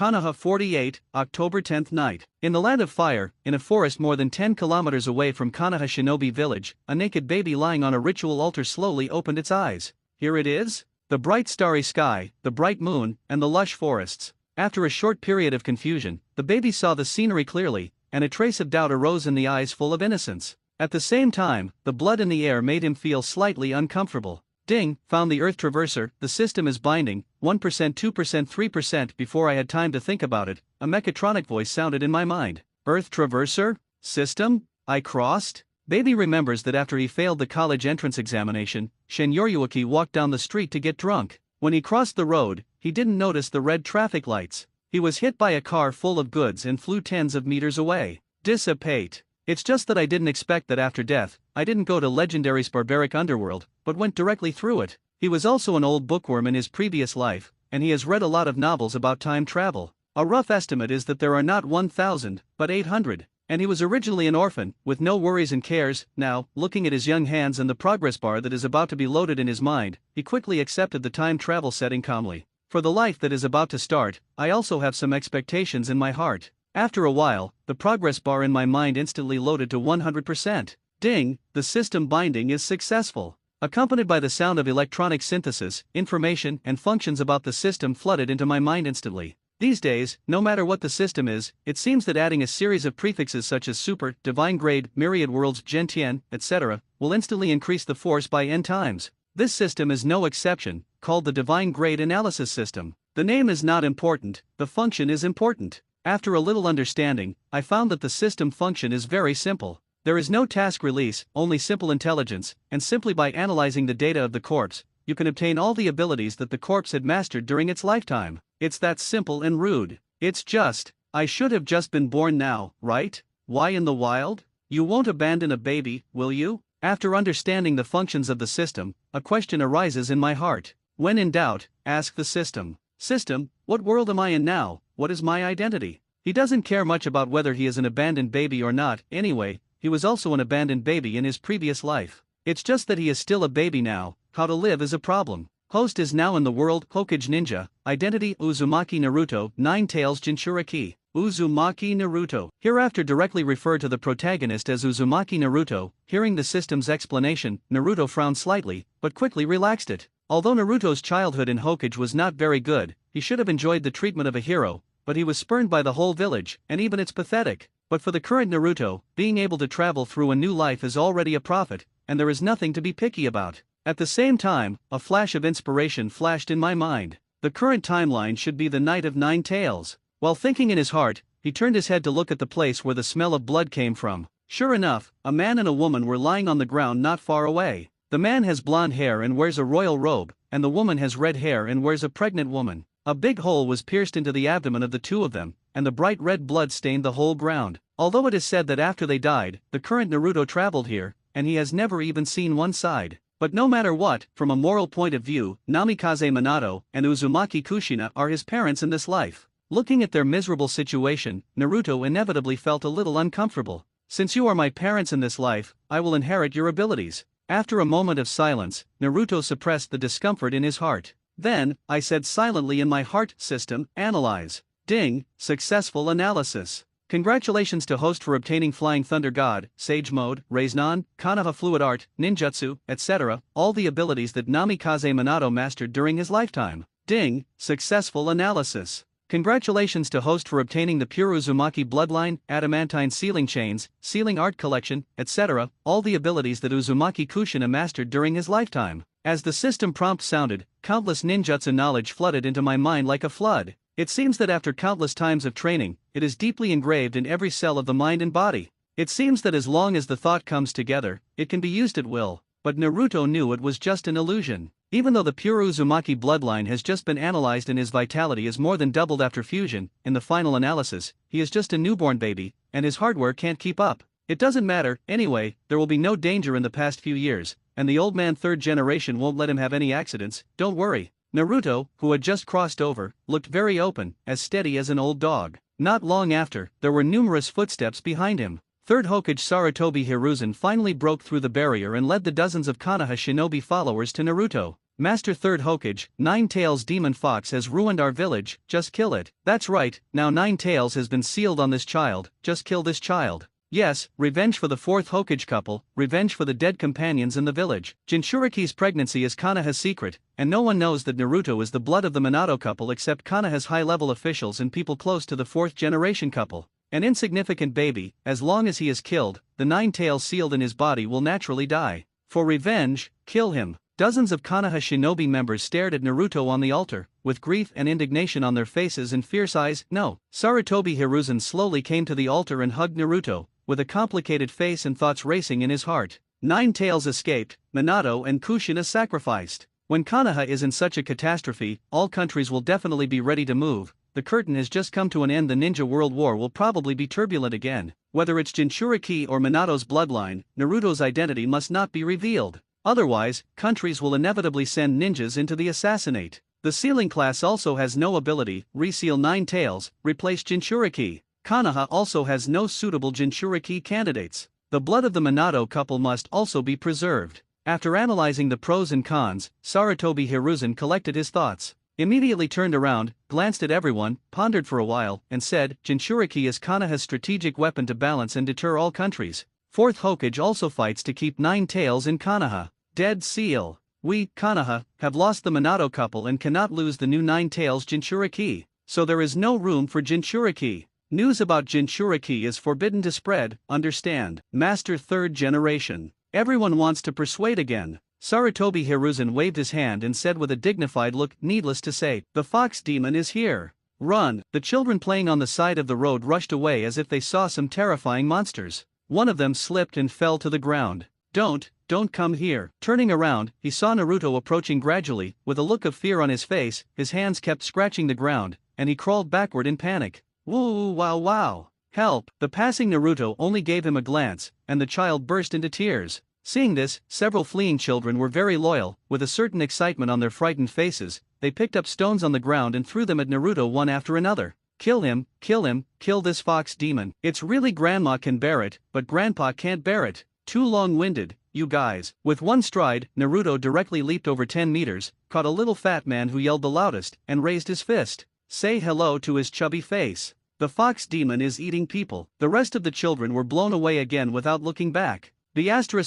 Konoha 48, October 10th night. In the land of fire, in a forest more than 10 kilometers away from Konoha Shinobi village, a naked baby lying on a ritual altar slowly opened its eyes. Here it is? The bright starry sky, the bright moon, and the lush forests. After a short period of confusion, the baby saw the scenery clearly, and a trace of doubt arose in the eyes full of innocence. At the same time, the blood in the air made him feel slightly uncomfortable. Ding, found the Earth Traverser, the system is binding, 1%, 2%, 3%. Before I had time to think about it, a mechatronic voice sounded in my mind. Earth Traverser? System? I crossed? Baby remembers that after he failed the college entrance examination, Shen Yoryuaki walked down the street to get drunk. When he crossed the road, he didn't notice the red traffic lights. He was hit by a car full of goods and flew tens of meters away. Dissipate. It's just that I didn't expect that after death, I didn't go to Legendary's barbaric underworld, but went directly through it. He was also an old bookworm in his previous life, and he has read a lot of novels about time travel. A rough estimate is that there are not 1,000, but 800. And he was originally an orphan, with no worries and cares. Now, looking at his young hands and the progress bar that is about to be loaded in his mind, he quickly accepted the time travel setting calmly. For the life that is about to start, I also have some expectations in my heart. After a while, the progress bar in my mind instantly loaded to 100%. Ding, the system binding is successful. Accompanied by the sound of electronic synthesis, information and functions about the system flooded into my mind instantly. These days, no matter what the system is, it seems that adding a series of prefixes such as super, divine grade, myriad worlds, gentian, etc., will instantly increase the force by n times. This system is no exception, called the divine grade analysis system. The name is not important, the function is important. After a little understanding, I found that the system function is very simple. There is no task release, only simple intelligence, and simply by analyzing the data of the corpse, you can obtain all the abilities that the corpse had mastered during its lifetime. It's that simple and rude. It's just, I should have just been born now, right? Why in the wild? You won't abandon a baby, will you? After understanding the functions of the system, a question arises in my heart. When in doubt, ask the system. System, what world am I in now? What is my identity? He doesn't care much about whether he is an abandoned baby or not. Anyway, he was also an abandoned baby in his previous life. It's just that he is still a baby now. How to live is a problem. Host is now in the world. Hokage Ninja. Identity Uzumaki Naruto. 9 Tails Jinchuriki. Uzumaki Naruto. Hereafter directly refer to the protagonist as Uzumaki Naruto. Hearing the system's explanation, Naruto frowned slightly, but quickly relaxed it. Although Naruto's childhood in Hokage was not very good, he should have enjoyed the treatment of a hero, but he was spurned by the whole village, and even it's pathetic. But for the current Naruto, being able to travel through a new life is already a profit, and there is nothing to be picky about. At the same time, a flash of inspiration flashed in my mind. The current timeline should be the Night of 9 Tails. While thinking in his heart, he turned his head to look at the place where the smell of blood came from. Sure enough, a man and a woman were lying on the ground not far away. The man has blonde hair and wears a royal robe, and the woman has red hair and wears a pregnant woman. A big hole was pierced into the abdomen of the two of them, and the bright red blood stained the whole ground. Although it is said that after they died, the current Naruto traveled here, and he has never even seen one side. But no matter what, from a moral point of view, Namikaze Minato and Uzumaki Kushina are his parents in this life. Looking at their miserable situation, Naruto inevitably felt a little uncomfortable. Since you are my parents in this life, I will inherit your abilities. After a moment of silence, Naruto suppressed the discomfort in his heart. Then, I said silently in my heart, system, analyze. Ding, successful analysis. Congratulations to host for obtaining Flying Thunder God, Sage Mode, Raiznan, Konoha Fluid Art, Ninjutsu, etc., all the abilities that Namikaze Minato mastered during his lifetime. Ding, successful analysis. Congratulations to host for obtaining the Pure Uzumaki Bloodline, Adamantine Sealing Chains, Sealing Art Collection, etc., all the abilities that Uzumaki Kushina mastered during his lifetime. As the system prompt sounded, countless ninjutsu knowledge flooded into my mind like a flood. It seems that after countless times of training, it is deeply engraved in every cell of the mind and body. It seems that as long as the thought comes together, it can be used at will. But Naruto knew it was just an illusion. Even though the pure Uzumaki bloodline has just been analyzed and his vitality is more than doubled after fusion, in the final analysis, he is just a newborn baby, and his hardware can't keep up. It doesn't matter, anyway, there will be no danger in the past few years, and the old man third generation won't let him have any accidents, don't worry. Naruto, who had just crossed over, looked very open, as steady as an old dog. Not long after, there were numerous footsteps behind him. Third Hokage Sarutobi Hiruzen finally broke through the barrier and led the dozens of Konoha shinobi followers to Naruto. Master Third Hokage, Nine Tails Demon Fox has ruined our village, just kill it. That's right, now Nine Tails has been sealed on this child, just kill this child. Yes, revenge for the fourth Hokage couple, revenge for the dead companions in the village. Jinchuriki's pregnancy is Konoha's secret, and no one knows that Naruto is the blood of the Minato couple except Konoha's high-level officials and people close to the fourth generation couple. An insignificant baby, as long as he is killed, the nine tails sealed in his body will naturally die. For revenge, kill him. Dozens of Konoha shinobi members stared at Naruto on the altar, with grief and indignation on their faces and fierce eyes. No. Sarutobi Hiruzen slowly came to the altar and hugged Naruto, with a complicated face and thoughts racing in his heart. Nine Tails escaped, Minato and Kushina sacrificed. When Konoha is in such a catastrophe, all countries will definitely be ready to move. The curtain has just come to an end. The Ninja World War will probably be turbulent again. Whether it's Jinchuriki or Minato's bloodline, Naruto's identity must not be revealed. Otherwise, countries will inevitably send ninjas into the assassinate. The sealing class also has no ability, reseal Nine Tails, replace Jinchuriki. Konoha also has no suitable Jinchuriki candidates. The blood of the Minato couple must also be preserved. After analyzing the pros and cons, Sarutobi Hiruzen collected his thoughts. Immediately turned around, glanced at everyone, pondered for a while, and said, Jinchuriki is Konoha's strategic weapon to balance and deter all countries. Fourth Hokage also fights to keep Nine Tails in Konoha. Dead seal. We, Konoha, have lost the Minato couple and cannot lose the new Nine Tails Jinchuriki. So there is no room for Jinchuriki. News about Jinchuriki is forbidden to spread, understand. Master Third Generation. Everyone wants to persuade again. Sarutobi Hiruzen waved his hand and said with a dignified look, needless to say, the fox demon is here. Run. The children playing on the side of the road rushed away as if they saw some terrifying monsters. One of them slipped and fell to the ground. Don't come here. Turning around, he saw Naruto approaching gradually, with a look of fear on his face. His hands kept scratching the ground, and he crawled backward in panic. Woo wow. Help! The passing Naruto only gave him a glance, and the child burst into tears. Seeing this, several fleeing children were very loyal. With a certain excitement on their frightened faces, they picked up stones on the ground and threw them at Naruto one after another. Kill him, kill this fox demon. It's really grandma can bear it, but grandpa can't bear it. Too long-winded, you guys. With one stride, Naruto directly leaped over 10 meters, caught a little fat man who yelled the loudest, and raised his fist. Say hello to his chubby face. The fox demon is eating people. The rest of the children were blown away again without looking back. The *******D,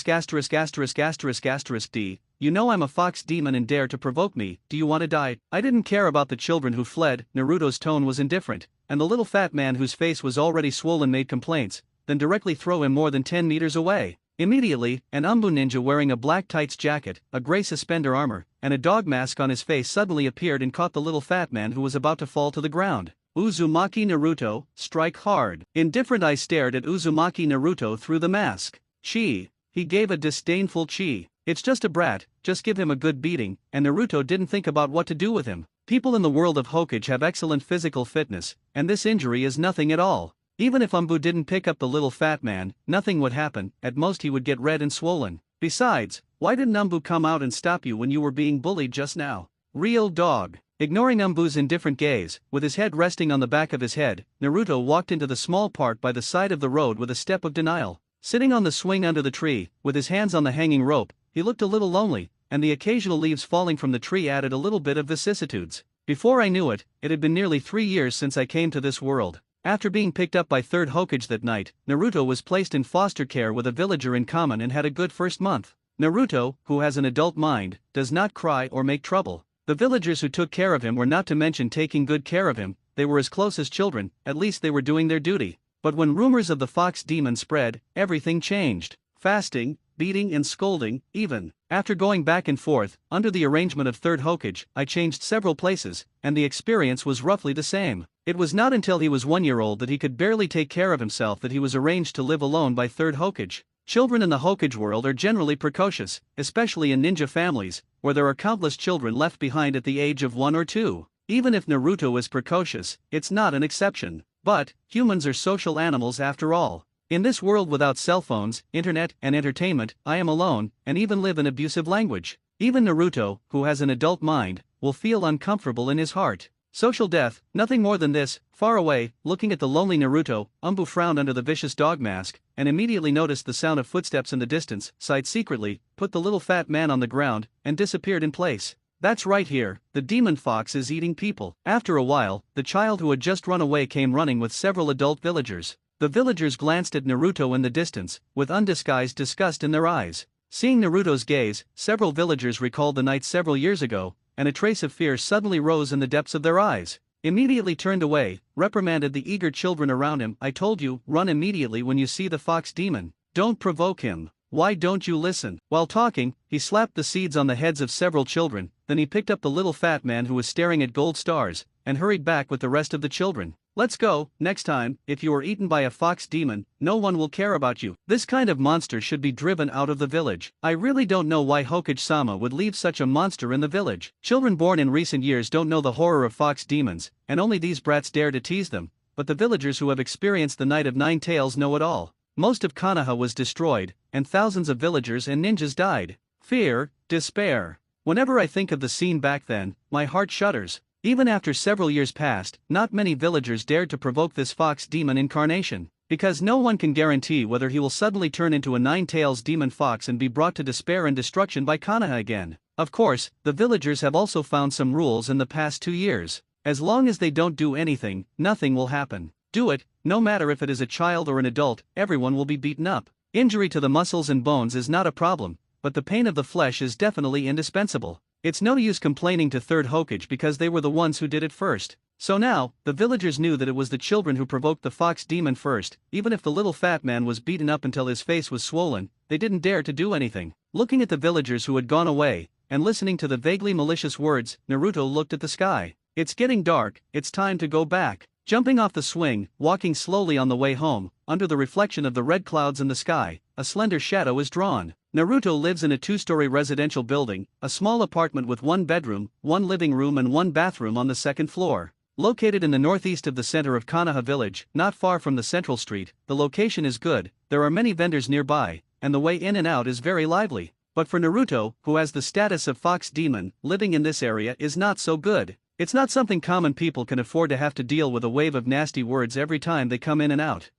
you know I'm a fox demon and dare to provoke me, do you want to die? I didn't care about the children who fled. Naruto's tone was indifferent, and the little fat man whose face was already swollen made complaints, then directly throw him more than 10 meters away. Immediately, an Umbu ninja wearing a black tights jacket, a gray suspender armor, and a dog mask on his face suddenly appeared and caught the little fat man who was about to fall to the ground. Uzumaki Naruto, strike hard. Indifferent eyes stared at Uzumaki Naruto through the mask. Chi. He gave a disdainful chi. It's just a brat, just give him a good beating, and Naruto didn't think about what to do with him. People in the world of Hokage have excellent physical fitness, and this injury is nothing at all. Even if Umbu didn't pick up the little fat man, nothing would happen, at most he would get red and swollen. Besides, why didn't Umbu come out and stop you when you were being bullied just now? Real dog. Ignoring Umbu's indifferent gaze, with his head resting on the back of his head, Naruto walked into the small park by the side of the road with a step of denial. Sitting on the swing under the tree, with his hands on the hanging rope, he looked a little lonely, and the occasional leaves falling from the tree added a little bit of vicissitudes. Before I knew it, it had been nearly 3 years since I came to this world. After being picked up by Third Hokage that night, Naruto was placed in foster care with a villager in common and had a good first month. Naruto, who has an adult mind, does not cry or make trouble. The villagers who took care of him were not to mention taking good care of him, they were as close as children, at least they were doing their duty. But when rumors of the fox demon spread, everything changed. Fasting, beating and scolding, even. After going back and forth, under the arrangement of Third Hokage, I changed several places, and the experience was roughly the same. It was not until he was 1 year old that he could barely take care of himself that he was arranged to live alone by Third Hokage. Children in the Hokage world are generally precocious, especially in ninja families, where there are countless children left behind at the age of 1 or 2. Even if Naruto is precocious, it's not an exception. But, humans are social animals after all. In this world without cell phones, internet, and entertainment, I am alone, and even live in abusive language. Even Naruto, who has an adult mind, will feel uncomfortable in his heart. Social death, nothing more than this. Far away, looking at the lonely Naruto, Umbu frowned under the vicious dog mask, and immediately noticed the sound of footsteps in the distance, sighed secretly, put the little fat man on the ground, and disappeared in place. That's right here, the demon fox is eating people. After a while, the child who had just run away came running with several adult villagers. The villagers glanced at Naruto in the distance, with undisguised disgust in their eyes. Seeing Naruto's gaze, several villagers recalled the night several years ago, and a trace of fear suddenly rose in the depths of their eyes. Immediately turned away, reprimanded the eager children around him. I told you, run immediately when you see the fox demon. Don't provoke him. Why don't you listen? While talking, he slapped the seeds on the heads of several children, then he picked up the little fat man who was staring at gold stars, and hurried back with the rest of the children. Let's go. Next time, if you are eaten by a fox demon, no one will care about you. This kind of monster should be driven out of the village. I really don't know why Hokage-sama would leave such a monster in the village. Children born in recent years don't know the horror of fox demons, and only these brats dare to tease them, but the villagers who have experienced the Night of Nine Tails know it all. Most of Konoha was destroyed, and thousands of villagers and ninjas died. Fear, despair. Whenever I think of the scene back then, my heart shudders. Even after several years passed, not many villagers dared to provoke this fox demon incarnation, because no one can guarantee whether he will suddenly turn into a nine-tails demon fox and be brought to despair and destruction by Konoha again. Of course, the villagers have also found some rules in the past 2 years. As long as they don't do anything, nothing will happen. Do it, no matter if it is a child or an adult, everyone will be beaten up. Injury to the muscles and bones is not a problem, but the pain of the flesh is definitely indispensable. It's no use complaining to Third Hokage because they were the ones who did it first. So now, the villagers knew that it was the children who provoked the fox demon first. Even if the little fat man was beaten up until his face was swollen, they didn't dare to do anything. Looking at the villagers who had gone away, and listening to the vaguely malicious words, Naruto looked at the sky. It's getting dark, it's time to go back. Jumping off the swing, walking slowly on the way home, under the reflection of the red clouds in the sky, a slender shadow is drawn. Naruto lives in a 2-story residential building, a small apartment with 1 bedroom, 1 living room and 1 bathroom on the 2nd floor. Located in the northeast of the center of Konoha village, not far from the central street, the location is good, there are many vendors nearby, and the way in and out is very lively. But for Naruto, who has the status of fox demon, living in this area is not so good. It's not something common people can afford to have to deal with a wave of nasty words every time they come in and out.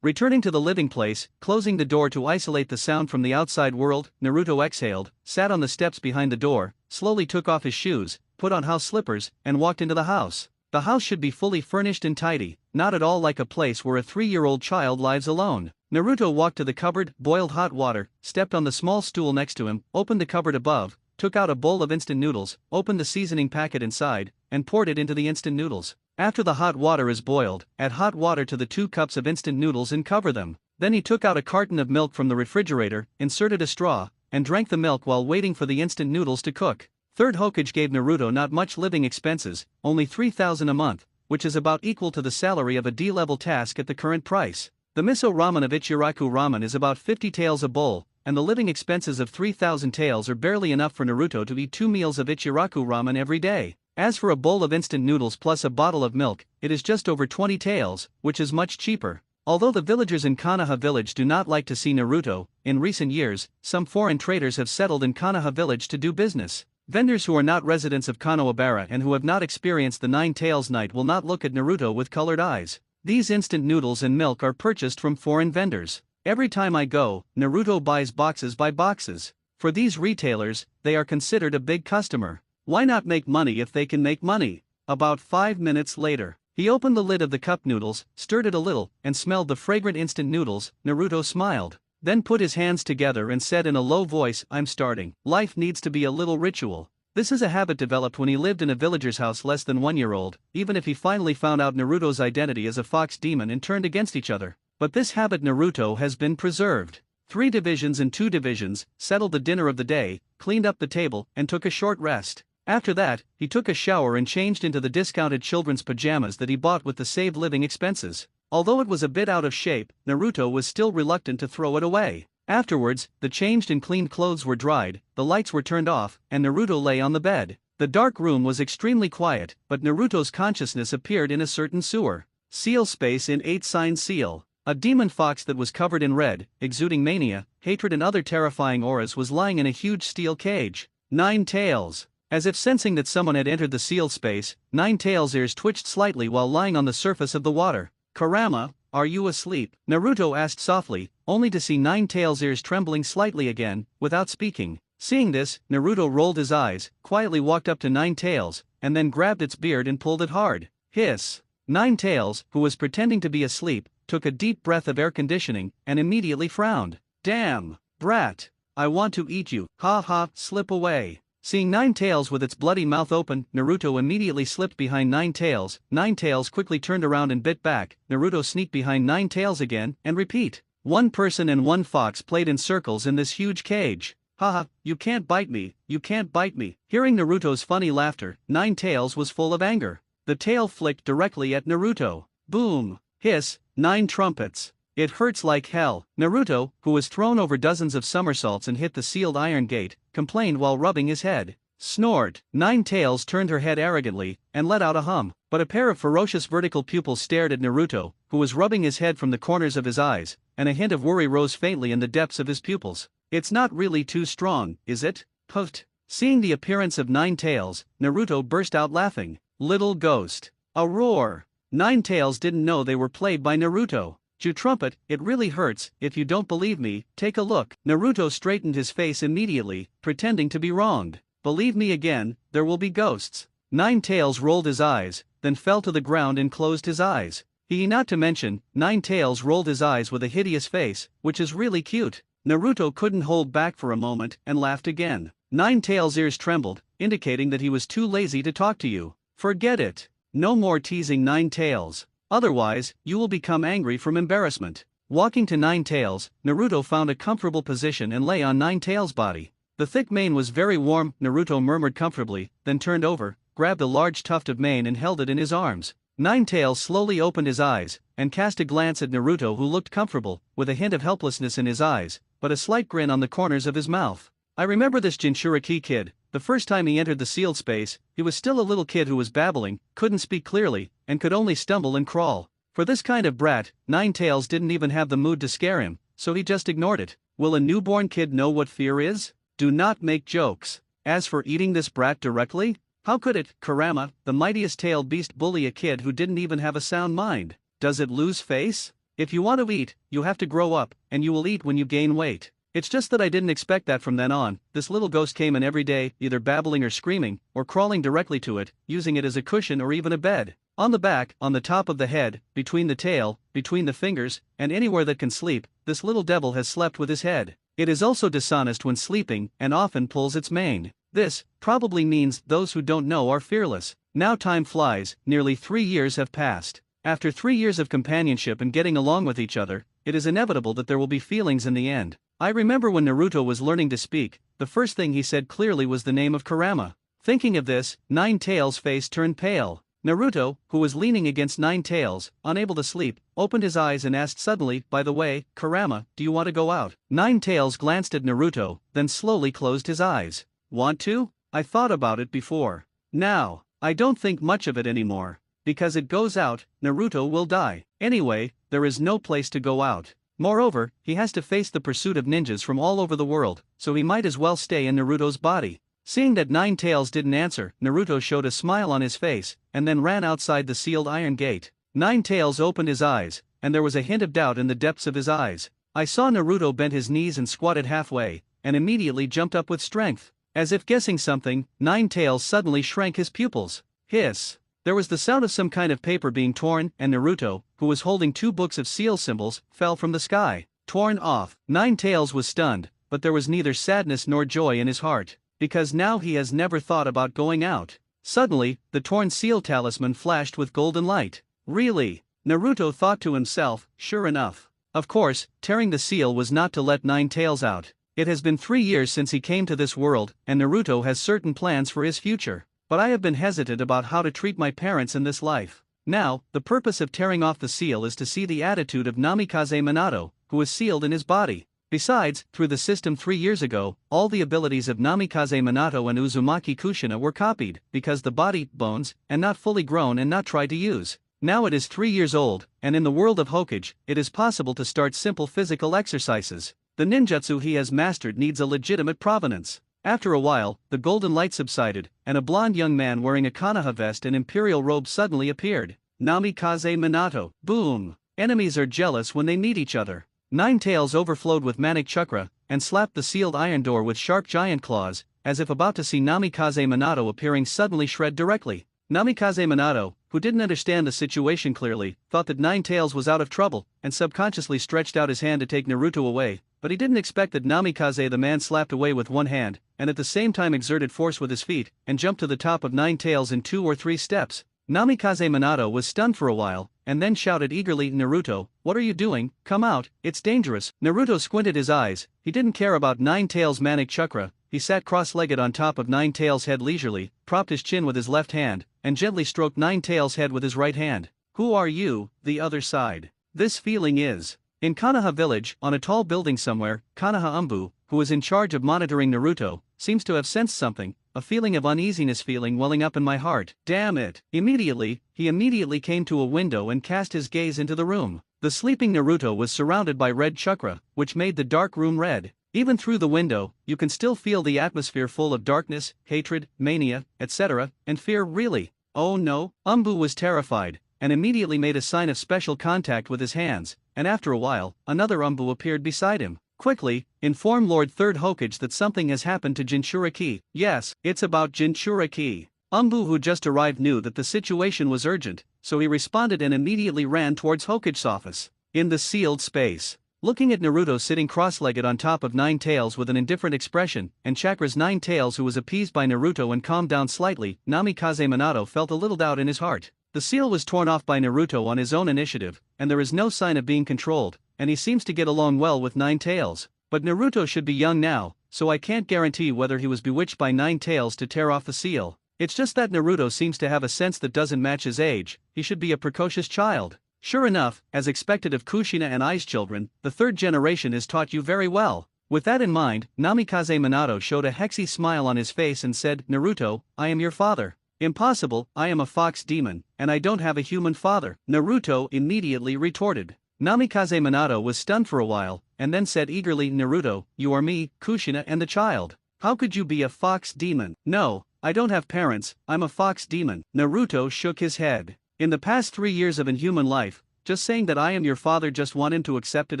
Returning to the living place, closing the door to isolate the sound from the outside world, Naruto exhaled, sat on the steps behind the door, slowly took off his shoes, put on house slippers, and walked into the house. The house should be fully furnished and tidy, not at all like a place where a 3-year-old child lives alone. Naruto walked to the cupboard, boiled hot water, stepped on the small stool next to him, opened the cupboard above, took out a bowl of instant noodles, opened the seasoning packet inside, and poured it into the instant noodles. After the hot water is boiled, add hot water to the 2 cups of instant noodles and cover them. Then he took out a carton of milk from the refrigerator, inserted a straw, and drank the milk while waiting for the instant noodles to cook. Third Hokage gave Naruto not much living expenses, only 3,000 a month, which is about equal to the salary of a D-level task at the current price. The miso ramen of Ichiraku ramen is about 50 taels a bowl, and the living expenses of 3,000 taels are barely enough for Naruto to eat 2 meals of Ichiraku ramen every day. As for a bowl of instant noodles plus a bottle of milk, it is just over 20 taels, which is much cheaper. Although the villagers in Konoha village do not like to see Naruto, in recent years, some foreign traders have settled in Konoha village to do business. Vendors who are not residents of Konohabara and who have not experienced the Nine Tails night will not look at Naruto with colored eyes. These instant noodles and milk are purchased from foreign vendors. Every time I go, Naruto buys boxes by boxes. For these retailers, they are considered a big customer. Why not make money if they can make money? About 5 minutes later, he opened the lid of the cup noodles, stirred it a little, and smelled the fragrant instant noodles. Naruto smiled, then put his hands together and said in a low voice, I'm starting. Life needs to be a little ritual. This is a habit developed when he lived in a villager's house less than 1-year-old, even if he finally found out Naruto's identity as a fox demon and turned against each other. But this habit Naruto has been preserved. 3 divisions and 2 divisions, settled the dinner of the day, cleaned up the table, and took a short rest. After that, he took a shower and changed into the discounted children's pajamas that he bought with the saved living expenses. Although it was a bit out of shape, Naruto was still reluctant to throw it away. Afterwards, the changed and cleaned clothes were dried, the lights were turned off, and Naruto lay on the bed. The dark room was extremely quiet, but Naruto's consciousness appeared in a certain sewer. Seal space in 8-sign seal. A demon fox that was covered in red, exuding mania, hatred and other terrifying auras was lying in a huge steel cage. 9 tails. As if sensing that someone had entered the sealed space, 9 tails' ears twitched slightly while lying on the surface of the water. Kurama, are you asleep? Naruto asked softly, only to see 9 tails' ears trembling slightly again, without speaking. Seeing this, Naruto rolled his eyes, quietly walked up to Nine Tails, and then grabbed its beard and pulled it hard. Hiss! Nine Tails, who was pretending to be asleep, took a deep breath of air conditioning, and immediately frowned. Damn! Brat! I want to eat you, ha ha, slip away. Seeing Nine Tails with its bloody mouth open, Naruto immediately slipped behind Nine Tails. Nine Tails quickly turned around and bit back. Naruto sneaked behind Nine Tails again, and repeat. One person and one fox played in circles in this huge cage. Haha, you can't bite me, you can't bite me. Hearing Naruto's funny laughter, Nine Tails was full of anger. The tail flicked directly at Naruto. Boom! Hiss! 9 trumpets. It hurts like hell. Naruto, who was thrown over dozens of somersaults and hit the sealed iron gate, complained while rubbing his head. Snort! Nine Tails turned her head arrogantly, and let out a hum. But a pair of ferocious vertical pupils stared at Naruto, who was rubbing his head from the corners of his eyes, and a hint of worry rose faintly in the depths of his pupils. It's not really too strong, is it? Puft! Seeing the appearance of Nine Tails, Naruto burst out laughing. Little ghost! A roar! Nine Tails didn't know they were played by Naruto. Ju trumpet, it really hurts. If you don't believe me, take a look. Naruto straightened his face immediately, pretending to be wronged. Believe me again, there will be ghosts. Nine Tails rolled his eyes, then fell to the ground and closed his eyes. Not to mention, Nine Tails rolled his eyes with a hideous face, which is really cute. Naruto couldn't hold back for a moment and laughed again. Nine Tails' ears trembled, indicating that he was too lazy to talk to you. Forget it. No more teasing Nine Tails. Otherwise, you will become angry from embarrassment. Walking to Nine Tails, Naruto found a comfortable position and lay on Nine Tails' body. The thick mane was very warm, Naruto murmured comfortably, then turned over, grabbed a large tuft of mane and held it in his arms. Nine Tails slowly opened his eyes, and cast a glance at Naruto, who looked comfortable, with a hint of helplessness in his eyes, but a slight grin on the corners of his mouth. I remember this Jinchuriki kid. The first time he entered the sealed space, he was still a little kid who was babbling, couldn't speak clearly, and could only stumble and crawl. For this kind of brat, Nine Tails didn't even have the mood to scare him, so he just ignored it. Will a newborn kid know what fear is? Do not make jokes. As for eating this brat directly, how could it, Kurama, the mightiest tailed beast, bully a kid who didn't even have a sound mind? Does it lose face? If you want to eat, you have to grow up, and you will eat when you gain weight. It's just that I didn't expect that from then on. This little ghost came in every day, either babbling or screaming, or crawling directly to it, using it as a cushion or even a bed. On the back, on the top of the head, between the tail, between the fingers, and anywhere that can sleep, this little devil has slept with his head. It is also dishonest when sleeping, and often pulls its mane. This probably means those who don't know are fearless. Now time flies, nearly 3 years have passed. After 3 years of companionship and getting along with each other, it is inevitable that there will be feelings in the end. I remember when Naruto was learning to speak, the first thing he said clearly was the name of Kurama. Thinking of this, Nine Tails' face turned pale. Naruto, who was leaning against Nine Tails, unable to sleep, opened his eyes and asked suddenly, by the way, Kurama, do you want to go out? Nine Tails glanced at Naruto, then slowly closed his eyes. Want to? I thought about it before. Now, I don't think much of it anymore. Because it goes out, Naruto will die. Anyway, there is no place to go out. Moreover, he has to face the pursuit of ninjas from all over the world, so he might as well stay in Naruto's body. Seeing that Nine Tails didn't answer, Naruto showed a smile on his face, and then ran outside the sealed iron gate. Nine Tails opened his eyes, and there was a hint of doubt in the depths of his eyes. I saw Naruto bend his knees and squatted halfway, and immediately jumped up with strength. As if guessing something, Nine Tails suddenly shrank his pupils. Hiss! There was the sound of some kind of paper being torn, and Naruto, who was holding 2 books of seal symbols, fell from the sky. Torn off. Nine Tails was stunned, but there was neither sadness nor joy in his heart, because now he has never thought about going out. Suddenly, the torn seal talisman flashed with golden light. Really? Naruto thought to himself, sure enough. Of course, tearing the seal was not to let Nine Tails out. It has been 3 years since he came to this world, and Naruto has certain plans for his future. But I have been hesitant about how to treat my parents in this life. Now, the purpose of tearing off the seal is to see the attitude of Namikaze Minato, who is sealed in his body. Besides, through the system 3 years ago, all the abilities of Namikaze Minato and Uzumaki Kushina were copied, because the body, bones, and not fully grown and not tried to use. Now it is 3 years old, and in the world of Hokage, it is possible to start simple physical exercises. The ninjutsu he has mastered needs a legitimate provenance. After a while, the golden light subsided, and a blond young man wearing a Konoha vest and imperial robe suddenly appeared. Namikaze Minato. Boom! Enemies are jealous when they meet each other. Nine Tails overflowed with manic chakra, and slapped the sealed iron door with sharp giant claws, as if about to see Namikaze Minato appearing suddenly shred directly. Namikaze Minato, who didn't understand the situation clearly, thought that Nine Tails was out of trouble, and subconsciously stretched out his hand to take Naruto away, but he didn't expect that Namikaze the man slapped away with one hand, and at the same time exerted force with his feet, and jumped to the top of Nine Tails in 2 or 3 steps. Namikaze Minato was stunned for a while, and then shouted eagerly, "Naruto, what are you doing? Come out, it's dangerous." Naruto squinted his eyes. He didn't care about Nine Tails' manic chakra. He sat cross-legged on top of Nine Tails' head leisurely, propped his chin with his left hand, and gently stroked Nine Tails' head with his right hand. "Who are you, the other side?" This feeling is. In Konoha village, on a tall building somewhere, Konoha Umbu, who is in charge of monitoring Naruto, seems to have sensed something, a feeling of uneasiness welling up in my heart. Damn it. He immediately came to a window and cast his gaze into the room. The sleeping Naruto was surrounded by red chakra, which made the dark room red. Even through the window, you can still feel the atmosphere full of darkness, hatred, mania, etc., and fear. Really? Oh no? Umbu was terrified, and immediately made a sign of special contact with his hands, and after a while, another Umbu appeared beside him. "Quickly, inform Lord Third Hokage that something has happened to Jinchuriki." "Yes, it's about Jinchuriki." Umbu, who just arrived, knew that the situation was urgent, so he responded and immediately ran towards Hokage's office. In the sealed space, looking at Naruto sitting cross-legged on top of Nine Tails with an indifferent expression, and Chakra's Nine Tails, who was appeased by Naruto and calmed down slightly, Namikaze Minato felt a little doubt in his heart. The seal was torn off by Naruto on his own initiative, and there is no sign of being controlled, and he seems to get along well with Nine Tails. But Naruto should be young now, so I can't guarantee whether he was bewitched by Nine Tails to tear off the seal. It's just that Naruto seems to have a sense that doesn't match his age. He should be a precocious child. Sure enough, as expected of Kushina and Ai's children, the third generation is taught you very well. With that in mind, Namikaze Minato showed a hexy smile on his face and said, "Naruto, I am your father." "Impossible, I am a fox demon, and I don't have a human father," Naruto immediately retorted. Namikaze Minato was stunned for a while, and then said eagerly, "Naruto, you are me, Kushina, and the child. How could you be a fox demon?" "No, I don't have parents, I'm a fox demon." Naruto shook his head. "In the past 3 years of inhuman life, just saying that I am your father just want him to accept it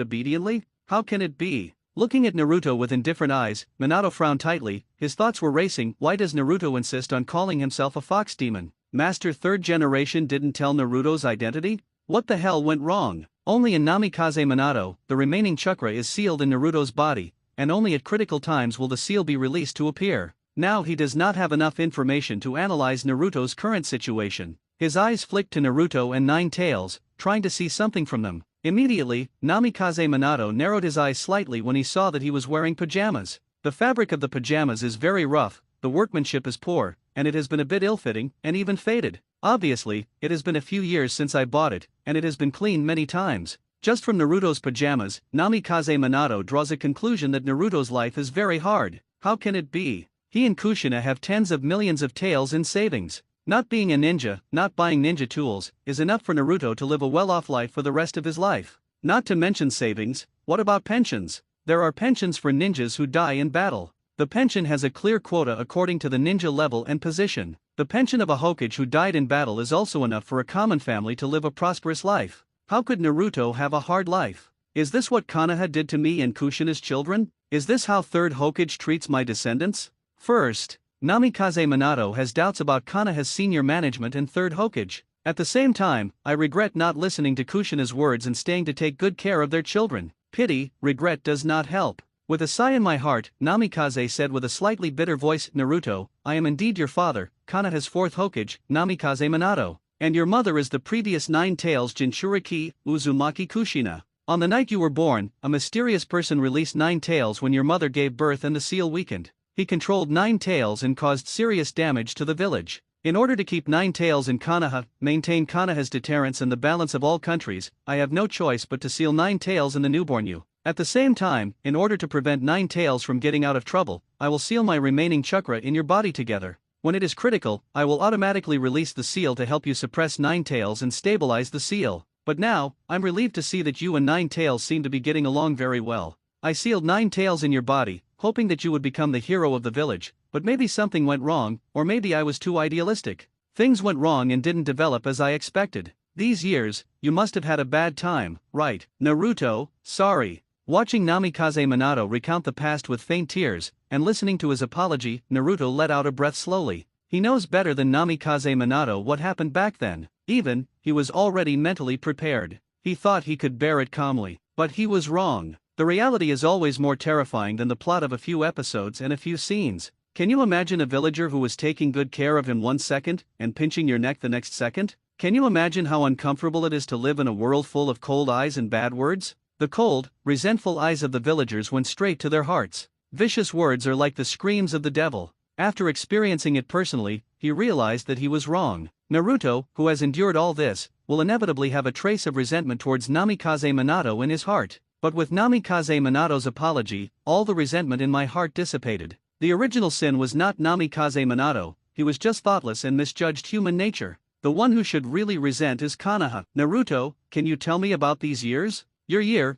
obediently? How can it be?" Looking at Naruto with indifferent eyes, Minato frowned tightly. His thoughts were racing. Why does Naruto insist on calling himself a fox demon? Master Third Generation didn't tell Naruto's identity? What the hell went wrong? Only in Namikaze Minato, the remaining chakra is sealed in Naruto's body, and only at critical times will the seal be released to appear. Now he does not have enough information to analyze Naruto's current situation. His eyes flicked to Naruto and Nine Tails, trying to see something from them. Immediately, Namikaze Minato narrowed his eyes slightly when he saw that he was wearing pajamas. The fabric of the pajamas is very rough, the workmanship is poor, and it has been a bit ill-fitting, and even faded. Obviously, it has been a few years since I bought it, and it has been cleaned many times. Just from Naruto's pajamas, Namikaze Minato draws a conclusion that Naruto's life is very hard. How can it be? He and Kushina have tens of millions of taels in savings. Not being a ninja, not buying ninja tools, is enough for Naruto to live a well-off life for the rest of his life. Not to mention savings. What about pensions? There are pensions for ninjas who die in battle. The pension has a clear quota according to the ninja level and position. The pension of a Hokage who died in battle is also enough for a common family to live a prosperous life. How could Naruto have a hard life? Is this what Konoha did to me and Kushina's children? Is this how Third Hokage treats my descendants? First, Namikaze Minato has doubts about Konoha's senior management and Third Hokage. At the same time, I regret not listening to Kushina's words and staying to take good care of their children. Pity, regret does not help. With a sigh in my heart, Namikaze said with a slightly bitter voice, "Naruto, I am indeed your father, Konoha's fourth Hokage, Namikaze Minato. And your mother is the previous Nine Tails Jinchuriki, Uzumaki Kushina. On the night you were born, a mysterious person released Nine Tails when your mother gave birth and the seal weakened. He controlled Nine Tails and caused serious damage to the village. In order to keep Nine Tails in Konoha, maintain Konoha's deterrence and the balance of all countries, I have no choice but to seal Nine Tails in the newborn you. At the same time, in order to prevent Nine Tails from getting out of trouble, I will seal my remaining chakra in your body together. When it is critical, I will automatically release the seal to help you suppress Nine Tails and stabilize the seal. But now, I'm relieved to see that you and Nine Tails seem to be getting along very well. I sealed Nine Tails in your body, hoping that you would become the hero of the village, but maybe something went wrong, or maybe I was too idealistic. Things went wrong and didn't develop as I expected. These years, you must have had a bad time, right? Naruto, sorry. Watching Namikaze Minato recount the past with faint tears, and listening to his apology, Naruto let out a breath slowly. He knows better than Namikaze Minato what happened back then. He was already mentally prepared. He thought he could bear it calmly, but he was wrong. The reality is always more terrifying than the plot of a few episodes and a few scenes. Can you imagine a villager who was taking good care of him 1 second, and pinching your neck the next second? Can you imagine how uncomfortable it is to live in a world full of cold eyes and bad words? The cold, resentful eyes of the villagers went straight to their hearts. Vicious words are like the screams of the devil. After experiencing it personally, he realized that he was wrong. Naruto, who has endured all this, will inevitably have a trace of resentment towards Namikaze Minato in his heart. But with Namikaze Minato's apology, all the resentment in my heart dissipated. The original sin was not Namikaze Minato, he was just thoughtless and misjudged human nature. The one who should really resent is Konoha. Naruto, can you tell me about these years? Your year,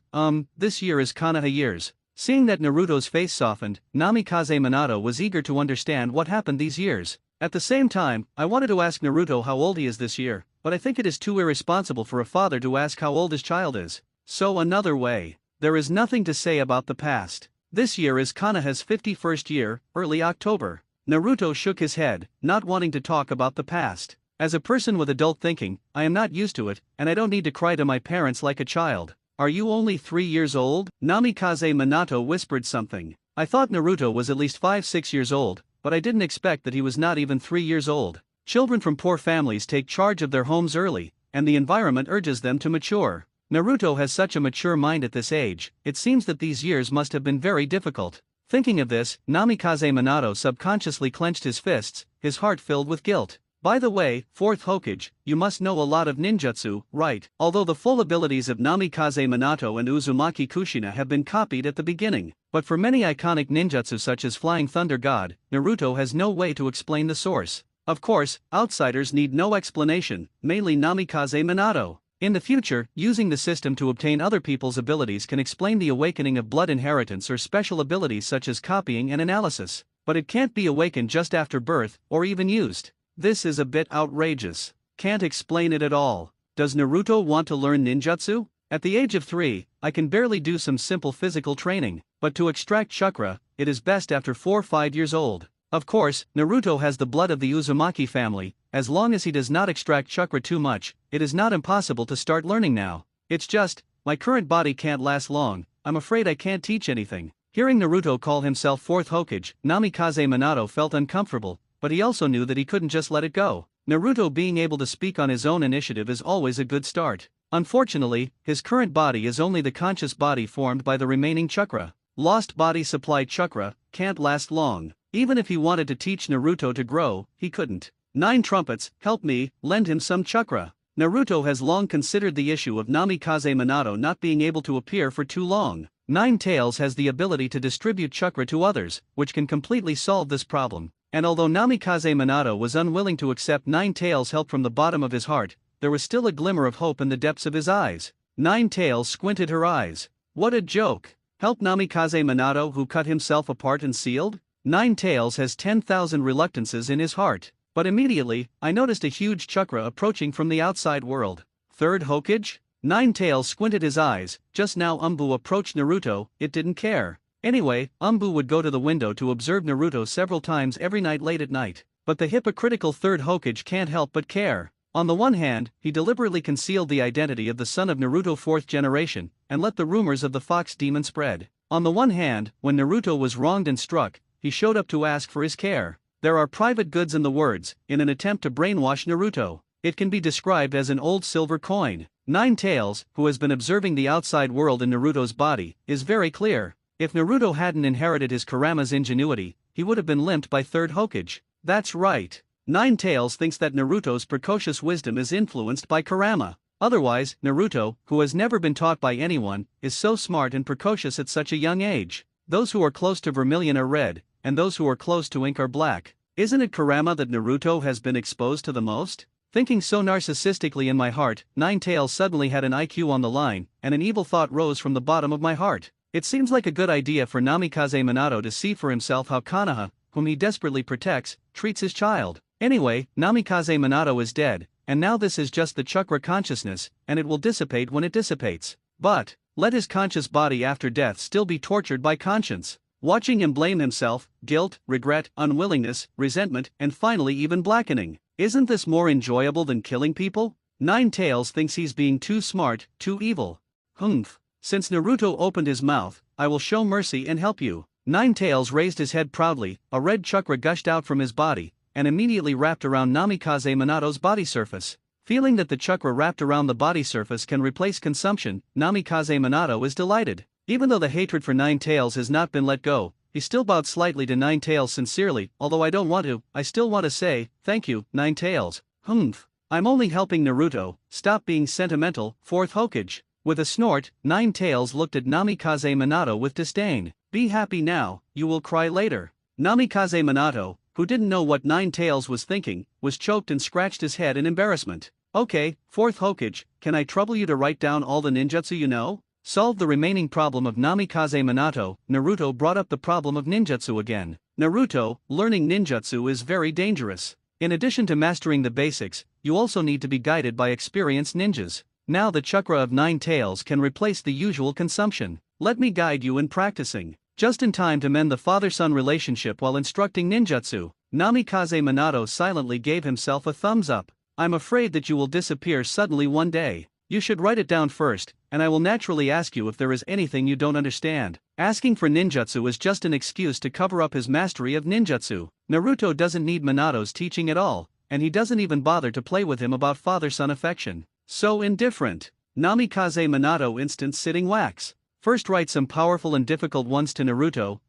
this year is Konoha years. Seeing that Naruto's face softened, Namikaze Minato was eager to understand what happened these years. At the same time, I wanted to ask Naruto how old he is this year, but I think it is too irresponsible for a father to ask how old his child is. So another way. There is nothing to say about the past. This year is Konoha's 51st year, early October. Naruto shook his head, not wanting to talk about the past. As a person with adult thinking, I am not used to it, and I don't need to cry to my parents like a child. Are you only 3 years old? Namikaze Minato whispered something. I thought Naruto was at least 5-6 years old, but I didn't expect that he was not even 3 years old. Children from poor families take charge of their homes early, and the environment urges them to mature. Naruto has such a mature mind at this age, it seems that these years must have been very difficult. Thinking of this, Namikaze Minato subconsciously clenched his fists, his heart filled with guilt. By the way, 4th Hokage, you must know a lot of ninjutsu, right? Although the full abilities of Namikaze Minato and Uzumaki Kushina have been copied at the beginning, but for many iconic ninjutsu such as Flying Thunder God, Naruto has no way to explain the source. Of course, outsiders need no explanation, mainly Namikaze Minato. In the future, using the system to obtain other people's abilities can explain the awakening of blood inheritance or special abilities such as copying and analysis, but it can't be awakened just after birth, or even used. This is a bit outrageous. Can't explain it at all. Does Naruto want to learn ninjutsu? At the age of 3, I can barely do some simple physical training, but to extract chakra, it is best after 4-5 years old. Of course, Naruto has the blood of the Uzumaki family. As long as he does not extract chakra too much, it is not impossible to start learning now. It's just, my current body can't last long, I'm afraid I can't teach anything. Hearing Naruto call himself 4th Hokage, Namikaze Minato felt uncomfortable, but he also knew that he couldn't just let it go. Naruto being able to speak on his own initiative is always a good start. Unfortunately, his current body is only the conscious body formed by the remaining chakra. Lost body supply chakra can't last long. Even if he wanted to teach Naruto to grow, he couldn't. 9 trumpets, help me, lend him some chakra. Naruto has long considered the issue of Namikaze Minato not being able to appear for too long. 9 Tails has the ability to distribute chakra to others, which can completely solve this problem. And although Namikaze Minato was unwilling to accept 9 Tails' help from the bottom of his heart, there was still a glimmer of hope in the depths of his eyes. 9 Tails squinted her eyes. What a joke! Help Namikaze Minato who cut himself apart and sealed? 9 Tails has 10,000 reluctances in his heart. But immediately, I noticed a huge chakra approaching from the outside world. 3rd Hokage? 9 Tails squinted his eyes. Just now Umbu approached Naruto, it didn't care. Anyway, Umbu would go to the window to observe Naruto several times every night late at night. But the hypocritical 3rd Hokage can't help but care. On the one hand, he deliberately concealed the identity of the son of Naruto 4th generation, and let the rumors of the fox demon spread. On the one hand, when Naruto was wronged and struck, he showed up to ask for his care. There are private goods in the words, in an attempt to brainwash Naruto. It can be described as an old silver coin. 9 Tails, who has been observing the outside world in Naruto's body, is very clear. If Naruto hadn't inherited his Kurama's ingenuity, he would have been limped by 3rd Hokage. That's right. 9 Tails thinks that Naruto's precocious wisdom is influenced by Kurama. Otherwise, Naruto, who has never been taught by anyone, is so smart and precocious at such a young age. Those who are close to vermilion are red, and those who are close to ink are black. Isn't it Kurama that Naruto has been exposed to the most? Thinking so narcissistically in my heart, 9 Tails suddenly had an IQ on the line, and an evil thought rose from the bottom of my heart. It seems like a good idea for Namikaze Minato to see for himself how Konoha, whom he desperately protects, treats his child. Anyway, Namikaze Minato is dead, and now this is just the chakra consciousness, and it will dissipate when it dissipates. But let his conscious body after death still be tortured by conscience. Watching him blame himself, guilt, regret, unwillingness, resentment, and finally even blackening. Isn't this more enjoyable than killing people? Nine Tails thinks he's being too smart, too evil. Humph. Since Naruto opened his mouth, I will show mercy and help you. Nine Tails raised his head proudly, a red chakra gushed out from his body, and immediately wrapped around Namikaze Minato's body surface. Feeling that the chakra wrapped around the body surface can replace consumption, Namikaze Minato is delighted. Even though the hatred for Nine Tails has not been let go, he still bowed slightly to Nine Tails sincerely. Although I don't want to, I still want to say, thank you, Nine Tails. Humph. I'm only helping Naruto, stop being sentimental, fourth Hokage. With a snort, Nine Tails looked at Namikaze Minato with disdain. Be happy now, you will cry later. Namikaze Minato, who didn't know what Nine Tails was thinking, was choked and scratched his head in embarrassment. Okay, fourth Hokage, can I trouble you to write down all the ninjutsu you know? Solve the remaining problem of Namikaze Minato. Naruto brought up the problem of ninjutsu again. Naruto, learning ninjutsu is very dangerous. In addition to mastering the basics, you also need to be guided by experienced ninjas. Now the chakra of Nine Tails can replace the usual consumption. Let me guide you in practicing. Just in time to mend the father-son relationship while instructing ninjutsu, Namikaze Minato silently gave himself a thumbs up. I'm afraid that you will disappear suddenly one day. You should write it down first, and I will naturally ask you if there is anything you don't understand. Asking for ninjutsu is just an excuse to cover up his mastery of ninjutsu. Naruto doesn't need Minato's teaching at all, and he doesn't even bother to play with him about father-son affection. So indifferent. Namikaze Minato instant sitting wax. First write some powerful and difficult ones to Naruto,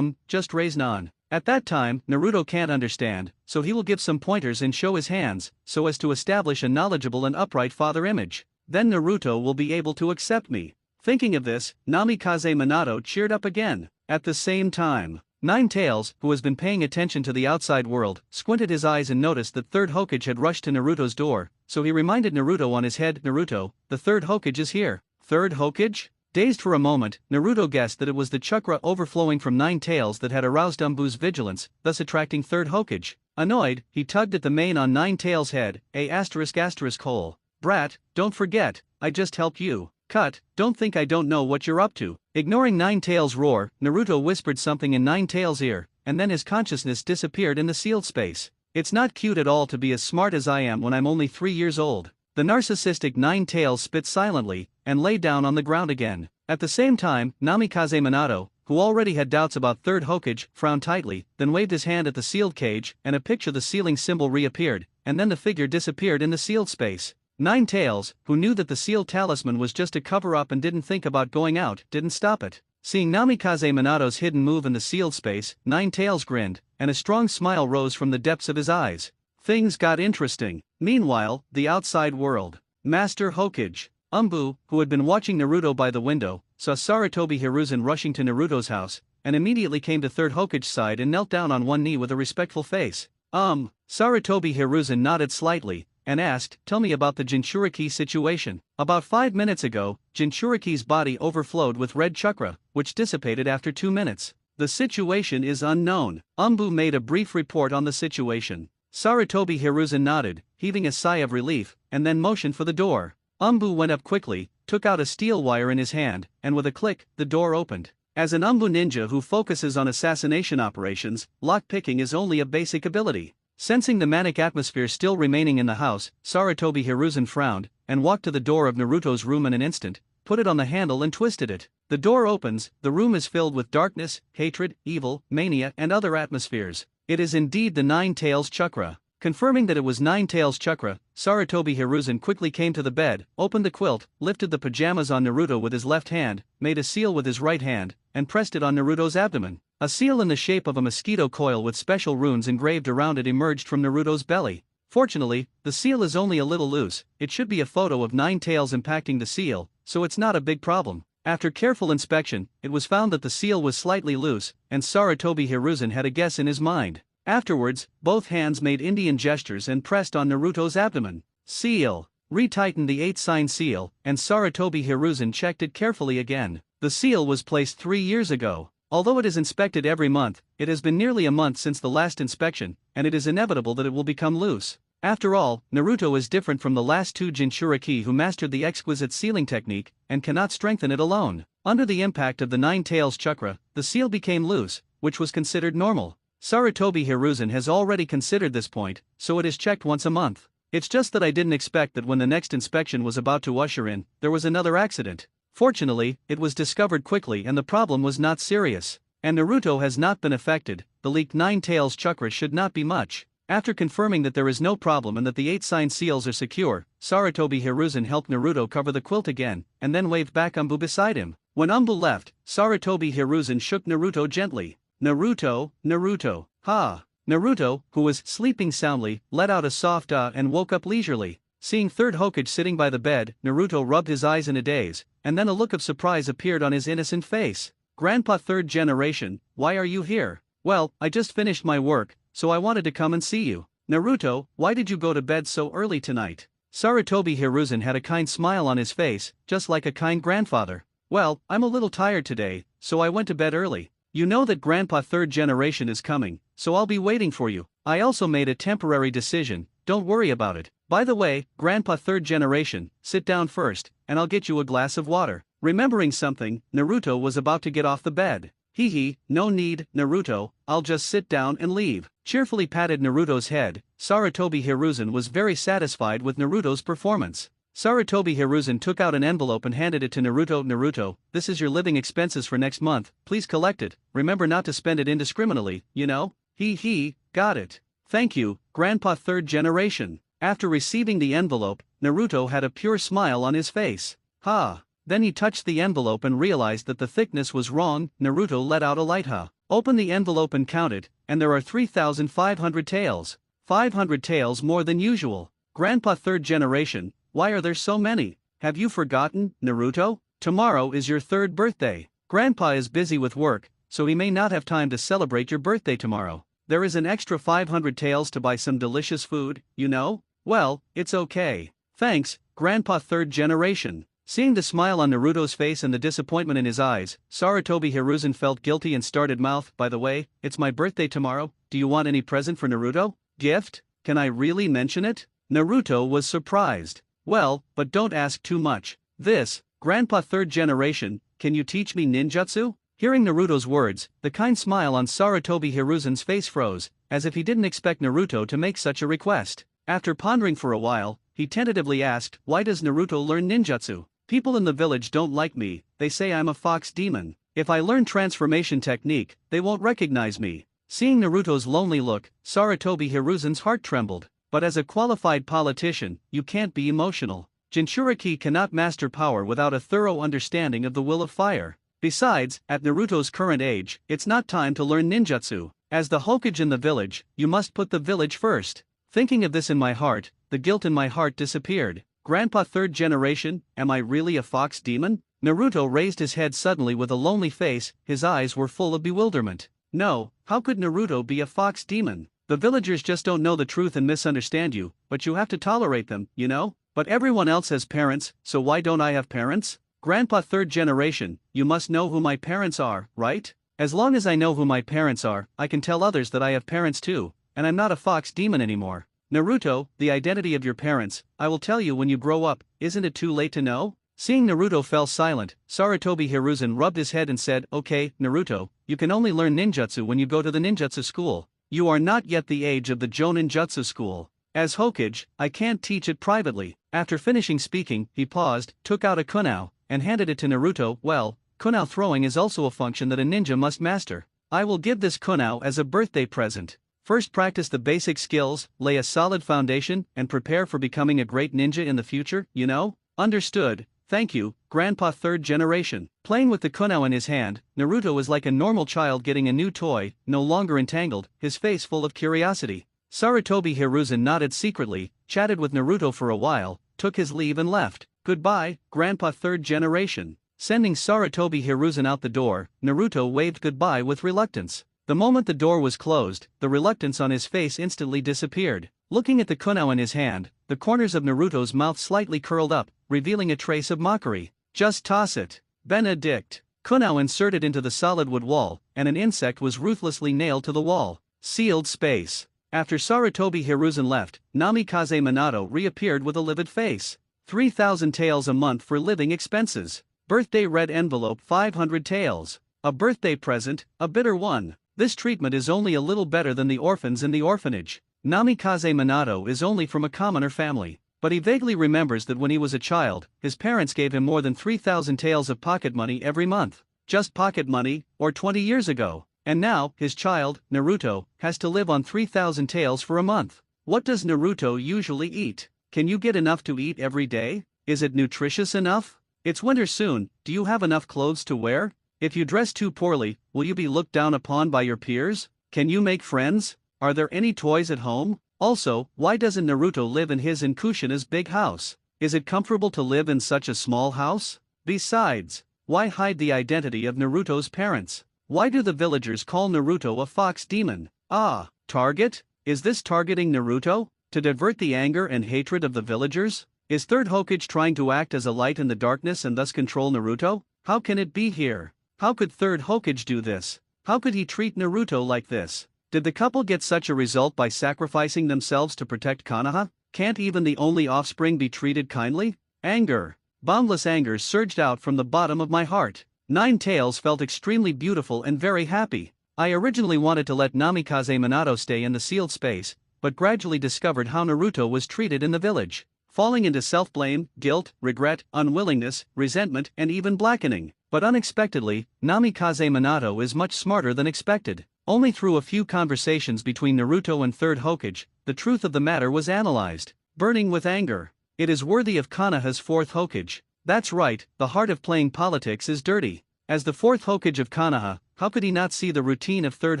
just raise Nan. At that time, Naruto can't understand, so he will give some pointers and show his hands, so as to establish a knowledgeable and upright father image. Then Naruto will be able to accept me. Thinking of this, Namikaze Minato cheered up again. At the same time, Nine Tails, who has been paying attention to the outside world, squinted his eyes and noticed that third Hokage had rushed to Naruto's door, so he reminded Naruto on his head, Naruto, the third Hokage is here. Third Hokage? Dazed for a moment, Naruto guessed that it was the chakra overflowing from Nine Tails that had aroused Umbu's vigilance, thus attracting third Hokage. Annoyed, he tugged at the mane on Nine Tails' head, hole. Brat, don't forget, I just helped you. Cut, don't think I don't know what you're up to. Ignoring Nine Tails' roar, Naruto whispered something in Nine Tails' ear, and then his consciousness disappeared in the sealed space. It's not cute at all to be as smart as I am when I'm only 3 years old. The narcissistic Nine Tails spit silently, and lay down on the ground again. At the same time, Namikaze Minato, who already had doubts about third Hokage, frowned tightly, then waved his hand at the sealed cage, and a picture of the sealing symbol reappeared, and then the figure disappeared in the sealed space. Nine Tails, who knew that the sealed talisman was just a cover-up and didn't think about going out, didn't stop it. Seeing Namikaze Minato's hidden move in the sealed space, Nine Tails grinned, and a strong smile rose from the depths of his eyes. Things got interesting. Meanwhile, the outside world. Master Hokage. Umbu, who had been watching Naruto by the window, saw Sarutobi Hiruzen rushing to Naruto's house, and immediately came to third Hokage's side and knelt down on one knee with a respectful face. Sarutobi Hiruzen nodded slightly, and asked, tell me about the Jinchuriki situation. About 5 minutes ago, Jinchuriki's body overflowed with red chakra, which dissipated after 2 minutes. The situation is unknown. Umbu made a brief report on the situation. Sarutobi Hiruzen nodded, heaving a sigh of relief, and then motioned for the door. Umbu went up quickly, took out a steel wire in his hand, and with a click, the door opened. As an Umbu ninja who focuses on assassination operations, lock-picking is only a basic ability. Sensing the manic atmosphere still remaining in the house, Sarutobi Hiruzen frowned, and walked to the door of Naruto's room in an instant, put it on the handle and twisted it. The door opens, the room is filled with darkness, hatred, evil, mania and other atmospheres. It is indeed the Nine Tails chakra. Confirming that it was Nine Tails chakra, Sarutobi Hiruzen quickly came to the bed, opened the quilt, lifted the pajamas on Naruto with his left hand, made a seal with his right hand, and pressed it on Naruto's abdomen. A seal in the shape of a mosquito coil with special runes engraved around it emerged from Naruto's belly. Fortunately, the seal is only a little loose. It should be a photo of Nine Tails impacting the seal, so it's not a big problem. After careful inspection, it was found that the seal was slightly loose, and Sarutobi Hiruzen had a guess in his mind. Afterwards, both hands made Indian gestures and pressed on Naruto's abdomen. Seal. Retightened the 8-sign seal, and Sarutobi Hiruzen checked it carefully again. The seal was placed 3 years ago. Although it is inspected every month, it has been nearly a month since the last inspection, and it is inevitable that it will become loose. After all, Naruto is different from the last two Jinchuriki who mastered the exquisite sealing technique and cannot strengthen it alone. Under the impact of the Nine Tails chakra, the seal became loose, which was considered normal. Sarutobi Hiruzen has already considered this point, so it is checked once a month. It's just that I didn't expect that when the next inspection was about to usher in, there was another accident. Fortunately, it was discovered quickly and the problem was not serious. And Naruto has not been affected. The leaked Nine Tails chakra should not be much. After confirming that there is no problem and that the 8 sign seals are secure, Sarutobi Hiruzen helped Naruto cover the quilt again, and then waved back Umbu beside him. When Umbu left, Sarutobi Hiruzen shook Naruto gently. Naruto, Naruto, ha! Naruto, who was sleeping soundly, let out a soft and woke up leisurely. Seeing third Hokage sitting by the bed, Naruto rubbed his eyes in a daze, and then a look of surprise appeared on his innocent face. Grandpa third generation, why are you here? Well, I just finished my work, so I wanted to come and see you. Naruto, why did you go to bed so early tonight? Sarutobi Hiruzen had a kind smile on his face, just like a kind grandfather. Well, I'm a little tired today, so I went to bed early. You know that Grandpa third generation is coming, so I'll be waiting for you. I also made a temporary decision, don't worry about it. By the way, Grandpa third generation, sit down first, and I'll get you a glass of water. Remembering something, Naruto was about to get off the bed. Hee, no need, Naruto, I'll just sit down and leave. Cheerfully patted Naruto's head, Sarutobi Hiruzen was very satisfied with Naruto's performance. Sarutobi Hiruzen took out an envelope and handed it to Naruto. Naruto, this is your living expenses for next month, please collect it, remember not to spend it indiscriminately, you know? Hee, got it. Thank you, Grandpa third generation. After receiving the envelope, Naruto had a pure smile on his face. Ha! Then he touched the envelope and realized that the thickness was wrong. Naruto let out a light ha. Open the envelope and count it, and there are 3,500 tails. 500 tails more than usual. Grandpa third generation, why are there so many? Have you forgotten, Naruto? Tomorrow is your 3rd birthday. Grandpa is busy with work, so he may not have time to celebrate your birthday tomorrow. There is an extra 500 taels to buy some delicious food, you know? Well, it's okay. Thanks, Grandpa third generation. Seeing the smile on Naruto's face and the disappointment in his eyes, Sarutobi Hiruzen felt guilty and started mouth, by the way, it's my birthday tomorrow, do you want any present for Naruto? Gift? Can I really mention it? Naruto was surprised. Well, but don't ask too much. This, Grandpa third generation, can you teach me ninjutsu? Hearing Naruto's words, the kind smile on Sarutobi Hiruzen's face froze, as if he didn't expect Naruto to make such a request. After pondering for a while, he tentatively asked, why does Naruto learn ninjutsu? People in the village don't like me, they say I'm a fox demon. If I learn transformation technique, they won't recognize me. Seeing Naruto's lonely look, Sarutobi Hiruzen's heart trembled. But as a qualified politician, you can't be emotional. Jinchuriki cannot master power without a thorough understanding of the will of fire. Besides, at Naruto's current age, it's not time to learn ninjutsu. As the Hokage in the village, you must put the village first. Thinking of this in my heart, the guilt in my heart disappeared. Grandpa third generation, am I really a fox demon? Naruto raised his head suddenly with a lonely face, his eyes were full of bewilderment. No, how could Naruto be a fox demon? The villagers just don't know the truth and misunderstand you, but you have to tolerate them, you know? But everyone else has parents, so why don't I have parents? Grandpa third generation, you must know who my parents are, right? As long as I know who my parents are, I can tell others that I have parents too, and I'm not a fox demon anymore. Naruto, the identity of your parents, I will tell you when you grow up, isn't it too late to know? Seeing Naruto fell silent, Sarutobi Hiruzen rubbed his head and said, okay, Naruto, you can only learn ninjutsu when you go to the ninjutsu school. You are not yet the age of the Jonin Jutsu school. As Hokage, I can't teach it privately. After finishing speaking, he paused, took out a kunao, and handed it to Naruto. Well, kunao throwing is also a function that a ninja must master. I will give this kunao as a birthday present. First practice the basic skills, lay a solid foundation, and prepare for becoming a great ninja in the future, you know? Understood, thank you, Grandpa third generation. Playing with the kunao in his hand, Naruto was like a normal child getting a new toy, no longer entangled, his face full of curiosity. Sarutobi Hiruzen nodded secretly, chatted with Naruto for a while, took his leave and left. Goodbye, Grandpa third generation. Sending Sarutobi Hiruzen out the door, Naruto waved goodbye with reluctance. The moment the door was closed, the reluctance on his face instantly disappeared. Looking at the kunao in his hand, the corners of Naruto's mouth slightly curled up, revealing a trace of mockery. Just toss it. Benedict. Kunao inserted into the solid wood wall, and an insect was ruthlessly nailed to the wall. Sealed space. After Sarutobi Hiruzen left, Namikaze Minato reappeared with a livid face. 3,000 taels a month for living expenses. Birthday red envelope 500 taels. A birthday present, a bitter one. This treatment is only a little better than the orphans in the orphanage. Namikaze Minato is only from a commoner family, but he vaguely remembers that when he was a child, his parents gave him more than 3,000 taels of pocket money every month. Just pocket money, or 20 years ago. And now, his child, Naruto, has to live on 3,000 taels for a month. What does Naruto usually eat? Can you get enough to eat every day? Is it nutritious enough? It's winter soon, do you have enough clothes to wear? If you dress too poorly, will you be looked down upon by your peers? Can you make friends? Are there any toys at home? Also, why doesn't Naruto live in his and Kushina's big house? Is it comfortable to live in such a small house? Besides, why hide the identity of Naruto's parents? Why do the villagers call Naruto a fox demon? Ah, target? Is this targeting Naruto? To divert the anger and hatred of the villagers? Is Third Hokage trying to act as a light in the darkness and thus control Naruto? How can it be here? How could Third Hokage do this? How could he treat Naruto like this? Did the couple get such a result by sacrificing themselves to protect Konoha? Can't even the only offspring be treated kindly? Anger. Boundless anger surged out from the bottom of my heart. Nine Tails felt extremely beautiful and very happy. I originally wanted to let Namikaze Minato stay in the sealed space, but gradually discovered how Naruto was treated in the village, falling into self-blame, guilt, regret, unwillingness, resentment, and even blackening. But unexpectedly, Namikaze Minato is much smarter than expected. Only through a few conversations between Naruto and Third Hokage, the truth of the matter was analyzed. Burning with anger. It is worthy of Konoha's fourth Hokage. That's right, the heart of playing politics is dirty. As the fourth Hokage of Konoha, how could he not see the routine of Third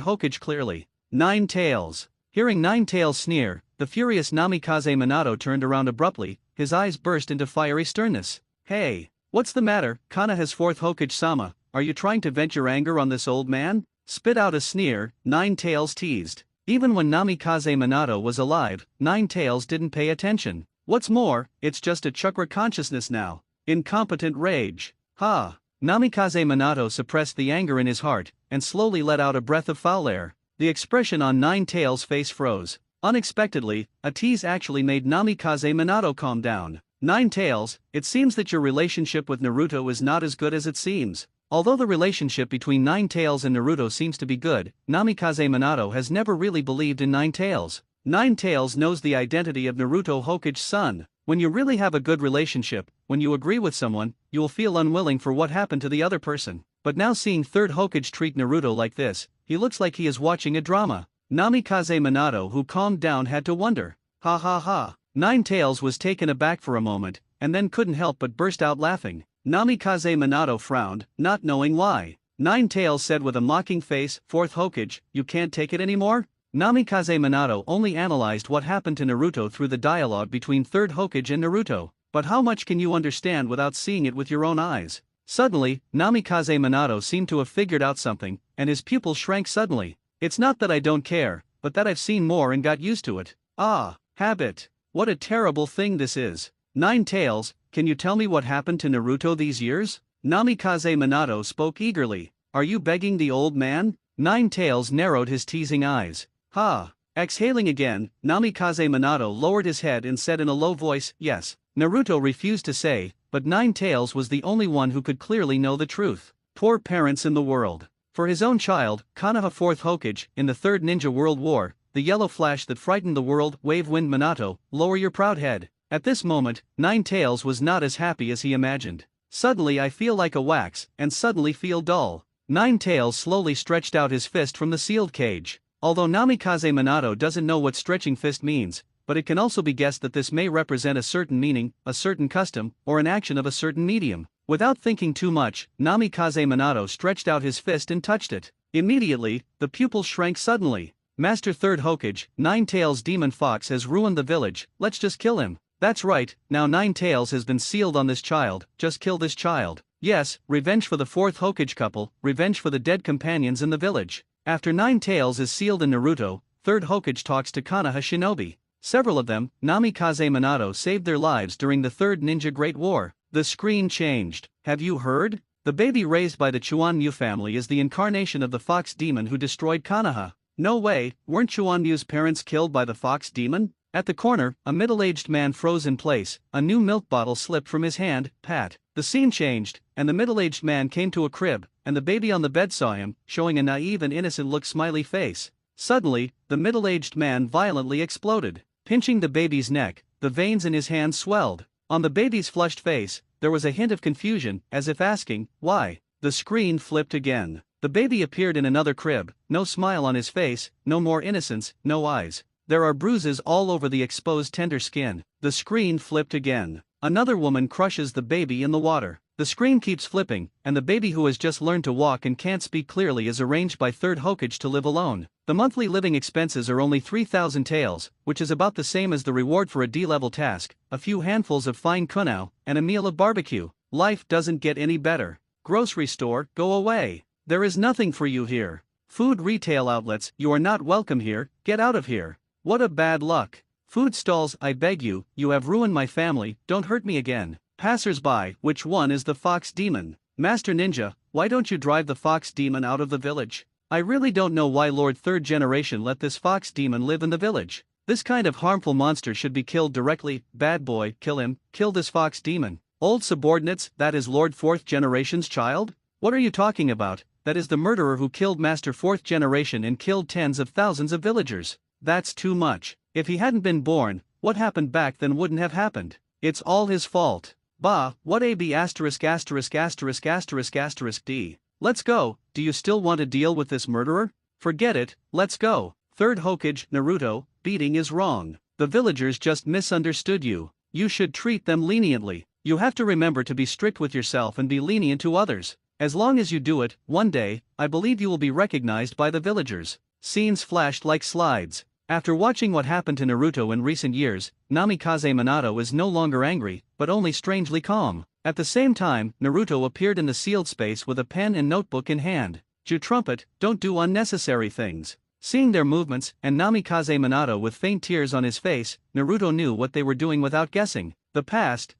Hokage clearly? Nine Tails. Hearing Nine Tails sneer, the furious Namikaze Minato turned around abruptly, his eyes burst into fiery sternness. Hey, what's the matter, Konoha's fourth Hokage-sama, are you trying to vent your anger on this old man? Spit out a sneer, Nine Tails teased. Even when Namikaze Minato was alive, Nine Tails didn't pay attention. What's more, it's just a chakra consciousness now. Incompetent rage. Ha! Namikaze Minato suppressed the anger in his heart, and slowly let out a breath of foul air. The expression on Nine Tails' face froze. Unexpectedly, a tease actually made Namikaze Minato calm down. Nine Tails, it seems that your relationship with Naruto is not as good as it seems. Although the relationship between Nine Tails and Naruto seems to be good, Namikaze Minato has never really believed in Nine Tails. Nine Tails knows the identity of Naruto Hokage's son. When you really have a good relationship, when you agree with someone, you will feel unwilling for what happened to the other person. But now seeing Third Hokage treat Naruto like this, he looks like he is watching a drama. Namikaze Minato, who calmed down, had to wonder. Ha ha ha. Nine Tails was taken aback for a moment, and then couldn't help but burst out laughing. Namikaze Minato frowned, not knowing why. Nine Tails said with a mocking face, Fourth Hokage, you can't take it anymore? Namikaze Minato only analyzed what happened to Naruto through the dialogue between Third Hokage and Naruto, but how much can you understand without seeing it with your own eyes? Suddenly, Namikaze Minato seemed to have figured out something, and his pupils shrank suddenly. It's not that I don't care, but that I've seen more and got used to it. Ah, habit. What a terrible thing this is. Nine Tails, can you tell me what happened to Naruto these years? Namikaze Minato spoke eagerly. Are you begging the old man? Nine Tails narrowed his teasing eyes. Ha! Exhaling again, Namikaze Minato lowered his head and said in a low voice, yes. Naruto refused to say, but Nine Tails was the only one who could clearly know the truth. Poor parents in the world. For his own child, Konoha fourth Hokage, in the Third Ninja World War, the yellow flash that frightened the world, Wave-Wind Minato, lower your proud head. At this moment, Nine Tails was not as happy as he imagined. Suddenly I feel like a wax, and suddenly feel dull. Nine Tails slowly stretched out his fist from the sealed cage. Although Namikaze Minato doesn't know what stretching fist means, but it can also be guessed that this may represent a certain meaning, a certain custom, or an action of a certain medium. Without thinking too much, Namikaze Minato stretched out his fist and touched it. Immediately, the pupil shrank suddenly. Master Third Hokage, Nine Tails Demon Fox has ruined the village, let's just kill him. That's right, now Nine Tails has been sealed on this child, just kill this child. Yes, revenge for the fourth Hokage couple, revenge for the dead companions in the village. After Nine Tails is sealed in Naruto, Third Hokage talks to Konoha shinobi. Several of them, Namikaze Minato, saved their lives during the Third Ninja Great War. The screen changed. Have you heard? The baby raised by the Chuan Mu family is the incarnation of the fox demon who destroyed Konoha. No way, weren't Chuanmu's parents killed by the fox demon? At the corner, a middle-aged man froze in place, a new milk bottle slipped from his hand, pat. The scene changed, and the middle-aged man came to a crib, and the baby on the bed saw him, showing a naive and innocent-look smiley face. Suddenly, the middle-aged man violently exploded. Pinching the baby's neck, the veins in his hand swelled. On the baby's flushed face, there was a hint of confusion, as if asking, why? The screen flipped again. The baby appeared in another crib, no smile on his face, no more innocence, no eyes. There are bruises all over the exposed tender skin. The screen flipped again. Another woman crushes the baby in the water. The screen keeps flipping, and the baby who has just learned to walk and can't speak clearly is arranged by third Hokage to live alone. The monthly living expenses are only 3,000 taels, which is about the same as the reward for a D-level task, a few handfuls of fine kunao, and a meal of barbecue. Life doesn't get any better. Grocery store, go away. There is nothing for you here. Food retail outlets, you are not welcome here, get out of here. What a bad luck. Food stalls, I beg you, you have ruined my family, don't hurt me again. Passers-by, which one is the fox demon? Master Ninja, why don't you drive the fox demon out of the village? I really don't know why Lord Third Generation let this fox demon live in the village. This kind of harmful monster should be killed directly. Bad boy, kill him, kill this fox demon. Old subordinates, that is Lord Fourth Generation's child? What are you talking about? That is the murderer who killed Master Fourth Generation and killed tens of thousands of villagers. That's too much. If he hadn't been born, what happened back then wouldn't have happened. It's all his fault. Bah, what AB asterisk asterisk asterisk asterisk asterisk D. Let's go, do you still want to deal with this murderer? Forget it, let's go. Third Hokage, Naruto, beating is wrong. The villagers just misunderstood you. You should treat them leniently. You have to remember to be strict with yourself and be lenient to others. As long as you do it, one day, I believe you will be recognized by the villagers. Scenes flashed like slides. After watching what happened to Naruto in recent years, Namikaze Minato is no longer angry, but only strangely calm. At the same time, Naruto appeared in the sealed space with a pen and notebook in hand. Ju trumpet, don't do unnecessary things. Seeing their movements, and Namikaze Minato with faint tears on his face, Naruto knew what they were doing without guessing. The past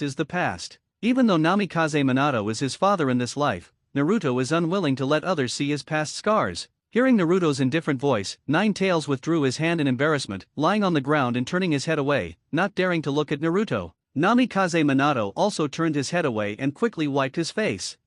is the past. Even though Namikaze Minato is his father in this life, Naruto is unwilling to let others see his past scars. Hearing Naruto's indifferent voice, Nine Tails withdrew his hand in embarrassment, lying on the ground and turning his head away, not daring to look at Naruto. Namikaze Minato also turned his head away and quickly wiped his face.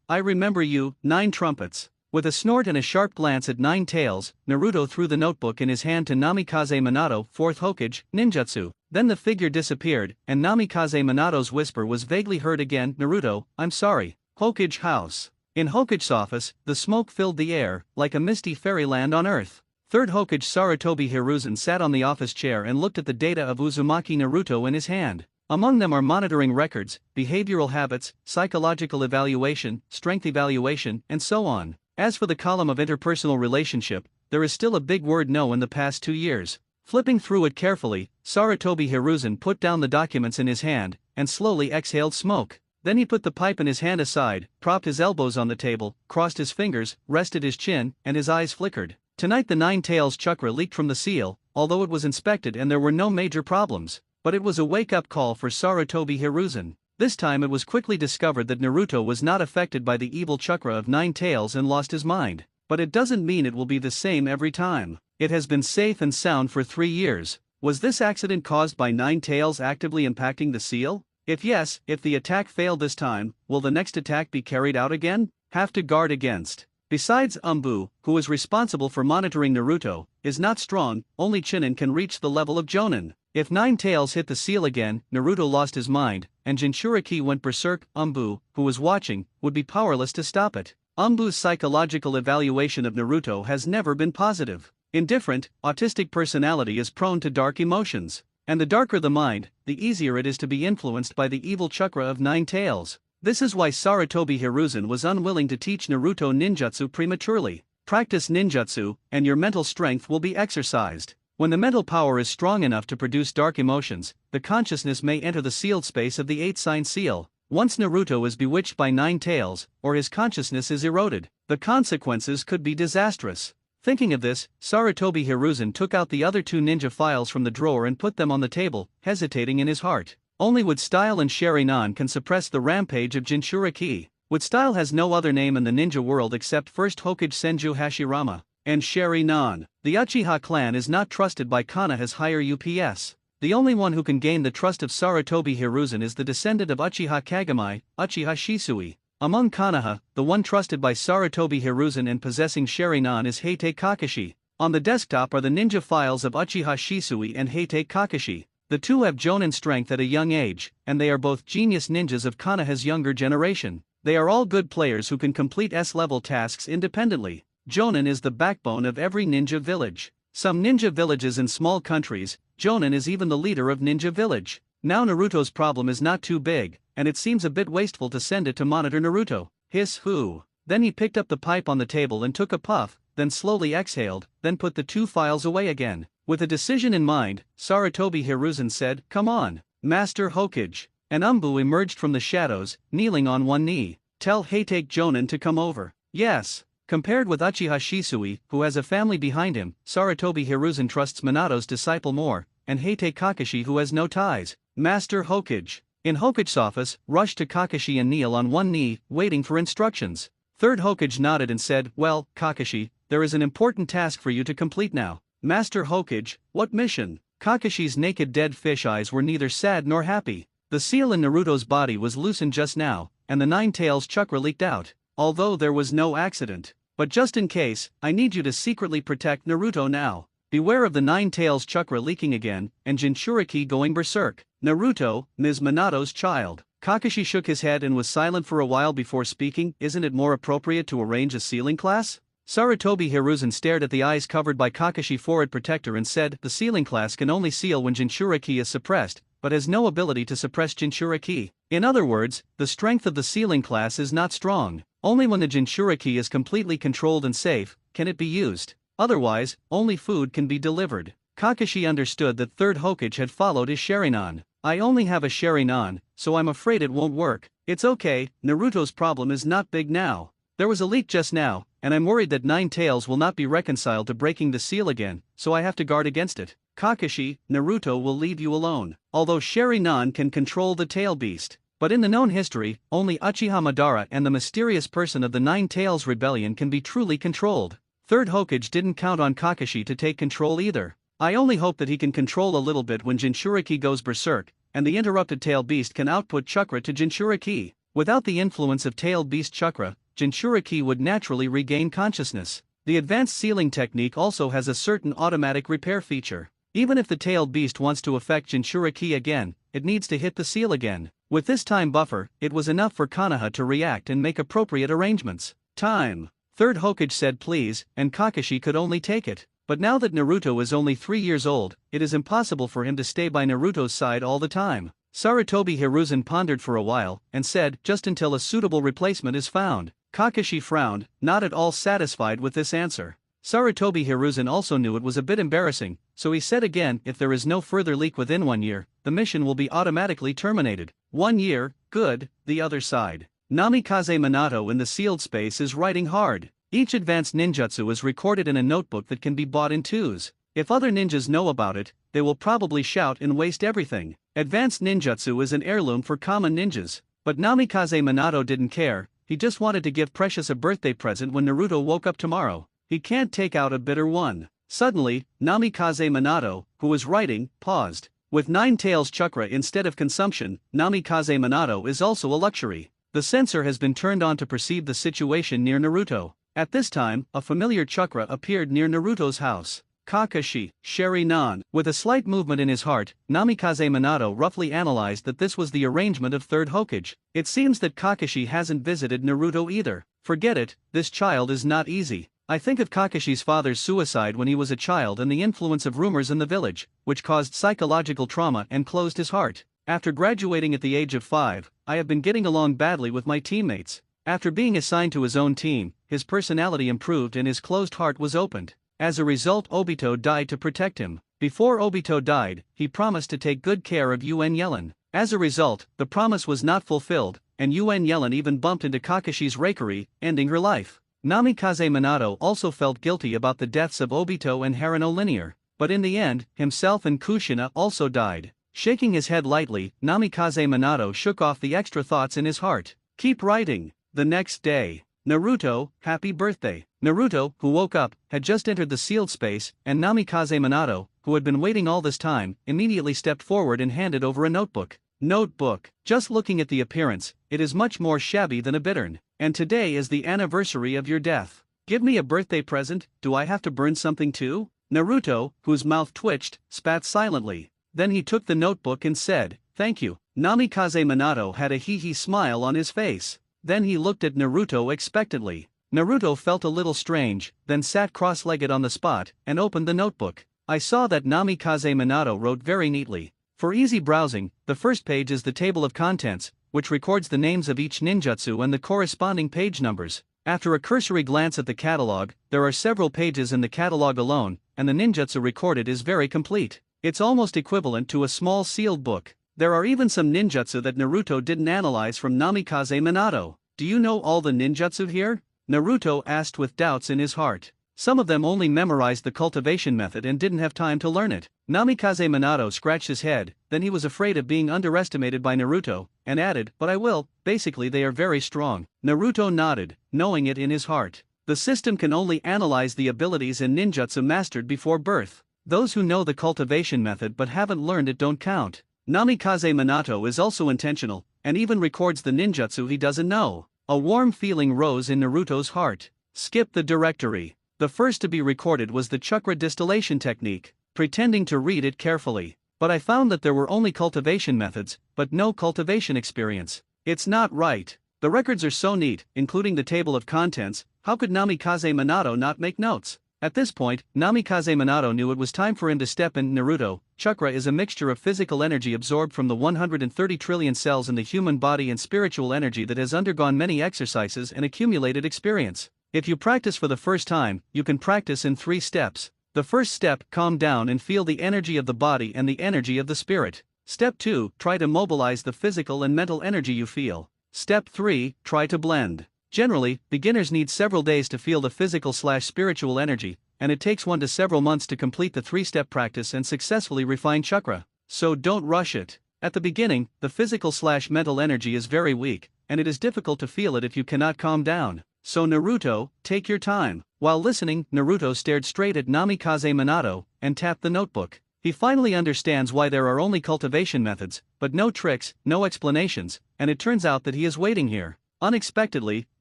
I remember you, Nine Trumpets. With a snort and a sharp glance at Nine Tails, Naruto threw the notebook in his hand to Namikaze Minato, Fourth Hokage, Ninjutsu. Then the figure disappeared, and Namikaze Minato's whisper was vaguely heard again, Naruto, I'm sorry. Hokage House. In Hokage's office, the smoke filled the air, like a misty fairyland on earth. Third Hokage Sarutobi Hiruzen sat on the office chair and looked at the data of Uzumaki Naruto in his hand. Among them are monitoring records, behavioral habits, psychological evaluation, strength evaluation, and so on. As for the column of interpersonal relationship, there is still a big word no in the past 2 years. Flipping through it carefully, Sarutobi Hiruzen put down the documents in his hand, and slowly exhaled smoke. Then he put the pipe in his hand aside, propped his elbows on the table, crossed his fingers, rested his chin, and his eyes flickered. Tonight the Nine Tails chakra leaked from the seal, although it was inspected and there were no major problems. But it was a wake-up call for Sarutobi Hiruzen. This time it was quickly discovered that Naruto was not affected by the evil chakra of Nine Tails and lost his mind. But it doesn't mean it will be the same every time. It has been safe and sound for 3 years. Was this accident caused by Nine Tails actively impacting the seal? If yes, if the attack failed this time, will the next attack be carried out again? Have to guard against. Besides, Umbu, who is responsible for monitoring Naruto, is not strong, only Chunin can reach the level of Jonin. If Nine Tails hit the seal again, Naruto lost his mind, and Jinchuriki went berserk. Umbu, who was watching, would be powerless to stop it. Umbu's psychological evaluation of Naruto has never been positive. Indifferent, autistic personality is prone to dark emotions. And the darker the mind, the easier it is to be influenced by the evil chakra of Nine Tails. This is why Sarutobi Hiruzen was unwilling to teach Naruto ninjutsu prematurely. Practice ninjutsu, and your mental strength will be exercised. When the mental power is strong enough to produce dark emotions, the consciousness may enter the sealed space of the 8-sign seal. Once Naruto is bewitched by Nine Tails, or his consciousness is eroded, the consequences could be disastrous. Thinking of this, Sarutobi Hiruzen took out the other 2 ninja files from the drawer and put them on the table, hesitating in his heart. Only Wood Style and Sharinan can suppress the rampage of Jinchuriki. Wood Style has no other name in the ninja world except First Hokage Senju Hashirama. and Sheri-nan. The Uchiha clan is not trusted by Konoha's higher UPS. The only one who can gain the trust of Sarutobi Hiruzen is the descendant of Uchiha Kagami, Uchiha Shisui. Among Konoha, the one trusted by Sarutobi Hiruzen and possessing Sheri-nan is Heite Kakashi. On the desktop are the ninja files of Uchiha Shisui and Heite Kakashi. The two have Jonin strength at a young age, and they are both genius ninjas of Konoha's younger generation. They are all good players who can complete S-level tasks independently. Jonin is the backbone of every ninja village. Some ninja villages in small countries, Jonin is even the leader of ninja village. Now Naruto's problem is not too big, and it seems a bit wasteful to send it to monitor Naruto. Hiss who. Then he picked up the pipe on the table and took a puff, then slowly exhaled, then put the two files away again. With a decision in mind, Sarutobi Hiruzen said, "Come on, Master Hokage." An Umbu emerged from the shadows, kneeling on one knee. "Tell Heitake Jonin to come over." "Yes." Compared with Uchiha Shisui, who has a family behind him, Sarutobi Hiruzen trusts Minato's disciple more, and Heite Kakashi who has no ties. "Master Hokage." In Hokage's office, rush to Kakashi and kneel on one knee, waiting for instructions. Third Hokage nodded and said, "Well, Kakashi, there is an important task for you to complete now." "Master Hokage, what mission?" Kakashi's naked dead fish eyes were neither sad nor happy. The seal in Naruto's body was loosened just now, and the nine tails chakra leaked out. "Although there was no accident. But just in case, I need you to secretly protect Naruto now. Beware of the nine tails chakra leaking again, and Jinchuriki going berserk. Naruto, Ms. Minato's child." Kakashi shook his head and was silent for a while before speaking. "Isn't it more appropriate to arrange a sealing class?" Sarutobi Hiruzen stared at the eyes covered by Kakashi forehead protector and said, "The sealing class can only seal when Jinchuriki is suppressed, but has no ability to suppress Jinchuriki. In other words, the strength of the sealing class is not strong. Only when the Jinchuriki is completely controlled and safe, can it be used. Otherwise, only food can be delivered." Kakashi understood that third Hokage had followed his Sheri-nan. "I only have a Sheri-nan, so I'm afraid it won't work." "It's okay, Naruto's problem is not big now. There was a leak just now, and I'm worried that Nine Tails will not be reconciled to breaking the seal again, so I have to guard against it. Kakashi, Naruto will leave you alone." Although Sheri-nan can control the tail beast, but in the known history, only Uchiha Madara and the mysterious person of the Nine Tails Rebellion can be truly controlled. Third Hokage didn't count on Kakashi to take control either. "I only hope that he can control a little bit when Jinchuriki goes berserk, and the interrupted tail beast can output chakra to Jinchuriki. Without the influence of tail beast chakra, Jinchuriki would naturally regain consciousness. The advanced sealing technique also has a certain automatic repair feature. Even if the tail beast wants to affect Jinchuriki again, it needs to hit the seal again. With this time buffer, it was enough for Konoha to react and make appropriate arrangements. "Time." Third Hokage said please, and Kakashi could only take it. But now that Naruto is only 3 years old, it is impossible for him to stay by Naruto's side all the time. Sarutobi Hiruzen pondered for a while, and said, "Just until a suitable replacement is found." Kakashi frowned, not at all satisfied with this answer. Sarutobi Hiruzen also knew it was a bit embarrassing, so he said again, "If there is no further leak within 1 year, the mission will be automatically terminated." 1 year, good. The other side. Namikaze Minato in the sealed space is writing hard. Each advanced ninjutsu is recorded in a notebook that can be bought in twos. If other ninjas know about it, they will probably shout and waste everything. Advanced ninjutsu is an heirloom for common ninjas. But Namikaze Minato didn't care, he just wanted to give Precious a birthday present when Naruto woke up tomorrow. He can't take out a bitter one. Suddenly, Namikaze Minato, who was writing, paused. With Nine Tails chakra instead of consumption, Namikaze Minato is also a luxury. The sensor has been turned on to perceive the situation near Naruto. At this time, a familiar chakra appeared near Naruto's house. Kakashi, Sheri-nan. With a slight movement in his heart, Namikaze Minato roughly analyzed that this was the arrangement of third Hokage. It seems that Kakashi hasn't visited Naruto either. Forget it, this child is not easy. I think of Kakashi's father's suicide when he was a child and the influence of rumors in the village, which caused psychological trauma and closed his heart. After graduating at the age of 5, I have been getting along badly with my teammates. After being assigned to his own team, his personality improved and his closed heart was opened. As a result, Obito died to protect him. Before Obito died, he promised to take good care of UN Yellen. As a result, the promise was not fulfilled, and UN Yellen even bumped into Kakashi's rakery, ending her life. Namikaze Minato also felt guilty about the deaths of Obito and Harano Linear, but in the end, himself and Kushina also died. Shaking his head lightly, Namikaze Minato shook off the extra thoughts in his heart. Keep writing. The next day, Naruto, happy birthday. Naruto, who woke up, had just entered the sealed space, and Namikaze Minato, who had been waiting all this time, immediately stepped forward and handed over a notebook. Notebook. Just looking at the appearance, it is much more shabby than a bittern. And today is the anniversary of your death. Give me a birthday present. Do I have to burn something too? Naruto, whose mouth twitched, spat silently. Then he took the notebook and said, "Thank you." Namikaze Minato had a hee-hee smile on his face. Then he looked at Naruto expectantly. Naruto felt a little strange, then sat cross-legged on the spot, and opened the notebook. I saw that Namikaze Minato wrote very neatly. For easy browsing, the first page is the table of contents, which records the names of each ninjutsu and the corresponding page numbers. After a cursory glance at the catalog, there are several pages in the catalog alone, and the ninjutsu recorded is very complete. It's almost equivalent to a small sealed book. There are even some ninjutsu that Naruto didn't analyze from Namikaze Minato. Do you know all the ninjutsu here? Naruto asked with doubts in his heart. Some of them only memorized the cultivation method and didn't have time to learn it. Namikaze Minato scratched his head, then he was afraid of being underestimated by Naruto, and added, "But I will." Basically they are very strong. Naruto nodded, knowing it in his heart. The system can only analyze the abilities and ninjutsu mastered before birth. Those who know the cultivation method but haven't learned it don't count. Namikaze Minato is also intentional, and even records the ninjutsu he doesn't know. A warm feeling rose in Naruto's heart. Skip the directory. The first to be recorded was the chakra distillation technique, pretending to read it carefully. But I found that there were only cultivation methods, but no cultivation experience. It's not right. The records are so neat, including the table of contents. How could Namikaze Minato not make notes? At this point, Namikaze Minato knew it was time for him to step in. Naruto, chakra is a mixture of physical energy absorbed from the 130 trillion cells in the human body and spiritual energy that has undergone many exercises and accumulated experience. If you practice for the first time, you can practice in 3 steps. The first step, calm down and feel the energy of the body and the energy of the spirit. Step 2, try to mobilize the physical and mental energy you feel. Step 3, try to blend. Generally, beginners need several days to feel the physical/spiritual energy, and it takes 1 to several months to complete the 3-step practice and successfully refine chakra. So don't rush it. At the beginning, the physical/mental energy is very weak, and it is difficult to feel it if you cannot calm down. So Naruto, take your time. While listening, Naruto stared straight at Namikaze Minato, and tapped the notebook. He finally understands why there are only cultivation methods, but no tricks, no explanations, and it turns out that he is waiting here. Unexpectedly,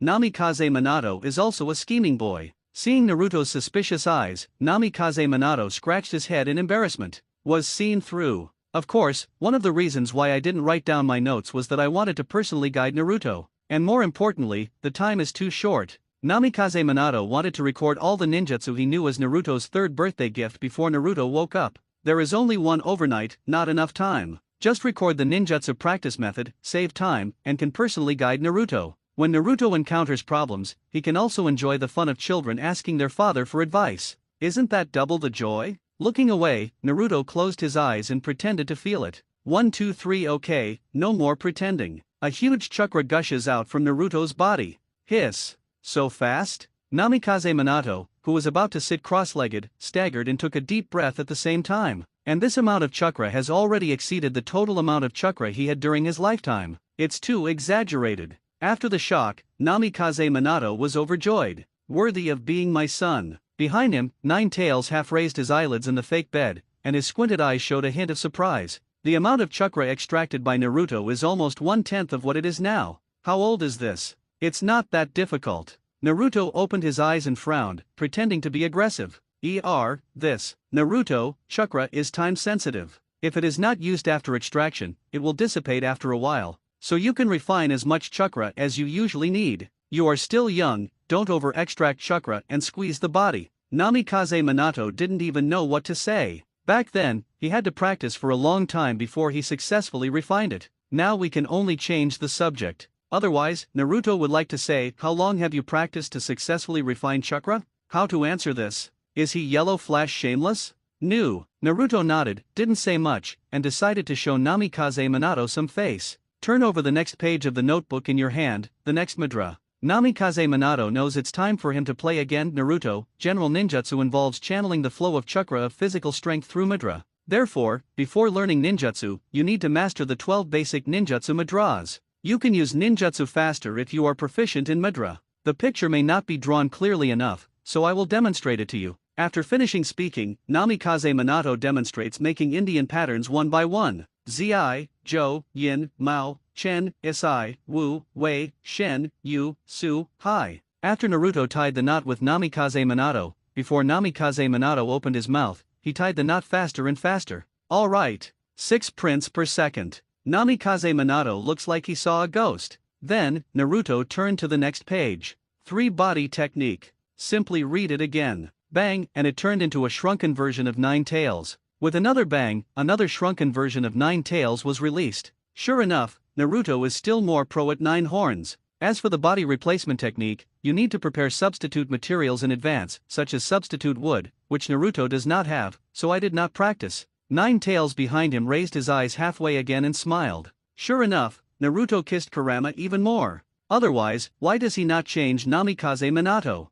Namikaze Minato is also a scheming boy. Seeing Naruto's suspicious eyes, Namikaze Minato scratched his head in embarrassment. Was seen through. Of course, one of the reasons why I didn't write down my notes was that I wanted to personally guide Naruto. And more importantly, the time is too short. Namikaze Minato wanted to record all the ninjutsu he knew as Naruto's 3rd birthday gift before Naruto woke up. There is only one overnight, not enough time. Just record the ninjutsu practice method, save time, and can personally guide Naruto. When Naruto encounters problems, he can also enjoy the fun of children asking their father for advice. Isn't that double the joy? Looking away, Naruto closed his eyes and pretended to feel it. 1 2 3 okay, no more pretending. A huge chakra gushes out from Naruto's body. Hiss. So fast? Namikaze Minato, who was about to sit cross-legged, staggered and took a deep breath at the same time. And this amount of chakra has already exceeded the total amount of chakra he had during his lifetime. It's too exaggerated. After the shock, Namikaze Minato was overjoyed. Worthy of being my son. Behind him, Nine Tails half raised his eyelids in the fake bed, and his squinted eyes showed a hint of surprise. The amount of chakra extracted by Naruto is almost 1/10 of what it is now. How old is this? It's not that difficult. Naruto opened his eyes and frowned, pretending to be aggressive. This. Naruto, chakra is time sensitive. If it is not used after extraction, it will dissipate after a while. So you can refine as much chakra as you usually need. You are still young, don't over-extract chakra and squeeze the body. Namikaze Minato didn't even know what to say. Back then, he had to practice for a long time before he successfully refined it. Now we can only change the subject. Otherwise, Naruto would like to say, how long have you practiced to successfully refine chakra? How to answer this? Is he yellow flash shameless? No. Naruto nodded, didn't say much, and decided to show Namikaze Minato some face. Turn over the next page of the notebook in your hand, the next mudra. Namikaze Minato knows it's time for him to play again. Naruto, general ninjutsu involves channeling the flow of chakra of physical strength through mudra. Therefore, before learning ninjutsu, you need to master the 12 basic ninjutsu mudras. You can use ninjutsu faster if you are proficient in mudra. The picture may not be drawn clearly enough, so I will demonstrate it to you. After finishing speaking, Namikaze Minato demonstrates making Indian patterns one by one. Zi, Zhou, Yin, Mao, Chen, Isai, Wu, Wei, Shen, Yu, Su, Hai. After Naruto tied the knot with Namikaze Minato, before Namikaze Minato opened his mouth, he tied the knot faster and faster. Alright. 6 prints per second. Namikaze Minato looks like he saw a ghost. Then, Naruto turned to the next page. 3 body technique. Simply read it again. Bang, and it turned into a shrunken version of Nine Tails. With another bang, another shrunken version of Nine Tails was released. Sure enough, Naruto is still more pro at 9 horns. As for the body replacement technique, you need to prepare substitute materials in advance, such as substitute wood, which Naruto does not have, so I did not practice. Nine Tails behind him raised his eyes halfway again and smiled. Sure enough, Naruto kissed Kurama even more. Otherwise, why does he not change Namikaze Minato?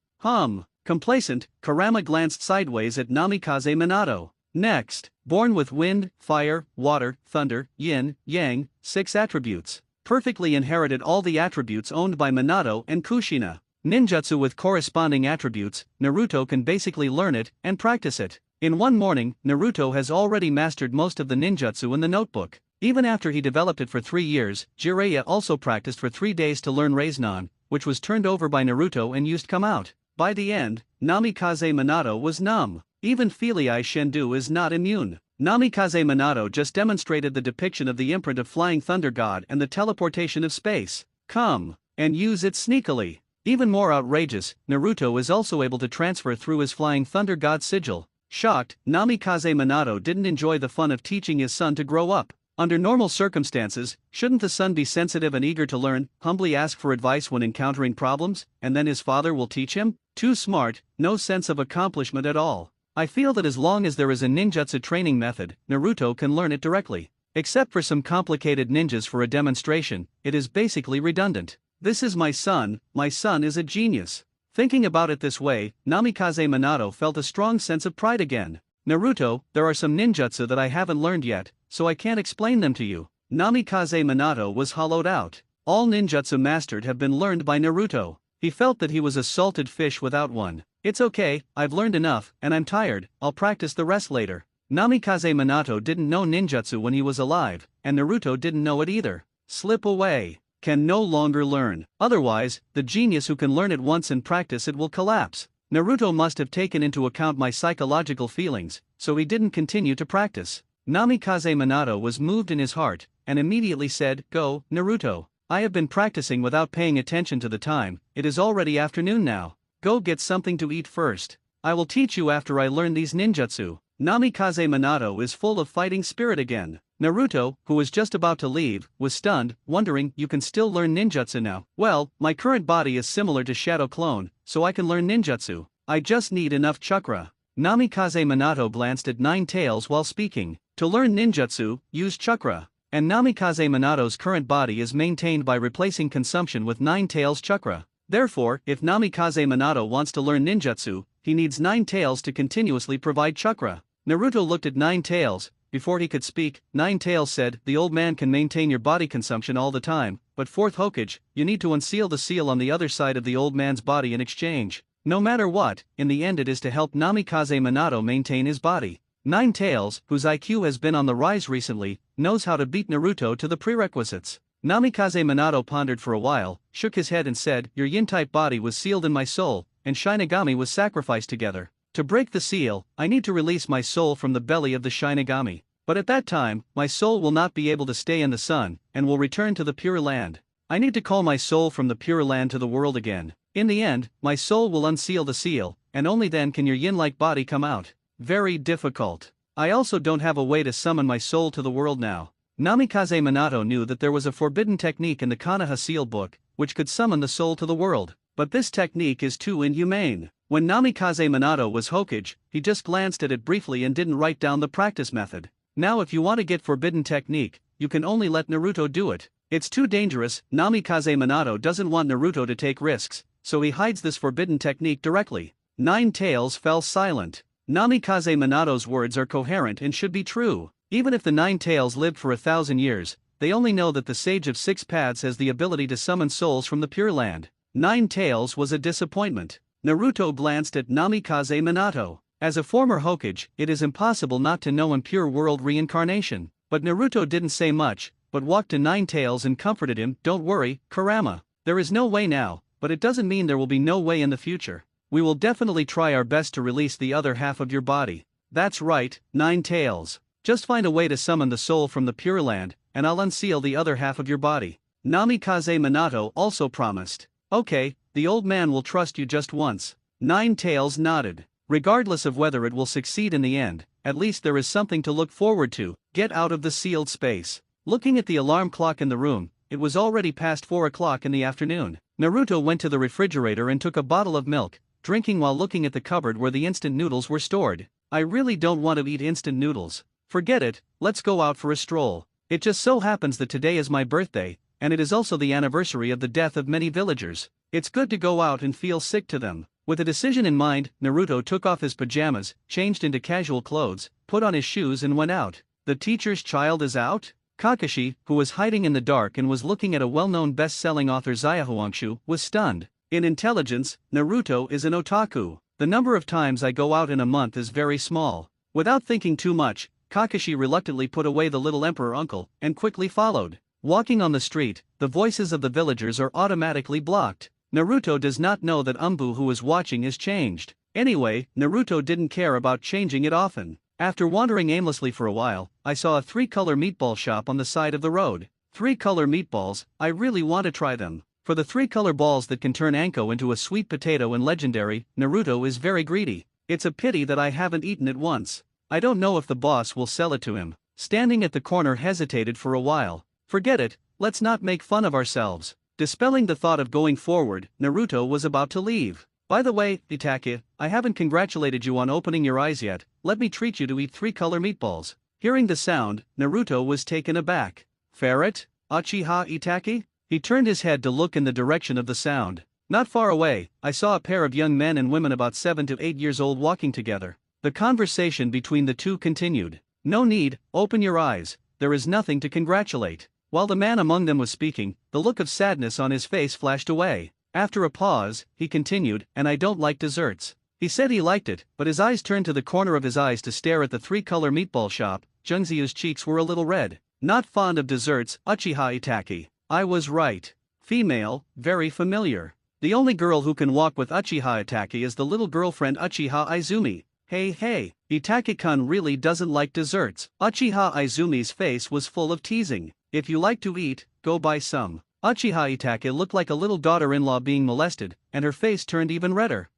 Complacent, Kurama glanced sideways at Namikaze Minato. Next, born with wind, fire, water, thunder, yin, yang, 6 attributes. Perfectly inherited all the attributes owned by Minato and Kushina. Ninjutsu with corresponding attributes, Naruto can basically learn it and practice it. In one morning, Naruto has already mastered most of the ninjutsu in the notebook. Even after he developed it for 3 years, Jiraiya also practiced for 3 days to learn Rasengan, which was turned over by Naruto and used come out. By the end, Namikaze Minato was numb. Even Filiai Shendu is not immune. Namikaze Minato just demonstrated the depiction of the imprint of Flying Thunder God and the teleportation of space. Come and use it sneakily. Even more outrageous, Naruto is also able to transfer through his Flying Thunder God sigil. Shocked, Namikaze Minato didn't enjoy the fun of teaching his son to grow up. Under normal circumstances, shouldn't the son be sensitive and eager to learn, humbly ask for advice when encountering problems, and then his father will teach him? Too smart, no sense of accomplishment at all. I feel that as long as there is a ninjutsu training method, Naruto can learn it directly. Except for some complicated ninjas for a demonstration, it is basically redundant. This is my son is a genius. Thinking about it this way, Namikaze Minato felt a strong sense of pride again. Naruto, there are some ninjutsu that I haven't learned yet, so I can't explain them to you. Namikaze Minato was hollowed out. All ninjutsu mastered have been learned by Naruto. He felt that he was a salted fish without one. It's okay, I've learned enough, and I'm tired, I'll practice the rest later. Namikaze Minato didn't know ninjutsu when he was alive, and Naruto didn't know it either. Slip away. Can no longer learn. Otherwise, the genius who can learn it once and practice it will collapse. Naruto must have taken into account my psychological feelings, so he didn't continue to practice. Namikaze Minato was moved in his heart, and immediately said, "Go, Naruto. I have been practicing without paying attention to the time, it is already afternoon now. Go get something to eat first. I will teach you after I learn these ninjutsu." Namikaze Minato is full of fighting spirit again. Naruto, who was just about to leave, was stunned, wondering, "You can still learn ninjutsu now?" "Well, my current body is similar to Shadow Clone, so I can learn ninjutsu. I just need enough chakra." Namikaze Minato glanced at Nine Tails while speaking. To learn ninjutsu, use chakra. And Namikaze Minato's current body is maintained by replacing consumption with Nine Tails chakra. Therefore, if Namikaze Minato wants to learn ninjutsu, he needs Nine Tails to continuously provide chakra. Naruto looked at Nine Tails. Before he could speak, Nine Tails said, "The old man can maintain your body consumption all the time, but fourth Hokage, you need to unseal the seal on the other side of the old man's body in exchange. No matter what, in the end it is to help Namikaze Minato maintain his body." Nine Tails, whose IQ has been on the rise recently, knows how to beat Naruto to the prerequisites. Namikaze Minato pondered for a while, shook his head and said, "Your yin-type body was sealed in my soul, and Shinigami was sacrificed together. To break the seal, I need to release my soul from the belly of the Shinigami. But at that time, my soul will not be able to stay in the sun, and will return to the Pure Land. I need to call my soul from the Pure Land to the world again. In the end, my soul will unseal the seal, and only then can your yin-like body come out. Very difficult. I also don't have a way to summon my soul to the world now." Namikaze Minato knew that there was a forbidden technique in the Konoha Seal book, which could summon the soul to the world, but this technique is too inhumane. When Namikaze Minato was Hokage, he just glanced at it briefly and didn't write down the practice method. Now if you want to get forbidden technique, you can only let Naruto do it. It's too dangerous. Namikaze Minato doesn't want Naruto to take risks, so he hides this forbidden technique directly. Nine Tails fell silent. Namikaze Minato's words are coherent and should be true. Even if the Nine Tails lived for 1,000 years, they only know that the Sage of Six Paths has the ability to summon souls from the Pure Land. Nine Tails was a disappointment. Naruto glanced at Namikaze Minato. As a former Hokage, it is impossible not to know impure world reincarnation. But Naruto didn't say much, but walked to Nine Tails and comforted him. Don't worry, Kurama. There is no way now, but it doesn't mean there will be no way in the future. We will definitely try our best to release the other half of your body. That's right, Nine Tails. Just find a way to summon the soul from the Pure Land, and I'll unseal the other half of your body. Namikaze Minato also promised. Okay, the old man will trust you just once. Nine Tails nodded. Regardless of whether it will succeed in the end, at least there is something to look forward to. Get out of the sealed space. Looking at the alarm clock in the room, it was already past 4 o'clock in the afternoon. Naruto went to the refrigerator and took a bottle of milk, drinking while looking at the cupboard where the instant noodles were stored. I really don't want to eat instant noodles. Forget it, let's go out for a stroll. It just so happens that today is my birthday, and it is also the anniversary of the death of many villagers. It's good to go out and feel sick to them. With a decision in mind, Naruto took off his pajamas, changed into casual clothes, put on his shoes and went out. The teacher's child is out? Kakashi, who was hiding in the dark and was looking at a well-known best-selling author Zyahuangshu, was stunned. In intelligence, Naruto is an otaku. The number of times I go out in a month is very small. Without thinking too much, Kakashi reluctantly put away the little emperor uncle, and quickly followed. Walking on the street, the voices of the villagers are automatically blocked. Naruto does not know that Umbu who is watching is changed. Anyway, Naruto didn't care about changing it often. After wandering aimlessly for a while, I saw a 3-color meatball shop on the side of the road. 3-color meatballs, I really want to try them. For the 3-color balls that can turn Anko into a sweet potato and legendary, Naruto is very greedy. It's a pity that I haven't eaten it once. I don't know if the boss will sell it to him. Standing at the corner hesitated for a while. Forget it, let's not make fun of ourselves. Dispelling the thought of going forward, Naruto was about to leave. By the way, Itachi, I haven't congratulated you on opening your eyes yet. Let me treat you to eat 3-color meatballs. Hearing the sound, Naruto was taken aback. Ferret? Uchiha Itachi? He turned his head to look in the direction of the sound. Not far away, I saw a pair of young men and women about 7 to 8 years old walking together. The conversation between the two continued. No need, open your eyes, there is nothing to congratulate. While the man among them was speaking, the look of sadness on his face flashed away. After a pause, he continued, and I don't like desserts. He said he liked it, but his eyes turned to the corner of his eyes to stare at the 3-color meatball shop. Jungziu's cheeks were a little red. Not fond of desserts, Uchiha Itachi. I was right. Female, very familiar. The only girl who can walk with Uchiha Itachi is the little girlfriend Uchiha Izumi. Hey, Itachi-kun really doesn't like desserts. Uchiha Izumi's face was full of teasing. If you like to eat, go buy some. Uchiha Itachi looked like a little daughter-in-law being molested, and her face turned even redder.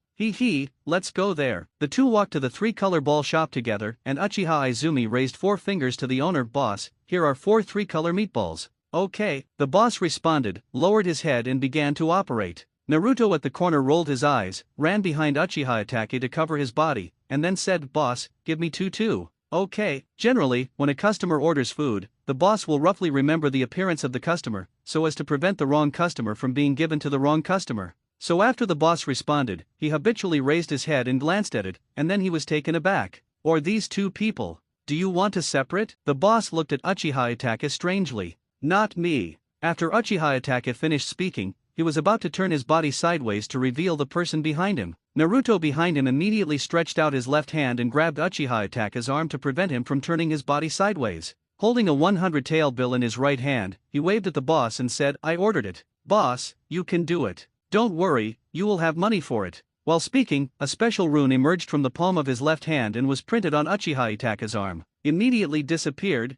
Let's go there. The two walked to the 3-color ball shop together, and Uchiha Izumi raised 4 fingers to the owner. Boss, here are 4 3-color meatballs. Okay, the boss responded, lowered his head and began to operate. Naruto at the corner rolled his eyes, ran behind Uchiha Itachi to cover his body, and then said, Boss, give me 2 too. Okay, generally, when a customer orders food, the boss will roughly remember the appearance of the customer, so as to prevent the wrong customer from being given to the wrong customer. So after the boss responded, he habitually raised his head and glanced at it, and then he was taken aback. Or these 2 people. Do you want to separate? The boss looked at Uchiha Itachi strangely. Not me. After Uchiha Itachi finished speaking, he was about to turn his body sideways to reveal the person behind him. Naruto behind him immediately stretched out his left hand and grabbed Uchiha Itachi's arm to prevent him from turning his body sideways. Holding a 100 tael bill in his right hand, he waved at the boss and said, I ordered it. Boss, you can do it. Don't worry, you will have money for it. While speaking, a special rune emerged from the palm of his left hand and was printed on Uchiha Itachi's arm. Immediately disappeared.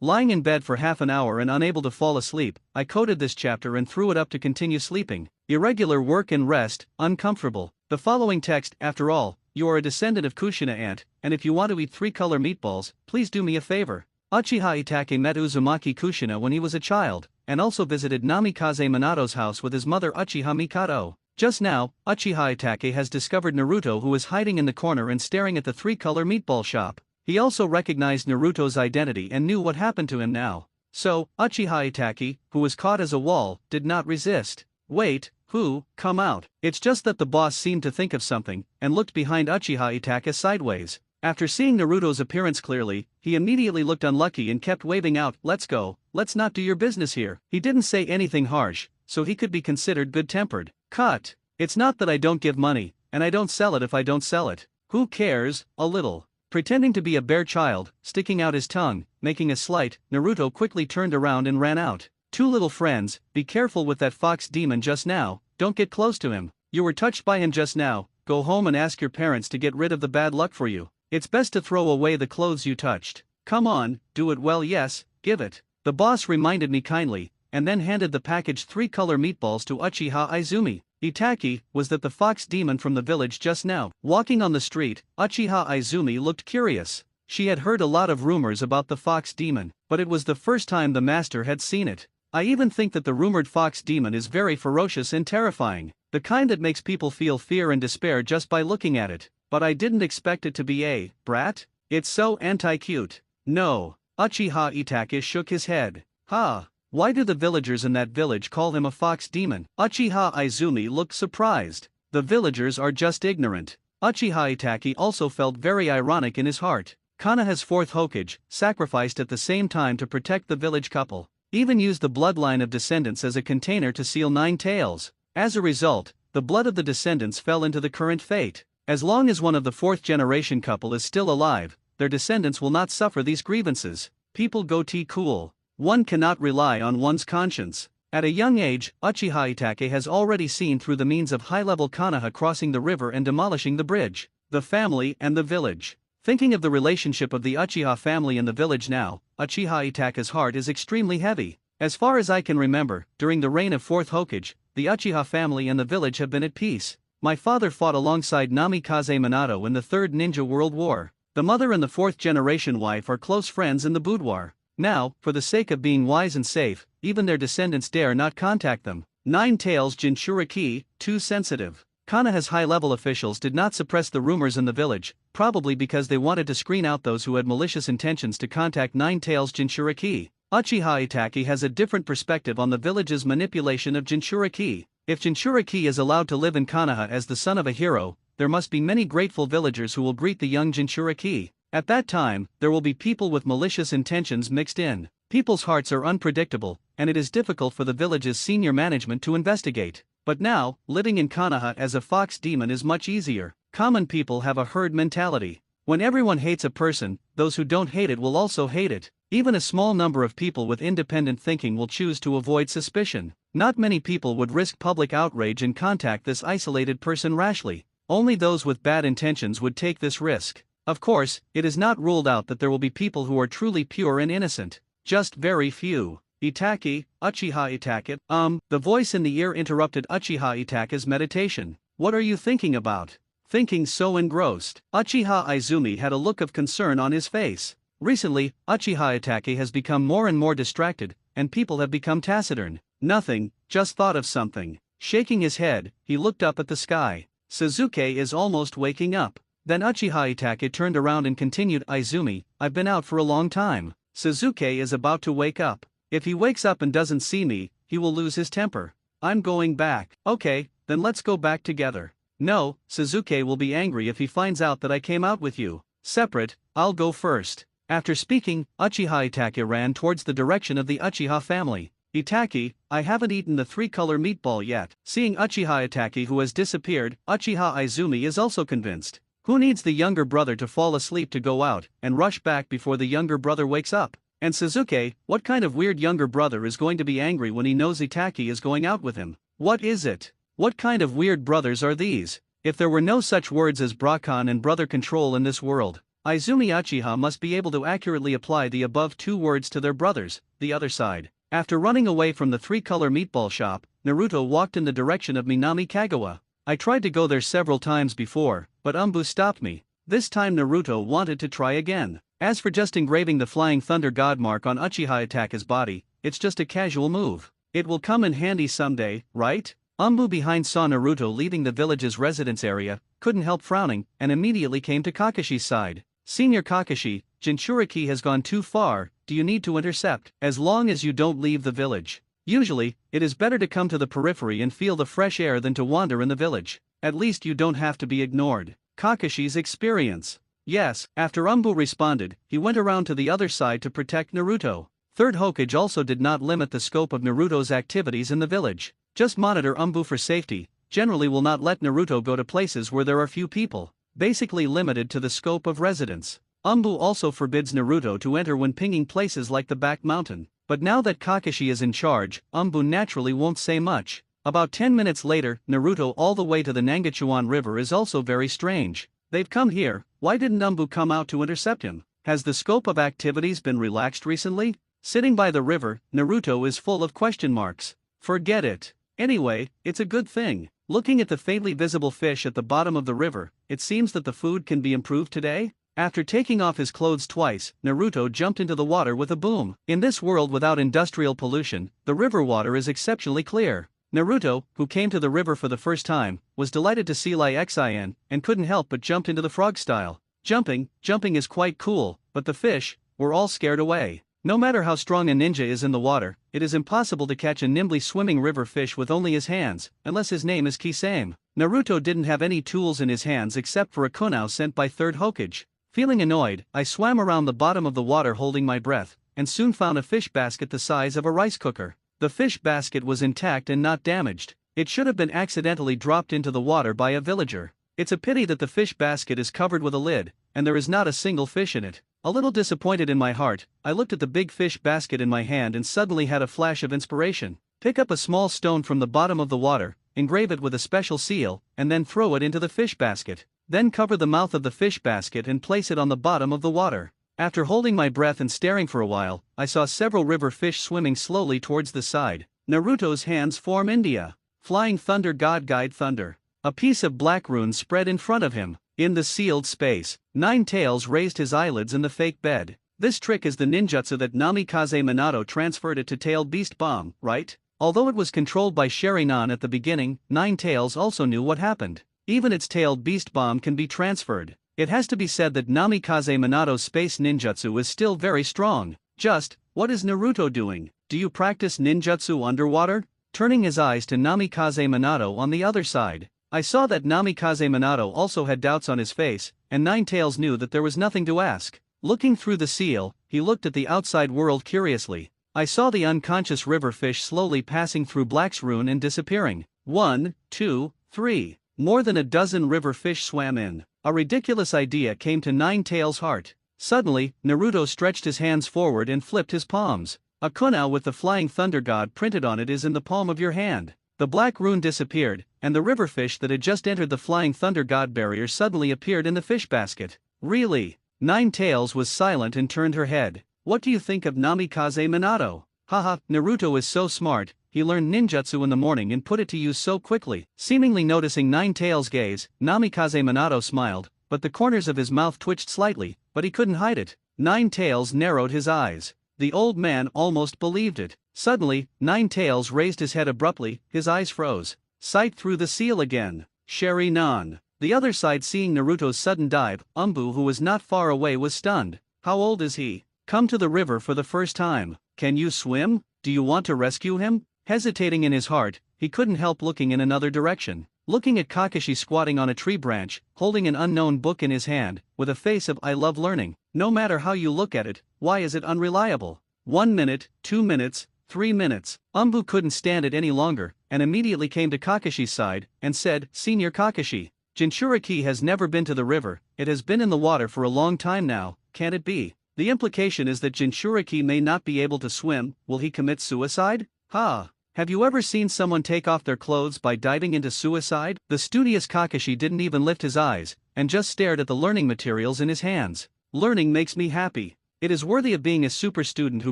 Lying in bed for half an hour and unable to fall asleep, I coded this chapter and threw it up to continue sleeping. Irregular work and rest, uncomfortable. The following text, after all, you are a descendant of Kushina aunt, and if you want to eat 3-color meatballs, please do me a favor. Uchiha Itachi met Uzumaki Kushina when he was a child, and also visited Namikaze Minato's house with his mother Uchiha Mikado. Just now, Uchiha Itachi has discovered Naruto who is hiding in the corner and staring at the 3-color meatball shop. He also recognized Naruto's identity and knew what happened to him now. So, Uchiha Itachi, who was caught as a wall, did not resist. Wait, who? Come out. It's just that the boss seemed to think of something, and looked behind Uchiha Itachi sideways. After seeing Naruto's appearance clearly, he immediately looked unlucky and kept waving out, let's go, let's not do your business here. He didn't say anything harsh, so he could be considered good-tempered. Cut. It's not that I don't give money, and I don't sell it if I don't sell it. Who cares? A little. Pretending to be a bare child, sticking out his tongue, making a slight, Naruto quickly turned around and ran out. Two little friends, be careful with that fox demon just now, don't get close to him. You were touched by him just now, go home and ask your parents to get rid of the bad luck for you. It's best to throw away the clothes you touched. Come on, do it well, yes, give it. The boss reminded me kindly, and then handed the packaged 3-color meatballs to Uchiha Izumi. Itaki, was that the fox demon from the village just now? Walking on the street, Uchiha Izumi looked curious. She had heard a lot of rumors about the fox demon, but it was the first time the master had seen it. I even think that the rumored fox demon is very ferocious and terrifying, the kind that makes people feel fear and despair just by looking at it. But I didn't expect it to be a brat. It's so anti-cute. No. Uchiha Itaki shook his head. Ha. Why do the villagers in that village call him a fox demon? Uchiha Izumi looked surprised. The villagers are just ignorant. Uchiha Itaki also felt very ironic in his heart. Konoha's fourth Hokage, sacrificed at the same time to protect the village couple, even used the bloodline of descendants as a container to seal 9 tails. As a result, the blood of the descendants fell into the current fate. As long as one of the fourth-generation couple is still alive, their descendants will not suffer these grievances. People go cool. One cannot rely on one's conscience. At a young age, Uchiha Itake has already seen through the means of high-level Konoha crossing the river and demolishing the bridge. The family and the village. Thinking of the relationship of the Uchiha family and the village now, Uchiha Itake's heart is extremely heavy. As far as I can remember, during the reign of fourth Hokage, the Uchiha family and the village have been at peace. My father fought alongside Namikaze Minato in the Third Ninja World War. The mother and the fourth-generation wife are close friends in the boudoir. Now, for the sake of being wise and safe, even their descendants dare not contact them. 9 Tails Jinchuriki, too sensitive. Konoha's high-level officials did not suppress the rumors in the village, probably because they wanted to screen out those who had malicious intentions to contact 9 Tails Jinchuriki. Uchiha Itaki has a different perspective on the village's manipulation of Jinchuriki. If Jinchuriki is allowed to live in Konoha as the son of a hero, there must be many grateful villagers who will greet the young Jinchuriki. At that time, there will be people with malicious intentions mixed in. People's hearts are unpredictable, and it is difficult for the village's senior management to investigate. But now, living in Konoha as a fox demon is much easier. Common people have a herd mentality. When everyone hates a person, those who don't hate it will also hate it. Even a small number of people with independent thinking will choose to avoid suspicion. Not many people would risk public outrage and contact this isolated person rashly. Only those with bad intentions would take this risk. Of course, it is not ruled out that there will be people who are truly pure and innocent. Just very few. Itaki, Uchiha Itake, the voice in the ear interrupted Uchiha Itake's meditation. What are you thinking about? Thinking so engrossed. Uchiha Izumi had a look of concern on his face. Recently, Uchiha Itake has become more and more distracted, and people have become taciturn. Nothing, just thought of something. Shaking his head, he looked up at the sky. Suzuki is almost waking up. Then Uchiha Itake turned around and continued, Izumi, I've been out for a long time. Suzuki is about to wake up. If he wakes up and doesn't see me, he will lose his temper. I'm going back. Okay, then let's go back together. No, Suzuki will be angry if he finds out that I came out with you. Separate, I'll go first. After speaking, Uchiha Itake ran towards the direction of the Uchiha family. Itaki, I haven't eaten the 3-color meatball yet. Seeing Uchiha Itake who has disappeared, Uchiha Izumi is also convinced. Who needs the younger brother to fall asleep to go out and rush back before the younger brother wakes up? And Suzuki, what kind of weird younger brother is going to be angry when he knows Itaki is going out with him? What is it? What kind of weird brothers are these? If there were no such words as Brakan and brother control in this world, Izumi Uchiha must be able to accurately apply the above 2 words to their brothers, the other side. After running away from the 3-color meatball shop, Naruto walked in the direction of Minami Kagawa. I tried to go there several times before, but Umbu stopped me. This time Naruto wanted to try again. As for just engraving the Flying Thunder God mark on Uchiha Itake's body, it's just a casual move. It will come in handy someday, right? Umbu behind saw Naruto leaving the village's residence area, couldn't help frowning, and immediately came to Kakashi's side. Senior Kakashi, Jinchuriki has gone too far, do you need to intercept? As long as you don't leave the village. Usually, it is better to come to the periphery and feel the fresh air than to wander in the village. At least you don't have to be ignored. Kakashi's experience. Yes, after Umbu responded, he went around to the other side to protect Naruto. Third Hokage also did not limit the scope of Naruto's activities in the village. Just monitor Umbu for safety, generally will not let Naruto go to places where there are few people, basically limited to the scope of residence. Umbu also forbids Naruto to enter when pinging places like the back mountain, but now that Kakashi is in charge, Umbu naturally won't say much. About 10 minutes later, Naruto all the way to the Nangachuan River is also very strange. They've come here, why didn't Umbu come out to intercept him? Has the scope of activities been relaxed recently? Sitting by the river, Naruto is full of question marks. Forget it. Anyway, it's a good thing. Looking at the faintly visible fish at the bottom of the river, it seems that the food can be improved today? After taking off his clothes twice, Naruto jumped into the water with a boom. In this world without industrial pollution, the river water is exceptionally clear. Naruto, who came to the river for the first time, was delighted to see Xin and couldn't help but jumped into the frog style. Jumping is quite cool, but the fish were all scared away. No matter how strong a ninja is in the water, it is impossible to catch a nimbly swimming river fish with only his hands, unless his name is Kisame. Naruto didn't have any tools in his hands except for a kunao sent by Third Hokage. Feeling annoyed, I swam around the bottom of the water holding my breath, and soon found a fish basket the size of a rice cooker. The fish basket was intact and not damaged. It should have been accidentally dropped into the water by a villager. It's a pity that the fish basket is covered with a lid, and there is not a single fish in it. A little disappointed in my heart, I looked at the big fish basket in my hand and suddenly had a flash of inspiration. Pick up a small stone from the bottom of the water, engrave it with a special seal, and then throw it into the fish basket. Then cover the mouth of the fish basket and place it on the bottom of the water. After holding my breath and staring for a while, I saw several river fish swimming slowly towards the side. Naruto's hands form India. Flying Thunder God Guide Thunder. A piece of black rune spread in front of him. In the sealed space, Nine Tails raised his eyelids in the fake bed. This trick is the ninjutsu that Namikaze Minato transferred it to Tailed Beast Bomb, right? Although it was controlled by Sharingan at the beginning, Nine Tails also knew what happened. Even its Tailed Beast Bomb can be transferred. It has to be said that Namikaze Minato's space ninjutsu is still very strong. Just, what is Naruto doing? Do you practice ninjutsu underwater? Turning his eyes to Namikaze Minato on the other side, I saw that Namikaze Minato also had doubts on his face, and Nine Tails knew that there was nothing to ask. Looking through the seal, he looked at the outside world curiously. I saw the unconscious river fish slowly passing through Black's rune and disappearing. 1, 2, 3. More than a dozen river fish swam in. A ridiculous idea came to Nine Tails' heart. Suddenly, Naruto stretched his hands forward and flipped his palms. A kunao with the Flying Thunder God printed on it is in the palm of your hand. The black rune disappeared, and the river fish that had just entered the Flying Thunder God barrier suddenly appeared in the fish basket. Really? Nine Tails was silent and turned her head. What do you think of Namikaze Minato? Haha, Naruto is so smart, he learned ninjutsu in the morning and put it to use so quickly. Seemingly noticing Nine Tails' gaze, Namikaze Minato smiled, but the corners of his mouth twitched slightly, but he couldn't hide it. Nine Tails narrowed his eyes. The old man almost believed it. Suddenly, Nine Tails raised his head abruptly, his eyes froze. Sight through the seal again. Sharingan. The other side seeing Naruto's sudden dive, Umbu who was not far away was stunned. How old is he? Come to the river for the first time. Can you swim? Do you want to rescue him? Hesitating in his heart, he couldn't help looking in another direction. Looking at Kakashi squatting on a tree branch, holding an unknown book in his hand, with a face of I love learning. No matter how you look at it, why is it unreliable? 1 minute, 2 minutes, 3 minutes. Umbu couldn't stand it any longer, and immediately came to Kakashi's side, and said, Senior Kakashi, Jinchuriki has never been to the river, it has been in the water for a long time now, can it be? The implication is that Jinchuriki may not be able to swim, will he commit suicide? Ha! Have you ever seen someone take off their clothes by diving into suicide? The studious Kakashi didn't even lift his eyes, and just stared at the learning materials in his hands. Learning makes me happy. It is worthy of being a super student who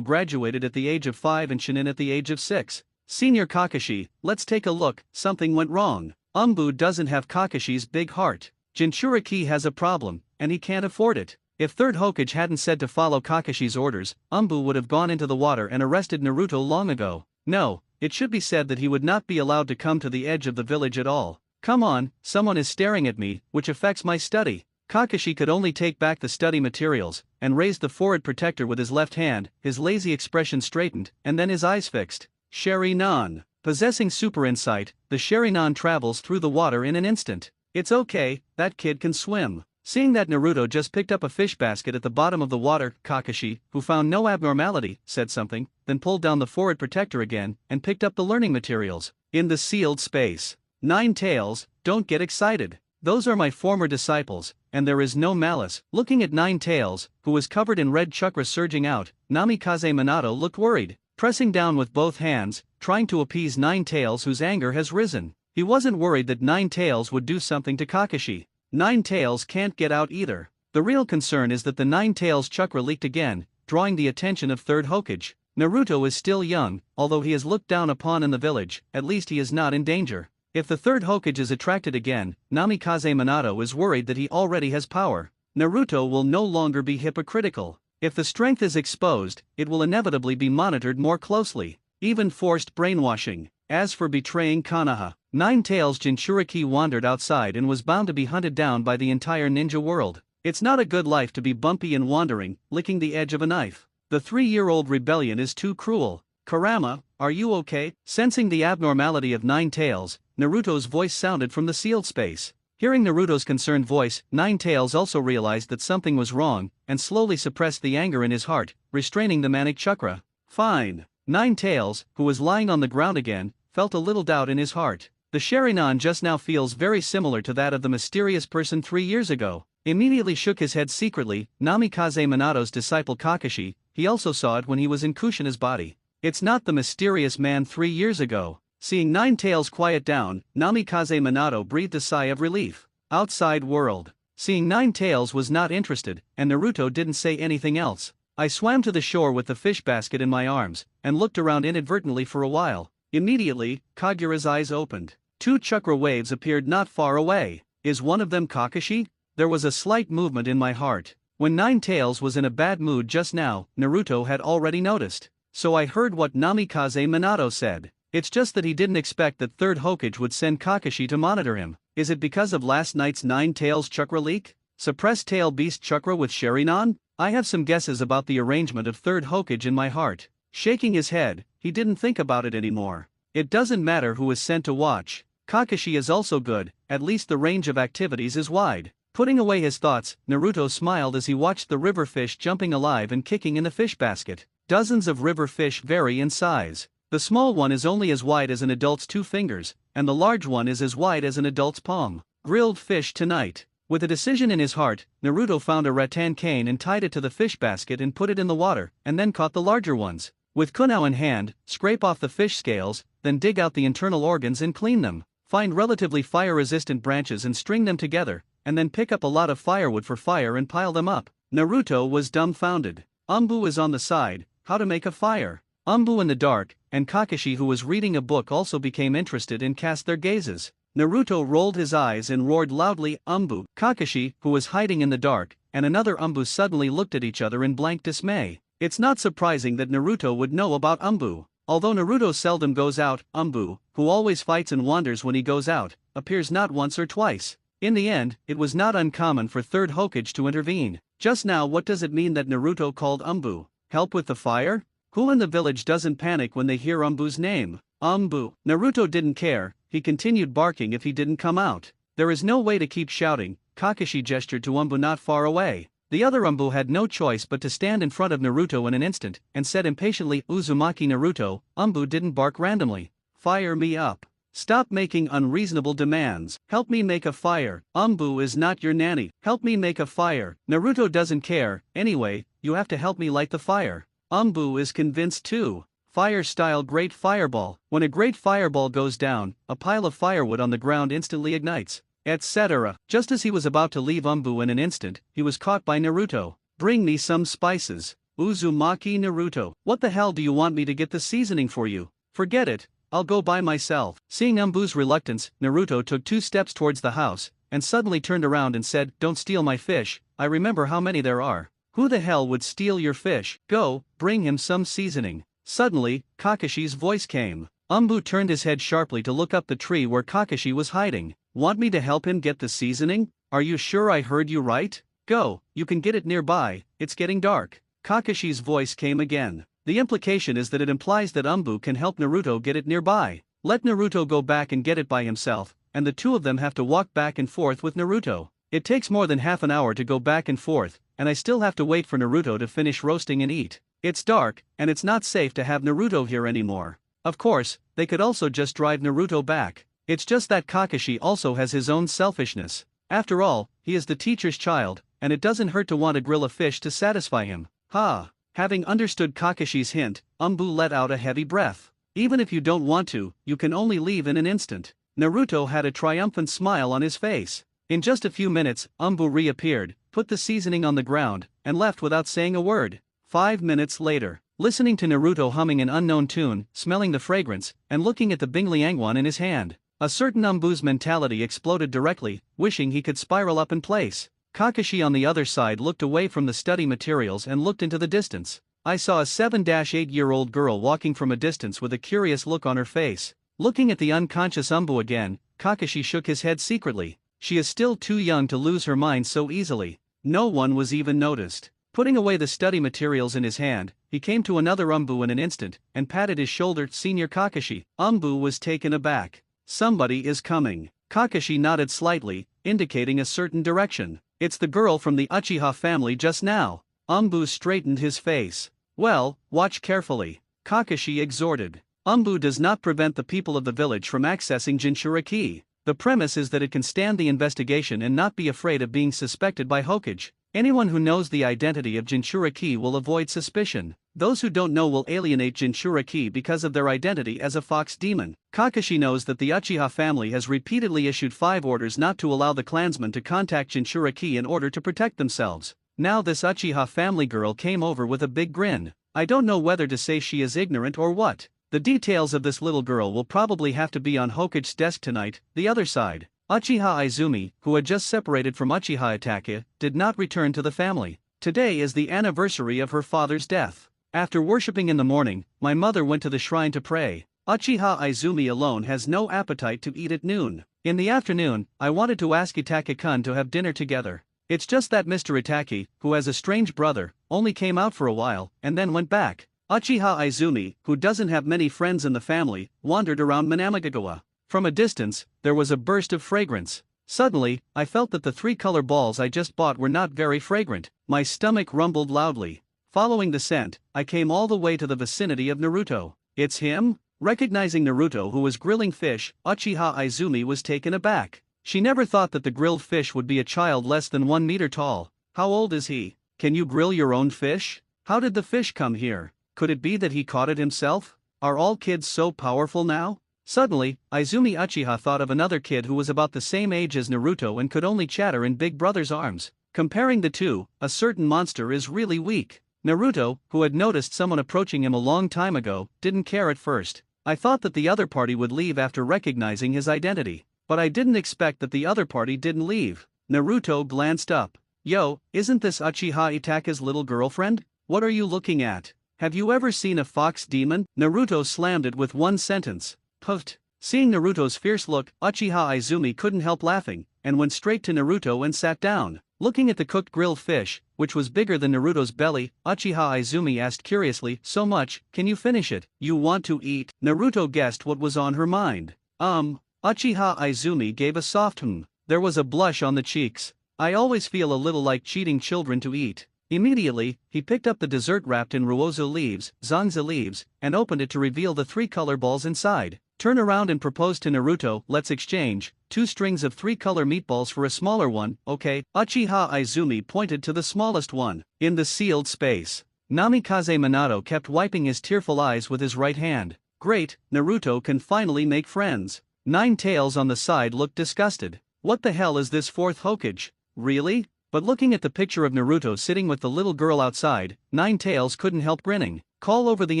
graduated at the age of 5 and Chunin at the age of 6. Senior Kakashi, let's take a look, something went wrong. Umbu doesn't have Kakashi's big heart. Jinchuriki has a problem, and he can't afford it. If Third Hokage hadn't said to follow Kakashi's orders, Umbu would have gone into the water and arrested Naruto long ago. No, it should be said that he would not be allowed to come to the edge of the village at all. Come on, someone is staring at me, which affects my study. Kakashi could only take back the study materials, and raised the forehead protector with his left hand, his lazy expression straightened, and then his eyes fixed. Sharingan. Possessing super insight, the Sharingan travels through the water in an instant. It's okay, that kid can swim. Seeing that Naruto just picked up a fish basket at the bottom of the water, Kakashi, who found no abnormality, said something, then pulled down the forward protector again and picked up the learning materials. In the sealed space. Nine Tails, don't get excited. Those are my former disciples, and there is no malice. Looking at Nine Tails, who was covered in red chakra surging out, Namikaze Minato looked worried, pressing down with both hands, trying to appease Nine Tails whose anger has risen. He wasn't worried that Nine Tails would do something to Kakashi. Nine Tails can't get out either. The real concern is that the Nine Tails chakra leaked again, drawing the attention of Third Hokage. Naruto is still young, although he is looked down upon in the village, at least he is not in danger. If the Third Hokage is attracted again, Namikaze Minato is worried that he already has power. Naruto will no longer be hypocritical. If the strength is exposed, it will inevitably be monitored more closely, even forced brainwashing. As for betraying Konoha, Nine Tails Jinchuriki wandered outside and was bound to be hunted down by the entire ninja world. It's not a good life to be bumpy and wandering, licking the edge of a knife. The 3-year-old rebellion is too cruel. Kurama, are you okay? Sensing the abnormality of Nine Tails, Naruto's voice sounded from the sealed space. Hearing Naruto's concerned voice, Nine Tails also realized that something was wrong, and slowly suppressed the anger in his heart, restraining the manic chakra. Fine. Nine Tails, who was lying on the ground again, felt a little doubt in his heart. The Sharingan just now feels very similar to that of the mysterious person 3 years ago. Immediately shook his head secretly. Namikaze Minato's disciple Kakashi, he also saw it when he was in Kushina's body. It's not the mysterious man 3 years ago. Seeing Nine Tails quiet down, Namikaze Minato breathed a sigh of relief. Outside world. Seeing Nine Tails was not interested, and Naruto didn't say anything else. I swam to the shore with the fish basket in my arms, and looked around inadvertently for a while. Immediately, Kagura's eyes opened. 2 chakra waves appeared not far away. Is one of them Kakashi? There was a slight movement in my heart. When Nine Tails was in a bad mood just now, Naruto had already noticed. So I heard what Namikaze Minato said. It's just that he didn't expect that Third Hokage would send Kakashi to monitor him. Is it because of last night's Nine Tails chakra leak? Suppressed Tail Beast chakra with Sharingan? I have some guesses about the arrangement of Third Hokage in my heart. Shaking his head, he didn't think about it anymore. It doesn't matter who is sent to watch. Kakashi is also good, at least the range of activities is wide. Putting away his thoughts, Naruto smiled as he watched the river fish jumping alive and kicking in the fish basket. Dozens of river fish vary in size. The small one is only as wide as an adult's 2 fingers, and the large one is as wide as an adult's palm. Grilled fish tonight. With a decision in his heart, Naruto found a rattan cane and tied it to the fish basket and put it in the water, and then caught the larger ones. With kunao in hand, scrape off the fish scales, then dig out the internal organs and clean them. Find relatively fire-resistant branches and string them together, and then pick up a lot of firewood for fire and pile them up. Naruto was dumbfounded. Umbu is on the side. How to make a fire. Umbu in the dark, and Kakashi who was reading a book also became interested and cast their gazes. Naruto rolled his eyes and roared loudly, Umbu. Kakashi, who was hiding in the dark, and another Umbu suddenly looked at each other in blank dismay. It's not surprising that Naruto would know about Umbu. Although Naruto seldom goes out, Umbu, who always fights and wanders when he goes out, appears not once or twice. In the end, it was not uncommon for Third Hokage to intervene. Just now, what does it mean that Naruto called Umbu? Help with the fire? Who in the village doesn't panic when they hear Umbu's name? Umbu. Naruto didn't care, he continued barking if he didn't come out. There is no way to keep shouting. Kakashi gestured to Umbu not far away. The other Umbu had no choice but to stand in front of Naruto in an instant, and said impatiently, Uzumaki Naruto. Umbu didn't bark randomly. Fire me up. Stop making unreasonable demands. Help me make a fire. Umbu is not your nanny. Help me make a fire. Naruto doesn't care. Anyway, you have to help me light the fire. Umbu is convinced too. Fire-style Great Fireball. When a Great Fireball goes down, a pile of firewood on the ground instantly ignites, etc. Just as he was about to leave Umbu in an instant, he was caught by Naruto. Bring me some spices. Uzumaki Naruto. What the hell do you want me to get the seasoning for you? Forget it. I'll go by myself. Seeing Umbu's reluctance, Naruto took 2 steps towards the house, and suddenly turned around and said, Don't steal my fish, I remember how many there are. Who the hell would steal your fish? Go, bring him some seasoning. Suddenly, Kakashi's voice came. Umbu turned his head sharply to look up the tree where Kakashi was hiding. Want me to help him get the seasoning? Are you sure I heard you right? Go, you can get it nearby, it's getting dark. Kakashi's voice came again. The implication is that it implies that Umbu can help Naruto get it nearby. Let Naruto go back and get it by himself, and the 2 of them have to walk back and forth with Naruto. It takes more than half an hour to go back and forth, and I still have to wait for Naruto to finish roasting and eat. It's dark, and it's not safe to have Naruto here anymore. Of course, they could also just drive Naruto back. It's just that Kakashi also has his own selfishness. After all, he is the teacher's child, and it doesn't hurt to want to grill a fish to satisfy him. Ha! Having understood Kakashi's hint, let out a heavy breath. Even if you don't want to, you can only leave in an instant. Naruto had a triumphant smile on his face. In just a few minutes, reappeared, put the seasoning on the ground, and left without saying a word. 5 minutes later, listening to Naruto humming an unknown tune, smelling the fragrance, and looking at the Bingliangwan in his hand, a certain Umbu's mentality exploded directly, wishing he could spiral up in place. Kakashi on the other side looked away from the study materials and looked into the distance. I saw a 7-8-year-old girl walking from a distance with a curious look on her face. Looking at the unconscious Umbu again, Kakashi shook his head secretly. She is still too young to lose her mind so easily. No one was even noticed. Putting away the study materials in his hand, he came to another Umbu in an instant, and patted his shoulder. Senior Kakashi. Umbu was taken aback. Somebody is coming. Kakashi nodded slightly, indicating a certain direction. It's the girl from the Uchiha family just now. Umbu straightened his face. Well, watch carefully. Kakashi exhorted. Umbu does not prevent the people of the village from accessing Jinchuriki. The premise is that it can stand the investigation and not be afraid of being suspected by Hokage. Anyone who knows the identity of Jinchuriki will avoid suspicion. Those who don't know will alienate Jinchuriki because of their identity as a fox demon. Kakashi knows that the Uchiha family has repeatedly issued 5 orders not to allow the clansmen to contact Jinchuriki in order to protect themselves. Now this Uchiha family girl came over with a big grin. I don't know whether to say she is ignorant or what. The details of this little girl will probably have to be on Hokage's desk tonight. The other side. Uchiha Izumi, who had just separated from Uchiha Itachi, did not return to the family. Today is the anniversary of her father's death. After worshipping in the morning, my mother went to the shrine to pray. Uchiha Izumi alone has no appetite to eat at noon. In the afternoon, I wanted to ask Itachi-kun to have dinner together. It's just that Mr. Itachi, who has a strange brother, only came out for a while, and then went back. Uchiha Izumi, who doesn't have many friends in the family, wandered around Minamigagawa. From a distance, there was a burst of fragrance. Suddenly, I felt that the 3-color balls I just bought were not very fragrant. My stomach rumbled loudly. Following the scent, I came all the way to the vicinity of Naruto. It's him? Recognizing Naruto, who was grilling fish, Uchiha Izumi was taken aback. She never thought that the grilled fish would be a child less than 1 meter tall. How old is he? Can you grill your own fish? How did the fish come here? Could it be that he caught it himself? Are all kids so powerful now? Suddenly, Izumi Uchiha thought of another kid who was about the same age as Naruto and could only chatter in Big Brother's arms. Comparing the two, a certain monster is really weak. Naruto, who had noticed someone approaching him a long time ago, didn't care at first. I thought that the other party would leave after recognizing his identity. But I didn't expect that the other party didn't leave. Naruto glanced up. Yo, isn't this Uchiha Itachi's little girlfriend? What are you looking at? Have you ever seen a fox demon? Naruto slammed it with one sentence. Puffed. Seeing Naruto's fierce look, Uchiha Izumi couldn't help laughing, and went straight to Naruto and sat down. Looking at the cooked grilled fish, which was bigger than Naruto's belly, Uchiha Izumi asked curiously, so much, can you finish it? You want to eat? Naruto guessed what was on her mind. Uchiha Izumi gave a soft There was a blush on the cheeks. I always feel a little like cheating children to eat. Immediately, he picked up the dessert wrapped in ruozu leaves, zangza leaves, and opened it to reveal the 3-color balls inside. Turn around and propose to Naruto, let's exchange 2 strings of 3-color meatballs for a smaller one, okay? Uchiha Izumi pointed to the smallest one. In the sealed space, Namikaze Minato kept wiping his tearful eyes with his right hand. Great, Naruto can finally make friends. Nine Tails on the side looked disgusted. What the hell is this 4th Hokage? Really? But looking at the picture of Naruto sitting with the little girl outside, Nine Tails couldn't help grinning. Call over the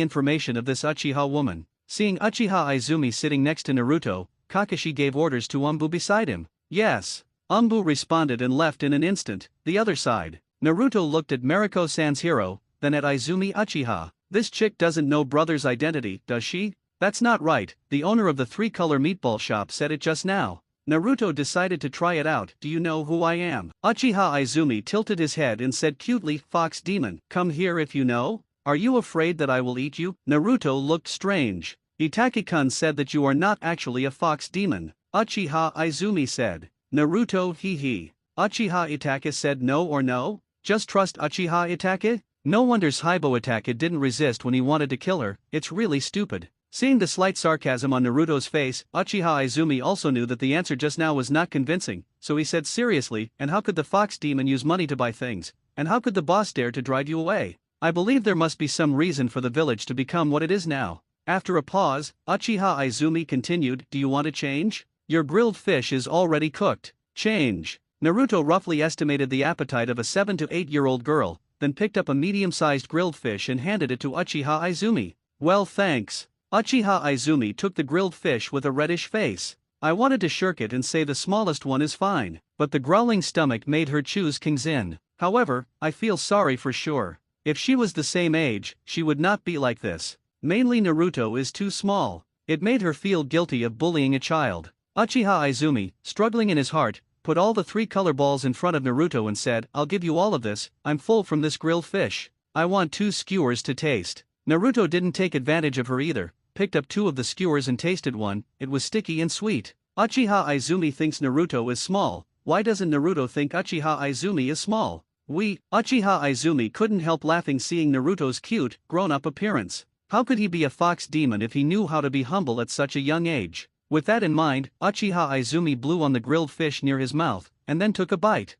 information of this Uchiha woman. Seeing Uchiha Izumi sitting next to Naruto, Kakashi gave orders to Umbu beside him. Yes. Umbu responded and left in an instant. The other side. Naruto looked at Mariko-san's hero, then at Izumi Uchiha. This chick doesn't know brother's identity, does she? That's not right, the owner of the 3-color meatball shop said it just now. Naruto decided to try it out. Do you know who I am? Uchiha Izumi tilted his head and said cutely, Fox Demon, come here if you know. Are you afraid that I will eat you? Naruto looked strange. Itachi-kun said that you are not actually a fox demon. Uchiha Izumi said. Naruto hee hee. Uchiha Itachi said no or no? Just trust Uchiha Itachi? No wonder Saibo Itachi didn't resist when he wanted to kill her, it's really stupid. Seeing the slight sarcasm on Naruto's face, Uchiha Izumi also knew that the answer just now was not convincing, so he said seriously, and how could the fox demon use money to buy things? And how could the boss dare to drive you away? I believe there must be some reason for the village to become what it is now. After a pause, Uchiha Izumi continued, do you want to change? Your grilled fish is already cooked. Change. Naruto roughly estimated the appetite of a 7 to 8-year-old girl, then picked up a medium-sized grilled fish and handed it to Uchiha Izumi. Well, thanks. Uchiha Izumi took the grilled fish with a reddish face. I wanted to shirk it and say the smallest one is fine, but the growling stomach made her choose King's. However, I feel sorry for sure. If she was the same age, she would not be like this. Mainly Naruto is too small. It made her feel guilty of bullying a child. Uchiha Izumi, struggling in his heart, put all the 3 color balls in front of Naruto and said, I'll give you all of this, I'm full from this grilled fish. I want 2 skewers to taste. Naruto didn't take advantage of her either, picked up 2 of the skewers and tasted one, it was sticky and sweet. Uchiha Izumi thinks Naruto is small, why doesn't Naruto think Uchiha Izumi is small? Uchiha Izumi couldn't help laughing seeing Naruto's cute, grown-up appearance. How could he be a fox demon if he knew how to be humble at such a young age? With that in mind, Uchiha Izumi blew on the grilled fish near his mouth, and then took a bite.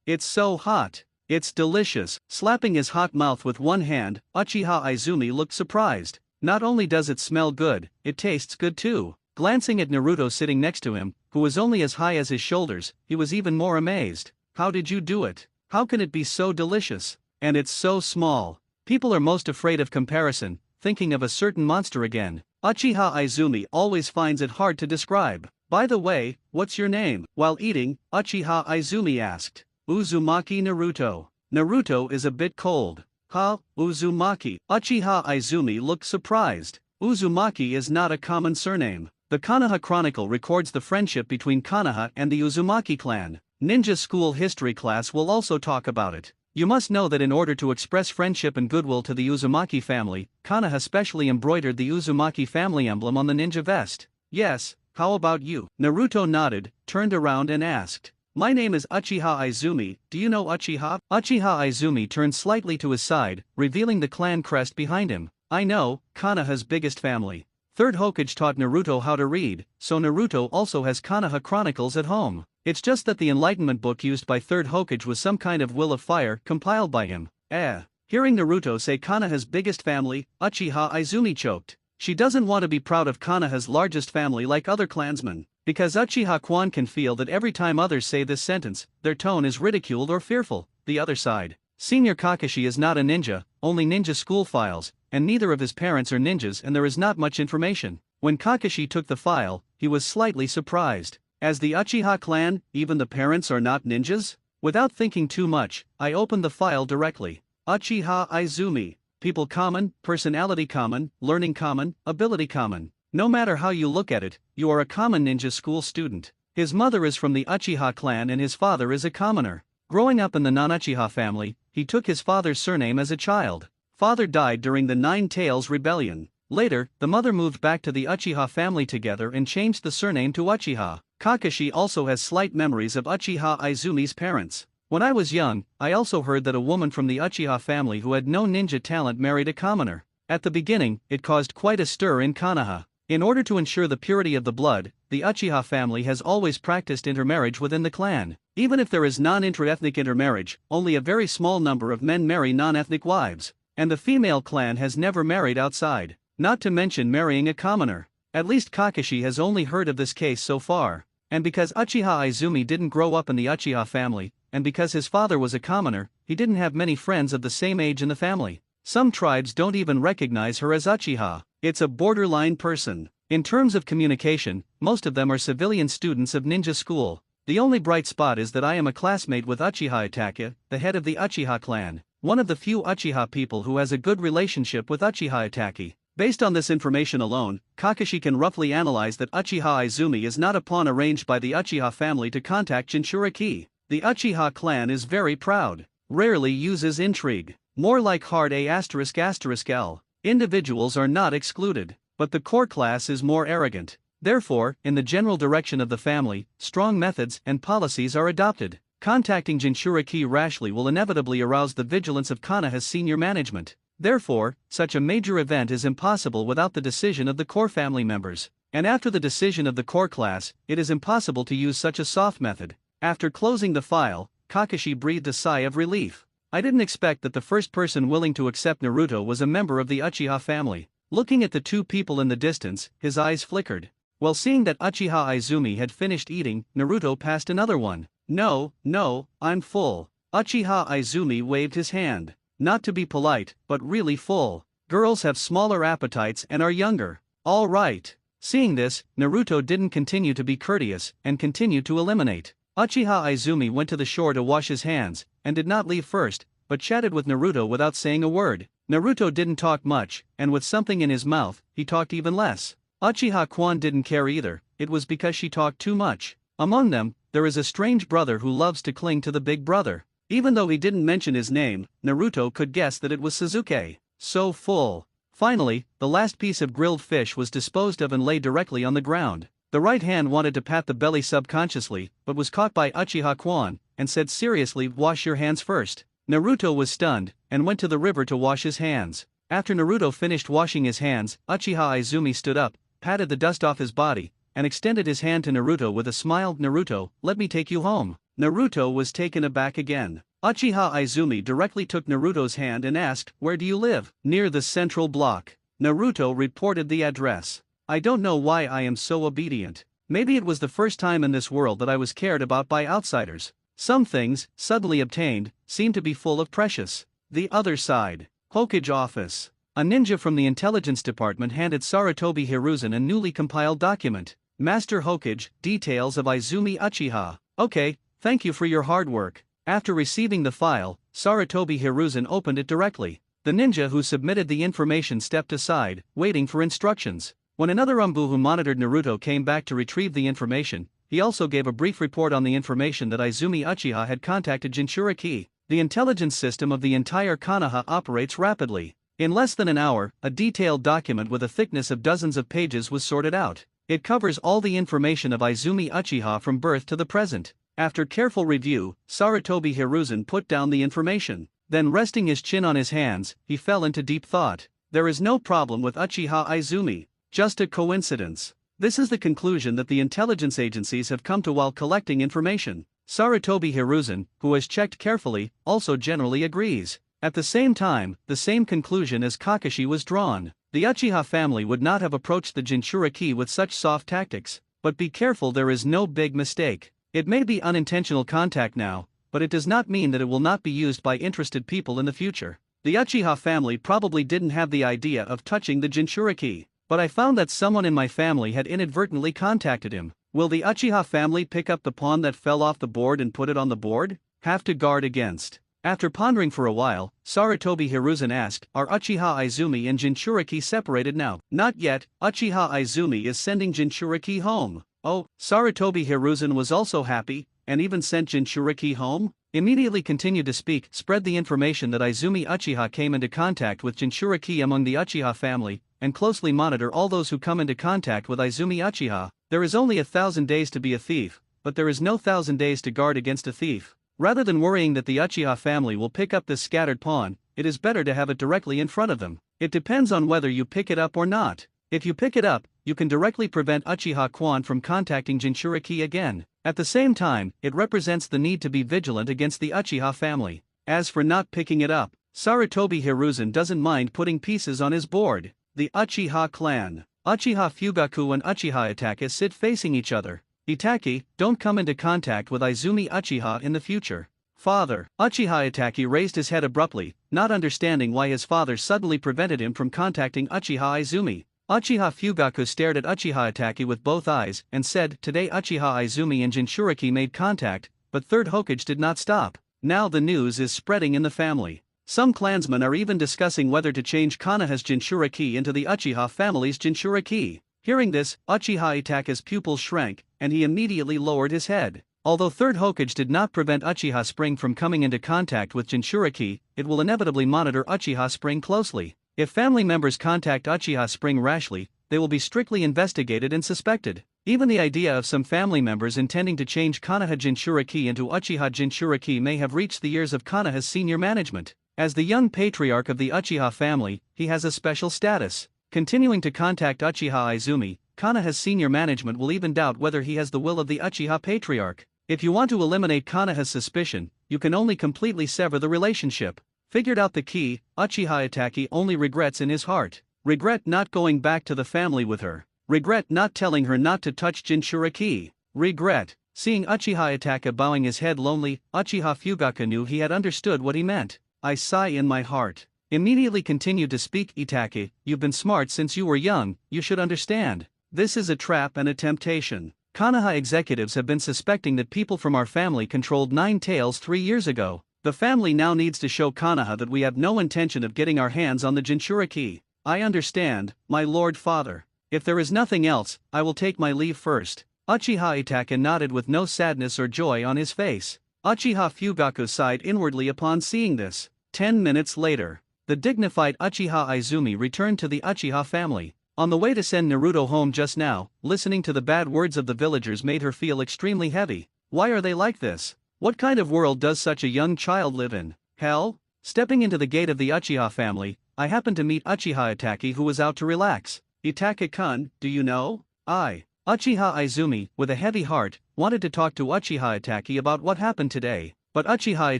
It's so hot. It's delicious. Slapping his hot mouth with one hand, Uchiha Izumi looked surprised. Not only does it smell good, it tastes good too. Glancing at Naruto sitting next to him, who was only as high as his shoulders, he was even more amazed. How did you do it? How can it be so delicious? And it's so small. People are most afraid of comparison, thinking of a certain monster again. Uchiha Izumi always finds it hard to describe. By the way, what's your name? While eating, Uchiha Izumi asked. Uzumaki Naruto. Naruto is a bit cold. Ha, Uzumaki. Uchiha Izumi looked surprised. Uzumaki is not a common surname. The Konoha Chronicle records the friendship between Konoha and the Uzumaki clan. Ninja School history class will also talk about it. You must know that in order to express friendship and goodwill to the Uzumaki family, Konoha specially embroidered the Uzumaki family emblem on the ninja vest. Yes, how about you? Naruto nodded, turned around and asked. My name is Uchiha Izumi, do you know Uchiha? Uchiha Izumi turned slightly to his side, revealing the clan crest behind him. I know, Konoha's biggest family. Third Hokage taught Naruto how to read, so Naruto also has Konoha Chronicles at home. It's just that the Enlightenment book used by Third Hokage was some kind of will of fire compiled by him. Hearing Naruto say Konoha's biggest family, Uchiha Izumi choked. She doesn't want to be proud of Konoha's largest family like other clansmen, because Uchiha Kwan can feel that every time others say this sentence, their tone is ridiculed or fearful. The other side. Senior Kakashi is not a ninja, only ninja school files, and neither of his parents are ninjas and there is not much information. When Kakashi took the file, he was slightly surprised. As the Uchiha clan, even the parents are not ninjas? Without thinking too much, I opened the file directly. Uchiha Izumi. People common, personality common, learning common, ability common. No matter how you look at it, you are a common ninja school student. His mother is from the Uchiha clan and his father is a commoner. Growing up in the non-Uchiha family, he took his father's surname as a child. Father died during the Nine Tails Rebellion. Later, the mother moved back to the Uchiha family together and changed the surname to Uchiha. Kakashi also has slight memories of Uchiha Izumi's parents. When I was young, I also heard that a woman from the Uchiha family who had no ninja talent married a commoner. At the beginning, it caused quite a stir in Konoha. In order to ensure the purity of the blood, the Uchiha family has always practiced intermarriage within the clan. Even if there is non-intra-ethnic intermarriage, only a very small number of men marry non-ethnic wives. And the female clan has never married outside. Not to mention marrying a commoner. At least Kakashi has only heard of this case so far. And because Uchiha Izumi didn't grow up in the Uchiha family, and because his father was a commoner, he didn't have many friends of the same age in the family. Some tribes don't even recognize her as Uchiha. It's a borderline person. In terms of communication, most of them are civilian students of ninja school. The only bright spot is that I am a classmate with Uchiha Itachi, the head of the Uchiha clan, one of the few Uchiha people who has a good relationship with Uchiha Itachi. Based on this information alone, Kakashi can roughly analyze that Uchiha Izumi is not a pawn arranged by the Uchiha family to contact Jinchuriki. The Uchiha clan is very proud, rarely uses intrigue, more like hard A***L. Individuals are not excluded, but the core class is more arrogant. Therefore, in the general direction of the family, strong methods and policies are adopted. Contacting Jinchuriki rashly will inevitably arouse the vigilance of Konoha's senior management. Therefore, such a major event is impossible without the decision of the core family members. And after the decision of the core class, it is impossible to use such a soft method. After closing the file, Kakashi breathed a sigh of relief. I didn't expect that the first person willing to accept Naruto was a member of the Uchiha family. Looking at the two people in the distance, his eyes flickered. While seeing that Uchiha Izumi had finished eating, Naruto passed another one. No, I'm full. Uchiha Izumi waved his hand. Not to be polite, but really full. Girls have smaller appetites and are younger. All right. Seeing this, Naruto didn't continue to be courteous and continued to eliminate. Uchiha Izumi went to the shore to wash his hands, and did not leave first, but chatted with Naruto without saying a word. Naruto didn't talk much, and with something in his mouth, he talked even less. Uchiha Kwan didn't care either, it was because she talked too much. Among them, there is a strange brother who loves to cling to the big brother. Even though he didn't mention his name, Naruto could guess that it was Sasuke. So full. Finally, the last piece of grilled fish was disposed of and lay directly on the ground. The right hand wanted to pat the belly subconsciously, but was caught by Uchiha Kwan, and said seriously, "Wash your hands first." Naruto was stunned, and went to the river to wash his hands. After Naruto finished washing his hands, Uchiha Izumi stood up, patted the dust off his body, and extended his hand to Naruto with a smile. "Naruto, let me take you home." Naruto was taken aback again. Uchiha Izumi directly took Naruto's hand and asked, "Where do you live?" "Near the central block." Naruto reported the address. "I don't know why I am so obedient. Maybe it was the first time in this world that I was cared about by outsiders. Some things, suddenly obtained, seem to be full of precious." The other side. Hokage office. A ninja from the intelligence department handed Sarutobi Hiruzen a newly compiled document. "Master Hokage, details of Izumi Uchiha." "Okay, thank you for your hard work." After receiving the file, Sarutobi Hiruzen opened it directly. The ninja who submitted the information stepped aside, waiting for instructions. When another Umbu who monitored Naruto came back to retrieve the information, he also gave a brief report on the information that Izumi Uchiha had contacted Jinchuriki. The intelligence system of the entire Konoha operates rapidly. In less than an hour, a detailed document with a thickness of dozens of pages was sorted out. It covers all the information of Izumi Uchiha from birth to the present. After careful review, Sarutobi Hiruzen put down the information. Then resting his chin on his hands, he fell into deep thought. There is no problem with Uchiha Izumi. Just a coincidence. This is the conclusion that the intelligence agencies have come to while collecting information. Sarutobi Hiruzen, who has checked carefully, also generally agrees. At the same time, the same conclusion as Kakashi was drawn. The Uchiha family would not have approached the Jinchuriki with such soft tactics. But be careful, there is no big mistake. It may be unintentional contact now, but it does not mean that it will not be used by interested people in the future. The Uchiha family probably didn't have the idea of touching the Jinchuriki, but I found that someone in my family had inadvertently contacted him. Will the Uchiha family pick up the pawn that fell off the board and put it on the board? Have to guard against. After pondering for a while, Sarutobi Hiruzen asked, "Are Uchiha Izumi and Jinchuriki separated now?" "Not yet, Uchiha Izumi is sending Jinchuriki home." "Oh," Sarutobi Hiruzen was also happy, and even sent Jinchuriki home? Immediately continued to speak, spread the information that Izumi Uchiha came into contact with Jinchuriki among the Uchiha family, and closely monitor all those who come into contact with Izumi Uchiha. There is only 1,000 days to be a thief, but there is no 1,000 days to guard against a thief. Rather than worrying that the Uchiha family will pick up this scattered pawn, it is better to have it directly in front of them. It depends on whether you pick it up or not. If you pick it up, you can directly prevent Uchiha Kwan from contacting Jinchuriki again. At the same time, it represents the need to be vigilant against the Uchiha family. As for not picking it up, Sarutobi Hiruzen doesn't mind putting pieces on his board. The Uchiha clan. Uchiha Fugaku and Uchiha Itachi sit facing each other. "Itachi, don't come into contact with Izumi Uchiha in the future." "Father." Uchiha Itachi raised his head abruptly, not understanding why his father suddenly prevented him from contacting Uchiha Izumi. Uchiha Fugaku stared at Uchiha Itachi with both eyes, and said, "Today Uchiha Izumi and Jinchuriki made contact, but third Hokage did not stop. Now the news is spreading in the family. Some clansmen are even discussing whether to change Konoha's Jinchuriki into the Uchiha family's Jinchuriki." Hearing this, Uchiha Itachi's pupils shrank, and he immediately lowered his head. Although third Hokage did not prevent Uchiha Spring from coming into contact with Jinchuriki, it will inevitably monitor Uchiha Spring closely. If family members contact Uchiha Spring rashly, they will be strictly investigated and suspected. Even the idea of some family members intending to change Konoha Jinchuriki into Uchiha Jinchuriki may have reached the ears of Konoha's senior management. As the young patriarch of the Uchiha family, he has a special status. Continuing to contact Uchiha Izumi, Konoha's senior management will even doubt whether he has the will of the Uchiha patriarch. If you want to eliminate Konoha's suspicion, you can only completely sever the relationship. Figured out the key, Uchiha Itachi only regrets in his heart. Regret not going back to the family with her. Regret not telling her not to touch Jinchuriki. Regret. Seeing Uchiha Itachi bowing his head lonely, Uchiha Fugaku knew he had understood what he meant. I sigh in my heart. Immediately continued to speak Itachi, you've been smart since you were young, you should understand. This is a trap and a temptation. Konoha executives have been suspecting that people from our family controlled Nine Tails 3 years ago. The family now needs to show Konoha that we have no intention of getting our hands on the Jinchuriki. I understand, my lord father. If there is nothing else, I will take my leave first. Uchiha Itachi nodded with no sadness or joy on his face. Uchiha Fugaku sighed inwardly upon seeing this. 10 minutes later, the dignified Uchiha Izumi returned to the Uchiha family. On the way to send Naruto home just now, listening to the bad words of the villagers made her feel extremely heavy. Why are they like this? What kind of world does such a young child live in? Hell? Stepping into the gate of the Uchiha family, I happened to meet Uchiha Itachi, who was out to relax. Itachi-kun, do you know? Uchiha Izumi, with a heavy heart, wanted to talk to Uchiha Itachi about what happened today, but Uchiha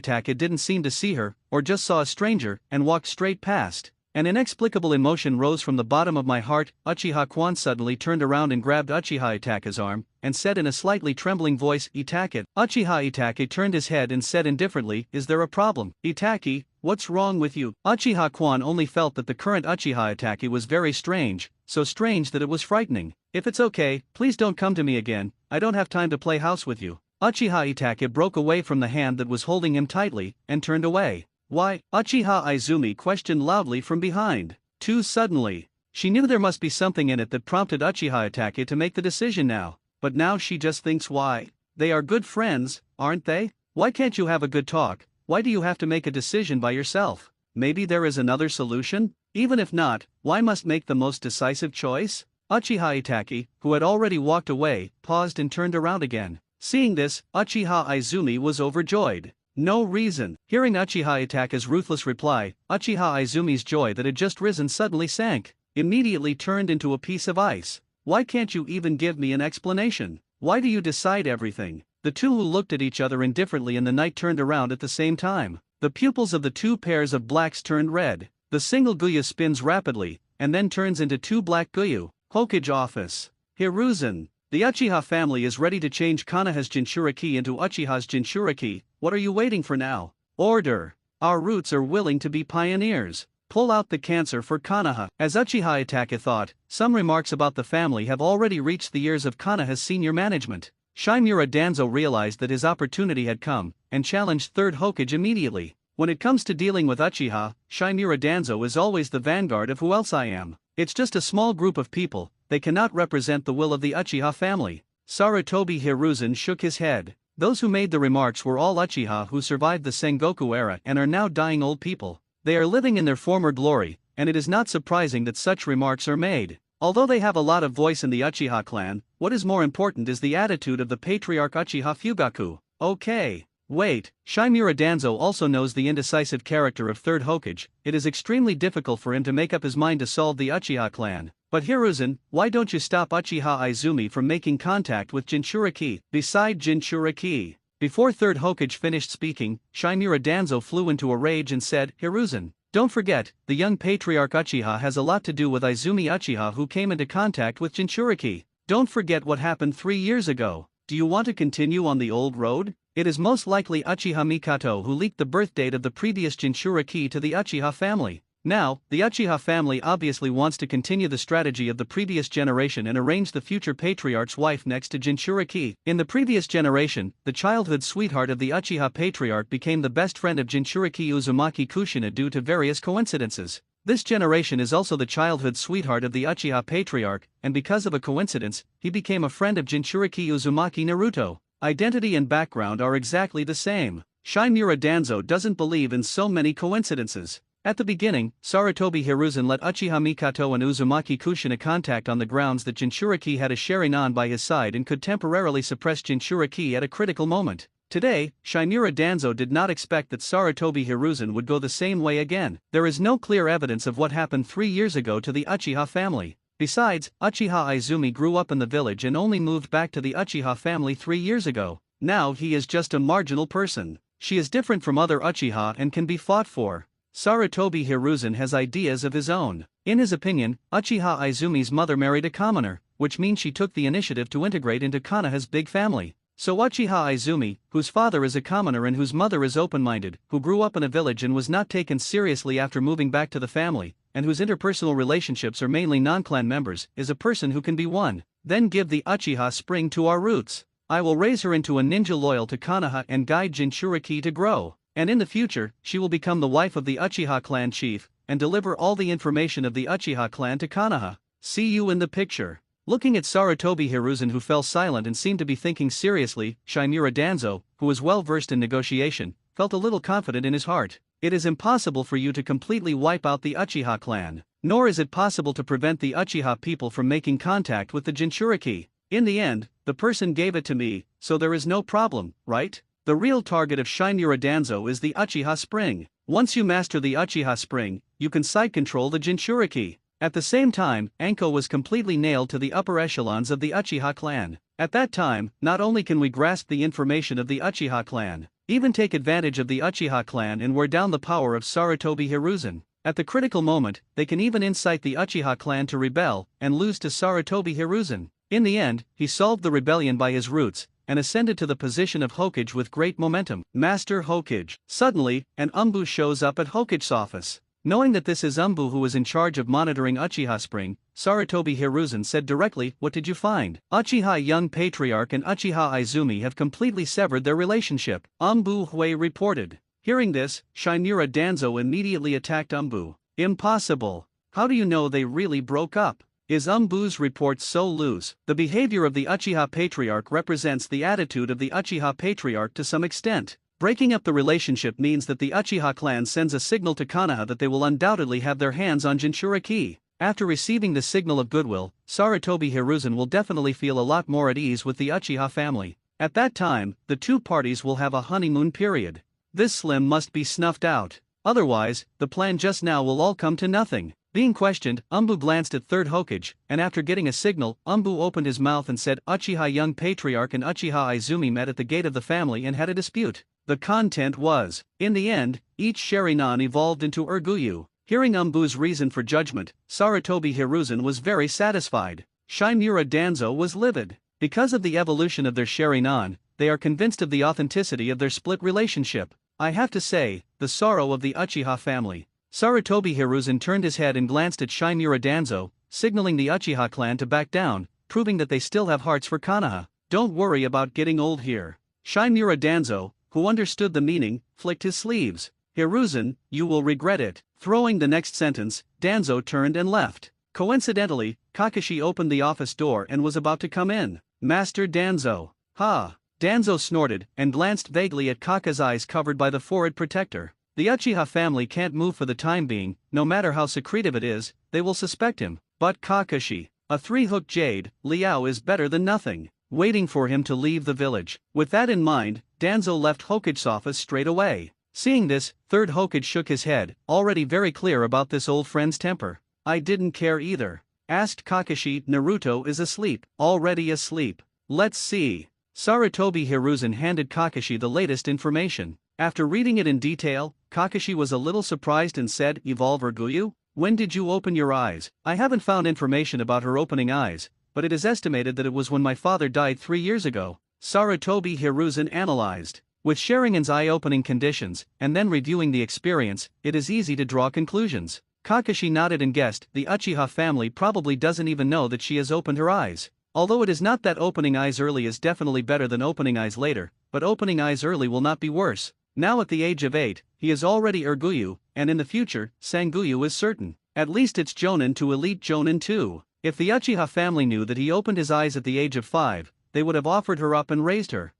Itachi didn't seem to see her, or just saw a stranger, and walked straight past. An inexplicable emotion rose from the bottom of my heart. Uchiha Kwan suddenly turned around and grabbed Uchiha Itachi's arm, and said in a slightly trembling voice, Itachi. Uchiha Itachi turned his head and said indifferently, is there a problem? Itachi, what's wrong with you? Uchiha Kwan only felt that the current Uchiha Itachi was very strange, so strange that it was frightening. If it's okay, please don't come to me again, I don't have time to play house with you. Uchiha Itachi broke away from the hand that was holding him tightly, and turned away. Why? Uchiha Izumi questioned loudly from behind. Too suddenly. She knew there must be something in it that prompted Uchiha Itachi to make the decision now, but now she just thinks why? They are good friends, aren't they? Why can't you have a good talk? Why do you have to make a decision by yourself? Maybe there is another solution? Even if not, why must make the most decisive choice? Uchiha Itachi, who had already walked away, paused and turned around again. Seeing this, Uchiha Izumi was overjoyed. No reason. Hearing Uchiha Itachi's ruthless reply, Uchiha Izumi's joy that had just risen suddenly sank, immediately turned into a piece of ice. Why can't you even give me an explanation? Why do you decide everything? The two who looked at each other indifferently in the night turned around at the same time. The pupils of the two pairs of blacks turned red. The single Guyu spins rapidly, and then turns into two black Guyu. Hokage office. Hiruzen. The Uchiha family is ready to change Konoha's Jinchuriki into Uchiha's Jinchuriki. What are you waiting for now? Order. Our roots are willing to be pioneers. Pull out the cancer for Konoha. As Uchiha Itachi thought, some remarks about the family have already reached the ears of Konoha's senior management. Shimura Danzo realized that his opportunity had come, and challenged Third Hokage immediately. When it comes to dealing with Uchiha, Shimura Danzo is always the vanguard of who else I am. It's just a small group of people, they cannot represent the will of the Uchiha family. Sarutobi Hiruzen shook his head. Those who made the remarks were all Uchiha who survived the Sengoku era and are now dying old people. They are living in their former glory, and it is not surprising that such remarks are made. Although they have a lot of voice in the Uchiha clan, what is more important is the attitude of the patriarch Uchiha Fugaku. Okay. Wait, Shimura Danzo also knows the indecisive character of Third Hokage. It is extremely difficult for him to make up his mind to solve the Uchiha clan. But Hiruzen, why don't you stop Uchiha Izumi from making contact with Jinchuriki? Beside Jinchuriki. Before Third Hokage finished speaking, Shimura Danzo flew into a rage and said, Hiruzen, don't forget, the young patriarch Uchiha has a lot to do with Izumi Uchiha who came into contact with Jinchuriki. Don't forget what happened 3 years ago. Do you want to continue on the old road? It is most likely Uchiha Mikato who leaked the birth date of the previous Jinchuriki to the Uchiha family. Now, the Uchiha family obviously wants to continue the strategy of the previous generation and arrange the future patriarch's wife next to Jinchuriki. In the previous generation, the childhood sweetheart of the Uchiha patriarch became the best friend of Jinchuriki Uzumaki Kushina due to various coincidences. This generation is also the childhood sweetheart of the Uchiha patriarch, and because of a coincidence, he became a friend of Jinchuriki Uzumaki Naruto. Identity and background are exactly the same. Shimura Danzo doesn't believe in so many coincidences. At the beginning, Sarutobi Hiruzen let Uchiha Mikato and Uzumaki Kushina contact on the grounds that Jinchuriki had a Sharingan by his side and could temporarily suppress Jinchuriki at a critical moment. Today, Shinura Danzo did not expect that Sarutobi Hiruzen would go the same way again. There is no clear evidence of what happened 3 years ago to the Uchiha family. Besides, Uchiha Izumi grew up in the village and only moved back to the Uchiha family 3 years ago. Now he is just a marginal person. She is different from other Uchiha and can be fought for. Sarutobi Hiruzen has ideas of his own. In his opinion, Uchiha Izumi's mother married a commoner, which means she took the initiative to integrate into Konoha's big family. So Uchiha Izumi, whose father is a commoner and whose mother is open-minded, who grew up in a village and was not taken seriously after moving back to the family, and whose interpersonal relationships are mainly non-clan members, is a person who can be won. Then give the Uchiha spring to our roots. I will raise her into a ninja loyal to Konoha and guide Jinchuriki to grow. And in the future, she will become the wife of the Uchiha clan chief, and deliver all the information of the Uchiha clan to Konoha. See you in the picture. Looking at Sarutobi Hiruzen, who fell silent and seemed to be thinking seriously, Shinura Danzo, who was well versed in negotiation, felt a little confident in his heart. It is impossible for you to completely wipe out the Uchiha clan, nor is it possible to prevent the Uchiha people from making contact with the Jinchuriki. In the end, the person gave it to me, so there is no problem, right? The real target of Shinura Danzo is the Uchiha Spring. Once you master the Uchiha Spring, you can side control the Jinchuriki. At the same time, Anko was completely nailed to the upper echelons of the Uchiha clan. At that time, not only can we grasp the information of the Uchiha clan, even take advantage of the Uchiha clan and wear down the power of Sarutobi Hiruzen. At the critical moment, they can even incite the Uchiha clan to rebel and lose to Sarutobi Hiruzen. In the end, he solved the rebellion by his roots, and ascended to the position of Hokage with great momentum. Master Hokage. Suddenly, an Umbu shows up at Hokage's office. Knowing that this is Umbu who is in charge of monitoring Uchiha Spring, Sarutobi Hiruzen said directly, "What did you find?" Uchiha Young Patriarch and Uchiha Izumi have completely severed their relationship, Umbu Hui reported. Hearing this, Shinura Danzo immediately attacked Umbu. Impossible. How do you know they really broke up? Is Umbu's report so loose? The behavior of the Uchiha Patriarch represents the attitude of the Uchiha Patriarch to some extent. Breaking up the relationship means that the Uchiha clan sends a signal to Konoha that they will undoubtedly have their hands on Jinchuriki. After receiving the signal of goodwill, Sarutobi Hiruzen will definitely feel a lot more at ease with the Uchiha family. At that time, the two parties will have a honeymoon period. This slim must be snuffed out. Otherwise, the plan just now will all come to nothing. Being questioned, Umbu glanced at Third Hokage, and after getting a signal, Umbu opened his mouth and said, "Uchiha Young Patriarch and Uchiha Izumi met at the gate of the family and had a dispute." The content was, in the end, each Sharingan evolved into Urguyu. Hearing Umbu's reason for judgment, Sarutobi Hiruzen was very satisfied. Shinura Danzo was livid. Because of the evolution of their Sharingan, they are convinced of the authenticity of their split relationship. I have to say, the sorrow of the Uchiha family. Sarutobi Hiruzen turned his head and glanced at Shinura Danzo, signaling the Uchiha clan to back down, proving that they still have hearts for Konoha. Don't worry about getting old here. Shinura Danzo, who understood the meaning, flicked his sleeves. Hiruzen, you will regret it. Throwing the next sentence, Danzo turned and left. Coincidentally, Kakashi opened the office door and was about to come in. Master Danzo. Ha! Danzo snorted and glanced vaguely at Kaka's eyes covered by the forehead protector. The Uchiha family can't move for the time being, no matter how secretive it is, they will suspect him. But Kakashi, a three-hooked jade, Liao is better than nothing. Waiting for him to leave the village. With that in mind, Danzo left Hokage's office straight away. Seeing this, Third Hokage shook his head, already very clear about this old friend's temper. I didn't care either. Asked Kakashi. Naruto is asleep. Already asleep. Let's see. Sarutobi Hiruzen handed Kakashi the latest information. After reading it in detail, Kakashi was a little surprised and said, "Evolve Urguyu? When did you open your eyes?" I haven't found information about her opening eyes, but it is estimated that it was when my father died 3 years ago. Sarutobi Hiruzen analyzed. With Sharingan's eye-opening conditions, and then reviewing the experience, it is easy to draw conclusions. Kakashi nodded and guessed, the Uchiha family probably doesn't even know that she has opened her eyes. Although it is not that opening eyes early is definitely better than opening eyes later, but opening eyes early will not be worse. Now at the age of 8, he is already Urguyu, and in the future, Sanguyu is certain. At least it's Jonin to elite Jonin too. If the Uchiha family knew that he opened his eyes at the age of 5, they would have offered her up and raised her.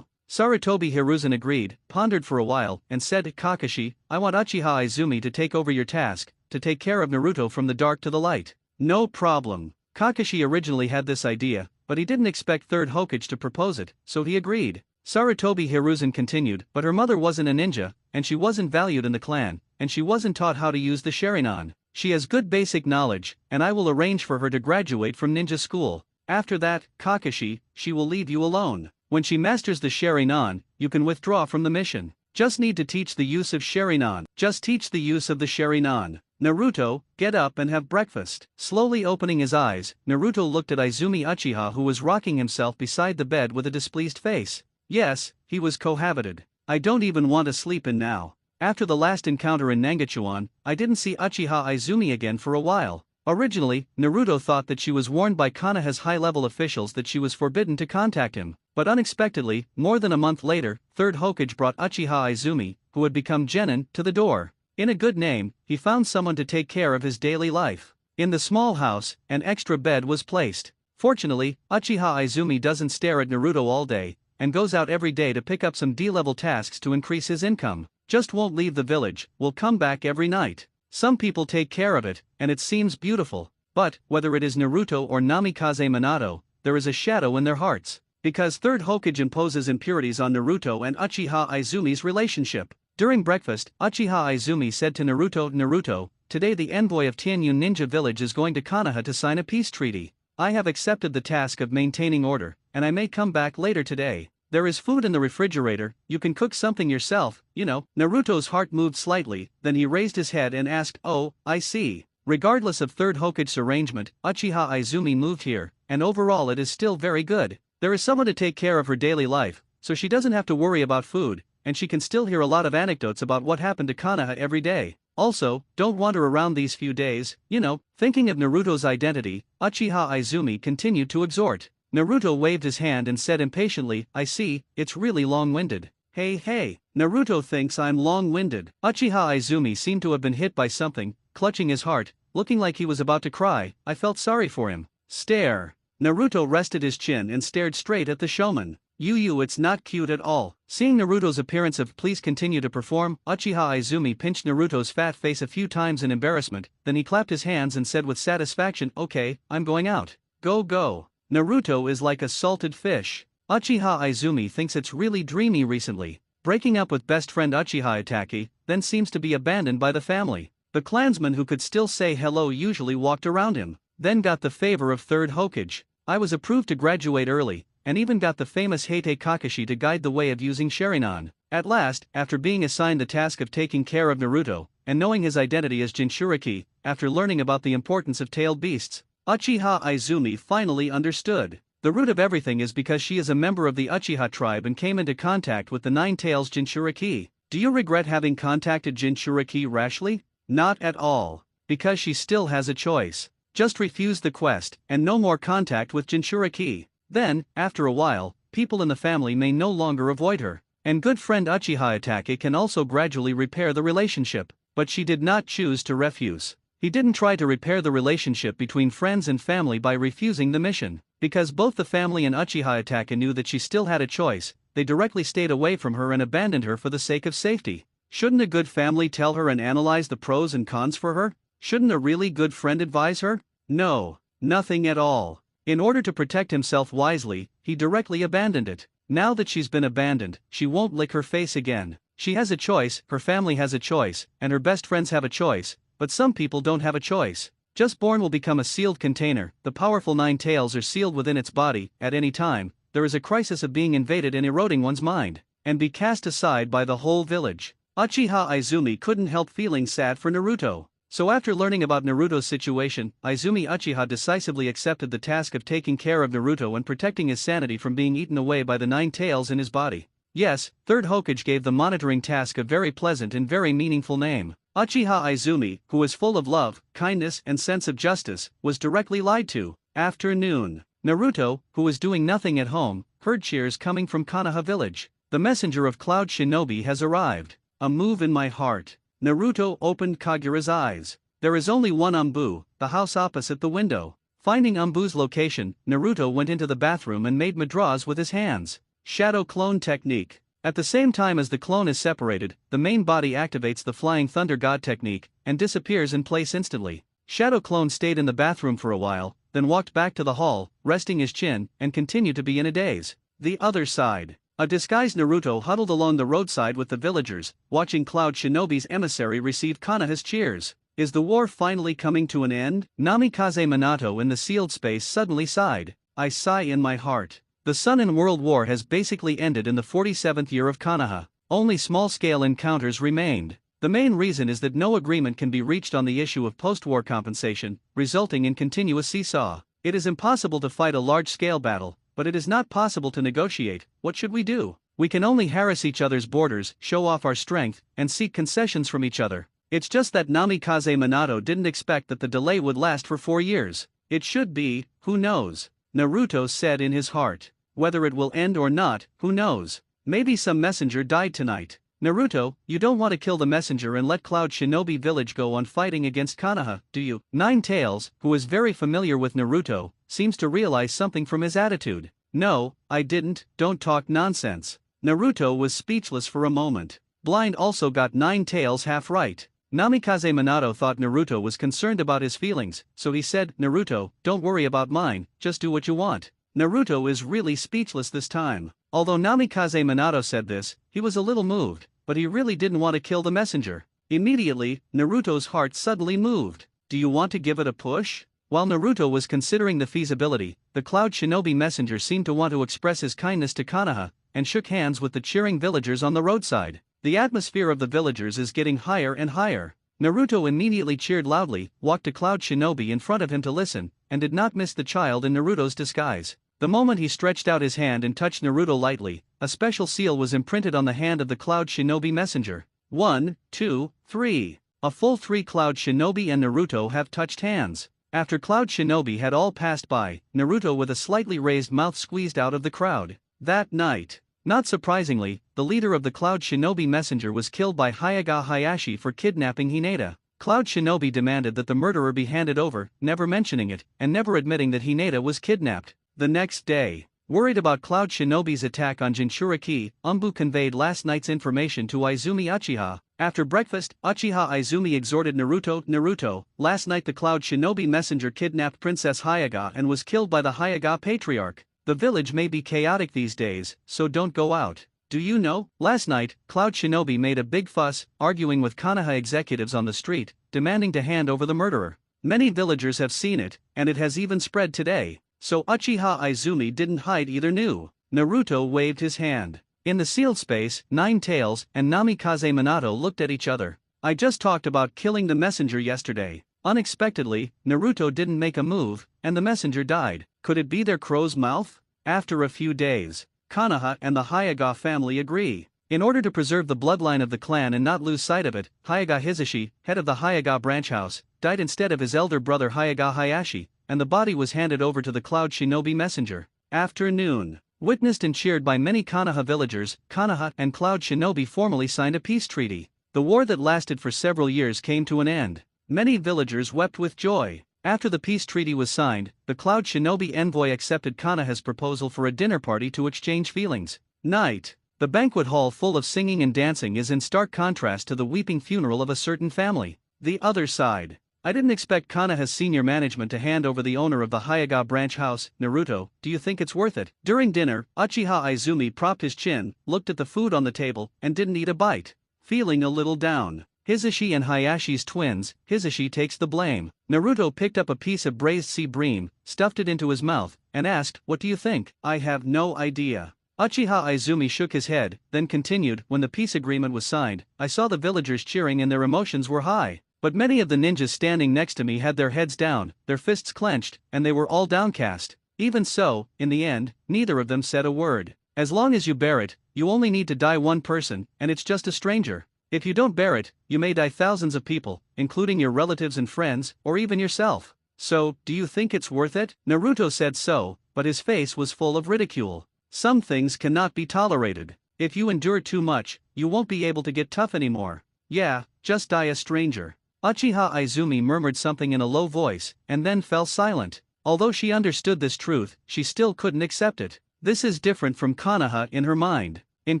Sarutobi Hiruzen agreed, pondered for a while, and said, Kakashi, I want Uchiha Izumi to take over your task, to take care of Naruto from the dark to the light. No problem. Kakashi originally had this idea, but he didn't expect third Hokage to propose it, so he agreed. Sarutobi Hiruzen continued, but her mother wasn't a ninja, and she wasn't valued in the clan, and she wasn't taught how to use the Sharingan. She has good basic knowledge, and I will arrange for her to graduate from ninja school. After that, Kakashi, she will leave you alone. When she masters the Sharingan, you can withdraw from the mission. Just need to teach the use of Sharingan. Just teach the use of the Sharingan. Naruto, get up and have breakfast. Slowly opening his eyes, Naruto looked at Izumi Uchiha, who was rocking himself beside the bed with a displeased face. Yes, he was cohabited. I don't even want to sleep in now. After the last encounter in Nangachuan, I didn't see Uchiha Izumi again for a while. Originally, Naruto thought that she was warned by Konoha's high-level officials that she was forbidden to contact him, but unexpectedly, more than a month later, third Hokage brought Uchiha Izumi, who had become genin, to the door. In a good name, he found someone to take care of his daily life. In the small house, an extra bed was placed. Fortunately, Uchiha Izumi doesn't stare at Naruto all day, and goes out every day to pick up some D-level tasks to increase his income. Just won't leave the village, will come back every night. Some people take care of it, and it seems beautiful, but, whether it is Naruto or Namikaze Minato, there is a shadow in their hearts. Because third Hokage imposes impurities on Naruto and Uchiha Izumi's relationship. During breakfast, Uchiha Izumi said to Naruto, Naruto, today the envoy of Tianyun Ninja Village is going to Konoha to sign a peace treaty. I have accepted the task of maintaining order, and I may come back later today. There is food in the refrigerator, you can cook something yourself, you know. Naruto's heart moved slightly, then he raised his head and asked, oh, I see. Regardless of third Hokage's arrangement, Uchiha Izumi moved here, and overall it is still very good. There is someone to take care of her daily life, so she doesn't have to worry about food, and she can still hear a lot of anecdotes about what happened to Konoha every day. Also, don't wander around these few days, you know. Thinking of Naruto's identity, Uchiha Izumi continued to exhort. Naruto waved his hand and said impatiently, I see, it's really long-winded. Hey, Naruto thinks I'm long-winded. Uchiha Izumi seemed to have been hit by something, clutching his heart, looking like he was about to cry. I felt sorry for him. Stare. Naruto rested his chin and stared straight at the showman. It's not cute at all. Seeing Naruto's appearance of please continue to perform, Uchiha Izumi pinched Naruto's fat face a few times in embarrassment, then he clapped his hands and said with satisfaction, okay, I'm going out. Go. Naruto is like a salted fish. Uchiha Izumi thinks it's really dreamy recently. Breaking up with best friend Uchiha Itachi, then seems to be abandoned by the family. The clansman who could still say hello usually walked around him, then got the favor of third Hokage. I was approved to graduate early, and even got the famous Heite Kakashi to guide the way of using Sharingan. At last, after being assigned the task of taking care of Naruto, and knowing his identity as Jinchuriki, after learning about the importance of tailed beasts, Uchiha Izumi finally understood. The root of everything is because she is a member of the Uchiha tribe and came into contact with the Nine Tails Jinchuriki. Do you regret having contacted Jinchuriki rashly? Not at all. Because she still has a choice. Just refuse the quest, and no more contact with Jinchuriki. Then, after a while, people in the family may no longer avoid her. And good friend Uchiha Itachi can also gradually repair the relationship. But she did not choose to refuse. He didn't try to repair the relationship between friends and family by refusing the mission. Because both the family and Uchiha Itachi knew that she still had a choice, they directly stayed away from her and abandoned her for the sake of safety. Shouldn't a good family tell her and analyze the pros and cons for her? Shouldn't a really good friend advise her? No, nothing at all. In order to protect himself wisely, he directly abandoned it. Now that she's been abandoned, she won't lick her face again. She has a choice, her family has a choice, and her best friends have a choice, but some people don't have a choice. Just born will become a sealed container, the powerful nine tails are sealed within its body. At any time, there is a crisis of being invaded and eroding one's mind, and be cast aside by the whole village. Uchiha Izumi couldn't help feeling sad for Naruto. So after learning about Naruto's situation, Izumi Uchiha decisively accepted the task of taking care of Naruto and protecting his sanity from being eaten away by the nine tails in his body. Yes, third Hokage gave the monitoring task a very pleasant and very meaningful name. Uchiha Izumi, who was full of love, kindness and sense of justice, was directly lied to. Afternoon. Naruto, who was doing nothing at home, heard cheers coming from Konoha village. The messenger of Cloud Shinobi has arrived. A move in my heart. Naruto opened Kagura's eyes. There is only one Umbu, the house opposite the window. Finding Umbu's location, Naruto went into the bathroom and made madras with his hands. Shadow Clone Technique. At the same time as the clone is separated, the main body activates the Flying Thunder God technique and disappears in place instantly. Shadow Clone stayed in the bathroom for a while, then walked back to the hall, resting his chin, and continued to be in a daze. The other side. A disguised Naruto huddled along the roadside with the villagers, watching Cloud Shinobi's emissary receive Konoha's cheers. Is the war finally coming to an end? Namikaze Minato in the sealed space suddenly sighed. I sigh in my heart. The Sun and World War has basically ended in the 47th year of Konoha. Only small-scale encounters remained. The main reason is that no agreement can be reached on the issue of post-war compensation, resulting in continuous seesaw. It is impossible to fight a large-scale battle, but it is not possible to negotiate. What should we do? We can only harass each other's borders, show off our strength, and seek concessions from each other. It's just that Namikaze Minato didn't expect that the delay would last for 4 years. It should be, who knows? Naruto said in his heart. Whether it will end or not, who knows? Maybe some messenger died tonight. Naruto, you don't want to kill the messenger and let Cloud Shinobi Village go on fighting against Konoha, do you? Nine Tails, who is very familiar with Naruto, seems to realize something from his attitude. No, I didn't, don't talk nonsense. Naruto was speechless for a moment. Blind also got Nine Tails half right. Namikaze Minato thought Naruto was concerned about his feelings, so he said, Naruto, don't worry about mine, just do what you want. Naruto is really speechless this time. Although Namikaze Minato said this, he was a little moved, but he really didn't want to kill the messenger. Immediately, Naruto's heart suddenly moved. Do you want to give it a push? While Naruto was considering the feasibility, the Cloud Shinobi messenger seemed to want to express his kindness to Konoha, and shook hands with the cheering villagers on the roadside. The atmosphere of the villagers is getting higher and higher. Naruto immediately cheered loudly, walked to Cloud Shinobi in front of him to listen, and did not miss the child in Naruto's disguise. The moment he stretched out his hand and touched Naruto lightly, a special seal was imprinted on the hand of the Cloud Shinobi messenger. 1, 2, 3. A full 3 Cloud Shinobi and Naruto have touched hands. After Cloud Shinobi had all passed by, Naruto with a slightly raised mouth squeezed out of the crowd. That night, not surprisingly, the leader of the Cloud Shinobi messenger was killed by Hyuga Hayashi for kidnapping Hinata. Cloud Shinobi demanded that the murderer be handed over, never mentioning it, and never admitting that Hinata was kidnapped. The next day, worried about Cloud Shinobi's attack on Jinchuriki, Umbu conveyed last night's information to Izumi Uchiha. After breakfast, Uchiha Izumi exhorted Naruto, last night the Cloud Shinobi messenger kidnapped Princess Hyuga and was killed by the Hyuga patriarch. The village may be chaotic these days, so don't go out. Do you know? Last night, Cloud Shinobi made a big fuss, arguing with Konoha executives on the street, demanding to hand over the murderer. Many villagers have seen it, and it has even spread today. So Uchiha Izumi didn't hide either. Naruto waved his hand. In the sealed space, Nine Tails and Namikaze Minato looked at each other. I just talked about killing the messenger yesterday. Unexpectedly, Naruto didn't make a move, and the messenger died. Could it be their crow's mouth? After a few days, Konoha and the Hyuga family agree. In order to preserve the bloodline of the clan and not lose sight of it, Hyuga Hisashi, head of the Hyuga branch house, died instead of his elder brother Hyuga Hayashi, and the body was handed over to the Cloud Shinobi messenger. Afternoon. Witnessed and cheered by many Konoha villagers, Konoha and Cloud Shinobi formally signed a peace treaty. The war that lasted for several years came to an end. Many villagers wept with joy. After the peace treaty was signed, the Cloud Shinobi envoy accepted Konoha's proposal for a dinner party to exchange feelings. Night. The banquet hall full of singing and dancing is in stark contrast to the weeping funeral of a certain family. The other side. I didn't expect Konoha's senior management to hand over the owner of the Hyuga branch house. Naruto, do you think it's worth it? During dinner, Uchiha Izumi propped his chin, looked at the food on the table, and didn't eat a bite. Feeling a little down. Hisashi and Hayashi's twins, Hisashi takes the blame. Naruto picked up a piece of braised sea bream, stuffed it into his mouth, and asked, what do you think? I have no idea. Uchiha Izumi shook his head, then continued, when the peace agreement was signed, I saw the villagers cheering and their emotions were high. But many of the ninjas standing next to me had their heads down, their fists clenched, and they were all downcast. Even so, in the end, neither of them said a word. As long as you bear it, you only need to die one person, and it's just a stranger. If you don't bear it, you may die thousands of people, including your relatives and friends, or even yourself. So, do you think it's worth it? Naruto said so, but his face was full of ridicule. Some things cannot be tolerated. If you endure too much, you won't be able to get tough anymore. Yeah, just die a stranger. Uchiha Izumi murmured something in a low voice, and then fell silent. Although she understood this truth, she still couldn't accept it. This is different from Konoha in her mind. In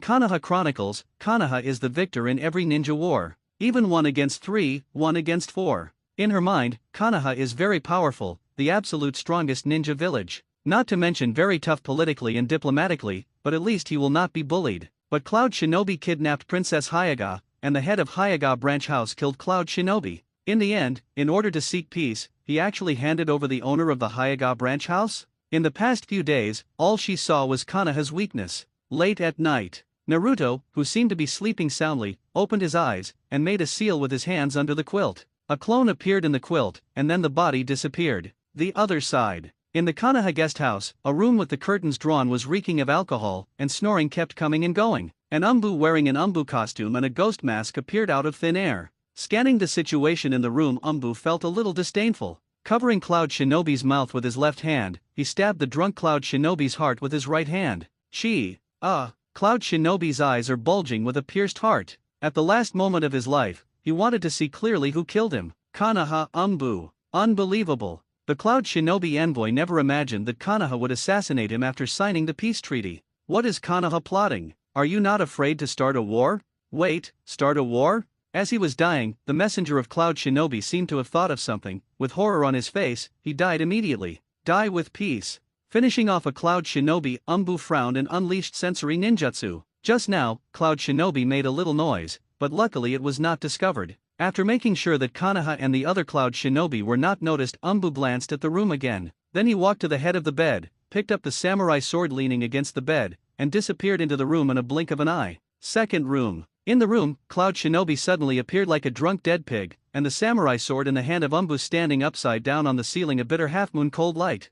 Konoha Chronicles, Konoha is the victor in every ninja war. Even 1 against 3, 1 against 4. In her mind, Konoha is very powerful, the absolute strongest ninja village. Not to mention very tough politically and diplomatically, but at least he will not be bullied. But Cloud Shinobi kidnapped Princess Hyaga, and the head of Hyaga branch house killed Cloud Shinobi. In the end, in order to seek peace, he actually handed over the owner of the Hyaga branch house? In the past few days, all she saw was Konoha's weakness. Late at night, Naruto, who seemed to be sleeping soundly, opened his eyes, and made a seal with his hands under the quilt. A clone appeared in the quilt, and then the body disappeared. The other side. In the Konoha guest house, a room with the curtains drawn was reeking of alcohol, and snoring kept coming and going. An Umbu wearing an Umbu costume and a ghost mask appeared out of thin air. Scanning the situation in the room, Umbu felt a little disdainful. Covering Cloud Shinobi's mouth with his left hand, he stabbed the drunk Cloud Shinobi's heart with his right hand. Cloud Shinobi's eyes are bulging with a pierced heart. At the last moment of his life, he wanted to see clearly who killed him. Konoha Umbu. Unbelievable. The Cloud Shinobi envoy never imagined that Konoha would assassinate him after signing the peace treaty. What is Konoha plotting? Are you not afraid to start a war? Wait, start a war? As he was dying, the messenger of Cloud Shinobi seemed to have thought of something. With horror on his face, he died immediately. Die with peace. Finishing off a Cloud Shinobi, Umbu frowned and unleashed sensory ninjutsu. Just now, Cloud Shinobi made a little noise, but luckily it was not discovered. After making sure that Konoha and the other Cloud Shinobi were not noticed, Umbu glanced at the room again. Then he walked to the head of the bed, picked up the samurai sword leaning against the bed, and disappeared into the room in a blink of an eye. Second room. In the room, Cloud Shinobi suddenly appeared like a drunk dead pig, and the samurai sword in the hand of Umbu standing upside down on the ceiling, a bitter half-moon cold light.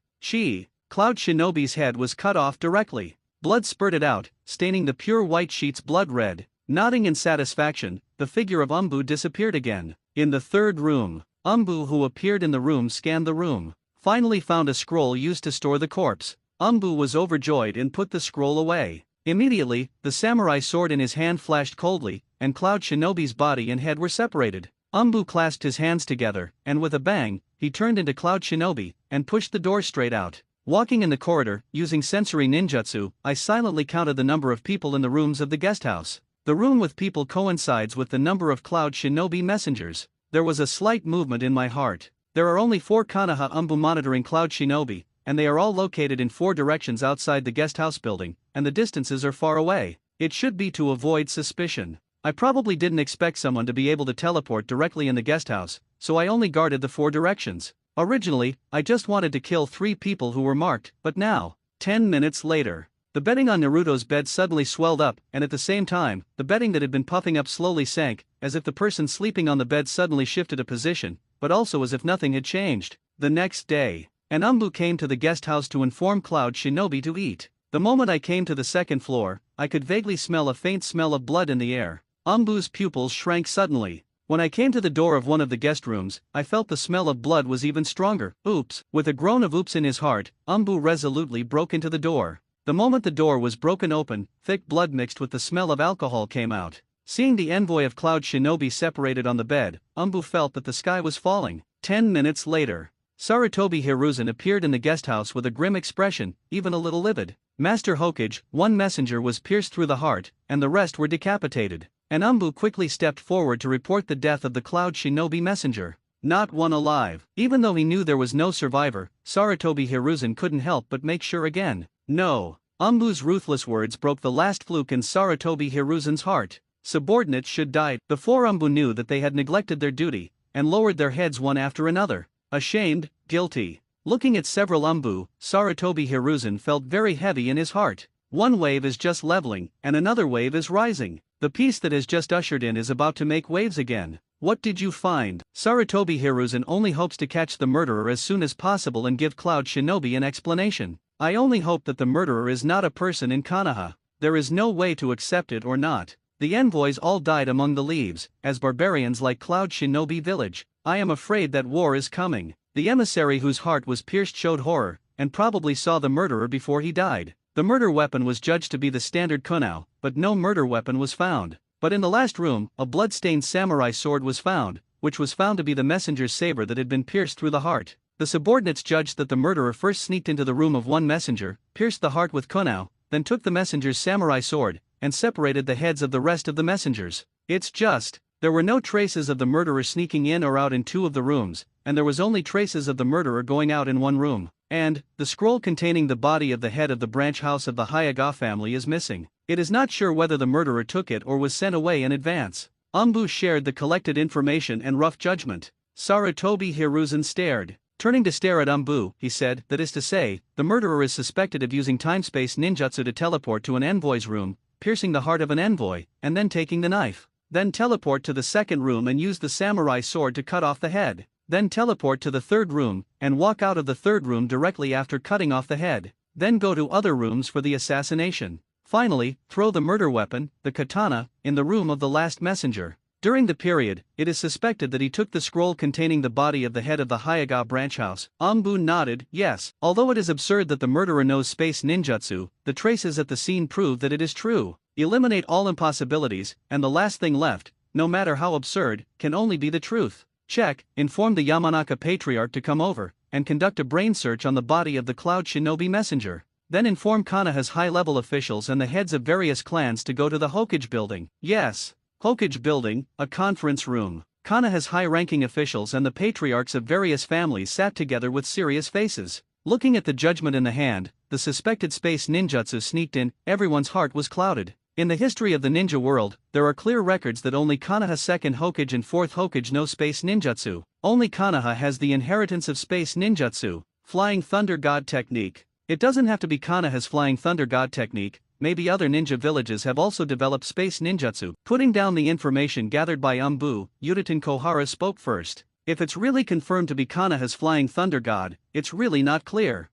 Cloud Shinobi's head was cut off directly. Blood spurted out, staining the pure white sheets blood red. Nodding in satisfaction, the figure of Umbu disappeared again. In the third room, Umbu, who appeared in the room, scanned the room. Finally found a scroll used to store the corpse. Umbu was overjoyed and put the scroll away. Immediately, the samurai sword in his hand flashed coldly, and Cloud Shinobi's body and head were separated. Umbu clasped his hands together, and with a bang, he turned into Cloud Shinobi, and pushed the door straight out. Walking in the corridor, using sensory ninjutsu, I silently counted the number of people in the rooms of the guest house. The room with people coincides with the number of Cloud Shinobi messengers. There was a slight movement in my heart. There are only 4 Konoha Umbu monitoring Cloud Shinobi, and they are all located in 4 directions outside the guest house building, and the distances are far away. It should be to avoid suspicion. I probably didn't expect someone to be able to teleport directly in the guest house, so I only guarded the 4 directions. Originally, I just wanted to kill 3 people who were marked, but now, 10 minutes later, the bedding on Naruto's bed suddenly swelled up, and at the same time, the bedding that had been puffing up slowly sank, as if the person sleeping on the bed suddenly shifted a position, but also as if nothing had changed. The next day, an Umbu came to the guest house to inform Cloud Shinobi to eat. The moment I came to the second floor, I could vaguely smell a faint smell of blood in the air. Umbu's pupils shrank suddenly. When I came to the door of one of the guest rooms, I felt the smell of blood was even stronger. Oops! With a groan of oops in his heart, Umbu resolutely broke into the door. The moment the door was broken open, thick blood mixed with the smell of alcohol came out. Seeing the envoy of Cloud Shinobi separated on the bed, Umbu felt that the sky was falling. 10 minutes later, Sarutobi Hiruzen appeared in the guest house with a grim expression, even a little livid. Master Hokage, one messenger was pierced through the heart, and the rest were decapitated. And Umbu quickly stepped forward to report the death of the Cloud Shinobi messenger. Not one alive. Even though he knew there was no survivor, Sarutobi Hiruzen couldn't help but make sure again. No. Umbu's ruthless words broke the last fluke in Sarutobi Hiruzen's heart. Subordinates should die. The 4 Umbu knew that they had neglected their duty, and lowered their heads one after another. Ashamed, guilty. Looking at several Umbu, Sarutobi Hiruzen felt very heavy in his heart. One wave is just leveling, and another wave is rising. The peace that has just ushered in is about to make waves again. What did you find? Sarutobi Hiruzen only hopes to catch the murderer as soon as possible and give Cloud Shinobi an explanation. I only hope that the murderer is not a person in Konoha. There is no way to accept it or not. The envoys all died among the leaves, as barbarians like Cloud Shinobi village. I am afraid that war is coming. The emissary whose heart was pierced showed horror, and probably saw the murderer before he died. The murder weapon was judged to be the standard kunao, but no murder weapon was found. But in the last room, a blood-stained samurai sword was found, which was found to be the messenger's saber that had been pierced through the heart. The subordinates judged that the murderer first sneaked into the room of one messenger, pierced the heart with kunao, then took the messenger's samurai sword, and separated the heads of the rest of the messengers. It's just, there were no traces of the murderer sneaking in or out in two of the rooms, and there was only traces of the murderer going out in one room. And, the scroll containing the body of the head of the branch house of the Hayaga family is missing. It is not sure whether the murderer took it or was sent away in advance. Umbu shared the collected information and rough judgment. Sarutobi Hiruzen stared. Turning to stare at Umbu, he said, that is to say, the murderer is suspected of using time-space ninjutsu to teleport to an envoy's room, piercing the heart of an envoy, and then taking the knife. Then teleport to the second room and use the samurai sword to cut off the head. Then teleport to the third room, and walk out of the third room directly after cutting off the head. Then go to other rooms for the assassination. Finally, throw the murder weapon, the katana, in the room of the last messenger. During the period, it is suspected that he took the scroll containing the body of the head of the Hayaga branch house. Umbu nodded, yes. Although it is absurd that the murderer knows space ninjutsu, the traces at the scene prove that it is true. Eliminate all impossibilities, and the last thing left, no matter how absurd, can only be the truth. Check, inform the Yamanaka patriarch to come over, and conduct a brain search on the body of the Cloud Shinobi messenger. Then inform Konoha's high-level officials and the heads of various clans to go to the Hokage building. Yes. Hokage building, a conference room. Konoha's high-ranking officials and the patriarchs of various families sat together with serious faces. Looking at the judgment in the hand, the suspected space ninjutsu sneaked in, everyone's heart was clouded. In the history of the ninja world, there are clear records that only Konoha 2nd Hokage and 4th Hokage know space ninjutsu. Only Konoha has the inheritance of space ninjutsu, Flying Thunder God technique. It doesn't have to be Konoha's Flying Thunder God technique, maybe other ninja villages have also developed space ninjutsu. Putting down the information gathered by Umbu, Yuditen Kohara spoke first. If it's really confirmed to be Konoha's Flying Thunder God, it's really not clear.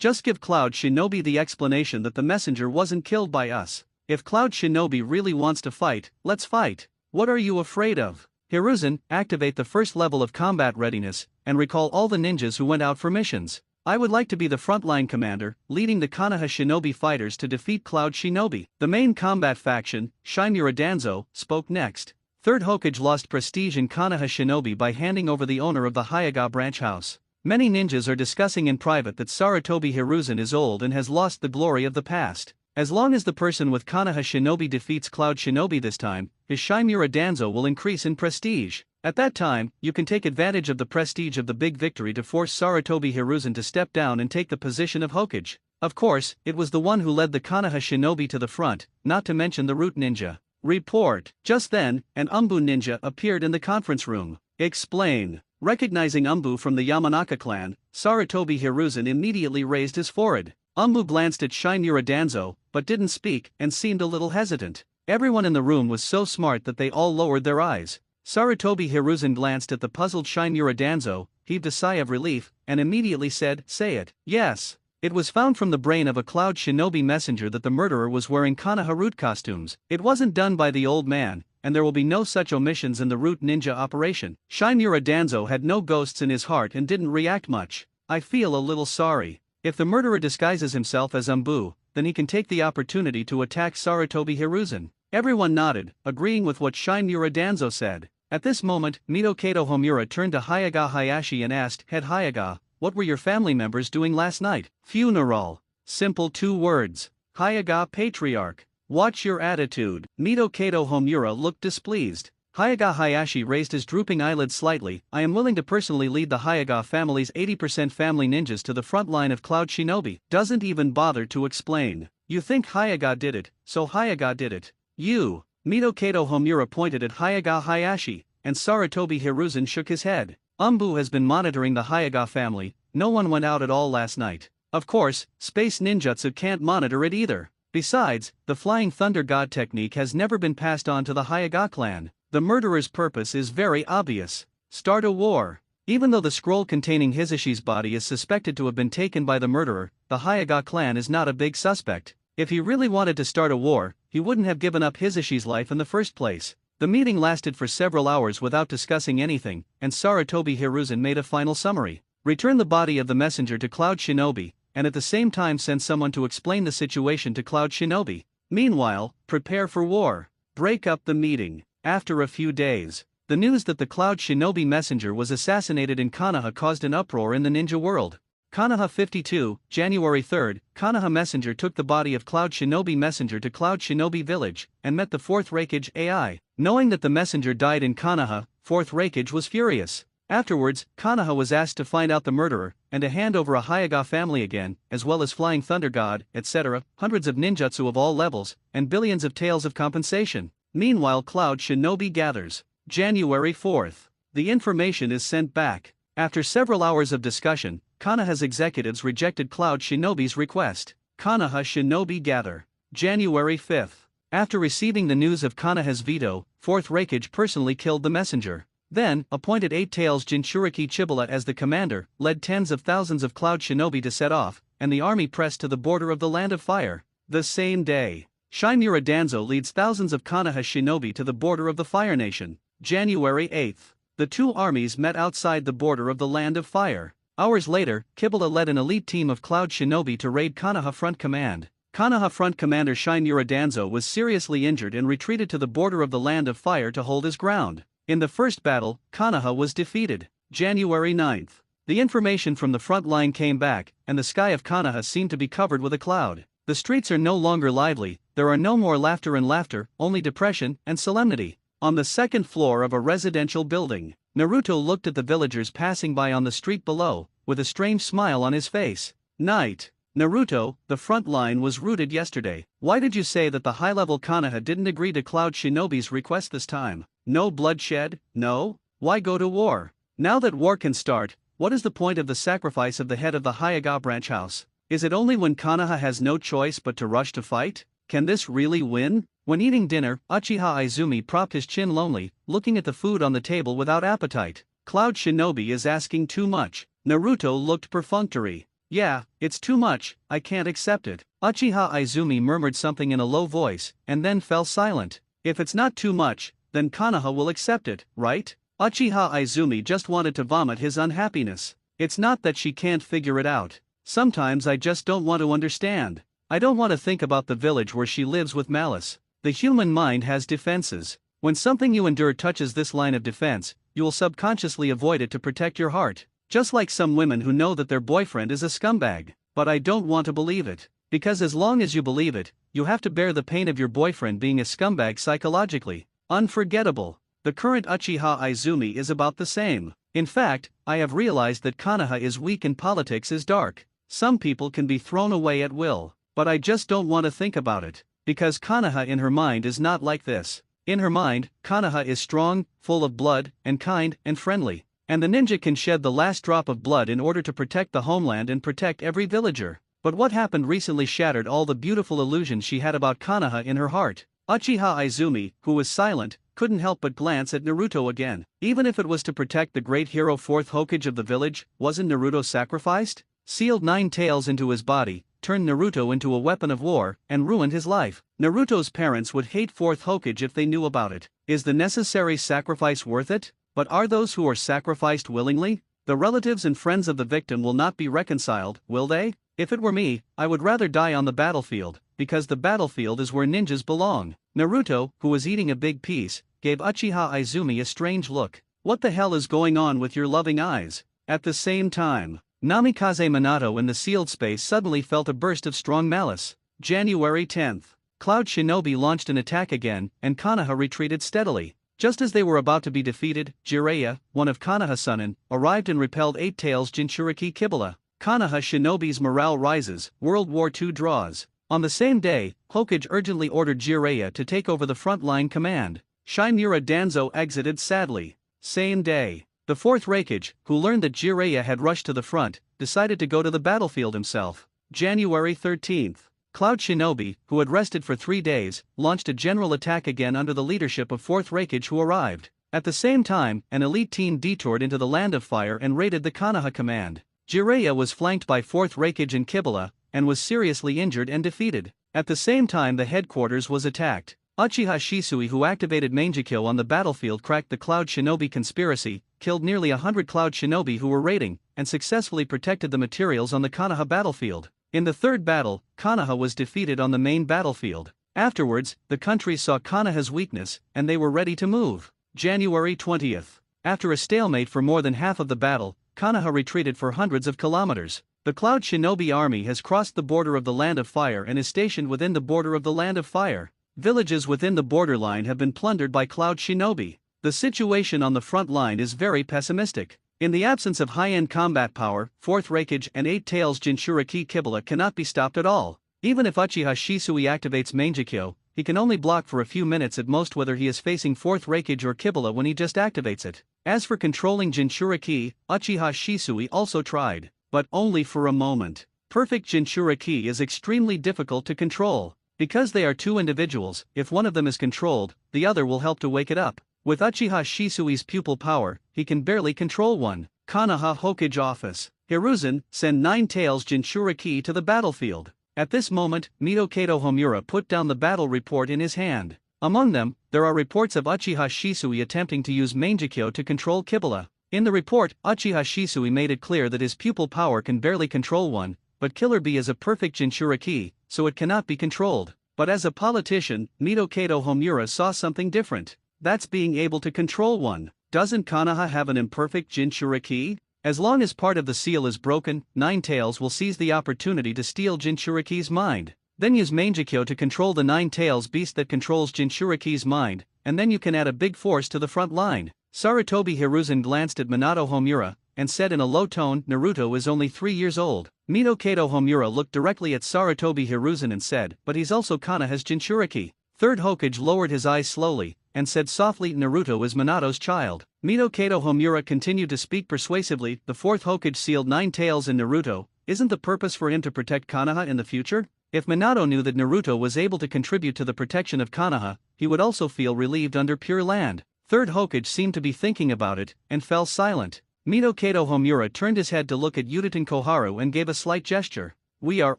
Just give Cloud Shinobi the explanation that the messenger wasn't killed by us. If Cloud Shinobi really wants to fight, let's fight. What are you afraid of? Hiruzen, activate the first level of combat readiness, and recall all the ninjas who went out for missions. I would like to be the frontline commander, leading the Konoha Shinobi fighters to defeat Cloud Shinobi. The main combat faction, Shimura Danzo, spoke next. 3rd Hokage lost prestige in Konoha Shinobi by handing over the owner of the Hayaga branch house. Many ninjas are discussing in private that Sarutobi Hiruzen is old and has lost the glory of the past. As long as the person with Konoha Shinobi defeats Cloud Shinobi this time, his Shimura Danzo will increase in prestige. At that time, you can take advantage of the prestige of the big victory to force Sarutobi Hiruzen to step down and take the position of Hokage. Of course, it was the one who led the Konoha Shinobi to the front, not to mention the Root Ninja. Report. Just then, an Umbu ninja appeared in the conference room. Explain. Recognizing Umbu from the Yamanaka clan, Sarutobi Hiruzen immediately raised his forehead. Umbu glanced at Shimura Danzo, but didn't speak and seemed a little hesitant. Everyone in the room was so smart that they all lowered their eyes. Sarutobi Hiruzen glanced at the puzzled Shimura Danzo, heaved a sigh of relief, and immediately said, "Say it." Yes. It was found from the brain of a Cloud Shinobi messenger that the murderer was wearing Konoha Root costumes. It wasn't done by the old man, and there will be no such omissions in the Root Ninja operation. Shimura Danzo had no ghosts in his heart and didn't react much. I feel a little sorry. If the murderer disguises himself as Umbu, then he can take the opportunity to attack Sarutobi Hiruzen. Everyone nodded, agreeing with what Shimura Danzo said. At this moment, Mito Homura turned to Hayaga Hayashi and asked, "Head Hayaga, what were your family members doing last night?" "Funeral." Simple 2 words. Hayaga Patriarch. Watch your attitude. Mito Homura looked displeased. Hayaga Hayashi raised his drooping eyelids slightly. "I am willing to personally lead the Hayaga family's 80% family ninjas to the front line of Cloud Shinobi." Doesn't even bother to explain. You think Hayaga did it, so Hayaga did it. You. Mito Homura pointed at Hayaga Hayashi, and Sarutobi Hiruzen shook his head. Umbu has been monitoring the Hayaga family, no one went out at all last night. Of course, space ninjutsu can't monitor it either. Besides, the Flying Thunder God technique has never been passed on to the Hayaga clan. The murderer's purpose is very obvious. Start a war. Even though the scroll containing Hisashi's body is suspected to have been taken by the murderer, the Hayaga clan is not a big suspect. If he really wanted to start a war, he wouldn't have given up Hisashi's life in the first place. The meeting lasted for several hours without discussing anything, and Sarutobi Hiruzen made a final summary. Return the body of the messenger to Cloud Shinobi, and at the same time send someone to explain the situation to Cloud Shinobi. Meanwhile, prepare for war. Break up the meeting. After a few days, The news that the Cloud Shinobi messenger was assassinated in Konoha caused an uproar in the ninja world. Konoha 52, January 3, Konoha messenger took the body of Cloud Shinobi messenger to Cloud Shinobi village, and met the 4th Raikage AI. Knowing that the messenger died in Konoha, 4th Raikage was furious. Afterwards, Konoha was asked to find out the murderer, and to hand over a Hyuga family again, as well as Flying Thunder God, etc., hundreds of ninjutsu of all levels, and billions of taels of compensation. Meanwhile, Cloud Shinobi gathers. January 4. The information is sent back. After several hours of discussion, Konoha's executives rejected Cloud Shinobi's request. Konoha Shinobi gather. January 5. After receiving the news of Konoha's veto, 4th Raikage personally killed the messenger. Then, appointed 8 Tails Jinchuriki Chibuya as the commander, led tens of thousands of Cloud Shinobi to set off, and the army pressed to the border of the Land of Fire. The same day, Shinmura Danzo leads thousands of Konoha Shinobi to the border of the Fire Nation. January 8. The two armies met outside the border of the Land of Fire. Hours later, Chibuya led an elite team of Cloud Shinobi to raid Konoha Front Command. Konoha Front Commander Shinmura Danzo was seriously injured and retreated to the border of the Land of Fire to hold his ground. In the first battle, Konoha was defeated. January 9. The information from the front line came back, and the sky of Konoha seemed to be covered with a cloud. The streets are no longer lively, there are no more laughter, only depression and solemnity. On the second floor of a residential building, Naruto looked at the villagers passing by on the street below, with a strange smile on his face. Night. Naruto, the front line was routed yesterday. Why did you say that the high-level Konoha didn't agree to Cloud Shinobi's request this time? No bloodshed, no? Why go to war? Now that war can start, what is the point of the sacrifice of the head of the Hyuga branch house? Is it only when Konoha has no choice but to rush to fight? Can this really win? When eating dinner, Uchiha Izumi propped his chin lonely, looking at the food on the table without appetite. Cloud Shinobi is asking too much. Naruto looked perfunctory. Yeah, it's too much, I can't accept it. Uchiha Izumi murmured something in a low voice, and then fell silent. If it's not too much, then Konoha will accept it, right? Uchiha Izumi just wanted to vomit his unhappiness. It's not that she can't figure it out. Sometimes I just don't want to understand. I don't want to think about the village where she lives with malice. The human mind has defenses. When something you endure touches this line of defense, you will subconsciously avoid it to protect your heart. Just like some women who know that their boyfriend is a scumbag. But I don't want to believe it. Because as long as you believe it, you have to bear the pain of your boyfriend being a scumbag psychologically. Unforgettable. The current Uchiha Izumi is about the same. In fact, I have realized that Konoha is weak and politics is dark. Some people can be thrown away at will. But I just don't want to think about it. Because Konoha in her mind is not like this. In her mind, Konoha is strong, full of blood, and kind, and friendly. And the ninja can shed the last drop of blood in order to protect the homeland and protect every villager. But what happened recently shattered all the beautiful illusions she had about Konoha in her heart. Uchiha Izumi, who was silent, couldn't help but glance at Naruto again. Even if it was to protect the great hero 4th Hokage of the village, wasn't Naruto sacrificed? Sealed 9 tails into his body, turned Naruto into a weapon of war, and ruined his life. Naruto's parents would hate 4th Hokage if they knew about it. Is the necessary sacrifice worth it? But are those who are sacrificed willingly? The relatives and friends of the victim will not be reconciled, will they? If it were me, I would rather die on the battlefield, because the battlefield is where ninjas belong. Naruto, who was eating a big piece, gave Uchiha Izumi a strange look. What the hell is going on with your loving eyes? At the same time, Namikaze Minato in the sealed space suddenly felt a burst of strong malice. January 10. Cloud Shinobi launched an attack again, and Konoha retreated steadily. Just as they were about to be defeated, Jiraiya, one of Konoha's Sannin, arrived and repelled 8 Tails Jinchuriki Chibuya. Konoha Shinobi's morale rises, World War II draws. On the same day, Hokage urgently ordered Jiraiya to take over the front line command. Shinmura Danzo exited sadly. Same day, the 4th Raikage, who learned that Jiraiya had rushed to the front, decided to go to the battlefield himself. January 13. Cloud Shinobi, who had rested for 3 days, launched a general attack again under the leadership of 4th Raikage who arrived. At the same time, an elite team detoured into the Land of Fire and raided the Konoha command. Jiraiya was flanked by 4th Raikage and Chibuya, and was seriously injured and defeated. At the same time the headquarters was attacked. Uchiha Shisui, who activated Mangekyo on the battlefield, cracked the Cloud Shinobi conspiracy, killed nearly 100 Cloud Shinobi who were raiding, and successfully protected the materials on the Konoha battlefield. In the third battle, Konoha was defeated on the main battlefield. Afterwards, the country saw Konoha's weakness, and they were ready to move. January 20th. After a stalemate for more than half of the battle, Konoha retreated for hundreds of kilometers. The Cloud Shinobi army has crossed the border of the Land of Fire and is stationed within the border of the Land of Fire. Villages within the borderline have been plundered by Cloud Shinobi. The situation on the front line is very pessimistic. In the absence of high-end combat power, 4th Raikage and 8 Tails Jinchuriki Kibala cannot be stopped at all. Even if Uchiha Shisui activates Mangekyo, he can only block for a few minutes at most whether he is facing 4th Raikage or Kibala when he just activates it. As for controlling Jinchuriki, Uchiha Shisui also tried, but only for a moment. Perfect Jinchuriki is extremely difficult to control. Because they are two individuals, if one of them is controlled, the other will help to wake it up. With Uchiha Shisui's pupil power, he can barely control one. Konoha Hokage Office. Hiruzen, send 9 Tails Jinchuriki to the battlefield. At this moment, Kato Homura put down the battle report in his hand. Among them, there are reports of Uchiha Shisui attempting to use Mangekyo to control Kibala. In the report, Uchiha Shisui made it clear that his pupil power can barely control one, but Killer Bee is a perfect Jinchuriki, so it cannot be controlled. But as a politician, Kato Homura saw something different. That's being able to control one. Doesn't Konoha have an imperfect Jinchuriki? As long as part of the seal is broken, 9 Tails will seize the opportunity to steal Jinchuriki's mind. Then use Mangekyo to control the 9 Tails beast that controls Jinchuriki's mind, and then you can add a big force to the front line. Sarutobi Hiruzen glanced at Minato Homura, and said in a low tone, Naruto is only 3 years old. Kato Homura looked directly at Sarutobi Hiruzen and said, but he's also Konoha's Jinchuriki. 3rd Hokage lowered his eyes slowly, and said softly, Naruto is Minato's child. Kato Homura continued to speak persuasively, the 4th Hokage sealed 9 Tails in Naruto. Isn't the purpose for him to protect Konoha in the future? If Minato knew that Naruto was able to contribute to the protection of Konoha, he would also feel relieved under Pure Land. 3rd Hokage seemed to be thinking about it, and fell silent. Kato Homura turned his head to look at Yutaten Koharu and gave a slight gesture. We are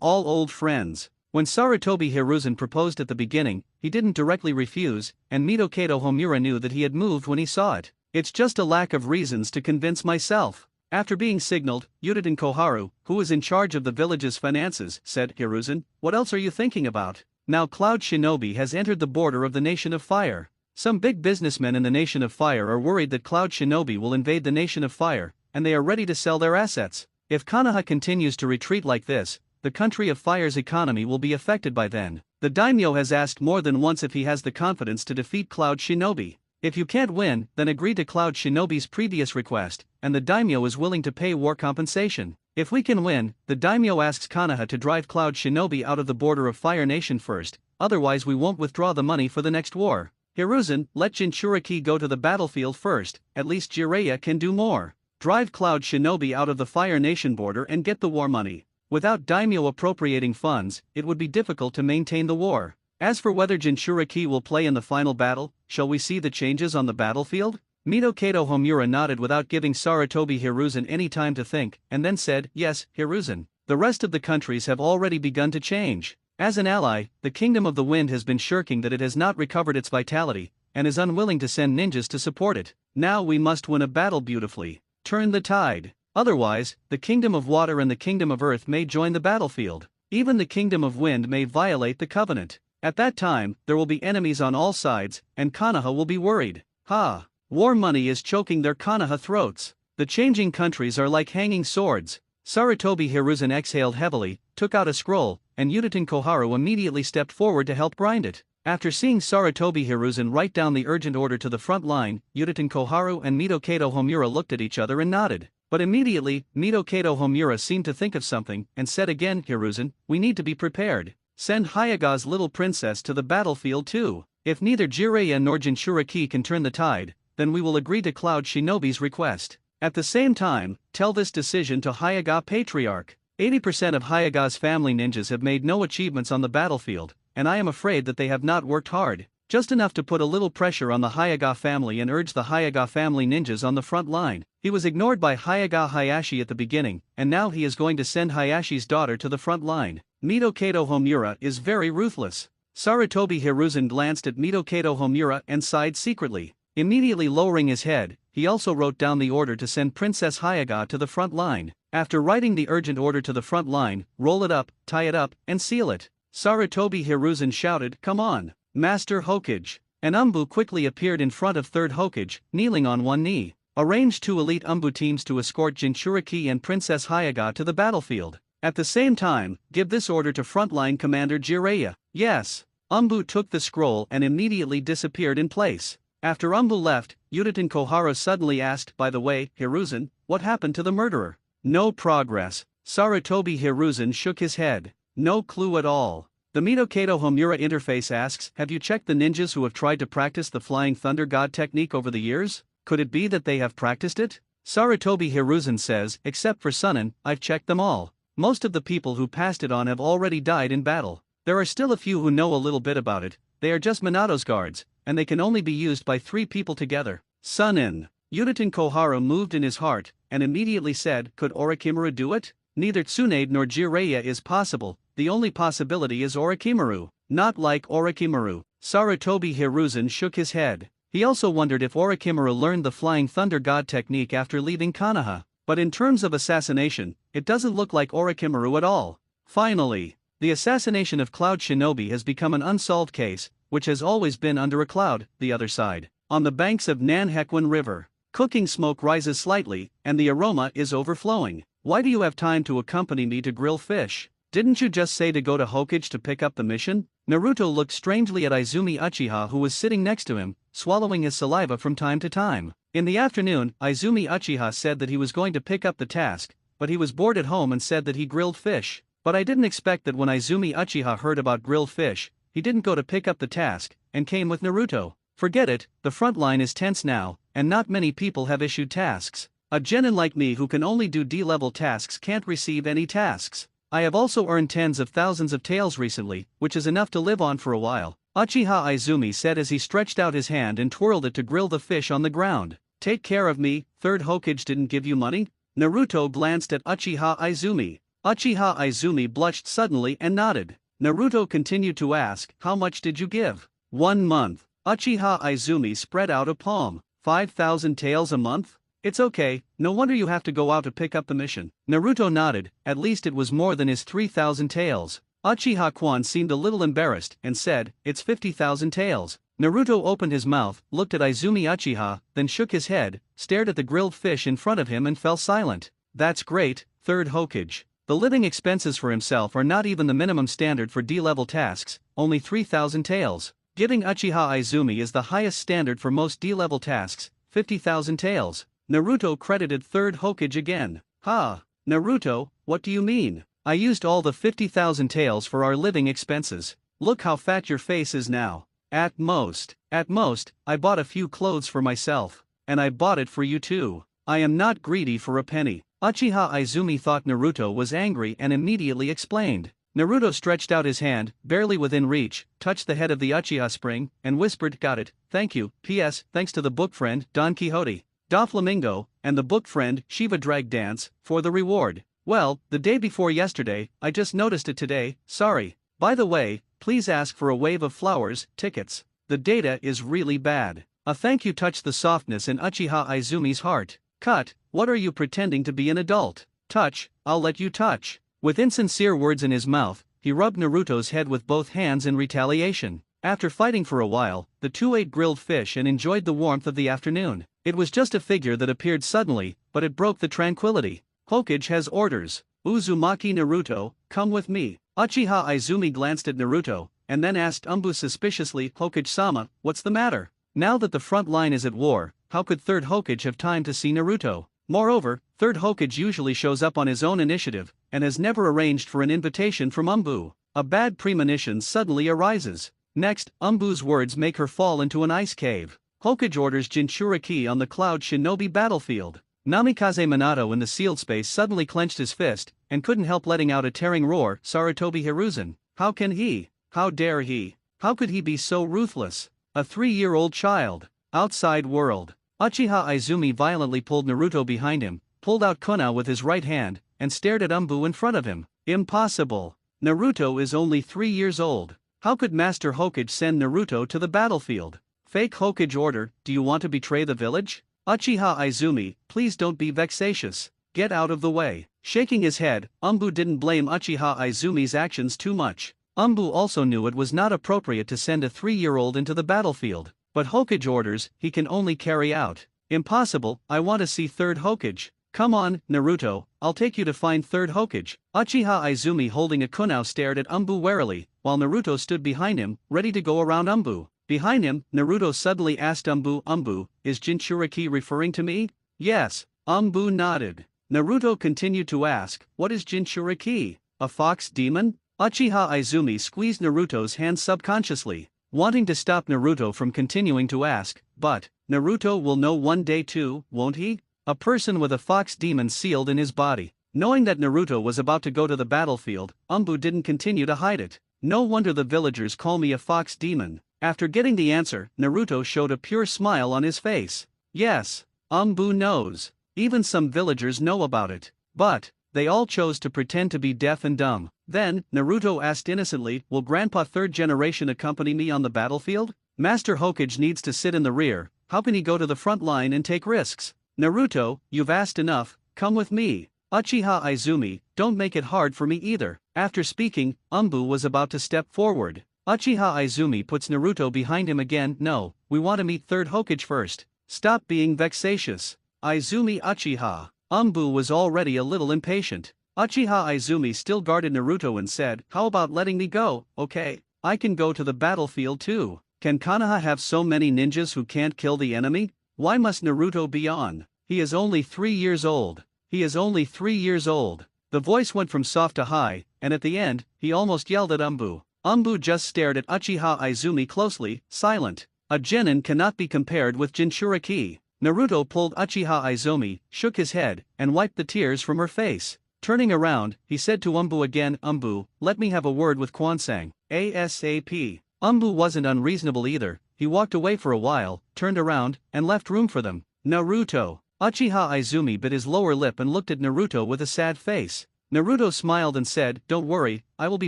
all old friends. When Sarutobi Hiruzen proposed at the beginning, he didn't directly refuse, and Kato Homura knew that he had moved when he saw it. It's just a lack of reasons to convince myself. After being signaled, Yutaten Koharu, who was in charge of the village's finances, said, Hiruzen, what else are you thinking about? Now Cloud Shinobi has entered the border of the Nation of Fire. Some big businessmen in the Nation of Fire are worried that Cloud Shinobi will invade the Nation of Fire, and they are ready to sell their assets. If Konoha continues to retreat like this, the country of Fire's economy will be affected by then. The daimyo has asked more than once if he has the confidence to defeat Cloud Shinobi. If you can't win, then agree to Cloud Shinobi's previous request, and the daimyo is willing to pay war compensation. If we can win, the daimyo asks Konoha to drive Cloud Shinobi out of the border of Fire Nation first, otherwise we won't withdraw the money for the next war. Hiruzen, let Jinchuriki go to the battlefield first, at least Jiraiya can do more. Drive Cloud Shinobi out of the Fire Nation border and get the war money. Without daimyo appropriating funds, it would be difficult to maintain the war. As for whether Jinchuriki will play in the final battle, shall we see the changes on the battlefield? Kato Homura nodded without giving Sarutobi Hiruzen any time to think, and then said, yes, Hiruzen. The rest of the countries have already begun to change. As an ally, the Kingdom of the Wind has been shirking that it has not recovered its vitality, and is unwilling to send ninjas to support it. Now we must win a battle beautifully. Turn the tide. Otherwise, the Kingdom of Water and the Kingdom of Earth may join the battlefield. Even the Kingdom of Wind may violate the covenant. At that time, there will be enemies on all sides, and Konoha will be worried. Ha! War money is choking their Konoha throats. The changing countries are like hanging swords. Sarutobi Hiruzen exhaled heavily, took out a scroll, and Yutaten Koharu immediately stepped forward to help grind it. After seeing Sarutobi Hiruzen write down the urgent order to the front line, Yutaten Koharu and Kato Homura looked at each other and nodded. But immediately, Kato Homura seemed to think of something, and said again, Hiruzen, we need to be prepared. Send Hayaga's little princess to the battlefield too. If neither Jiraiya nor Jinchuriki can turn the tide, then we will agree to Cloud Shinobi's request. At the same time, tell this decision to Hayaga Patriarch. 80% of Hayaga's family ninjas have made no achievements on the battlefield, and I am afraid that they have not worked hard. Just enough to put a little pressure on the Hayaga family and urge the Hayaga family ninjas on the front line. He was ignored by Hayaga Hayashi at the beginning, and now he is going to send Hayashi's daughter to the front line. Kato Homura is very ruthless. Sarutobi Hiruzen glanced at Kato Homura and sighed secretly. Immediately lowering his head, he also wrote down the order to send Princess Hayaga to the front line. After writing the urgent order to the front line, roll it up, tie it up, and seal it. Sarutobi Hiruzen shouted, come on, Master Hokage. and Umbu quickly appeared in front of 3rd Hokage, kneeling on one knee. Arrange 2 elite Umbu teams to escort Jinchuriki and Princess Hyaga to the battlefield. At the same time, give this order to frontline Commander Jiraiya. Yes. Umbu took the scroll and immediately disappeared in place. After Umbu left, Yuditen Koharu suddenly asked, by the way, Hiruzen, what happened to the murderer? No progress. Sarutobi Hiruzen shook his head. No clue at all. The Mitokato Homura interface asks, have you checked the ninjas who have tried to practice the Flying Thunder God technique over the years? Could it be that they have practiced it? Sarutobi Hiruzen says, except for Sunin, I've checked them all. Most of the people who passed it on have already died in battle. There are still a few who know a little bit about it. They are just Minato's guards, and they can only be used by 3 people together. Sunin. Yuditen Koharu moved in his heart, and immediately said, could Orochimaru do it? Neither Tsunade nor Jiraiya is possible, the only possibility is Orochimaru. Not like Orochimaru. Sarutobi Hiruzen shook his head. He also wondered if Orochimaru learned the Flying Thunder God technique after leaving Konoha. But in terms of assassination, it doesn't look like Orochimaru at all. Finally, the assassination of Cloud Shinobi has become an unsolved case, which has always been under a cloud, the other side. On the banks of Nanhequan River, cooking smoke rises slightly, and the aroma is overflowing. Why do you have time to accompany me to grill fish? Didn't you just say to go to Hokage to pick up the mission? Naruto looked strangely at Izumi Uchiha, who was sitting next to him, swallowing his saliva from time to time. In the afternoon, Izumi Uchiha said that he was going to pick up the task, but he was bored at home and said that he grilled fish. But I didn't expect that when Izumi Uchiha heard about grilled fish, he didn't go to pick up the task, and came with Naruto. Forget it, the front line is tense now, and not many people have issued tasks. A genin like me who can only do D-level tasks can't receive any tasks. I have also earned tens of thousands of taels recently, which is enough to live on for a while, Uchiha Izumi said as he stretched out his hand and twirled it to grill the fish on the ground. Take care of me, 3rd Hokage didn't give you money? Naruto glanced at Uchiha Izumi. Uchiha Izumi blushed suddenly and nodded. Naruto continued to ask, how much did you give? 1 month. Uchiha Izumi spread out a palm. 5,000 taels a month? It's okay, no wonder you have to go out to pick up the mission. Naruto nodded, at least it was more than his 3,000 taels. Uchiha Kwan seemed a little embarrassed and said, it's 50,000 taels. Naruto opened his mouth, looked at Izumi Uchiha, then shook his head, stared at the grilled fish in front of him and fell silent. That's great, 3rd Hokage. The living expenses for himself are not even the minimum standard for D-level tasks, only 3,000 taels. Giving Uchiha Izumi is the highest standard for most D-level tasks, 50,000 taels. Naruto credited 3rd Hokage again. Ha! Naruto, what do you mean? I used all the 50,000 taels for our living expenses. Look how fat your face is now. At most, I bought a few clothes for myself. And I bought it for you too. I am not greedy for a penny. Uchiha Izumi thought Naruto was angry and immediately explained. Naruto stretched out his hand, barely within reach, touched the head of the Uchiha spring, and whispered, got it, thank you, P.S. thanks to the book friend, Don Quixote, Doflamingo, and the book friend, Shiva Drag Dance, for the reward. Well, the day before yesterday, I just noticed it today, sorry. By the way, please ask for a wave of flowers, tickets. The data is really bad. A thank you touched the softness in Uchiha Izumi's heart. Cut, what are you pretending to be an adult? Touch, I'll let you touch. With insincere words in his mouth, he rubbed Naruto's head with both hands in retaliation. After fighting for a while, the two ate grilled fish and enjoyed the warmth of the afternoon. It was just a figure that appeared suddenly, but it broke the tranquility. Hokage has orders. Uzumaki Naruto, come with me. Uchiha Izumi glanced at Naruto, and then asked Umbu suspiciously, Hokage-sama, what's the matter? Now that the front line is at war, how could 3rd Hokage have time to see Naruto? Moreover, 3rd Hokage usually shows up on his own initiative, and has never arranged for an invitation from Umbu. A bad premonition suddenly arises. Next, Umbu's words make her fall into an ice cave. Hokage orders Jinchuriki on the Cloud Shinobi battlefield. Namikaze Minato in the sealed space suddenly clenched his fist, and couldn't help letting out a tearing roar. Sarutobi Hiruzen. How can he? How dare he? How could he be so ruthless? A 3-year-old child. Outside world. Uchiha Izumi violently pulled Naruto behind him, pulled out kunai with his right hand, and stared at Umbu in front of him. Impossible. Naruto is only 3 years old. How could Master Hokage send Naruto to the battlefield? Fake Hokage order, do you want to betray the village? Uchiha Izumi, please don't be vexatious. Get out of the way. Shaking his head, Umbu didn't blame Uchiha Izumi's actions too much. Umbu also knew it was not appropriate to send a 3-year-old into the battlefield, but Hokage orders he can only carry out. Impossible, I want to see third Hokage. Come on, Naruto, I'll take you to find third Hokage. Uchiha Izumi holding a kunao stared at Umbu warily, while Naruto stood behind him, ready to go around Umbu. Behind him, Naruto suddenly asked Umbu, is Jinchuriki referring to me? Yes, Umbu nodded. Naruto continued to ask, what is Jinchuriki? A fox demon? Uchiha Izumi squeezed Naruto's hand subconsciously, wanting to stop Naruto from continuing to ask, but Naruto will know one day too, won't he? A person with a fox demon sealed in his body. Knowing that Naruto was about to go to the battlefield, Umbu didn't continue to hide it. No wonder the villagers call me a fox demon. After getting the answer, Naruto showed a pure smile on his face. Yes, Umbu knows. Even some villagers know about it. But they all chose to pretend to be deaf and dumb. Then, Naruto asked innocently, will Grandpa third generation accompany me on the battlefield? Master Hokage needs to sit in the rear, how can he go to the front line and take risks? Naruto, you've asked enough, come with me. Uchiha Izumi, don't make it hard for me either. After speaking, Umbu was about to step forward. Uchiha Izumi puts Naruto behind him again. No, we want to meet third Hokage first. Stop being vexatious. Izumi Uchiha. Umbu was already a little impatient. Uchiha Izumi still guarded Naruto and said, how about letting me go, okay? I can go to the battlefield too. Can Konoha have so many ninjas who can't kill the enemy? Why must Naruto be on? He is only 3 years old. He is only 3 years old. The voice went from soft to high, and at the end, he almost yelled at Umbu. Umbu just stared at Uchiha Izumi closely, silent. A genin cannot be compared with Jinchuriki. Naruto pulled Uchiha Izumi, shook his head, and wiped the tears from her face. Turning around, he said to Umbu again, Umbu, let me have a word with Kwansang. ASAP. Umbu wasn't unreasonable either. He walked away for a while, turned around, and left room for them. Naruto. Uchiha Izumi bit his lower lip and looked at Naruto with a sad face. Naruto smiled and said, don't worry, I will be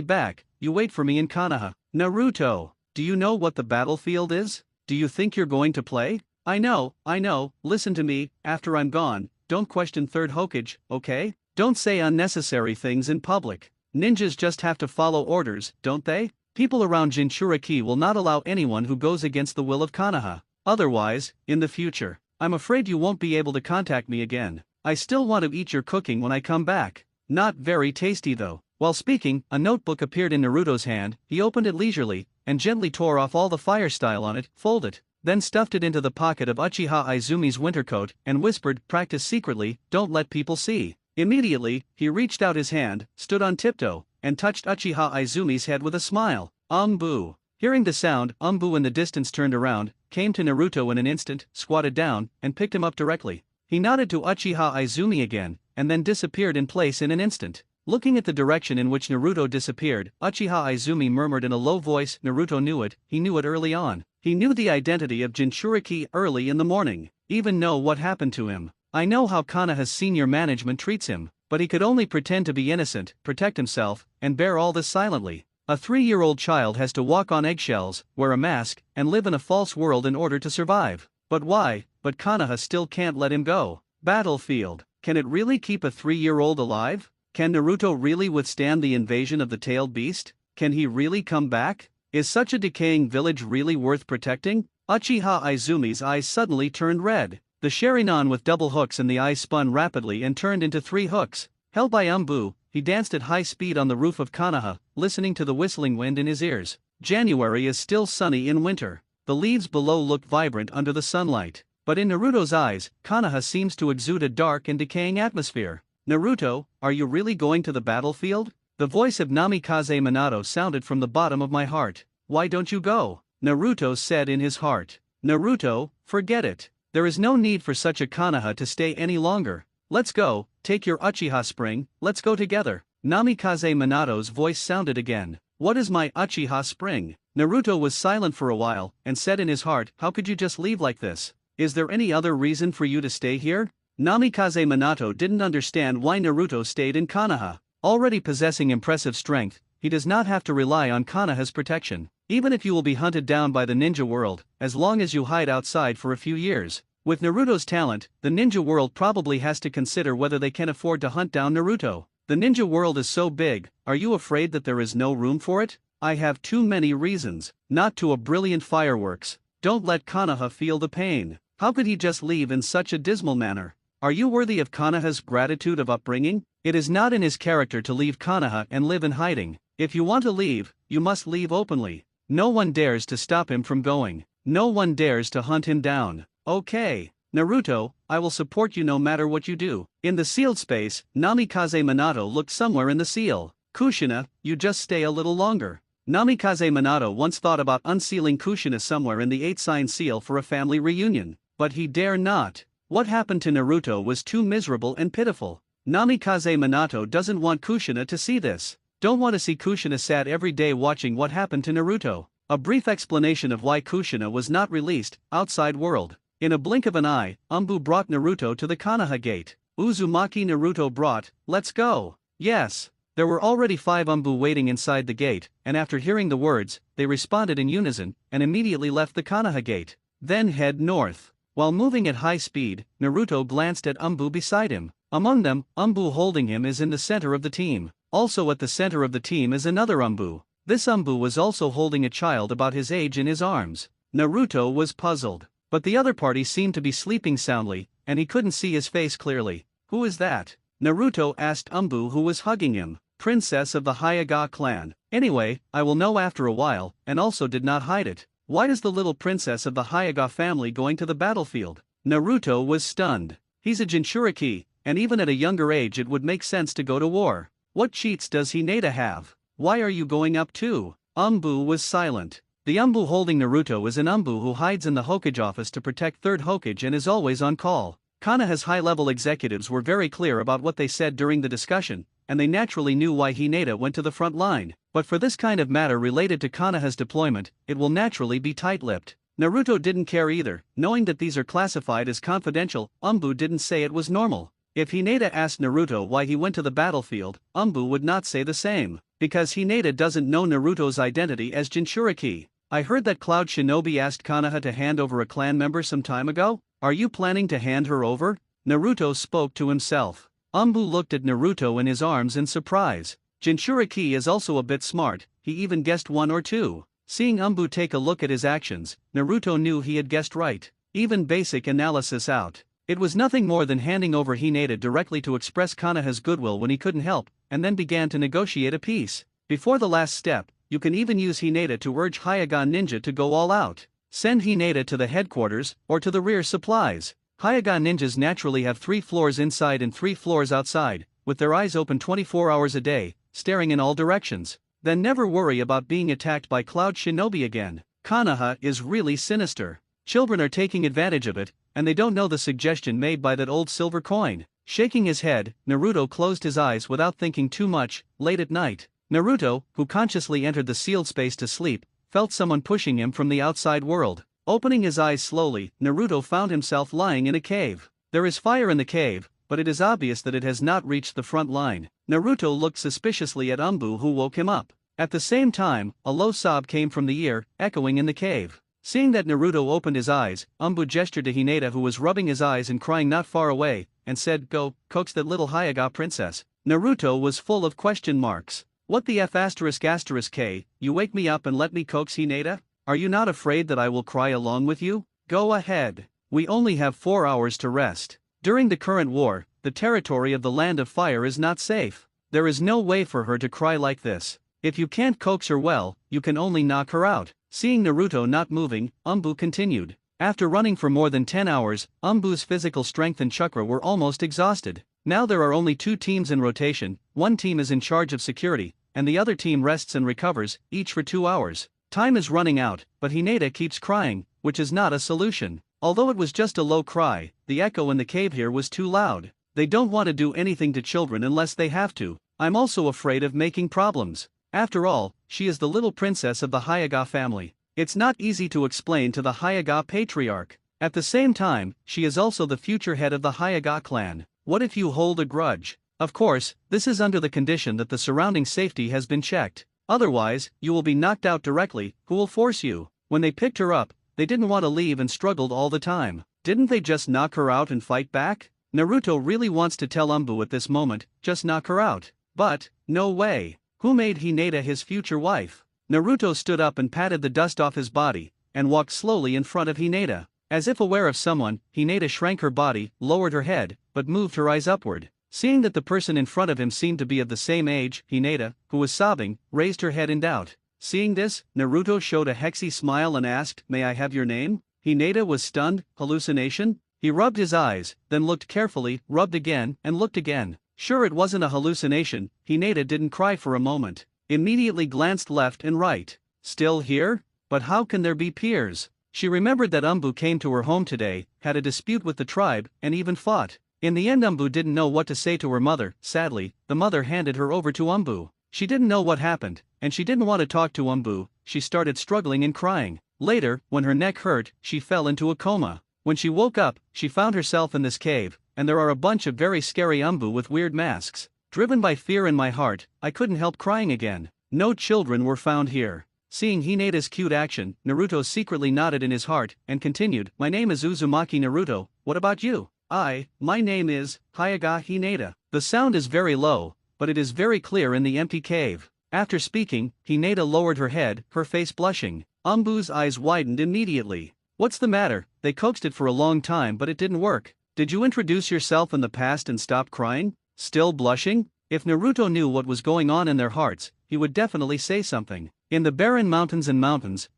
back, you wait for me in Konoha. Naruto, do you know what the battlefield is? Do you think you're going to play? I know, listen to me, after I'm gone, don't question third Hokage, okay? Don't say unnecessary things in public. Ninjas just have to follow orders, don't they? People around Jinchuriki will not allow anyone who goes against the will of Konoha. Otherwise, in the future, I'm afraid you won't be able to contact me again. I still want to eat your cooking when I come back. Not very tasty though. While speaking, a notebook appeared in Naruto's hand. He opened it leisurely, and gently tore off all the fire style on it, folded, then stuffed it into the pocket of Uchiha Izumi's winter coat, and whispered, practice secretly, don't let people see. Immediately, he reached out his hand, stood on tiptoe, and touched Uchiha Izumi's head with a smile. Umbu. Hearing the sound, Umbu in the distance turned around, came to Naruto in an instant, squatted down, and picked him up directly. He nodded to Uchiha Izumi again, and then disappeared in place in an instant. Looking at the direction in which Naruto disappeared, Uchiha Izumi murmured in a low voice, Naruto knew it, he knew it early on. He knew the identity of Jinchuriki early in the morning. Even know what happened to him. I know how Konoha's senior management treats him, but he could only pretend to be innocent, protect himself, and bear all this silently. A 3-year-old child has to walk on eggshells, wear a mask, and live in a false world in order to survive. But why? But Konoha still can't let him go. Battlefield. Can it really keep a 3-year-old alive? Can Naruto really withstand the invasion of the tailed beast? Can he really come back? Is such a decaying village really worth protecting? Uchiha Izumi's eyes suddenly turned red. The Sharingan with double hooks in the eyes spun rapidly and turned into 3 hooks. Held by Umbu, he danced at high speed on the roof of Konoha, listening to the whistling wind in his ears. January is still sunny in winter. The leaves below look vibrant under the sunlight. But in Naruto's eyes, Konoha seems to exude a dark and decaying atmosphere. Naruto, are you really going to the battlefield? The voice of Namikaze Minato sounded from the bottom of my heart. Why don't you go? Naruto said in his heart. Naruto, forget it. There is no need for such a Konoha to stay any longer. Let's go, take your Uchiha spring, let's go together. Namikaze Minato's voice sounded again. What is my Uchiha spring? Naruto was silent for a while, and said in his heart, how could you just leave like this? Is there any other reason for you to stay here? Namikaze Minato didn't understand why Naruto stayed in Konoha. Already possessing impressive strength, he does not have to rely on Konoha's protection. Even if you will be hunted down by the ninja world, as long as you hide outside for a few years. With Naruto's talent, the ninja world probably has to consider whether they can afford to hunt down Naruto. The ninja world is so big, are you afraid that there is no room for it? I have too many reasons not to a brilliant fireworks. Don't let Konoha feel the pain. How could he just leave in such a dismal manner? Are you worthy of Konoha's gratitude of upbringing? It is not in his character to leave Konoha and live in hiding. If you want to leave, you must leave openly. No one dares to stop him from going. No one dares to hunt him down. Okay, Naruto, I will support you no matter what you do. In the sealed space, Namikaze Minato looked somewhere in the seal. Kushina, you just stay a little longer. Namikaze Minato once thought about unsealing Kushina somewhere in the 8-sign seal for a family reunion, but he dare not. What happened to Naruto was too miserable and pitiful. Namikaze Minato doesn't want Kushina to see this. Don't want to see Kushina sad every day watching what happened to Naruto. A brief explanation of why Kushina was not released, outside world. In a blink of an eye, Umbu brought Naruto to the Konoha gate. Uzumaki Naruto brought, let's go. Yes. There were already 5 Umbu waiting inside the gate, and after hearing the words, they responded in unison, and immediately left the Konoha gate. Then head north. While moving at high speed, Naruto glanced at Umbu beside him. Among them, Umbu holding him is in the center of the team. Also at the center of the team is another Umbu. This Umbu was also holding a child about his age in his arms. Naruto was puzzled. But the other party seemed to be sleeping soundly, and he couldn't see his face clearly. Who is that? Naruto asked Umbu who was hugging him. Princess of the Hyuga clan. Anyway, I will know after a while, and also did not hide it. Why is the little princess of the Hyuga family going to the battlefield? Naruto was stunned. He's a Jinchuriki, and even at a younger age it would make sense to go to war. What cheats does Hinata have? Why are you going up too? Umbu was silent. The Umbu holding Naruto is an Umbu who hides in the Hokage office to protect 3rd Hokage and is always on call. Konoha's high-level executives were very clear about what they said during the discussion, and they naturally knew why Hinata went to the front line. But for this kind of matter related to Konoha's deployment, it will naturally be tight-lipped. Naruto didn't care either, knowing that these are classified as confidential. Umbu didn't say it was normal. If Hinata asked Naruto why he went to the battlefield, Umbu would not say the same. Because Hinata doesn't know Naruto's identity as Jinchuriki. I heard that Cloud Shinobi asked Konoha to hand over a clan member some time ago. Are you planning to hand her over? Naruto spoke to himself. Umbu looked at Naruto in his arms in surprise. Jinchuriki is also a bit smart, he even guessed 1 or 2. Seeing Umbu take a look at his actions, Naruto knew he had guessed right. Even basic analysis out. It was nothing more than handing over Hinata directly to express Konoha's goodwill when he couldn't help, and then began to negotiate a peace. Before the last step, you can even use Hinata to urge Hyuga Ninja to go all out. Send Hinata to the headquarters, or to the rear supplies. Hyuga ninjas naturally have 3 floors inside and 3 floors outside, with their eyes open 24 hours a day, staring in all directions. Then never worry about being attacked by Cloud Shinobi again. Konoha is really sinister. Children are taking advantage of it, and they don't know the suggestion made by that old silver coin. Shaking his head, Naruto closed his eyes without thinking too much. Late at night, Naruto, who consciously entered the sealed space to sleep, felt someone pushing him from the outside world. Opening his eyes slowly, Naruto found himself lying in a cave. There is fire in the cave, but it is obvious that it has not reached the front line. Naruto looked suspiciously at Umbu who woke him up. At the same time, a low sob came from the ear, echoing in the cave. Seeing that Naruto opened his eyes, Umbu gestured to Hinata who was rubbing his eyes and crying not far away, and said, "Go, coax that little Hyuga princess." Naruto was full of question marks. What the F***K, you wake me up and let me coax Hinata? Are you not afraid that I will cry along with you? Go ahead. We only have 4 hours to rest. During the current war, the territory of the Land of Fire is not safe. There is no way for her to cry like this. If you can't coax her well, you can only knock her out. Seeing Naruto not moving, Umbu continued. After running for more than 10 hours, Umbu's physical strength and chakra were almost exhausted. Now there are only 2 teams in rotation, one team is in charge of security, and the other team rests and recovers, each for 2 hours. Time is running out, but Hinata keeps crying, which is not a solution. Although it was just a low cry, the echo in the cave here was too loud. They don't want to do anything to children unless they have to. I'm also afraid of making problems. After all, she is the little princess of the Hyuga family. It's not easy to explain to the Hyuga patriarch. At the same time, she is also the future head of the Hyuga clan. What if you hold a grudge? Of course, this is under the condition that the surrounding safety has been checked. Otherwise, you will be knocked out directly. Who will force you? When they picked her up, they didn't want to leave and struggled all the time. Didn't they just knock her out and fight back? Naruto really wants to tell Umbu at this moment, just knock her out. But, no way. Who made Hinata his future wife? Naruto stood up and patted the dust off his body, and walked slowly in front of Hinata. As if aware of someone, Hinata shrank her body, lowered her head, but moved her eyes upward. Seeing that the person in front of him seemed to be of the same age, Hinata, who was sobbing, raised her head in doubt. Seeing this, Naruto showed a hexy smile and asked, "May I have your name?" Hinata was stunned. Hallucination? He rubbed his eyes, then looked carefully, rubbed again, and looked again. Sure it wasn't a hallucination. Hinata didn't cry for a moment. Immediately glanced left and right. Still here? But how can there be peers? She remembered that Umbu came to her home today, had a dispute with the tribe, and even fought. In the end Umbu didn't know what to say to her mother. Sadly, the mother handed her over to Umbu. She didn't know what happened, and she didn't want to talk to Umbu. She started struggling and crying. Later, when her neck hurt, she fell into a coma. When she woke up, she found herself in this cave, and there are a bunch of very scary Umbu with weird masks. Driven by fear in my heart, I couldn't help crying again. No children were found here. Seeing Hinata's cute action, Naruto secretly nodded in his heart, and continued, "My name is Uzumaki Naruto, what about you?" My name is Hyuga Hinata. The sound is very low, but it is very clear in the empty cave. After speaking, Hinata lowered her head, her face blushing. Umbu's eyes widened immediately. "What's the matter?" They coaxed it for a long time but it didn't work. "Did you introduce yourself in the past and stop crying?" Still blushing? If Naruto knew what was going on in their hearts, he would definitely say something. In the barren mountains,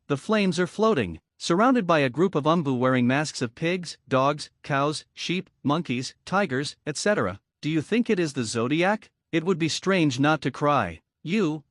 the flames are floating. Surrounded by a group of Umbu wearing masks of pigs, dogs, cows, sheep, monkeys, tigers, etc. Do you think it is the zodiac? It would be strange not to cry.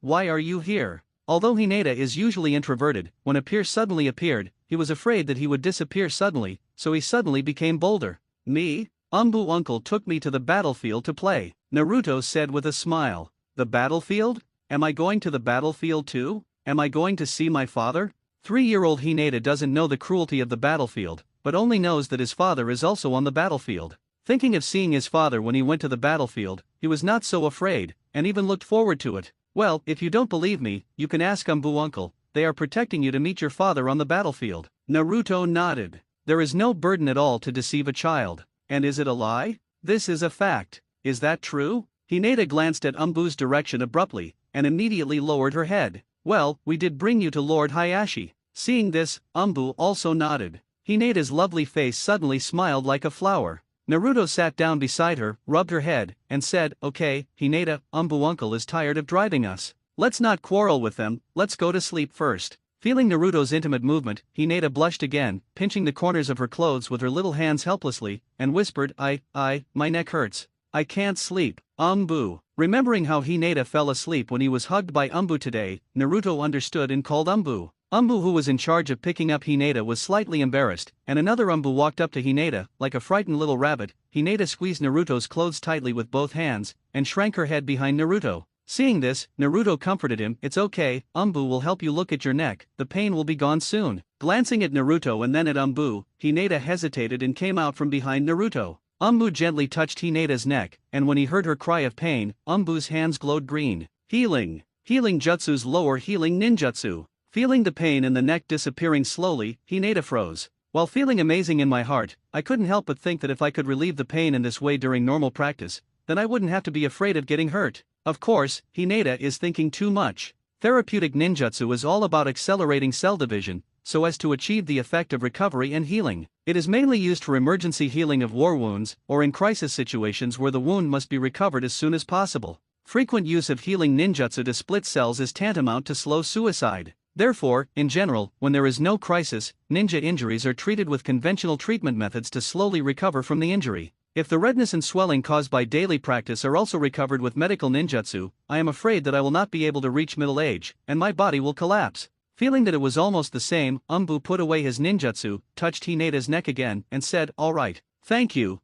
Why are you here? Although Hinata is usually introverted, when a peer suddenly appeared, he was afraid that he would disappear suddenly, so he suddenly became bolder. Me? Umbu uncle took me to the battlefield to play, Naruto said with a smile. The battlefield? Am I going to the battlefield too? Am I going to see my father? 3-year-old Hinata doesn't know the cruelty of the battlefield, but only knows that his father is also on the battlefield. Thinking of seeing his father when he went to the battlefield, he was not so afraid, and even looked forward to it. Well, if you don't believe me, you can ask Umbu uncle. They are protecting you to meet your father on the battlefield. Naruto nodded. There is no burden at all to deceive a child. And is it a lie? This is a fact. Is that true? Hinata glanced at Umbu's direction abruptly, and immediately lowered her head. Well, we did bring you to Lord Hayashi. Seeing this, Umbu also nodded. Hinata's lovely face suddenly smiled like a flower. Naruto sat down beside her, rubbed her head, and said, "Okay, Hinata, Umbu uncle is tired of driving us. Let's not quarrel with them, let's go to sleep first." Feeling Naruto's intimate movement, Hinata blushed again, pinching the corners of her clothes with her little hands helplessly, and whispered, My neck hurts. I can't sleep." Umbu. Remembering how Hinata fell asleep when he was hugged by Umbu today, Naruto understood and called Umbu. Umbu, who was in charge of picking up Hinata, was slightly embarrassed, and another Umbu walked up to Hinata, like a frightened little rabbit. Hinata squeezed Naruto's clothes tightly with both hands, and shrank her head behind Naruto. Seeing this, Naruto comforted him. "It's okay, Umbu will help you look at your neck, the pain will be gone soon." Glancing at Naruto and then at Umbu, Hinata hesitated and came out from behind Naruto. Umbu gently touched Hinata's neck, and when he heard her cry of pain, Umbu's hands glowed green. Healing Jutsu's lower healing ninjutsu. Feeling the pain in the neck disappearing slowly, Hinata froze. While feeling amazing in my heart, I couldn't help but think that if I could relieve the pain in this way during normal practice, then I wouldn't have to be afraid of getting hurt. Of course, Hinata is thinking too much. Therapeutic ninjutsu is all about accelerating cell division, so as to achieve the effect of recovery and healing. It is mainly used for emergency healing of war wounds, or in crisis situations where the wound must be recovered as soon as possible. Frequent use of healing ninjutsu to split cells is tantamount to slow suicide. Therefore, in general, when there is no crisis, ninja injuries are treated with conventional treatment methods to slowly recover from the injury. If the redness and swelling caused by daily practice are also recovered with medical ninjutsu, I am afraid that I will not be able to reach middle age, and my body will collapse. Feeling that it was almost the same, Umbu put away his ninjutsu, touched Hinata's neck again, and said, "All right. Thank you.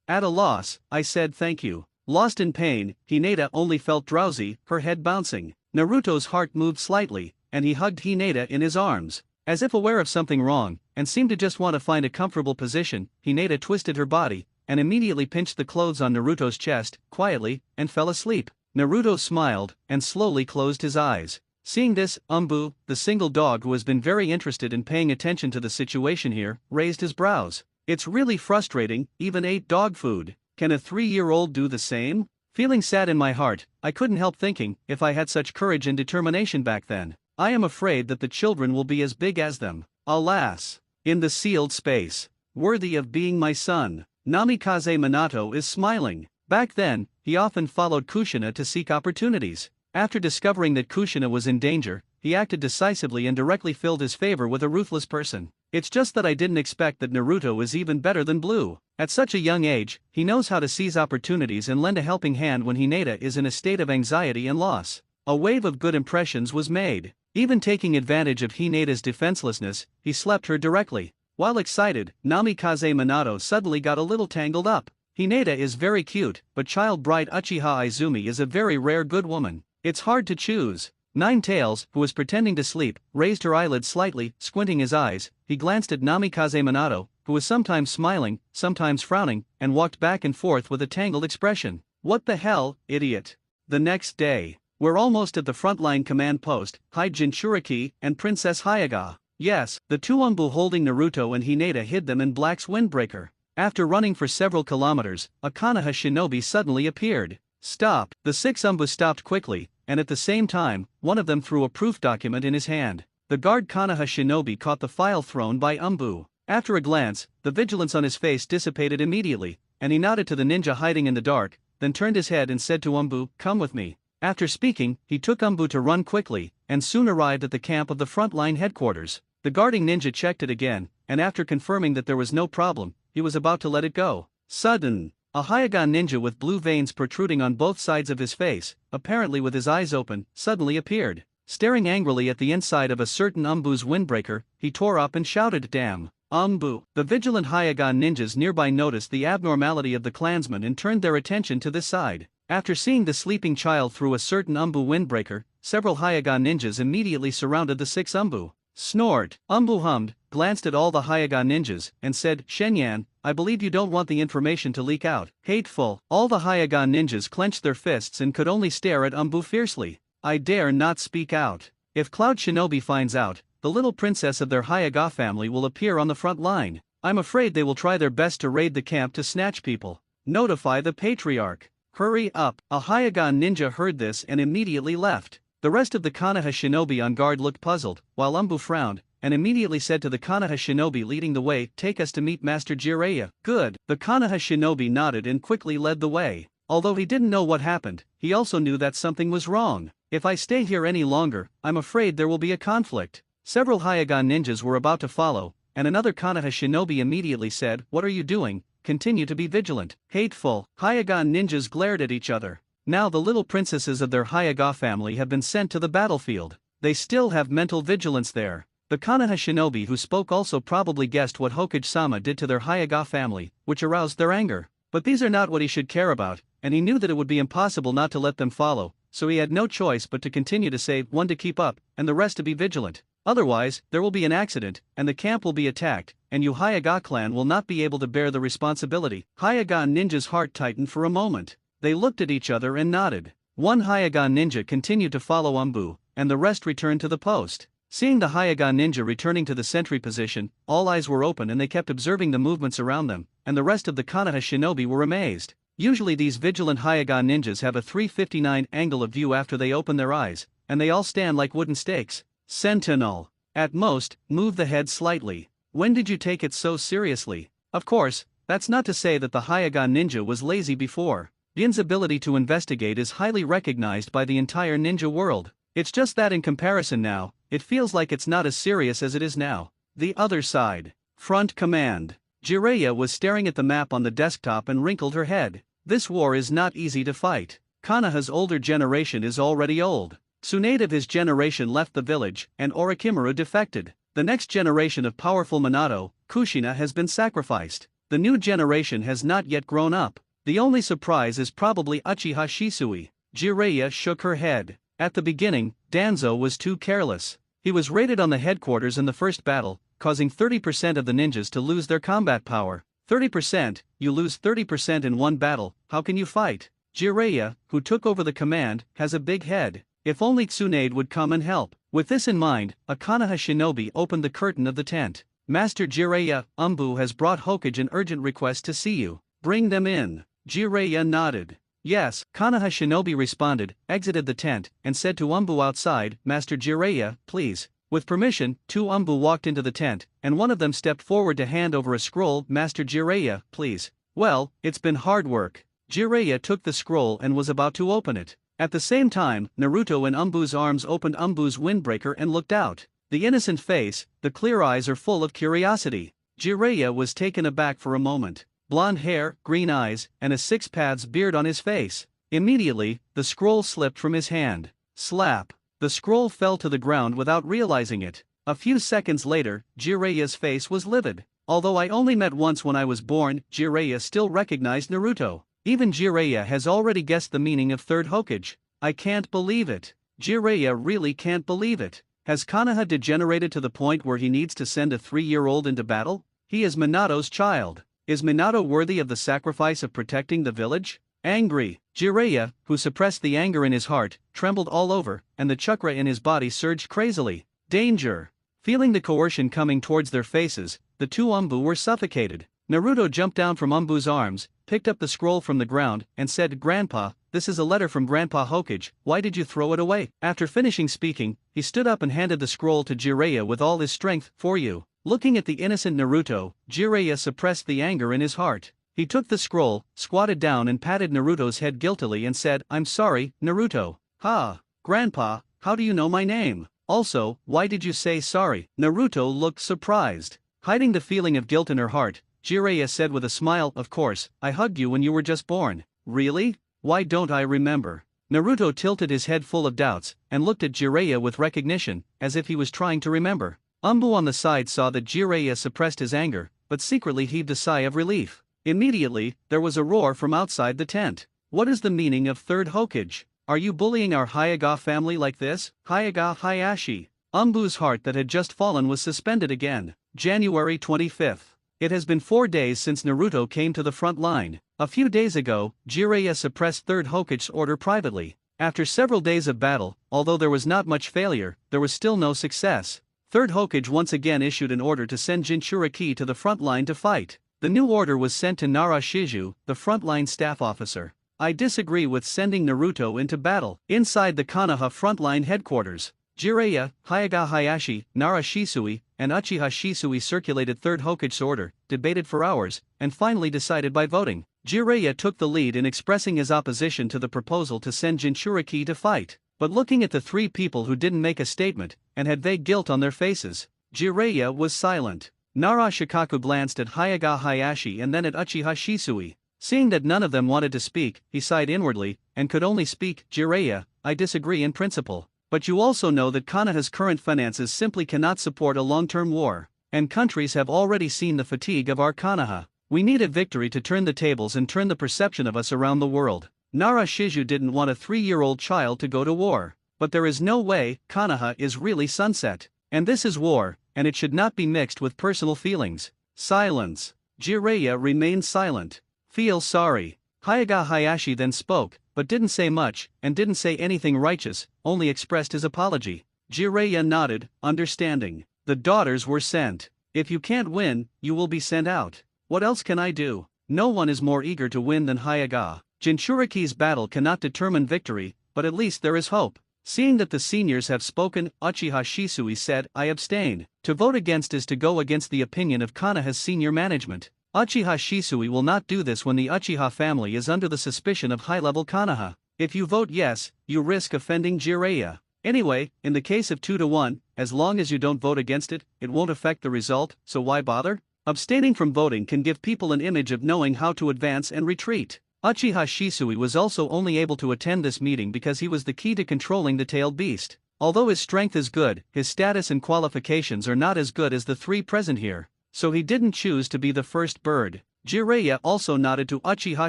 At a loss, I said thank you." Lost in pain, Hinata only felt drowsy, her head bouncing. Naruto's heart moved slightly, and he hugged Hinata in his arms. As if aware of something wrong, and seemed to just want to find a comfortable position, Hinata twisted her body, and immediately pinched the clothes on Naruto's chest, quietly, and fell asleep. Naruto smiled, and slowly closed his eyes. Seeing this, Umbu, the single dog who has been very interested in paying attention to the situation here, raised his brows. "It's really frustrating, even ate dog food. Can a 3-year-old do the same?" Feeling sad in my heart, I couldn't help thinking, if I had such courage and determination back then, I am afraid that the children will be as big as them. Alas! In the sealed space. Worthy of being my son. Namikaze Minato is smiling. Back then, he often followed Kushina to seek opportunities. After discovering that Kushina was in danger, he acted decisively and directly filled his favor with a ruthless person. It's just that I didn't expect that Naruto is even better than Blue. At such a young age, he knows how to seize opportunities and lend a helping hand when Hinata is in a state of anxiety and loss. A wave of good impressions was made. Even taking advantage of Hinata's defenselessness, he slept her directly. While excited, Namikaze Minato suddenly got a little tangled up. Hinata is very cute, but child bride Uchiha Izumi is a very rare good woman. It's hard to choose. Nine Tails, who was pretending to sleep, raised her eyelids slightly, squinting his eyes. He glanced at Namikaze Minato, who was sometimes smiling, sometimes frowning, and walked back and forth with a tangled expression. What the hell, idiot? The next day. We're almost at the frontline command post, hide Jinchuriki and Princess Hyuga. Yes, the two Umbu holding Naruto and Hinata hid them in Black's windbreaker. After running for several kilometers, a Konoha shinobi suddenly appeared. Stop! The six Umbu stopped quickly, and at the same time, one of them threw a proof document in his hand. The guard Konoha shinobi caught the file thrown by Umbu. After a glance, the vigilance on his face dissipated immediately, and he nodded to the ninja hiding in the dark, then turned his head and said to Umbu, "Come with me." After speaking, he took Umbu to run quickly, and soon arrived at the camp of the frontline headquarters. The guarding ninja checked it again, and after confirming that there was no problem, he was about to let it go. Sudden, a Hyuga ninja with blue veins protruding on both sides of his face, apparently with his eyes open, suddenly appeared. Staring angrily at the inside of a certain Umbu's windbreaker, he tore up and shouted, "Damn! Umbu!" The vigilant Hyuga ninjas nearby noticed the abnormality of the clansman and turned their attention to this side. After seeing the sleeping child through a certain Umbu windbreaker, several Hyuga ninjas immediately surrounded the six Umbu. Snort! Umbu hummed, glanced at all the Hyuga ninjas, and said, "Shenyan, I believe you don't want the information to leak out." Hateful! All the Hyuga ninjas clenched their fists and could only stare at Umbu fiercely. I dare not speak out. If Cloud Shinobi finds out, the little princess of their Hyuga family will appear on the front line. I'm afraid they will try their best to raid the camp to snatch people. Notify the patriarch. Hurry up! A Hyuga ninja heard this and immediately left. The rest of the Konoha shinobi on guard looked puzzled, while Umbu frowned, and immediately said to the Konoha shinobi leading the way, "Take us to meet Master Jiraiya." Good. The Konoha shinobi nodded and quickly led the way. Although he didn't know what happened, he also knew that something was wrong. If I stay here any longer, I'm afraid there will be a conflict. Several Hyuga ninjas were about to follow, and another Konoha shinobi immediately said, "What are you doing? Continue to be vigilant." Hateful! Hyuga ninjas glared at each other. Now the little princesses of their Hyuga family have been sent to the battlefield. They still have mental vigilance there. The Konoha shinobi who spoke also probably guessed what Hokage-sama did to their Hyuga family, which aroused their anger. But these are not what he should care about, and he knew that it would be impossible not to let them follow, so he had no choice but to continue to say, one to keep up, and the rest to be vigilant. Otherwise, there will be an accident, and the camp will be attacked, and you Hyuga clan will not be able to bear the responsibility. Hyuga ninja's heart tightened for a moment. They looked at each other and nodded. One Hyuga ninja continued to follow Umbu, and the rest returned to the post. Seeing the Hyuga ninja returning to the sentry position, all eyes were open and they kept observing the movements around them, and the rest of the Konoha shinobi were amazed. Usually these vigilant Hyuga ninjas have a 359 angle of view after they open their eyes, and they all stand like wooden stakes. Sentinel. At most, move the head slightly. When did you take it so seriously? Of course, that's not to say that the Hyuga ninja was lazy before. Gin's ability to investigate is highly recognized by the entire ninja world. It's just that in comparison now, it feels like it's not as serious as it is now. The other side. Front command. Jiraiya was staring at the map on the desktop and wrinkled her head. This war is not easy to fight. Konoha's older generation is already old. Tsunade of his generation left the village, and Orochimaru defected. The next generation of powerful Minato, Kushina, has been sacrificed. The new generation has not yet grown up. The only surprise is probably Uchiha Shisui. Jiraiya shook her head. At the beginning, Danzo was too careless. He was raided on the headquarters in the first battle, causing 30% of the ninjas to lose their combat power. 30%, you lose 30% in one battle, how can you fight? Jiraiya, who took over the command, has a big head. If only Tsunade would come and help. With this in mind, a Konoha shinobi opened the curtain of the tent. Master Jiraiya, Umbu has brought Hokage an urgent request to see you. Bring them in. Jiraiya nodded. Yes, Konoha Shinobi responded, exited the tent, and said to Umbu outside, Master Jiraiya, please. With permission, two Umbu walked into the tent, and one of them stepped forward to hand over a scroll. Master Jiraiya, please. Well, it's been hard work. Jiraiya took the scroll and was about to open it. At the same time, Naruto in Umbu's arms opened Umbu's windbreaker and looked out. The innocent face, the clear eyes are full of curiosity. Jiraiya was taken aback for a moment. Blonde hair, green eyes, and a six-paths beard on his face. Immediately, the scroll slipped from his hand. Slap! The scroll fell to the ground without realizing it. A few seconds later, Jiraiya's face was livid. Although I only met once when I was born, Jiraiya still recognized Naruto. Even Jiraiya has already guessed the meaning of third Hokage. I can't believe it. Jiraiya really can't believe it. Has Konoha degenerated to the point where he needs to send a 3-year-old into battle? He is Minato's child. Is Minato worthy of the sacrifice of protecting the village? Angry, Jiraiya, who suppressed the anger in his heart, trembled all over, and the chakra in his body surged crazily. Danger! Feeling the coercion coming towards their faces, the two Umbu were suffocated. Naruto jumped down from Umbu's arms, picked up the scroll from the ground, and said, Grandpa, this is a letter from Grandpa Hokage, why did you throw it away? After finishing speaking, he stood up and handed the scroll to Jiraiya with all his strength. For you. Looking at the innocent Naruto, Jiraiya suppressed the anger in his heart. He took the scroll, squatted down and patted Naruto's head guiltily and said, I'm sorry, Naruto. Ha! Grandpa, how do you know my name? Also, why did you say sorry? Naruto looked surprised. Hiding the feeling of guilt in her heart, Jiraiya said with a smile, of course, I hugged you when you were just born. Really? Why don't I remember? Naruto tilted his head full of doubts, and looked at Jiraiya with recognition, as if he was trying to remember. Umbu on the side saw that Jiraiya suppressed his anger, but secretly heaved a sigh of relief. Immediately, there was a roar from outside the tent. What is the meaning of third Hokage? Are you bullying our Hyuga family like this? Hyuga Hayashi. Umbu's heart that had just fallen was suspended again. January 25th. It has been 4 days since Naruto came to the front line. A few days ago, Jiraiya suppressed third Hokage's order privately. After several days of battle, although there was not much failure, there was still no success. Third Hokage once again issued an order to send Jinchuriki to the front line to fight. The new order was sent to Nara Shiju, the frontline staff officer. I disagree with sending Naruto into battle. Inside the Konoha frontline headquarters, Jiraiya, Hyuga Hayashi, Nara Shisui, and Uchiha Shisui circulated third Hokage's order, debated for hours, and finally decided by voting. Jiraiya took the lead in expressing his opposition to the proposal to send Jinchuriki to fight. But looking at the three people who didn't make a statement, and had vague guilt on their faces, Jiraiya was silent. Nara Shikaku glanced at Hyuga Hayashi and then at Uchiha Shisui. Seeing that none of them wanted to speak, he sighed inwardly, and could only speak, Jiraiya, I disagree in principle. But you also know that Konoha's current finances simply cannot support a long-term war, and countries have already seen the fatigue of our Konoha. We need a victory to turn the tables and turn the perception of us around the world. Nara Shiju didn't want a 3-year-old child to go to war. But there is no way, Konoha is really sunset. And this is war, and it should not be mixed with personal feelings. Silence. Jiraiya remained silent. Feel sorry. Hyuga Hayashi then spoke, but didn't say much, and didn't say anything righteous, only expressed his apology. Jiraiya nodded, understanding. The daughters were sent. If you can't win, you will be sent out. What else can I do? No one is more eager to win than Hyuga. Jinchuriki's battle cannot determine victory, but at least there is hope. Seeing that the seniors have spoken, Uchiha Shisui said, I abstain. To vote against is to go against the opinion of Konoha's senior management. Uchiha Shisui will not do this when the Uchiha family is under the suspicion of high-level Konoha. If you vote yes, you risk offending Jiraiya. Anyway, in the case of 2-1, as long as you don't vote against it, it won't affect the result, so why bother? Abstaining from voting can give people an image of knowing how to advance and retreat. Uchiha Shisui was also only able to attend this meeting because he was the key to controlling the tailed beast. Although his strength is good, his status and qualifications are not as good as the three present here. So he didn't choose to be the first bird. Jiraiya also nodded to Uchiha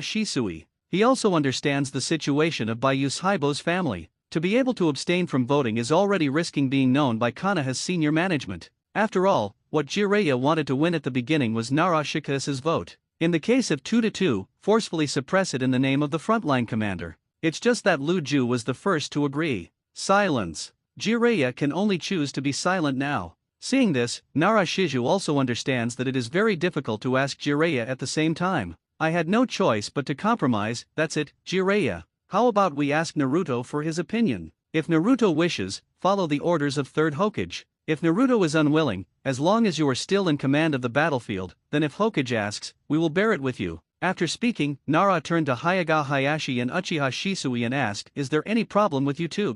Shisui. He also understands the situation of Bayus Haibo's family. To be able to abstain from voting is already risking being known by Konoha's senior management. After all, what Jiraiya wanted to win at the beginning was Nara Shikaku's vote. In the case of 2-2, forcefully suppress it in the name of the frontline commander. It's just that Lu Ju was the first to agree. Silence. Jiraiya can only choose to be silent now. Seeing this, Nara Shiju also understands that it is very difficult to ask Jiraiya at the same time. I had no choice but to compromise. That's it, Jiraiya. How about we ask Naruto for his opinion? If Naruto wishes, follow the orders of Third Hokage. If Naruto is unwilling, as long as you are still in command of the battlefield, then if Hokage asks, we will bear it with you. After speaking, Nara turned to Hyuga Hayashi and Uchiha Shisui and asked, is there any problem with you two?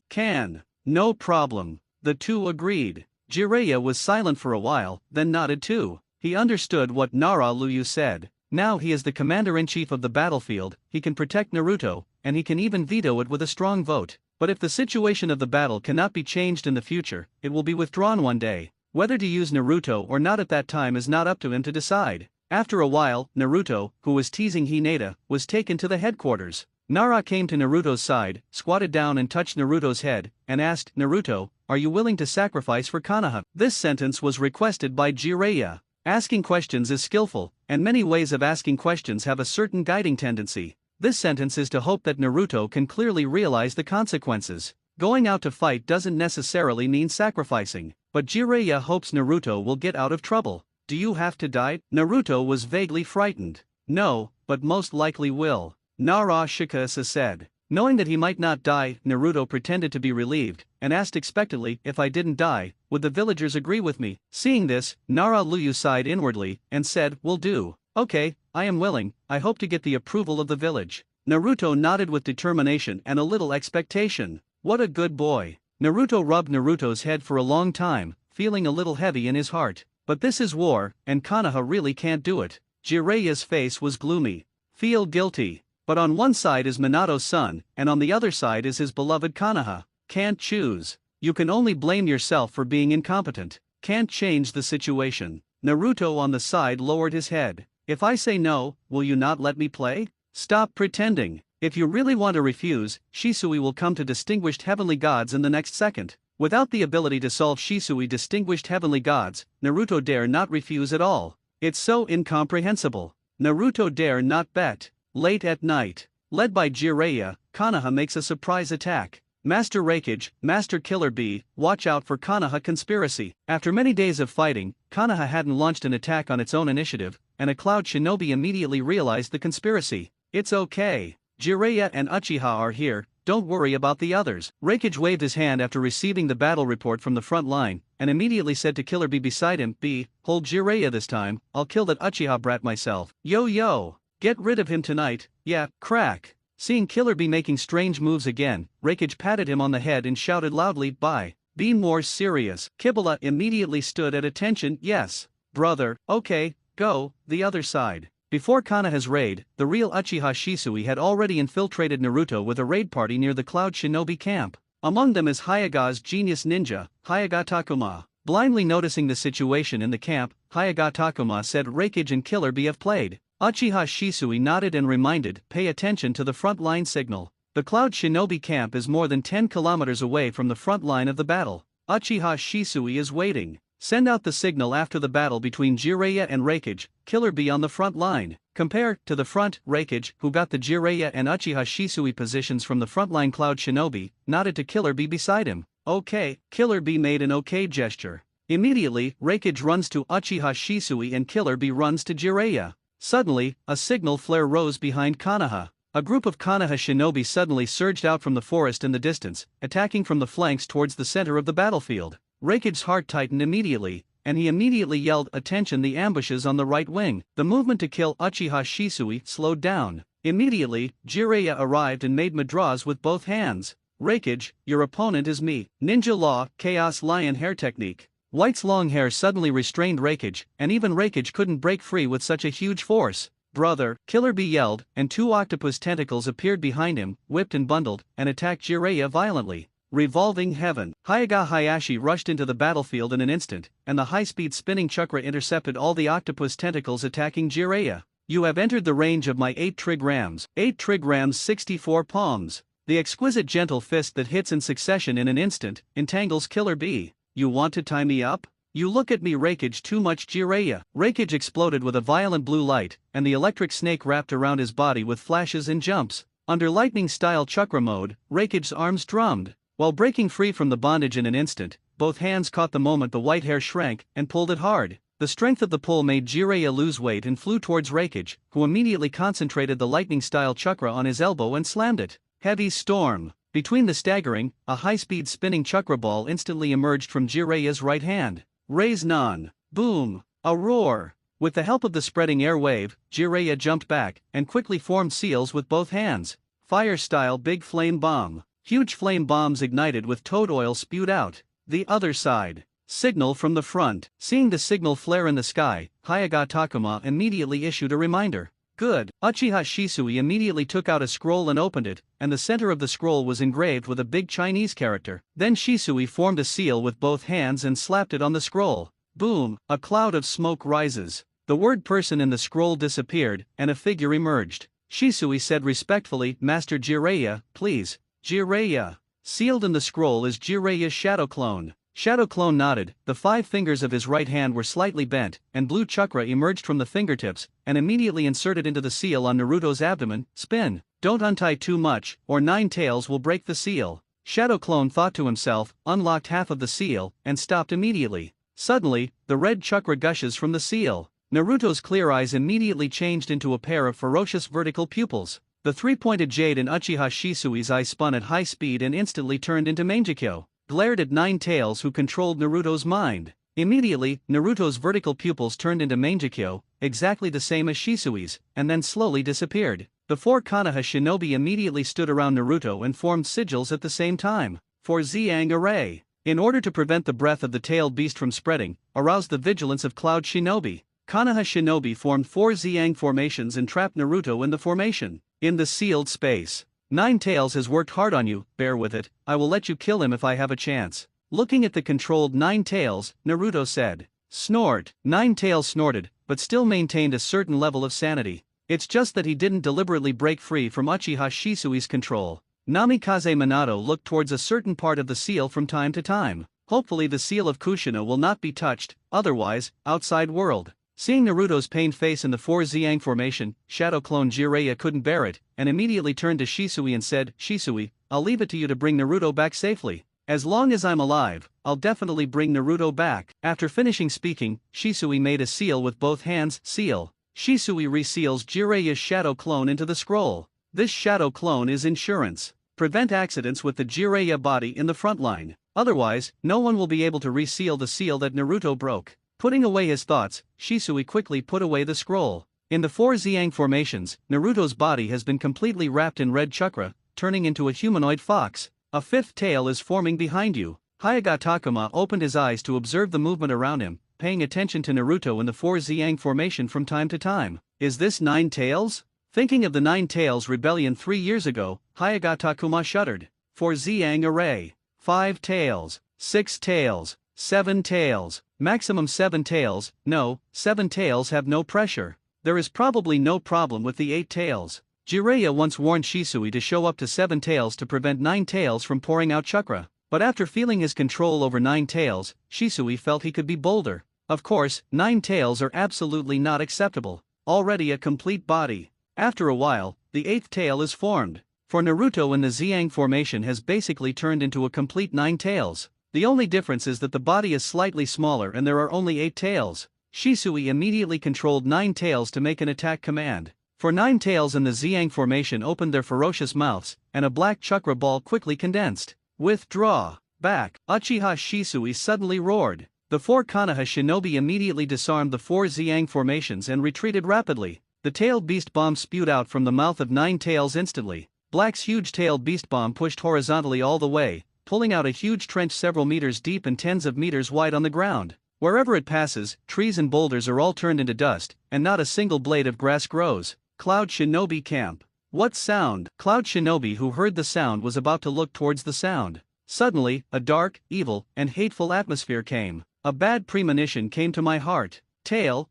No problem. The two agreed. Jiraiya was silent for a while, then nodded too. He understood what Nara Luyu said. Now he is the commander-in-chief of the battlefield, he can protect Naruto, and he can even veto it with a strong vote. But if the situation of the battle cannot be changed in the future, it will be withdrawn one day. Whether to use Naruto or not at that time is not up to him to decide. After a while, Naruto, who was teasing Hinata, was taken to the headquarters. Nara came to Naruto's side, squatted down and touched Naruto's head, and asked, Naruto, are you willing to sacrifice for Konoha? This sentence was requested by Jiraiya. Asking questions is skillful, and many ways of asking questions have a certain guiding tendency. This sentence is to hope that Naruto can clearly realize the consequences. Going out to fight doesn't necessarily mean sacrificing, but Jiraiya hopes Naruto will get out of trouble. Do you have to die? Naruto was vaguely frightened. No, but most likely will. Nara Shikasa said. Knowing that he might not die, Naruto pretended to be relieved, and asked expectantly, if I didn't die, would the villagers agree with me? Seeing this, Nara Luyu sighed inwardly, and said, will do. Okay, I am willing, I hope to get the approval of the village. Naruto nodded with determination and a little expectation. What a good boy. Naruto rubbed Naruto's head for a long time, feeling a little heavy in his heart. But this is war, and Konoha really can't do it. Jiraiya's face was gloomy. Feel guilty. But on one side is Minato's son, and on the other side is his beloved Konoha. Can't choose. You can only blame yourself for being incompetent. Can't change the situation. Naruto on the side lowered his head. If I say no, will you not let me play? Stop pretending. If you really want to refuse, Shisui will come to distinguished heavenly gods in the next second. Without the ability to solve Shisui distinguished heavenly gods, Naruto dare not refuse at all. It's so incomprehensible. Naruto dare not bet. Late at night. Led by Jiraiya, Konoha makes a surprise attack. Master Raikage, Master Killer Bee, watch out for Konoha conspiracy. After many days of fighting, Konoha hadn't launched an attack on its own initiative, and a Cloud Shinobi immediately realized the conspiracy. It's okay. Jiraiya and Uchiha are here, don't worry about the others. Raikage waved his hand after receiving the battle report from the front line, and immediately said to Killer Bee beside him, Bee, hold Jiraiya this time, I'll kill that Uchiha brat myself. Yo. Get rid of him tonight, yeah, crack. Seeing Killer Bee making strange moves again, Raikage patted him on the head and shouted loudly, bye. Be more serious. Kibala immediately stood at attention, yes. Brother, okay, go, the other side. Before Konoha's raid, the real Uchiha Shisui had already infiltrated Naruto with a raid party near the Cloud Shinobi camp. Among them is Hyuga's genius ninja, Hyuga Takuma. Blindly noticing the situation in the camp, Hyuga Takuma said Raikage and Killer Bee have played. Uchiha Shisui nodded and reminded, pay attention to the front line signal. The Cloud Shinobi camp is more than 10 kilometers away from the front line of the battle. Uchiha Shisui is waiting. Send out the signal after the battle between Jiraiya and Raikage, Killer Bee on the front line. Compare to the front, Raikage, who got the Jiraiya and Uchiha Shisui positions from the frontline Cloud Shinobi, nodded to Killer Bee beside him. Okay, Killer Bee made an okay gesture. Immediately, Raikage runs to Uchiha Shisui and Killer Bee runs to Jiraiya. Suddenly, a signal flare rose behind Konoha. A group of Konoha shinobi suddenly surged out from the forest in the distance, attacking from the flanks towards the center of the battlefield. Raikage's heart tightened immediately, and he immediately yelled, attention, the ambushes on the right wing. The movement to kill Uchiha Shisui slowed down. Immediately, Jiraiya arrived and made madras with both hands. Raikage, your opponent is me. Ninja Law, Chaos Lion Hair Technique. White's long hair suddenly restrained Raikage, and even Raikage couldn't break free with such a huge force. Brother, Killer Bee yelled, and two octopus tentacles appeared behind him, whipped and bundled, and attacked Jiraiya violently. Revolving Heaven. Hyuga Hayashi rushed into the battlefield in an instant, and the high-speed spinning chakra intercepted all the octopus tentacles attacking Jiraiya. You have entered the range of my 8 trigrams. 8 trigrams 64 palms. The exquisite gentle fist that hits in succession in an instant, entangles Killer Bee. You want to tie me up? You look at me, Raikage, too much. Jiraiya. Raikage exploded with a violent blue light, and the electric snake wrapped around his body with flashes and jumps. Under lightning-style chakra mode, Raikage's arms drummed. While breaking free from the bondage in an instant, both hands caught the moment the white hair shrank and pulled it hard. The strength of the pull made Jiraiya lose weight and flew towards Raikage, who immediately concentrated the lightning-style chakra on his elbow and slammed it. Heavy storm. Between the staggering, a high-speed spinning chakra ball instantly emerged from Jiraiya's right hand. Raise Nan. Boom. A roar. With the help of the spreading air wave, Jiraiya jumped back and quickly formed seals with both hands. Fire-style big flame bomb. Huge flame bombs ignited with toad oil spewed out. The other side. Signal from the front. Seeing the signal flare in the sky, Hyuga Takuma immediately issued a reminder. Good. Uchiha Shisui immediately took out a scroll and opened it, and the center of the scroll was engraved with a big Chinese character. Then Shisui formed a seal with both hands and slapped it on the scroll. Boom, a cloud of smoke rises. The word person in the scroll disappeared, and a figure emerged. Shisui said respectfully, Master Jiraiya, please. Jiraiya. Sealed in the scroll is Jiraiya's shadow clone. Shadow Clone nodded, the 5 fingers of his right hand were slightly bent, and blue chakra emerged from the fingertips, and immediately inserted into the seal on Naruto's abdomen. Spin. Don't untie too much, or 9 tails will break the seal. Shadow Clone thought to himself, unlocked half of the seal, and stopped immediately. Suddenly, the red chakra gushes from the seal. Naruto's clear eyes immediately changed into a pair of ferocious vertical pupils. The 3-pointed jade in Uchiha Shisui's eye spun at high speed and instantly turned into Mangekyo. Glared at 9 tails who controlled Naruto's mind. Immediately, Naruto's vertical pupils turned into Mangekyo, exactly the same as Shisui's, and then slowly disappeared. The 4 Konoha shinobi immediately stood around Naruto and formed sigils at the same time. For Xiang Array. In order to prevent the breath of the tailed beast from spreading, arouse the vigilance of Cloud Shinobi. Konoha shinobi formed 4 Xiang formations and trapped Naruto in the formation. In the sealed space. 9 Tails has worked hard on you, bear with it, I will let you kill him if I have a chance. Looking at the controlled 9 Tails, Naruto said. Snort. 9 Tails snorted, but still maintained a certain level of sanity. It's just that he didn't deliberately break free from Uchiha Shisui's control. Namikaze Minato looked towards a certain part of the seal from time to time. Hopefully the seal of Kushina will not be touched, otherwise, outside world. Seeing Naruto's pained face in the 4 Xiang formation, Shadow Clone Jiraiya couldn't bear it, and immediately turned to Shisui and said, Shisui, I'll leave it to you to bring Naruto back safely. As long as I'm alive, I'll definitely bring Naruto back. After finishing speaking, Shisui made a seal with both hands, seal. Shisui reseals Jiraiya's shadow clone into the scroll. This shadow clone is insurance. Prevent accidents with the Jiraiya body in the front line. Otherwise, no one will be able to reseal the seal that Naruto broke. Putting away his thoughts, Shisui quickly put away the scroll. In the 4 Xiang formations, Naruto's body has been completely wrapped in red chakra, turning into a humanoid fox. A 5th tail is forming behind you. Hyuga Takuma opened his eyes to observe the movement around him, paying attention to Naruto in the 4 Xiang formation from time to time. Is this 9 tails? Thinking of the 9 tails rebellion 3 years ago, Hyuga Takuma shuddered. 4 Xiang array. 5 tails. 6 tails. 7 tails. Maximum 7 tails. No, 7 tails have no pressure. There is probably no problem with the 8 tails. Jiraiya once warned Shisui to show up to 7 tails to prevent 9 tails from pouring out chakra. But after feeling his control over 9 tails, Shisui felt he could be bolder. Of course, 9 tails are absolutely not acceptable. Already a complete body. After a while, the 8th tail is formed. For Naruto in the Xiang formation has basically turned into a complete 9 tails. The only difference is that the body is slightly smaller and there are only 8 tails. Shisui immediately controlled 9 tails to make an attack command. For 9 tails in the Xiang formation opened their ferocious mouths, and a black chakra ball quickly condensed. Withdraw. Back. Uchiha Shisui suddenly roared. The 4 Konoha shinobi immediately disarmed the 4 Xiang formations and retreated rapidly. The tailed beast bomb spewed out from the mouth of 9 tails instantly. Black's huge tailed beast bomb pushed horizontally all the way, pulling out a huge trench several meters deep and tens of meters wide on the ground. Wherever it passes, trees and boulders are all turned into dust, and not a single blade of grass grows. Cloud Shinobi Camp. What sound? Cloud Shinobi, who heard the sound, was about to look towards the sound. Suddenly, a dark, evil, and hateful atmosphere came. A bad premonition came to my heart. Tailed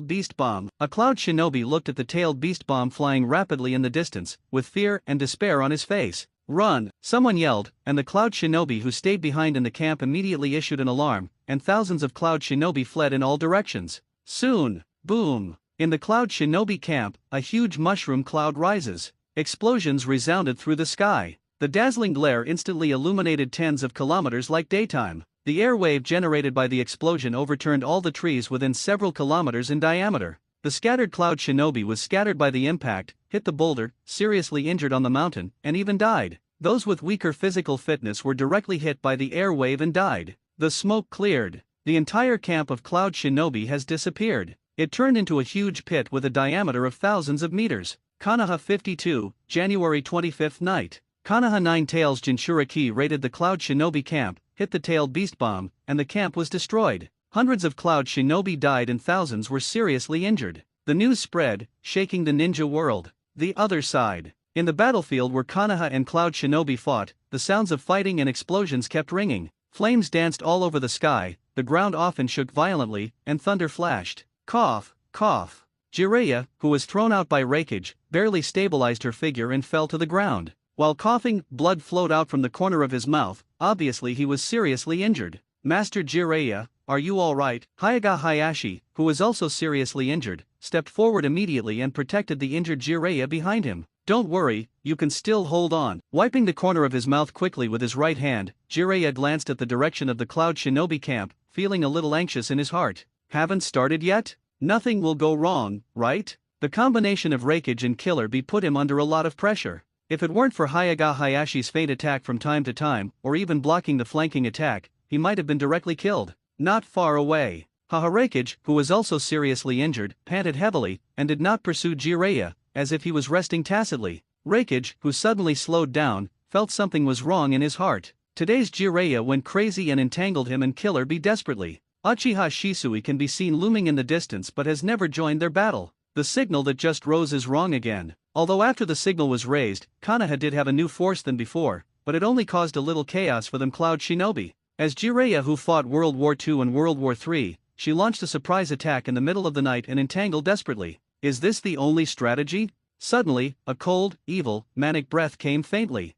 beast bomb. A Cloud Shinobi looked at the tailed beast bomb flying rapidly in the distance, with fear and despair on his face. Run! Someone yelled, and the Cloud Shinobi who stayed behind in the camp immediately issued an alarm, and thousands of Cloud Shinobi fled in all directions. Soon, boom! In the Cloud Shinobi camp, a huge mushroom cloud rises. Explosions resounded through the sky. The dazzling glare instantly illuminated tens of kilometers like daytime. The air wave generated by the explosion overturned all the trees within several kilometers in diameter. The scattered cloud shinobi was scattered by the impact, hit the boulder, seriously injured on the mountain, and even died. Those with weaker physical fitness were directly hit by the air wave and died. The smoke cleared. The entire camp of cloud shinobi has disappeared. It turned into a huge pit with a diameter of thousands of meters. Konoha 52, January 25th night. Konoha 9 Tails Jinchuriki raided the Cloud Shinobi camp, hit the tailed beast bomb, and the camp was destroyed. Hundreds of Cloud Shinobi died and thousands were seriously injured. The news spread, shaking the ninja world. The other side. In the battlefield where Konoha and Cloud Shinobi fought, the sounds of fighting and explosions kept ringing. Flames danced all over the sky, the ground often shook violently, and thunder flashed. Cough, cough. Jiraiya, who was thrown out by Reikage, barely stabilized her figure and fell to the ground. While coughing, blood flowed out from the corner of his mouth. Obviously he was seriously injured. Master Jiraiya, are you alright? Hyaga Hayashi, who was also seriously injured, stepped forward immediately and protected the injured Jiraiya behind him. Don't worry, you can still hold on. Wiping the corner of his mouth quickly with his right hand, Jiraiya glanced at the direction of the Cloud Shinobi camp, feeling a little anxious in his heart. Haven't started yet? Nothing will go wrong, right? The combination of Reikage and Killer Bee put him under a lot of pressure. If it weren't for Hyaga Hayashi's feint attack from time to time, or even blocking the flanking attack, he might have been directly killed. Not far away. Reikage, who was also seriously injured, panted heavily, and did not pursue Jiraiya, as if he was resting tacitly. Reikage, who suddenly slowed down, felt something was wrong in his heart. Today's Jiraiya went crazy and entangled him and Killer Bee desperately. Uchiha Shisui can be seen looming in the distance but has never joined their battle. The signal that just rose is wrong again. Although after the signal was raised, Konoha did have a new force than before, but it only caused a little chaos for them Cloud Shinobi. As Jiraiya, who fought World War II and World War III, she launched a surprise attack in the middle of the night and entangled desperately. Is this the only strategy? Suddenly, a cold, evil, manic breath came faintly.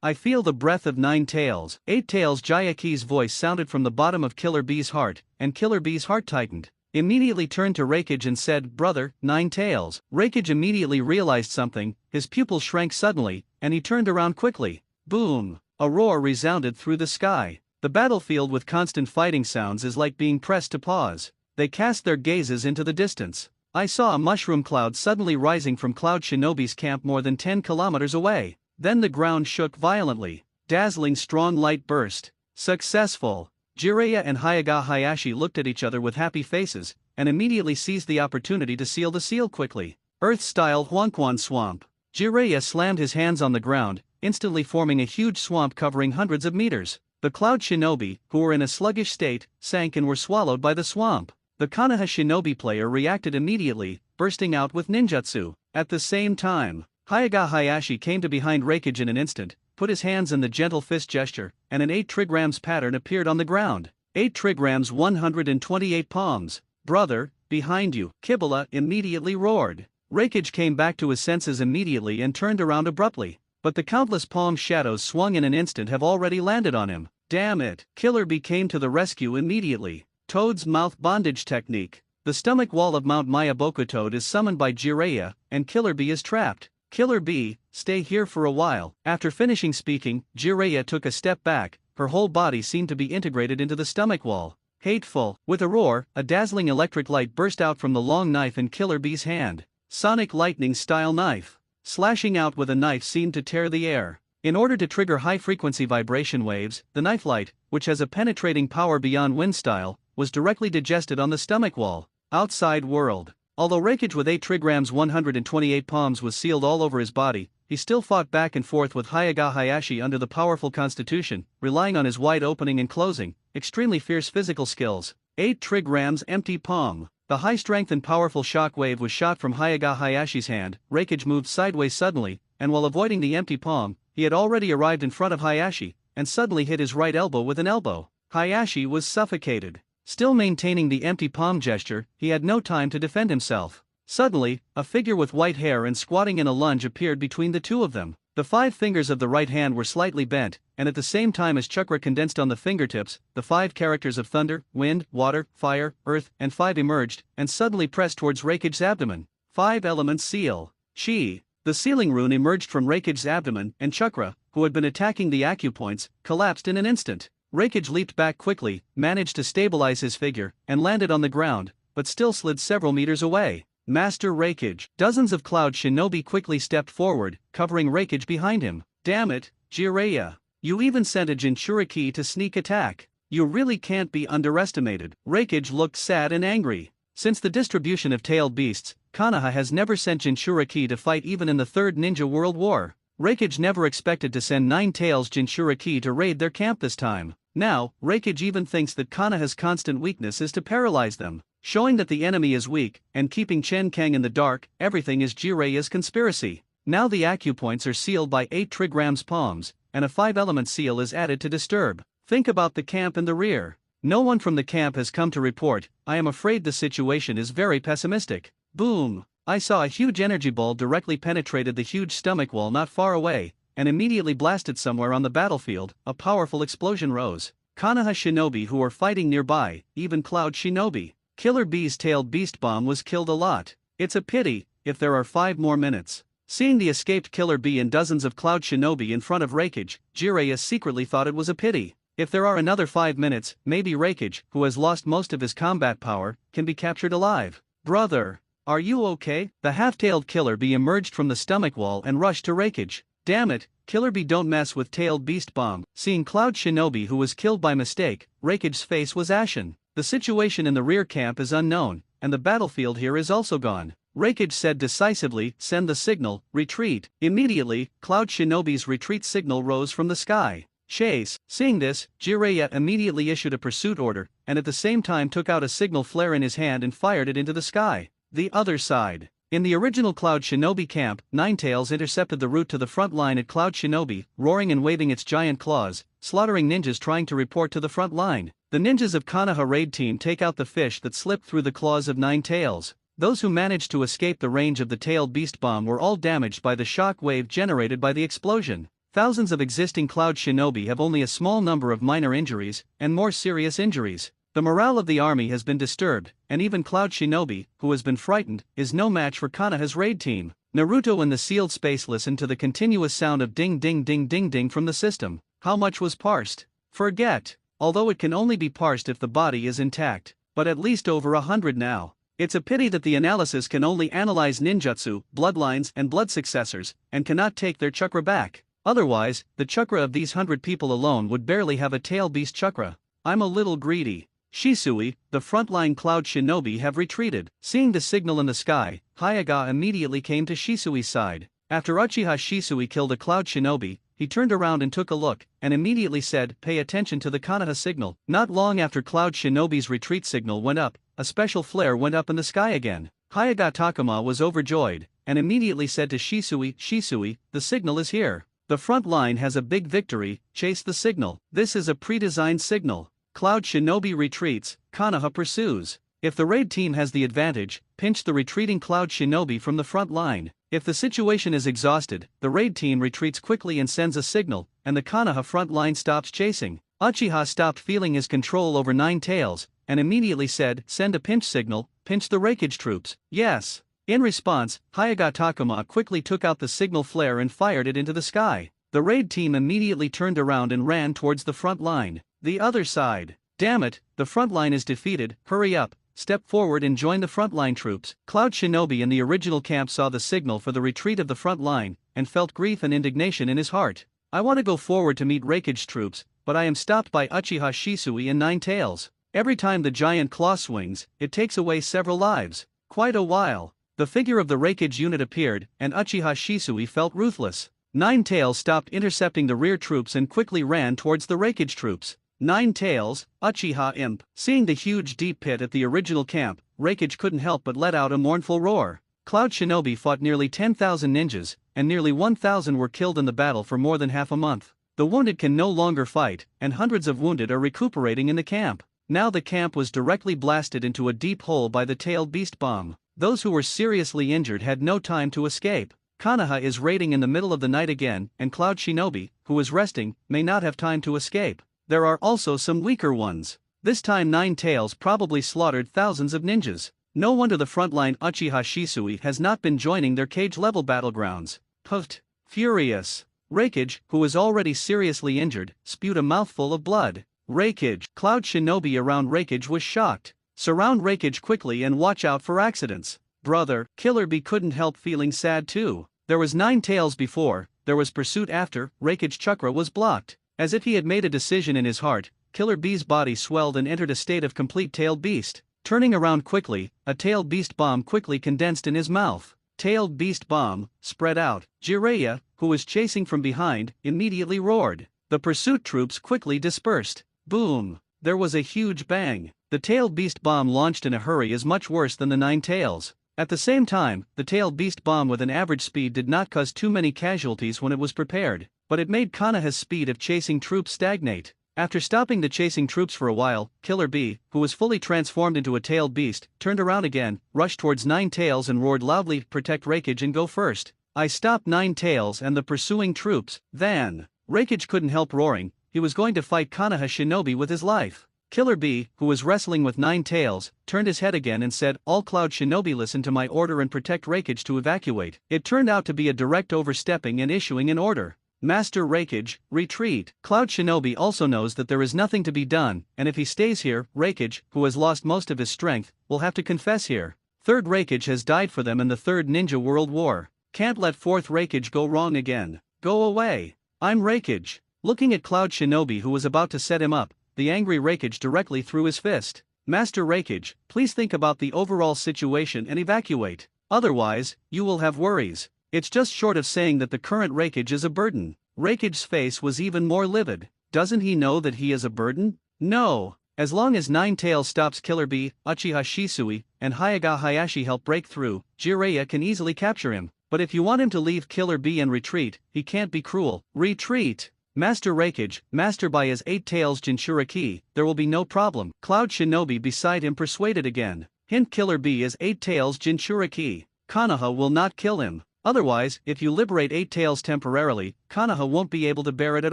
I feel the breath of 9 Tails. 8 Tails Jayaki's voice sounded from the bottom of Killer Bee's heart, and Killer Bee's heart tightened. Immediately turned to Reikage and said, "Brother, 9 Tails." Reikage immediately realized something, his pupils shrank suddenly, and he turned around quickly. Boom! A roar resounded through the sky. The battlefield with constant fighting sounds is like being pressed to pause. They cast their gazes into the distance. I saw a mushroom cloud suddenly rising from Cloud Shinobi's camp more than 10 kilometers away. Then the ground shook violently. Dazzling strong light burst. Successful! Jiraiya and Hyaga Hayashi looked at each other with happy faces, and immediately seized the opportunity to seal the seal quickly. Earth-style Huanquan swamp. Jiraiya slammed his hands on the ground, instantly forming a huge swamp covering hundreds of meters. The Cloud Shinobi, who were in a sluggish state, sank and were swallowed by the swamp. The Konoha Shinobi player reacted immediately, bursting out with ninjutsu. At the same time, Hyaga Hayashi came to behind Reikage in an instant, put his hands in the gentle fist gesture, and an 8 trigrams pattern appeared on the ground. 8 trigrams 128 palms. Brother, behind you, Kibala immediately roared. Reikage came back to his senses immediately and turned around abruptly. But the countless palm shadows swung in an instant have already landed on him. Damn it! Killer Bee came to the rescue immediately. Toad's mouth bondage technique. The stomach wall of Mount Mayaboku Toad is summoned by Jiraiya, and Killer Bee is trapped. Killer Bee, stay here for a while. After finishing speaking, Jiraiya took a step back, her whole body seemed to be integrated into the stomach wall. Hateful! With a roar, a dazzling electric light burst out from the long knife in Killer Bee's hand. Sonic lightning style knife. Slashing out with a knife seemed to tear the air. In order to trigger high-frequency vibration waves, the knife light, which has a penetrating power beyond wind style, was directly digested on the stomach wall. Outside world. Although Reikage with 8 trigrams 128 palms was sealed all over his body, he still fought back and forth with Hyaga Hayashi under the powerful constitution, relying on his wide opening and closing, extremely fierce physical skills. 8 trigrams empty palm. The high-strength and powerful shock wave was shot from Hyaga Hayashi's hand. Reikage moved sideways suddenly, and while avoiding the empty palm, he had already arrived in front of Hayashi, and suddenly hit his right elbow with an elbow. Hayashi was suffocated. Still maintaining the empty palm gesture, he had no time to defend himself. Suddenly, a figure with white hair and squatting in a lunge appeared between the two of them. The 5 fingers of the right hand were slightly bent, and at the same time as chakra condensed on the fingertips, the 5 characters of thunder, wind, water, fire, earth, and 5 emerged, and suddenly pressed towards Reikage's abdomen. 5 elements seal. Chi. The sealing rune emerged from Reikage's abdomen, and chakra, who had been attacking the acupoints, collapsed in an instant. Reikage leaped back quickly, managed to stabilize his figure, and landed on the ground, but still slid several meters away. Master Reikage. Dozens of Cloud Shinobi quickly stepped forward, covering Reikage behind him. Damn it, Jiraiya. You even sent a Jinchuriki to sneak attack. You really can't be underestimated. Reikage looked sad and angry. Since the distribution of tailed beasts, Konoha has never sent Jinchuriki to fight even in the Third Ninja World War. Reikage never expected to send 9 Tails Jinchuriki to raid their camp this time. Now, Reikage even thinks that Konoha's constant weakness is to paralyze them, showing that the enemy is weak, and keeping Chen Kang in the dark. Everything is Jiraiya's conspiracy. Now the acupoints are sealed by 8 trigrams palms, and a 5-element seal is added to disturb. Think about the camp in the rear. No one from the camp has come to report. I am afraid the situation is very pessimistic. Boom! I saw a huge energy ball directly penetrated the huge stomach wall not far away, and immediately blasted somewhere on the battlefield. A powerful explosion rose. Konoha shinobi who were fighting nearby, even Cloud Shinobi. Killer Bee's tailed beast bomb was killed a lot. It's a pity, if there are 5 more minutes. Seeing the escaped Killer Bee and dozens of Cloud Shinobi in front of Reikage, Jiraiya secretly thought it was a pity. If there are another 5 minutes, maybe Reikage, who has lost most of his combat power, can be captured alive. Brother, are you okay? The half-tailed Killer Bee emerged from the stomach wall and rushed to Reikage. Damn it, Killer Bee, don't mess with tailed beast bomb. Seeing Cloud Shinobi who was killed by mistake, Reikage's face was ashen. The situation in the rear camp is unknown, and the battlefield here is also gone. Reikage said decisively, send the signal, retreat. Immediately, Cloud Shinobi's retreat signal rose from the sky. Chase. Seeing this, Jiraiya immediately issued a pursuit order, and at the same time took out a signal flare in his hand and fired it into the sky. The other side. In the original Cloud Shinobi camp, Ninetales intercepted the route to the front line at Cloud Shinobi, roaring and waving its giant claws, slaughtering ninjas trying to report to the front line. The ninjas of Konoha raid team take out the fish that slipped through the claws of Ninetales. Those who managed to escape the range of the tailed beast bomb were all damaged by the shock wave generated by the explosion. Thousands of existing Cloud Shinobi have only a small number of minor injuries, and more serious injuries. The morale of the army has been disturbed, and even Cloud Shinobi, who has been frightened, is no match for Konoha's raid team. Naruto in the sealed space listened to the continuous sound of ding ding ding ding ding from the system. How much was parsed? Forget. Although it can only be parsed if the body is intact, but at least over 100 now. It's a pity that the analysis can only analyze ninjutsu, bloodlines and blood successors, and cannot take their chakra back. Otherwise, the chakra of these 100 people alone would barely have a tail beast chakra. I'm a little greedy. Shisui, the frontline Cloud Shinobi have retreated. Seeing the signal in the sky, Hayaga immediately came to Shisui's side. After Uchiha Shisui killed a Cloud Shinobi, he turned around and took a look, and immediately said, pay attention to the Konoha signal. Not long after Cloud Shinobi's retreat signal went up, a special flare went up in the sky again. Hayaga Takuma was overjoyed, and immediately said to Shisui, Shisui, the signal is here. The front line has a big victory, chase the signal. This is a pre-designed signal. Cloud Shinobi retreats, Konoha pursues. If the raid team has the advantage, pinch the retreating Cloud Shinobi from the front line. If the situation is exhausted, the raid team retreats quickly and sends a signal, and the Konoha front line stops chasing. Uchiha stopped feeling his control over Ninetales, and immediately said, send a pinch signal, pinch the Reikage troops. Yes. In response, Hayaga Takuma quickly took out the signal flare and fired it into the sky. The raid team immediately turned around and ran towards the front line. The other side. Damn it, the front line is defeated, hurry up, step forward and join the frontline troops. Cloud Shinobi in the original camp saw the signal for the retreat of the front line, and felt grief and indignation in his heart. I want to go forward to meet Reikage's troops, but I am stopped by Uchiha Shisui and Ninetales. Every time the giant claw swings, it takes away several lives. Quite a while. The figure of the Reikage unit appeared, and Uchiha Shisui felt ruthless. Ninetales stopped intercepting the rear troops and quickly ran towards the Reikage troops. Ninetales, Uchiha Imp. Seeing the huge deep pit at the original camp, Reikage couldn't help but let out a mournful roar. Cloud Shinobi fought nearly 10,000 ninjas, and nearly 1,000 were killed in the battle for more than half a month. The wounded can no longer fight, and hundreds of wounded are recuperating in the camp. Now the camp was directly blasted into a deep hole by the tailed beast bomb. Those who were seriously injured had no time to escape. Konoha is raiding in the middle of the night again, and Cloud Shinobi, who is resting, may not have time to escape. There are also some weaker ones. This time Ninetales probably slaughtered thousands of ninjas. No wonder the frontline Uchiha Shisui has not been joining their cage-level battlegrounds. Puffed. Furious. Reikage, who was already seriously injured, spewed a mouthful of blood. Reikage. Cloud Shinobi around Reikage was shocked. Surround Reikage quickly and watch out for accidents. Brother, Killer Bee couldn't help feeling sad too. There was 9 tails before, there was pursuit after, Reikage chakra was blocked. As if he had made a decision in his heart, Killer Bee's body swelled and entered a state of complete tailed beast. Turning around quickly, a tailed beast bomb quickly condensed in his mouth. Tailed beast bomb, spread out. Jiraiya, who was chasing from behind, immediately roared. The pursuit troops quickly dispersed. Boom! There was a huge bang. The tailed beast bomb launched in a hurry is much worse than the 9 tails. At the same time, the tailed beast bomb with an average speed did not cause too many casualties when it was prepared, but it made Konoha's speed of chasing troops stagnate. After stopping the chasing troops for a while, Killer Bee, who was fully transformed into a tailed beast, turned around again, rushed towards 9 tails and roared loudly, "Protect Reikage and go first. I stopped 9 tails and the pursuing troops." Then, Reikage couldn't help roaring, he was going to fight Konoha Shinobi with his life. Killer Bee, who was wrestling with 9 tails, turned his head again and said, "All Cloud Shinobi listen to my order and protect Reikage to evacuate." It turned out to be a direct overstepping and issuing an order. Master Reikage, retreat. Cloud Shinobi also knows that there is nothing to be done, and if he stays here, Reikage, who has lost most of his strength, will have to confess here. Third Reikage has died for them in the Third Ninja World War. Can't let fourth Reikage go wrong again. Go away. I'm Reikage. Looking at Cloud Shinobi who was about to set him up, the angry Reikage directly threw his fist. Master Reikage, please think about the overall situation and evacuate. Otherwise, you will have worries. It's just short of saying that the current Reikage is a burden. Reikage's face was even more livid. Doesn't he know that he is a burden? No. As long as 9 tails stops Killer Bee, Uchiha Shisui, and Hyaga Hayashi help break through, Jiraiya can easily capture him. But if you want him to leave Killer Bee and retreat, he can't be cruel. Retreat! Master Reikage, master by his 8 tails Jinchuriki, there will be no problem. Cloud Shinobi beside him persuaded again. Hint Killer Bee is 8 tails Jinchuriki. Konoha will not kill him. Otherwise, if you liberate 8 tails temporarily, Konoha won't be able to bear it at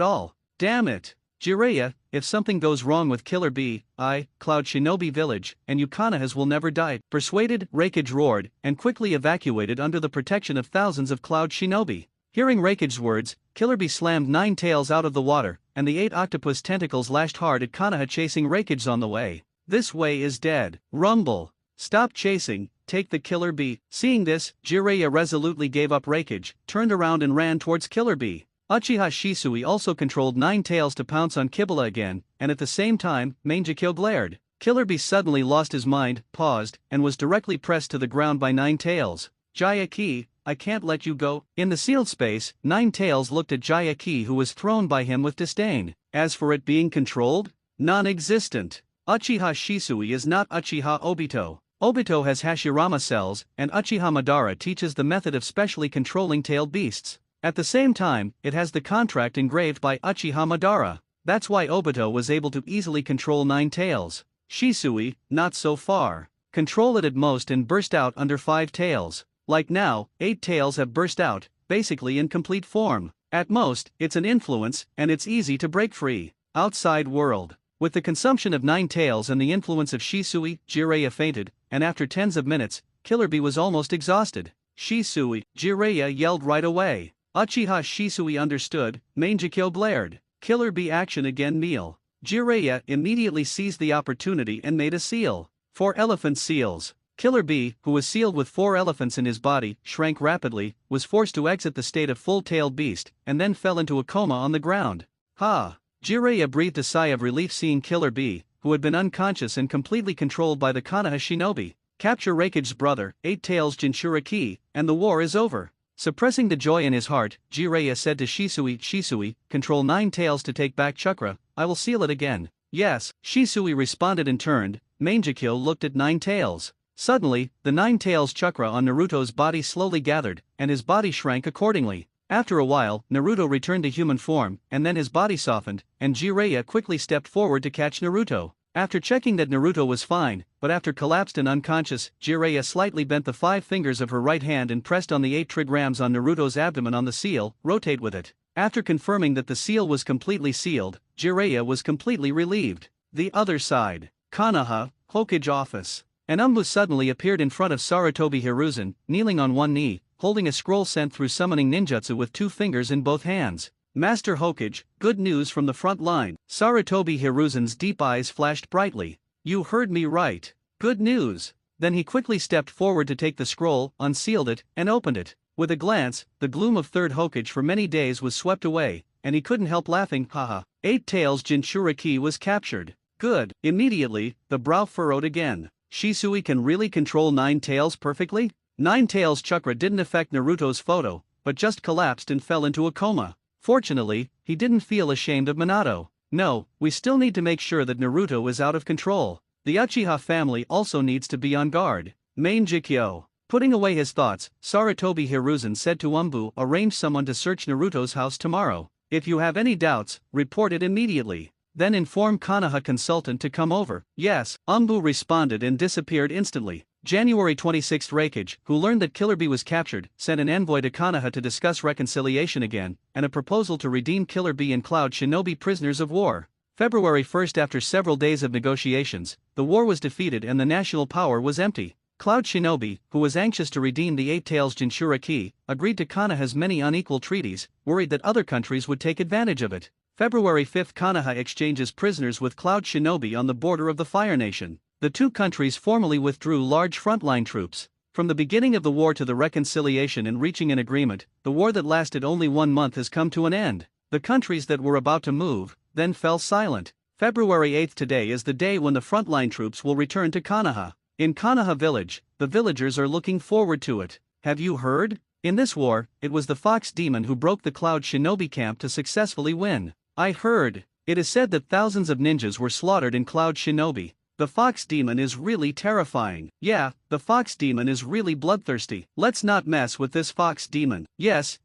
all. Damn it! Jiraiya, if something goes wrong with Killer Bee, I, Cloud Shinobi Village, and you Konohas will never die. Persuaded, Reikage roared, and quickly evacuated under the protection of thousands of Cloud Shinobi. Hearing Reikage's words, Killer Bee slammed 9 tails out of the water, and the 8 octopus tentacles lashed hard at Konoha chasing Reikage on the way. This way is dead. Rumble. Stop chasing, take the Killer Bee. Seeing this, Jiraiya resolutely gave up Reikage, turned around and ran towards Killer Bee. Uchiha Shisui also controlled 9 tails to pounce on Kibala again, and at the same time, Mangekyo glared. Killer Bee suddenly lost his mind, paused, and was directly pressed to the ground by 9 tails. Jayaki, I can't let you go. In the sealed space, 9 tails looked at Jayaki who was thrown by him with disdain. As for it being controlled? Non-existent. Uchiha Shisui is not Uchiha Obito. Obito has Hashirama cells, and Uchiha Madara teaches the method of specially controlling tailed beasts. At the same time, it has the contract engraved by Uchiha Madara. That's why Obito was able to easily control 9 tails. Shisui, not so far. Control it at most and burst out under 5 tails. Like now, 8 tails have burst out, basically in complete form. At most, it's an influence, and it's easy to break free. Outside world. With the consumption of 9 tails and the influence of Shisui, Jiraiya fainted, and after tens of minutes, Killer Bee was almost exhausted. Shisui, Jiraiya yelled right away. Uchiha Shisui understood, Mangekyo blared. Killer Bee action again meal. Jiraiya immediately seized the opportunity and made a seal. 4 elephant seals. Killer Bee, who was sealed with 4 elephants in his body, shrank rapidly, was forced to exit the state of full-tailed beast, and then fell into a coma on the ground. Ha! Jiraiya breathed a sigh of relief seeing Killer Bee, who had been unconscious and completely controlled by the Konoha Shinobi. Capture Reikage's brother, 8 tails Jinchuriki, and the war is over. Suppressing the joy in his heart, Jiraiya said to Shisui, Shisui, control 9 tails to take back chakra, I will seal it again. Yes, Shisui responded and turned. Mangekyo looked at 9 tails. Suddenly, the 9 tails chakra on Naruto's body slowly gathered, and his body shrank accordingly. After a while, Naruto returned to human form, and then his body softened, and Jiraiya quickly stepped forward to catch Naruto. After checking that Naruto was fine, but after collapsed and unconscious, Jiraiya slightly bent the 5 fingers of her right hand and pressed on the 8 trigrams on Naruto's abdomen on the seal, rotate with it. After confirming that the seal was completely sealed, Jiraiya was completely relieved. The other side. Konoha, Hokage office. An Umbu suddenly appeared in front of Sarutobi Hiruzen, kneeling on one knee, holding a scroll sent through summoning ninjutsu with 2 fingers in both hands. Master Hokage, good news from the front line. Sarutobi Hiruzen's deep eyes flashed brightly. You heard me right. Good news. Then he quickly stepped forward to take the scroll, unsealed it, and opened it. With a glance, the gloom of Third Hokage for many days was swept away, and he couldn't help laughing. Haha. 8 Tails Jinchuriki was captured. Good. Immediately, the brow furrowed again. Shisui can really control 9 Tails perfectly? 9 Tails chakra didn't affect Naruto's photo, but just collapsed and fell into a coma. Fortunately, he didn't feel ashamed of Minato. No, we still need to make sure that Naruto is out of control. The Uchiha family also needs to be on guard. Main Jikyo. Putting away his thoughts, Sarutobi Hiruzen said to Umbu, arrange someone to search Naruto's house tomorrow. If you have any doubts, report it immediately. Then inform Konoha consultant to come over. Yes, Umbu responded and disappeared instantly. January 26, Raikage, who learned that Killer Bee was captured, sent an envoy to Konoha to discuss reconciliation again, and a proposal to redeem Killer Bee and Cloud Shinobi prisoners of war. February 1, after several days of negotiations, the war was defeated and the national power was empty. Cloud Shinobi, who was anxious to redeem the 8 Tails Jinchuriki, agreed to Konoha's many unequal treaties, worried that other countries would take advantage of it. February 5, Konoha exchanges prisoners with Cloud Shinobi on the border of the Fire Nation. The 2 countries formally withdrew large frontline troops. From the beginning of the war to the reconciliation and reaching an agreement, the war that lasted only 1 month has come to an end. The countries that were about to move, then fell silent. February 8 today is the day when the frontline troops will return to Konoha. In Konoha village, the villagers are looking forward to it. Have you heard? In this war, it was the Fox Demon who broke the Cloud Shinobi camp to successfully win. I heard. It is said that thousands of ninjas were slaughtered in Cloud Shinobi. The Fox Demon is really terrifying. Yeah, the Fox Demon is really bloodthirsty. Let's not mess with this Fox Demon. Yes,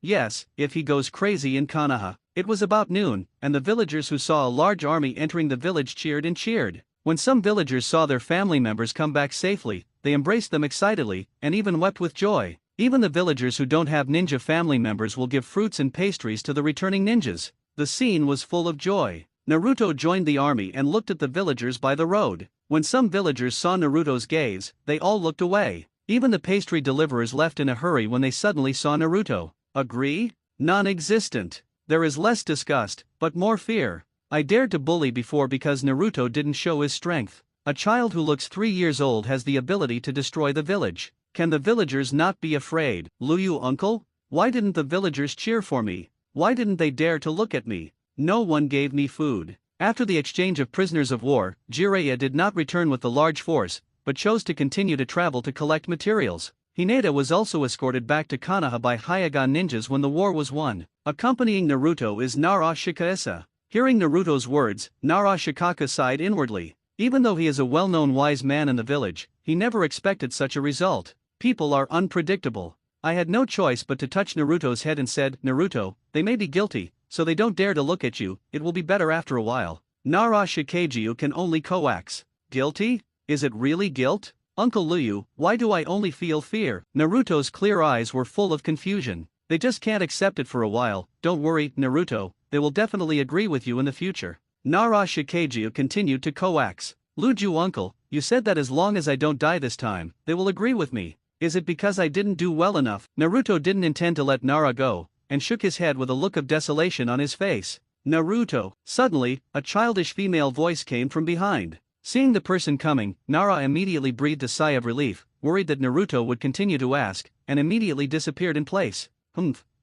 if he goes crazy in Konoha. It was about noon, and the villagers who saw a large army entering the village cheered and cheered. When some villagers saw their family members come back safely, they embraced them excitedly, and even wept with joy. Even the villagers who don't have ninja family members will give fruits and pastries to the returning ninjas. The scene was full of joy. Naruto joined the army and looked at the villagers by the road. When some villagers saw Naruto's gaze, they all looked away. Even the pastry deliverers left in a hurry when they suddenly saw Naruto. Agree? Non-existent. There is less disgust, but more fear. I dared to bully before because Naruto didn't show his strength. A child who looks 3 years old has the ability to destroy the village. Can the villagers not be afraid? Luyu uncle? Why didn't the villagers cheer for me? Why didn't they dare to look at me? No one gave me food. After the exchange of prisoners of war, Jiraiya did not return with the large force, but chose to continue to travel to collect materials. Hinata was also escorted back to Konoha by Hyagon ninjas when the war was won. Accompanying Naruto is Nara Shikaisa. Hearing Naruto's words, Nara Shikaka sighed inwardly. Even though he is a well-known wise man in the village, he never expected such a result. People are unpredictable. I had no choice but to touch Naruto's head and said, Naruto, they may be guilty, so they don't dare to look at you, it will be better after a while. Nara Shikaiju can only coax. Guilty? Is it really guilt? Uncle Luyu, why do I only feel fear? Naruto's clear eyes were full of confusion. They just can't accept it for a while. Don't worry, Naruto, they will definitely agree with you in the future. Nara Shikaiju continued to coax. Luju uncle, you said that as long as I don't die this time, they will agree with me. Is it because I didn't do well enough? Naruto didn't intend to let Nara go, and shook his head with a look of desolation on his face. Naruto. Suddenly, a childish female voice came from behind. Seeing the person coming, Nara immediately breathed a sigh of relief, worried that Naruto would continue to ask, and immediately disappeared in place.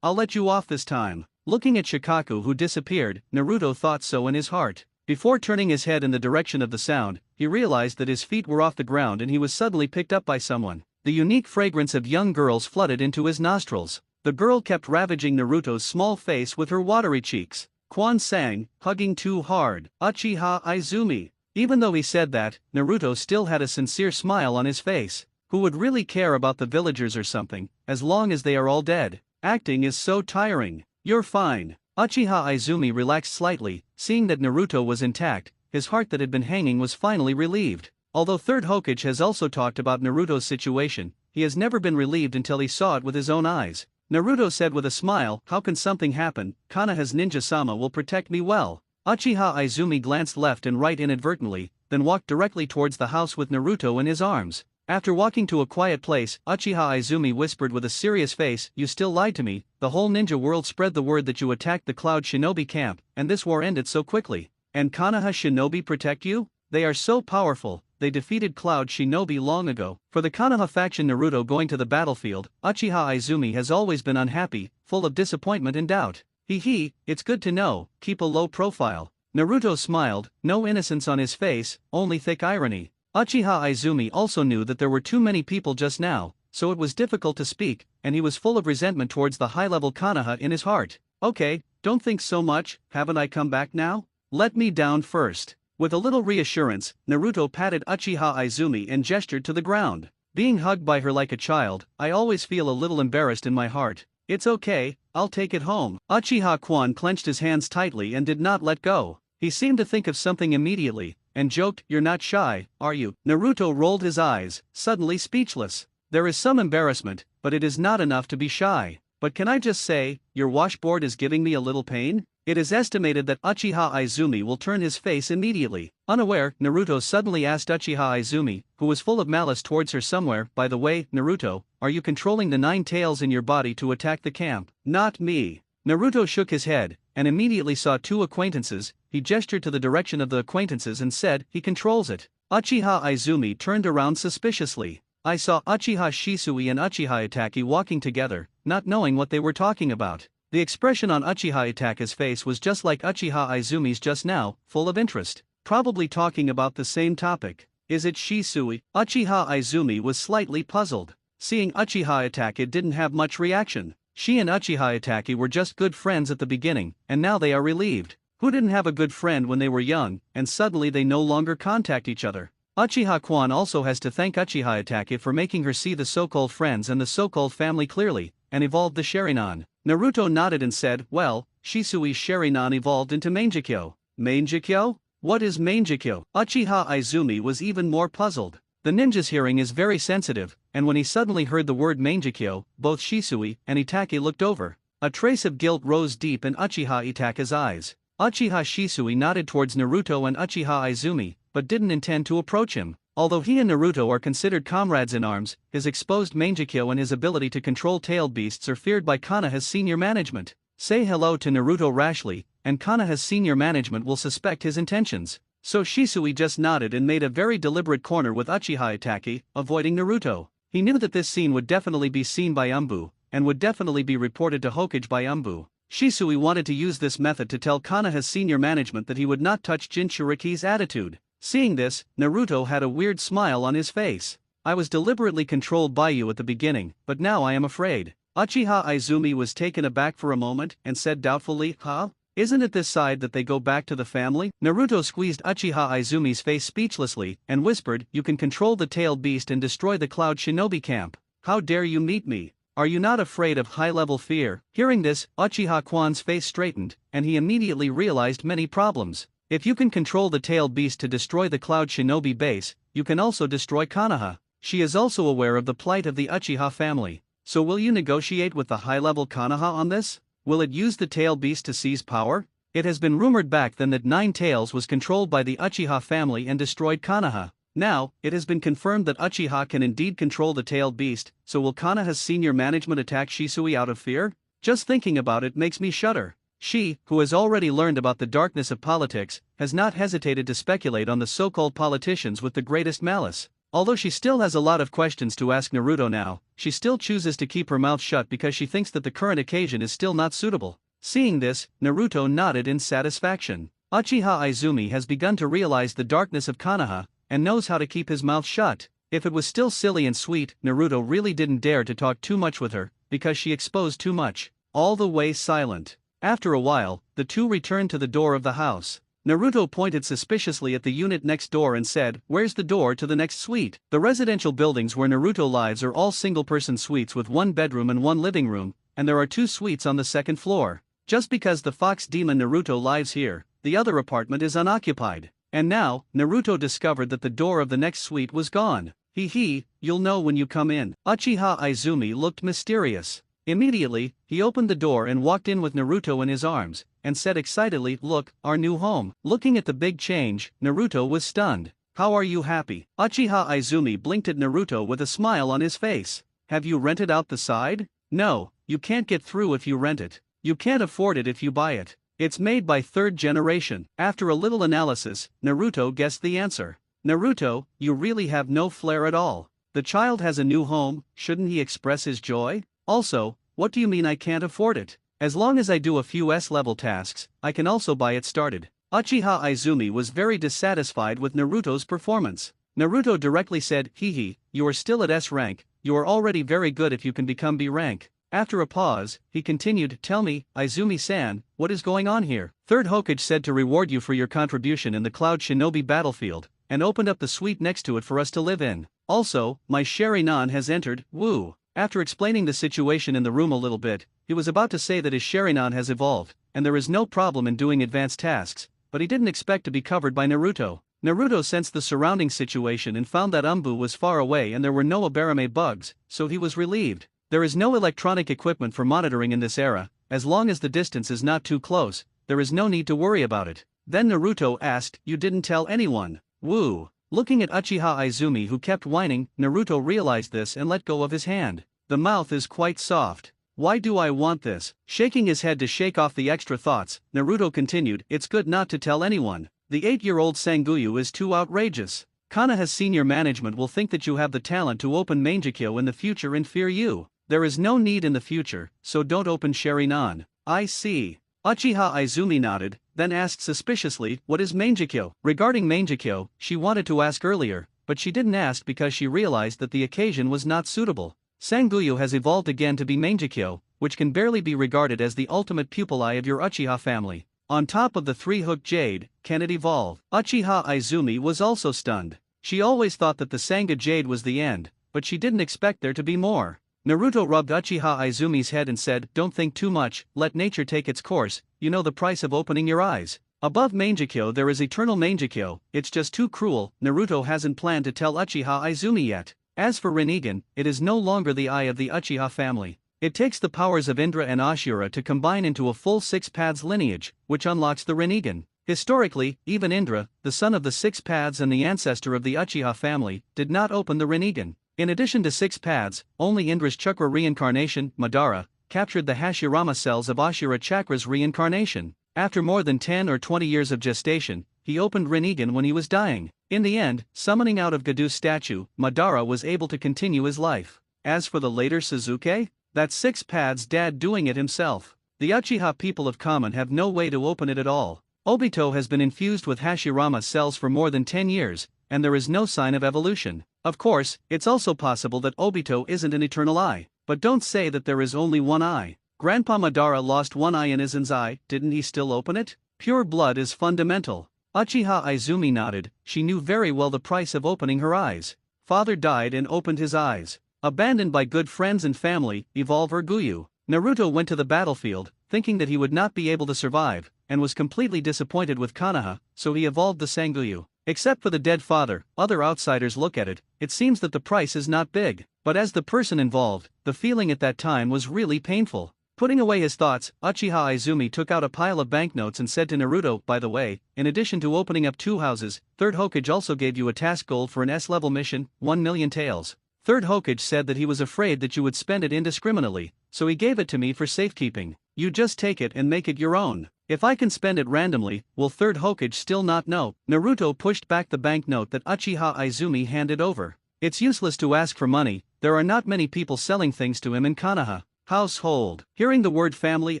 I'll let you off this time. Looking at Shikaku who disappeared, Naruto thought so in his heart. Before turning his head in the direction of the sound, he realized that his feet were off the ground and he was suddenly picked up by someone. The unique fragrance of young girls flooded into his nostrils. The girl kept ravaging Naruto's small face with her watery cheeks. Quan sang, hugging too hard. Uchiha Izumi. Even though he said that, Naruto still had a sincere smile on his face. Who would really care about the villagers or something, as long as they are all dead? Acting is so tiring. You're fine. Uchiha Izumi relaxed slightly, seeing that Naruto was intact. His heart that had been hanging was finally relieved. Although Third Hokage has also talked about Naruto's situation, he has never been relieved until he saw it with his own eyes. Naruto said with a smile, how can something happen? Konoha's ninja-sama will protect me well. Uchiha Izumi glanced left and right inadvertently, then walked directly towards the house with Naruto in his arms. After walking to a quiet place, Uchiha Izumi whispered with a serious face, "You still lied to me. The whole ninja world spread the word that you attacked the Cloud Shinobi camp, and this war ended so quickly. And Konoha Shinobi protect you? They are so powerful, they defeated Cloud Shinobi long ago." For the Konoha faction Naruto going to the battlefield, Uchiha Izumi has always been unhappy, full of disappointment and doubt. It's good to know, keep a low profile. Naruto smiled, no innocence on his face, only thick irony. Uchiha Izumi also knew that there were too many people just now, so it was difficult to speak, and he was full of resentment towards the high-level Konoha in his heart. "Okay, don't think so much, haven't I come back now? Let me down first." With a little reassurance, Naruto patted Uchiha Izumi and gestured to the ground. "Being hugged by her like a child, I always feel a little embarrassed in my heart. It's okay, I'll take it home." Uchiha Kwan clenched his hands tightly and did not let go. He seemed to think of something immediately, and joked, "You're not shy, are you?" Naruto rolled his eyes, suddenly speechless. "There is some embarrassment, but it is not enough to be shy. But can I just say, your washboard is giving me a little pain?" It is estimated that Uchiha Izumi will turn his face immediately. Unaware, Naruto suddenly asked Uchiha Izumi, who was full of malice towards her somewhere, "By the way, Naruto, are you controlling the 9 tails in your body to attack the camp?" "Not me." Naruto shook his head, and immediately saw 2 acquaintances. He gestured to the direction of the acquaintances and said, "He controls it." Uchiha Izumi turned around suspiciously. "I saw Uchiha Shisui and Uchiha Itachi walking together, not knowing what they were talking about." The expression on Uchiha Itachi's face was just like Uchiha Izumi's just now, full of interest. Probably talking about the same topic. "Is it Shisui?" Uchiha Izumi was slightly puzzled. Seeing Uchiha Itachi didn't have much reaction. She and Uchiha Itachi were just good friends at the beginning, and now they are relieved. Who didn't have a good friend when they were young, and suddenly they no longer contact each other? Uchiha Kwan also has to thank Uchiha Itachi for making her see the so-called friends and the so-called family clearly, and evolved the Sharingan. Naruto nodded and said, "Well, Shisui's Sharingan evolved into Mangekyo." "Mangekyo? What is Mangekyo?" Uchiha Izumi was even more puzzled. The ninja's hearing is very sensitive, and when he suddenly heard the word Mangekyo, both Shisui and Itachi looked over. A trace of guilt rose deep in Uchiha Itachi's eyes. Uchiha Shisui nodded towards Naruto and Uchiha Izumi, but didn't intend to approach him. Although he and Naruto are considered comrades in arms, his exposed Mangekyo and his ability to control tailed beasts are feared by Konoha's senior management. Say hello to Naruto rashly, and Konoha's senior management will suspect his intentions. So Shisui just nodded and made a very deliberate corner with Uchiha Itachi, avoiding Naruto. He knew that this scene would definitely be seen by Umbu, and would definitely be reported to Hokage by Umbu. Shisui wanted to use this method to tell Konoha's senior management that he would not touch Jinchuriki's attitude. Seeing this, Naruto had a weird smile on his face. "I was deliberately controlled by you at the beginning, but now I am afraid." Uchiha Izumi was taken aback for a moment and said doubtfully, "Huh? Isn't it this side that they go back to the family?" Naruto squeezed Uchiha Izumi's face speechlessly and whispered, "You can control the tailed beast and destroy the Cloud Shinobi camp. How dare you meet me? Are you not afraid of high-level fear?" Hearing this, Uchiha Kwan's face straightened, and he immediately realized many problems. If you can control the tailed beast to destroy the Cloud Shinobi base, you can also destroy Konoha. She is also aware of the plight of the Uchiha family. So will you negotiate with the high-level Konoha on this? Will it use the tailed beast to seize power? It has been rumored back then that 9 Tails was controlled by the Uchiha family and destroyed Konoha. Now, it has been confirmed that Uchiha can indeed control the tailed beast, so will Konoha's senior management attack Shisui out of fear? Just thinking about it makes me shudder. She, who has already learned about the darkness of politics, has not hesitated to speculate on the so-called politicians with the greatest malice. Although she still has a lot of questions to ask Naruto now, she still chooses to keep her mouth shut because she thinks that the current occasion is still not suitable. Seeing this, Naruto nodded in satisfaction. Uchiha Izumi has begun to realize the darkness of Konoha, and knows how to keep his mouth shut. If it was still silly and sweet, Naruto really didn't dare to talk too much with her, because she exposed too much. All the way silent. After a while, the two returned to the door of the house. Naruto pointed suspiciously at the unit next door and said, "Where's the door to the next suite?" The residential buildings where Naruto lives are all single-person suites with 1 bedroom and 1 living room, and there are 2 suites on the 2nd floor. Just because the fox demon Naruto lives here, the other apartment is unoccupied. And now, Naruto discovered that the door of the next suite was gone. You'll know when you come in." Uchiha Izumi looked mysterious. Immediately, he opened the door and walked in with Naruto in his arms, and said excitedly, "Look, our new home." Looking at the big change, Naruto was stunned. How are you happy? Uchiha Izumi blinked at Naruto with a smile on his face. Have you rented out the side? No, you can't get through if you rent it. You can't afford it if you buy it. It's made by third generation. After a little analysis, Naruto guessed the answer. Naruto, you really have no flair at all. The child has a new home, shouldn't he express his joy? Also, what do you mean I can't afford it? As long as I do a few S-level tasks, I can also buy it started. Uchiha Izumi was very dissatisfied with Naruto's performance. Naruto directly said, "Hehe, you are still at S rank, you are already very good if you can become B rank." After a pause, he continued, "Tell me, Izumi-san, what is going on here?" Third Hokage said to reward you for your contribution in the Cloud Shinobi battlefield, and opened up the suite next to it for us to live in. Also, my Sharingan has entered, woo. After explaining the situation in the room a little bit, he was about to say that his Sharingan has evolved, and there is no problem in doing advanced tasks, but he didn't expect to be covered by Naruto. Naruto sensed the surrounding situation and found that Umbu was far away and there were no Abarame bugs, so he was relieved. There is no electronic equipment for monitoring in this era, as long as the distance is not too close, there is no need to worry about it. Then Naruto asked, "You didn't tell anyone?" Woo. Looking at Uchiha Izumi who kept whining, Naruto realized this and let go of his hand. The mouth is quite soft. Why do I want this? Shaking his head to shake off the extra thoughts, Naruto continued, "It's good not to tell anyone. The 8-year-old Sanguyu is too outrageous. Konoha's senior management will think that you have the talent to open Mangekyo in the future and fear you. There is no need in the future, so don't open Sharingan." I see. Uchiha Izumi nodded, then asked suspiciously, "What is Mangekyo?" Regarding Mangekyo, she wanted to ask earlier, but she didn't ask because she realized that the occasion was not suitable. Sanguyu has evolved again to be Mangekyo, which can barely be regarded as the ultimate pupilage of your Uchiha family. On top of the three-hooked jade, can it evolve? Uchiha Izumi was also stunned. She always thought that the Sanga jade was the end, but she didn't expect there to be more. Naruto rubbed Uchiha Izumi's head and said, "Don't think too much, let nature take its course, you know the price of opening your eyes. Above Mangekyo there is eternal Mangekyo, it's just too cruel." Naruto hasn't planned to tell Uchiha Izumi yet. As for Rinnegan, it is no longer the eye of the Uchiha family. It takes the powers of Indra and Ashura to combine into a full six paths lineage, which unlocks the Rinnegan. Historically, even Indra, the son of the six paths and the ancestor of the Uchiha family, did not open the Rinnegan. In addition to six paths, only Indra's chakra reincarnation, Madara, captured the Hashirama cells of Ashura chakra's reincarnation. After more than 10 or 20 years of gestation, he opened Rinnegan when he was dying. In the end, summoning out of Gadu's statue, Madara was able to continue his life. As for the later Suzuki, that's six paths dad doing it himself. The Uchiha people of Kamen have no way to open it at all. Obito has been infused with Hashirama cells for more than 10 years, and there is no sign of evolution. Of course, it's also possible that Obito isn't an eternal eye, but don't say that there is only one eye. Grandpa Madara lost one eye in Izen's eye, didn't he still open it? Pure blood is fundamental. Uchiha Izumi nodded, she knew very well the price of opening her eyes. Father died and opened his eyes. Abandoned by good friends and family, evolve Guyu. Naruto went to the battlefield, thinking that he would not be able to survive, and was completely disappointed with Konoha, so he evolved the Sanguyu. Except for the dead father, other outsiders look at it, it seems that the price is not big, but as the person involved, the feeling at that time was really painful. Putting away his thoughts, Uchiha Izumi took out a pile of banknotes and said to Naruto, "By the way, in addition to opening up 2 houses, Third Hokage also gave you a task gold for an S-level mission, 1 million taels. Third Hokage said that he was afraid that you would spend it indiscriminately, so he gave it to me for safekeeping. You just take it and make it your own. If I can spend it randomly, will Third Hokage still not know?" Naruto pushed back the banknote that Uchiha Izumi handed over. It's useless to ask for money, there are not many people selling things to him in Konoha. Household. Hearing the word family,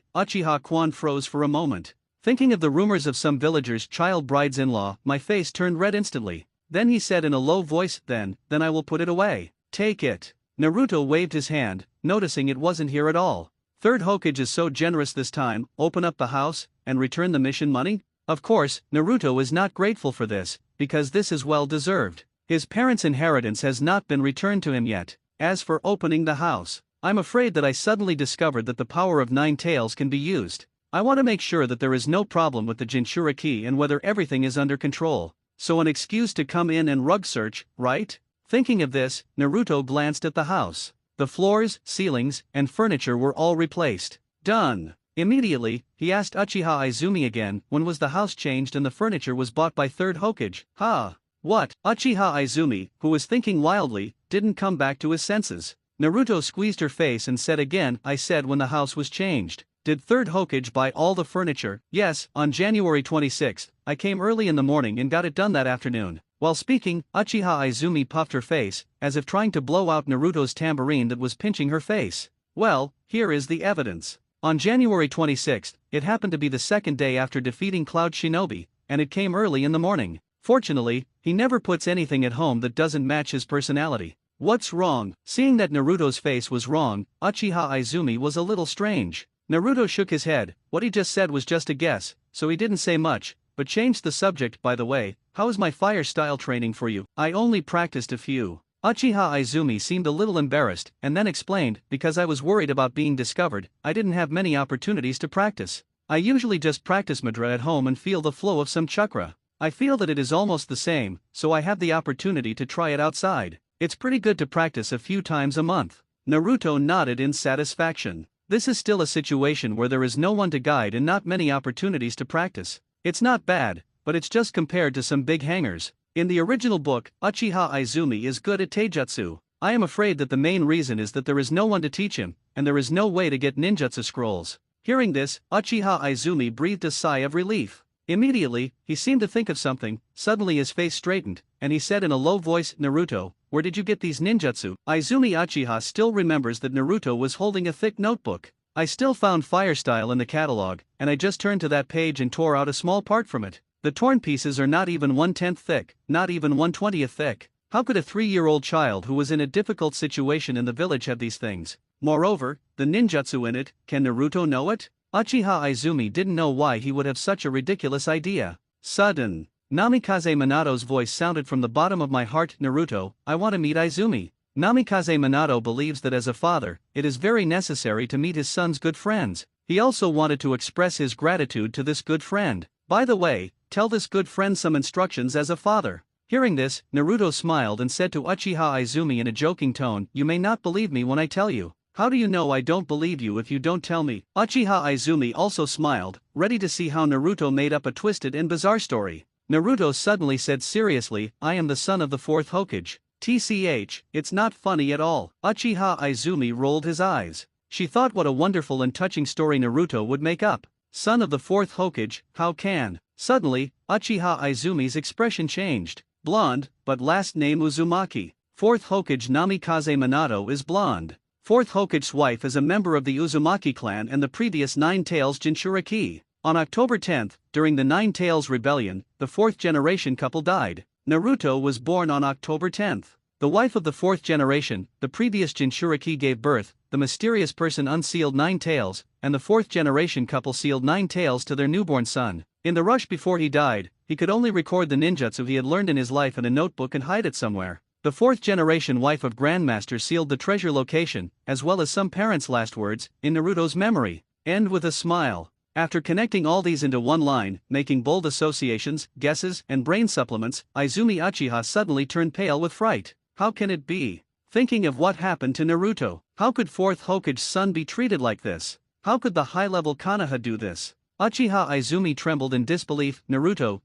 Uchiha Kwan froze for a moment. Thinking of the rumors of some villagers' child brides-in-law, my face turned red instantly. Then he said in a low voice, then I will put it away. Take it. Naruto waved his hand, noticing it wasn't here at all. Third Hokage is so generous this time, open up the house, and return the mission money? Of course, Naruto is not grateful for this, because this is well deserved. His parents' inheritance has not been returned to him yet. As for opening the house, I'm afraid that I suddenly discovered that the power of 9 tails can be used. I want to make sure that there is no problem with the Jinchuriki and whether everything is under control. So an excuse to come in and rug search, right? Thinking of this, Naruto glanced at the house. The floors, ceilings, and furniture were all replaced. Done. Immediately, he asked Uchiha Izumi again, when was the house changed and the furniture was bought by Third Hokage? Ha! What? Uchiha Izumi, who was thinking wildly, didn't come back to his senses. Naruto squeezed her face and said again, I said when the house was changed. Did third Hokage buy all the furniture? Yes, on January 26th, I came early in the morning and got it done that afternoon. While speaking, Uchiha Izumi puffed her face, as if trying to blow out Naruto's tambourine that was pinching her face. Well, here is the evidence. On January 26th, it happened to be the second day after defeating Cloud Shinobi, and it came early in the morning. Fortunately, he never puts anything at home that doesn't match his personality. What's wrong? Seeing that Naruto's face was wrong, Uchiha Izumi was a little strange. Naruto shook his head. What he just said was just a guess, so he didn't say much, but changed the subject. By the way, how is my fire style training for you? I only practiced a few. Uchiha Izumi seemed a little embarrassed, and then explained, because I was worried about being discovered, I didn't have many opportunities to practice. I usually just practice Madara at home and feel the flow of some chakra. I feel that it is almost the same, so I have the opportunity to try it outside. It's pretty good to practice a few times a month. Naruto nodded in satisfaction. This is still a situation where there is no one to guide and not many opportunities to practice. It's not bad, but it's just compared to some big hangers. In the original book, Uchiha Izumi is good at taijutsu. I am afraid that the main reason is that there is no one to teach him, and there is no way to get ninjutsu scrolls. Hearing this, Uchiha Izumi breathed a sigh of relief. Immediately, he seemed to think of something. Suddenly his face straightened, and he said in a low voice, Naruto, where did you get these ninjutsu? Izumi Uchiha still remembers that Naruto was holding a thick notebook. I still found fire style in the catalog, and I just turned to that page and tore out a small part from it. The torn pieces are not even 1/10 thick, not even 1/20 thick. How could a 3-year-old child who was in a difficult situation in the village have these things? Moreover, the ninjutsu in it, can Naruto know it? Uchiha Izumi didn't know why he would have such a ridiculous idea. Sudden, Namikaze Minato's voice sounded from the bottom of my heart. Naruto, I want to meet Izumi. Namikaze Minato believes that as a father, it is very necessary to meet his son's good friends. He also wanted to express his gratitude to this good friend. By the way, tell this good friend some instructions as a father. Hearing this, Naruto smiled and said to Uchiha Izumi in a joking tone, you may not believe me when I tell you. How do you know I don't believe you if you don't tell me? Uchiha Izumi also smiled, ready to see how Naruto made up a twisted and bizarre story. Naruto suddenly said seriously, I am the son of the fourth Hokage. TCH, it's not funny at all. Uchiha Izumi rolled his eyes. She thought what a wonderful and touching story Naruto would make up. Son of the fourth Hokage, how can? Suddenly, Uchiha Izumi's expression changed. Blonde, but last name Uzumaki. Fourth Hokage Namikaze Minato is blonde. Fourth Hokage's wife is a member of the Uzumaki clan and the previous Nine Tails Jinchuriki. On October 10th, during the Nine Tails Rebellion, the fourth generation couple died. Naruto was born on October 10th. The wife of the fourth generation, the previous Jinchuriki gave birth, the mysterious person unsealed Nine Tails, and the fourth generation couple sealed Nine Tails to their newborn son. In the rush before he died, he could only record the ninjutsu he had learned in his life in a notebook and hide it somewhere. The fourth generation wife of Grandmaster sealed the treasure location, as well as some parents' last words, in Naruto's memory. End with a smile. After connecting all these into one line, making bold associations, guesses, and brain supplements, Izumi Uchiha suddenly turned pale with fright. How can it be? Thinking of what happened to Naruto. How could fourth Hokage's son be treated like this? How could the high-level Konoha do this? Uchiha Izumi trembled in disbelief. Naruto,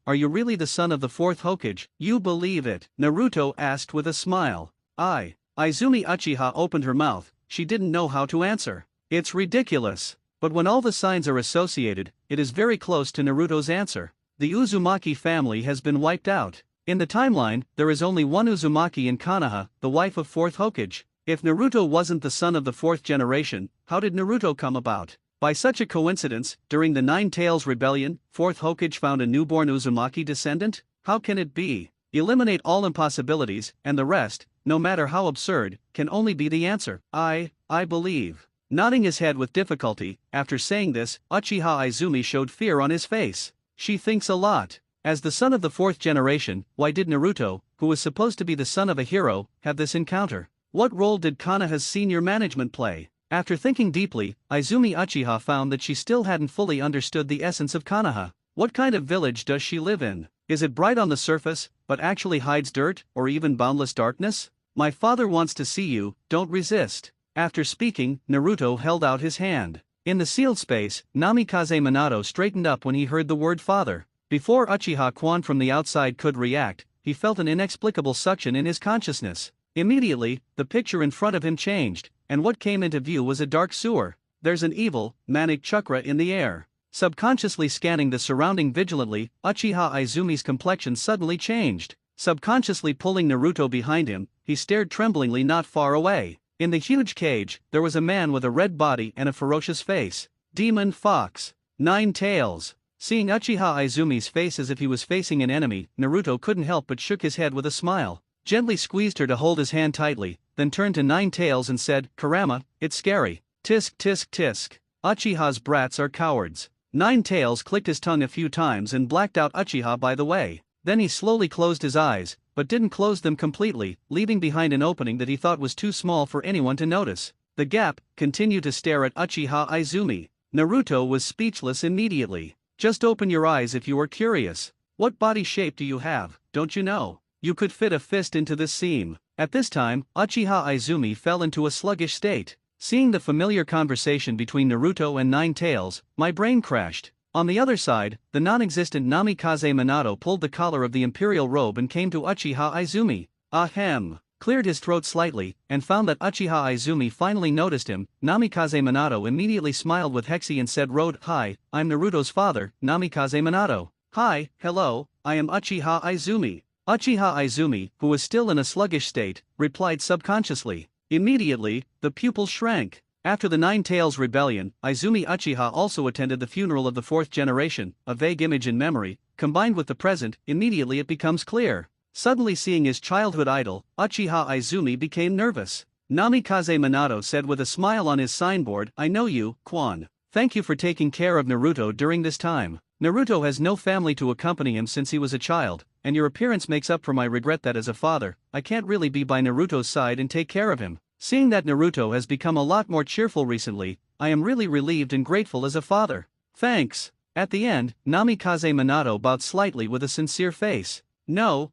are you really the son of the fourth Hokage? You believe it? Naruto asked with a smile. Izumi Uchiha opened her mouth. She didn't know how to answer. It's ridiculous. But when all the signs are associated, it is very close to Naruto's answer. The Uzumaki family has been wiped out. In the timeline, there is only one Uzumaki in Konoha, the wife of fourth Hokage. If Naruto wasn't the son of the fourth generation, how did Naruto come about? By such a coincidence, during the Nine Tails Rebellion, fourth Hokage found a newborn Uzumaki descendant? How can it be? Eliminate all impossibilities, and the rest, no matter how absurd, can only be the answer. I believe. Nodding his head with difficulty, after saying this, Uchiha Izumi showed fear on his face. She thinks a lot. As the son of the fourth generation, why did Naruto, who was supposed to be the son of a hero, have this encounter? What role did Konoha's senior management play? After thinking deeply, Izumi Uchiha found that she still hadn't fully understood the essence of Konoha. What kind of village does she live in? Is it bright on the surface, but actually hides dirt, or even boundless darkness? My father wants to see you, don't resist. After speaking, Naruto held out his hand. In the sealed space, Namikaze Minato straightened up when he heard the word father. Before Uchiha Kwan from the outside could react, he felt an inexplicable suction in his consciousness. Immediately, the picture in front of him changed, and what came into view was a dark sewer. There's an evil, manic chakra in the air. Subconsciously scanning the surrounding vigilantly, Uchiha Izumi's complexion suddenly changed. Subconsciously pulling Naruto behind him, he stared tremblingly not far away. In the huge cage, there was a man with a red body and a ferocious face. Demon Fox. 9 Tails. Seeing Uchiha Izumi's face as if he was facing an enemy, Naruto couldn't help but shook his head with a smile, gently squeezed her to hold his hand tightly, then turned to 9 Tails and said, "Kurama, it's scary. Tisk tisk tisk. Uchiha's brats are cowards." 9 Tails clicked his tongue a few times and blacked out Uchiha by the way. Then he slowly closed his eyes, but didn't close them completely, leaving behind an opening that he thought was too small for anyone to notice. The gap continued to stare at Uchiha Izumi. Naruto was speechless immediately. "Just open your eyes if you are curious. What body shape do you have, don't you know? You could fit a fist into this seam." At this time, Uchiha Izumi fell into a sluggish state. Seeing the familiar conversation between Naruto and 9 Tails, my brain crashed. On the other side, the non-existent Namikaze Minato pulled the collar of the imperial robe and came to Uchiha Izumi. Ahem. Cleared his throat slightly, and found that Uchiha Izumi finally noticed him. Namikaze Minato immediately smiled with Hexy and said, "Hi, I'm Naruto's father, Namikaze Minato." "Hi, hello, I am Uchiha Izumi." Uchiha Izumi, who was still in a sluggish state, replied subconsciously. Immediately, the pupil shrank. After the 9 Tails rebellion, Izumi Uchiha also attended the funeral of the 4th generation, a vague image in memory, combined with the present, immediately it becomes clear. Suddenly seeing his childhood idol, Uchiha Izumi became nervous. Namikaze Minato said with a smile on his signboard, "I know you, Quan. Thank you for taking care of Naruto during this time. Naruto has no family to accompany him since he was a child, and your appearance makes up for my regret that as a father, I can't really be by Naruto's side and take care of him. Seeing that Naruto has become a lot more cheerful recently, I am really relieved and grateful as a father. Thanks." At the end, Namikaze Minato bowed slightly with a sincere face. No,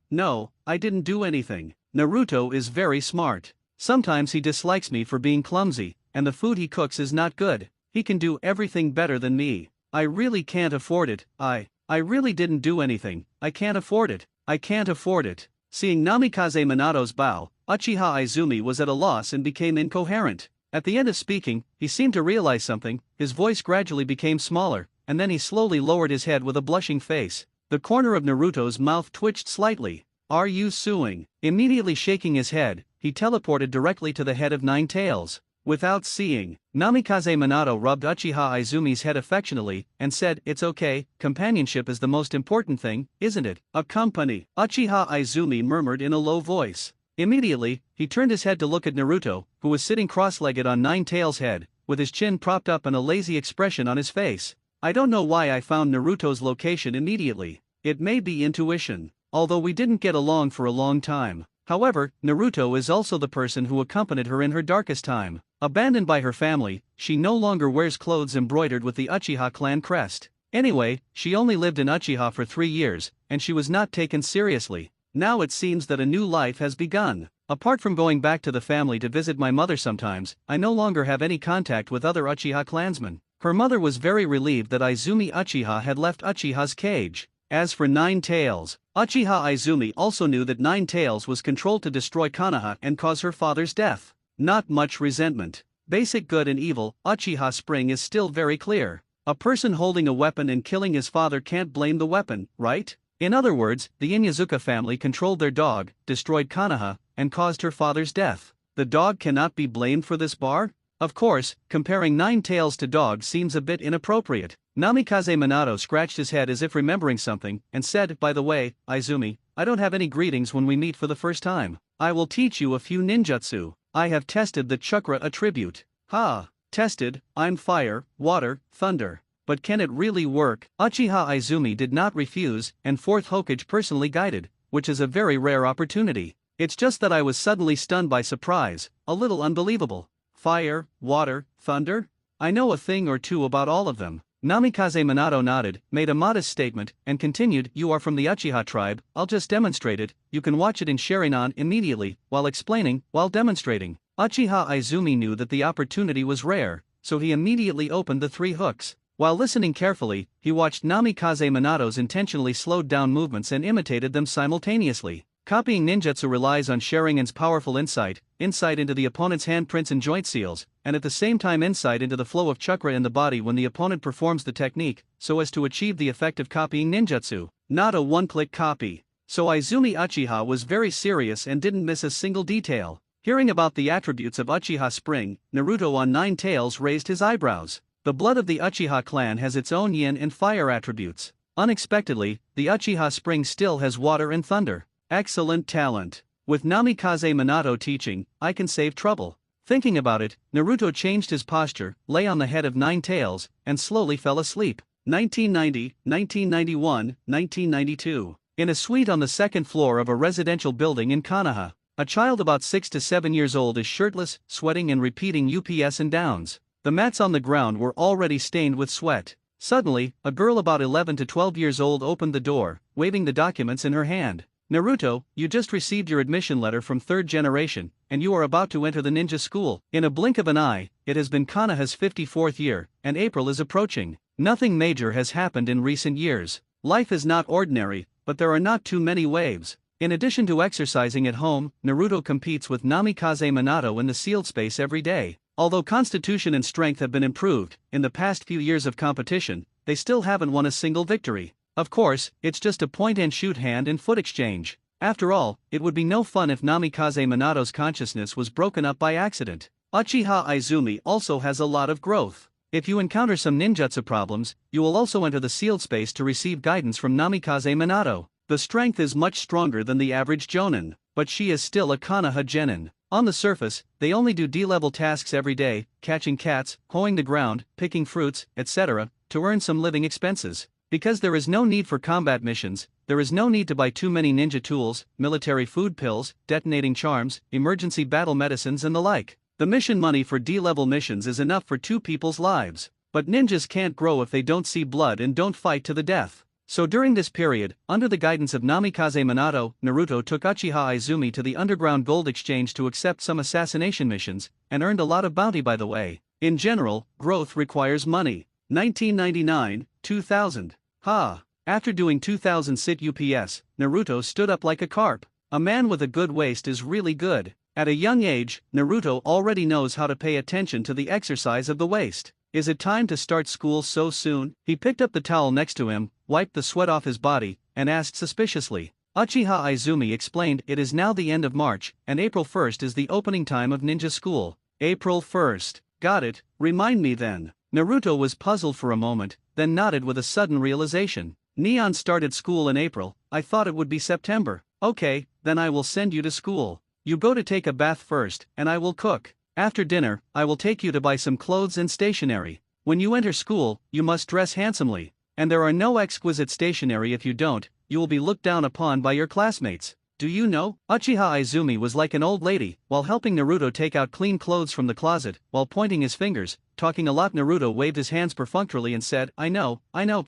I didn't do anything. Naruto is very smart. Sometimes he dislikes me for being clumsy, and the food he cooks is not good. He can do everything better than me. I really can't afford it. I really didn't do anything. I can't afford it. I can't afford it. Seeing Namikaze Minato's bow, Uchiha Izumi was at a loss and became incoherent. At the end of speaking, he seemed to realize something, his voice gradually became smaller, and then he slowly lowered his head with a blushing face. The corner of Naruto's mouth twitched slightly. "Are you suing?" Immediately shaking his head, he teleported directly to the head of 9 Tails. Without seeing, Namikaze Minato rubbed Uchiha Izumi's head affectionately, and said, "It's okay, companionship is the most important thing, isn't it?" "Accompany," Uchiha Izumi murmured in a low voice. Immediately, he turned his head to look at Naruto, who was sitting cross-legged on 9 Tails' head, with his chin propped up and a lazy expression on his face. I don't know why I found Naruto's location immediately. It may be intuition, although we didn't get along for a long time. However, Naruto is also the person who accompanied her in her darkest time. Abandoned by her family, she no longer wears clothes embroidered with the Uchiha clan crest. Anyway, she only lived in Uchiha for 3 years, and she was not taken seriously. Now it seems that a new life has begun. Apart from going back to the family to visit my mother sometimes, I no longer have any contact with other Uchiha clansmen. Her mother was very relieved that Izumi Uchiha had left Uchiha's cage. As for 9 Tails, Uchiha Izumi also knew that 9 Tails was controlled to destroy Konoha and cause her father's death. Not much resentment. Basic good and evil, Uchiha Spring is still very clear. A person holding a weapon and killing his father can't blame the weapon, right? In other words, the Inyazuka family controlled their dog, destroyed Konoha, and caused her father's death. The dog cannot be blamed for this bar? Of course, comparing 9 Tails to dogs seems a bit inappropriate. Namikaze Minato scratched his head as if remembering something, and said, "By the way, Izumi, I don't have any greetings when we meet for the first time. I will teach you a few ninjutsu. I have tested the chakra attribute." "Ha! Tested, I'm fire, water, thunder. But can it really work?" Uchiha Izumi did not refuse, and 4th Hokage personally guided, which is a very rare opportunity. It's just that I was suddenly stunned by surprise, a little unbelievable. Fire, water, thunder? I know a thing or two about all of them. Namikaze Minato nodded, made a modest statement, and continued, "You are from the Uchiha tribe, I'll just demonstrate it, you can watch it in Sharingan immediately," while demonstrating. Uchiha Izumi knew that the opportunity was rare, so he immediately opened the 3 hooks. While listening carefully, he watched Namikaze Minato's intentionally slowed down movements and imitated them simultaneously. Copying ninjutsu relies on Sharingan's powerful insight into the opponent's handprints and joint seals, and at the same time insight into the flow of chakra in the body when the opponent performs the technique, so as to achieve the effect of copying ninjutsu, not a one-click copy. So Izumi Uchiha was very serious and didn't miss a single detail. Hearing about the attributes of Uchiha Spring, Naruto on Nine Tails raised his eyebrows. The blood of the Uchiha clan has its own yin and fire attributes. Unexpectedly, the Uchiha Spring still has water and thunder. Excellent talent. With Namikaze Minato teaching, I can save trouble. Thinking about it, Naruto changed his posture, lay on the head of Nine Tails, and slowly fell asleep. 1990, 1991, 1992. In a suite on the second floor of a residential building in Konoha, a child about 6 to 7 years old is shirtless, sweating and repeating ups and downs. The mats on the ground were already stained with sweat. Suddenly, a girl about 11 to 12 years old opened the door, waving the documents in her hand. Naruto, you just received your admission letter from third generation, and you are about to enter the ninja school. In a blink of an eye, it has been Konoha's 54th year, and April is approaching. Nothing major has happened in recent years. Life is not ordinary, but there are not too many waves. In addition to exercising at home, Naruto competes with Namikaze Minato in the sealed space every day. Although constitution and strength have been improved, in the past few years of competition, they still haven't won a single victory. Of course, it's just a point-and-shoot hand and foot exchange. After all, it would be no fun if Namikaze Minato's consciousness was broken up by accident. Uchiha Izumi also has a lot of growth. If you encounter some ninjutsu problems, you will also enter the sealed space to receive guidance from Namikaze Minato. The strength is much stronger than the average jonin, but she is still a Konoha genin. On the surface, they only do D-level tasks every day, catching cats, hoeing the ground, picking fruits, etc., to earn some living expenses. Because there is no need for combat missions, there is no need to buy too many ninja tools, military food pills, detonating charms, emergency battle medicines and the like. The mission money for D-level missions is enough for 2 people's lives. But ninjas can't grow if they don't see blood and don't fight to the death. So during this period, under the guidance of Namikaze Minato, Naruto took Uchiha Izumi to the underground gold exchange to accept some assassination missions, and earned a lot of bounty by the way. In general, growth requires money. 1999, 2000. After doing 2000 sit UPS, Naruto stood up like a carp. A man with a good waist is really good. At a young age, Naruto already knows how to pay attention to the exercise of the waist. Is it time to start school so soon? He picked up the towel next to him, wiped the sweat off his body, and asked suspiciously. Uchiha Izumi explained it is now the end of March, and April 1st is the opening time of ninja school. April 1st. Got it, remind me then. Naruto was puzzled for a moment, then nodded with a sudden realization. Neon started school in April, I thought it would be September. Okay, then I will send you to school. You go to take a bath first, and I will cook. After dinner, I will take you to buy some clothes and stationery. When you enter school, you must dress handsomely. And there are no exquisite stationery if you don't, you will be looked down upon by your classmates. Do you know? Uchiha Izumi was like an old lady, while helping Naruto take out clean clothes from the closet, while pointing his fingers, talking a lot. Naruto waved his hands perfunctorily and said, I know.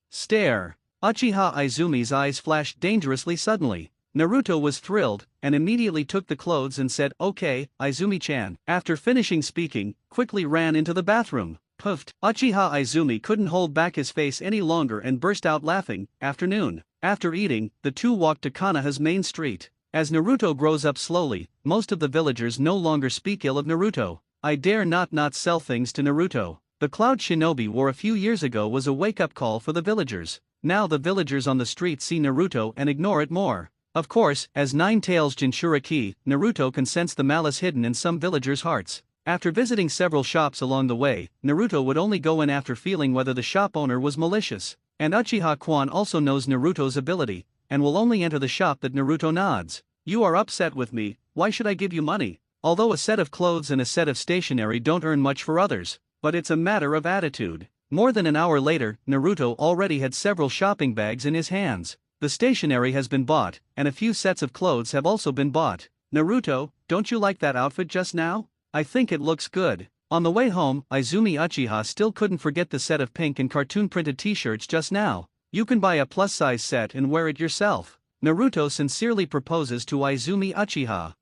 Stare. Uchiha Izumi's eyes flashed dangerously suddenly. Naruto was thrilled, and immediately took the clothes and said, okay, Izumi-chan. After finishing speaking, quickly ran into the bathroom. Puffed. Uchiha Izumi couldn't hold back his face any longer and burst out laughing. Afternoon. After eating, the two walked to Konoha's main street. As Naruto grows up slowly, most of the villagers no longer speak ill of Naruto. I dare not sell things to Naruto. The cloud shinobi wore a few years ago was a wake-up call for the villagers. Now the villagers on the street see Naruto and ignore it more. Of course, as Nine Tails Jinchuriki, Naruto can sense the malice hidden in some villagers' hearts. After visiting several shops along the way, Naruto would only go in after feeling whether the shop owner was malicious. And Uchiha-kwan also knows Naruto's ability, and will only enter the shop that Naruto nods. You are upset with me, why should I give you money? Although a set of clothes and a set of stationery don't earn much for others, but it's a matter of attitude. More than an hour later, Naruto already had several shopping bags in his hands. The stationery has been bought, and a few sets of clothes have also been bought. Naruto, don't you like that outfit just now? I think it looks good. On the way home, Izumi Uchiha still couldn't forget the set of pink and cartoon-printed t-shirts just now. You can buy a plus-size set and wear it yourself. Naruto sincerely proposes to Izumi Uchiha.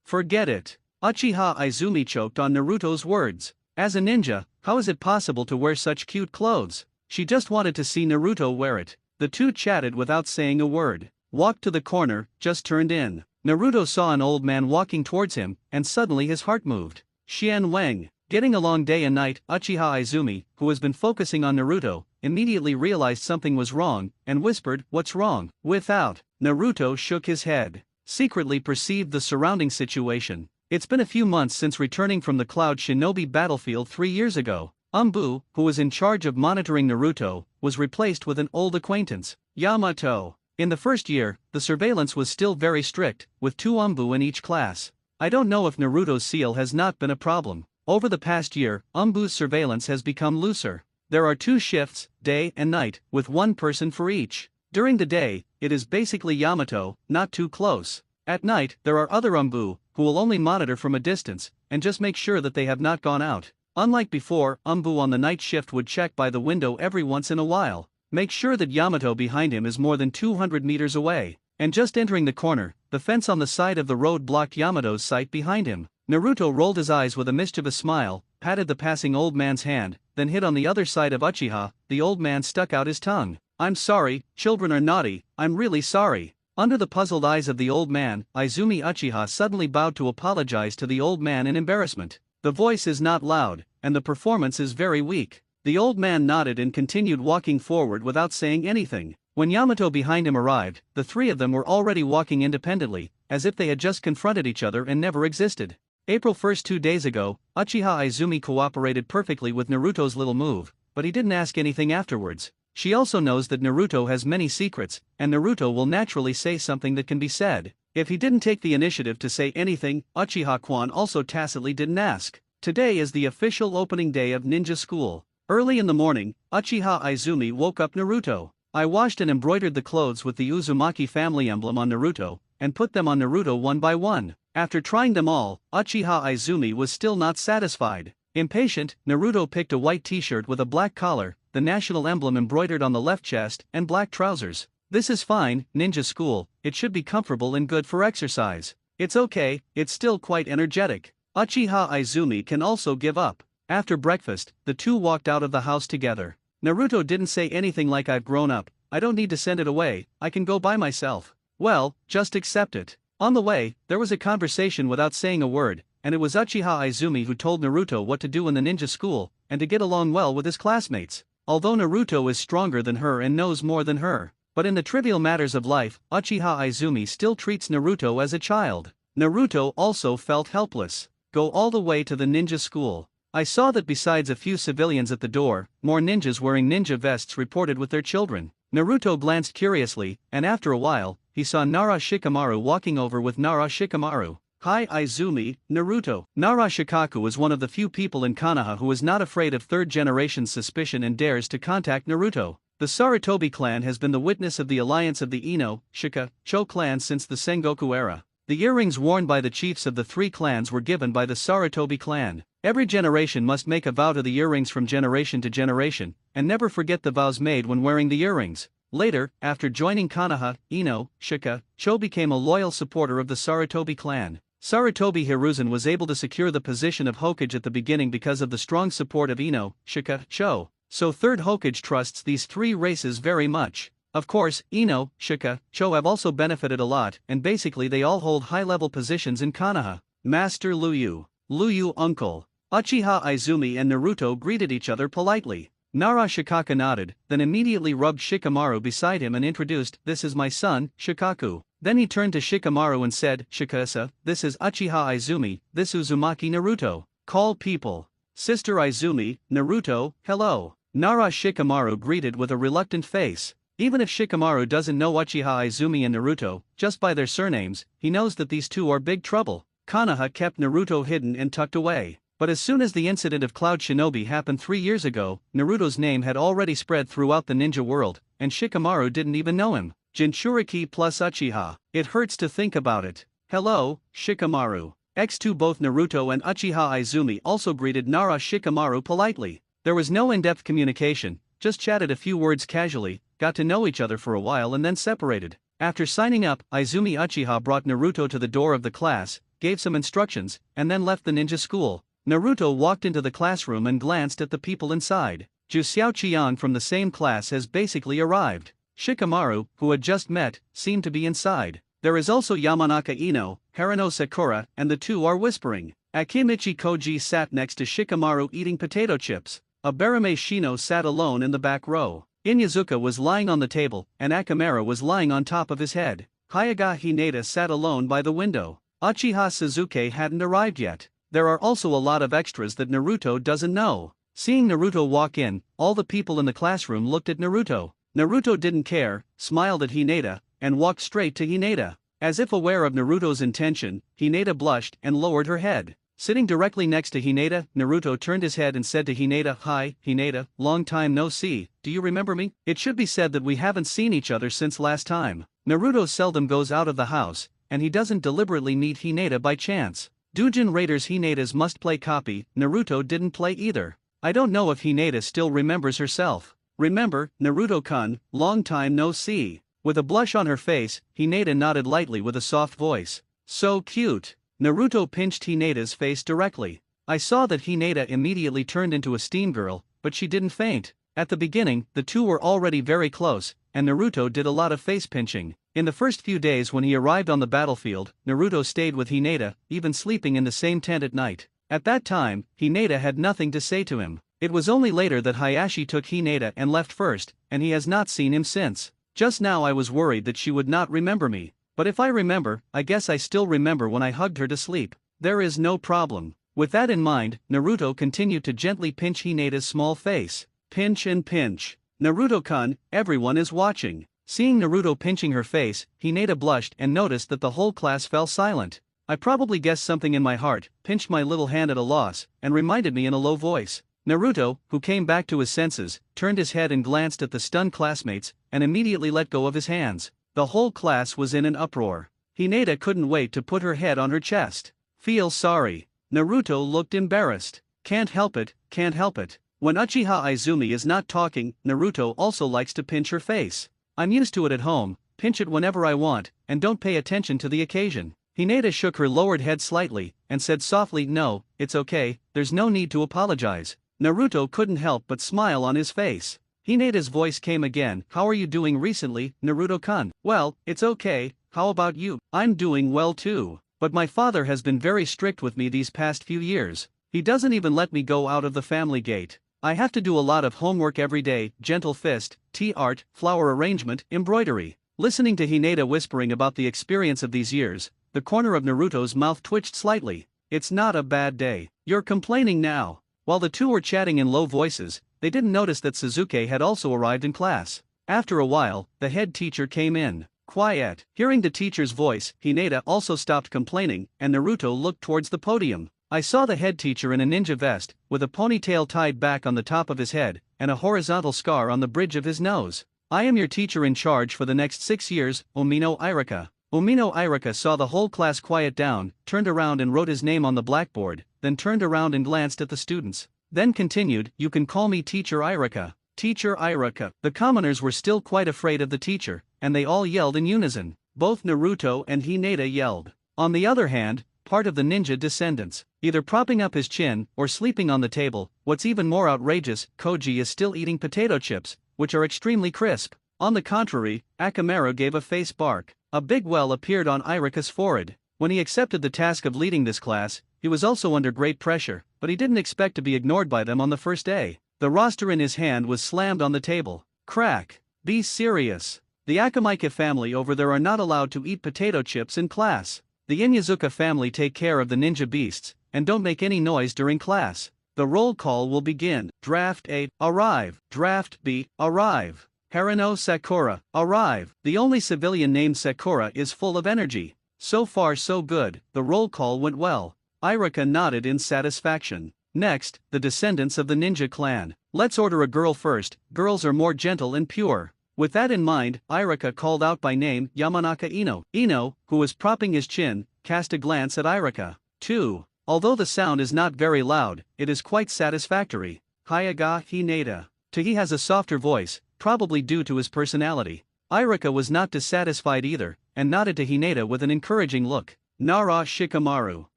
Forget it. Uchiha Izumi choked on Naruto's words. As a ninja, how is it possible to wear such cute clothes? She just wanted to see Naruto wear it. The two chatted without saying a word. Walked to the corner, just turned in. Naruto saw an old man walking towards him, and suddenly his heart moved. Xian Wang. Getting along day and night, Uchiha Izumi, who has been focusing on Naruto, immediately realized something was wrong, and whispered, "What's wrong?" Without. Naruto shook his head. Secretly perceived the surrounding situation. It's been a few months since returning from the Cloud Shinobi battlefield 3 years ago. Umbu, who was in charge of monitoring Naruto, was replaced with an old acquaintance, Yamato. In the first year, the surveillance was still very strict, with 2 Umbu in each class. I don't know if Naruto's seal has not been a problem. Over the past year, Umbu's surveillance has become looser. There are 2 shifts, day and night, with 1 person for each. During the day, it is basically Yamato, not too close. At night, there are other Umbu, who will only monitor from a distance, and just make sure that they have not gone out. Unlike before, Umbu on the night shift would check by the window every once in a while. Make sure that Yamato behind him is more than 200 meters away. And just entering the corner, the fence on the side of the road blocked Yamato's sight behind him. Naruto rolled his eyes with a mischievous smile, patted the passing old man's hand, then hit on the other side of Uchiha. The old man stuck out his tongue. "I'm sorry, children are naughty, I'm really sorry." Under the puzzled eyes of the old man, Izumi Uchiha suddenly bowed to apologize to the old man in embarrassment. The voice is not loud, and the performance is very weak. The old man nodded and continued walking forward without saying anything. When Yamato behind him arrived, the 3 of them were already walking independently, as if they had just confronted each other and never existed. April 1st 2 days ago, Uchiha Izumi cooperated perfectly with Naruto's little move, but he didn't ask anything afterwards. She also knows that Naruto has many secrets, and Naruto will naturally say something that can be said. If he didn't take the initiative to say anything, Uchiha-kwan also tacitly didn't ask. Today is the official opening day of ninja school. Early in the morning, Uchiha Izumi woke up Naruto. "I washed and embroidered the clothes with the Uzumaki family emblem on Naruto, and put them on Naruto one by one." After trying them all, Uchiha Izumi was still not satisfied. Impatient, Naruto picked a white t-shirt with a black collar, the national emblem embroidered on the left chest, and black trousers. "This is fine, ninja school, it should be comfortable and good for exercise. It's okay, it's still quite energetic." Uchiha Izumi can also give up. After breakfast, the two walked out of the house together. Naruto didn't say anything like "I've grown up, I don't need to send it away, I can go by myself." Well, just accept it. On the way, there was a conversation without saying a word, and it was Uchiha Izumi who told Naruto what to do in the ninja school, and to get along well with his classmates. Although Naruto is stronger than her and knows more than her, but in the trivial matters of life, Uchiha Izumi still treats Naruto as a child. Naruto also felt helpless. Go all the way to the ninja school. I saw that besides a few civilians at the door, more ninjas wearing ninja vests reported with their children. Naruto glanced curiously, and after a while, he saw Nara Shikamaru walking over with Nara Shikamaru. "Hi Izumi, Naruto." Nara Shikaku is one of the few people in Konoha who is not afraid of third-generation suspicion and dares to contact Naruto. The Sarutobi clan has been the witness of the alliance of the Ino, Shika, Cho clans since the Sengoku era. The earrings worn by the chiefs of the 3 clans were given by the Sarutobi clan. Every generation must make a vow to the earrings from generation to generation, and never forget the vows made when wearing the earrings. Later, after joining Konoha, Ino, Shika, Cho became a loyal supporter of the Sarutobi clan. Sarutobi Hiruzen was able to secure the position of Hokage at the beginning because of the strong support of Ino, Shika, Cho. So 3rd Hokage trusts these 3 races very much. Of course, Ino, Shika, Cho have also benefited a lot, and basically they all hold high-level positions in Konoha. Master Luyu. Luyu uncle. Uchiha Izumi and Naruto greeted each other politely. Nara Shikaka nodded, then immediately rubbed Shikamaru beside him and introduced, "This is my son, Shikaku." Then he turned to Shikamaru and said, "Shikasa, this is Uchiha Izumi, this Uzumaki Naruto. Call people. Sister Izumi, Naruto, hello." Nara Shikamaru greeted with a reluctant face. Even if Shikamaru doesn't know Uchiha Izumi and Naruto, just by their surnames, he knows that these two are big trouble. Konoha kept Naruto hidden and tucked away. But as soon as the incident of Cloud Shinobi happened 3 years ago, Naruto's name had already spread throughout the ninja world, and Shikamaru didn't even know him. Jinchuriki plus Uchiha. It hurts to think about it. "Hello, Shikamaru." X2 both Naruto and Uchiha Izumi also greeted Nara Shikamaru politely. There was no in-depth communication, just chatted a few words casually, got to know each other for a while and then separated. After signing up, Izumi Uchiha brought Naruto to the door of the class, gave some instructions, and then left the ninja school. Naruto walked into the classroom and glanced at the people inside. Ju Xiaoqian from the same class has basically arrived. Shikamaru, who had just met, seemed to be inside. There is also Yamanaka Ino, Harano Sakura, and the two are whispering. Akimichi Koji sat next to Shikamaru eating potato chips. Abarame Shino sat alone in the back row. Inyazuka was lying on the table, and Akamura was lying on top of his head. Hayaga Hinata sat alone by the window. Uchiha Suzuki hadn't arrived yet. There are also a lot of extras that Naruto doesn't know. Seeing Naruto walk in, all the people in the classroom looked at Naruto. Naruto didn't care, smiled at Hinata, and walked straight to Hinata. As if aware of Naruto's intention, Hinata blushed and lowered her head. Sitting directly next to Hinata, Naruto turned his head and said to Hinata, "Hi, Hinata, long time no see, do you remember me?" It should be said that we haven't seen each other since last time. Naruto seldom goes out of the house, and he doesn't deliberately meet Hinata by chance. Doujin Raiders Hinata's must-play copy, Naruto didn't play either. I don't know if Hinata still remembers herself. "Remember, Naruto-kun, long time no see." With a blush on her face, Hinata nodded lightly with a soft voice. "So cute." Naruto pinched Hinata's face directly. I saw that Hinata immediately turned into a steam girl, but she didn't faint. At the beginning, the two were already very close, and Naruto did a lot of face pinching. In the first few days when he arrived on the battlefield, Naruto stayed with Hinata, even sleeping in the same tent at night. At that time, Hinata had nothing to say to him. It was only later that Hayashi took Hinata and left first, and he has not seen him since. Just now I was worried that she would not remember me. But if I remember, I guess I still remember when I hugged her to sleep. There is no problem. With that in mind, Naruto continued to gently pinch Hinata's small face. Pinch and pinch. "Naruto-kun, everyone is watching." Seeing Naruto pinching her face, Hinata blushed and noticed that the whole class fell silent. I probably guessed something in my heart, pinched my little hand at a loss, and reminded me in a low voice. Naruto, who came back to his senses, turned his head and glanced at the stunned classmates, and immediately let go of his hands. The whole class was in an uproar. Hinata couldn't wait to put her head on her chest. "Feel sorry." Naruto looked embarrassed. Can't help it, can't help it. When Uchiha Izumi is not talking, Naruto also likes to pinch her face. "I'm used to it at home, pinch it whenever I want, and don't pay attention to the occasion." Hinata shook her lowered head slightly, and said softly, "No, it's okay, there's no need to apologize." Naruto couldn't help but smile on his face. Hinata's voice came again. "How are you doing recently, Naruto-kun?" "Well, it's okay, how about you?" "I'm doing well too. But my father has been very strict with me these past few years. He doesn't even let me go out of the family gate. I have to do a lot of homework every day, gentle fist, tea art, flower arrangement, embroidery." Listening to Hinata whispering about the experience of these years, the corner of Naruto's mouth twitched slightly. "It's not a bad day. You're complaining now." While the two were chatting in low voices, they didn't notice that Suzuki had also arrived in class. After a while, the head teacher came in. "Quiet." Hearing the teacher's voice, Hinata also stopped complaining, and Naruto looked towards the podium. I saw the head teacher in a ninja vest, with a ponytail tied back on the top of his head, and a horizontal scar on the bridge of his nose. "I am your teacher in charge for the next 6 years, Omino Irika." Omino Irika saw the whole class quiet down, turned around and wrote his name on the blackboard, then turned around and glanced at the students. Then continued, "You can call me Teacher Irika." Teacher Irika. The commoners were still quite afraid of the teacher, and they all yelled in unison. Both Naruto and Hinata yelled. On the other hand, part of the ninja descendants, either propping up his chin or sleeping on the table. What's even more outrageous, Koji is still eating potato chips, which are extremely crisp. On the contrary, Akamura gave a face bark. A big well appeared on Irika's forehead. When he accepted the task of leading this class, he was also under great pressure, but he didn't expect to be ignored by them on the first day. The roster in his hand was slammed on the table. Crack. Be serious. The Akamika family over there are not allowed to eat potato chips in class. The Inyazuka family take care of the ninja beasts, and don't make any noise during class. The roll call will begin. Draft A, arrive. Draft B, arrive. Harano Sakura, arrive. The only civilian named Sakura is full of energy. So far so good, the roll call went well. Irika nodded in satisfaction. Next, the descendants of the ninja clan. Let's order a girl first, girls are more gentle and pure. With that in mind, Irika called out by name Yamanaka Ino. Ino, who was propping his chin, cast a glance at Irika. 2. Although the sound is not very loud, it is quite satisfactory. Hayaga Hinata. He has a softer voice, probably due to his personality. Irika was not dissatisfied either, and nodded to Hinata with an encouraging look. Nara Shikamaru.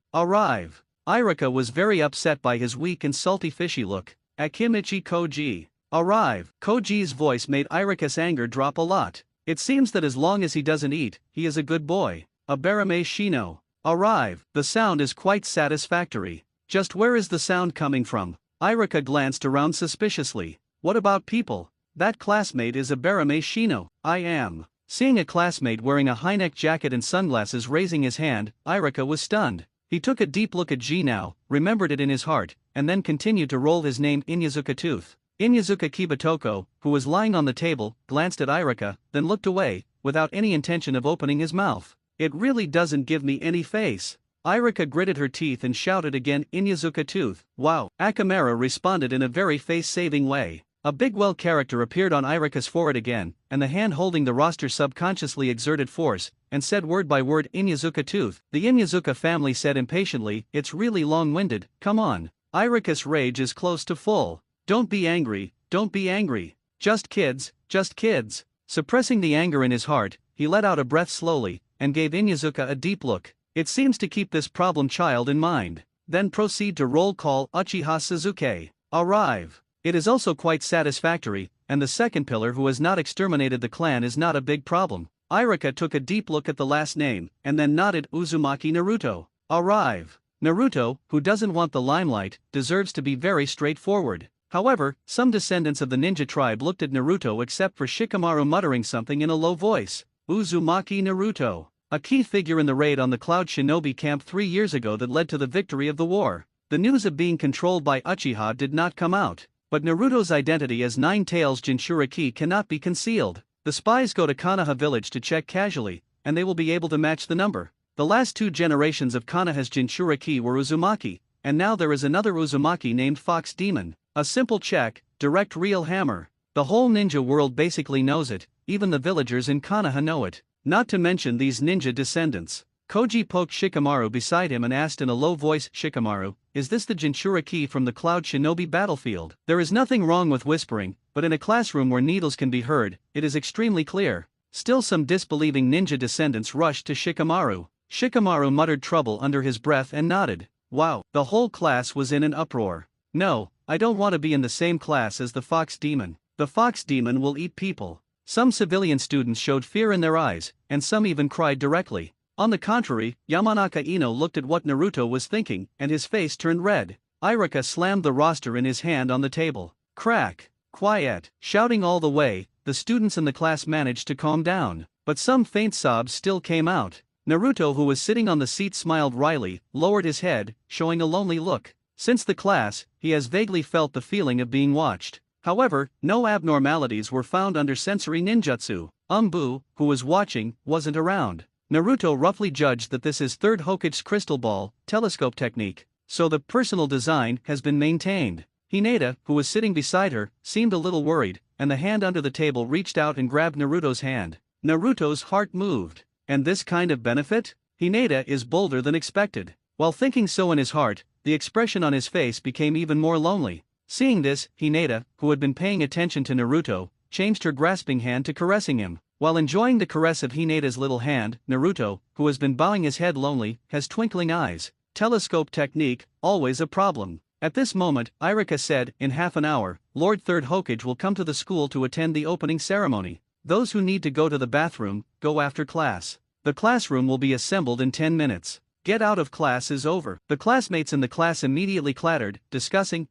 Arrive. Irika was very upset by his weak and salty fishy look. Akimichi Koji. Arrive. Koji's voice made Irika's anger drop a lot. It seems that as long as he doesn't eat, he is a good boy. Abarame Shino. Arrive. The sound is quite satisfactory. Just where is the sound coming from? Irika glanced around suspiciously. What about people? That classmate is Abarame Shino. I am. Seeing a classmate wearing a high-neck jacket and sunglasses raising his hand, Irika was stunned. He took a deep look at G now, remembered it in his heart, and then continued to roll his name Inyazuka Tooth. Inyazuka Kibatoko, who was lying on the table, glanced at Irika, then looked away, without any intention of opening his mouth. It really doesn't give me any face. Irika gritted her teeth and shouted again, Inyazuka Tooth. Wow. Akamera responded in a very face-saving way. A big well character appeared on Irika's forehead again, and the hand holding the roster subconsciously exerted force, and said word by word Inyazuka Tooth. The Inyazuka family said impatiently, it's really long-winded, come on. Irika's rage is close to full. Don't be angry, don't be angry. Just kids, just kids. Suppressing the anger in his heart, he let out a breath slowly, and gave Inyazuka a deep look. It seems to keep this problem child in mind. Then proceed to roll call Uchiha Suzuki. Arrive. It is also quite satisfactory, and the second pillar who has not exterminated the clan is not a big problem. Irika took a deep look at the last name, and then nodded Uzumaki Naruto. Arrive. Naruto, who doesn't want the limelight, deserves to be very straightforward. However, some descendants of the ninja tribe looked at Naruto except for Shikamaru muttering something in a low voice. Uzumaki Naruto. A key figure in the raid on the Cloud Shinobi camp 3 years ago that led to the victory of the war. The news of being controlled by Uchiha did not come out. But Naruto's identity as Nine Tails Jinchuriki cannot be concealed. The spies go to Konoha village to check casually, and they will be able to match the number. The last 2 generations of Konoha's Jinchuriki were Uzumaki, and now there is another Uzumaki named Fox Demon. A simple check, direct real hammer. The whole ninja world basically knows it, even the villagers in Konoha know it. Not to mention these ninja descendants. Koji poked Shikamaru beside him and asked in a low voice, Shikamaru, is this the Jinchuriki from the Cloud Shinobi battlefield? There is nothing wrong with whispering, but in a classroom where needles can be heard, it is extremely clear. Still some disbelieving ninja descendants rushed to Shikamaru. Shikamaru muttered trouble under his breath and nodded. Wow, the whole class was in an uproar. No, I don't want to be in the same class as the Fox Demon. The Fox Demon will eat people. Some civilian students showed fear in their eyes, and some even cried directly. On the contrary, Yamanaka Ino looked at what Naruto was thinking, and his face turned red. Irika slammed the roster in his hand on the table. Crack! Quiet! Shouting all the way, the students in the class managed to calm down, but some faint sobs still came out. Naruto, who was sitting on the seat, smiled wryly, lowered his head, showing a lonely look. Since the class, he has vaguely felt the feeling of being watched. However, no abnormalities were found under sensory ninjutsu. Umbu, who was watching, wasn't around. Naruto roughly judged that this is third Hokage's crystal ball, telescope technique, so the personal design has been maintained. Hinata, who was sitting beside her, seemed a little worried, and the hand under the table reached out and grabbed Naruto's hand. Naruto's heart moved. And this kind of benefit? Hinata is bolder than expected. While thinking so in his heart, the expression on his face became even more lonely. Seeing this, Hinata, who had been paying attention to Naruto, changed her grasping hand to caressing him. While enjoying the caress of Hinata's little hand, Naruto, who has been bowing his head lonely, has twinkling eyes. Telescope technique, always a problem. At this moment, Irika said, in half an hour, Lord Third Hokage will come to the school to attend the opening ceremony. Those who need to go to the bathroom, go after class. The classroom will be assembled in 10 minutes. Get out of class is over. The classmates in the class immediately clattered, discussing,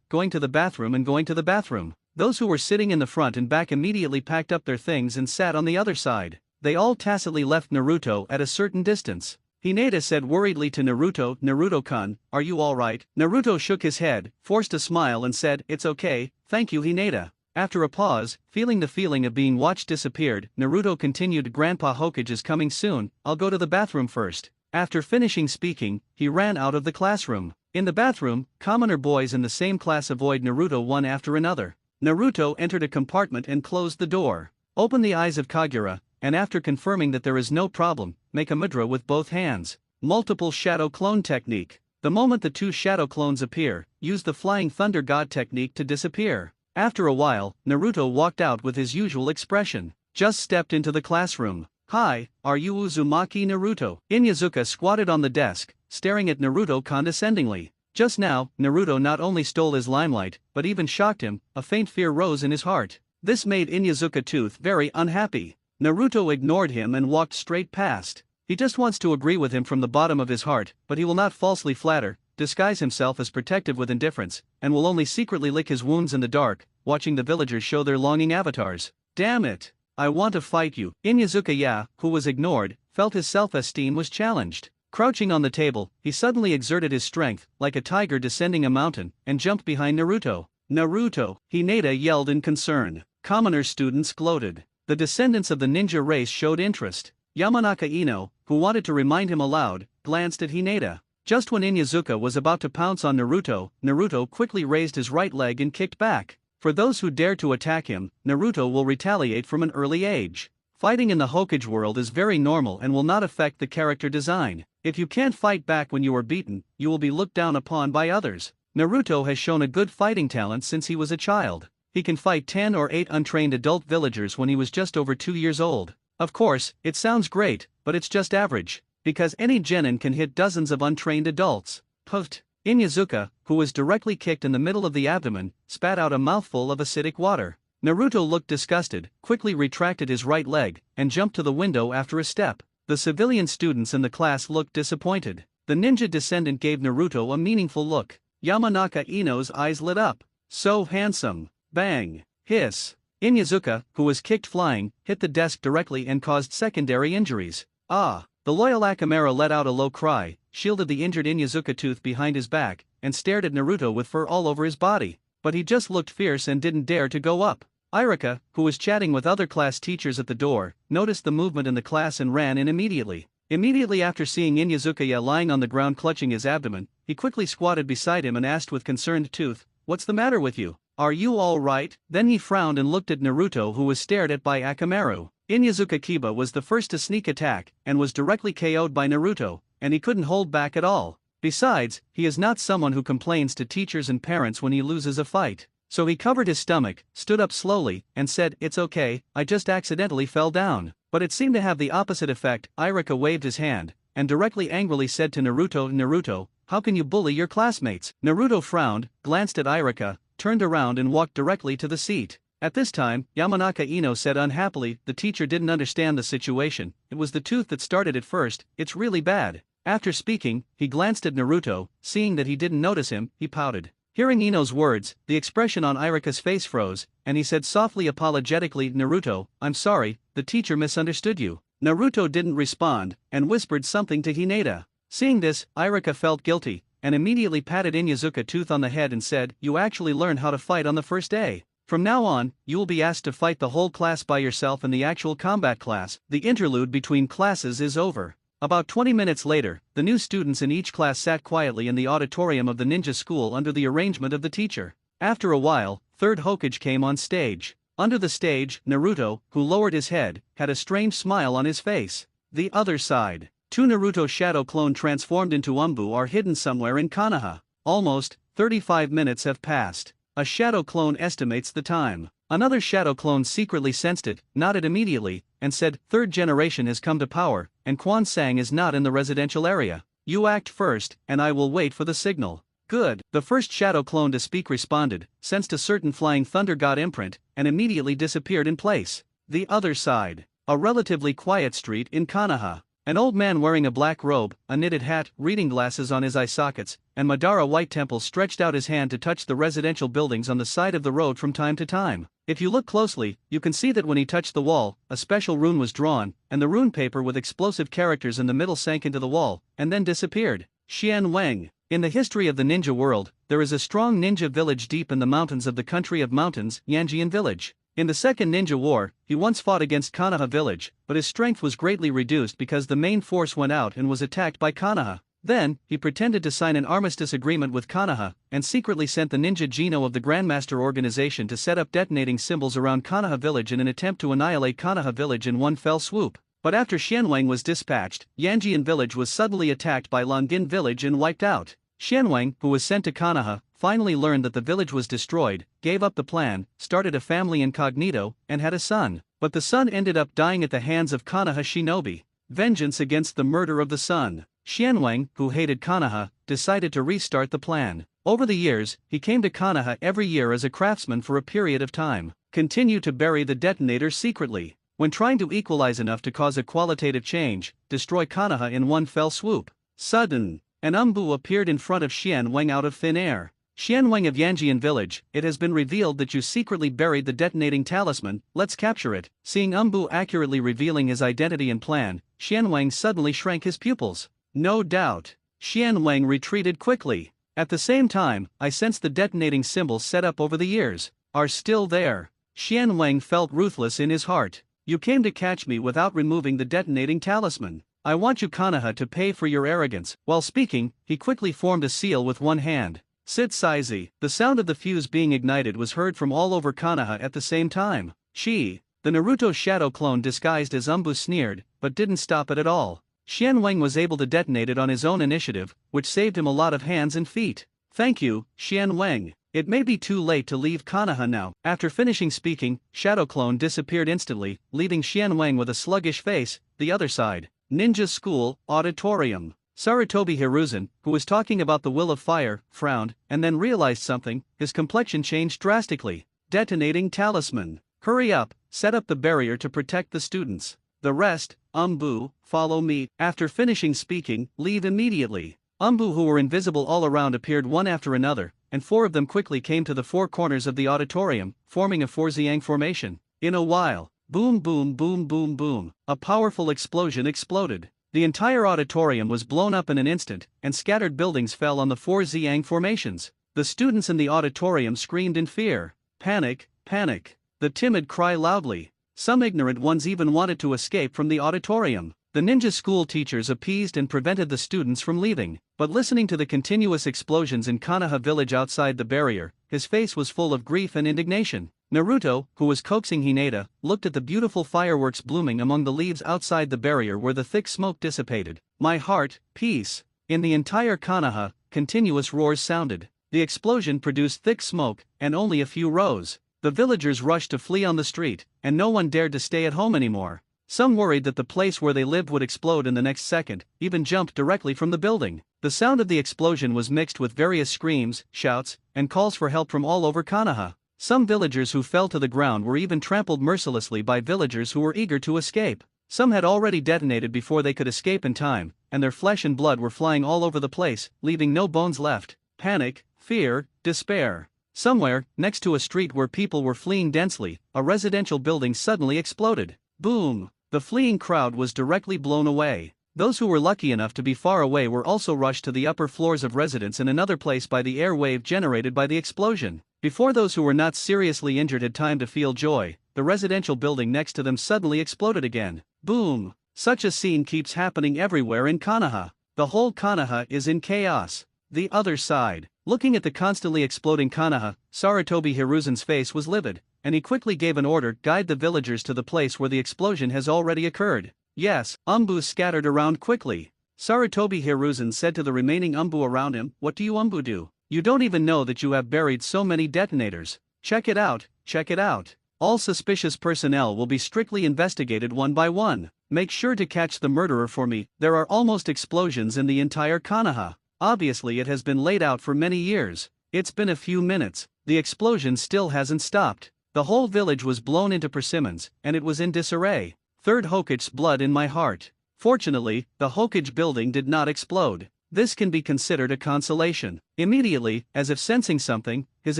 going to the bathroom and going to the bathroom. Those who were sitting in the front and back immediately packed up their things and sat on the other side. They all tacitly left Naruto at a certain distance. Hinata said worriedly to Naruto, Naruto-kun, are you alright? Naruto shook his head, forced a smile and said, it's okay, thank you Hinata. After a pause, feeling the feeling of being watched disappeared, Naruto continued, Grandpa Hokage is coming soon, I'll go to the bathroom first. After finishing speaking, he ran out of the classroom. In the bathroom, commoner boys in the same class avoid Naruto one after another. Naruto entered a compartment and closed the door. Open the eyes of Kagura, and after confirming that there is no problem, make a mudra with both hands. Multiple shadow clone technique. The moment the 2 shadow clones appear, use the flying thunder god technique to disappear. After a while, Naruto walked out with his usual expression. Just stepped into the classroom. Hi, are you Uzumaki Naruto? Inyazuka squatted on the desk, staring at Naruto condescendingly. Just now, Naruto not only stole his limelight, but even shocked him. A faint fear rose in his heart. This made Inyazuka Tooth very unhappy. Naruto ignored him and walked straight past. He just wants to agree with him from the bottom of his heart, but he will not falsely flatter, disguise himself as protective with indifference, and will only secretly lick his wounds in the dark, watching the villagers show their longing avatars. Damn it! I want to fight you. Inyazuka, who was ignored, felt his self-esteem was challenged. Crouching on the table, he suddenly exerted his strength, like a tiger descending a mountain, and jumped behind Naruto. Naruto! Hinata yelled in concern. Commoner students gloated. The descendants of the ninja race showed interest. Yamanaka Ino, who wanted to remind him aloud, glanced at Hinata. Just when Inyazuka was about to pounce on Naruto, Naruto quickly raised his right leg and kicked back. For those who dare to attack him, Naruto will retaliate from an early age. Fighting in the Hokage world is very normal and will not affect the character design. If you can't fight back when you are beaten, you will be looked down upon by others. Naruto has shown a good fighting talent since he was a child. He can fight 10 or 8 untrained adult villagers when he was just over 2 years old. Of course, it sounds great, but it's just average. Because any genin can hit dozens of untrained adults. Puffed. Inyazuka, who was directly kicked in the middle of the abdomen, spat out a mouthful of acidic water. Naruto looked disgusted, quickly retracted his right leg, and jumped to the window after a step. The civilian students in the class looked disappointed. The ninja descendant gave Naruto a meaningful look. Yamanaka Ino's eyes lit up. So handsome. Bang. Hiss. Inyazuka, who was kicked flying, hit the desk directly and caused secondary injuries. Ah. The loyal Akamaru let out a low cry, shielded the injured Inyazuka Tooth behind his back, and stared at Naruto with fur all over his body. But he just looked fierce and didn't dare to go up. Irika, who was chatting with other class teachers at the door, noticed the movement in the class and ran in immediately. Immediately after seeing Inyazuka lying on the ground clutching his abdomen, he quickly squatted beside him and asked with concerned tooth, "What's the matter with you? Are you all right?" Then he frowned and looked at Naruto, who was stared at by Akamaru. Inyazuka Kiba was the first to sneak attack, and was directly KO'd by Naruto, and he couldn't hold back at all. Besides, he is not someone who complains to teachers and parents when he loses a fight. So he covered his stomach, stood up slowly, and said, "It's okay, I just accidentally fell down." But it seemed to have the opposite effect. Irika waved his hand, and directly angrily said to Naruto, "Naruto, how can you bully your classmates?" Naruto frowned, glanced at Irika, turned around and walked directly to the seat. At this time, Yamanaka Ino said unhappily, "The teacher didn't understand the situation, it was the tooth that started it first, it's really bad." After speaking, he glanced at Naruto, seeing that he didn't notice him, he pouted. Hearing Ino's words, the expression on Irika's face froze, and he said softly apologetically, "Naruto, I'm sorry, the teacher misunderstood you." Naruto didn't respond, and whispered something to Hinata. Seeing this, Irika felt guilty, and immediately patted Inyazuka Tooth on the head and said, "You actually learned how to fight on the first day. From now on, you will be asked to fight the whole class by yourself in the actual combat class. The interlude between classes is over." About 20 minutes later, the new students in each class sat quietly in the auditorium of the ninja school under the arrangement of the teacher. After a while, third Hokage came on stage. Under the stage, Naruto, who lowered his head, had a strange smile on his face. The other side. 2 Naruto shadow clone transformed into Umbu are hidden somewhere in Konoha. Almost 35 minutes have passed. A shadow clone estimates the time. Another shadow clone secretly sensed it, nodded immediately, and said, "Third generation has come to power, and Quan Sang is not in the residential area. You act first, and I will wait for the signal." Good. The first shadow clone to speak responded, sensed a certain flying thunder god imprint, and immediately disappeared in place. The other side. A relatively quiet street in Konoha. An old man wearing a black robe, a knitted hat, reading glasses on his eye sockets, and Madara white temples stretched out his hand to touch the residential buildings on the side of the road from time to time. If you look closely, you can see that when he touched the wall, a special rune was drawn, and the rune paper with explosive characters in the middle sank into the wall, and then disappeared. Xian Wang. In the history of the ninja world, there is a strong ninja village deep in the mountains of the country of mountains, Yanjian village. In the Second Ninja War, he once fought against Konoha village, but his strength was greatly reduced because the main force went out and was attacked by Konoha. Then, he pretended to sign an armistice agreement with Konoha, and secretly sent the ninja Geno of the Grandmaster organization to set up detonating symbols around Konoha village in an attempt to annihilate Konoha village in one fell swoop. But after Xianwang was dispatched, Yanjian village was suddenly attacked by Longin village and wiped out. Xianwang, who was sent to Konoha, finally learned that the village was destroyed, gave up the plan, started a family incognito, and had a son. But the son ended up dying at the hands of Konoha shinobi. Vengeance against the murder of the son. Xianwang, who hated Konoha, decided to restart the plan. Over the years, he came to Konoha every year as a craftsman for a period of time, continued to bury the detonators secretly. When trying to equalize enough to cause a qualitative change, destroy Konoha in one fell swoop. Sudden, an Umbu appeared in front of Xian Wang out of thin air. Xian Wang of Yanjian village, it has been revealed that you secretly buried the detonating talisman, let's capture it. Seeing Umbu accurately revealing his identity and plan, Xian Wang suddenly shrank his pupils. No doubt. Xian Wang retreated quickly. At the same time, I sensed the detonating symbols set up over the years are still there. Xian Wang felt ruthless in his heart. You came to catch me without removing the detonating talisman. I want you Konoha to pay for your arrogance. While speaking, he quickly formed a seal with one hand. Sit Saizi. The sound of the fuse being ignited was heard from all over Konoha at the same time. She, the Naruto shadow clone disguised as Umbu sneered, but didn't stop it at all. Xian Wang was able to detonate it on his own initiative, which saved him a lot of hands and feet. Thank you, Xian Wang. It may be too late to leave Konoha now. After finishing speaking, Shadow Clone disappeared instantly, leaving Xian Wang with a sluggish face. The other side. Ninja School, Auditorium. Sarutobi Hiruzen, who was talking about the will of fire, frowned, and then realized something. His complexion changed drastically. Detonating talisman. Hurry up, set up the barrier to protect the students. The rest, Umbu, follow me. After finishing speaking, leave immediately. Umbu who were invisible all around appeared one after another, and 4 of them quickly came to the 4 corners of the auditorium, forming a 4-Ziang formation. In a while, boom boom boom boom boom, a powerful explosion exploded. The entire auditorium was blown up in an instant, and scattered buildings fell on the 4-Ziang formations. The students in the auditorium screamed in fear. Panic, panic. The timid cry loudly. Some ignorant ones even wanted to escape from the auditorium. The ninja school teachers appeased and prevented the students from leaving, but listening to the continuous explosions in Konoha village outside the barrier, his face was full of grief and indignation. Naruto, who was coaxing Hinata, looked at the beautiful fireworks blooming among the leaves outside the barrier where the thick smoke dissipated. My heart, peace. In the entire Konoha, continuous roars sounded. The explosion produced thick smoke, and only a few rose. The villagers rushed to flee on the street, and no one dared to stay at home anymore. Some worried that the place where they lived would explode in the next second, even jumped directly from the building. The sound of the explosion was mixed with various screams, shouts, and calls for help from all over Konoha. Some villagers who fell to the ground were even trampled mercilessly by villagers who were eager to escape. Some had already detonated before they could escape in time, and their flesh and blood were flying all over the place, leaving no bones left. Panic, fear, despair. Somewhere, next to a street where people were fleeing densely, a residential building suddenly exploded. Boom! The fleeing crowd was directly blown away. Those who were lucky enough to be far away were also rushed to the upper floors of residence in another place by the air wave generated by the explosion. Before those who were not seriously injured had time to feel joy, the residential building next to them suddenly exploded again. Boom! Such a scene keeps happening everywhere in Konoha. The whole Konoha is in chaos. The other side. Looking at the constantly exploding Konoha, Sarutobi Hiruzen's face was livid, and he quickly gave an order: guide the villagers to the place where the explosion has already occurred. Yes, Umbu scattered around quickly. Sarutobi Hiruzen said to the remaining Umbu around him, what do you Umbu do? You don't even know that you have buried so many detonators. Check it out, check it out. All suspicious personnel will be strictly investigated one by one. Make sure to catch the murderer for me. There are almost explosions in the entire Konoha. Obviously it has been laid out for many years. It's been a few minutes. The explosion still hasn't stopped. The whole village was blown into persimmons, and it was in disarray. Third Hokage's blood in my heart. Fortunately, the Hokage building did not explode. This can be considered a consolation. Immediately, as if sensing something, his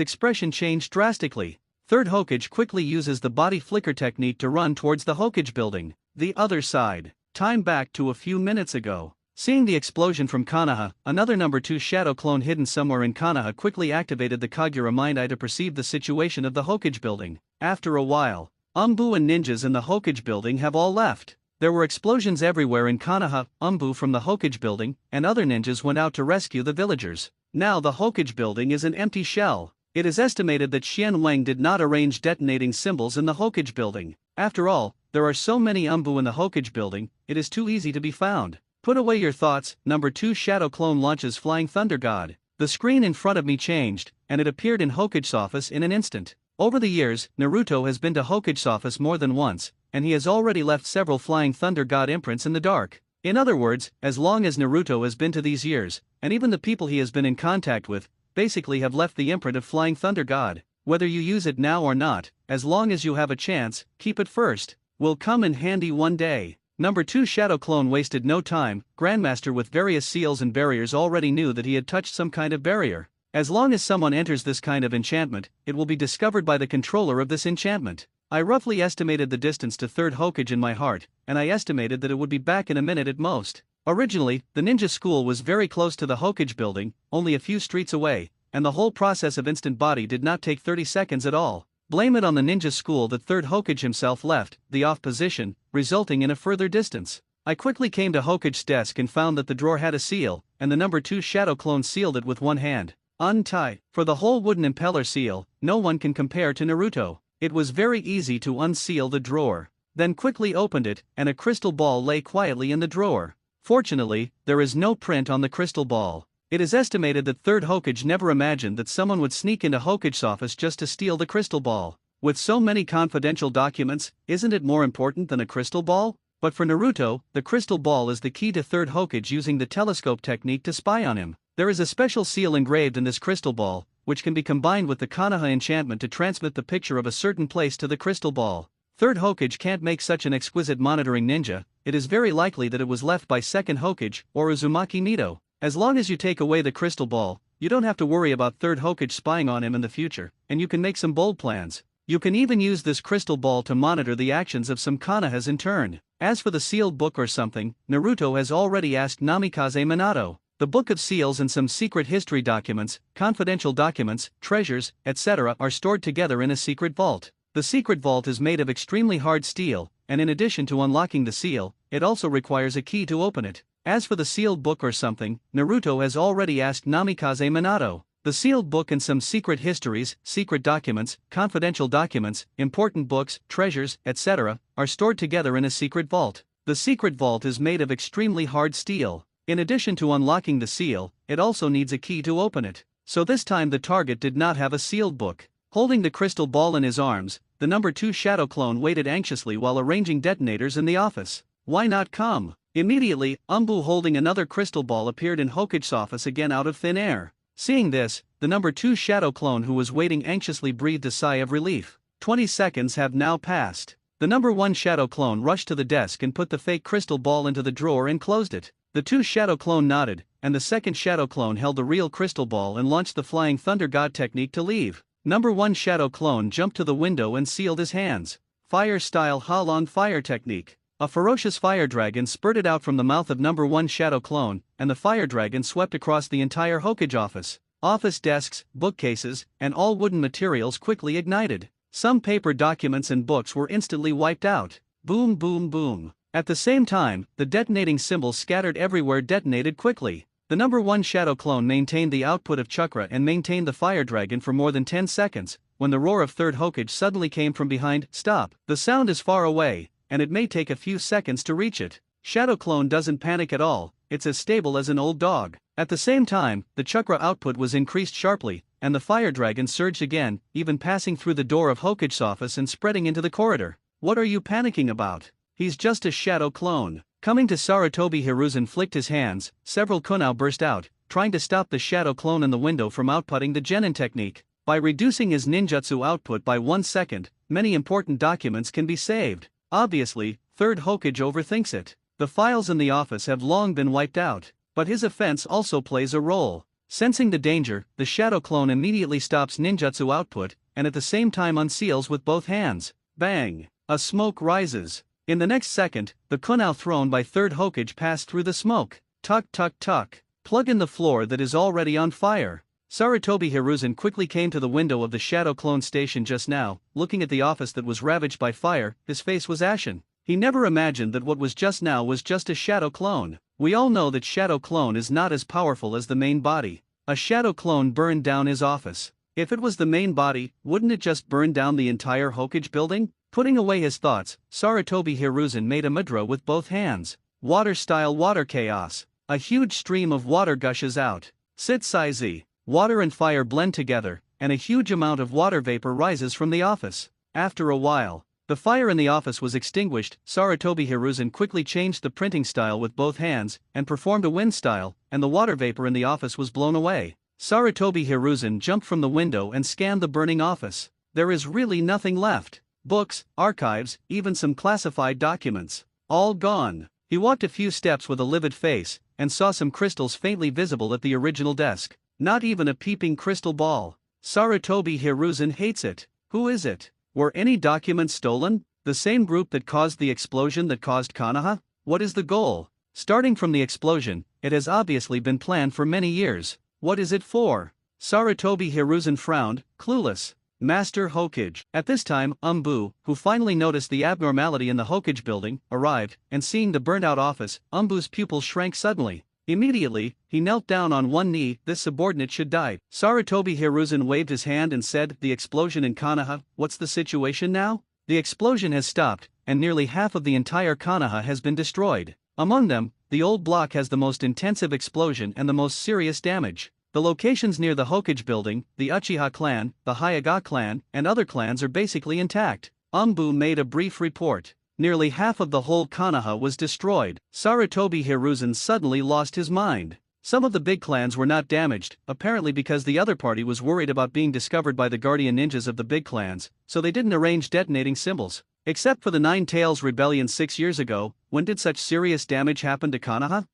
expression changed drastically. Third Hokage quickly uses the body flicker technique to run towards the Hokage building. The other side. Time back to a few minutes ago. Seeing the explosion from Konoha, another number 2 shadow clone hidden somewhere in Konoha quickly activated the Kagura Mind Eye to perceive the situation of the Hokage building. After a while, Umbu and ninjas in the Hokage building have all left. There were explosions everywhere in Konoha. Umbu from the Hokage building and other ninjas went out to rescue the villagers. Now the Hokage building is an empty shell. It is estimated that Xian Wang did not arrange detonating symbols in the Hokage building. After all, there are so many Umbu in the Hokage building, it is too easy to be found. Put away your thoughts. Number 2 shadow clone launches Flying Thunder God. The screen in front of me changed, and it appeared in Hokage's office in an instant. Over the years, Naruto has been to Hokage's office more than once, and he has already left several Flying Thunder God imprints in the dark. In other words, as long as Naruto has been to these years, and even the people he has been in contact with, basically have left the imprint of Flying Thunder God. Whether you use it now or not, as long as you have a chance, keep it first. Will come in handy one day. Number 2 Shadow Clone wasted no time. Grandmaster with various seals and barriers already knew that he had touched some kind of barrier. As long as someone enters this kind of enchantment, it will be discovered by the controller of this enchantment. I roughly estimated the distance to 3rd Hokage in my heart, and I estimated that it would be back in a minute at most. Originally, the ninja school was very close to the Hokage building, only a few streets away, and the whole process of instant body did not take 30 seconds at all. Blame it on the ninja school that 3rd Hokage himself left the off position, resulting in a further distance. I quickly came to Hokage's desk and found that the drawer had a seal, and the number 2 Shadow Clone sealed it with one hand. Untie. For the whole wooden impeller seal, no one can compare to Naruto. It was very easy to unseal the drawer. Then quickly opened it, and a crystal ball lay quietly in the drawer. Fortunately, there is no print on the crystal ball. It is estimated that 3rd Hokage never imagined that someone would sneak into Hokage's office just to steal the crystal ball. With so many confidential documents, isn't it more important than a crystal ball? But for Naruto, the crystal ball is the key to 3rd Hokage using the telescope technique to spy on him. There is a special seal engraved in this crystal ball, which can be combined with the Konoha enchantment to transmit the picture of a certain place to the crystal ball. 3rd Hokage can't make such an exquisite monitoring ninja. It is very likely that it was left by 2nd Hokage, or Uzumaki Mito. As long as you take away the crystal ball, you don't have to worry about 3rd Hokage spying on him in the future, and you can make some bold plans. You can even use this crystal ball to monitor the actions of some Konohas in turn. As for the sealed book or something, Naruto has already asked Namikaze Minato. The Book of Seals and some secret history documents, confidential documents, treasures, etc. are stored together in a secret vault. The secret vault is made of extremely hard steel, and in addition to unlocking the seal, it also requires a key to open it. As for the sealed book or something, Naruto has already asked Namikaze Minato. The sealed book and some secret histories, secret documents, confidential documents, important books, treasures, etc., are stored together in a secret vault. The secret vault is made of extremely hard steel. In addition to unlocking the seal, it also needs a key to open it. So this time the target did not have a sealed book. Holding the crystal ball in his arms, the number 2 Shadow Clone waited anxiously while arranging detonators in the office. Why not come? Immediately, Umbu holding another crystal ball appeared in Hokage's office again out of thin air. Seeing this, the number 2 Shadow Clone who was waiting anxiously breathed a sigh of relief. 20 seconds have now passed. The number 1 Shadow Clone rushed to the desk and put the fake crystal ball into the drawer and closed it. The 2 Shadow Clone nodded, and the 2nd Shadow Clone held the real crystal ball and launched the Flying Thunder God technique to leave. Number 1 Shadow Clone jumped to the window and sealed his hands. Fire-style Halong Fire technique. A ferocious fire dragon spurted out from the mouth of number 1 Shadow Clone, and the fire dragon swept across the entire Hokage office. Office desks, bookcases, and all wooden materials quickly ignited. Some paper documents and books were instantly wiped out. Boom boom boom. At the same time, the detonating symbols scattered everywhere detonated quickly. The number 1 Shadow Clone maintained the output of chakra and maintained the fire dragon for more than 10 seconds, when the roar of 3rd Hokage suddenly came from behind. Stop. The sound is far away, and it may take a few seconds to reach it. Shadow Clone doesn't panic at all, it's as stable as an old dog. At the same time, the chakra output was increased sharply, and the fire dragon surged again, even passing through the door of Hokage's office and spreading into the corridor. What are you panicking about? He's just a Shadow Clone. Coming to Sarutobi Hiruzen flicked his hands, several kunao burst out, trying to stop the Shadow Clone in the window from outputting the Genin technique. By reducing his ninjutsu output by 1 second, many important documents can be saved. Obviously, 3rd Hokage overthinks it. The files in the office have long been wiped out, but his offense also plays a role. Sensing the danger, the Shadow Clone immediately stops ninjutsu output, and at the same time unseals with both hands. Bang! A smoke rises. In the next second, the kunao thrown by 3rd Hokage passed through the smoke. Tuck tuck tuck. Plug in the floor that is already on fire. Sarutobi Hiruzen quickly came to the window of the Shadow Clone station just now, looking at the office that was ravaged by fire. His face was ashen. He never imagined that what was just now was just a Shadow Clone. We all know that Shadow Clone is not as powerful as the main body. A Shadow Clone burned down his office. If it was the main body, wouldn't it just burn down the entire Hokage building? Putting away his thoughts, Sarutobi Hiruzen made a mudra with both hands. Water-style water chaos. A huge stream of water gushes out. Sitsaizi. Water and fire blend together, and a huge amount of water vapor rises from the office. After a while, The fire in the office was extinguished. Sarutobi Hiruzen quickly changed the printing style with both hands and performed a wind style, and the water vapor in the office was blown away. Sarutobi Hiruzen jumped from the window and scanned the burning office. There is really nothing left. Books, archives, even some classified documents. All gone. He walked a few steps with a livid face, and saw some crystals faintly visible at the original desk. Not even a peeping crystal ball. Sarutobi Hiruzen hates it. Who is it? Were any documents stolen? The same group that caused the explosion that caused Konoha? What is the goal? Starting from the explosion, it has obviously been planned for many years. What is it for? Sarutobi Hiruzen frowned, clueless. Master Hokage. At this time, Umbu, who finally noticed the abnormality in the Hokage building, arrived, and seeing the burnt-out office, Umbu's pupils shrank suddenly. Immediately, he knelt down on one knee. This subordinate should die. Sarutobi Hiruzen waved his hand and said, "The explosion in Konoha, what's the situation now?" The explosion has stopped, and nearly half of the entire Konoha has been destroyed. Among them, the old block has the most intensive explosion and the most serious damage. The locations near the Hokage building, the Uchiha clan, the Hyuga clan, and other clans are basically intact. Umbu made a brief report. Nearly half of the whole Konoha was destroyed. Sarutobi Hiruzen suddenly lost his mind. Some of the big clans were not damaged, apparently because the other party was worried about being discovered by the guardian ninjas of the big clans, so they didn't arrange detonating symbols. Except for the Nine Tails rebellion 6 years ago, when did such serious damage happen to Konoha?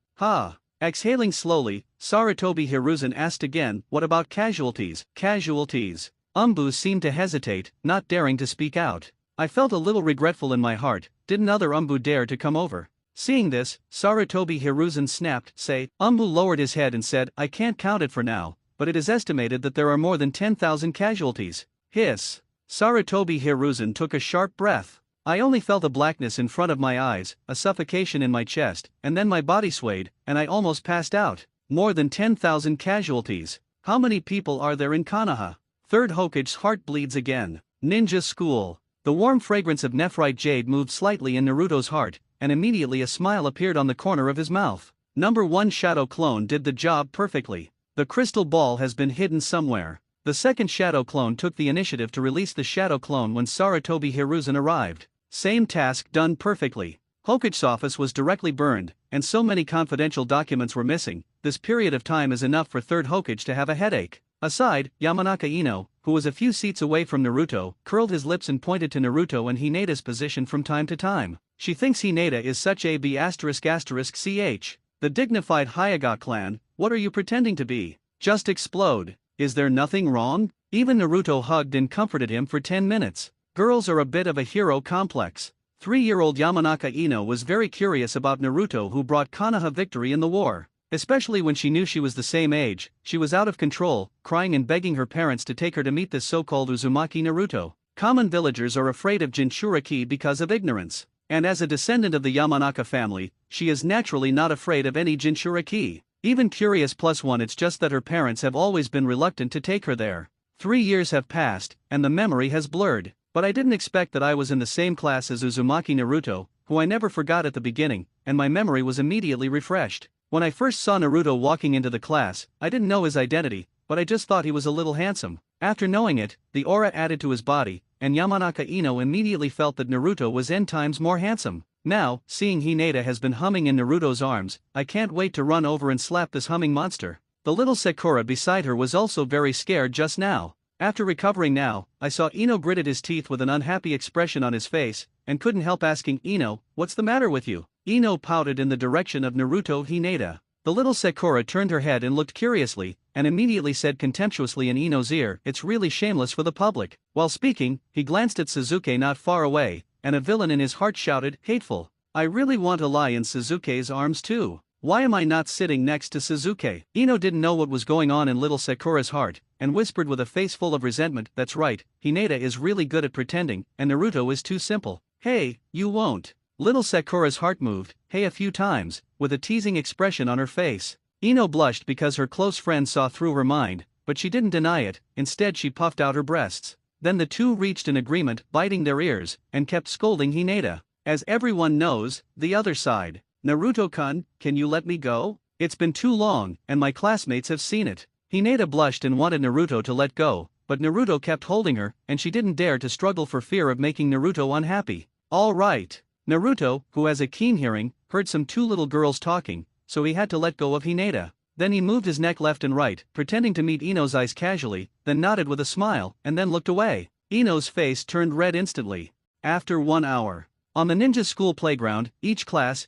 Exhaling slowly, Sarutobi Hiruzen asked again, "What about casualties?" Casualties. Umbu seemed to hesitate, not daring to speak out. I felt a little regretful in my heart. Didn't other Umbu dare to come over? Seeing this, Sarutobi Hiruzen snapped, "Say." Umbu lowered his head and said, "I can't count it for now, but it is estimated that there are more than 10,000 casualties." Hiss. Sarutobi Hiruzen took a sharp breath. I only felt a blackness in front of my eyes, a suffocation in my chest, and then my body swayed, and I almost passed out. More than 10,000 casualties. How many people are there in Konoha? Third Hokage's heart bleeds again. Ninja school. The warm fragrance of nephrite jade moved slightly in Naruto's heart, and immediately a smile appeared on the corner of his mouth. Number 1 shadow clone did the job perfectly. The crystal ball has been hidden somewhere. The second shadow clone took the initiative to release the shadow clone when Sarutobi Hiruzen arrived. Same task done perfectly. Hokage's office was directly burned, and so many confidential documents were missing. This period of time is enough for Third Hokage to have a headache. Aside, Yamanaka Ino, who was a few seats away from Naruto, curled his lips and pointed to Naruto and Hineda's position from time to time. She thinks Hineda is such a B***ch. The dignified Hyuga clan, what are you pretending to be? Just explode. Is there nothing wrong? Even Naruto hugged and comforted him for 10 minutes. Girls are a bit of a hero complex. 3-year-old Yamanaka Ino was very curious about Naruto, who brought Konoha victory in the war. Especially when she knew she was the same age, she was out of control, crying and begging her parents to take her to meet this so-called Uzumaki Naruto. Common villagers are afraid of Jinchuriki because of ignorance. And as a descendant of the Yamanaka family, she is naturally not afraid of any Jinchuriki. Even curious +1, it's just that her parents have always been reluctant to take her there. 3 years have passed, and the memory has blurred. But I didn't expect that I was in the same class as Uzumaki Naruto, who I never forgot at the beginning, and my memory was immediately refreshed. When I first saw Naruto walking into the class, I didn't know his identity, but I just thought he was a little handsome. After knowing it, the aura added to his body, and Yamanaka Ino immediately felt that Naruto was n times more handsome. Now, seeing Hineda has been humming in Naruto's arms, I can't wait to run over and slap this humming monster. The little Sakura beside her was also very scared just now. After recovering now, I saw Ino gritted his teeth with an unhappy expression on his face, and couldn't help asking Ino, "What's the matter with you?" Ino pouted in the direction of Naruto Hineda. The little Sakura turned her head and looked curiously, and immediately said contemptuously in Ino's ear, "It's really shameless for the public." While speaking, he glanced at Suzuki not far away, and a villain in his heart shouted, "Hateful. I really want to lie in Suzuki's arms too. Why am I not sitting next to Suzuki?" Ino didn't know what was going on in little Sakura's heart, and whispered with a face full of resentment, "That's right, Hineda is really good at pretending, and Naruto is too simple. Hey, you won't." Little Sakura's heart moved, "Hey" a few times, with a teasing expression on her face. Ino blushed because her close friend saw through her mind, but she didn't deny it. Instead she puffed out her breasts. Then the two reached an agreement, biting their ears, and kept scolding Hineda. As everyone knows, the other side. "Naruto-kun, can you let me go? It's been too long, and my classmates have seen it." Hineda blushed and wanted Naruto to let go, but Naruto kept holding her, and she didn't dare to struggle for fear of making Naruto unhappy. All right. Naruto, who has a keen hearing, heard some two little girls talking, so he had to let go of Hinata. Then he moved his neck left and right, pretending to meet Ino's eyes casually, then nodded with a smile, and then looked away. Ino's face turned red instantly. After 1 hour. On the ninja school playground, each class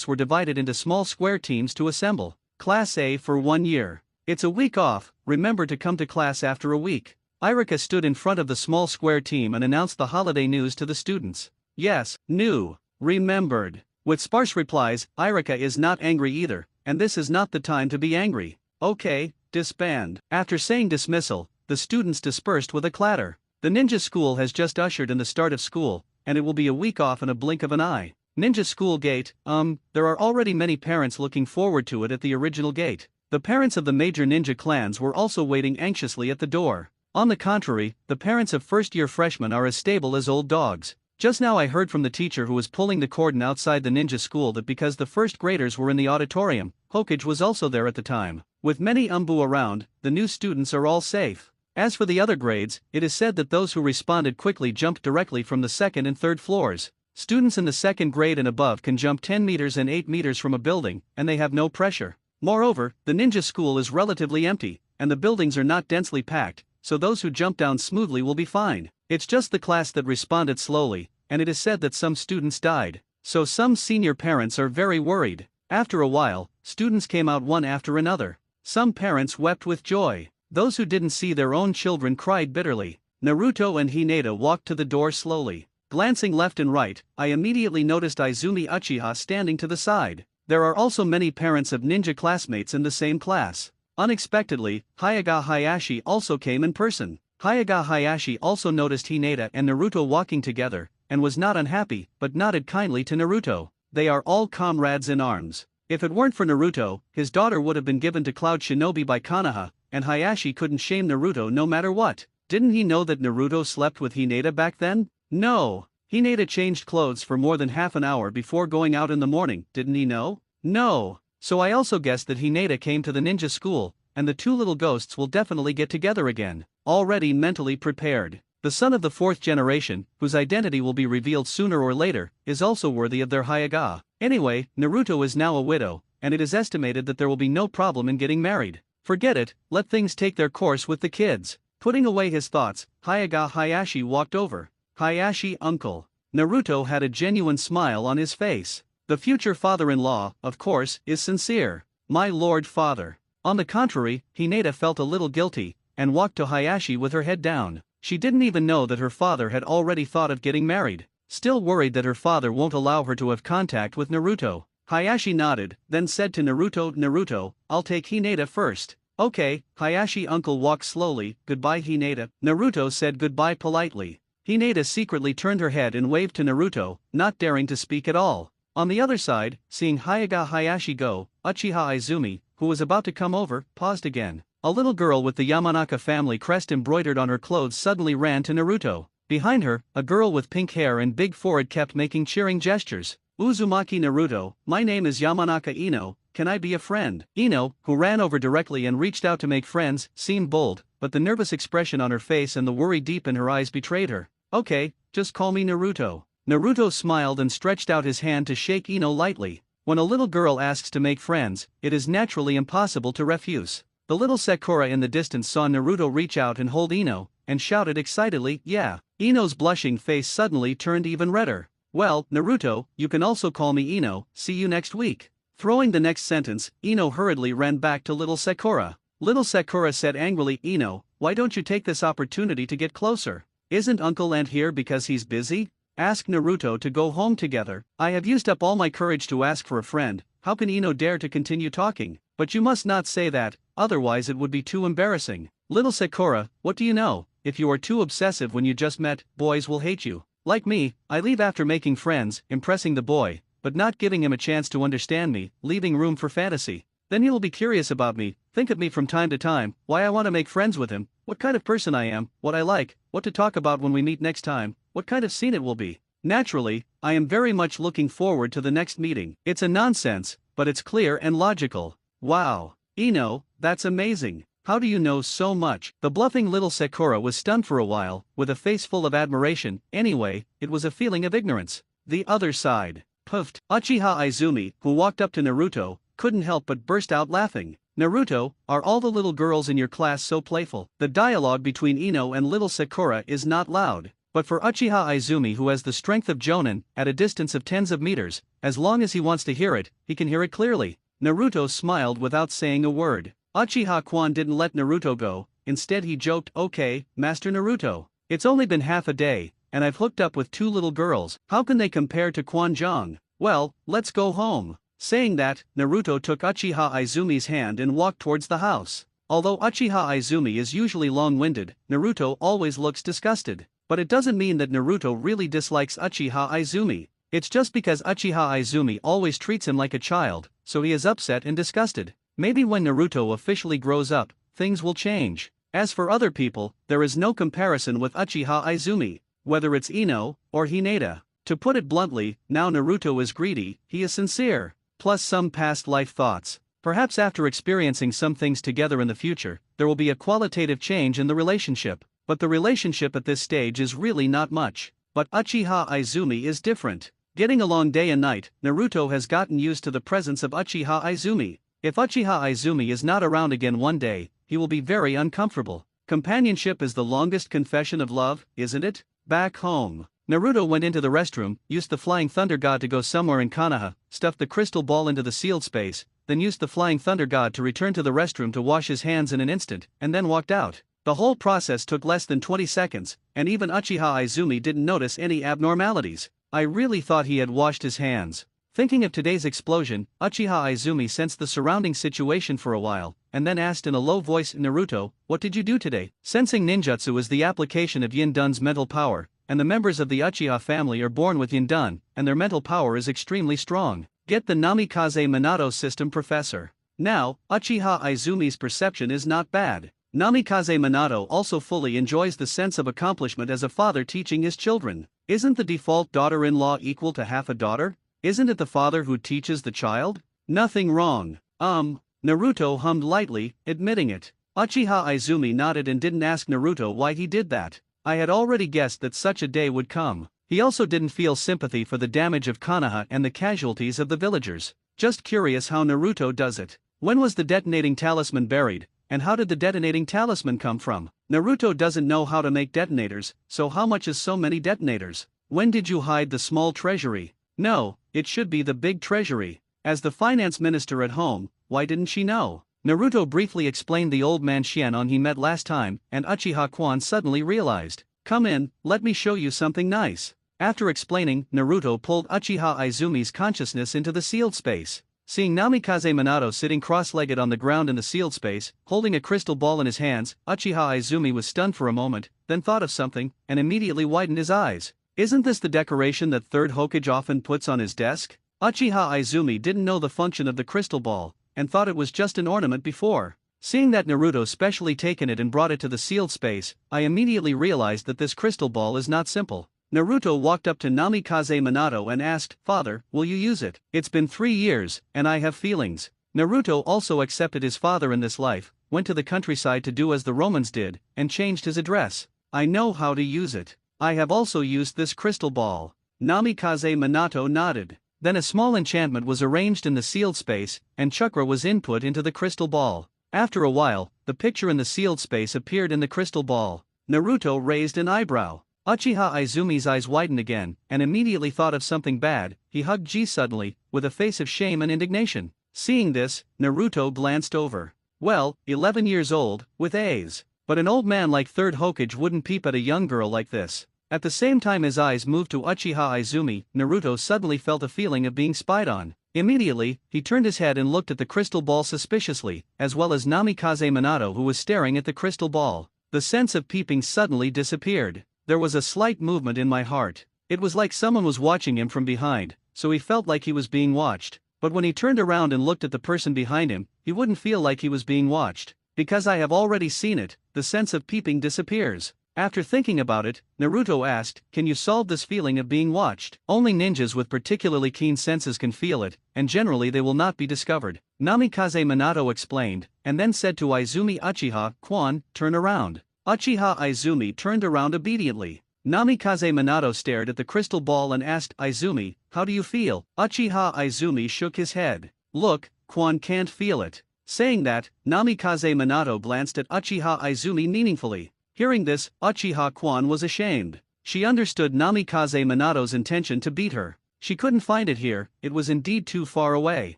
were divided into small square teams to assemble. Class A for 1 year. It's a week off, remember to come to class after a week. Irika stood in front of the small square team and announced the holiday news to the students. Yes, knew. Remembered. With sparse replies, Irika is not angry either, and this is not the time to be angry. Okay, disband. After saying dismissal, the students dispersed with a clatter. The ninja school has just ushered in the start of school, and it will be a week off in a blink of an eye. Ninja school gate, there are already many parents looking forward to it at the original gate. The parents of the major ninja clans were also waiting anxiously at the door. On the contrary, the parents of first-year freshmen are as stable as old dogs. Just now I heard from the teacher who was pulling the cordon outside the ninja school that because the first graders were in the auditorium, Hokage was also there at the time. With many umbu around, the new students are all safe. As for the other grades, it is said that those who responded quickly jumped directly from the second and third floors. Students in the second grade and above can jump 10 meters and 8 meters from a building, and they have no pressure. Moreover, the ninja school is relatively empty, and the buildings are not densely packed, so those who jump down smoothly will be fine. It's just the class that responded slowly, and it is said that some students died, so some senior parents are very worried. After a while, students came out one after another. Some parents wept with joy. Those who didn't see their own children cried bitterly. Naruto and Hinata walked to the door slowly. Glancing left and right, I immediately noticed Izumi Uchiha standing to the side. There are also many parents of ninja classmates in the same class. Unexpectedly, Hyuga Hayashi also came in person. Hyuga Hayashi also noticed Hinata and Naruto walking together, and was not unhappy, but nodded kindly to Naruto. They are all comrades in arms. If it weren't for Naruto, his daughter would have been given to Cloud Shinobi by Konoha, and Hayashi couldn't shame Naruto no matter what. Didn't he know that Naruto slept with Hinata back then? No. Hinata changed clothes for more than half an hour before going out in the morning, didn't he know? No. So I also guessed that Hinata came to the ninja school, and the two little ghosts will definitely get together again. Already mentally prepared. The son of the fourth generation, whose identity will be revealed sooner or later, is also worthy of their Hyuga. Anyway, Naruto is now a widow, and it is estimated that there will be no problem in getting married. Forget it, let things take their course with the kids. Putting away his thoughts, Hyuga Hayashi walked over. Hayashi uncle. Naruto had a genuine smile on his face. The future father-in-law, of course, is sincere. My lord father. On the contrary, Hinata felt a little guilty, and walked to Hayashi with her head down. She didn't even know that her father had already thought of getting married. Still worried that her father won't allow her to have contact with Naruto. Hayashi nodded, then said to Naruto, I'll take Hinata first. Okay, Hayashi uncle walked slowly, goodbye Hinata. Naruto said goodbye politely. Hinata secretly turned her head and waved to Naruto, not daring to speak at all. On the other side, seeing Hyuga Hayashi go, Uchiha Izumi, who was about to come over, paused again. A little girl with the Yamanaka family crest embroidered on her clothes suddenly ran to Naruto. Behind her, a girl with pink hair and big forehead kept making cheering gestures. Uzumaki Naruto, my name is Yamanaka Ino, can I be a friend? Ino, who ran over directly and reached out to make friends, seemed bold, but the nervous expression on her face and the worry deep in her eyes betrayed her. Okay, just call me Naruto. Naruto smiled and stretched out his hand to shake Ino lightly. When a little girl asks to make friends, it is naturally impossible to refuse. The little Sakura in the distance saw Naruto reach out and hold Ino, and shouted excitedly, yeah. Ino's blushing face suddenly turned even redder. Well, Naruto, you can also call me Ino, see you next week. Throwing the next sentence, Ino hurriedly ran back to little Sakura. Little Sakura said angrily, Ino, why don't you take this opportunity to get closer? Isn't Uncle Ant here because he's busy? Ask Naruto to go home together. I have used up all my courage to ask for a friend, how can Ino dare to continue talking? But you must not say that, otherwise it would be too embarrassing. Little Sakura, what do you know? If you are too obsessive when you just met, boys will hate you. Like me, I leave after making friends, impressing the boy, but not giving him a chance to understand me, leaving room for fantasy. Then he will be curious about me, think of me from time to time, why I want to make friends with him, what kind of person I am, what I like, what to talk about when we meet next time, what kind of scene it will be. Naturally, I am very much looking forward to the next meeting. It's a nonsense, but it's clear and logical. Wow. Ino, that's amazing. How do you know so much? The bluffing little Sakura was stunned for a while, with a face full of admiration. Anyway, it was a feeling of ignorance. The other side. Puffed. Uchiha Izumi, who walked up to Naruto, couldn't help but burst out laughing. Naruto, are all the little girls in your class so playful? The dialogue between Ino and little Sakura is not loud, but for Uchiha Izumi, who has the strength of Jonin, at a distance of tens of meters, as long as he wants to hear it, he can hear it clearly. Naruto smiled without saying a word. Uchiha Kwan didn't let Naruto go, instead he joked, "Okay, Master Naruto. It's only been half a day, and I've hooked up with 2 little girls. How can they compare to Kwanjong? Well, let's go home." Saying that, Naruto took Uchiha Izumi's hand and walked towards the house. Although Uchiha Izumi is usually long-winded, Naruto always looks disgusted. But it doesn't mean that Naruto really dislikes Uchiha Izumi. It's just because Uchiha Izumi always treats him like a child, so he is upset and disgusted. Maybe when Naruto officially grows up, things will change. As for other people, there is no comparison with Uchiha Izumi, whether it's Ino or Hinata. To put it bluntly, now Naruto is greedy, he is sincere. Plus some past life thoughts. Perhaps after experiencing some things together in the future, there will be a qualitative change in the relationship. But the relationship at this stage is really not much. But Uchiha Izumi is different. Getting along day and night, Naruto has gotten used to the presence of Uchiha Izumi. If Uchiha Izumi is not around again one day, he will be very uncomfortable. Companionship is the longest confession of love, isn't it? Back home, Naruto went into the restroom, used the Flying Thunder God to go somewhere in Konoha, stuffed the crystal ball into the sealed space, then used the Flying Thunder God to return to the restroom to wash his hands in an instant, and then walked out. The whole process took less than 20 seconds, and even Uchiha Izumi didn't notice any abnormalities. I really thought he had washed his hands. Thinking of today's explosion, Uchiha Izumi sensed the surrounding situation for a while, and then asked in a low voice, "Naruto, what did you do today?" Sensing ninjutsu is the application of Yin-Dun's mental power, and the members of the Uchiha family are born with Yin-Dun, and their mental power is extremely strong. Get the Namikaze Minato system, professor. Now, Uchiha Izumi's perception is not bad. Namikaze Minato also fully enjoys the sense of accomplishment as a father teaching his children. Isn't the default daughter-in-law equal to half a daughter? Isn't it the father who teaches the child? Nothing wrong. Naruto hummed lightly, admitting it. Uchiha Izumi nodded and didn't ask Naruto why he did that. I had already guessed that such a day would come. He also didn't feel sympathy for the damage of Konoha and the casualties of the villagers. Just curious how Naruto does it. When was the detonating talisman buried, and how did the detonating talisman come from? Naruto doesn't know how to make detonators, so how much is so many detonators? When did you hide the small treasury? No, it should be the big treasury. As the finance minister at home, why didn't she know? Naruto briefly explained the old man Shianon he met last time, and Uchiha Kwan suddenly realized. Come in, let me show you something nice. After explaining, Naruto pulled Uchiha Izumi's consciousness into the sealed space. Seeing Namikaze Minato sitting cross-legged on the ground in the sealed space, holding a crystal ball in his hands, Uchiha Izumi was stunned for a moment, then thought of something, and immediately widened his eyes. Isn't this the decoration that Third Hokage often puts on his desk? Uchiha Izumi didn't know the function of the crystal ball, and thought it was just an ornament before. Seeing that Naruto specially taken it and brought it to the sealed space, I immediately realized that this crystal ball is not simple. Naruto walked up to Namikaze Minato and asked, "Father, will you use it? It's been 3 years, and I have feelings." Naruto also accepted his father in this life, went to the countryside to do as the Romans did, and changed his address. I know how to use it. I have also used this crystal ball. Namikaze Minato nodded. Then a small enchantment was arranged in the sealed space, and chakra was input into the crystal ball. After a while, the picture in the sealed space appeared in the crystal ball. Naruto raised an eyebrow. Uchiha Izumi's eyes widened again, and immediately thought of something bad. He hugged Ji suddenly, with a face of shame and indignation. Seeing this, Naruto glanced over. Well, 11 years old, with A's. But an old man like Third Hokage wouldn't peep at a young girl like this. At the same time his eyes moved to Uchiha Izumi, Naruto suddenly felt a feeling of being spied on. Immediately, he turned his head and looked at the crystal ball suspiciously, as well as Namikaze Minato, who was staring at the crystal ball. The sense of peeping suddenly disappeared. There was a slight movement in my heart. It was like someone was watching him from behind, so he felt like he was being watched. But when he turned around and looked at the person behind him, he wouldn't feel like he was being watched. Because I have already seen it, the sense of peeping disappears. After thinking about it, Naruto asked, can you solve this feeling of being watched? Only ninjas with particularly keen senses can feel it, and generally they will not be discovered. Namikaze Minato explained, and then said to Izumi Uchiha, Quan, turn around. Uchiha Izumi turned around obediently. Namikaze Minato stared at the crystal ball and asked Izumi, how do you feel? Uchiha Izumi shook his head. Look, Quan can't feel it. Saying that, Namikaze Minato glanced at Uchiha Izumi meaningfully. Hearing this, Uchiha Quan was ashamed. She understood Namikaze Minato's intention to beat her. She couldn't find it here, it was indeed too far away.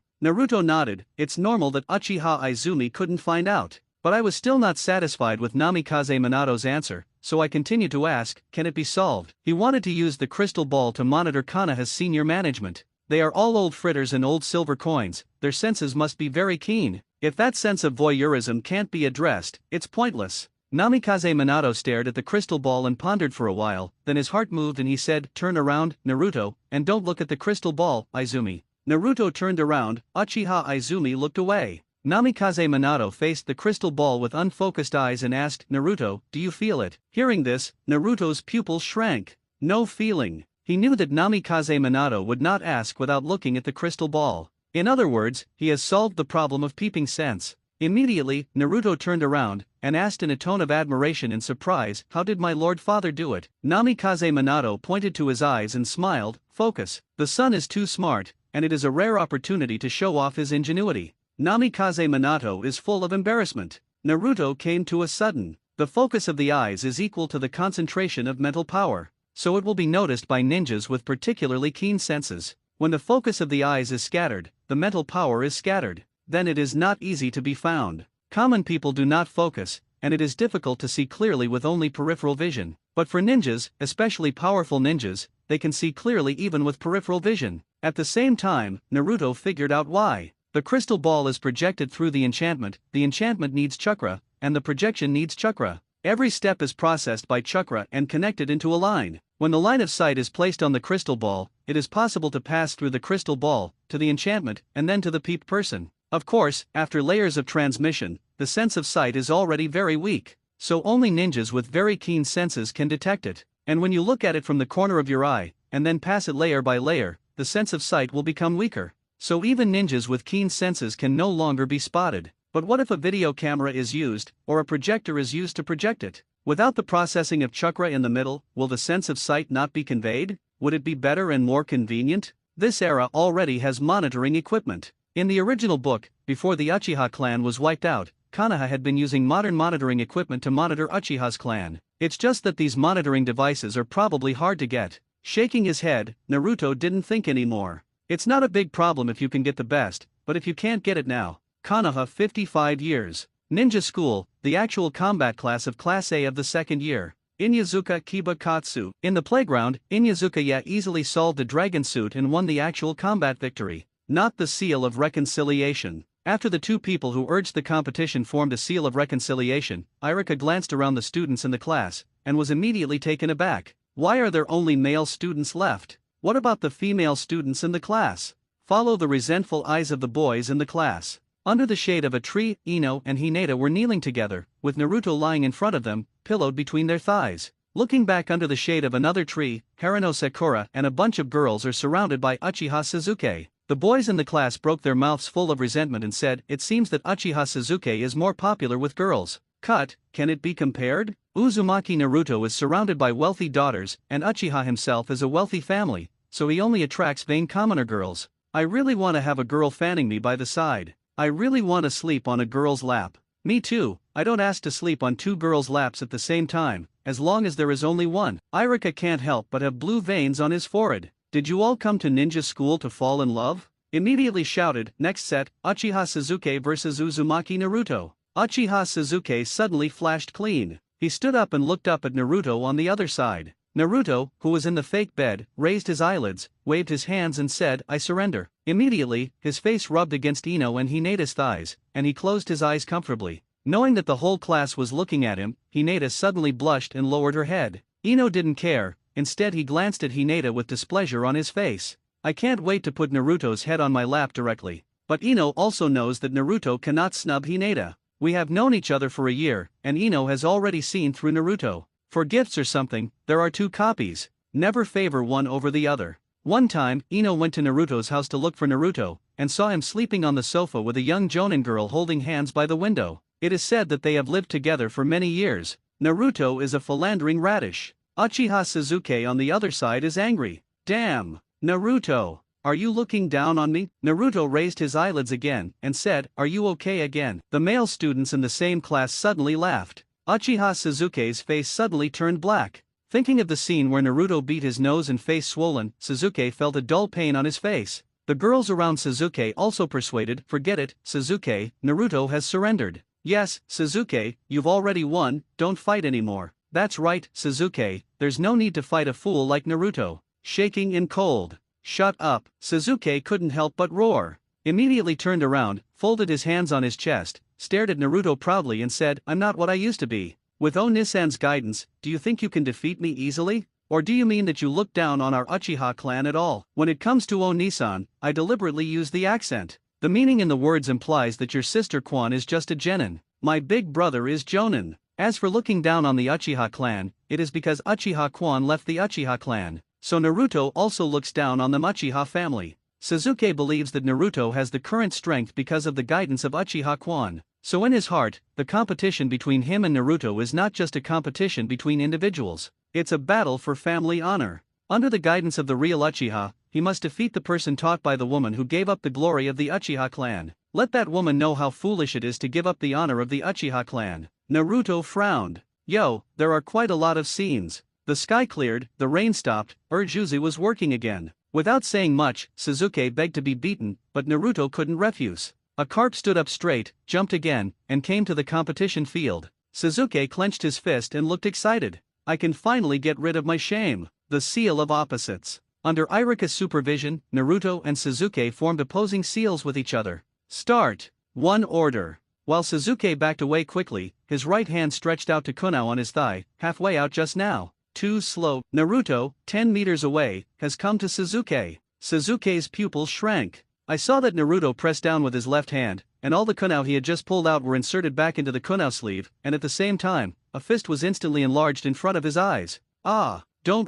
Naruto nodded, it's normal that Uchiha Izumi couldn't find out. But I was still not satisfied with Namikaze Minato's answer, so I continued to ask, can it be solved? He wanted to use the crystal ball to monitor Konoha's senior management. They are all old fritters and old silver coins, their senses must be very keen. If that sense of voyeurism can't be addressed, it's pointless. Namikaze Minato stared at the crystal ball and pondered for a while, then his heart moved and he said, turn around, Naruto, and don't look at the crystal ball, Izumi. Naruto turned around, Uchiha Izumi looked away. Namikaze Minato faced the crystal ball with unfocused eyes and asked, Naruto, do you feel it? Hearing this, Naruto's pupils shrank. No feeling. He knew that Namikaze Minato would not ask without looking at the crystal ball. In other words, he has solved the problem of peeping sense. Immediately, Naruto turned around, and asked in a tone of admiration and surprise, how did my lord father do it? Namikaze Minato pointed to his eyes and smiled, focus. The son is too smart, and it is a rare opportunity to show off his ingenuity. Namikaze Minato is full of embarrassment. Naruto came to a sudden. The focus of the eyes is equal to the concentration of mental power, so it will be noticed by ninjas with particularly keen senses. When the focus of the eyes is scattered, the mental power is scattered. Then it is not easy to be found. Common people do not focus, and it is difficult to see clearly with only peripheral vision. But for ninjas, especially powerful ninjas, they can see clearly even with peripheral vision. At the same time, Naruto figured out why. The crystal ball is projected through the enchantment needs chakra, and the projection needs chakra. Every step is processed by chakra and connected into a line. When the line of sight is placed on the crystal ball, it is possible to pass through the crystal ball, to the enchantment, and then to the peeped person. Of course, after layers of transmission, the sense of sight is already very weak, so only ninjas with very keen senses can detect it. And when you look at it from the corner of your eye, and then pass it layer by layer, the sense of sight will become weaker. So even ninjas with keen senses can no longer be spotted. But what if a video camera is used, or a projector is used to project it? Without the processing of chakra in the middle, will the sense of sight not be conveyed? Would it be better and more convenient? This era already has monitoring equipment. In the original book, before the Uchiha clan was wiped out, Konoha had been using modern monitoring equipment to monitor Uchiha's clan. It's just that these monitoring devices are probably hard to get. Shaking his head, Naruto didn't think anymore. It's not a big problem if you can get the best, but if you can't get it now. Konoha 55 years. Ninja School, the actual combat class of Class A of the second year. Inyazuka Kiba Katsu. In the playground, Inyazuka easily solved the dragon suit and won the actual combat victory. Not the seal of reconciliation. After the two people who urged the competition formed a seal of reconciliation, Irika glanced around the students in the class, and was immediately taken aback. Why are there only male students left? What about the female students in the class? Follow the resentful eyes of the boys in the class. Under the shade of a tree, Ino and Hinata were kneeling together, with Naruto lying in front of them, pillowed between their thighs. Looking back under the shade of another tree, Harano Sakura and a bunch of girls are surrounded by Uchiha Suzuki. The boys in the class broke their mouths full of resentment and said, it seems that Uchiha Suzuki is more popular with girls. Cut, can it be compared? Uzumaki Naruto is surrounded by wealthy daughters, and Uchiha himself is a wealthy family, so he only attracts vain commoner girls. I really want to have a girl fanning me by the side. I really want to sleep on a girl's lap. Me too, I don't ask to sleep on two girls' laps at the same time, as long as there is only one. Irika can't help but have blue veins on his forehead. Did you all come to ninja school to fall in love? Immediately shouted, next set, Uchiha Suzuki vs Uzumaki Naruto. Uchiha Suzuki suddenly flashed clean. He stood up and looked up at Naruto on the other side. Naruto, who was in the fake bed, raised his eyelids, waved his hands and said, I surrender. Immediately, his face rubbed against Ino and Hinata's thighs, and he closed his eyes comfortably. Knowing that the whole class was looking at him, Hinata suddenly blushed and lowered her head. Ino didn't care. Instead he glanced at Hinata with displeasure on his face. I can't wait to put Naruto's head on my lap directly. But Ino also knows that Naruto cannot snub Hinata. We have known each other for a year, and Ino has already seen through Naruto. For gifts or something, there are two copies. Never favor one over the other. One time, Ino went to Naruto's house to look for Naruto, and saw him sleeping on the sofa with a young Jonin girl holding hands by the window. It is said that they have lived together for many years. Naruto is a philandering radish. Uchiha Sasuke on the other side is angry. Damn, Naruto, are you looking down on me? Naruto raised his eyelids again, and said, are you okay again? The male students in the same class suddenly laughed. Uchiha Sasuke's face suddenly turned black. Thinking of the scene where Naruto beat his nose and face swollen, Sasuke felt a dull pain on his face. The girls around Sasuke also persuaded, forget it, Sasuke, Naruto has surrendered. Yes, Sasuke, you've already won, don't fight anymore. That's right, Sasuke, there's no need to fight a fool like Naruto. Shaking in cold. Shut up, Sasuke couldn't help but roar. Immediately turned around, folded his hands on his chest, stared at Naruto proudly and said, I'm not what I used to be. With Onisan's guidance, do you think you can defeat me easily? Or do you mean that you look down on our Uchiha clan at all? When it comes to Onisan, I deliberately use the accent. The meaning in the words implies that your sister Quan is just a genin. My big brother is Jonin. As for looking down on the Uchiha clan, it is because Uchiha Quan left the Uchiha clan. So Naruto also looks down on the Uchiha family. Sasuke believes that Naruto has the current strength because of the guidance of Uchiha Quan. So in his heart, the competition between him and Naruto is not just a competition between individuals. It's a battle for family honor. Under the guidance of the real Uchiha, he must defeat the person taught by the woman who gave up the glory of the Uchiha clan. Let that woman know how foolish it is to give up the honor of the Uchiha clan. Naruto frowned. Yo, there are quite a lot of scenes. The sky cleared, the rain stopped, Urjuzu was working again. Without saying much, Sasuke begged to be beaten, but Naruto couldn't refuse. A carp stood up straight, jumped again, and came to the competition field. Sasuke clenched his fist and looked excited. I can finally get rid of my shame. The seal of opposites. Under Iruka's supervision, Naruto and Sasuke formed opposing seals with each other. Start. One order. While Sasuke backed away quickly, his right hand stretched out to Kunao on his thigh, halfway out just now. Too slow. Naruto, 10 meters away, has come to Sasuke. Sasuke's pupils shrank. I saw that Naruto pressed down with his left hand, and all the kunao he had just pulled out were inserted back into the kunao sleeve, and at the same time, a fist was instantly enlarged in front of his eyes. Ah, don't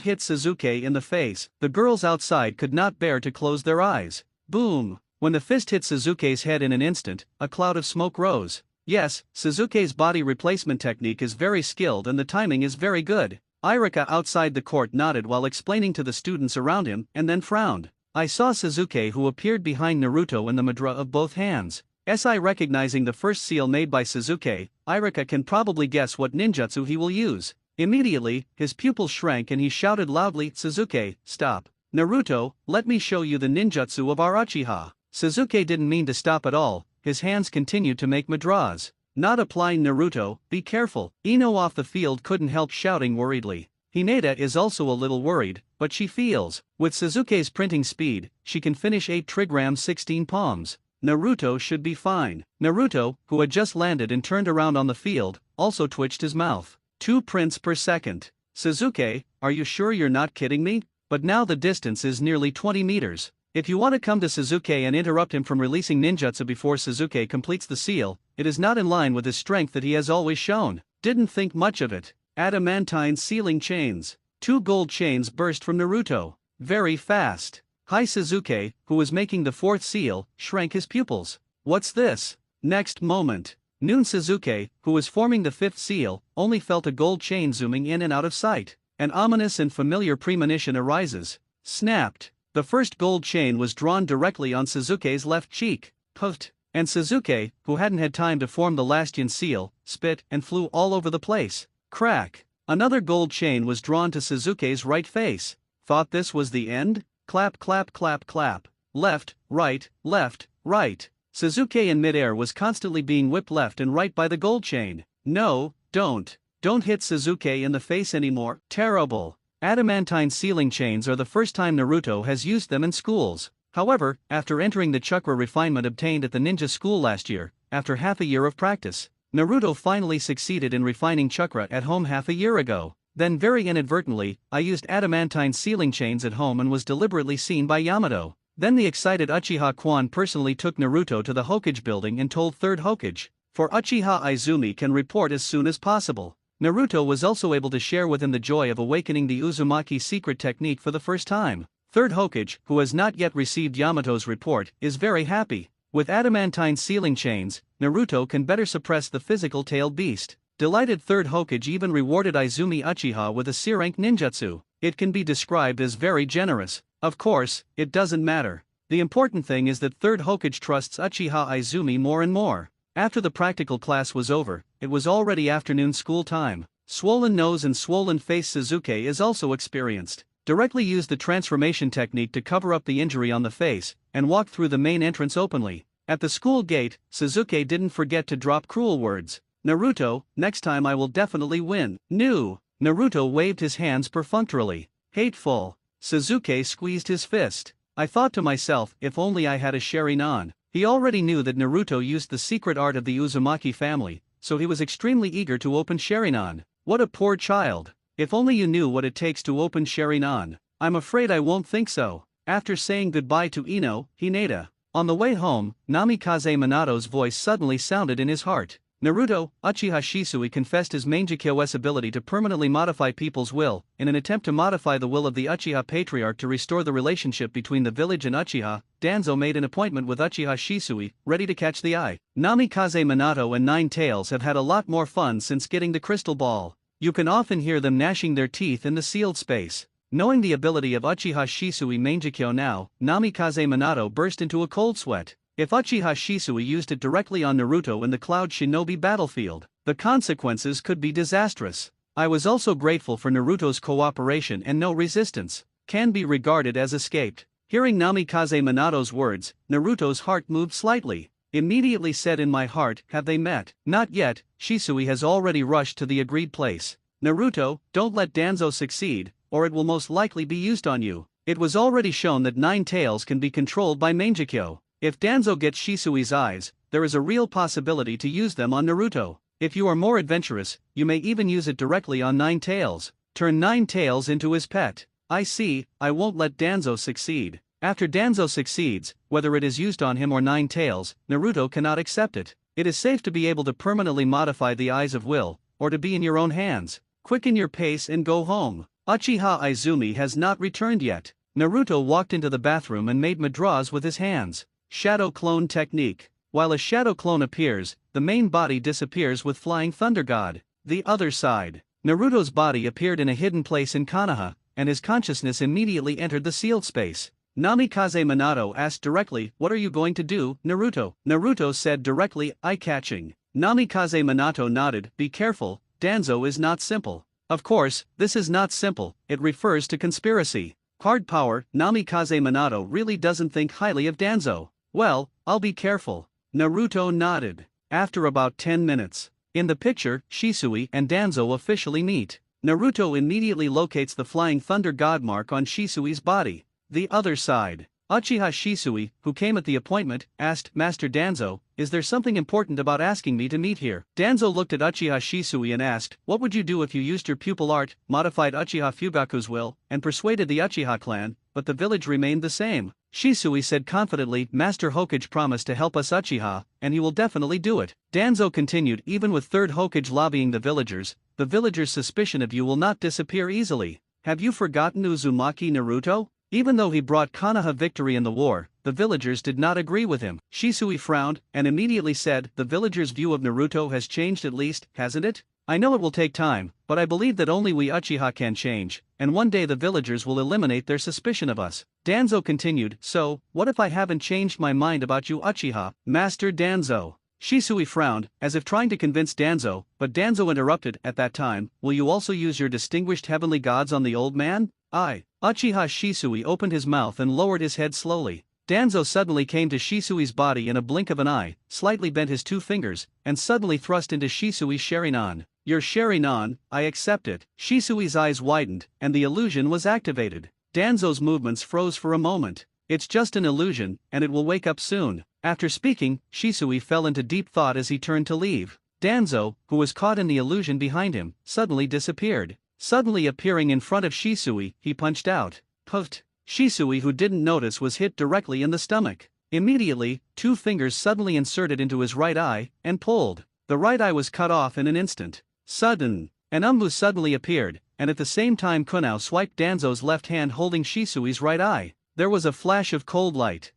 hit Sasuke in the face. The girls outside could not bear to close their eyes. Boom! When the fist hit Sasuke's head in an instant, a cloud of smoke rose. Yes, Sasuke's body replacement technique is very skilled and the timing is very good. Iruka outside the court nodded while explaining to the students around him, and then frowned. I saw Sasuke who appeared behind Naruto in the mudra of both hands. Recognizing the first seal made by Sasuke, Iruka can probably guess what ninjutsu he will use. Immediately, his pupils shrank and he shouted loudly, Sasuke, stop. Naruto, let me show you the ninjutsu of our Uchiha. Sasuke didn't mean to stop at all, his hands continued to make mudras. Not applying Naruto, be careful. Ino off the field couldn't help shouting worriedly. Hinata is also a little worried, but she feels, with Sasuke's printing speed, she can finish 8 trigrams 16 palms. Naruto should be fine. Naruto, who had just landed and turned around on the field, also twitched his mouth. 2 prints per second. Sasuke, are you sure you're not kidding me? But now the distance is nearly 20 meters. If you want to come to Sasuke and interrupt him from releasing ninjutsu before Sasuke completes the seal, it is not in line with his strength that he has always shown. Didn't think much of it. Adamantine sealing chains. 2 gold chains burst from Naruto. Very fast. Hi Sasuke, who was making the 4th seal, shrank his pupils. What's this? Next moment. Noon Sasuke, who was forming the 5th seal, only felt a gold chain zooming in and out of sight. An ominous and familiar premonition arises. Snapped. The first gold chain was drawn directly on Sasuke's left cheek. Puffed. And Sasuke, who hadn't had time to form the last yin seal, spit and flew all over the place. Crack. Another gold chain was drawn to Sasuke's right face. Thought this was the end? Clap clap clap clap. Left, right, left, right. Sasuke in midair was constantly being whipped left and right by the gold chain. No, don't hit Sasuke in the face anymore. Terrible. Adamantine sealing chains are the first time Naruto has used them in schools. However, after entering the chakra refinement obtained at the ninja school last year, after half a year of practice, Naruto finally succeeded in refining chakra at home half a year ago. Then very inadvertently, I used adamantine sealing chains at home and was deliberately seen by Yamato. Then the excited Uchiha Quan personally took Naruto to the Hokage building and told 3rd Hokage, for Uchiha Izumi can report as soon as possible. Naruto was also able to share with him the joy of awakening the Uzumaki secret technique for the first time. Third Hokage, who has not yet received Yamato's report, is very happy. With adamantine sealing chains, Naruto can better suppress the physical tailed beast. Delighted Third Hokage even rewarded Izumi Uchiha with a C-rank ninjutsu. It can be described as very generous. Of course, it doesn't matter. The important thing is that Third Hokage trusts Uchiha Izumi more and more. After the practical class was over, it was already afternoon school time. Swollen nose and swollen face Sasuke is also experienced. Directly used the transformation technique to cover up the injury on the face, and walked through the main entrance openly. At the school gate, Sasuke didn't forget to drop cruel words. Naruto, next time I will definitely win. No. Naruto waved his hands perfunctorily. Hateful. Sasuke squeezed his fist. I thought to myself, if only I had a Sharingan. He already knew that Naruto used the secret art of the Uzumaki family, so he was extremely eager to open Sharingan. What a poor child. If only you knew what it takes to open Sharingan. I'm afraid I won't think so. After saying goodbye to Ino, Hinata. On the way home, Namikaze Minato's voice suddenly sounded in his heart. Naruto, Uchiha Shisui confessed his Mangekyo's ability to permanently modify people's will, in an attempt to modify the will of the Uchiha Patriarch to restore the relationship between the village and Uchiha. Danzo made an appointment with Uchiha Shisui, ready to catch the eye. Namikaze Minato and Nine Tails have had a lot more fun since getting the crystal ball. You can often hear them gnashing their teeth in the sealed space. Knowing the ability of Uchiha Shisui Mangekyo now, Namikaze Minato burst into a cold sweat. If Uchiha Shisui used it directly on Naruto in the Cloud Shinobi battlefield, the consequences could be disastrous. I was also grateful for Naruto's cooperation and no resistance. Can be regarded as escaped. Hearing Namikaze Minato's words, Naruto's heart moved slightly. Immediately said in my heart, have they met? Not yet. Shisui has already rushed to the agreed place. Naruto, don't let Danzo succeed, or it will most likely be used on you. It was already shown that Nine Tails can be controlled by Mangekyo. If Danzo gets Shisui's eyes, there is a real possibility to use them on Naruto. If you are more adventurous, you may even use it directly on Nine Tails. Turn Nine Tails into his pet. I see, I won't let Danzo succeed. After Danzo succeeds, whether it is used on him or Nine Tails, Naruto cannot accept it. It is safe to be able to permanently modify the eyes of will, or to be in your own hands. Quicken your pace and go home. Uchiha Izumi has not returned yet. Naruto walked into the bathroom and made madras with his hands. Shadow clone technique. While a shadow clone appears, the main body disappears with Flying Thunder God. The other side. Naruto's body appeared in a hidden place in Konoha, and his consciousness immediately entered the sealed space. Namikaze Minato asked directly, what are you going to do, Naruto? Naruto said directly, eye-catching. Namikaze Minato nodded, be careful, Danzo is not simple. Of course, this is not simple, it refers to conspiracy. Hard power, Namikaze Minato really doesn't think highly of Danzo. Well, I'll be careful. Naruto nodded. After about 10 minutes. In the picture, Shisui and Danzo officially meet. Naruto immediately locates the Flying Thunder God mark on Shisui's body. The other side. Uchiha Shisui, who came at the appointment, asked, Master Danzo, is there something important about asking me to meet here? Danzo looked at Uchiha Shisui and asked, what would you do if you used your pupil art, modified Uchiha Fugaku's will, and persuaded the Uchiha clan, but the village remained the same? Shisui said confidently, Master Hokage promised to help us Uchiha, and he will definitely do it. Danzo continued, even with Third Hokage lobbying the villagers' suspicion of you will not disappear easily. Have you forgotten Uzumaki Naruto? Even though he brought Konoha victory in the war, the villagers did not agree with him. Shisui frowned, and immediately said, the villagers' view of Naruto has changed at least, hasn't it? I know it will take time, but I believe that only we Uchiha can change, and one day the villagers will eliminate their suspicion of us. Danzo continued, so, what if I haven't changed my mind about you Uchiha, Master Danzo? Shisui frowned, as if trying to convince Danzo, but Danzo interrupted, at that time, will you also use your distinguished heavenly gods on the old man? Uchiha Shisui opened his mouth and lowered his head slowly. Danzo suddenly came to Shisui's body in a blink of an eye, slightly bent his two fingers, and suddenly thrust into Shisui's Sharingan. Your Sharingan, I accept it. Shisui's eyes widened, and the illusion was activated. Danzo's movements froze for a moment. It's just an illusion, and it will wake up soon. After speaking, Shisui fell into deep thought as he turned to leave. Danzo, who was caught in the illusion behind him, suddenly disappeared. Suddenly appearing in front of Shisui, he punched out. Puffed. Shisui, who didn't notice, was hit directly in the stomach. Immediately, two fingers suddenly inserted into his right eye, and pulled. The right eye was cut off in an instant. Sudden. and Umbu suddenly appeared, and at the same time Kunao swiped Danzo's left hand holding Shisui's right eye. There was a flash of cold light.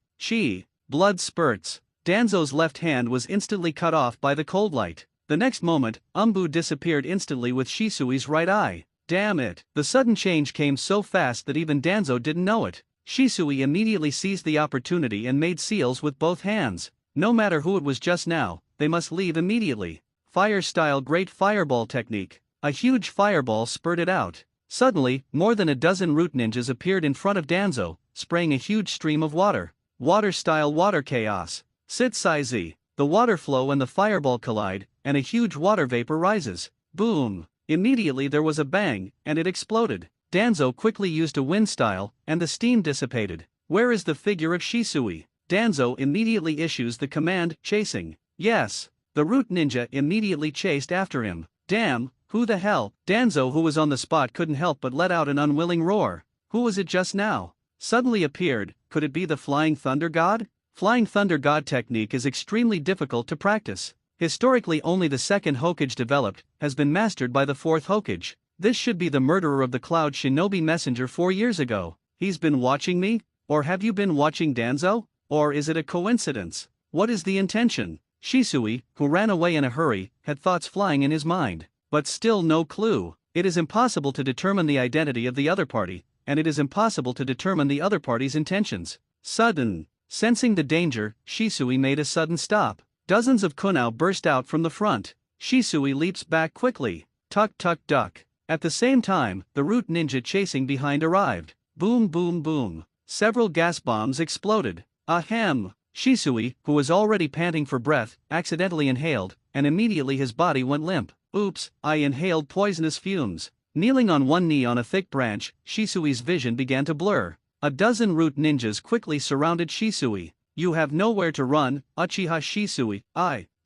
Blood spurts. Danzo's left hand was instantly cut off by the cold light. The next moment, Umbu disappeared instantly with Shisui's right eye. Damn it! The sudden change came so fast that even Danzo didn't know it. Shisui immediately seized the opportunity and made seals with both hands. No matter who it was just now, they must leave immediately. Fire-style great fireball technique. A huge fireball spurted out. Suddenly, more than a dozen root ninjas appeared in front of Danzo, spraying a huge stream of water. Water-style water chaos. Sitsai-Z. The water flow and the fireball collide, and a huge water vapor rises. Boom! Immediately there was a bang, and it exploded. Danzo quickly used a wind style, and the steam dissipated. Where is the figure of Shisui? Danzo immediately issues the command, chasing. Yes! The root ninja immediately chased after him. Damn, who the hell? Danzo, who was on the spot, couldn't help but let out an unwilling roar. Who was it just now? Suddenly appeared. Could it be the Flying Thunder God? Flying Thunder God technique is extremely difficult to practice. Historically, only the second Hokage developed has been mastered by the fourth Hokage. This should be the murderer of the Cloud Shinobi Messenger 4 years ago. He's been watching me? Or have you been watching Danzo? Or is it a coincidence? What is the intention? Shisui, who ran away in a hurry, had thoughts flying in his mind. But still no clue. It is impossible to determine the identity of the other party, and it is impossible to determine the other party's intentions. Sensing the danger, Shisui made a sudden stop. Dozens of Kunao burst out from the front. Shisui leaps back quickly. Tuck tuck duck. At the same time, the root ninja chasing behind arrived. Boom boom boom. Several gas bombs exploded. Ahem! Shisui, who was already panting for breath, accidentally inhaled, and immediately his body went limp. Oops, I inhaled poisonous fumes. Kneeling on one knee on a thick branch, Shisui's vision began to blur. A dozen root ninjas quickly surrounded Shisui. You have nowhere to run, Uchiha Shisui.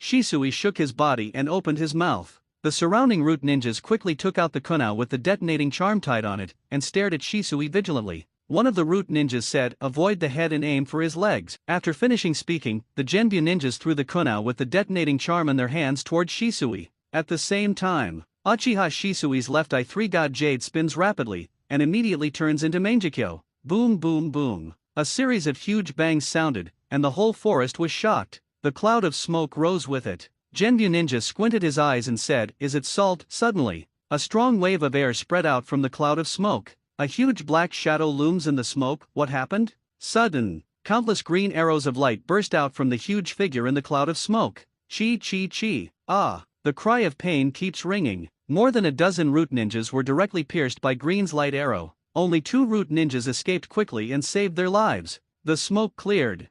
Shisui shook his body and opened his mouth. The surrounding root ninjas quickly took out the kunao with the detonating charm tied on it, and stared at Shisui vigilantly. One of the root ninjas said, "Avoid the head and aim for his legs." After finishing speaking, the Genbu ninjas threw the kunao with the detonating charm in their hands toward Shisui. At the same time, Uchiha Shisui's left eye three-god jade spins rapidly, and immediately turns into Mangekyo. Boom boom boom. A series of huge bangs sounded, and the whole forest was shocked. The cloud of smoke rose with it. Genbu ninja squinted his eyes and said, "Is it salt?" Suddenly, a strong wave of air spread out from the cloud of smoke. A huge black shadow looms in the smoke. What happened? Countless green arrows of light burst out from the huge figure in the cloud of smoke. Chi chi chi. The cry of pain keeps ringing. More than a dozen root ninjas were directly pierced by Green's light arrow. Only 2 root ninjas escaped quickly and saved their lives. The smoke cleared.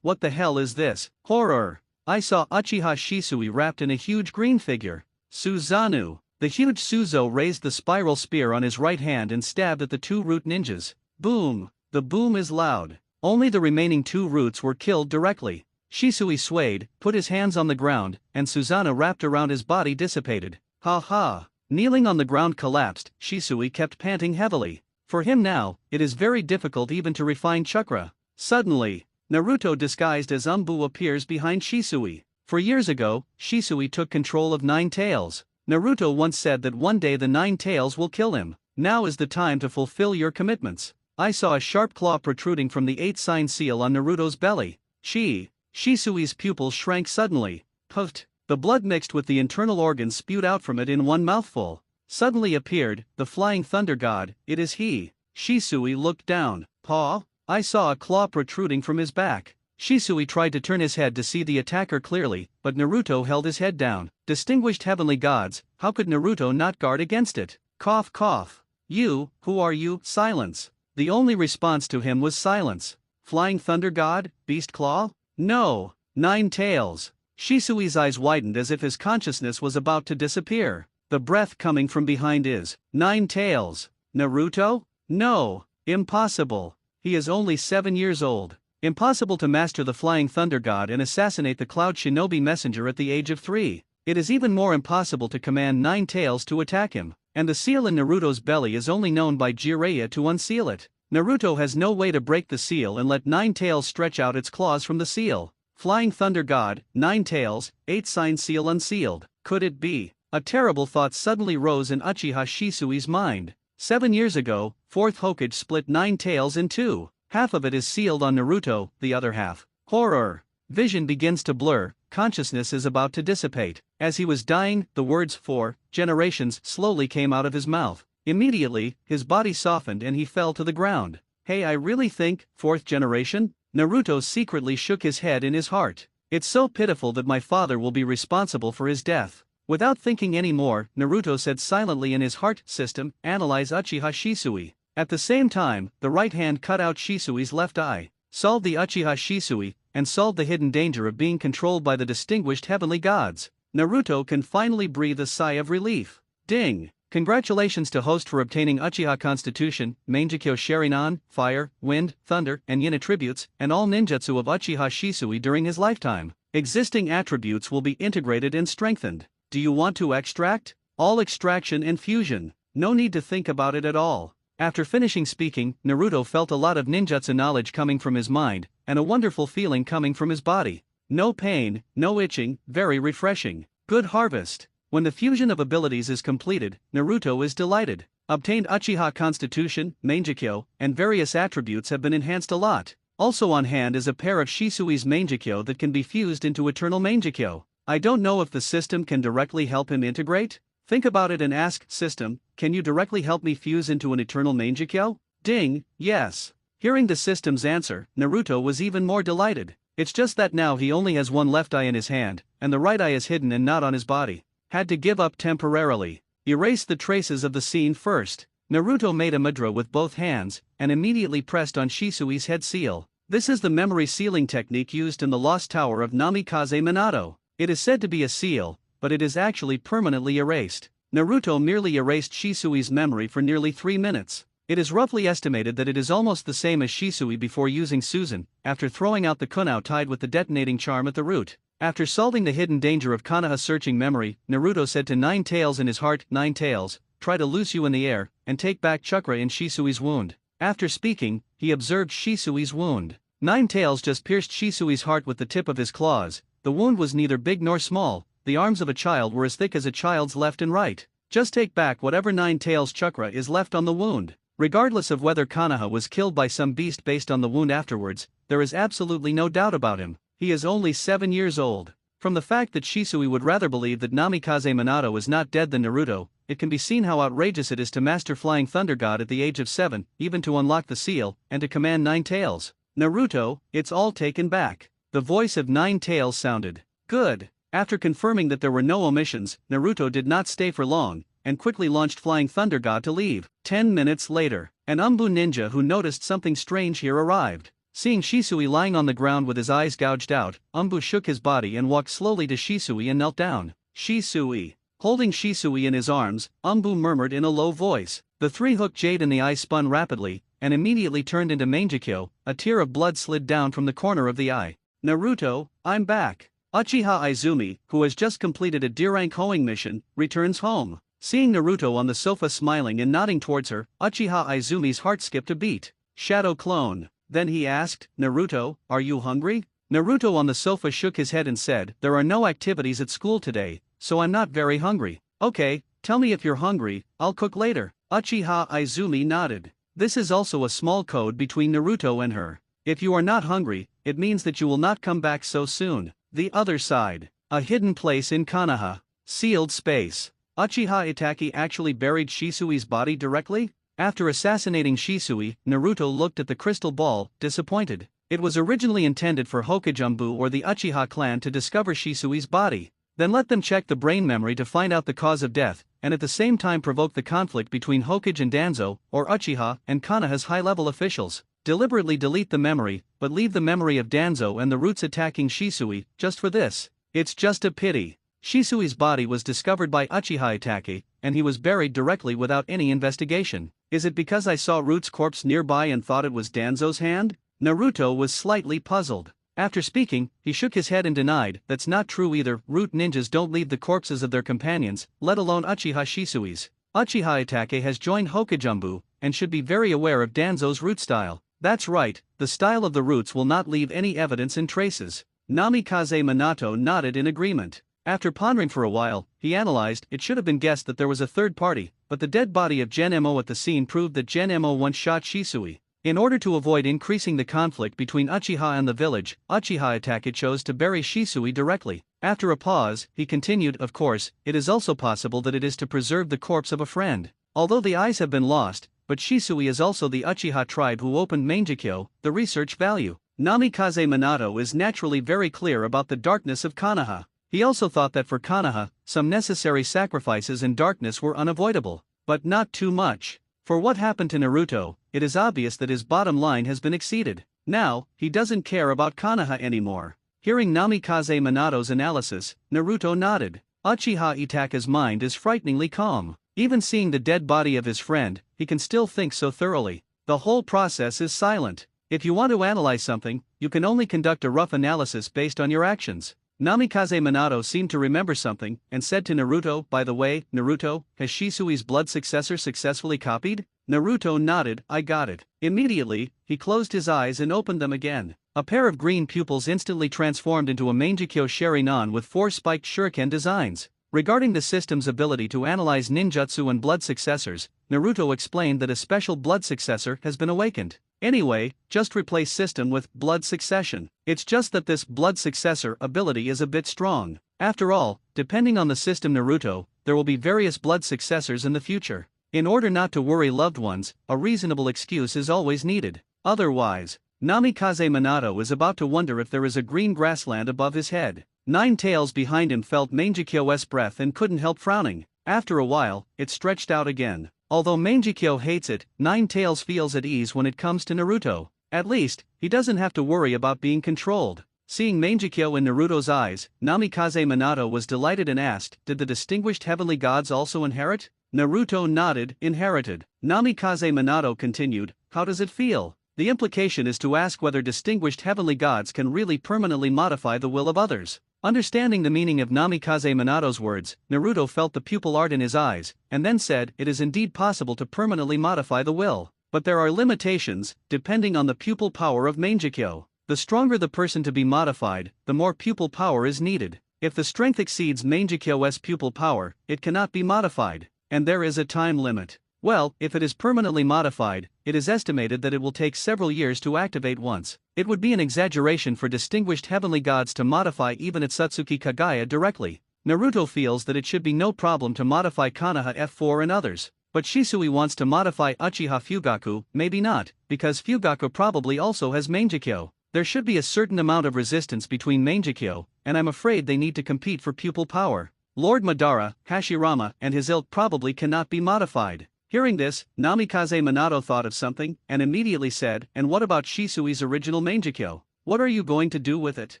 What the hell is this? Horror! I saw Uchiha Shisui wrapped in a huge green figure. Susanoo! The huge Suzo raised the spiral spear on his right hand and stabbed at the 2 root ninjas. Boom! The boom is loud. Only the remaining 2 roots were killed directly. Shisui swayed, put his hands on the ground, and Susanoo wrapped around his body dissipated. Ha ha! Kneeling on the ground collapsed, Shisui kept panting heavily. For him now, it is very difficult even to refine chakra. Suddenly, Naruto disguised as Umbu appears behind Shisui. For years ago, Shisui took control of 9 Tails. Naruto once said that one day the 9 Tails will kill him. Now is the time to fulfill your commitments. I saw a sharp claw protruding from the 8 sign seal on Naruto's belly. Shisui's pupils shrank suddenly. Puffed. The blood mixed with the internal organs spewed out from it in one mouthful. Suddenly appeared, the Flying Thunder God. It is he. Shisui looked down. Paw? I saw a claw protruding from his back. Shisui tried to turn his head to see the attacker clearly, but Naruto held his head down. Distinguished heavenly gods, how could Naruto not guard against it? Cough cough. You, who are you? Silence. The only response to him was silence. Flying Thunder God? Beast Claw? No. 9 Tails. Shisui's eyes widened as if his consciousness was about to disappear. The breath coming from behind is 9 Tails. Naruto? No. Impossible. He is only 7 years old. Impossible to master the Flying Thunder God and assassinate the Cloud Shinobi Messenger at the age of 3. It is even more impossible to command 9 Tails to attack him, and the seal in Naruto's belly is only known by Jiraiya to unseal it. Naruto has no way to break the seal and let 9 Tails stretch out its claws from the seal. Flying Thunder God, 9 Tails, 8 sign seal unsealed. Could it be? A terrible thought suddenly rose in Uchiha Shisui's mind. 7 years ago, 4th Hokage split 9 tails in two. Half of it is sealed on Naruto, the other half. Horror. Vision begins to blur, consciousness is about to dissipate. As he was dying, the words 4 generations slowly came out of his mouth. Immediately, his body softened and he fell to the ground. Hey, I really think, 4th generation? Naruto secretly shook his head in his heart. It's so pitiful that my father will be responsible for his death. Without thinking any more, Naruto said silently in his heart system, analyze Uchiha Shisui. At the same time, the right hand cut out Shisui's left eye, solved the Uchiha Shisui, and solved the hidden danger of being controlled by the distinguished heavenly gods. Naruto can finally breathe a sigh of relief. Ding! Congratulations to host for obtaining Uchiha Constitution, Mangekyo Sharingan, Fire, Wind, Thunder, and Yin attributes, and all ninjutsu of Uchiha Shisui during his lifetime. Existing attributes will be integrated and strengthened. Do you want to extract? All extraction and fusion. No need to think about it at all. After finishing speaking, Naruto felt a lot of ninjutsu knowledge coming from his mind, and a wonderful feeling coming from his body. No pain, no itching, very refreshing. Good harvest. When the fusion of abilities is completed, Naruto is delighted. Obtained Uchiha Constitution, Mangekyo, and various attributes have been enhanced a lot. Also on hand is a pair of Shisui's Mangekyo that can be fused into Eternal Mangekyo. I don't know if the system can directly help him integrate? Think about it and ask, system, can you directly help me fuse into an Eternal Mangekyo? Ding, yes. Hearing the system's answer, Naruto was even more delighted. It's just that now he only has one left eye in his hand, and the right eye is hidden and not on his body. Had to give up temporarily. Erase the traces of the scene first. Naruto made a mudra with both hands, and immediately pressed on Shisui's head seal. This is the memory sealing technique used in the Lost Tower of Namikaze Minato. It is said to be a seal, but it is actually permanently erased. Naruto merely erased Shisui's memory for nearly 3 minutes. It is roughly estimated that it is almost the same as Shisui before using Susan, after throwing out the kunao tied with the detonating charm at the root. After solving the hidden danger of Konoha searching memory, Naruto said to Nine Tails in his heart, Nine Tails, try to loose you in the air, and take back chakra in Shisui's wound. After speaking, he observed Shisui's wound. Nine Tails just pierced Shisui's heart with the tip of his claws. The wound was neither big nor small, the arms of a child were as thick as a child's left and right. Just take back whatever Nine Tails chakra is left on the wound. Regardless of whether Konoha was killed by some beast based on the wound afterwards, there is absolutely no doubt about him. He is only 7 years old. From the fact that Shisui would rather believe that Namikaze Minato is not dead than Naruto, it can be seen how outrageous it is to master Flying Thunder God at the age of 7, even to unlock the seal, and to command Nine Tails. Naruto, it's all taken back. The voice of Nine Tails sounded good. After confirming that there were no omissions, Naruto did not stay for long, and quickly launched Flying Thunder God to leave. 10 minutes later, an Umbu ninja who noticed something strange here arrived. Seeing Shisui lying on the ground with his eyes gouged out, Umbu shook his body and walked slowly to Shisui and knelt down. Shisui. Holding Shisui in his arms, Umbu murmured in a low voice. The 3-hook jade in the eye spun rapidly, and immediately turned into Mangekyo. A tear of blood slid down from the corner of the eye. Naruto, I'm back. Uchiha Izumi, who has just completed a D-rank hoeing mission, returns home. Seeing Naruto on the sofa smiling and nodding towards her, Uchiha Izumi's heart skipped a beat. Shadow clone. Then he asked, Naruto, are you hungry? Naruto on the sofa shook his head and said, there are no activities at school today, so I'm not very hungry. Okay, tell me if you're hungry, I'll cook later. Uchiha Izumi nodded. This is also a small code between Naruto and her. If you are not hungry, it means that you will not come back so soon. The other side. A hidden place in Konoha. Sealed space. Uchiha Itachi actually buried Shisui's body directly? After assassinating Shisui, Naruto looked at the crystal ball, disappointed. It was originally intended for Hokage Umbu or the Uchiha clan to discover Shisui's body. Then let them check the brain memory to find out the cause of death, and at the same time provoke the conflict between Hokage and Danzo, or Uchiha, and Konoha's high-level officials. Deliberately delete the memory, but leave the memory of Danzo and the roots attacking Shisui, just for this. It's just a pity. Shisui's body was discovered by Uchiha Itachi, and he was buried directly without any investigation. Is it because I saw Root's corpse nearby and thought it was Danzo's hand? Naruto was slightly puzzled. After speaking, he shook his head and denied, that's not true either. Root ninjas don't leave the corpses of their companions, let alone Uchiha Shisui's. Uchiha Itachi has joined Hokage Umbu, and should be very aware of Danzo's root style. That's right, the style of the roots will not leave any evidence and traces. Namikaze Minato nodded in agreement. After pondering for a while, he analyzed. It should have been guessed that there was a third party, but the dead body of Gen Mo at the scene proved that Gen Mo once shot Shisui. In order to avoid increasing the conflict between Uchiha and the village, Uchiha Itake chose to bury Shisui directly. After a pause, he continued, of course, it is also possible that it is to preserve the corpse of a friend. Although the eyes have been lost, but Shisui is also the Uchiha tribe who opened Mangekyo, the research value. Namikaze Minato is naturally very clear about the darkness of Konoha. He also thought that for Konoha, some necessary sacrifices and darkness were unavoidable, but not too much. For what happened to Naruto, it is obvious that his bottom line has been exceeded. Now, he doesn't care about Konoha anymore. Hearing Namikaze Minato's analysis, Naruto nodded. Uchiha Itake's mind is frighteningly calm. Even seeing the dead body of his friend, he can still think so thoroughly. The whole process is silent. If you want to analyze something, you can only conduct a rough analysis based on your actions. Namikaze Minato seemed to remember something, and said to Naruto, by the way, Naruto, has Shisui's blood successor successfully copied? Naruto nodded, I got it. Immediately, he closed his eyes and opened them again. A pair of green pupils instantly transformed into a Mangekyo Sharingan with 4 spiked shuriken designs. Regarding the system's ability to analyze ninjutsu and blood successors, Naruto explained that a special blood successor has been awakened. Anyway, just replace system with blood succession. It's just that this blood successor ability is a bit strong. After all, depending on the system Naruto, there will be various blood successors in the future. In order not to worry loved ones, a reasonable excuse is always needed. Otherwise, Namikaze Minato is about to wonder if there is a green grassland above his head. Nine Tails behind him felt Mangekyo's breath and couldn't help frowning. After a while, it stretched out again. Although Mangekyo hates it, Nine Tails feels at ease when it comes to Naruto. At least, he doesn't have to worry about being controlled. Seeing Mangekyo in Naruto's eyes, Namikaze Minato was delighted and asked, did the distinguished heavenly gods also inherit? Naruto nodded, inherited. Namikaze Minato continued, how does it feel? The implication is to ask whether distinguished heavenly gods can really permanently modify the will of others. Understanding the meaning of Namikaze Minato's words, Naruto felt the pupil art in his eyes, and then said, it is indeed possible to permanently modify the will. But there are limitations, depending on the pupil power of Mangekyo. The stronger the person to be modified, the more pupil power is needed. If the strength exceeds Mangekyo's pupil power, it cannot be modified, and there is a time limit. Well, if it is permanently modified, it is estimated that it will take several years to activate once. It would be an exaggeration for distinguished heavenly gods to modify even Itsutsuki Kagaya directly. Naruto feels that it should be no problem to modify Konoha F4 and others. But Shisui wants to modify Uchiha Fugaku, maybe not, because Fugaku probably also has Mangekyo. There should be a certain amount of resistance between Mangekyo, and I'm afraid they need to compete for pupil power. Lord Madara, Hashirama, and his ilk probably cannot be modified. Hearing this, Namikaze Minato thought of something, and immediately said, and what about Shisui's original Mangekyo? What are you going to do with it?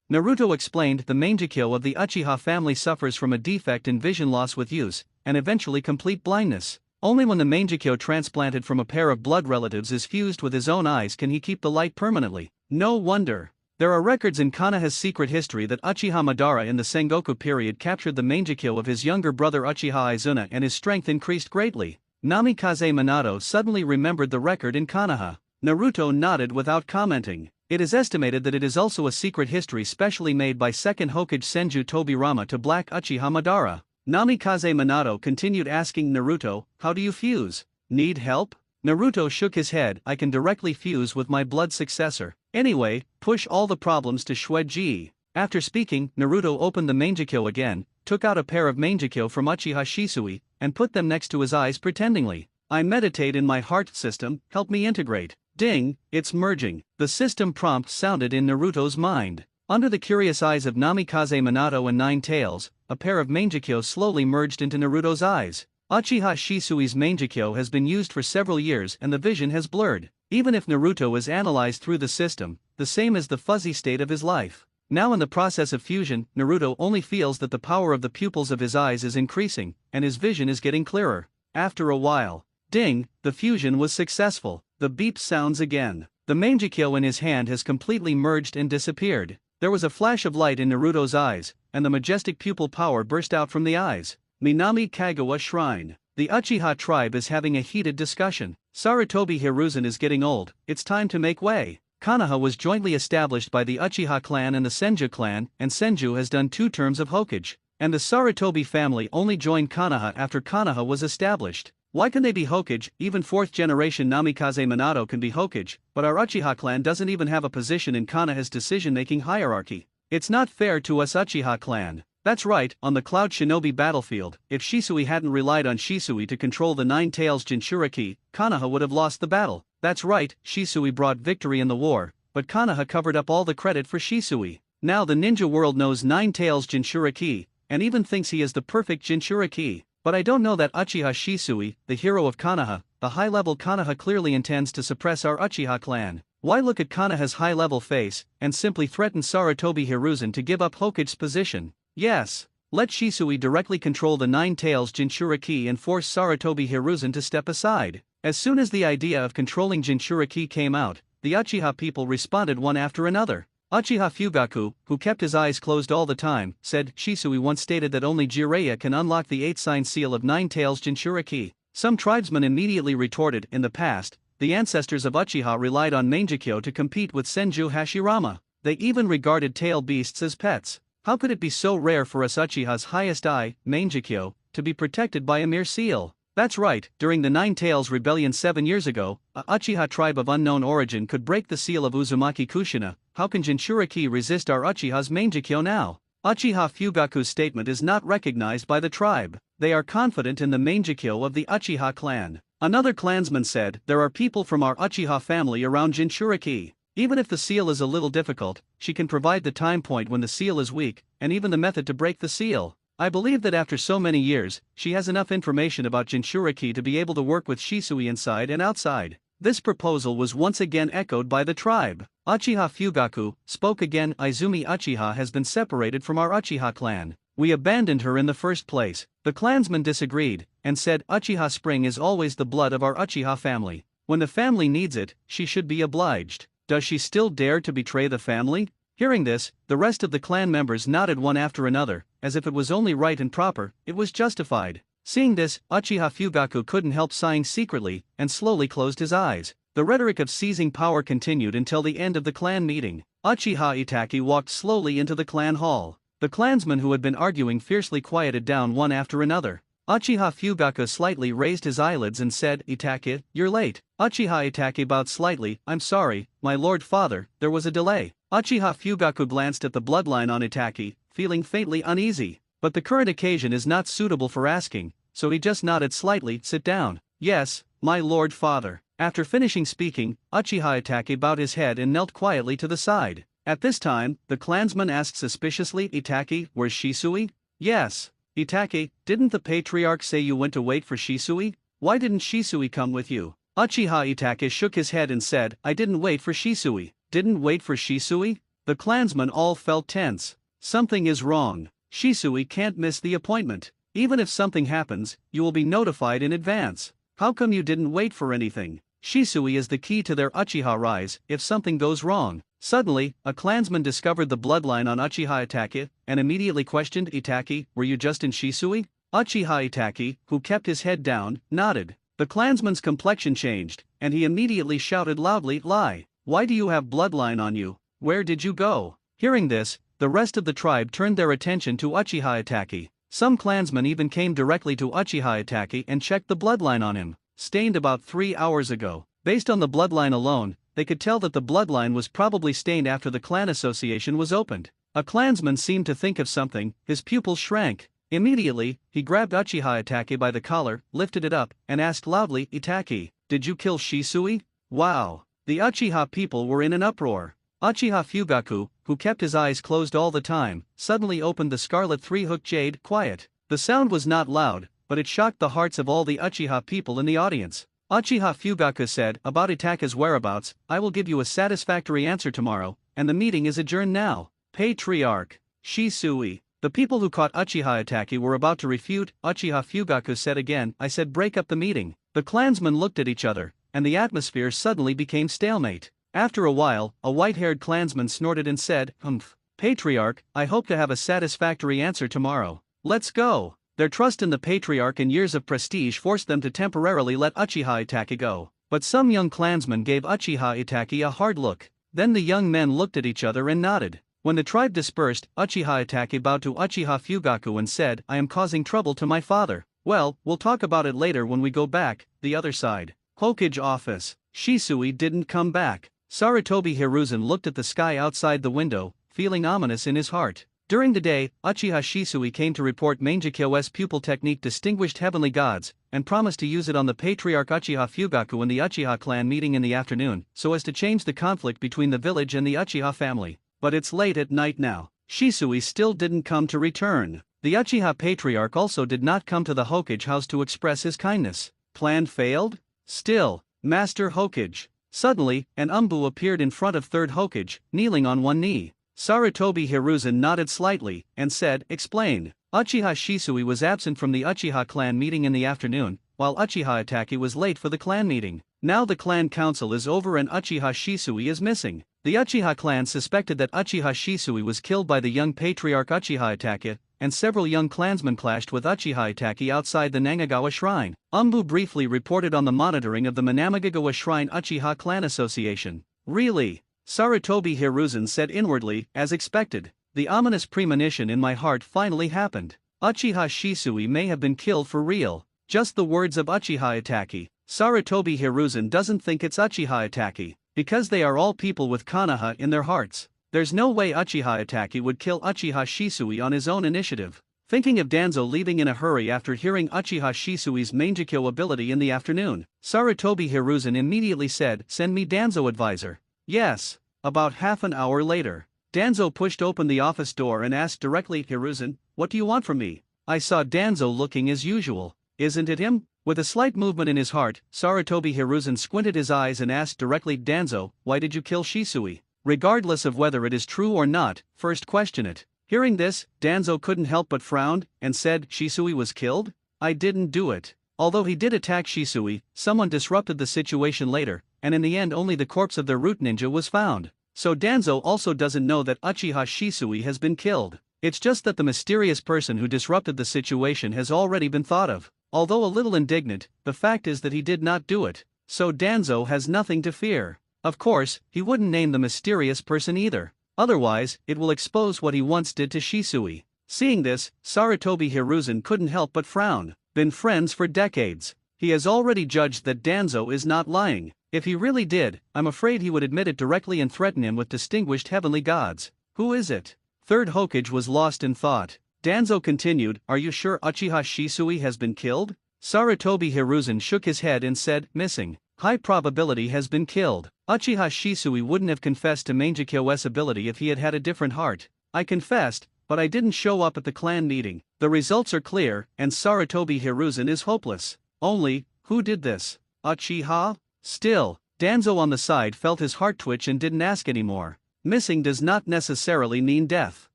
Naruto explained the Mangekyo of the Uchiha family suffers from a defect in vision loss with use, and eventually complete blindness. Only when the Mangekyo transplanted from a pair of blood relatives is fused with his own eyes can he keep the light permanently. No wonder. There are records in Konoha's secret history that Uchiha Madara in the Sengoku period captured the Mangekyo of his younger brother Uchiha Izuna and his strength increased greatly. Namikaze Minato suddenly remembered the record in Konoha. Naruto nodded without commenting. It is estimated that it is also a secret history specially made by second Hokage Senju Tobirama to Black Uchiha Madara. Namikaze Minato continued asking Naruto, how do you fuse? Need help? Naruto shook his head, I can directly fuse with my blood successor. Anyway, push all the problems to Shueji. After speaking, Naruto opened the Mangekyo again, took out a pair of Mangekyo from Uchiha Shisui, and put them next to his eyes pretendingly. I meditate in my heart system, help me integrate. Ding, it's merging. The system prompt sounded in Naruto's mind. Under the curious eyes of Namikaze Minato and Nine Tails, a pair of Mangekyo slowly merged into Naruto's eyes. Uchiha Shisui's Mangekyo has been used for several years and the vision has blurred. Even if Naruto is analyzed through the system, the same as the fuzzy state of his life. Now in the process of fusion, Naruto only feels that the power of the pupils of his eyes is increasing, and his vision is getting clearer. After a while, ding, the fusion was successful. The beep sounds again. The Mangekyo in his hand has completely merged and disappeared. There was a flash of light in Naruto's eyes, and the majestic pupil power burst out from the eyes. Minami Kagawa Shrine. The Uchiha tribe is having a heated discussion. Sarutobi Hiruzen is getting old, it's time to make way. Konoha was jointly established by the Uchiha clan and the Senju clan, and Senju has done 2 terms of Hokage. And the Sarutobi family only joined Konoha after Konoha was established. Why can they be Hokage? Even 4th generation Namikaze Minato can be Hokage, but our Uchiha clan doesn't even have a position in Konoha's decision-making hierarchy. It's not fair to us Uchiha clan. That's right, on the Cloud Shinobi battlefield, if Shisui hadn't relied on Shisui to control the Nine Tails Jinchuriki, Konoha would have lost the battle. That's right, Shisui brought victory in the war, but Konoha covered up all the credit for Shisui. Now the ninja world knows Nine Tails Jinchuriki, and even thinks he is the perfect Jinchuriki. But I don't know that Uchiha Shisui, the hero of Konoha, the high-level Konoha clearly intends to suppress our Uchiha clan. Why look at Konoha's high-level face, and simply threaten Sarutobi Hiruzen to give up Hokage's position? Yes, let Shisui directly control the Nine Tails Jinchuriki and force Sarutobi Hiruzen to step aside. As soon as the idea of controlling Jinchuriki came out, the Uchiha people responded one after another. Uchiha Fugaku, who kept his eyes closed all the time, said Shisui once stated that only Jiraiya can unlock the 8-sign seal of Nine Tails Jinchuriki. Some tribesmen immediately retorted, in the past, the ancestors of Uchiha relied on Mangekyo to compete with Senju Hashirama. They even regarded tail beasts as pets. How could it be so rare for us Uchiha's highest eye, Mangekyo, to be protected by a mere seal? That's right, during the Nine Tails Rebellion 7 years ago, a Uchiha tribe of unknown origin could break the seal of Uzumaki Kushina. How can Jinchuriki resist our Uchiha's Mangekyo now? Uchiha Fugaku's statement is not recognized by the tribe. They are confident in the Mangekyo of the Uchiha clan. Another clansman said, there are people from our Uchiha family around Jinchuriki. Even if the seal is a little difficult, she can provide the time point when the seal is weak, and even the method to break the seal. I believe that after so many years, she has enough information about Jinchuriki to be able to work with Shisui inside and outside. This proposal was once again echoed by the tribe. Uchiha Fugaku spoke again. Izumi Uchiha has been separated from our Uchiha clan. We abandoned her in the first place. The clansmen disagreed, and said Uchiha Spring is always the blood of our Uchiha family. When the family needs it, she should be obliged. Does she still dare to betray the family? Hearing this, the rest of the clan members nodded one after another, as if it was only right and proper, it was justified. Seeing this, Uchiha Fugaku couldn't help sighing secretly, and slowly closed his eyes. The rhetoric of seizing power continued until the end of the clan meeting. Uchiha Itaki walked slowly into the clan hall. The clansmen who had been arguing fiercely quieted down one after another. Uchiha Fugaku slightly raised his eyelids and said, Itaki, you're late. Uchiha Itaki bowed slightly, I'm sorry, my lord father, there was a delay. Uchiha Fugaku glanced at the bloodline on Itaki, feeling faintly uneasy. But the current occasion is not suitable for asking, so he just nodded slightly, sit down. Yes, my lord father. After finishing speaking, Uchiha Itaki bowed his head and knelt quietly to the side. At this time, the clansman asked suspiciously, Itaki, where's Shisui? Yes. Itaki, didn't the patriarch say you went to wait for Shisui? Why didn't Shisui come with you? Uchiha Itaki shook his head and said, I didn't wait for Shisui. Didn't wait for Shisui? The clansmen all felt tense. Something is wrong. Shisui can't miss the appointment. Even if something happens, you will be notified in advance. How come you didn't wait for anything? Shisui is the key to their Uchiha rise if something goes wrong. Suddenly, a clansman discovered the bloodline on Uchiha Itaki, and immediately questioned, Itaki, were you just in Shisui? Uchiha Itaki, who kept his head down, nodded. The clansman's complexion changed, and he immediately shouted loudly, Lie! Why do you have bloodline on you? Where did you go? Hearing this, the rest of the tribe turned their attention to Uchiha Itaki. Some clansmen even came directly to Uchiha Itaki and checked the bloodline on him. Stained about 3 hours ago. Based on the bloodline alone, they could tell that the bloodline was probably stained after the clan association was opened. A clansman seemed to think of something, his pupils shrank. Immediately, he grabbed Uchiha Itaki by the collar, lifted it up, and asked loudly, Itaki, did you kill Shisui? Wow! The Uchiha people were in an uproar. Uchiha Fugaku, who kept his eyes closed all the time, suddenly opened the scarlet three-hook jade, quiet. The sound was not loud, but it shocked the hearts of all the Uchiha people in the audience. Uchiha Fugaku said, about Itaki's whereabouts, I will give you a satisfactory answer tomorrow, and the meeting is adjourned now. Patriarch Shisui. The people who caught Uchiha Itaki were about to refute. Uchiha Fugaku said again, I said break up the meeting. The clansmen looked at each other, and the atmosphere suddenly became stalemate. After a while, a white-haired clansman snorted and said, Humph. Patriarch, I hope to have a satisfactory answer tomorrow. Let's go. Their trust in the patriarch and years of prestige forced them to temporarily let Uchiha Itaki go. But some young clansmen gave Uchiha Itaki a hard look. Then the young men looked at each other and nodded. When the tribe dispersed, Uchiha Itachi bowed to Uchiha Fugaku and said, I am causing trouble to my father. Well, we'll talk about it later when we go back. The other side. Hokage office. Shisui didn't come back. Sarutobi Hiruzen looked at the sky outside the window, feeling ominous in his heart. During the day, Uchiha Shisui came to report Mangekyo's pupil technique Distinguished Heavenly Gods, and promised to use it on the Patriarch Uchiha Fugaku in the Uchiha clan meeting in the afternoon, so as to change the conflict between the village and the Uchiha family. But it's late at night now. Shisui still didn't come to return. The Uchiha Patriarch also did not come to the Hokage house to express his kindness. Plan failed? Still, Master Hokage. Suddenly, an Umbu appeared in front of third Hokage, kneeling on one knee. Sarutobi Hiruzen nodded slightly, and said, Explain. Uchiha Shisui was absent from the Uchiha clan meeting in the afternoon, while Uchiha Itachi was late for the clan meeting. Now the clan council is over and Uchiha Shisui is missing. The Uchiha clan suspected that Uchiha Shisui was killed by the young patriarch Uchiha Itachi, and several young clansmen clashed with Uchiha Itachi outside the Nanagawa Shrine. Umbu briefly reported on the monitoring of the Manamagagawa Shrine Uchiha Clan Association. Really? Sarutobi Hiruzen said inwardly, as expected. The ominous premonition in my heart finally happened. Uchiha Shisui may have been killed for real. Just the words of Uchiha Itachi. Sarutobi Hiruzen doesn't think it's Uchiha Itachi, because they are all people with Konoha in their hearts. There's no way Uchiha Itachi would kill Uchiha Shisui on his own initiative. Thinking of Danzo leaving in a hurry after hearing Uchiha Shisui's Mangekyo ability in the afternoon, Sarutobi Hiruzen immediately said, Send me Danzo, advisor. Yes. About half an hour later, Danzo pushed open the office door and asked directly, Hiruzen, what do you want from me? I saw Danzo looking as usual. Isn't it him? With a slight movement in his heart, Sarutobi Hiruzen squinted his eyes and asked directly, Danzo, why did you kill Shisui? Regardless of whether it is true or not, first question it. Hearing this, Danzo couldn't help but frown, and said, Shisui was killed? I didn't do it. Although he did attack Shisui, someone disrupted the situation later, and in the end only the corpse of their root ninja was found. So Danzo also doesn't know that Uchiha Shisui has been killed. It's just that the mysterious person who disrupted the situation has already been thought of. Although a little indignant, the fact is that he did not do it. So Danzo has nothing to fear. Of course, he wouldn't name the mysterious person either. Otherwise, it will expose what he once did to Shisui. Seeing this, Sarutobi Hiruzen couldn't help but frown. Been friends for decades. He has already judged that Danzo is not lying. If he really did, I'm afraid he would admit it directly and threaten him with distinguished heavenly gods. Who is it? Third Hokage was lost in thought. Danzo continued, Are you sure Uchiha Shisui has been killed? Sarutobi Hiruzen shook his head and said, Missing. High probability has been killed. Uchiha Shisui wouldn't have confessed to Mangekyo's ability if he had had a different heart. I confessed, but I didn't show up at the clan meeting. The results are clear, and Sarutobi Hiruzen is hopeless. Only, who did this? Uchiha? Still, Danzo on the side felt his heart twitch and didn't ask anymore. Missing does not necessarily mean death.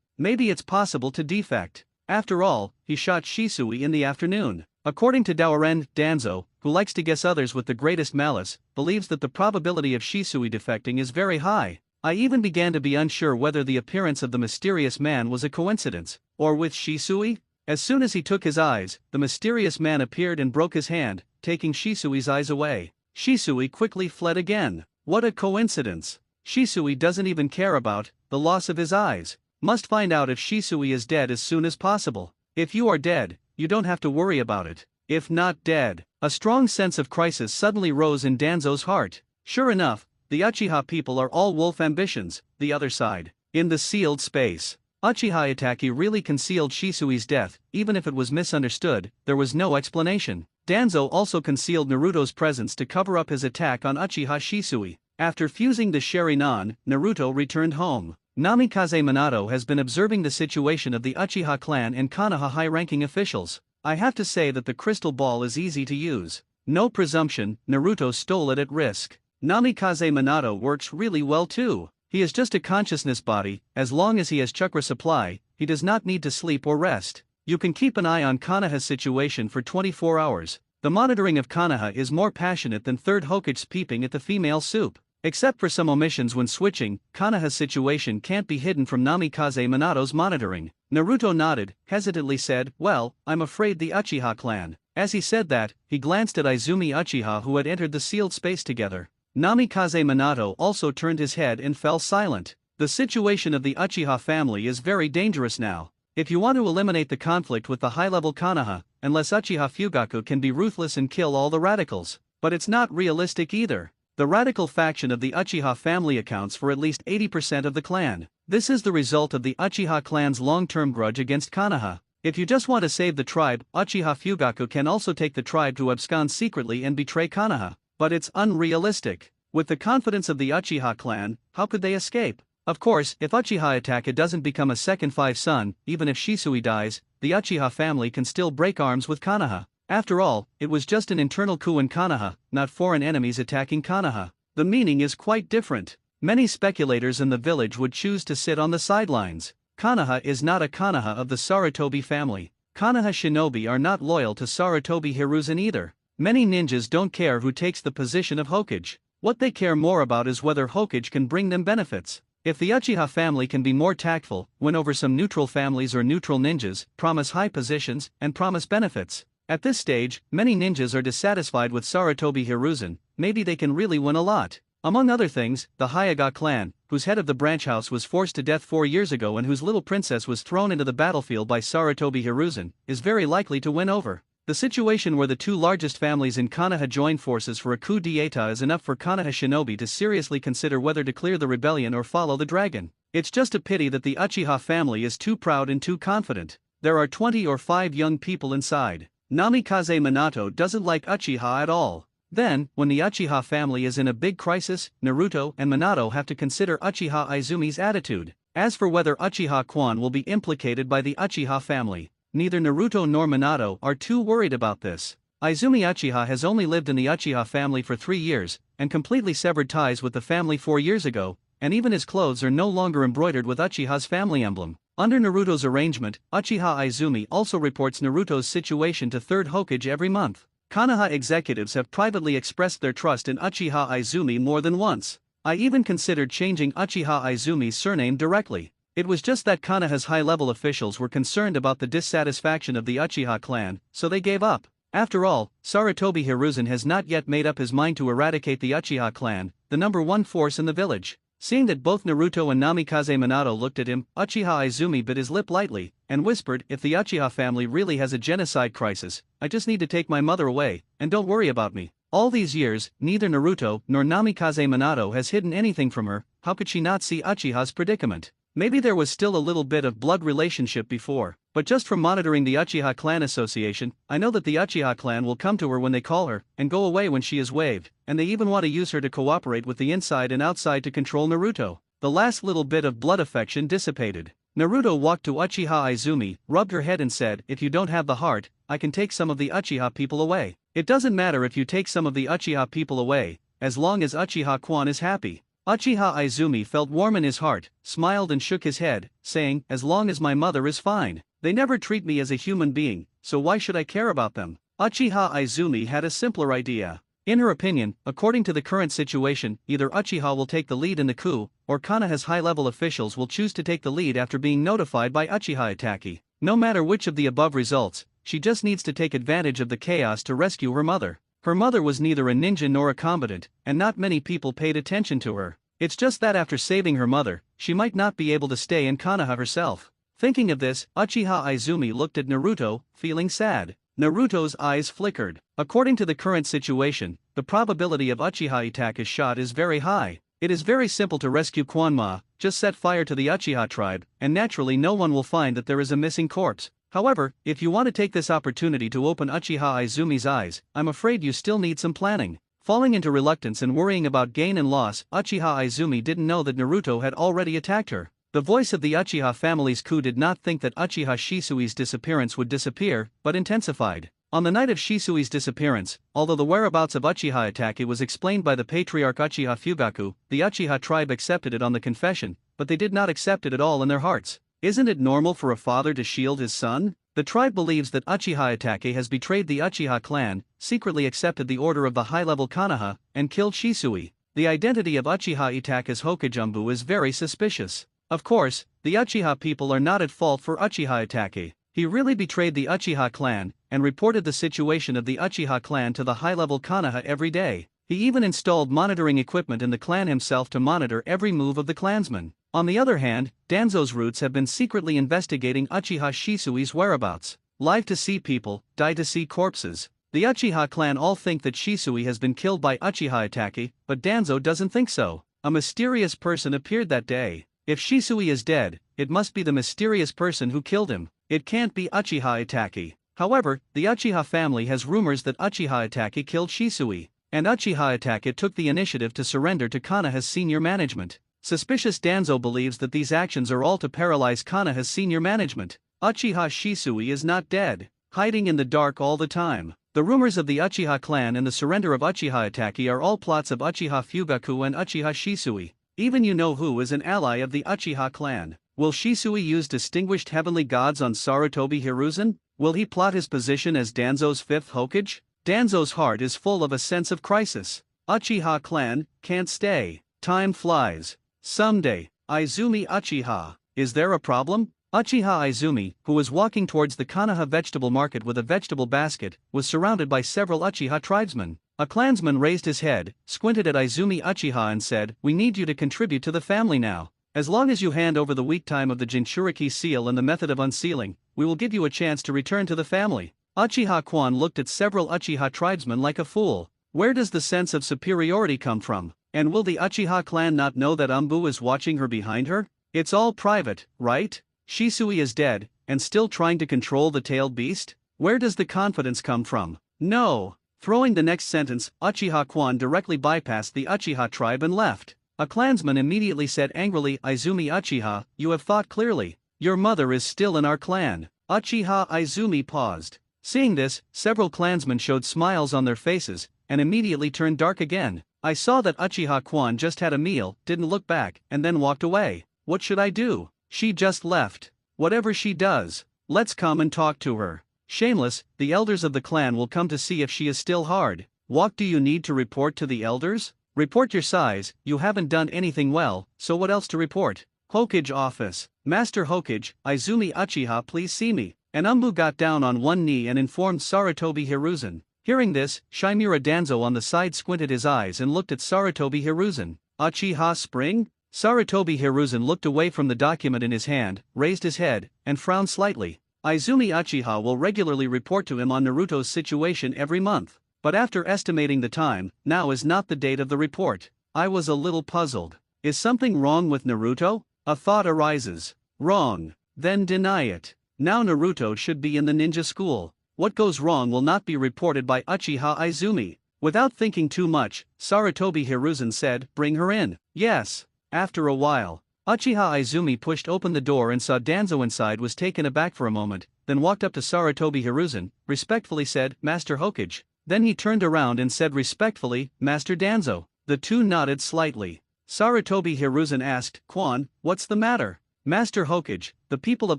Maybe it's possible to defect. After all, he shot Shisui in the afternoon. According to Daoren, Danzo, who likes to guess others with the greatest malice, believes that the probability of Shisui defecting is very high. I even began to be unsure whether the appearance of the mysterious man was a coincidence, or with Shisui. As soon as he took his eyes, the mysterious man appeared and broke his hand, taking Shisui's eyes away. Shisui quickly fled again. What a coincidence. Shisui doesn't even care about the loss of his eyes. Must find out if Shisui is dead as soon as possible. If you are dead, you don't have to worry about it. If not dead. A strong sense of crisis suddenly rose in Danzo's heart. Sure enough, the Uchiha people are all wolf ambitions. The other side. In the sealed space. Uchiha Itachi really concealed Shisui's death, even if it was misunderstood, there was no explanation. Danzo also concealed Naruto's presence to cover up his attack on Uchiha Shisui. After fusing the Sharingan, Naruto returned home. Namikaze Minato has been observing the situation of the Uchiha clan and Konoha high-ranking officials. I have to say that the crystal ball is easy to use. No presumption, Naruto stole it at risk. Namikaze Minato works really well too. He is just a consciousness body. As long as he has chakra supply, he does not need to sleep or rest. You can keep an eye on Konoha's situation for 24 hours. The monitoring of Konoha is more passionate than third Hokage's peeping at the female soup. Except for some omissions when switching, Konoha's situation can't be hidden from Namikaze Minato's monitoring. Naruto nodded, hesitantly said, Well, I'm afraid the Uchiha clan. As he said that, he glanced at Izumi Uchiha who had entered the sealed space together. Namikaze Minato also turned his head and fell silent. The situation of the Uchiha family is very dangerous now. If you want to eliminate the conflict with the high-level Konoha, unless Uchiha Fugaku can be ruthless and kill all the radicals. But it's not realistic either. The radical faction of the Uchiha family accounts for at least 80% of the clan. This is the result of the Uchiha clan's long-term grudge against Konoha. If you just want to save the tribe, Uchiha Fugaku can also take the tribe to abscond secretly and betray Konoha. But it's unrealistic. With the confidence of the Uchiha clan, how could they escape? Of course, if Uchiha Itachi doesn't become a second five-son, even if Shisui dies, the Uchiha family can still break arms with Konoha. After all, it was just an internal coup in Konoha, not foreign enemies attacking Konoha. The meaning is quite different. Many speculators in the village would choose to sit on the sidelines. Konoha is not a Konoha of the Sarutobi family. Konoha shinobi are not loyal to Sarutobi Hiruzen either. Many ninjas don't care who takes the position of Hokage. What they care more about is whether Hokage can bring them benefits. If the Uchiha family can be more tactful, win over some neutral families or neutral ninjas, promise high positions, and promise benefits. At this stage, many ninjas are dissatisfied with Sarutobi Hiruzen. Maybe they can really win a lot. Among other things, the Hyuga clan, whose head of the branch house was forced to death 4 years ago and whose little princess was thrown into the battlefield by Sarutobi Hiruzen, is very likely to win over. The situation where the two largest families in Konoha join forces for a coup d'etat is enough for Konoha shinobi to seriously consider whether to clear the rebellion or follow the dragon. It's just a pity that the Uchiha family is too proud and too confident. There are 20 or 5 young people inside. Namikaze Minato doesn't like Uchiha at all. Then, when the Uchiha family is in a big crisis, Naruto and Minato have to consider Uchiha Izumi's attitude. As for whether Uchiha Kwan will be implicated by the Uchiha family, neither Naruto nor Minato are too worried about this. Izumi Uchiha has only lived in the Uchiha family for 3 years, and completely severed ties with the family 4 years ago, and even his clothes are no longer embroidered with Uchiha's family emblem. Under Naruto's arrangement, Uchiha Izumi also reports Naruto's situation to 3rd Hokage every month. Konoha executives have privately expressed their trust in Uchiha Izumi more than once. I even considered changing Uchiha Izumi's surname directly. It was just that Konoha's high-level officials were concerned about the dissatisfaction of the Uchiha clan, so they gave up. After all, Sarutobi Hiruzen has not yet made up his mind to eradicate the Uchiha clan, the #1 force in the village. Seeing that both Naruto and Namikaze Minato looked at him, Uchiha Izumi bit his lip lightly, and whispered, "If the Uchiha family really has a genocide crisis, I just need to take my mother away, and don't worry about me." All these years, neither Naruto nor Namikaze Minato has hidden anything from her. How could she not see Uchiha's predicament? Maybe there was still a little bit of blood relationship before, but just from monitoring the Uchiha Clan Association, I know that the Uchiha clan will come to her when they call her, and go away when she is waived, and they even want to use her to cooperate with the inside and outside to control Naruto. The last little bit of blood affection dissipated. Naruto walked to Uchiha Izumi, rubbed her head and said, "If you don't have the heart, I can take some of the Uchiha people away. It doesn't matter if you take some of the Uchiha people away, as long as Uchiha Kwan is happy." Uchiha Izumi felt warm in his heart, smiled and shook his head, saying, "As long as my mother is fine. They never treat me as a human being, so why should I care about them?" Uchiha Izumi had a simpler idea. In her opinion, according to the current situation, either Uchiha will take the lead in the coup, or Konoha's high-level officials will choose to take the lead after being notified by Uchiha Itachi. No matter which of the above results, she just needs to take advantage of the chaos to rescue her mother. Her mother was neither a ninja nor a combatant, and not many people paid attention to her. It's just that after saving her mother, she might not be able to stay in Konoha herself. Thinking of this, Uchiha Izumi looked at Naruto, feeling sad. Naruto's eyes flickered. According to the current situation, the probability of Uchiha Itachi's shot is very high. It is very simple to rescue Kwanma, just set fire to the Uchiha tribe, and naturally no one will find that there is a missing corpse. However, if you want to take this opportunity to open Uchiha Izumi's eyes, I'm afraid you still need some planning. Falling into reluctance and worrying about gain and loss, Uchiha Izumi didn't know that Naruto had already attacked her. The voice of the Uchiha family's coup did not think that Uchiha Shisui's disappearance would disappear, but intensified. On the night of Shisui's disappearance, although the whereabouts of Uchiha Itachi was explained by the patriarch Uchiha Fugaku, the Uchiha tribe accepted it on the confession, but they did not accept it at all in their hearts. Isn't it normal for a father to shield his son? The tribe believes that Uchiha Itachi has betrayed the Uchiha clan, secretly accepted the order of the high-level Konoha, and killed Shisui. The identity of Uchiha Itachi's Hokage is very suspicious. Of course, the Uchiha people are not at fault for Uchiha Itachi. He really betrayed the Uchiha clan, and reported the situation of the Uchiha clan to the high-level Konoha every day. He even installed monitoring equipment in the clan himself to monitor every move of the clansmen. On the other hand, Danzo's roots have been secretly investigating Uchiha Shisui's whereabouts. Live to see people, die to see corpses. The Uchiha clan all think that Shisui has been killed by Uchiha Itachi, but Danzo doesn't think so. A mysterious person appeared that day. If Shisui is dead, it must be the mysterious person who killed him. It can't be Uchiha Itachi. However, the Uchiha family has rumors that Uchiha Itachi killed Shisui, and Uchiha Itachi took the initiative to surrender to Konoha's senior management. Suspicious Danzo believes that these actions are all to paralyze Konoha's senior management. Uchiha Shisui is not dead, hiding in the dark all the time. The rumors of the Uchiha clan and the surrender of Uchiha Itachi are all plots of Uchiha Fugaku and Uchiha Shisui. Even you-know-who is an ally of the Uchiha clan. Will Shisui use distinguished heavenly gods on Sarutobi Hiruzen? Will he plot his position as Danzo's fifth Hokage? Danzo's heart is full of a sense of crisis. Uchiha clan can't stay. Time flies. Someday, Izumi Uchiha. Is there a problem? Uchiha Izumi, who was walking towards the Konoha vegetable market with a vegetable basket, was surrounded by several Uchiha tribesmen. A clansman raised his head, squinted at Izumi Uchiha and said, "We need you to contribute to the family now. As long as you hand over the weak time of the Jinchuriki seal and the method of unsealing, we will give you a chance to return to the family." Uchiha Kwan looked at several Uchiha tribesmen like a fool. Where does the sense of superiority come from? And will the Uchiha clan not know that Umbu is watching her behind her? It's all private, right? Shisui is dead, and still trying to control the tailed beast? Where does the confidence come from? No. Throwing the next sentence, Uchiha Kwan directly bypassed the Uchiha tribe and left. A clansman immediately said angrily, "Izumi Uchiha, you have thought clearly. Your mother is still in our clan." Uchiha Izumi paused. Seeing this, several clansmen showed smiles on their faces, and immediately turned dark again. I saw that Uchiha Kwan just had a meal, didn't look back, and then walked away. What should I do? She just left. Whatever she does, let's come and talk to her. Shameless, the elders of the clan will come to see if she is still hard. What do you need to report to the elders? Report your size, you haven't done anything well, so what else to report? Hokage office. Master Hokage, Izumi Uchiha, please see me. And Umbu got down on one knee and informed Sarutobi Hiruzen. Hearing this, Shimura Danzo on the side squinted his eyes and looked at Sarutobi Hiruzen. Uchiha Spring? Sarutobi Hiruzen looked away from the document in his hand, raised his head, and frowned slightly. Izumi Uchiha will regularly report to him on Naruto's situation every month. But after estimating the time, now is not the date of the report. I was a little puzzled. Is something wrong with Naruto? A thought arises. Wrong. Then deny it. Now Naruto should be in the ninja school. What goes wrong will not be reported by Uchiha Izumi. Without thinking too much, Sarutobi Hiruzen said, "Bring her in." Yes. After a while, Uchiha Izumi pushed open the door and saw Danzo inside, was taken aback for a moment, then walked up to Sarutobi Hiruzen, respectfully said, "Master Hokage." Then he turned around and said respectfully, "Master Danzo." The two nodded slightly. Sarutobi Hiruzen asked, "Kwan, what's the matter?" "Master Hokage, the people of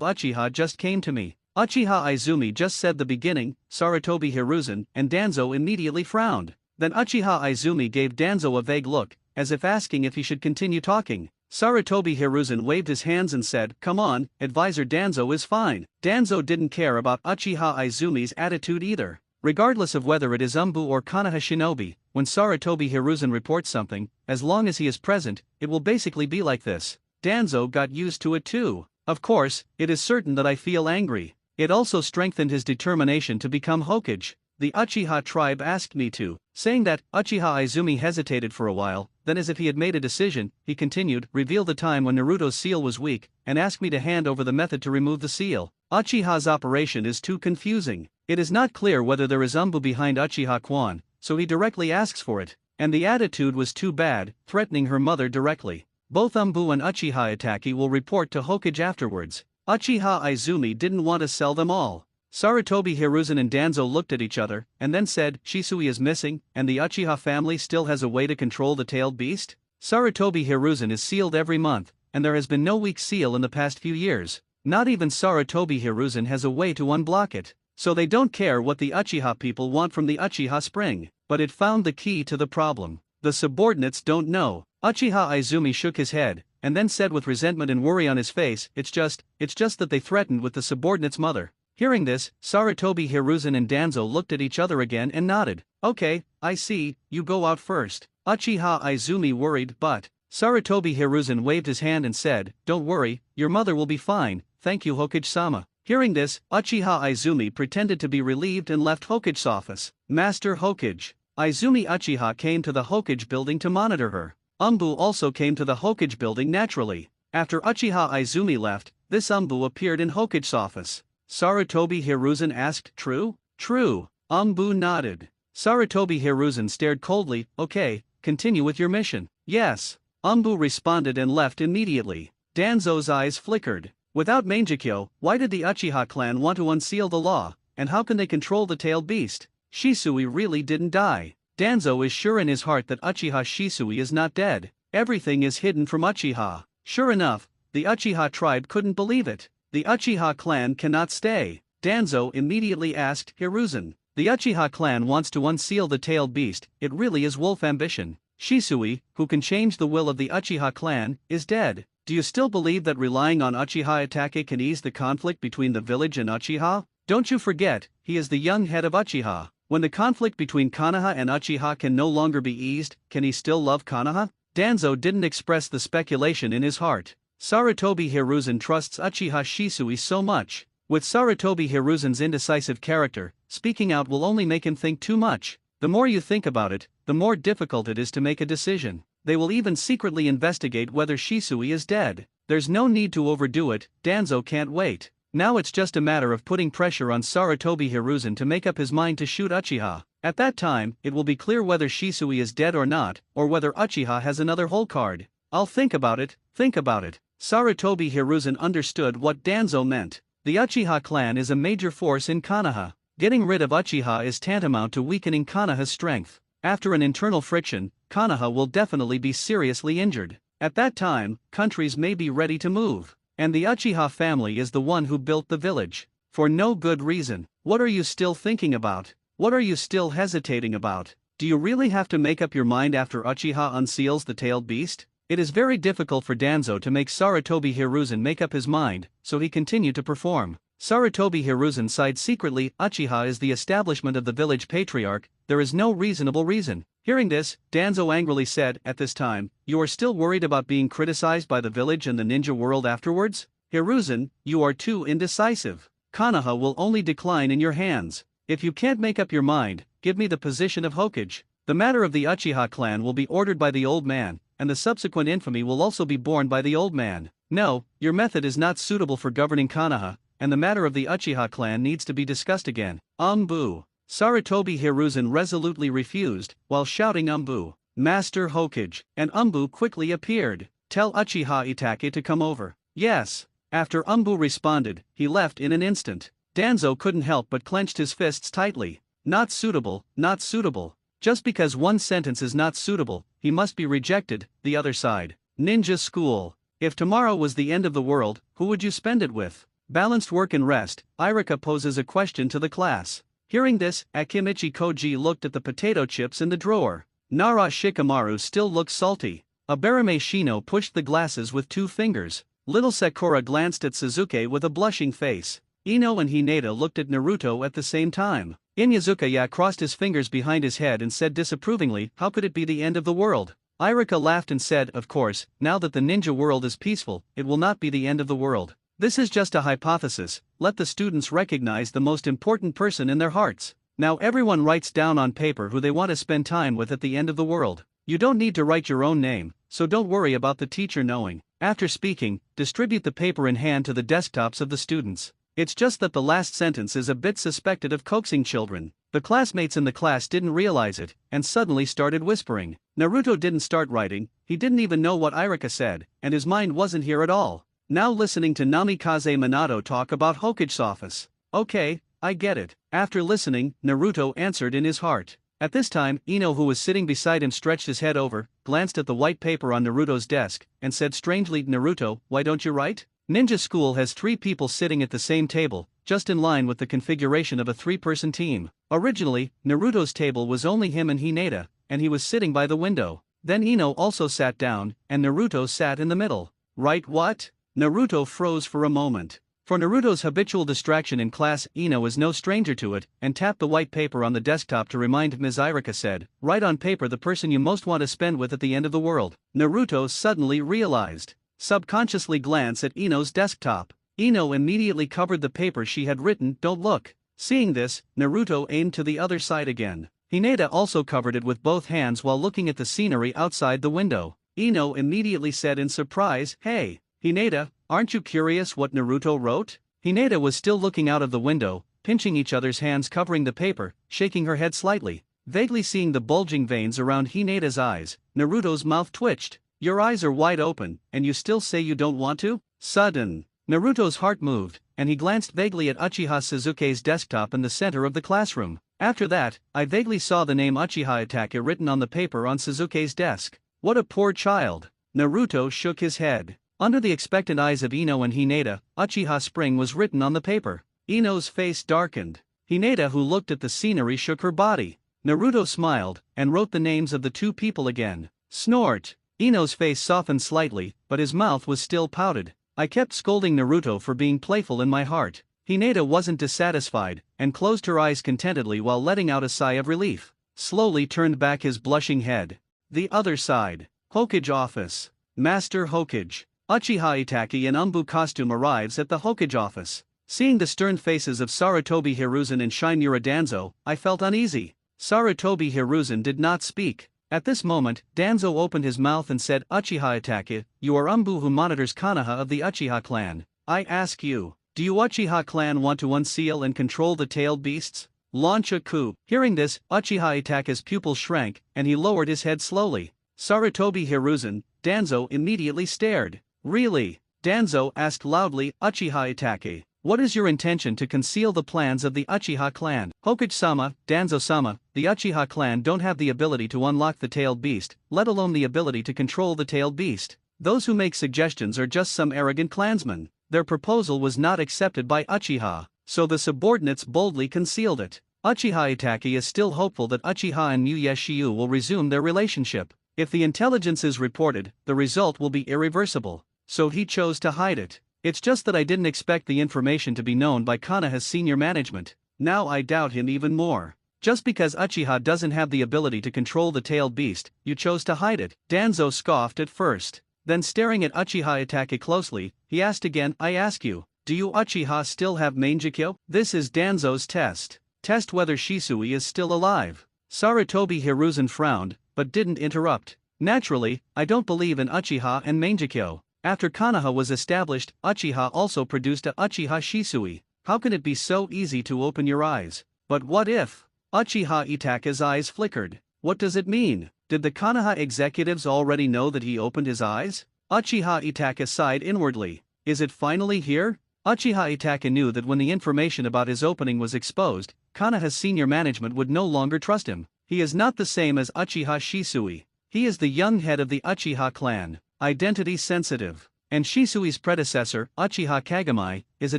Uchiha just came to me." Uchiha Izumi just said the beginning, Sarutobi Hiruzen, and Danzo immediately frowned. Then Uchiha Izumi gave Danzo a vague look, as if asking if he should continue talking. Sarutobi Hiruzen waved his hands and said, "Come on, advisor Danzo is fine." Danzo didn't care about Uchiha Izumi's attitude either. Regardless of whether it is Umbu or Konoha Shinobi, when Sarutobi Hiruzen reports something, as long as he is present, it will basically be like this. Danzo got used to it too. Of course, it is certain that I feel angry. It also strengthened his determination to become Hokage. The Uchiha tribe asked me to. Saying that, Uchiha Izumi hesitated for a while, then as if he had made a decision, he continued, "Reveal the time when Naruto's seal was weak, and ask me to hand over the method to remove the seal." Uchiha's operation is too confusing. It is not clear whether there is Umbu behind Uchiha Kwan, so he directly asks for it. And the attitude was too bad, threatening her mother directly. Both Umbu and Uchiha Itachi will report to Hokage afterwards. Uchiha Izumi didn't want to sell them all. Sarutobi Hiruzen and Danzo looked at each other, and then said, "Shisui is missing, and the Uchiha family still has a way to control the tailed beast?" Sarutobi Hiruzen is sealed every month, and there has been no weak seal in the past few years. Not even Sarutobi Hiruzen has a way to unblock it. So they don't care what the Uchiha people want from the Uchiha Spring. But it found the key to the problem. The subordinates don't know. Uchiha Izumi shook his head, and then said with resentment and worry on his face, it's just that they threatened with the subordinate's mother. Hearing this, Sarutobi Hiruzen and Danzo looked at each other again and nodded. Okay, I see, you go out first. Uchiha Izumi worried but Sarutobi Hiruzen waved his hand and said, don't worry, your mother will be fine, thank you Hokage-sama. Hearing this, Uchiha Izumi pretended to be relieved and left Hokage's office. Master Hokage. Izumi Uchiha came to the Hokage building to monitor her. Umbu also came to the Hokage building naturally. After Uchiha Izumi left, this Umbu appeared in Hokage's office. Sarutobi Hiruzen asked, true? True. Umbu nodded. Sarutobi Hiruzen stared coldly, okay, continue with your mission. Yes. Umbu responded and left immediately. Danzo's eyes flickered. Without Mangekyo, why did the Uchiha clan want to unseal the law, and how can they control the tailed beast? Shisui really didn't die. Danzo is sure in his heart that Uchiha Shisui is not dead. Everything is hidden from Uchiha. Sure enough, the Uchiha tribe couldn't believe it. The Uchiha clan cannot stay. Danzo immediately asked Hiruzen. The Uchiha clan wants to unseal the tailed beast, it really is wolf ambition. Shisui, who can change the will of the Uchiha clan, is dead. Do you still believe that relying on Uchiha Itake can ease the conflict between the village and Uchiha? Don't you forget, he is the young head of Uchiha. When the conflict between Konoha and Uchiha can no longer be eased, can he still love Konoha? Danzo didn't express the speculation in his heart. Sarutobi Hiruzen trusts Uchiha Shisui so much. With Sarutobi Hiruzen's indecisive character, speaking out will only make him think too much. The more you think about it, the more difficult it is to make a decision. They will even secretly investigate whether Shisui is dead. There's no need to overdo it, Danzo can't wait. Now it's just a matter of putting pressure on Sarutobi Hiruzen to make up his mind to shoot Uchiha. At that time, it will be clear whether Shisui is dead or not, or whether Uchiha has another whole card. I'll think about it, think about it. Sarutobi Hiruzen understood what Danzo meant. The Uchiha clan is a major force in Konoha. Getting rid of Uchiha is tantamount to weakening Konoha's strength. After an internal friction, Konoha will definitely be seriously injured. At that time, countries may be ready to move. And the Uchiha family is the one who built the village. For no good reason. What are you still thinking about? What are you still hesitating about? Do you really have to make up your mind after Uchiha unseals the tailed beast? It is very difficult for Danzo to make Sarutobi Hiruzen make up his mind, so he continued to perform. Sarutobi Hiruzen sighed secretly. Uchiha is the establishment of the village patriarch, there is no reasonable reason. Hearing this, Danzo angrily said, at this time, you are still worried about being criticized by the village and the ninja world afterwards? Hiruzen, you are too indecisive. Konoha will only decline in your hands. If you can't make up your mind, give me the position of Hokage. The matter of the Uchiha clan will be ordered by the old man, and the subsequent infamy will also be borne by the old man. No, your method is not suitable for governing Konoha, and the matter of the Uchiha clan needs to be discussed again. Boo. Sarutobi Hiruzen resolutely refused, while shouting Boo. Master Hokage, and Boo quickly appeared. Tell Uchiha Itake to come over. Yes. After Boo responded, he left in an instant. Danzo couldn't help but clenched his fists tightly. Not suitable, not suitable. Just because one sentence is not suitable, he must be rejected. The other side. Ninja school. If tomorrow was the end of the world, who would you spend it with? Balanced work and rest. Irika poses a question to the class. Hearing this, Akimichi Koji looked at the potato chips in the drawer. Nara Shikamaru still looked salty. Abarame Shino pushed the glasses with 2 fingers. Little Sakura glanced at Suzuki with a blushing face. Ino and Hinata looked at Naruto at the same time. Inyazukaya crossed his fingers behind his head and said disapprovingly, how could it be the end of the world? Irika laughed and said, of course, now that the ninja world is peaceful, it will not be the end of the world. This is just a hypothesis, let the students recognize the most important person in their hearts. Now everyone writes down on paper who they want to spend time with at the end of the world. You don't need to write your own name, so don't worry about the teacher knowing. After speaking, distribute the paper in hand to the desktops of the students. It's just that the last sentence is a bit suspected of coaxing children. The classmates in the class didn't realize it, and suddenly started whispering. Naruto didn't start writing, he didn't even know what Irika said, and his mind wasn't here at all. Now listening to Namikaze Minato talk about Hokage's office. Okay, I get it. After listening, Naruto answered in his heart. At this time, Ino, who was sitting beside him, stretched his head over, glanced at the white paper on Naruto's desk, and said strangely, Naruto, why don't you write? Ninja school has 3 people sitting at the same table, just in line with the configuration of a 3-person team. Originally, Naruto's table was only him and Hinata, and he was sitting by the window. Then Ino also sat down, and Naruto sat in the middle. Right what? Naruto froze for a moment. For Naruto's habitual distraction in class, Ino is no stranger to it, and tapped the white paper on the desktop to remind Ms. Irika said, "Write on paper the person you most want to spend with at the end of the world." Naruto suddenly realized. Subconsciously glance at Ino's desktop. Ino immediately covered the paper she had written, "Don't look." Seeing this, Naruto aimed to the other side again. Hinata also covered it with both hands while looking at the scenery outside the window. Ino immediately said in surprise, "Hey, Hinata, aren't you curious what Naruto wrote?" Hinata was still looking out of the window, pinching each other's hands covering the paper, shaking her head slightly. Vaguely seeing the bulging veins around Hinata's eyes, Naruto's mouth twitched. "Your eyes are wide open, and you still say you don't want to?" Sudden. Naruto's heart moved, and he glanced vaguely at Uchiha Sasuke's desktop in the center of the classroom. After that, I vaguely saw the name Uchiha Itachi written on the paper on Sasuke's desk. What a poor child. Naruto shook his head. Under the expectant eyes of Ino and Hinata, Uchiha Spring was written on the paper. Ino's face darkened. Hinata, who looked at the scenery, shook her body. Naruto smiled, and wrote the names of the two people again. Snort. Ino's face softened slightly, but his mouth was still pouted. I kept scolding Naruto for being playful in my heart. Hinata wasn't dissatisfied, and closed her eyes contentedly while letting out a sigh of relief. Slowly turned back his blushing head. The other side. Hokage office. Master Hokage. Uchiha Itachi in Umbu costume arrives at the Hokage office. Seeing the stern faces of Sarutobi Hiruzen and Shinura Danzo, I felt uneasy. Sarutobi Hiruzen did not speak. At this moment, Danzo opened his mouth and said, "Uchiha Itachi, you are Umbu who monitors Konoha of the Uchiha clan. I ask you, do you Uchiha clan want to unseal and control the tailed beasts? Launch a coup." Hearing this, Uchiha Itachi's pupils shrank, and he lowered his head slowly. Sarutobi Hiruzen, Danzo immediately stared. "Really?" Danzo asked loudly, "Uchiha Itachi, what is your intention to conceal the plans of the Uchiha clan?" "Hokage-sama, Danzo-sama, the Uchiha clan don't have the ability to unlock the tailed beast, let alone the ability to control the tailed beast. Those who make suggestions are just some arrogant clansmen. Their proposal was not accepted by Uchiha, so the subordinates boldly concealed it. Uchiha Itachi is still hopeful that Uchiha and Muye Shiu will resume their relationship. If the intelligence is reported, the result will be irreversible. So he chose to hide it. It's just that I didn't expect the information to be known by Konoha's senior management. Now I doubt him even more. Just because Uchiha doesn't have the ability to control the tailed beast, you chose to hide it." Danzo scoffed at first. Then staring at Uchiha Itachi closely, he asked again, "I ask you, do you Uchiha still have Mangekyo?" This is Danzo's test. Test whether Shisui is still alive. Sarutobi Hiruzen frowned, but didn't interrupt. "Naturally, I don't believe in Uchiha and Mangekyo. After Konoha was established, Uchiha also produced a Uchiha Shisui. How can it be so easy to open your eyes? But what if?" Uchiha Itachi's eyes flickered. What does it mean? Did the Konoha executives already know that he opened his eyes? Uchiha Itachi sighed inwardly. Is it finally here? Uchiha Itachi knew that when the information about his opening was exposed, Konoha's senior management would no longer trust him. He is not the same as Uchiha Shisui. He is the young head of the Uchiha clan. Identity sensitive. And Shisui's predecessor, Uchiha Kagami, is a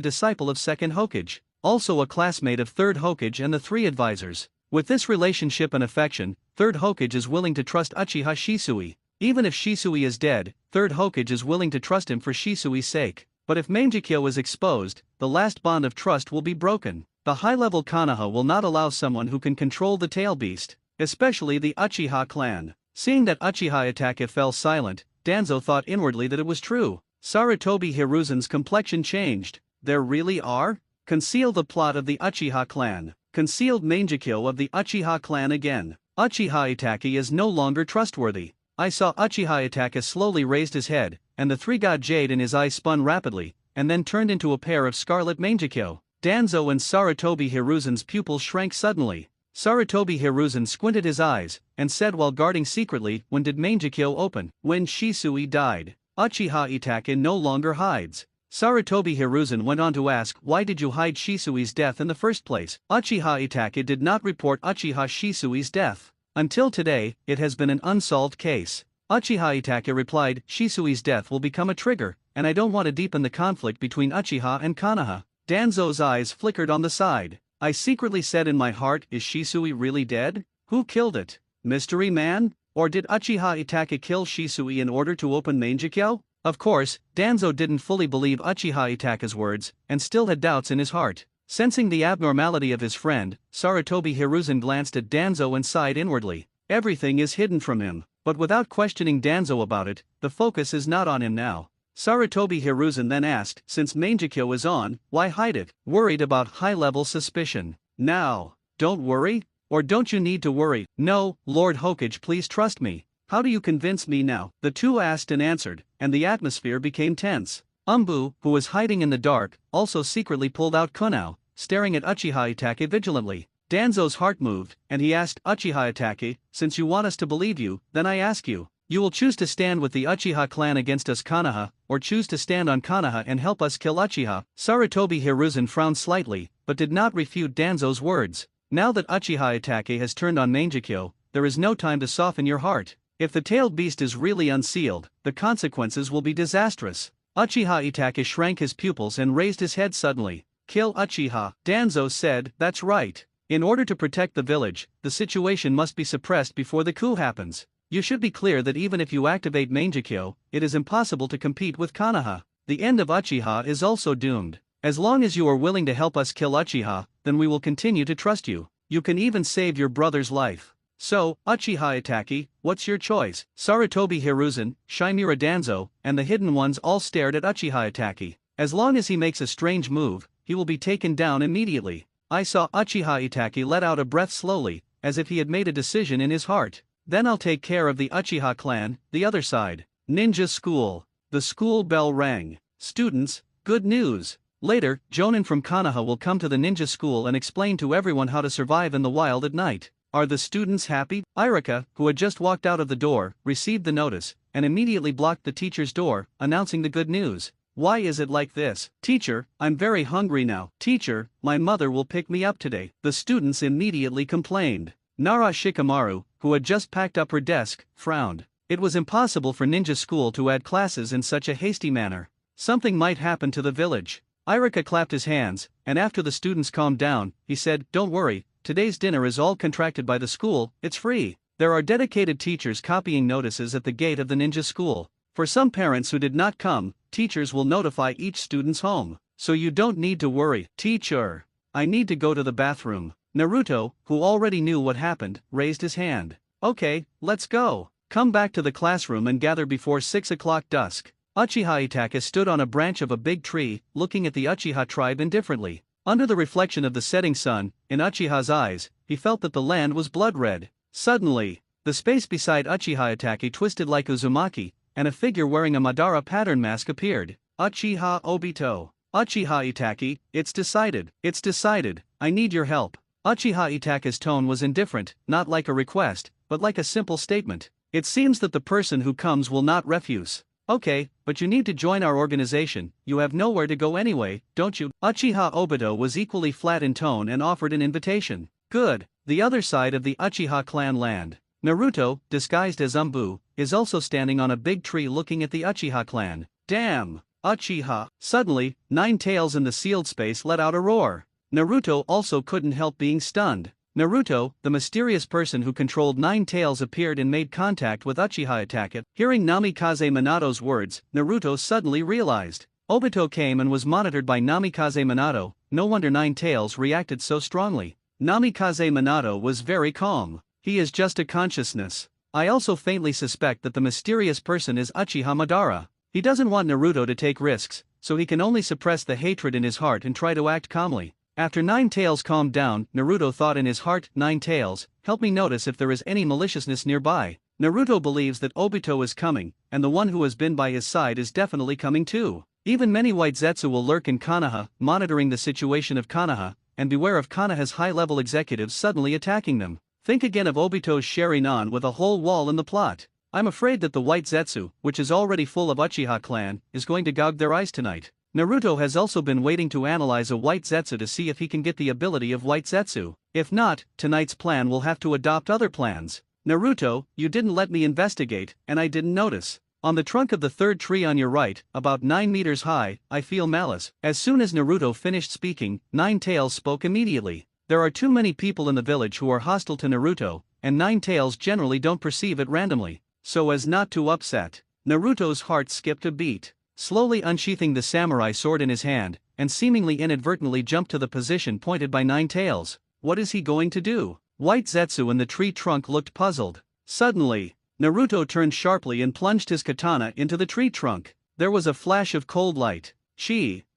disciple of second Hokage, also a classmate of third Hokage and the three advisors. With this relationship and affection, third Hokage is willing to trust Uchiha Shisui. Even if Shisui is dead, third Hokage is willing to trust him for Shisui's sake. But if Mangekyo is exposed, the last bond of trust will be broken. The high-level Konoha will not allow someone who can control the tail beast, especially the Uchiha clan. Seeing that Uchiha Itachi fell silent, Danzo thought inwardly that it was true. Sarutobi Hiruzen's complexion changed. There really are? Conceal the plot of the Uchiha clan. Concealed Mangekyo of the Uchiha clan again. Uchiha Itachi is no longer trustworthy. I saw Uchiha Itachi slowly raised his head, and the three-god jade in his eyes spun rapidly, and then turned into a pair of scarlet Mangekyo. Danzo and Sarutobi Hiruzen's pupils shrank suddenly. Sarutobi Hiruzen squinted his eyes, and said while guarding secretly, "When did Mangekyo open?" "When Shisui died. Uchiha Itachi no longer hides." Sarutobi Hiruzen went on to ask, "Why did you hide Shisui's death in the first place?" Uchiha Itachi did not report Uchiha Shisui's death. Until today, it has been an unsolved case. Uchiha Itachi replied, "Shisui's death will become a trigger, and I don't want to deepen the conflict between Uchiha and Konoha." Danzo's eyes flickered on the side. I secretly said in my heart, is Shisui really dead? Who killed it? Mystery Man? Or did Uchiha Itachi kill Shisui in order to open Mangekyo? Of course, Danzo didn't fully believe Uchiha Itaka's words, and still had doubts in his heart. Sensing the abnormality of his friend, Sarutobi Hiruzen glanced at Danzo and sighed inwardly. Everything is hidden from him, but without questioning Danzo about it, the focus is not on him now. Sarutobi Hiruzen then asked, since Mangekyo is on, why hide it? Worried about high-level suspicion. Now, don't worry? Or don't you need to worry? No, Lord Hokage, please trust me. How do you convince me now? The two asked and answered, and the atmosphere became tense. Umbu, who was hiding in the dark, also secretly pulled out kunao, staring at Uchiha Itake vigilantly. Danzo's heart moved, and he asked, Uchiha Itake, since you want us to believe you, then I ask you, you will choose to stand with the Uchiha clan against us Konoha, or choose to stand on Konoha and help us kill Uchiha? Sarutobi Hiruzen frowned slightly, but did not refute Danzo's words. Now that Uchiha Itake has turned on Mangekyo, there is no time to soften your heart. If the tailed beast is really unsealed, the consequences will be disastrous. Uchiha Itake shrank his pupils and raised his head suddenly. Kill Uchiha. Danzo said, that's right. In order to protect the village, the situation must be suppressed before the coup happens. You should be clear that even if you activate Mangekyo, it is impossible to compete with Konoha. The end of Uchiha is also doomed. As long as you are willing to help us kill Uchiha, then we will continue to trust you. You can even save your brother's life. So, Uchiha Itake, what's your choice? Sarutobi Hiruzen, Shimura Danzo, and the hidden ones all stared at Uchiha Itake. As long as he makes a strange move, he will be taken down immediately. I saw Uchiha Itake let out a breath slowly, as if he had made a decision in his heart. Then I'll take care of the Uchiha clan, the other side. Ninja school. The school bell rang. Students, good news. Later, Jonin from Konoha will come to the ninja school and explain to everyone how to survive in the wild at night. Are the students happy? Irika, who had just walked out of the door, received the notice, and immediately blocked the teacher's door, announcing the good news. Why is it like this? Teacher, I'm very hungry now. Teacher, my mother will pick me up today. The students immediately complained. Nara Shikamaru, who had just packed up her desk, frowned. It was impossible for ninja school to add classes in such a hasty manner. Something might happen to the village. Irika clapped his hands, and after the students calmed down, he said, don't worry. Today's dinner is all contracted by the school, it's free. There are dedicated teachers copying notices at the gate of the ninja school. For some parents who did not come, teachers will notify each student's home. So you don't need to worry. Teacher, I need to go to the bathroom. Naruto, who already knew what happened, raised his hand. Okay, let's go. Come back to the classroom and gather before 6 o'clock dusk. Uchiha Itake stood on a branch of a big tree, looking at the Uchiha tribe indifferently. Under the reflection of the setting sun, in Uchiha's eyes, he felt that the land was blood red. Suddenly, the space beside Uchiha Itake twisted like Uzumaki, and a figure wearing a Madara pattern mask appeared. Uchiha Obito. Uchiha Itake, it's decided. It's decided. I need your help. Uchiha Itake's tone was indifferent, not like a request, but like a simple statement. It seems that the person who comes will not refuse. Okay, but you need to join our organization, you have nowhere to go anyway, don't you? Uchiha Obito was equally flat in tone and offered an invitation. Good, the other side of the Uchiha clan land. Naruto, disguised as Umbu, is also standing on a big tree looking at the Uchiha clan. Damn! Uchiha! Suddenly, Nine Tails in the sealed space let out a roar. Naruto also couldn't help being stunned. Naruto, the mysterious person who controlled Nine Tails, appeared and made contact with Uchiha Itake. Hearing Namikaze Minato's words, Naruto suddenly realized. Obito came and was monitored by Namikaze Minato, no wonder Nine Tails reacted so strongly. Namikaze Minato was very calm. He is just a consciousness. I also faintly suspect that the mysterious person is Uchiha Madara. He doesn't want Naruto to take risks, so he can only suppress the hatred in his heart and try to act calmly. After Nine Tails calmed down, Naruto thought in his heart, Nine Tails, help me notice if there is any maliciousness nearby. Naruto believes that Obito is coming, and the one who has been by his side is definitely coming too. Even many white Zetsu will lurk in Konoha, monitoring the situation of Konoha, and beware of Konoha's high-level executives suddenly attacking them. Think again of Obito's Sharingan with a whole wall in the plot. I'm afraid that the white Zetsu, which is already full of Uchiha clan, is going to gouge their eyes tonight. Naruto has also been waiting to analyze a white Zetsu to see if he can get the ability of white Zetsu. If not, tonight's plan will have to adopt other plans. Naruto, you didn't let me investigate, and I didn't notice. On the trunk of the third tree on your right, about 9 meters high, I feel malice. As soon as Naruto finished speaking, Nine Tails spoke immediately. There are too many people in the village who are hostile to Naruto, and Nine Tails generally don't perceive it randomly. So as not to upset Naruto's heart skipped a beat. Slowly unsheathing the samurai sword in his hand, and seemingly inadvertently jumped to the position pointed by Nine Tails. What is he going to do? White Zetsu in the tree trunk looked puzzled. Suddenly, Naruto turned sharply and plunged his katana into the tree trunk. There was a flash of cold light.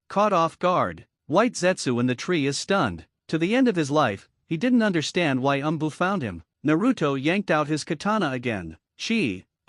Caught off guard. White Zetsu in the tree is stunned. To the end of his life, he didn't understand why Umbu found him. Naruto yanked out his katana again.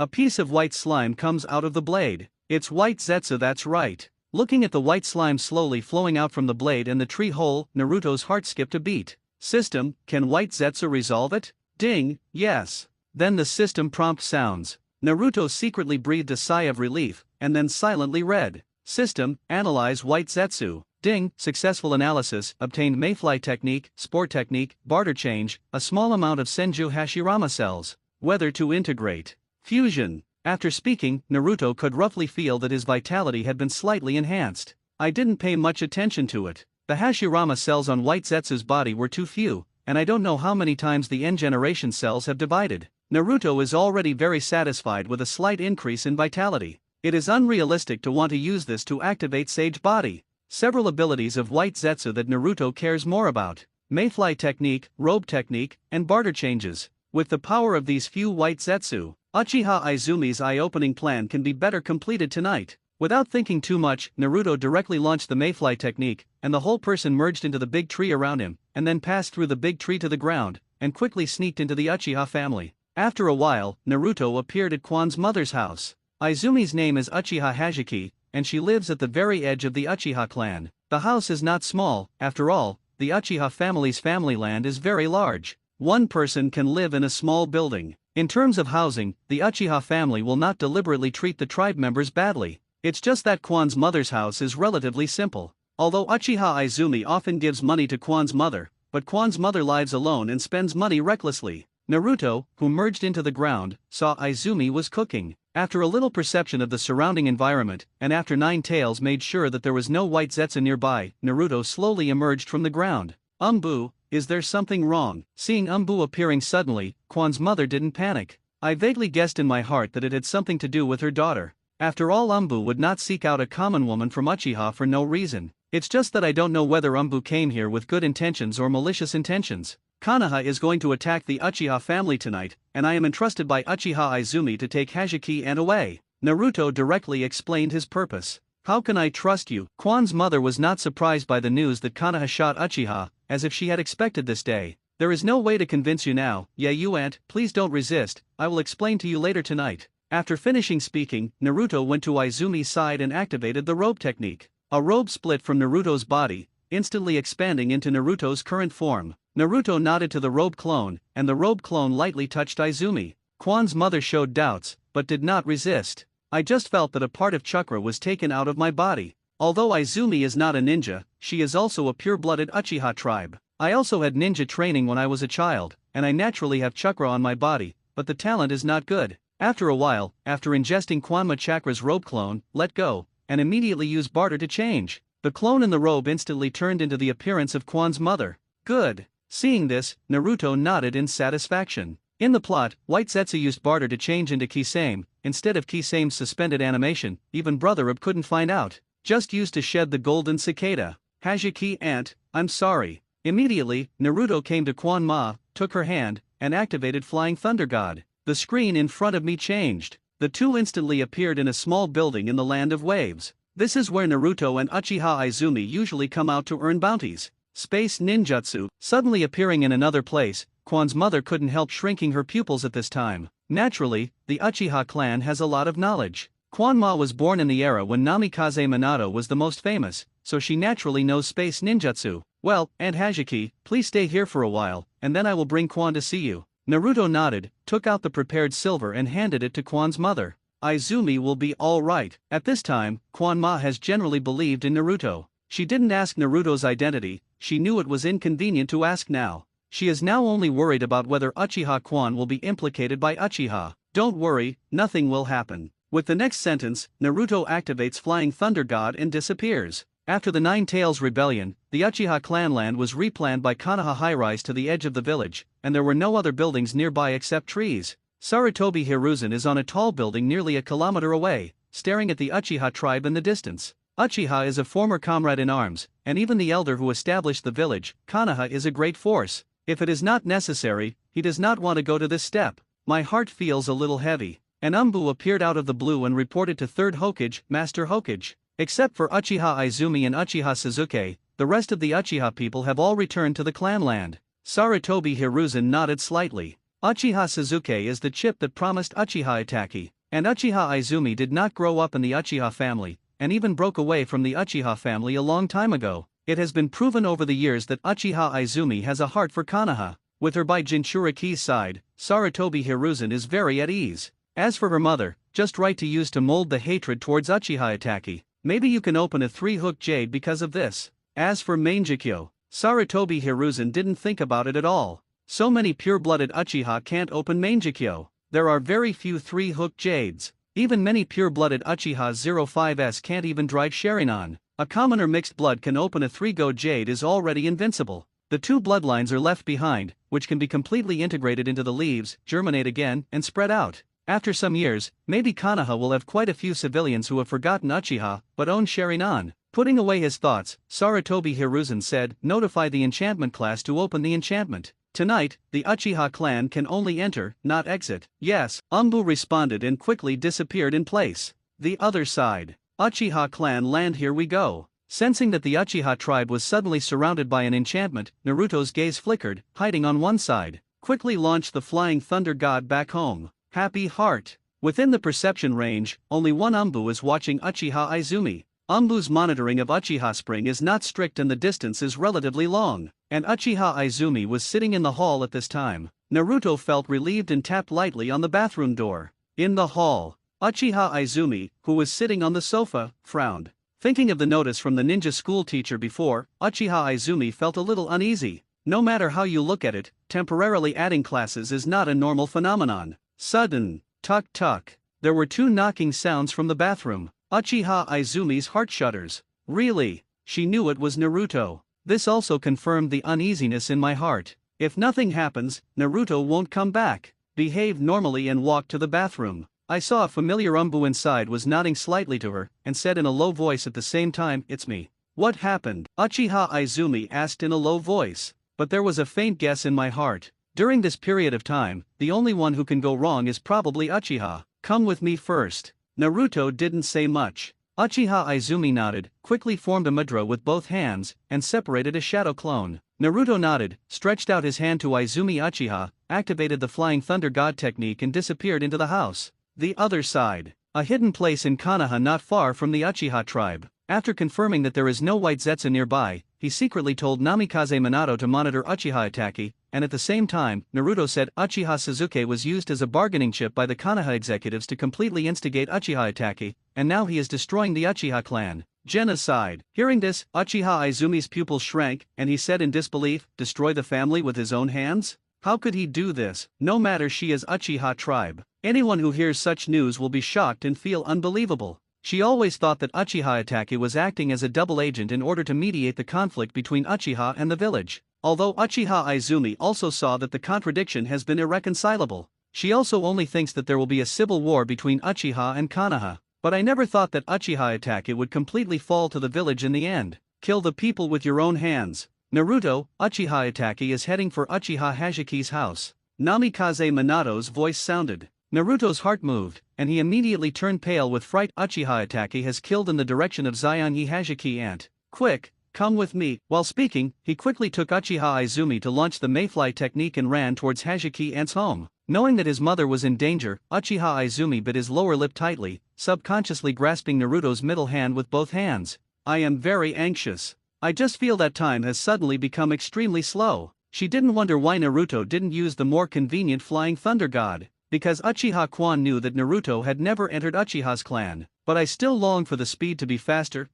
A piece of white slime comes out of the blade. It's White Zetsu, that's right. Looking at the white slime slowly flowing out from the blade and the tree hole, Naruto's heart skipped a beat. System, can White Zetsu resolve it? Ding, yes. Then the system prompt sounds. Naruto secretly breathed a sigh of relief, and then silently read. System, analyze White Zetsu. Ding, successful analysis, obtained Mayfly technique, spore technique, barter change, a small amount of Senju Hashirama cells. Whether to integrate. Fusion. After speaking, Naruto could roughly feel that his vitality had been slightly enhanced. I didn't pay much attention to it. The Hashirama cells on White Zetsu's body were too few, and I don't know how many times the N-generation cells have divided. Naruto is already very satisfied with a slight increase in vitality. It is unrealistic to want to use this to activate Sage Body. Several abilities of White Zetsu that Naruto cares more about. Mayfly technique, robe technique, and barter changes. With the power of these few White Zetsu, Uchiha Izumi's eye-opening plan can be better completed tonight. Without thinking too much, Naruto directly launched the Mayfly technique, and the whole person merged into the big tree around him, and then passed through the big tree to the ground, and quickly sneaked into the Uchiha family. After a while, Naruto appeared at Quan's mother's house. Izumi's name is Uchiha Hajiki, and she lives at the very edge of the Uchiha clan. The house is not small, after all, the Uchiha family's family land is very large. One person can live in a small building. In terms of housing, the Uchiha family will not deliberately treat the tribe members badly. It's just that Quan's mother's house is relatively simple. Although Uchiha Izumi often gives money to Quan's mother, but Quan's mother lives alone and spends money recklessly. Naruto, who merged into the ground, saw Izumi was cooking. After a little perception of the surrounding environment, and after Nine Tails made sure that there was no White Zetsu nearby, Naruto slowly emerged from the ground. Umbu, is there something wrong? Seeing Umbu appearing suddenly, Quan's mother didn't panic. I vaguely guessed in my heart that it had something to do with her daughter. After all, Umbu would not seek out a common woman from Uchiha for no reason. It's just that I don't know whether Umbu came here with good intentions or malicious intentions. Konoha is going to attack the Uchiha family tonight, and I am entrusted by Uchiha Izumi to take Hajiki and away. Naruto directly explained his purpose. How can I trust you? Quan's mother was not surprised by the news that Konoha shot Uchiha, as if she had expected this day. There is no way to convince you now. Yeah, you aunt, please don't resist, I will explain to you later tonight. After finishing speaking, Naruto went to Izumi's side and activated the robe technique. A robe split from Naruto's body, instantly expanding into Naruto's current form. Naruto nodded to the robe clone, and the robe clone lightly touched Izumi. Quan's mother showed doubts, but did not resist. I just felt that a part of chakra was taken out of my body. Although Izumi is not a ninja, she is also a pure-blooded Uchiha tribe. I also had ninja training when I was a child, and I naturally have chakra on my body, but the talent is not good. After a while, after ingesting Kwanma Chakra's robe clone, let go, and immediately use barter to change. The clone in the robe instantly turned into the appearance of Quan's mother. Good. Seeing this, Naruto nodded in satisfaction. In the plot, White Zetsu used barter to change into Kisame, instead of Kisame's suspended animation. Even Brother Ab couldn't find out. Just used to shed the golden cicada. Hajiki aunt, I'm sorry. Immediately, Naruto came to Quan Ma, took her hand, and activated Flying Thunder God. The screen in front of me changed. The two instantly appeared in a small building in the Land of Waves. This is where Naruto and Uchiha Izumi usually come out to earn bounties. Space Ninjutsu. Suddenly appearing in another place, Quan's mother couldn't help shrinking her pupils at this time. Naturally, the Uchiha clan has a lot of knowledge. Quan Ma was born in the era when Namikaze Minato was the most famous, so she naturally knows space ninjutsu. Well, Aunt Hajiki, please stay here for a while, and then I will bring Quan to see you. Naruto nodded, took out the prepared silver and handed it to Quan's mother. Izumi will be all right. At this time, Quan Ma has generally believed in Naruto. She didn't ask Naruto's identity, she knew it was inconvenient to ask now. She is now only worried about whether Uchiha Quan will be implicated by Uchiha. Don't worry, nothing will happen. With the next sentence, Naruto activates Flying Thunder God and disappears. After the Nine Tails Rebellion, the Uchiha clan land was replanned by Konoha High-Rise to the edge of the village, and there were no other buildings nearby except trees. Sarutobi Hiruzen is on a tall building nearly a kilometer away, staring at the Uchiha tribe in the distance. Uchiha is a former comrade in arms, and even the elder who established the village, Konoha, is a great force. If it is not necessary, he does not want to go to this step. My heart feels a little heavy. An Umbu appeared out of the blue and reported to 3rd Hokage, Master Hokage. Except for Uchiha Izumi and Uchiha Sasuke, the rest of the Uchiha people have all returned to the clan land. Sarutobi Hiruzen nodded slightly. Uchiha Sasuke is the chip that promised Uchiha Itachi, and Uchiha Izumi did not grow up in the Uchiha family, and even broke away from the Uchiha family a long time ago. It has been proven over the years that Uchiha Izumi has a heart for Konoha. With her by Jinchuriki's side, Sarutobi Hiruzen is very at ease. As for her mother, just right to use to mold the hatred towards Uchiha Itachi. Maybe you can open a 3-hook jade because of this. As for Mangekyo, Sarutobi Hiruzen didn't think about it at all. So many pure-blooded Uchiha can't open Mangekyo. There are very few 3-hook jades. Even many pure-blooded Uchiha 05s can't even drive Sharingan. A commoner mixed blood can open a 3-go jade is already invincible. The 2 bloodlines are left behind, which can be completely integrated into the leaves, germinate again, and spread out. After some years, maybe Konoha will have quite a few civilians who have forgotten Uchiha, but own Sharingan. Putting away his thoughts, Sarutobi Hiruzen said, "Notify the enchantment class to open the enchantment. Tonight, the Uchiha clan can only enter, not exit." "Yes," Umbu responded and quickly disappeared in place. The other side. Uchiha clan land, here we go. Sensing that the Uchiha tribe was suddenly surrounded by an enchantment, Naruto's gaze flickered, hiding on one side. Quickly launched the flying thunder god back home. Happy heart. Within the perception range, only one Umbu is watching Uchiha Izumi. Umbu's monitoring of Uchiha Spring is not strict and the distance is relatively long, and Uchiha Izumi was sitting in the hall at this time. Naruto felt relieved and tapped lightly on the bathroom door. In the hall, Uchiha Izumi, who was sitting on the sofa, frowned. Thinking of the notice from the ninja school teacher before, Uchiha Izumi felt a little uneasy. No matter how you look at it, temporarily adding classes is not a normal phenomenon. Sudden, tuck. There were 2 knocking sounds from the bathroom. Uchiha Izumi's heart shudders. Really? She knew it was Naruto. This also confirmed the uneasiness in my heart. If nothing happens, Naruto won't come back. Behaved normally and walked to the bathroom. I saw a familiar Umbu inside was nodding slightly to her, and said in a low voice at the same time, "It's me." "What happened?" Uchiha Izumi asked in a low voice. But there was a faint guess in my heart. During this period of time, the only one who can go wrong is probably Uchiha. "Come with me first." Naruto didn't say much. Uchiha Izumi nodded, quickly formed a mudra with both hands, and separated a shadow clone. Naruto nodded, stretched out his hand to Izumi Uchiha, activated the Flying Thunder God technique and disappeared into the house. The other side. A hidden place in Konoha not far from the Uchiha tribe. After confirming that there is no white Zetsu nearby, he secretly told Namikaze Minato to monitor Uchiha Itachi, and at the same time, Naruto said Uchiha Sasuke was used as a bargaining chip by the Konoha executives to completely instigate Uchiha Itachi, and now he is destroying the Uchiha clan. Genocide. Hearing this, Uchiha Izumi's pupils shrank, and he said in disbelief, "Destroy the family with his own hands? How could he do this? No matter, she is Uchiha tribe. Anyone who hears such news will be shocked and feel unbelievable." She always thought that Uchiha Itachi was acting as a double agent in order to mediate the conflict between Uchiha and the village. Although Uchiha Izumi also saw that the contradiction has been irreconcilable, she also only thinks that there will be a civil war between Uchiha and Konoha. But I never thought that Uchiha Itachi would completely fall to the village in the end. Kill the people with your own hands. Naruto, Uchiha Itachi is heading for Uchiha Hajiki's house. Namikaze Minato's voice sounded. Naruto's heart moved, and he immediately turned pale with fright. Uchiha Itachi has killed in the direction of Zionhi Hajiki Ant. "Quick, come with me." While speaking, he quickly took Uchiha Izumi to launch the Mayfly technique and ran towards Hajiki Ant's home. Knowing that his mother was in danger, Uchiha Izumi bit his lower lip tightly, subconsciously grasping Naruto's middle hand with both hands. "I am very anxious. I just feel that time has suddenly become extremely slow." She didn't wonder why Naruto didn't use the more convenient Flying Thunder God. Because Uchiha Kwan knew that Naruto had never entered Uchiha's clan. But I still long for the speed to be faster.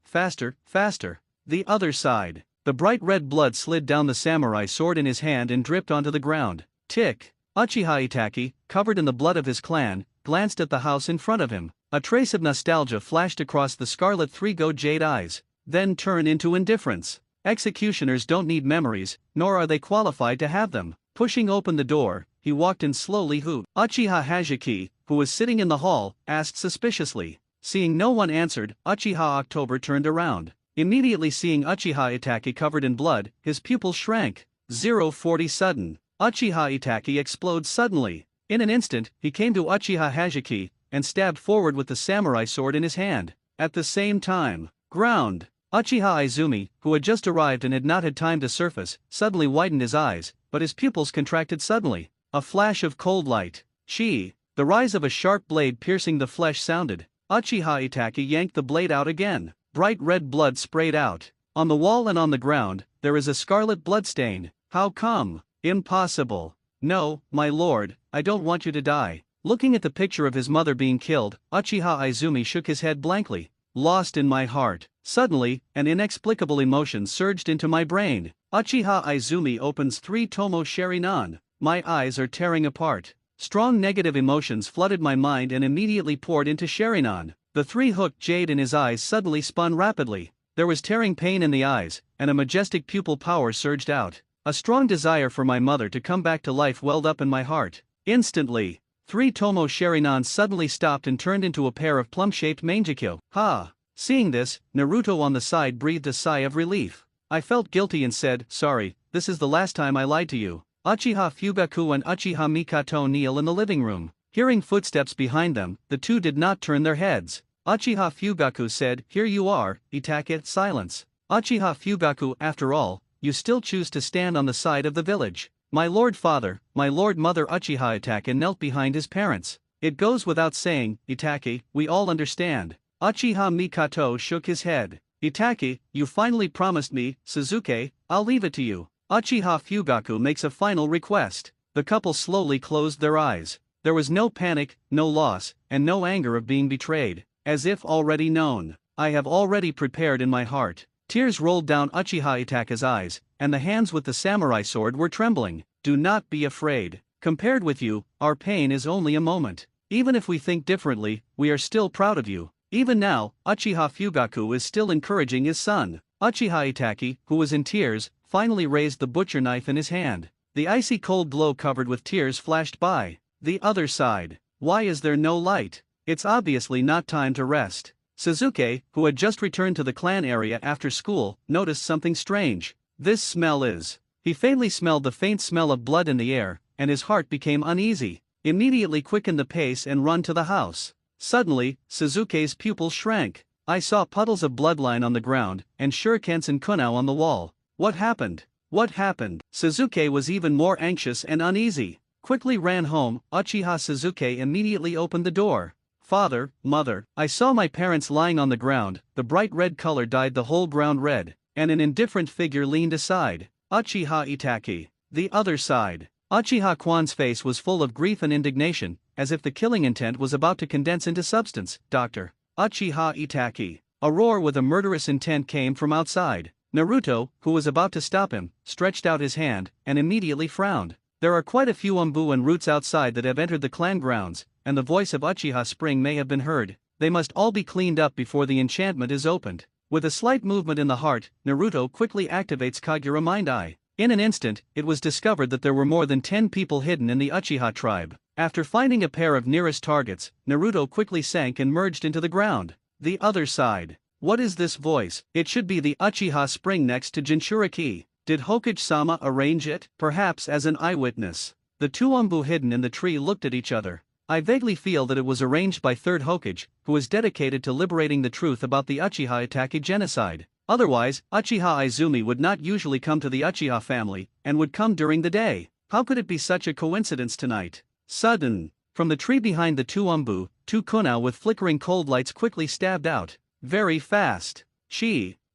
The other side. The bright red blood slid down the samurai sword in his hand and dripped onto the ground. Tick. Uchiha Itachi, covered in the blood of his clan, glanced at the house in front of him. A trace of nostalgia flashed across the scarlet 3-go jade eyes, then turned into indifference. Executioners don't need memories, nor are they qualified to have them. Pushing open the door, he walked in slowly. Who? Uchiha Hajiki, who was sitting in the hall, asked suspiciously. Seeing no one answered, Uchiha October turned around. Immediately seeing Uchiha Itaki covered in blood, his pupils shrank. 040 sudden. Uchiha Itaki explodes suddenly. In an instant, he came to Uchiha Hajiki, and stabbed forward with the samurai sword in his hand. At the same time, ground. Uchiha Izumi, who had just arrived and had not had time to surface, suddenly widened his eyes, but his pupils contracted suddenly. A flash of cold light. The rise of a sharp blade piercing the flesh sounded. Uchiha Itaki yanked the blade out again. Bright red blood sprayed out. On the wall and on the ground, there is a scarlet bloodstain. How come? Impossible. No, my lord, I don't want you to die. Looking at the picture of his mother being killed, Uchiha Izumi shook his head blankly. Lost in my heart. Suddenly, an inexplicable emotion surged into my brain. Uchiha Izumi opens 3 Tomo Sharingan. My eyes are tearing apart. Strong negative emotions flooded my mind and immediately poured into Sharingan. The 3-hooked jade in his eyes suddenly spun rapidly. There was tearing pain in the eyes, and a majestic pupil power surged out. A strong desire for my mother to come back to life welled up in my heart. Instantly, 3 Tomo Sharingan suddenly stopped and turned into a pair of plum-shaped manjikyo. Ha! Seeing this, Naruto on the side breathed a sigh of relief. I felt guilty and said, sorry, this is the last time I lied to you. Uchiha Fugaku and Uchiha Mikato kneel in the living room. Hearing footsteps behind them, the two did not turn their heads. Uchiha Fugaku said, here you are, Itake. Silence. Uchiha Fugaku, after all, you still choose to stand on the side of the village. My lord father, my lord mother. Uchiha Itake knelt behind his parents. It goes without saying, Itake, we all understand. Uchiha Mikato shook his head. Itake, you finally promised me, Suzuki, I'll leave it to you. Uchiha Fugaku makes a final request. The couple slowly closed their eyes. There was no panic, no loss, and no anger of being betrayed. As if already known. I have already prepared in my heart. Tears rolled down Uchiha Itake's eyes, and the hands with the samurai sword were trembling. Do not be afraid. Compared with you, our pain is only a moment. Even if we think differently, we are still proud of you. Even now, Uchiha Fugaku is still encouraging his son. Uchiha Itaki, who was in tears, finally raised the butcher knife in his hand. The icy cold glow covered with tears flashed by. The other side. Why is there no light? It's obviously not time to rest. Suzuki, who had just returned to the clan area after school, noticed something strange. This smell is. He faintly smelled the faint smell of blood in the air, and his heart became uneasy. Immediately quickened the pace and run to the house. Suddenly, Suzuki's pupils shrank. I saw puddles of bloodline on the ground, and shurikens and kunao on the wall. What happened? What happened? Suzuki was even more anxious and uneasy. Quickly ran home. Uchiha Suzuki immediately opened the door. Father, mother, I saw my parents lying on the ground. The bright red color dyed the whole ground red, and an indifferent figure leaned aside. Uchiha Itaki. The other side. Uchiha Kwan's face was full of grief and indignation, as if the killing intent was about to condense into substance. Dr. Uchiha Itaki. A roar with a murderous intent came from outside. Naruto, who was about to stop him, stretched out his hand, and immediately frowned. There are quite a few umbu and roots outside that have entered the clan grounds, and the voice of Uchiha Spring may have been heard. They must all be cleaned up before the enchantment is opened. With a slight movement in the heart, Naruto quickly activates Kagura Mind Eye. In an instant, it was discovered that there were more than 10 people hidden in the Uchiha tribe. After finding a pair of nearest targets, Naruto quickly sank and merged into the ground. The other side. What is this voice? It should be the Uchiha Spring next to Jinchuriki. Did Hokage-sama arrange it? Perhaps as an eyewitness. The two umbu hidden in the tree looked at each other. I vaguely feel that it was arranged by Third Hokage, who is dedicated to liberating the truth about the Uchiha Itaki genocide. Otherwise, Uchiha Izumi would not usually come to the Uchiha family, and would come during the day. How could it be such a coincidence tonight? Sudden. From the tree behind the two umbu, 2 kunao with flickering cold lights quickly stabbed out. Very fast.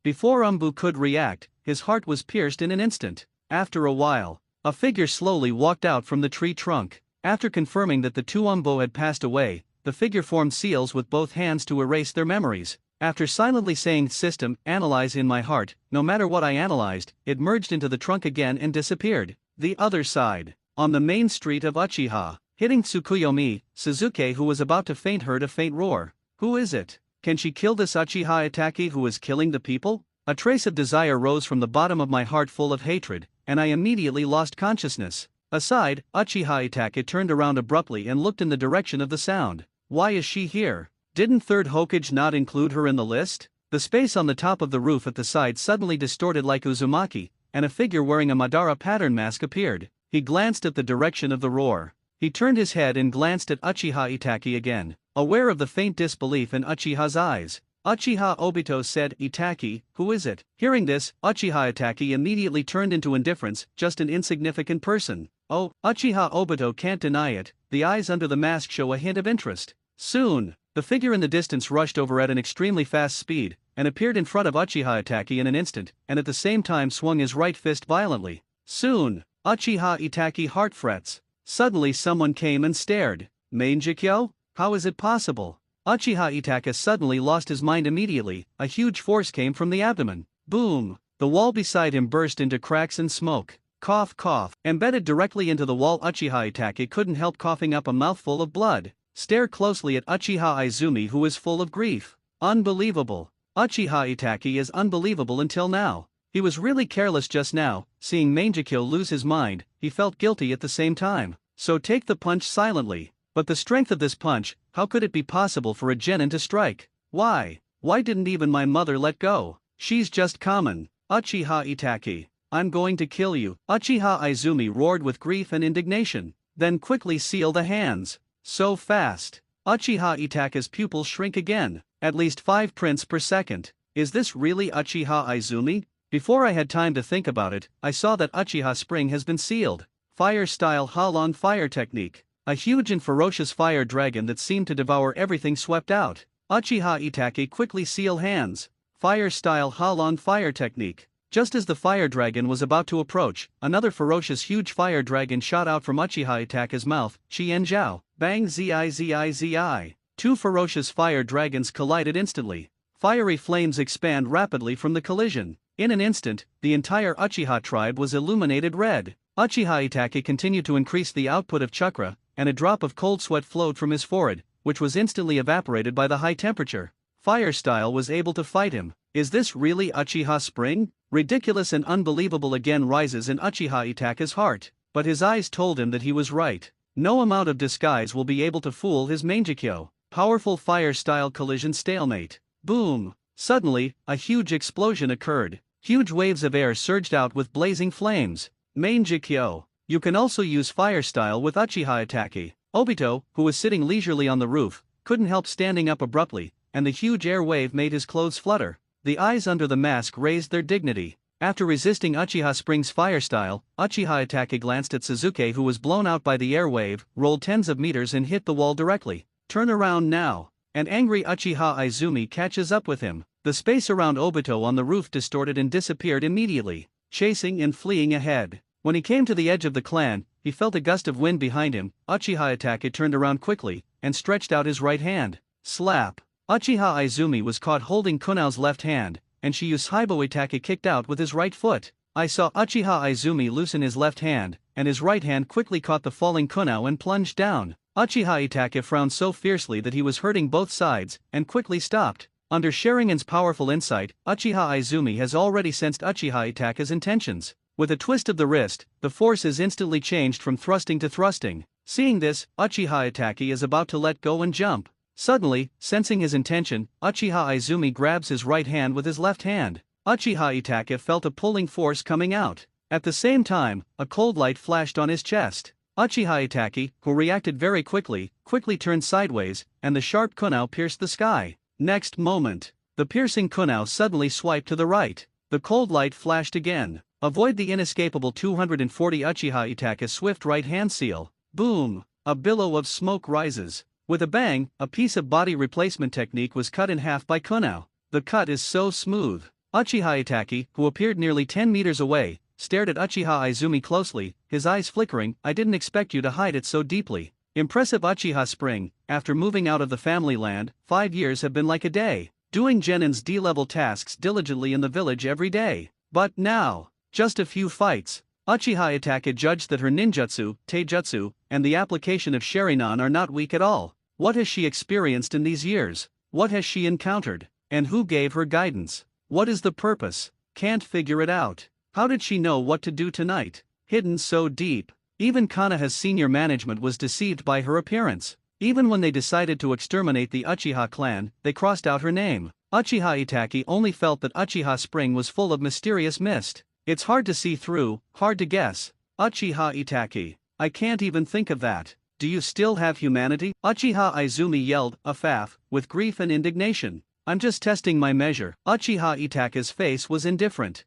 Before umbu could react, his heart was pierced in an instant. After a while, a figure slowly walked out from the tree trunk. After confirming that the two umbu had passed away, the figure formed seals with both hands to erase their memories. After silently saying "System, analyze in my heart," no matter what I analyzed, it merged into the trunk again and disappeared. The other side. On the main street of Uchiha, hitting Tsukuyomi, Suzuki, who was about to faint, heard a faint roar. Who is it? Can she kill this Uchiha Itaki who is killing the people? A trace of desire rose from the bottom of my heart full of hatred, and I immediately lost consciousness. Aside, Uchiha Itachi turned around abruptly and looked in the direction of the sound. Why is she here? Didn't third Hokage not include her in the list? The space on the top of the roof at the side suddenly distorted like Uzumaki, and a figure wearing a Madara pattern mask appeared. He glanced at the direction of the roar. He turned his head and glanced at Uchiha Itachi again, aware of the faint disbelief in Uchiha's eyes. Uchiha Obito said, "Itachi, who is it?" Hearing this, Uchiha Itachi immediately turned into indifference, just an insignificant person. Oh, Uchiha Obito can't deny it, the eyes under the mask show a hint of interest. Soon, the figure in the distance rushed over at an extremely fast speed, and appeared in front of Uchiha Itachi in an instant, and at the same time swung his right fist violently. Soon, Uchiha Itachi heart frets. Suddenly someone came and stared. Mangekyo? How is it possible? Uchiha Itachi suddenly lost his mind immediately. A huge force came from the abdomen. Boom! The wall beside him burst into cracks and smoke. Cough cough. Embedded directly into the wall, Uchiha Itachi couldn't help coughing up a mouthful of blood. Stare closely at Uchiha Izumi, who is full of grief. Unbelievable. Uchiha Itachi is unbelievable until now. He was really careless just now. Seeing Mangekyo lose his mind, he felt guilty at the same time. So take the punch silently. But the strength of this punch, how could it be possible for a genin to strike? Why? Why didn't even my mother let go? She's just common. Uchiha Itachi, I'm going to kill you. Uchiha Izumi roared with grief and indignation. Then quickly seal the hands. So fast. Uchiha Itachi's pupils shrink again. At least 5 prints per second. Is this really Uchiha Izumi? Before I had time to think about it, I saw that Uchiha Spring has been sealed. Fire-style Halon fire technique. A huge and ferocious fire dragon that seemed to devour everything swept out. Uchiha Itachi quickly seal hands. Fire-style Halon fire technique. Just as the fire dragon was about to approach, another ferocious huge fire dragon shot out from Uchiha Itachi's mouth. Chien Zhao. Bang zi. 2 ferocious fire dragons collided instantly. Fiery flames expand rapidly from the collision. In an instant, the entire Uchiha tribe was illuminated red. Uchiha Itachi continued to increase the output of chakra, and a drop of cold sweat flowed from his forehead, which was instantly evaporated by the high temperature. Fire Style was able to fight him. Is this really Uchiha Spring? Ridiculous and unbelievable again rises in Uchiha Itachi's heart, but his eyes told him that he was right. No amount of disguise will be able to fool his Mangekyo. Powerful Fire Style collision stalemate. Boom! Suddenly, a huge explosion occurred. Huge waves of air surged out with blazing flames. Mangekyo. You can also use Fire Style with Uchiha Itachi. Obito, who was sitting leisurely on the roof, couldn't help standing up abruptly, and the huge air wave made his clothes flutter. The eyes under the mask raised their dignity. After resisting Uchiha Spring's Fire Style, Uchiha Itachi glanced at Sasuke, who was blown out by the air wave, rolled tens of meters and hit the wall directly. Turn around now. An angry Uchiha Izumi catches up with him. The space around Obito on the roof distorted and disappeared immediately, chasing and fleeing ahead. When he came to the edge of the clan, he felt a gust of wind behind him. Uchiha Itachi turned around quickly, and stretched out his right hand. Slap! Uchiha Izumi was caught holding Kunao's left hand, and Shiyuhaibo Itachi kicked out with his right foot. I saw Uchiha Izumi loosen his left hand, and his right hand quickly caught the falling Kunao and plunged down. Uchiha Itachi frowned so fiercely that he was hurting both sides, and quickly stopped. Under Sharingan's powerful insight, Uchiha Izumi has already sensed Uchiha Itachi's intentions. With a twist of the wrist, the force is instantly changed from thrusting to thrusting. Seeing this, Uchiha Itachi is about to let go and jump. Suddenly, sensing his intention, Uchiha Izumi grabs his right hand with his left hand. Uchiha Itachi felt a pulling force coming out. At the same time, a cold light flashed on his chest. Uchiha Itachi, who reacted very quickly turned sideways, and the sharp kunao pierced the sky. Next moment, the piercing kunao suddenly swiped to the right. The cold light flashed again. Avoid the inescapable 240 Uchiha Itachi's swift right hand seal. Boom! A billow of smoke rises. With a bang, a piece of body replacement technique was cut in half by Kunao. The cut is so smooth. Uchiha Itachi, who appeared nearly 10 meters away, stared at Uchiha Izumi closely, his eyes flickering. I didn't expect you to hide it so deeply. Impressive. Uchiha Spring, after moving out of the family land, 5 years have been like a day, doing Genin's D-level tasks diligently in the village every day. But now, just a few fights. Uchiha Itachi judged that her ninjutsu, taijutsu, and the application of Sharingan are not weak at all. What has she experienced in these years? What has she encountered? And who gave her guidance? What is the purpose? Can't figure it out. How did she know what to do tonight? Hidden so deep. Even Konoha's senior management was deceived by her appearance. Even when they decided to exterminate the Uchiha clan, they crossed out her name. Uchiha Itaki only felt that Uchiha Spring was full of mysterious mist. It's hard to see through, hard to guess. Uchiha Itaki. I can't even think of that. Do you still have humanity? Uchiha Izumi yelled, afaff, with grief and indignation. I'm just testing my measure. Uchiha Itake's face was indifferent.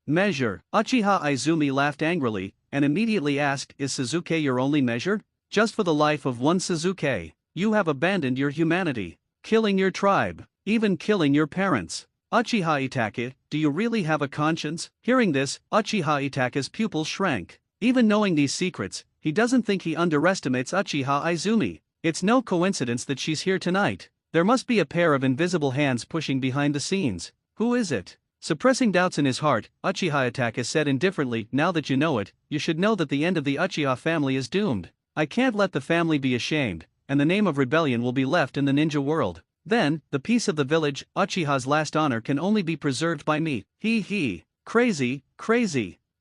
Measure. Uchiha Izumi laughed angrily, and immediately asked, is Suzuki your only measure? Just for the life of one Suzuki, you have abandoned your humanity, killing your tribe, even killing your parents. Uchiha Itake, do you really have a conscience? Hearing this, Uchiha Itake's pupils shrank. Even knowing these secrets, he doesn't think he underestimates Uchiha Izumi. It's no coincidence that she's here tonight. There must be a pair of invisible hands pushing behind the scenes. Who is it? Suppressing doubts in his heart, Uchiha Itake said indifferently, now that you know it, you should know that the end of the Uchiha family is doomed. I can't let the family be ashamed, and the name of rebellion will be left in the ninja world. Then, the peace of the village, Uchiha's last honor can only be preserved by me. Crazy.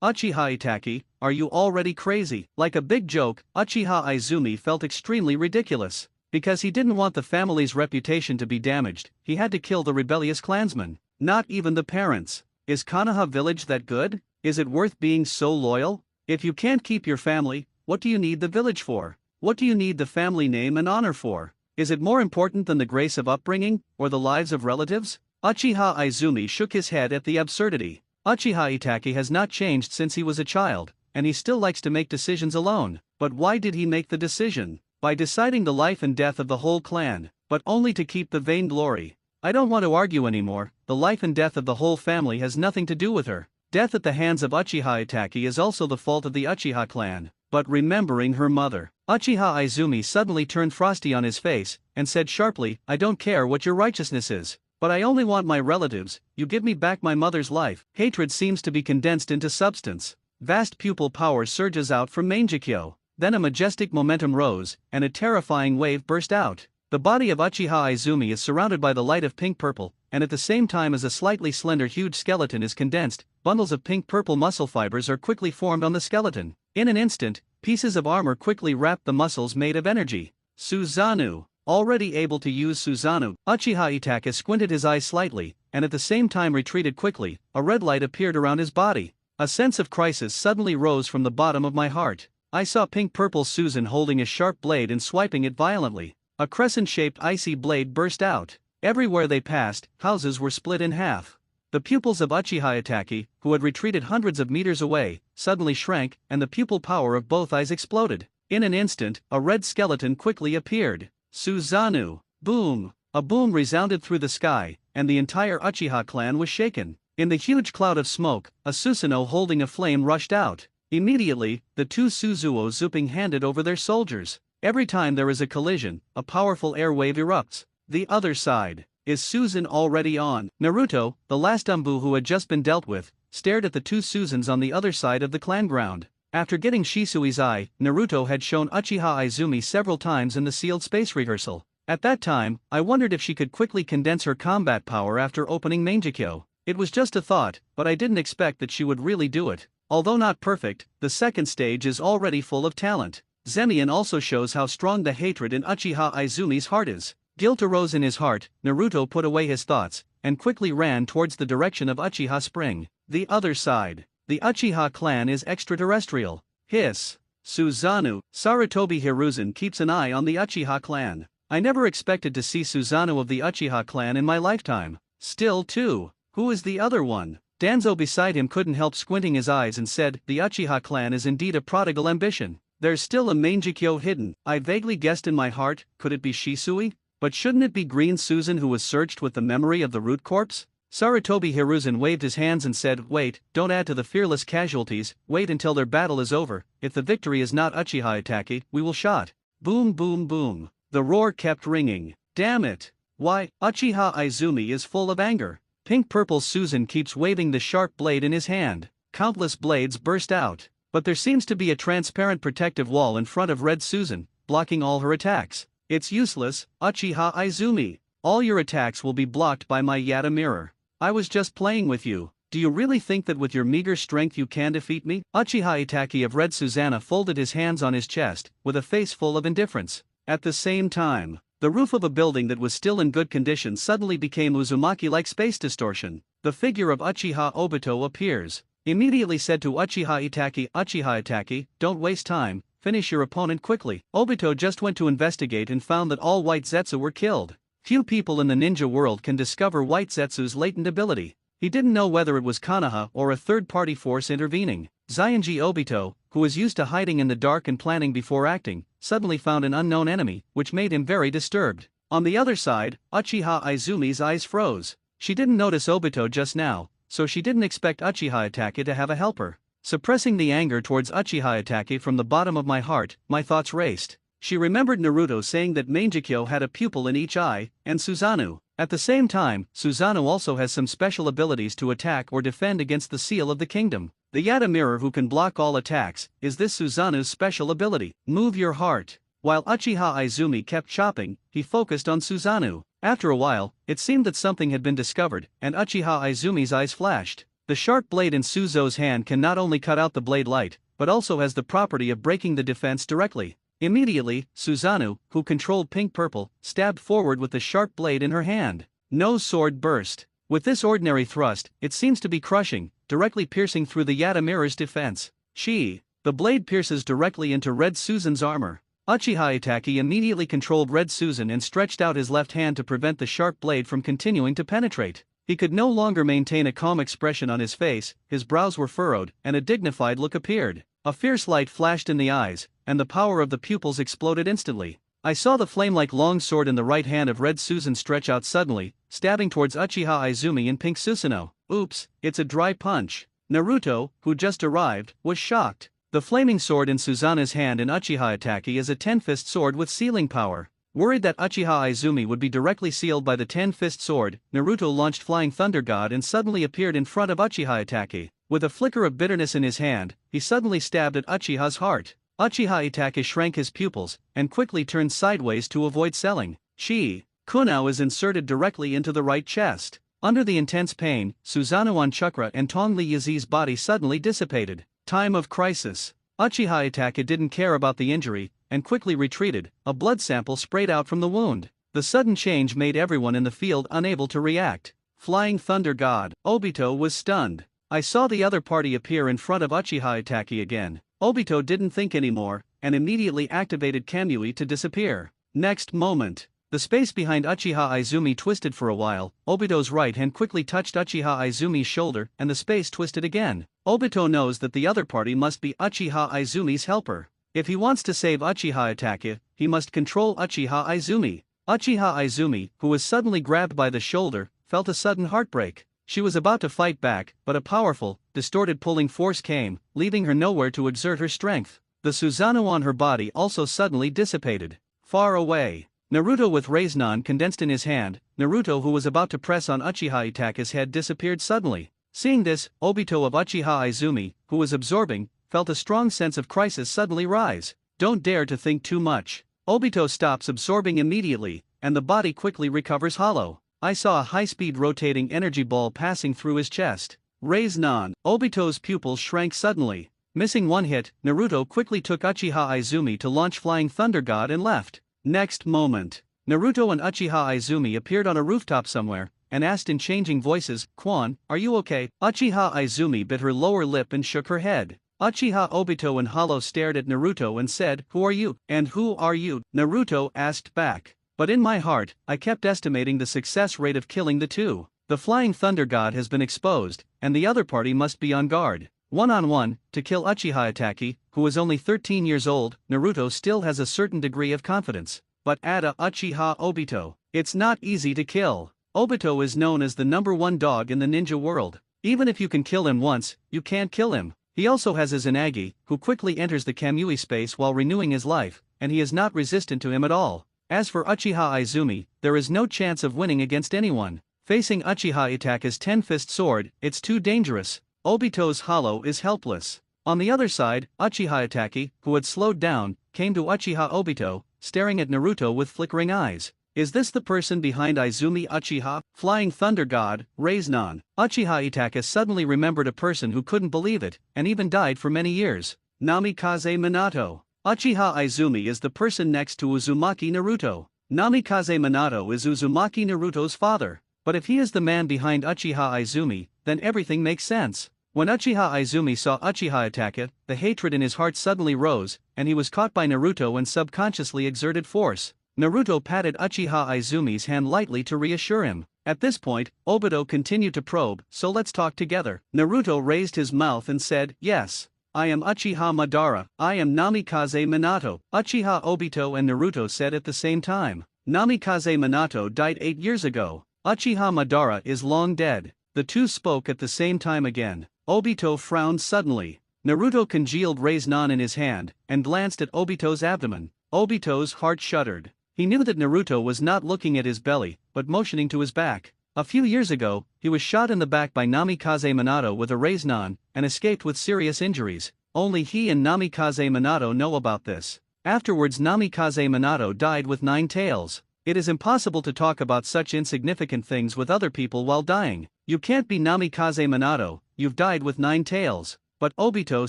Uchiha Itaki, are you already crazy? Like a big joke, Uchiha Izumi felt extremely ridiculous. Because he didn't want the family's reputation to be damaged, he had to kill the rebellious clansmen. Not even the parents. Is Konoha village that good? Is it worth being so loyal? If you can't keep your family, what do you need the village for? What do you need the family name and honor for? Is it more important than the grace of upbringing, or the lives of relatives? Uchiha Izumi shook his head at the absurdity. Uchiha Itaki has not changed since he was a child, and he still likes to make decisions alone. But why did he make the decision? By deciding the life and death of the whole clan, but only to keep the vainglory. I don't want to argue anymore, the life and death of the whole family has nothing to do with her. Death at the hands of Uchiha Itaki is also the fault of the Uchiha clan. But remembering her mother, Uchiha Izumi suddenly turned frosty on his face, and said sharply, I don't care what your righteousness is, but I only want my relatives, you give me back my mother's life. Hatred seems to be condensed into substance. Vast pupil power surges out from Mangekyo. Then a majestic momentum rose, and a terrifying wave burst out. The body of Uchiha Izumi is surrounded by the light of pink-purple, and at the same time as a slightly slender huge skeleton is condensed, bundles of pink-purple muscle fibers are quickly formed on the skeleton. In an instant, pieces of armor quickly wrapped the muscles made of energy. Susanoo. Already able to use Susanoo, Uchiha Itake squinted his eyes slightly, and at the same time retreated quickly. A red light appeared around his body. A sense of crisis suddenly rose from the bottom of my heart. I saw pink-purple Susan holding a sharp blade and swiping it violently. A crescent-shaped icy blade burst out. Everywhere they passed, houses were split in half. The pupils of Uchiha Itaki, who had retreated hundreds of meters away, suddenly shrank, and the pupil power of both eyes exploded. In an instant, a red skeleton quickly appeared. Susanoo. Boom! A boom resounded through the sky, and the entire Uchiha clan was shaken. In the huge cloud of smoke, a Susanoo holding a flame rushed out. Immediately, the two Suzuo zooping handed over their soldiers. Every time there is a collision, a powerful air wave erupts. The other side. Is Susan already on? Naruto, the last Umbu who had just been dealt with, stared at the two Susans on the other side of the clan ground. After getting Shisui's eye, Naruto had shown Uchiha Izumi several times in the sealed space rehearsal. At that time, I wondered if she could quickly condense her combat power after opening Mangekyo. It was just a thought, but I didn't expect that she would really do it. Although not perfect, the second stage is already full of talent. Zemian also shows how strong the hatred in Uchiha Izumi's heart is. Guilt arose in his heart. Naruto put away his thoughts, and quickly ran towards the direction of Uchiha Spring. The other side. The Uchiha clan is extraterrestrial. Hiss. Susanoo. Sarutobi Hiruzen keeps an eye on the Uchiha clan. I never expected to see Susanoo of the Uchiha clan in my lifetime. Still too. Who is the other one? Danzo beside him couldn't help squinting his eyes and said, the Uchiha clan is indeed a prodigal ambition. There's still a Mangekyo hidden. I vaguely guessed in my heart, could it be Shisui? But shouldn't it be Green Susan who was searched with the memory of the root corpse? Sarutobi Hiruzen waved his hands and said, wait, don't add to the fearless casualties, wait until their battle is over. If the victory is not Uchiha Itaki, we will shot. Boom boom boom. The roar kept ringing. Damn it. Why, Uchiha Izumi is full of anger. Pink-purple Susan keeps waving the sharp blade in his hand. Countless blades burst out. But there seems to be a transparent protective wall in front of Red Susan, blocking all her attacks. It's useless, Uchiha Izumi. All your attacks will be blocked by my Yata mirror. I was just playing with you. Do you really think that with your meager strength you can defeat me? Uchiha Itachi of Red Susanna folded his hands on his chest, with a face full of indifference. At the same time, the roof of a building that was still in good condition suddenly became Uzumaki-like space distortion. The figure of Uchiha Obito appears. Immediately said to Uchiha Itachi, don't waste time, finish your opponent quickly. Obito just went to investigate and found that all White Zetsu were killed. Few people in the ninja world can discover White Zetsu's latent ability. He didn't know whether it was Konoha or a third-party force intervening. Zyonji Obito, who was used to hiding in the dark and planning before acting, suddenly found an unknown enemy, which made him very disturbed. On the other side, Uchiha Izumi's eyes froze. She didn't notice Obito just now, so she didn't expect Uchiha Itachi to have a helper. Suppressing the anger towards Uchiha Itachi from the bottom of my heart, my thoughts raced. She remembered Naruto saying that Mangekyo had a pupil in each eye, and Susanoo. At the same time, Susanoo also has some special abilities to attack or defend against the seal of the kingdom. The Yata mirror who can block all attacks, is this Susanoo's special ability. Move your heart. While Uchiha Izumi kept chopping, he focused on Susanoo. After a while, it seemed that something had been discovered, and Uchiha Izumi's eyes flashed. The sharp blade in Suzo's hand can not only cut out the blade light, but also has the property of breaking the defense directly. Immediately, Susanoo, who controlled pink-purple, stabbed forward with the sharp blade in her hand. No sword burst. With this ordinary thrust, it seems to be crushing, directly piercing through the Yata mirror's defense. The blade pierces directly into Red Susan's armor. Uchiha Itachi immediately controlled Red Susan and stretched out his left hand to prevent the sharp blade from continuing to penetrate. He could no longer maintain a calm expression on his face, his brows were furrowed, and a dignified look appeared. A fierce light flashed in the eyes, and the power of the pupils exploded instantly. I saw the flame-like long sword in the right hand of Red Susan stretch out suddenly, stabbing towards Uchiha Izumi and Pink Susanoo. Oops, it's a dry punch. Naruto, who just arrived, was shocked. The flaming sword in Susanoo's hand in Uchiha Itachi is a 10-fist sword with sealing power. Worried that Uchiha Izumi would be directly sealed by the 10-fist sword, Naruto launched Flying Thunder God and suddenly appeared in front of Uchiha Itachi. With a flicker of bitterness in his hand, he suddenly stabbed at Uchiha's heart. Uchiha Itachi shrank his pupils, and quickly turned sideways to avoid selling. Kunao is inserted directly into the right chest. Under the intense pain, Susanoo on Chakra and Tongli Yazi's body suddenly dissipated. Time of crisis. Uchiha Itachi didn't care about the injury, and quickly retreated. A blood sample sprayed out from the wound. The sudden change made everyone in the field unable to react. Flying Thunder God. Obito was stunned. I saw the other party appear in front of Uchiha Itachi again. Obito didn't think anymore, and immediately activated Kamui to disappear. Next moment, the space behind Uchiha Izumi twisted for a while. Obito's right hand quickly touched Uchiha Izumi's shoulder and the space twisted again. Obito knows that the other party must be Uchiha Izumi's helper. If he wants to save Uchiha Itachi, he must control Uchiha Izumi. Uchiha Izumi, who was suddenly grabbed by the shoulder, felt a sudden heartbreak. She was about to fight back, but a powerful, distorted pulling force came, leaving her nowhere to exert her strength. The Susanoo on her body also suddenly dissipated. Far away, Naruto with Rasengan condensed in his hand, Naruto who was about to press on Uchiha Itachi's head disappeared suddenly. Seeing this, Obito of Uchiha Izumi, who was absorbing, felt a strong sense of crisis suddenly rise. Don't dare to think too much. Obito stops absorbing immediately, and the body quickly recovers hollow. I saw a high-speed rotating energy ball passing through his chest. Rasengan. Obito's pupils shrank suddenly. Missing one hit, Naruto quickly took Uchiha Izumi to launch Flying Thunder God and left. Next moment, Naruto and Uchiha Izumi appeared on a rooftop somewhere, and asked in changing voices, Quan, are you okay? Uchiha Izumi bit her lower lip and shook her head. Uchiha Obito and Hollow stared at Naruto and said, who are you? And who are you? Naruto asked back. But in my heart, I kept estimating the success rate of killing the two. The Flying Thunder God has been exposed, and the other party must be on guard. One-on-one, to kill Uchiha Itachi, who is only 13 years old, Naruto still has a certain degree of confidence. But Ada Uchiha Obito, it's not easy to kill. Obito is known as the #1 dog in the ninja world. Even if you can kill him once, you can't kill him. He also has his Izanagi, who quickly enters the Kamui space while renewing his life, and he is not resistant to him at all. As for Uchiha Izumi, there is no chance of winning against anyone. Facing Uchiha Itachi's 10-fist sword, it's too dangerous. Obito's Hollow is helpless. On the other side, Uchiha Itachi, who had slowed down, came to Uchiha Obito, staring at Naruto with flickering eyes. Is this the person behind Izumi Uchiha, Flying Thunder God, Reborn? Uchiha Itachi suddenly remembered a person who couldn't believe it, and even died for many years. Namikaze Minato. Uchiha Izumi is the person next to Uzumaki Naruto. Namikaze Minato is Uzumaki Naruto's father. But if he is the man behind Uchiha Izumi, then everything makes sense. When Uchiha Izumi saw Uchiha Itachi, the hatred in his heart suddenly rose, and he was caught by Naruto and subconsciously exerted force. Naruto patted Uchiha Izumi's hand lightly to reassure him. At this point, Obito continued to probe, so let's talk together. Naruto raised his mouth and said, yes. I am Uchiha Madara, I am Namikaze Minato. Uchiha Obito and Naruto said at the same time. Namikaze Minato died 8 years ago. Uchiha Madara is long dead. The two spoke at the same time again. Obito frowned suddenly. Naruto congealed Reborn in his hand, and glanced at Obito's abdomen. Obito's heart shuddered. He knew that Naruto was not looking at his belly, but motioning to his back. A few years ago, he was shot in the back by Namikaze Minato with a Reborn, and escaped with serious injuries. Only he and Namikaze Minato know about this. Afterwards Namikaze Minato died with 9 tails. It is impossible to talk about such insignificant things with other people while dying. You can't be Namikaze Minato, you've died with 9 tails. But Obito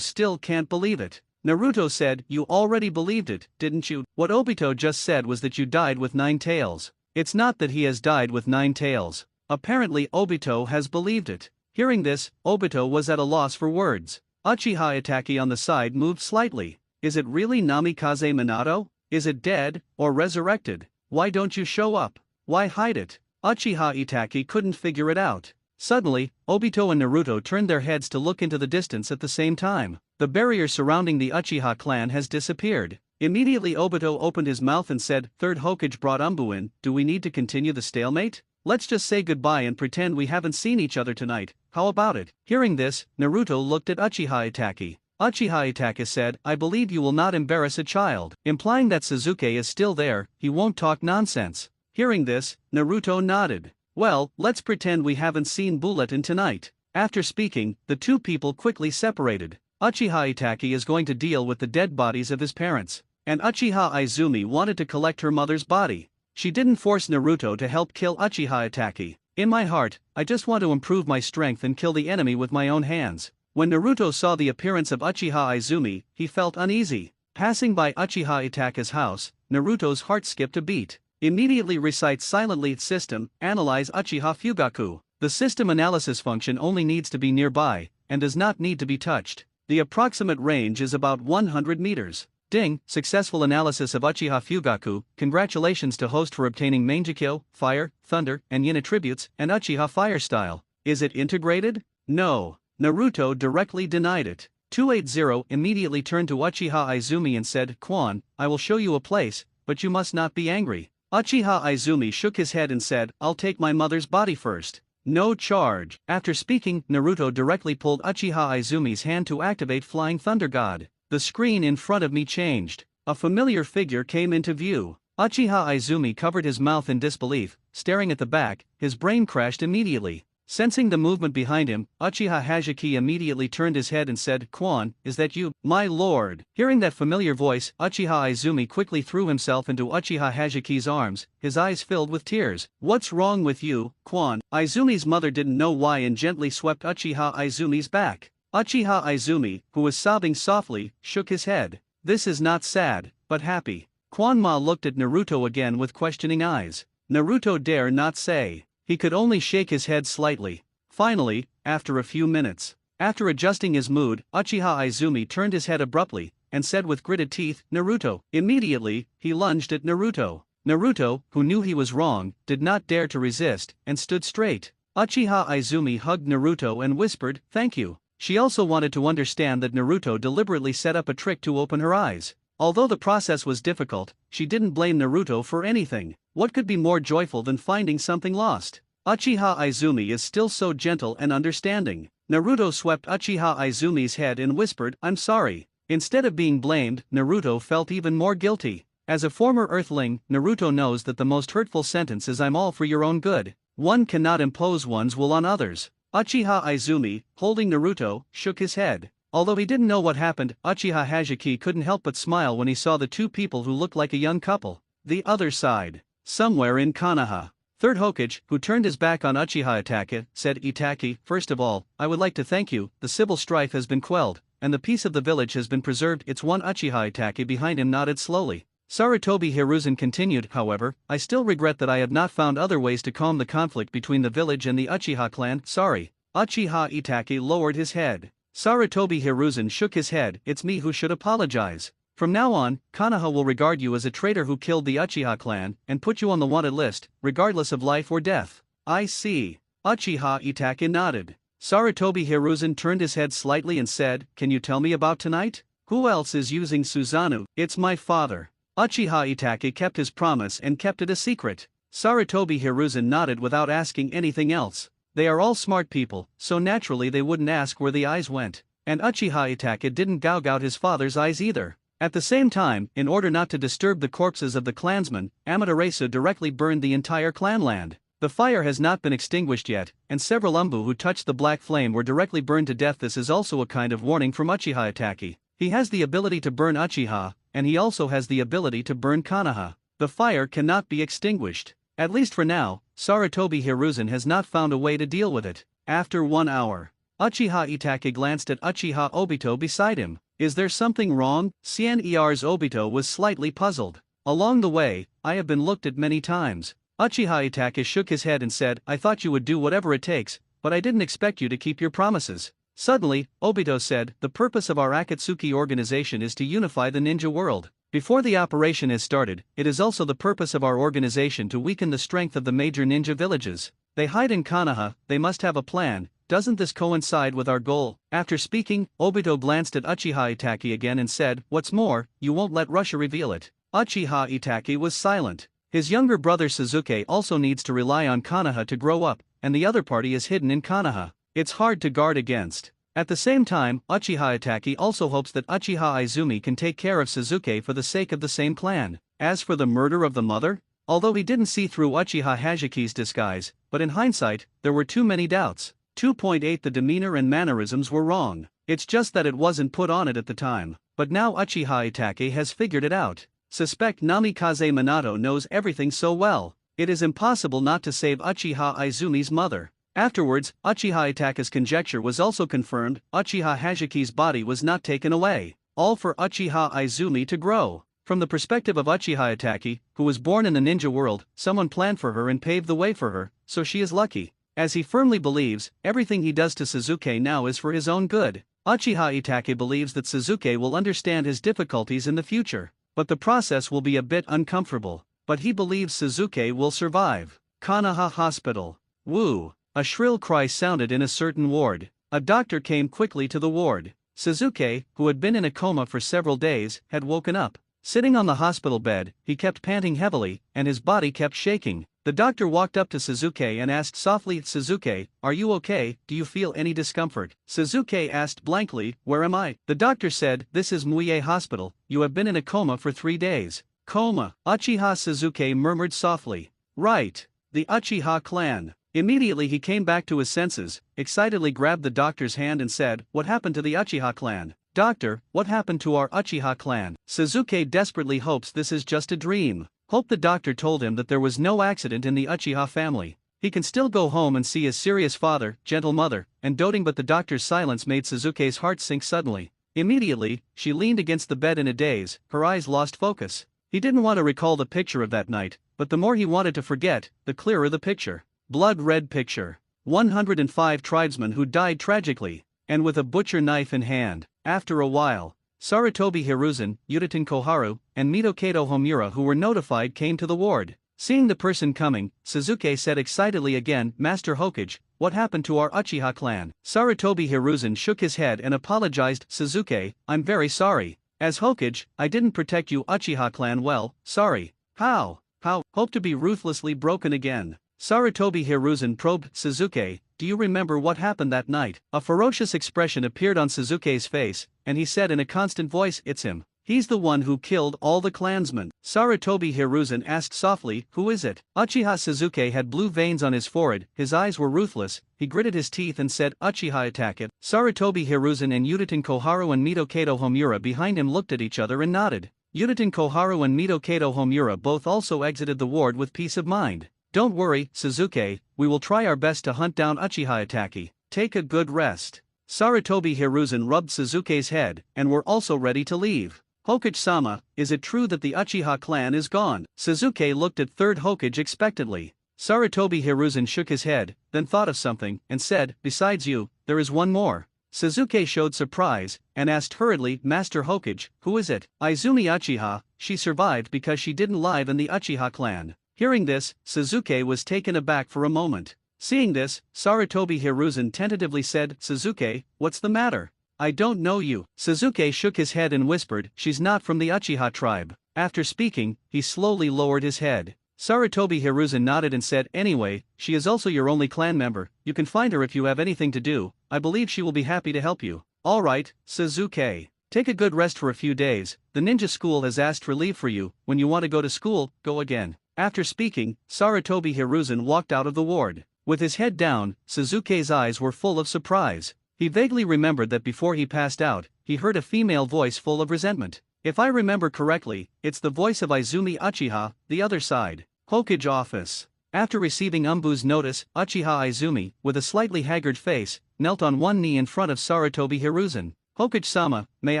still can't believe it. Naruto said, you already believed it, didn't you? What Obito just said was that you died with 9 tails. It's not that he has died with 9 tails. Apparently Obito has believed it. Hearing this, Obito was at a loss for words. Uchiha Itachi on the side moved slightly. Is it really Namikaze Minato? Is it dead, or resurrected? Why don't you show up? Why hide it? Uchiha Itachi couldn't figure it out. Suddenly, Obito and Naruto turned their heads to look into the distance at the same time. The barrier surrounding the Uchiha clan has disappeared. Immediately Obito opened his mouth and said, Third Hokage brought Umbu, do we need to continue the stalemate? Let's just say goodbye and pretend we haven't seen each other tonight, how about it? Hearing this, Naruto looked at Uchiha Itachi. Uchiha Itachi said, I believe you will not embarrass a child, implying that Sasuke is still there, he won't talk nonsense. Hearing this, Naruto nodded. Well, let's pretend we haven't seen Bulletin tonight. After speaking, the two people quickly separated. Uchiha Itachi is going to deal with the dead bodies of his parents, and Uchiha Izumi wanted to collect her mother's body. She didn't force Naruto to help kill Uchiha Itachi. In my heart, I just want to improve my strength and kill the enemy with my own hands. When Naruto saw the appearance of Uchiha Izumi, he felt uneasy. Passing by Uchiha Itachi's house, Naruto's heart skipped a beat. Immediately recite silently its system, analyze Uchiha Fugaku. The system analysis function only needs to be nearby, and does not need to be touched. The approximate range is about 100 meters. Ding, successful analysis of Uchiha Fugaku, congratulations to host for obtaining Mangekyo, Fire, Thunder, and Yin attributes, and Uchiha Fire style. Is it integrated? No. Naruto directly denied it. 280 immediately turned to Uchiha Izumi and said, Quan, I will show you a place, but you must not be angry. Uchiha Izumi shook his head and said, I'll take my mother's body first. No charge. After speaking, Naruto directly pulled Uchiha Izumi's hand to activate Flying Thunder God. The screen in front of me changed. A familiar figure came into view. Uchiha Izumi covered his mouth in disbelief, staring at the back, his brain crashed immediately. Sensing the movement behind him, Uchiha Hajiki immediately turned his head and said, Quan, is that you, my lord? Hearing that familiar voice, Uchiha Izumi quickly threw himself into Uchiha Hajiki's arms, his eyes filled with tears. What's wrong with you, Quan? Izumi's mother didn't know why and gently swept Uchiha Izumi's back. Uchiha Izumi, who was sobbing softly, shook his head. This is not sad, but happy. Quan Ma looked at Naruto again with questioning eyes. Naruto dare not say. He could only shake his head slightly. Finally, after a few minutes, after adjusting his mood, Uchiha Izumi turned his head abruptly, and said with gritted teeth, Naruto. Immediately, he lunged at Naruto. Naruto, who knew he was wrong, did not dare to resist, and stood straight. Uchiha Izumi hugged Naruto and whispered, thank you. She also wanted to understand that Naruto deliberately set up a trick to open her eyes. Although the process was difficult, she didn't blame Naruto for anything. What could be more joyful than finding something lost? Uchiha Izumi is still so gentle and understanding. Naruto swept Uchiha Izumi's head and whispered, I'm sorry. Instead of being blamed, Naruto felt even more guilty. As a former Earthling, Naruto knows that the most hurtful sentence is I'm all for your own good. One cannot impose one's will on others. Uchiha Izumi, holding Naruto, shook his head. Although he didn't know what happened, Uchiha Hajiki couldn't help but smile when he saw the two people who looked like a young couple. The other side. somewhere in Konoha. Third Hokage, who turned his back on Uchiha Itachi, said, Itachi, first of all, I would like to thank you, the civil strife has been quelled, and the peace of the village has been preserved. It's one. Uchiha Itachi behind him nodded slowly. Sarutobi Hiruzen continued, however, I still regret that I have not found other ways to calm the conflict between the village and the Uchiha clan. Sorry. Uchiha Itachi lowered his head. Sarutobi Hiruzen shook his head, it's me who should apologize. From now on, Konoha will regard you as a traitor who killed the Uchiha clan, and put you on the wanted list, regardless of life or death. I see. Uchiha Itachi nodded. Sarutobi Hiruzen turned his head slightly and said, Can you tell me about tonight? Who else is using Susanoo? It's my father. Uchiha Itachi kept his promise and kept it a secret. Sarutobi Hiruzen nodded without asking anything else. They are all smart people, so naturally they wouldn't ask where the eyes went. And Uchiha Itachi didn't gouge out his father's eyes either. At the same time, in order not to disturb the corpses of the clansmen, Amaterasu directly burned the entire clanland. The fire has not been extinguished yet, and several Umbu who touched the black flame were directly burned to death. This is also a kind of warning from Uchiha Itachi. He has the ability to burn Uchiha, and he also has the ability to burn Konoha. The fire cannot be extinguished. At least for now, Sarutobi Hiruzen has not found a way to deal with it. After 1 hour, Uchiha Itachi glanced at Uchiha Obito beside him. Is there something wrong? Cner's Obito was slightly puzzled. Along the way, I have been looked at many times. Uchiha Itachi shook his head and said, I thought you would do whatever it takes, but I didn't expect you to keep your promises. Suddenly, Obito said, the purpose of our Akatsuki organization is to unify the ninja world. Before the operation has started, it is also the purpose of our organization to weaken the strength of the major ninja villages. They hide in Konoha, they must have a plan. Doesn't this coincide with our goal? After speaking, Obito glanced at Uchiha Itachi again and said, What's more, you won't let Russia reveal it. Uchiha Itachi was silent. His younger brother Sasuke also needs to rely on Konoha to grow up, and the other party is hidden in Konoha. It's hard to guard against. At the same time, Uchiha Itachi also hopes that Uchiha Izumi can take care of Sasuke for the sake of the same clan. As for the murder of the mother, although he didn't see through Uchiha Hajiki's disguise, but in hindsight, there were too many doubts. 2.8 The demeanor and mannerisms were wrong. It's just that it wasn't put on it at the time. But now Uchiha Itachi has figured it out. Suspect Namikaze Minato knows everything so well. It is impossible not to save Uchiha Izumi's mother. Afterwards, Uchiha Itachi's conjecture was also confirmed. Uchiha Hajiki's body was not taken away. All for Uchiha Izumi to grow. From the perspective of Uchiha Itachi, who was born in the ninja world, someone planned for her and paved the way for her, so she is lucky. As he firmly believes, everything he does to Sasuke now is for his own good. Uchiha Itachi believes that Sasuke will understand his difficulties in the future, but the process will be a bit uncomfortable. But he believes Sasuke will survive. Konoha Hospital. Woo! A shrill cry sounded in a certain ward. A doctor came quickly to the ward. Sasuke, who had been in a coma for several days, had woken up. Sitting on the hospital bed, he kept panting heavily, and his body kept shaking. The doctor walked up to Sasuke and asked softly, Sasuke, are you okay? Do you feel any discomfort? Sasuke asked blankly, where am I? The doctor said, this is Muie Hospital, you have been in a coma for 3 days. Coma. Uchiha Sasuke murmured softly. Right. The Uchiha clan. Immediately he came back to his senses, excitedly grabbed the doctor's hand and said, what happened to the Uchiha clan? Doctor, what happened to our Uchiha clan? Sasuke desperately hopes this is just a dream. Hope the doctor told him that there was no accident in the Uchiha family. He can still go home and see his serious father, gentle mother, and doting, but the doctor's silence made Sasuke's heart sink suddenly. Immediately, she leaned against the bed in a daze, her eyes lost focus. He didn't want to recall the picture of that night, but the more he wanted to forget, the clearer the picture. Blood-red picture. 105 tribesmen who died tragically, and with a butcher knife in hand. After a while, Sarutobi Hiruzen, Yutaten Koharu, and Mitokato Homura, who were notified, came to the ward. Seeing the person coming, Sasuke said excitedly again, Master Hokage, what happened to our Uchiha clan? Sarutobi Hiruzen shook his head and apologized, Sasuke, I'm very sorry. As Hokage, I didn't protect you Uchiha clan well, sorry. How? Hope to be ruthlessly broken again. Sarutobi Hiruzen probed, Sasuke, do you remember what happened that night? A ferocious expression appeared on Sasuke's face, and he said in a constant voice, it's him. He's the one who killed all the clansmen. Sarutobi Hiruzen asked softly, who is it? Uchiha Sasuke had blue veins on his forehead, his eyes were ruthless, he gritted his teeth and said, Uchiha attack it. Sarutobi Hiruzen and Yutaten Koharu and Mitokato Homura behind him looked at each other and nodded. Udaten Koharu and Mito Kato Homura both also exited the ward with peace of mind. Don't worry, Suzuki, we will try our best to hunt down Uchiha Itachi. Take a good rest. Sarutobi Hiruzen rubbed Suzuki's head and were also ready to leave. Hokage-sama, is it true that the Uchiha clan is gone? Suzuki looked at third Hokage expectantly. Sarutobi Hiruzen shook his head, then thought of something, and said, besides you, there is one more. Suzuki showed surprise, and asked hurriedly, Master Hokage, who is it? Izumi Uchiha, she survived because she didn't live in the Uchiha clan. Hearing this, Suzuki was taken aback for a moment. Seeing this, Sarutobi Hiruzen tentatively said, Suzuki, what's the matter? I don't know you. Suzuki shook his head and whispered, she's not from the Uchiha tribe. After speaking, he slowly lowered his head. Sarutobi Hiruzen nodded and said, anyway, she is also your only clan member, you can find her if you have anything to do, I believe she will be happy to help you. Alright, Suzuki. Take a good rest for a few days, the ninja school has asked for leave for you, when you want to go to school, go again. After speaking, Sarutobi Hiruzen walked out of the ward. With his head down, Suzuki's eyes were full of surprise. He vaguely remembered that before he passed out, he heard a female voice full of resentment. If I remember correctly, it's the voice of Izumi Uchiha, the other side. Hokage office. After receiving Umbu's notice, Uchiha Izumi, with a slightly haggard face, knelt on one knee in front of Sarutobi Hiruzen. Hokage-sama, may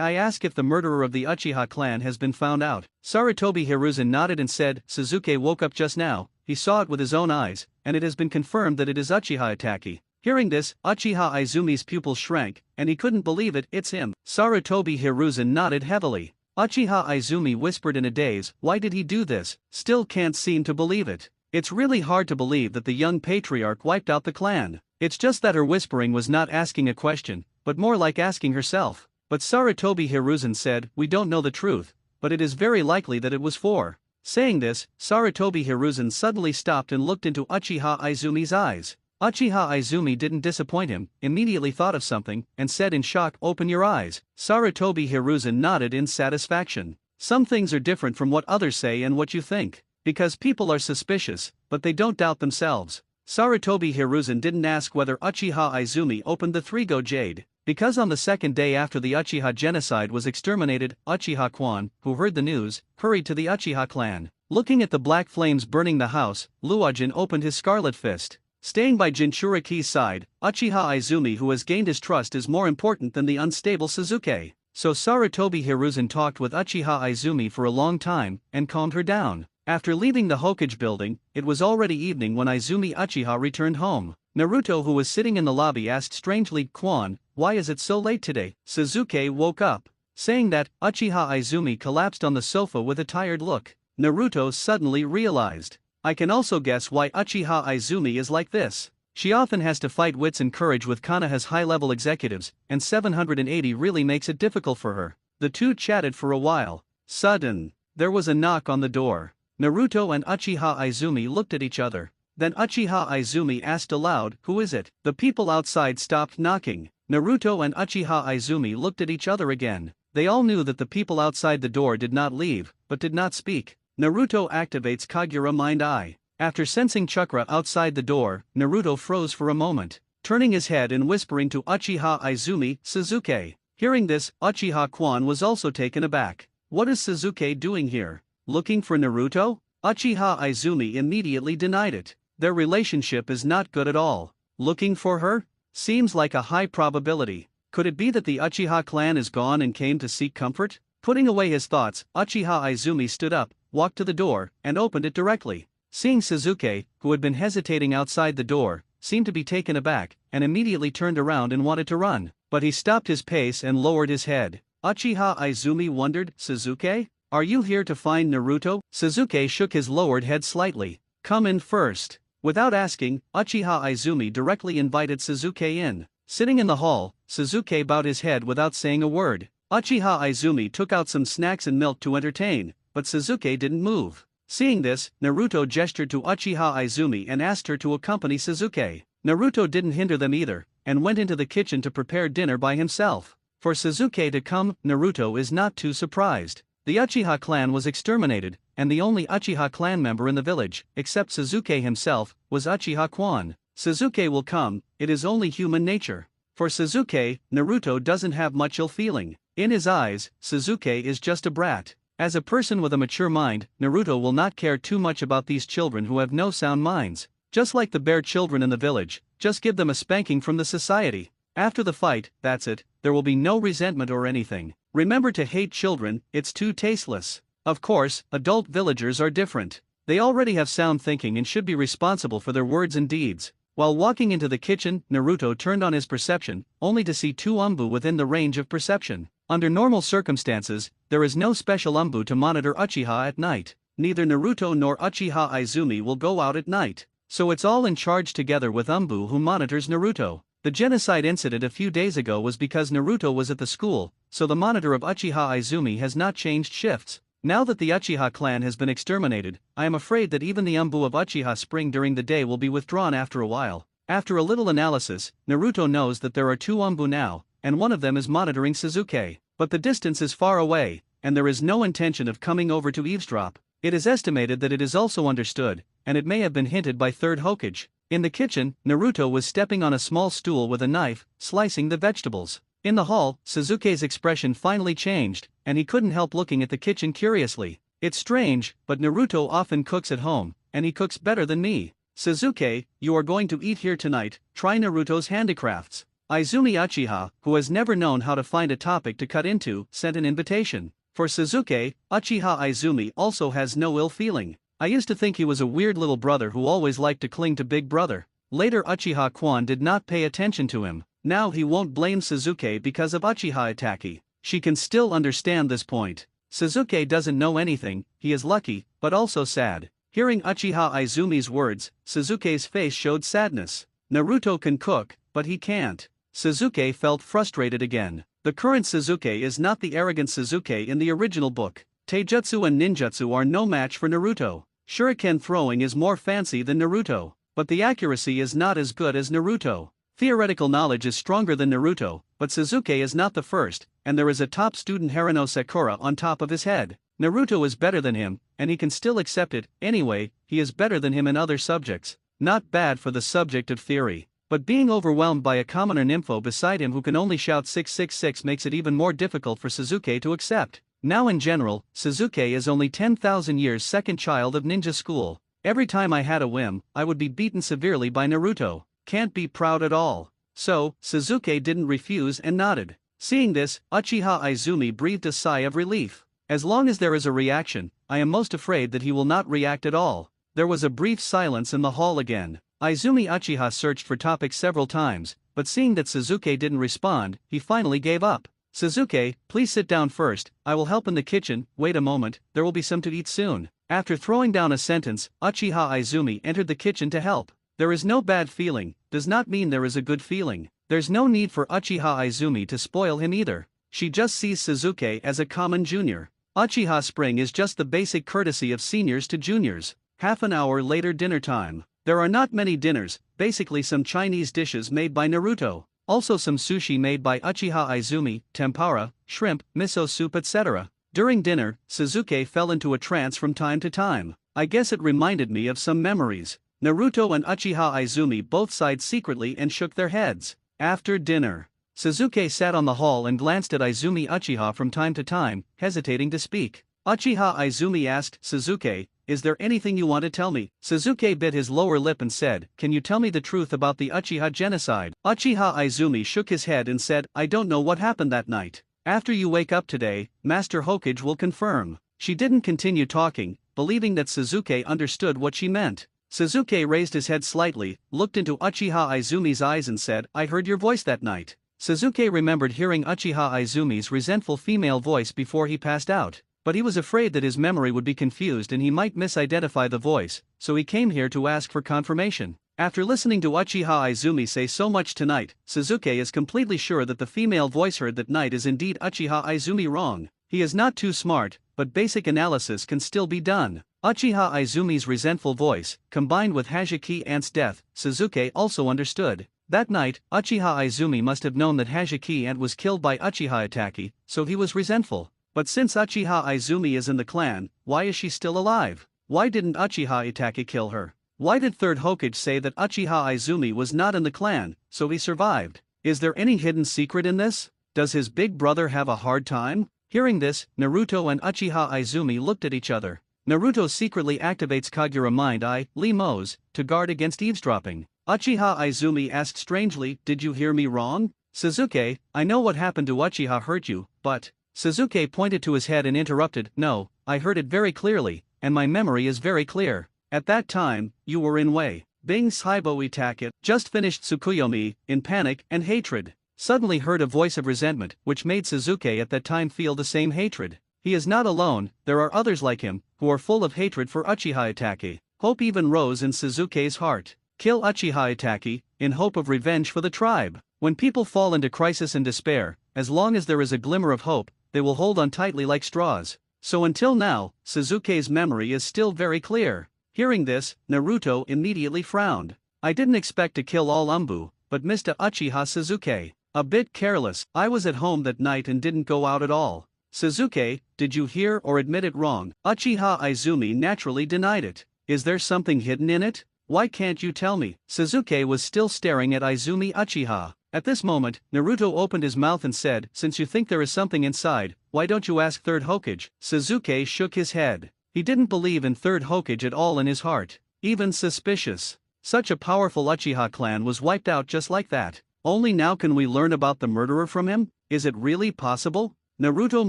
I ask if the murderer of the Uchiha clan has been found out? Sarutobi Hiruzen nodded and said, Suzuki woke up just now, he saw it with his own eyes, and it has been confirmed that it is Uchiha Itachi. Hearing this, Uchiha Izumi's pupils shrank, and he couldn't believe it, it's him. Sarutobi Hiruzen nodded heavily. Uchiha Izumi whispered in a daze, why did he do this? Still can't seem to believe it. It's really hard to believe that the young patriarch wiped out the clan. It's just that her whispering was not asking a question, but more like asking herself. But Sarutobi Hiruzen said, we don't know the truth, but it is very likely that it was for. Saying this, Sarutobi Hiruzen suddenly stopped and looked into Uchiha Izumi's eyes. Uchiha Izumi didn't disappoint him, immediately thought of something, and said in shock, open your eyes. Sarutobi Hiruzen nodded in satisfaction. Some things are different from what others say and what you think. Because people are suspicious, but they don't doubt themselves. Sarutobi Hiruzen didn't ask whether Uchiha Izumi opened the three-go jade, because on the second day after the Uchiha genocide was exterminated, Uchiha Kwan, who heard the news, hurried to the Uchiha clan. Looking at the black flames burning the house, Luojin opened his scarlet fist. Staying by Jinchuriki's side, Uchiha Izumi, who has gained his trust, is more important than the unstable Suzuki. So Sarutobi Hiruzen talked with Uchiha Izumi for a long time, and calmed her down. After leaving the Hokage building, it was already evening when Izumi Uchiha returned home. Naruto, who was sitting in the lobby, asked strangely, Kwan, why is it so late today? Suzuki woke up. Saying that, Uchiha Izumi collapsed on the sofa with a tired look. Naruto suddenly realized. I can also guess why Uchiha Izumi is like this. She often has to fight wits and courage with Konoha's high-level executives, and 780 really makes it difficult for her. The two chatted for a while. Sudden, there was a knock on the door. Naruto and Uchiha Izumi looked at each other. Then Uchiha Izumi asked aloud, who is it? The people outside stopped knocking. Naruto and Uchiha Izumi looked at each other again. They all knew that the people outside the door did not leave, but did not speak. Naruto activates Kagura Mind Eye. After sensing chakra outside the door, Naruto froze for a moment, turning his head and whispering to Uchiha Izumi, Suzuki. Hearing this, Uchiha Kwan was also taken aback. What is Suzuki doing here? Looking for Naruto? Uchiha Izumi immediately denied it. Their relationship is not good at all. Looking for her? Seems like a high probability. Could it be that the Uchiha clan is gone and came to seek comfort? Putting away his thoughts, Uchiha Izumi stood up, walked to the door, and opened it directly. Seeing Suzuki, who had been hesitating outside the door, seemed to be taken aback, and immediately turned around and wanted to run. But he stopped his pace and lowered his head. Uchiha Izumi wondered, Suzuki? Are you here to find Naruto? Suzuki shook his lowered head slightly. Come in first. Without asking, Uchiha Izumi directly invited Suzuki in. Sitting in the hall, Suzuki bowed his head without saying a word. Uchiha Izumi took out some snacks and milk to entertain, but Suzuki didn't move. Seeing this, Naruto gestured to Uchiha Izumi and asked her to accompany Suzuki. Naruto didn't hinder them either, and went into the kitchen to prepare dinner by himself. For Suzuki to come, Naruto is not too surprised. The Uchiha clan was exterminated, and the only Uchiha clan member in the village, except Suzuki himself, was Uchiha Kwan. Suzuki will come, it is only human nature. For Suzuki, Naruto doesn't have much ill feeling. In his eyes, Suzuki is just a brat. As a person with a mature mind, Naruto will not care too much about these children who have no sound minds. Just like the bare children in the village, just give them a spanking from the society. After the fight, that's it, there will be no resentment or anything. Remember to hate children, it's too tasteless. Of course, adult villagers are different. They already have sound thinking and should be responsible for their words and deeds. While walking into the kitchen, Naruto turned on his perception, only to see two Umbu within the range of perception. Under normal circumstances, there is no special Umbu to monitor Uchiha at night. Neither Naruto nor Uchiha Izumi will go out at night. So it's all in charge together with Umbu who monitors Naruto. The genocide incident a few days ago was because Naruto was at the school, so the monitor of Uchiha Izumi has not changed shifts. Now that the Uchiha clan has been exterminated, I am afraid that even the Umbu of Uchiha Spring during the day will be withdrawn after a while. After a little analysis, Naruto knows that there are two Umbu now, and one of them is monitoring Sasuke. But the distance is far away, and there is no intention of coming over to eavesdrop. It is estimated that it is also understood, and it may have been hinted by Third Hokage. In the kitchen, Naruto was stepping on a small stool with a knife, slicing the vegetables. In the hall, Sasuke's expression finally changed, and he couldn't help looking at the kitchen curiously. It's strange, but Naruto often cooks at home, and he cooks better than me. Sasuke, you are going to eat here tonight, try Naruto's handicrafts. Izumi Uchiha, who has never known how to find a topic to cut into, sent an invitation. For Sasuke, Uchiha Izumi also has no ill feeling. I used to think he was a weird little brother who always liked to cling to big brother. Later Uchiha Kwan did not pay attention to him. Now he won't blame Sasuke because of Uchiha Itachi. She can still understand this point. Sasuke doesn't know anything, he is lucky, but also sad. Hearing Uchiha Izumi's words, Sasuke's face showed sadness. Naruto can cook, but he can't. Sasuke felt frustrated again. The current Sasuke is not the arrogant Sasuke in the original book. Taijutsu and ninjutsu are no match for Naruto. Shuriken throwing is more fancy than Naruto, but the accuracy is not as good as Naruto. Theoretical knowledge is stronger than Naruto, but Sasuke is not the first, and there is a top student Haruno Sakura on top of his head. Naruto is better than him, and he can still accept it. Anyway, he is better than him in other subjects. Not bad for the subject of theory. But being overwhelmed by a commoner nympho beside him who can only shout 666 makes it even more difficult for Sasuke to accept. Now in general, Sasuke is only 10,000 years second child of ninja school. Every time I had a whim, I would be beaten severely by Naruto. Can't be proud at all. So, Sasuke didn't refuse and nodded. Seeing this, Uchiha Izumi breathed a sigh of relief. As long as there is a reaction, I am most afraid that he will not react at all. There was a brief silence in the hall again. Izumi Uchiha searched for topics several times, but seeing that Sasuke didn't respond, he finally gave up. Sasuke, please sit down first, I will help in the kitchen. Wait a moment, there will be some to eat soon. After throwing down a sentence, Uchiha Izumi entered the kitchen to help. There is no bad feeling, does not mean there is a good feeling. There's no need for Uchiha Izumi to spoil him either. She just sees Sasuke as a common junior. Uchiha Spring is just the basic courtesy of seniors to juniors. Half an hour later, dinner time. There are not many dinners, basically some Chinese dishes made by Naruto. Also some sushi made by Uchiha Izumi, tempura, shrimp, miso soup etc. During dinner, Sasuke fell into a trance from time to time. I guess it reminded me of some memories. Naruto and Uchiha Izumi both sighed secretly and shook their heads. After dinner, Sasuke sat on the hall and glanced at Izumi Uchiha from time to time, hesitating to speak. Uchiha Izumi asked Sasuke, is there anything you want to tell me? Sasuke bit his lower lip and said, can you tell me the truth about the Uchiha genocide? Uchiha Izumi shook his head and said, I don't know what happened that night. After you wake up today, Master Hokage will confirm. She didn't continue talking, believing that Sasuke understood what she meant. Sasuke raised his head slightly, looked into Uchiha Izumi's eyes and said, I heard your voice that night. Sasuke remembered hearing Uchiha Izumi's resentful female voice before he passed out. But he was afraid that his memory would be confused and he might misidentify the voice, so he came here to ask for confirmation. After listening to Uchiha Izumi say so much tonight, Sasuke is completely sure that the female voice heard that night is indeed Uchiha Izumi wrong. He is not too smart, but basic analysis can still be done. Uchiha Izumi's resentful voice, combined with Hajiki Ant's death, Sasuke also understood. That night, Uchiha Izumi must have known that Hajiki Ant was killed by Uchiha Itachi, so he was resentful. But since Uchiha Izumi is in the clan, why is she still alive? Why didn't Uchiha Itachi kill her? Why did Third Hokage say that Uchiha Izumi was not in the clan, so he survived? Is there any hidden secret in this? Does his big brother have a hard time? Hearing this, Naruto and Uchiha Izumi looked at each other. Naruto secretly activates Kagura Mind Eye, Limos, to guard against eavesdropping. Uchiha Izumi asked strangely, "Did you hear me wrong? Sasuke, I know what happened to Uchiha hurt you, but..." Sasuke pointed to his head and interrupted, "No, I heard it very clearly, and my memory is very clear. At that time, you were in Wei Bing's Haibo Itake, just finished Tsukuyomi, in panic and hatred." Suddenly heard a voice of resentment, which made Sasuke at that time feel the same hatred. He is not alone, there are others like him, who are full of hatred for Uchiha Itachi. Hope even rose in Sasuke's heart. Kill Uchiha Itachi, in hope of revenge for the tribe. When people fall into crisis and despair, as long as there is a glimmer of hope, they will hold on tightly like straws. So until now, Sasuke's memory is still very clear. Hearing this, Naruto immediately frowned. "I didn't expect to kill all Umbu, but Mr. Uchiha Sasuke. A bit careless. I was at home that night and didn't go out at all." "Sasuke, did you hear or admit it wrong?" Uchiha Izumi naturally denied it. "Is there something hidden in it? Why can't you tell me?" Sasuke was still staring at Izumi Uchiha. At this moment, Naruto opened his mouth and said, "Since you think there is something inside, why don't you ask Third Hokage?" Sasuke shook his head. He didn't believe in Third Hokage at all in his heart. Even suspicious. Such a powerful Uchiha clan was wiped out just like that. Only now can we learn about the murderer from him? Is it really possible? Naruto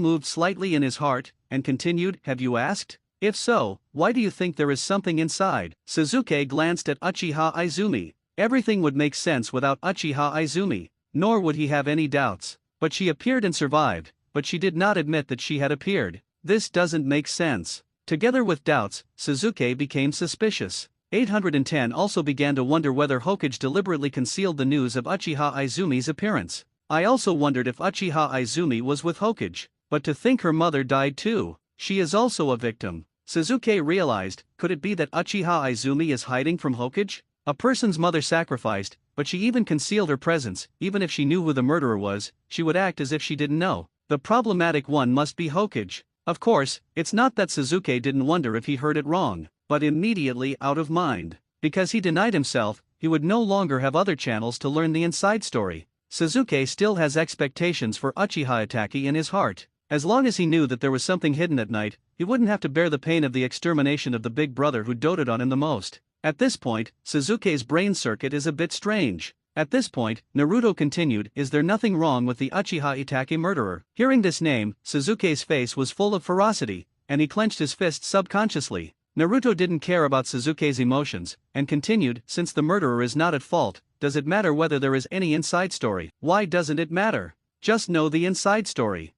moved slightly in his heart, and continued, "Have you asked? If so, why do you think there is something inside?" Sasuke glanced at Uchiha Izumi. Everything would make sense without Uchiha Izumi, nor would he have any doubts. But she appeared and survived, but she did not admit that she had appeared. This doesn't make sense. Together with doubts, Sasuke became suspicious. 810 also began to wonder whether Hokage deliberately concealed the news of Uchiha Izumi's appearance. I also wondered if Uchiha Izumi was with Hokage, but to think her mother died too. She is also a victim. Sasuke realized, could it be that Uchiha Izumi is hiding from Hokage? A person's mother sacrificed, but she even concealed her presence. Even if she knew who the murderer was, she would act as if she didn't know. The problematic one must be Hokage. Of course, it's not that Sasuke didn't wonder if he heard it wrong, but immediately out of mind. Because he denied himself, he would no longer have other channels to learn the inside story. Sasuke still has expectations for Uchiha Itachi in his heart. As long as he knew that there was something hidden at night, he wouldn't have to bear the pain of the extermination of the big brother who doted on him the most. At this point, Sasuke's brain circuit is a bit strange. At this point, Naruto continued, "Is there nothing wrong with the Uchiha Itachi murderer?" Hearing this name, Sasuke's face was full of ferocity, and he clenched his fists subconsciously. Naruto didn't care about Sasuke's emotions, and continued, "Since the murderer is not at fault, does it matter whether there is any inside story? Why doesn't it matter? Just know the inside story."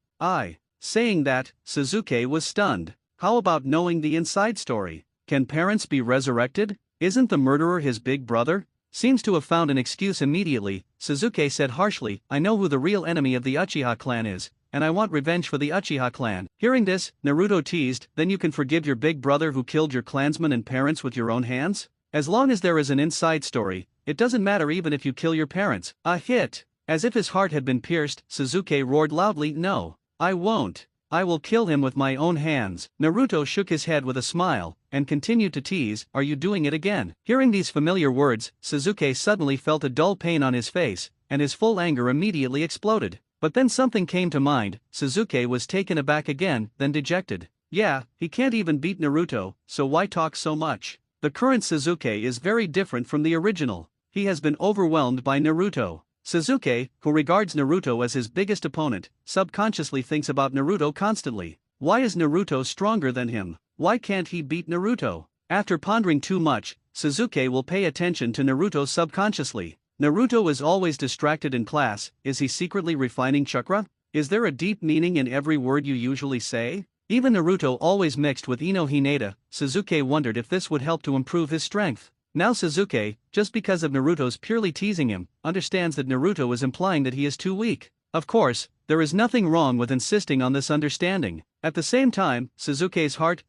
Saying that, Sasuke was stunned. How about knowing the inside story? Can parents be resurrected? Isn't the murderer his big brother? Seems to have found an excuse immediately. Sasuke said harshly, "I know who the real enemy of the Uchiha clan is, and I want revenge for the Uchiha clan." Hearing this, Naruto teased, "Then you can forgive your big brother who killed your clansmen and parents with your own hands? As long as there is an inside story, it doesn't matter even if you kill your parents." A hit. As if his heart had been pierced, Sasuke roared loudly, "No, I won't. I will kill him with my own hands." Naruto shook his head with a smile, and continued to tease, "Are you doing it again?" Hearing these familiar words, Sasuke suddenly felt a dull pain on his face, and his full anger immediately exploded. But then something came to mind. Sasuke was taken aback again, then dejected. Yeah, he can't even beat Naruto, so why talk so much? The current Sasuke is very different from the original. He has been overwhelmed by Naruto. Sasuke, who regards Naruto as his biggest opponent, subconsciously thinks about Naruto constantly. Why is Naruto stronger than him? Why can't he beat Naruto? After pondering too much, Sasuke will pay attention to Naruto subconsciously. Naruto is always distracted in class. Is he secretly refining chakra? Is there a deep meaning in every word you usually say? Even Naruto always mixed with Ino Hinata. Sasuke wondered if this would help to improve his strength. Now Sasuke, just because of Naruto's purely teasing him, understands that Naruto is implying that he is too weak. Of course, there is nothing wrong with insisting on this understanding. At the same time, Sasuke's heart,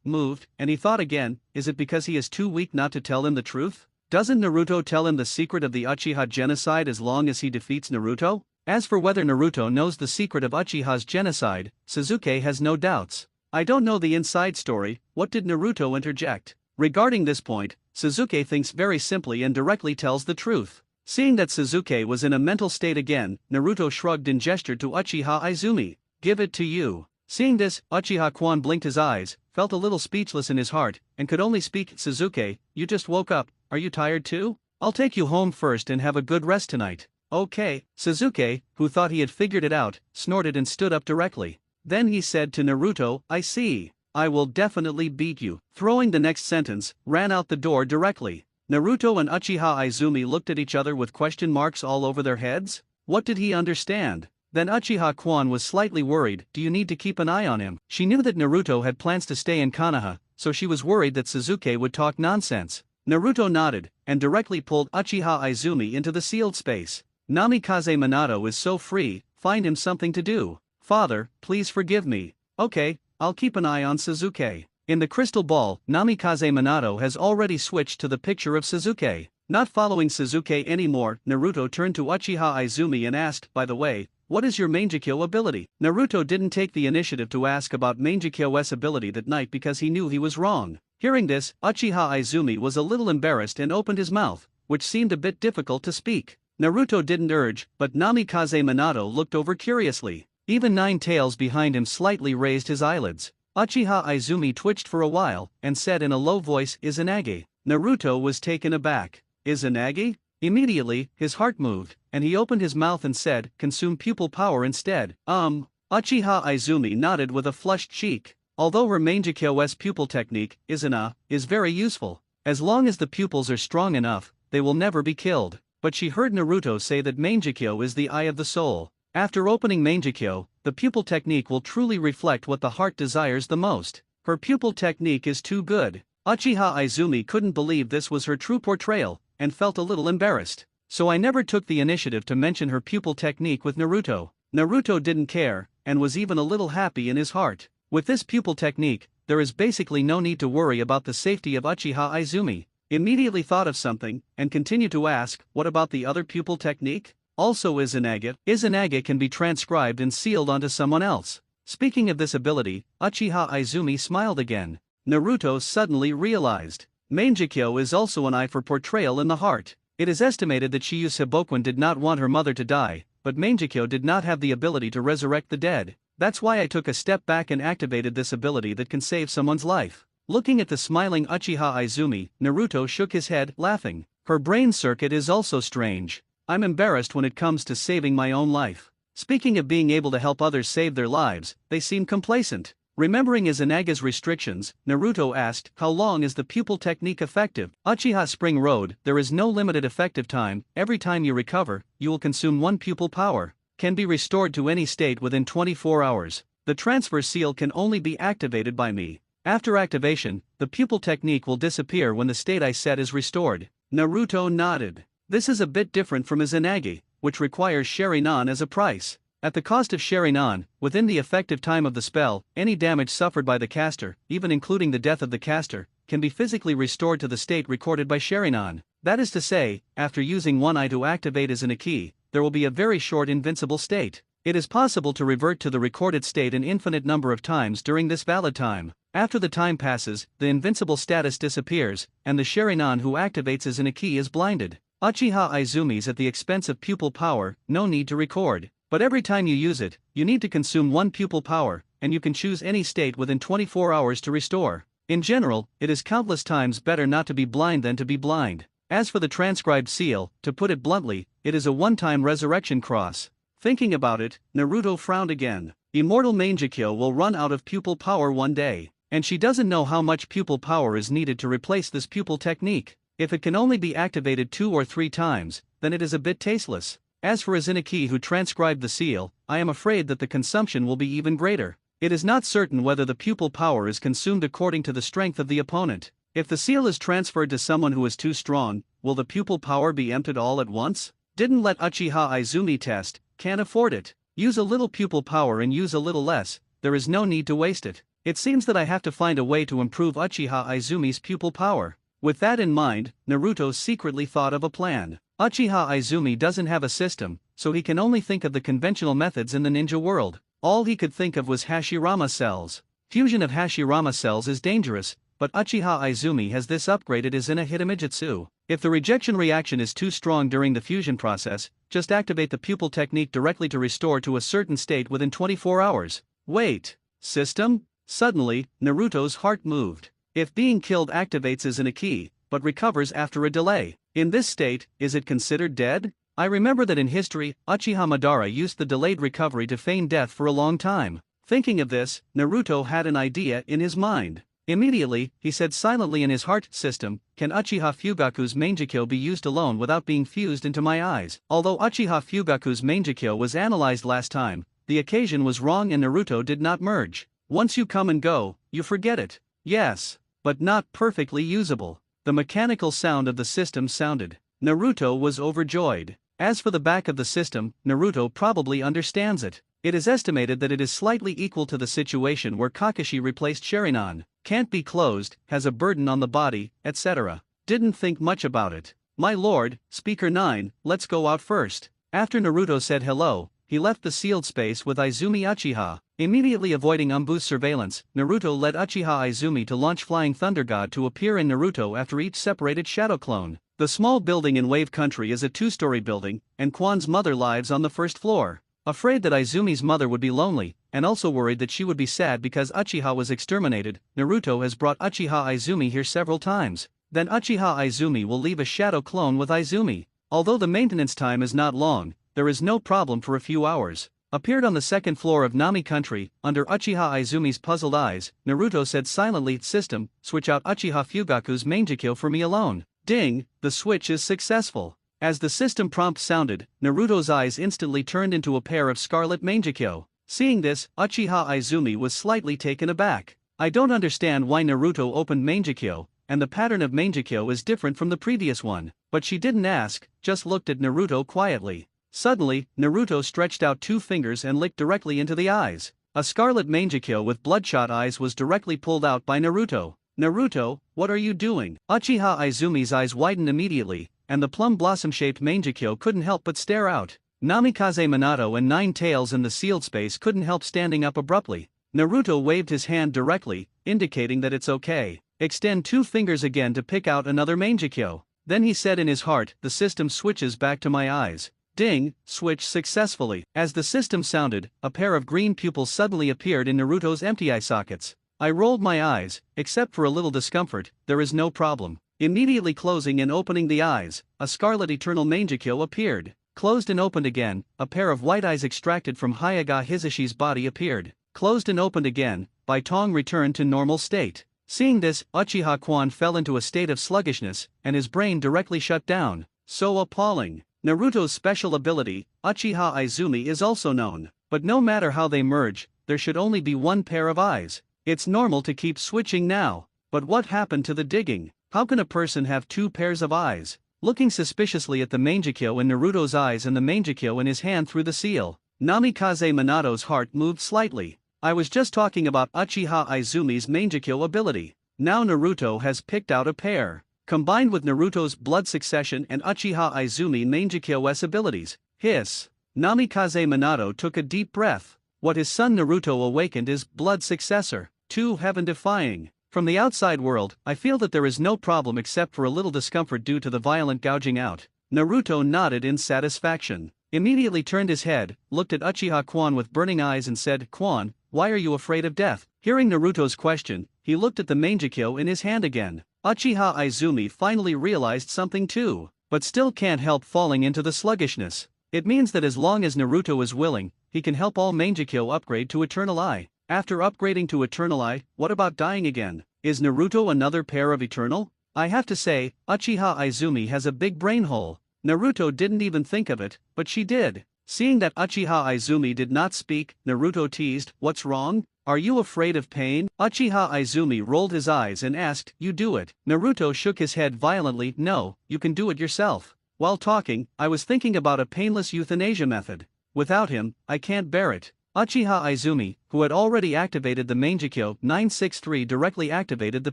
moved, and he thought again, is it because he is too weak not to tell him the truth? Doesn't Naruto tell him the secret of the Uchiha genocide as long as he defeats Naruto? As for whether Naruto knows the secret of Uchiha's genocide, Sasuke has no doubts. "I don't know the inside story, what did Naruto interject?" Regarding this point, Sasuke thinks very simply and directly tells the truth. Seeing that Sasuke was in a mental state again, Naruto shrugged and gestured to Uchiha Izumi. give it to you. Seeing this, Uchiha Kwan blinked his eyes, felt a little speechless in his heart, and could only speak. Sasuke, you just woke up, are you tired too? I'll take you home first and have a good rest tonight. Okay. Sasuke, who thought he had figured it out, snorted and stood up directly. Then he said to Naruto, I see. I will definitely beat you. Throwing the next sentence, ran out the door directly. Naruto and Uchiha Izumi looked at each other with question marks all over their heads. What did he understand? Then Uchiha Kwan was slightly worried. Do you need to keep an eye on him? She knew that Naruto had plans to stay in Konoha, so she was worried that Sasuke would talk nonsense. Naruto nodded, and directly pulled Uchiha Izumi into the sealed space. Namikaze Minato is so free, find him something to do. Father, please forgive me. Okay, I'll keep an eye on Sasuke. In the crystal ball, Namikaze Minato has already switched to the picture of Sasuke. Not following Sasuke anymore, Naruto turned to Uchiha Izumi and asked, by the way, what is your Mangekyo ability? Naruto didn't take the initiative to ask about Mangekyo's ability that night because he knew he was wrong. Hearing this, Uchiha Izumi was a little embarrassed and opened his mouth, which seemed a bit difficult to speak. Naruto didn't urge, but Namikaze Minato looked over curiously. Even Nine Tails behind him slightly raised his eyelids. Uchiha Izumi twitched for a while, and said in a low voice, Izanagi. Naruto was taken aback. Izanagi? Immediately, his heart moved, and he opened his mouth and said, consume pupil power instead. Uchiha Izumi nodded with a flushed cheek. Although her Mangekyo's pupil technique, Izana, is very useful. As long as the pupils are strong enough, they will never be killed. But she heard Naruto say that Mangekyo is the eye of the soul. After opening Mangekyo, the pupil technique will truly reflect what the heart desires the most. Her pupil technique is too good. Uchiha Izumi couldn't believe this was her true portrayal, and felt a little embarrassed. So I never took the initiative to mention her pupil technique with Naruto. Naruto didn't care, and was even a little happy in his heart. With this pupil technique, there is basically no need to worry about the safety of Uchiha Izumi. Immediately thought of something, and continued to ask, what about the other pupil technique? Also Izanagi. Izanagi can be transcribed and sealed onto someone else. Speaking of this ability, Uchiha Izumi smiled again. Naruto suddenly realized. Mangekyo is also an eye for portrayal in the heart. It is estimated that Shiyue Hiboken did not want her mother to die, but Mangekyo did not have the ability to resurrect the dead. That's why I took a step back and activated this ability that can save someone's life. Looking at the smiling Uchiha Izumi, Naruto shook his head, laughing. Her brain circuit is also strange. I'm embarrassed when it comes to saving my own life. Speaking of being able to help others save their lives, they seem complacent. Remembering Izanaga's restrictions, Naruto asked, how long is the pupil technique effective? Uchiha Spring Road, there is no limited effective time. Every time you recover, you will consume 1 pupil power. Can be restored to any state within 24 hours. The transfer seal can only be activated by me. After activation, the pupil technique will disappear when the state I set is restored. Naruto nodded. This is a bit different from Izanagi, which requires Sharingan as a price. At the cost of Sharingan, within the effective time of the spell, any damage suffered by the caster, even including the death of the caster, can be physically restored to the state recorded by Sharingan. That is to say, after using one eye to activate Izanagi, there will be a very short invincible state. It is possible to revert to the recorded state an infinite number of times during this valid time. After the time passes, the invincible status disappears, and the Sharingan who activates Izanagi is blinded. Uchiha Izumi's at the expense of pupil power, no need to record. But every time you use it, you need to consume 1 pupil power, and you can choose any state within 24 hours to restore. In general, it is countless times better not to be blind than to be blind. As for the transcribed seal, to put it bluntly, it is a one-time resurrection cross. Thinking about it, Naruto frowned again. Immortal Mangekyo will run out of pupil power one day, and she doesn't know how much pupil power is needed to replace this pupil technique. If it can only be activated 2 or 3 times, then it is a bit tasteless. As for Izanagi who transcribed the seal, I am afraid that the consumption will be even greater. It is not certain whether the pupil power is consumed according to the strength of the opponent. If the seal is transferred to someone who is too strong, will the pupil power be emptied all at once? Didn't let Uchiha Izumi test, can't afford it. Use a little pupil power and use a little less, there is no need to waste it. It seems that I have to find a way to improve Uchiha Izumi's pupil power. With that in mind, Naruto secretly thought of a plan. Uchiha Izumi doesn't have a system, so he can only think of the conventional methods in the ninja world. All he could think of was Hashirama cells. Fusion of Hashirama cells is dangerous, but Uchiha Izumi has this upgraded as in a Hitamijetsu. If the rejection reaction is too strong during the fusion process, just activate the pupil technique directly to restore to a certain state within 24 hours. Wait. System? Suddenly, Naruto's heart moved. If being killed activates as in a key, but recovers after a delay, in this state, is it considered dead? I remember that in history, Uchiha Madara used the delayed recovery to feign death for a long time. Thinking of this, Naruto had an idea in his mind. Immediately, he said silently in his heart, "System, can Uchiha Fugaku's Mangekyo be used alone without being fused into my eyes?" Although Uchiha Fugaku's Mangekyo was analyzed last time, the occasion was wrong and Naruto did not merge. Once you come and go, you forget it. Yes, but not perfectly usable. The mechanical sound of the system sounded. Naruto was overjoyed. As for the back of the system, Naruto probably understands it. It is estimated that it is slightly equal to the situation where Kakashi replaced Sharingan. Can't be closed, has a burden on the body, etc. Didn't think much about it. My lord, Speaker 9, let's go out first. After Naruto said hello, he left the sealed space with Izumi Uchiha. Immediately avoiding Umbu's surveillance, Naruto led Uchiha Izumi to launch Flying Thunder God to appear in Naruto after each separated shadow clone. The small building in Wave Country is a two-story building, and Kwan's mother lives on the first floor. Afraid that Izumi's mother would be lonely, and also worried that she would be sad because Uchiha was exterminated, Naruto has brought Uchiha Izumi here several times. Then Uchiha Izumi will leave a shadow clone with Izumi. Although the maintenance time is not long, there is no problem for a few hours. Appeared on the second floor of Nami Country, under Uchiha Izumi's puzzled eyes, Naruto said silently, "System, switch out Uchiha Fugaku's Mangekyo for me alone." Ding, the switch is successful. As the system prompt sounded, Naruto's eyes instantly turned into a pair of scarlet Mangekyo. Seeing this, Uchiha Izumi was slightly taken aback. I don't understand why Naruto opened Mangekyo, and the pattern of Mangekyo is different from the previous one, but she didn't ask, just looked at Naruto quietly. Suddenly, Naruto stretched out two fingers and licked directly into the eyes. A scarlet Mangekyo with bloodshot eyes was directly pulled out by Naruto. "Naruto, what are you doing?" Uchiha Izumi's eyes widened immediately, and the plum blossom-shaped Mangekyo couldn't help but stare out. Namikaze Minato and Nine Tails in the sealed space couldn't help standing up abruptly. Naruto waved his hand directly, indicating that it's okay. Extend two fingers again to pick out another Mangekyo. Then he said in his heart, "The system switches back to my eyes." Ding, switch successfully. As the system sounded, a pair of green pupils suddenly appeared in Naruto's empty eye sockets. I rolled my eyes, except for a little discomfort, there is no problem. Immediately closing and opening the eyes, a scarlet eternal Mangekyo appeared. Closed and opened again, a pair of white eyes extracted from Hyaga Hisashi's body appeared. Closed and opened again, Baitong returned to normal state. Seeing this, Uchiha Kwan fell into a state of sluggishness, and his brain directly shut down. So appalling. Naruto's special ability, Uchiha Izumi, is also known, but no matter how they merge, there should only be one pair of eyes. It's normal to keep switching now, but what happened to the digging? How can a person have two pairs of eyes? Looking suspiciously at the Mangekyo in Naruto's eyes and the Mangekyo in his hand through the seal, Namikaze Minato's heart moved slightly. I was just talking about Uchiha Izumi's Mangekyo ability. Now Naruto has picked out a pair. Combined with Naruto's blood succession and Uchiha Izumi Mangekyo's abilities, hiss. Namikaze Minato took a deep breath. What his son Naruto awakened is blood successor, too heaven-defying. From the outside world, I feel that there is no problem except for a little discomfort due to the violent gouging out. Naruto nodded in satisfaction. Immediately turned his head, looked at Uchiha Kwan with burning eyes and said, "Kwan, why are you afraid of death?" Hearing Naruto's question, he looked at the Mangekyo in his hand again. Uchiha Izumi finally realized something too, but still can't help falling into the sluggishness. It means that as long as Naruto is willing, he can help all Mangekyo upgrade to Eternal Eye. After upgrading to Eternal Eye, what about dying again? Is Naruto another pair of Eternal? I have to say, Uchiha Izumi has a big brain hole. Naruto didn't even think of it, but she did. Seeing that Uchiha Izumi did not speak, Naruto teased, "What's wrong? Are you afraid of pain?" Uchiha Izumi rolled his eyes and asked, "You do it." Naruto shook his head violently, "No, you can do it yourself." While talking, I was thinking about a painless euthanasia method. Without him, I can't bear it. Uchiha Izumi, who had already activated the Mangekyo 963, directly activated the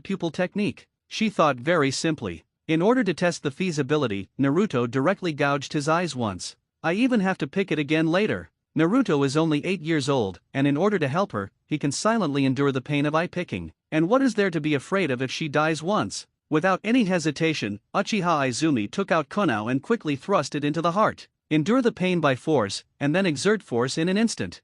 pupil technique. She thought very simply. In order to test the feasibility, Naruto directly gouged his eyes once. I even have to pick it again later. Naruto is only 8 years old, and in order to help her, he can silently endure the pain of eye picking. And what is there to be afraid of if she dies once? Without any hesitation, Uchiha Izumi took out kunao and quickly thrust it into the heart. Endure the pain by force, and then exert force in an instant.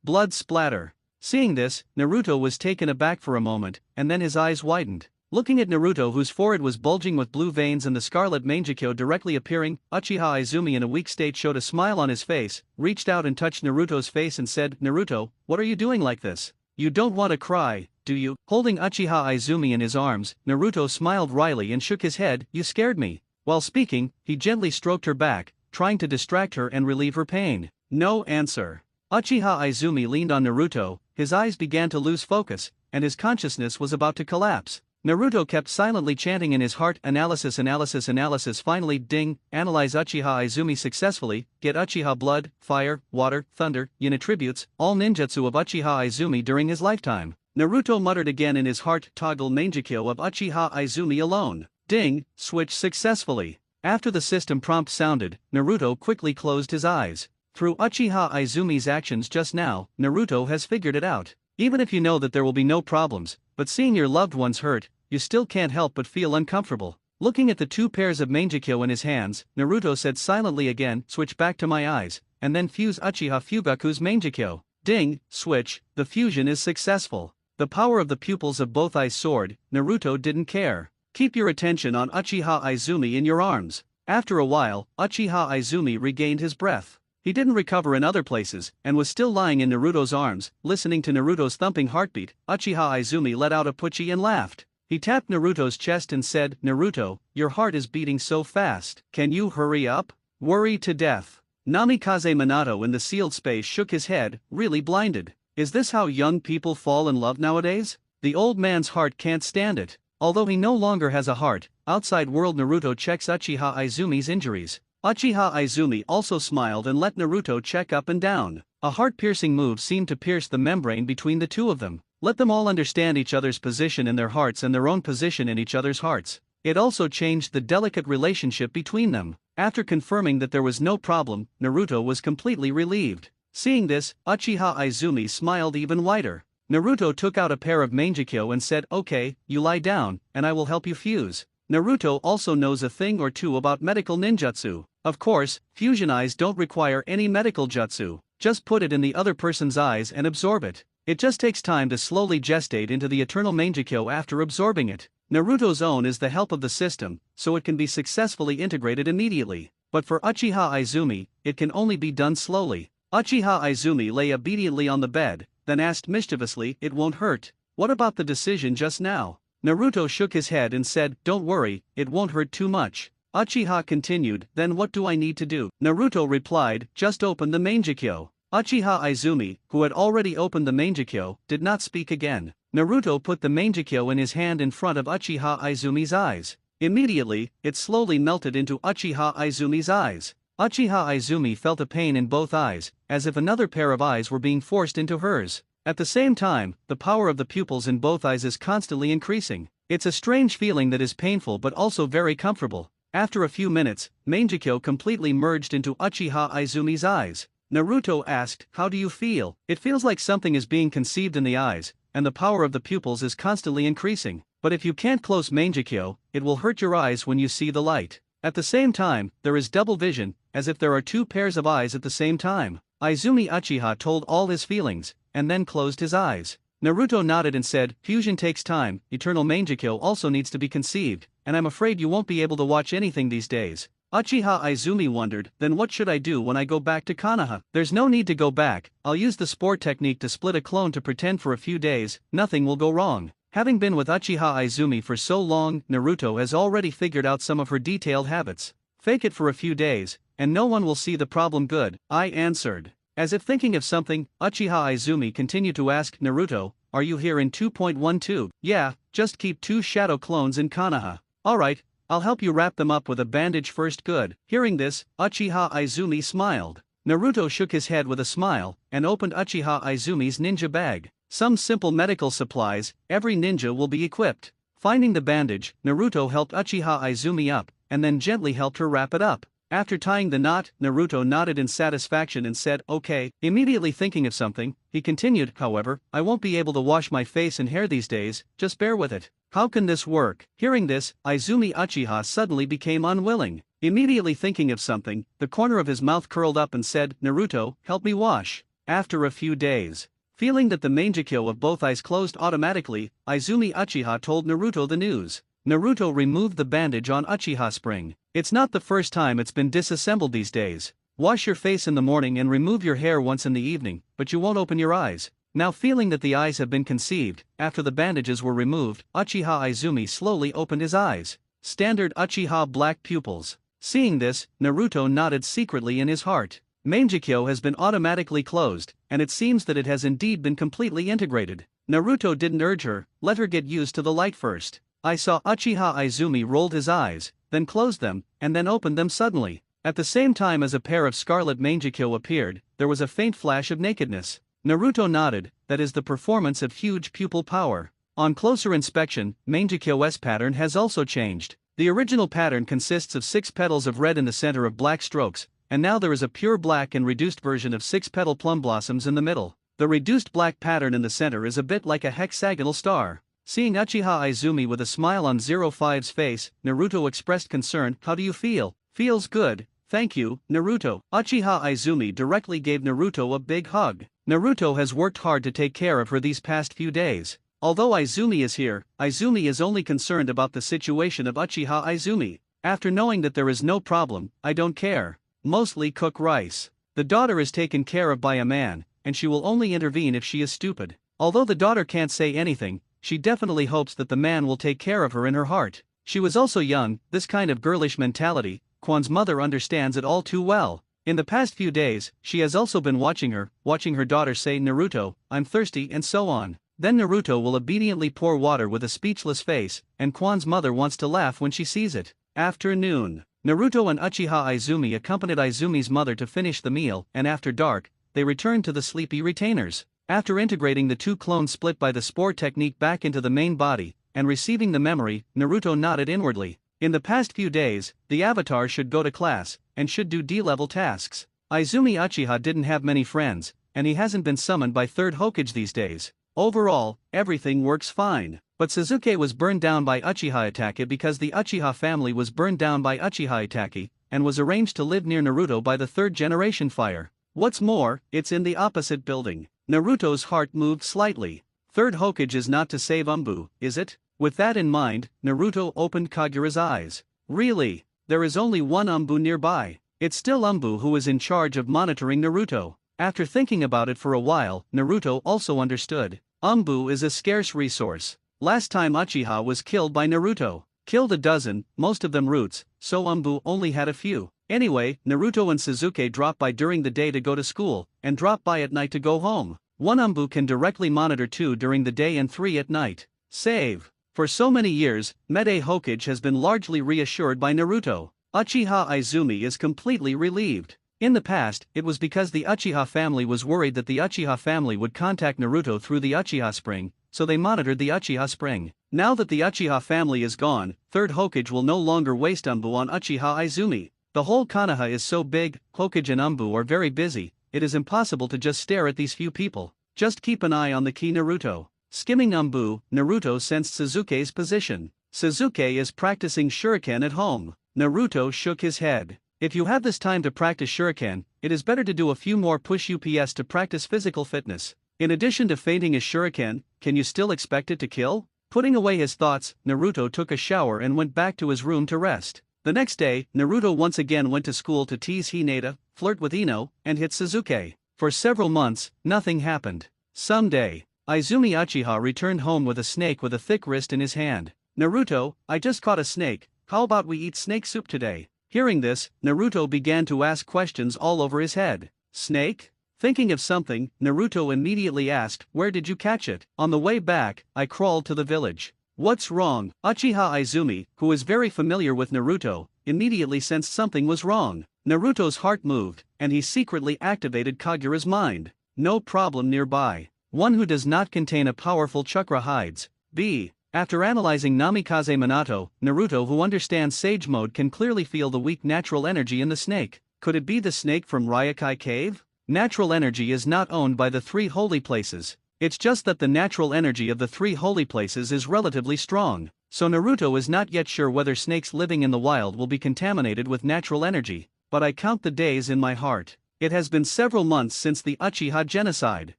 Blood splatter. Seeing this, Naruto was taken aback for a moment, and then his eyes widened. Looking at Naruto, whose forehead was bulging with blue veins and the scarlet mangekyo directly appearing, Uchiha Izumi in a weak state showed a smile on his face, reached out and touched Naruto's face and said, "Naruto, what are you doing like this? You don't want to cry, do you?" Holding Uchiha Izumi in his arms, Naruto smiled wryly and shook his head. "You scared me." While speaking, he gently stroked her back, trying to distract her and relieve her pain. No answer. Uchiha Izumi leaned on Naruto, his eyes began to lose focus, and his consciousness was about to collapse. Naruto kept silently chanting in his heart, analysis. Finally, ding, analyze Uchiha Izumi successfully, get Uchiha blood, fire, water, thunder, yin attributes, all ninjutsu of Uchiha Izumi during his lifetime. Naruto muttered again in his heart, toggle mangekyo of Uchiha Izumi alone. Ding, switch successfully. After the system prompt sounded, Naruto quickly closed his eyes. Through Uchiha Izumi's actions just now, Naruto has figured it out. Even if you know that there will be no problems, but seeing your loved ones hurt, you still can't help but feel uncomfortable. Looking at the two pairs of mangekyo in his hands, Naruto said silently again, switch back to my eyes, and then fuse Uchiha Fugaku's mangekyo. Ding, switch, the fusion is successful. The power of the pupils of both eyes soared. Naruto didn't care. Keep your attention on Uchiha Izumi in your arms. After a while, Uchiha Izumi regained his breath. He didn't recover in other places, and was still lying in Naruto's arms, listening to Naruto's thumping heartbeat. Uchiha Izumi let out a puchi and laughed. He tapped Naruto's chest and said, "Naruto, your heart is beating so fast. Can you hurry up?" Worried to death. Namikaze Minato in the sealed space shook his head, really blinded. Is this how young people fall in love nowadays? The old man's heart can't stand it. Although he no longer has a heart, outside world Naruto checks Uchiha Izumi's injuries. Uchiha Izumi also smiled and let Naruto check up and down. A heart-piercing move seemed to pierce the membrane between the two of them. Let them all understand each other's position in their hearts and their own position in each other's hearts. It also changed the delicate relationship between them. After confirming that there was no problem, Naruto was completely relieved. Seeing this, Uchiha Izumi smiled even wider. Naruto took out a pair of mangekyo and said, "Okay, you lie down, and I will help you fuse." Naruto also knows a thing or two about medical ninjutsu. Of course, fusion eyes don't require any medical jutsu. Just put it in the other person's eyes and absorb it. It just takes time to slowly gestate into the eternal mangekyo after absorbing it. Naruto's own is the help of the system, so it can be successfully integrated immediately. But for Uchiha Izumi, it can only be done slowly. Uchiha Izumi lay obediently on the bed, then asked mischievously, "It won't hurt? What about the decision just now?" Naruto shook his head and said, "Don't worry, it won't hurt too much." Uchiha continued, "Then what do I need to do?" Naruto replied, "Just open the mangekyo." Uchiha Izumi, who had already opened the mangekyo, did not speak again. Naruto put the mangekyo in his hand in front of Uchiha Izumi's eyes. Immediately, it slowly melted into Uchiha Izumi's eyes. Uchiha Izumi felt a pain in both eyes, as if another pair of eyes were being forced into hers. At the same time, the power of the pupils in both eyes is constantly increasing. It's a strange feeling that is painful but also very comfortable. After a few minutes, mangekyo completely merged into Uchiha Izumi's eyes. Naruto asked, "How do you feel?" "It feels like something is being conceived in the eyes, and the power of the pupils is constantly increasing. But if you can't close mangekyo, it will hurt your eyes when you see the light. At the same time, there is double vision, as if there are two pairs of eyes at the same time." Izumi Uchiha told all his feelings, and then closed his eyes. Naruto nodded and said, "Fusion takes time, eternal mangekyo also needs to be conceived, and I'm afraid you won't be able to watch anything these days." Uchiha Izumi wondered, "Then what should I do when I go back to Konoha?" "There's no need to go back, I'll use the spore technique to split a clone to pretend for a few days, nothing will go wrong." Having been with Uchiha Izumi for so long, Naruto has already figured out some of her detailed habits. "Fake it for a few days, and no one will see the problem. Good," I answered. As if thinking of something, Uchiha Izumi continued to ask, "Naruto, are you here in 2.12? "Yeah, just keep 2 shadow clones in Konoha." "Alright, I'll help you wrap them up with a bandage first." "Good." Hearing this, Uchiha Izumi smiled. Naruto shook his head with a smile, and opened Uchiha Izumi's ninja bag. Some simple medical supplies, every ninja will be equipped. Finding the bandage, Naruto helped Uchiha Izumi up, and then gently helped her wrap it up. After tying the knot, Naruto nodded in satisfaction and said, "Okay." Immediately thinking of something, he continued, "However, I won't be able to wash my face and hair these days, just bear with it. How can this work?" Hearing this, Izumi Uchiha suddenly became unwilling. Immediately thinking of something, the corner of his mouth curled up and said, "Naruto, help me wash." After a few days, feeling that the mangekyou of both eyes closed automatically, Izumi Uchiha told Naruto the news. Naruto removed the bandage on Uchiha spring. "It's not the first time it's been disassembled these days. Wash your face in the morning and remove your hair once in the evening, but you won't open your eyes." Now feeling that the eyes have been conceived, after the bandages were removed, Uchiha Izumi slowly opened his eyes. Standard Uchiha black pupils. Seeing this, Naruto nodded secretly in his heart. Mangekyou has been automatically closed, and it seems that it has indeed been completely integrated. Naruto didn't urge her, let her get used to the light first. I saw Uchiha Izumi rolled his eyes, then closed them, and then opened them suddenly. At the same time as a pair of scarlet mangekyou appeared, there was a faint flash of nakedness. Naruto nodded, that is the performance of huge pupil power. On closer inspection, Mangekyou's pattern has also changed. The original pattern consists of 6 petals of red in the center of black strokes, and now there is a pure black and reduced version of 6 petal plum blossoms in the middle. The reduced black pattern in the center is a bit like a hexagonal star. Seeing Uchiha Izumi with a smile on 05's face, Naruto expressed concern, "How do you feel?" "Feels good, thank you, Naruto." Uchiha Izumi directly gave Naruto a big hug. Naruto has worked hard to take care of her these past few days. Although Izumi is here, Izumi is only concerned about the situation of Uchiha Izumi. After knowing that there is no problem, "I don't care. Mostly cook rice." The daughter is taken care of by a man, and she will only intervene if she is stupid. Although the daughter can't say anything, she definitely hopes that the man will take care of her in her heart. She was also young, this kind of girlish mentality, Kwan's mother understands it all too well. In the past few days, she has also been watching her daughter say, "Naruto, I'm thirsty," and so on. Then Naruto will obediently pour water with a speechless face, and Kwan's mother wants to laugh when she sees it. Afternoon. Naruto and Uchiha Izumi accompanied Izumi's mother to finish the meal, and after dark, they returned to the sleepy retainers. After integrating the 2 clones split by the spore technique back into the main body, and receiving the memory, Naruto nodded inwardly. In the past few days, the avatar should go to class, and should do D-level tasks. Izumi Uchiha didn't have many friends, and he hasn't been summoned by 3rd Hokage these days. Overall, everything works fine. But Sasuke was burned down by Uchiha Itachi because the Uchiha family was burned down by Uchiha Itachi, and was arranged to live near Naruto by the 3rd generation fire. What's more, it's in the opposite building. Naruto's heart moved slightly. 3rd Hokage is not to save Umbu, is it? With that in mind, Naruto opened Kagura's eyes. Really? There is only one Umbu nearby. It's still Umbu who is in charge of monitoring Naruto. After thinking about it for a while, Naruto also understood. Umbu is a scarce resource. Last time Uchiha was killed by Naruto. Killed a dozen, most of them roots, so Umbu only had a few. Anyway, Naruto and Sasuke drop by during the day to go to school, and drop by at night to go home. One Umbu can directly monitor 2 during the day and 3 at night. Save. For so many years, Mede Hokage has been largely reassured by Naruto. Uchiha Izumi is completely relieved. In the past, it was because the Uchiha family was worried that the Uchiha family would contact Naruto through the Uchiha spring, so they monitored the Uchiha spring. Now that the Uchiha family is gone, 3rd Hokage will no longer waste Umbu on Uchiha Izumi. The whole Konoha is so big, Hokage and Umbu are very busy, it is impossible to just stare at these few people. Just keep an eye on the key Naruto. Skimming Umbu, Naruto sensed Sasuke's position. Sasuke is practicing shuriken at home. Naruto shook his head. If you have this time to practice shuriken, it is better to do a few more push-ups to practice physical fitness. In addition to feinting his shuriken, can you still expect it to kill? Putting away his thoughts, Naruto took a shower and went back to his room to rest. The next day, Naruto once again went to school to tease Hinata, flirt with Ino, and hit Sasuke. For several months, nothing happened. Someday, Izumi Uchiha returned home with a snake with a thick wrist in his hand. "Naruto, I just caught a snake, how about we eat snake soup today?" Hearing this, Naruto began to ask questions all over his head. "Snake?" Thinking of something, Naruto immediately asked, "Where did you catch it?" "On the way back, I crawled to the village." "What's wrong?" Uchiha Izumi, who is very familiar with Naruto, immediately sensed something was wrong. Naruto's heart moved, and he secretly activated Kagura's mind. No problem nearby. One who does not contain a powerful chakra hides. B. After analyzing Namikaze Minato, Naruto, who understands Sage Mode, can clearly feel the weak natural energy in the snake. Could it be the snake from Ryokai Cave? Natural energy is not owned by the three holy places. It's just that the natural energy of the three holy places is relatively strong, so Naruto is not yet sure whether snakes living in the wild will be contaminated with natural energy. But I count the days in my heart. It has been several months since the Uchiha genocide.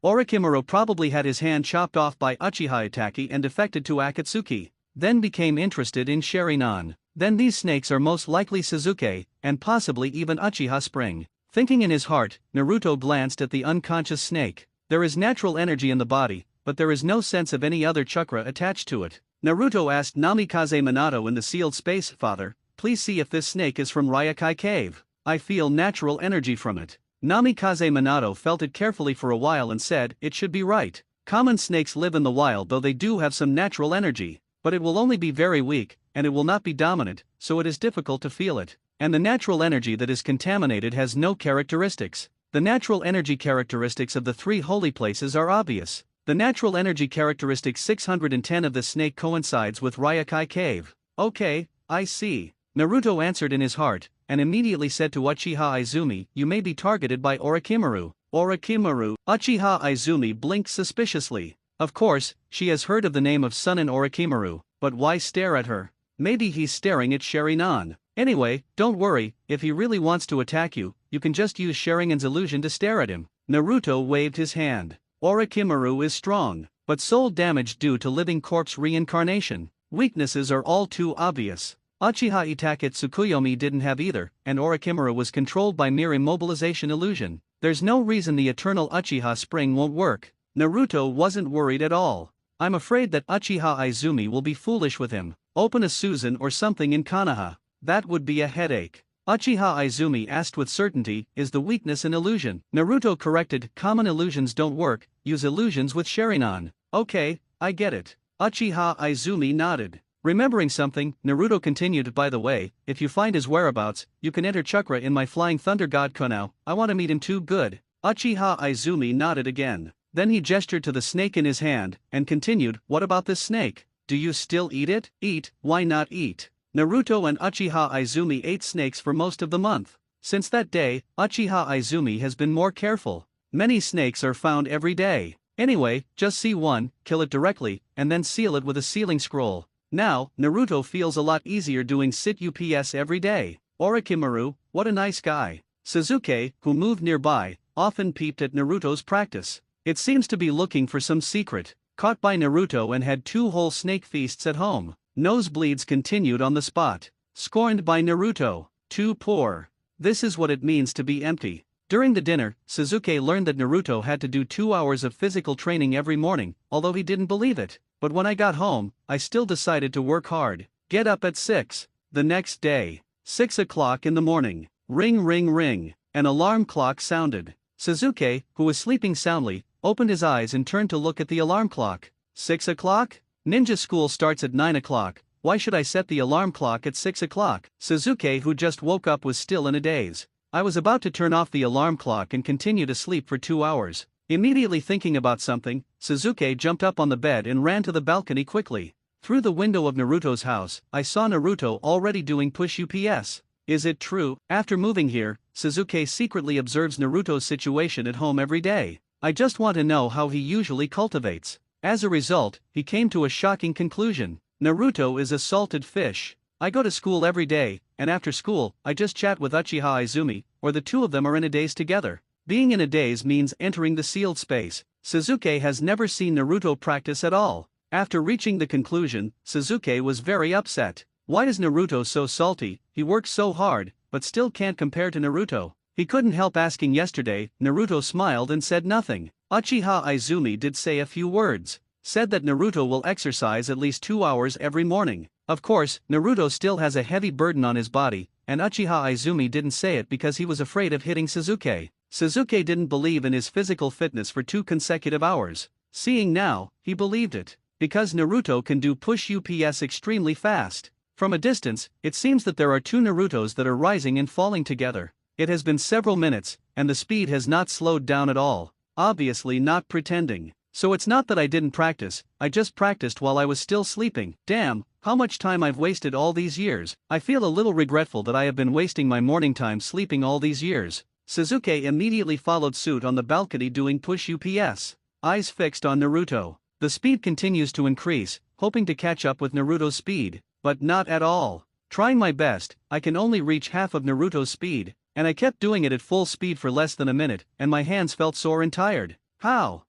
Orochimaru probably had his hand chopped off by Uchiha Itachi and defected to Akatsuki, then became interested in Sharingan. Then these snakes are most likely Sasuke, and possibly even Uchiha Spring. Thinking in his heart, Naruto glanced at the unconscious snake. There is natural energy in the body, but there is no sense of any other chakra attached to it. Naruto asked Namikaze Minato in the sealed space, "Father, please see if this snake is from Ryokai Cave. I feel natural energy from it." Namikaze Minato felt it carefully for a while and said, "It should be right. Common snakes live in the wild, though they do have some natural energy, but it will only be very weak, and it will not be dominant, so it is difficult to feel it. And the natural energy that is contaminated has no characteristics. The natural energy characteristics of the three holy places are obvious. The natural energy characteristic 610 of the snake coincides with Ryokai Cave." "Okay, I see," Naruto answered in his heart, and immediately said to Uchiha Izumi, "You may be targeted by Orochimaru." Orochimaru? Uchiha Izumi blinked suspiciously. Of course, she has heard of the name of Sunin Orochimaru, but why stare at her? Maybe he's staring at Sharingan. Anyway, don't worry, if he really wants to attack you, you can just use Sharingan's illusion to stare at him. Naruto waved his hand. Orochimaru is strong, but soul damage due to living corpse reincarnation. Weaknesses are all too obvious. Uchiha Itachi Tsukuyomi didn't have either, and Orochimaru was controlled by mere immobilization illusion. There's no reason the eternal Uchiha Spring won't work. Naruto wasn't worried at all. I'm afraid that Uchiha Izumi will be foolish with him. Open a Susan or something in Konoha. That would be a headache. Uchiha Izumi asked with certainty, "Is the weakness an illusion?" Naruto corrected, "Common illusions don't work, use illusions with Sharingan." "Okay, I get it." Uchiha Izumi nodded. Remembering something, Naruto continued, "By the way, if you find his whereabouts, you can enter Chakra in my Flying Thunder God Kunao. I want to meet him too." "Good." Uchiha Izumi nodded again. Then he gestured to the snake in his hand, and continued, "What about this snake? Do you still eat it?" "Eat? Why not eat?" Naruto and Uchiha Izumi ate snakes for most of the month. Since that day, Uchiha Izumi has been more careful. Many snakes are found every day. Anyway, just see one, kill it directly, and then seal it with a sealing scroll. Now, Naruto feels a lot easier doing sit UPS every day. Orochimaru, what a nice guy. Sasuke, who moved nearby, often peeped at Naruto's practice. It seems to be looking for some secret. Caught by Naruto and had 2 whole snake feasts at home. Nosebleeds continued on the spot. Scorned by Naruto. Too poor. This is what it means to be empty. During the dinner, Sasuke learned that Naruto had to do 2 hours of physical training every morning, although he didn't believe it. "But when I got home, I still decided to work hard. Get up at 6. The next day. 6 o'clock in the morning. Ring ring ring. An alarm clock sounded. Sasuke, who was sleeping soundly, opened his eyes and turned to look at the alarm clock. 6 o'clock? Ninja school starts at 9 o'clock. Why should I set the alarm clock at 6 o'clock? Sasuke, who just woke up, was still in a daze. I was about to turn off the alarm clock and continue to sleep for 2 hours. Immediately thinking about something, Sasuke jumped up on the bed and ran to the balcony quickly. Through the window of Naruto's house, I saw Naruto already doing push UPS. Is it true? After moving here, Sasuke secretly observes Naruto's situation at home every day. I just want to know how he usually cultivates. As a result, he came to a shocking conclusion. Naruto is a salted fish. I go to school every day, and after school, I just chat with Uchiha Izumi, or the two of them are in a daze together. Being in a daze means entering the sealed space. Sasuke has never seen Naruto practice at all. After reaching the conclusion, Sasuke was very upset. Why is Naruto so salty? He works so hard, but still can't compare to Naruto. He couldn't help asking yesterday. Naruto smiled and said nothing. Uchiha Izumi did say a few words. Said that Naruto will exercise at least 2 hours every morning. Of course, Naruto still has a heavy burden on his body, and Uchiha Izumi didn't say it because he was afraid of hitting Sasuke. Sasuke didn't believe in his physical fitness for 2 consecutive hours. Seeing now, he believed it. Because Naruto can do push UPS extremely fast. From a distance, it seems that there are 2 Narutos that are rising and falling together. It has been several minutes, and the speed has not slowed down at all. Obviously not pretending. So it's not that I didn't practice, I just practiced while I was still sleeping. Damn, how much time I've wasted all these years. I feel a little regretful that I have been wasting my morning time sleeping all these years. Sasuke immediately followed suit on the balcony doing push UPS. Eyes fixed on Naruto. The speed continues to increase, hoping to catch up with Naruto's speed, but not at all. Trying my best, I can only reach half of Naruto's speed, and I kept doing it at full speed for less than a minute, and my hands felt sore and tired. How?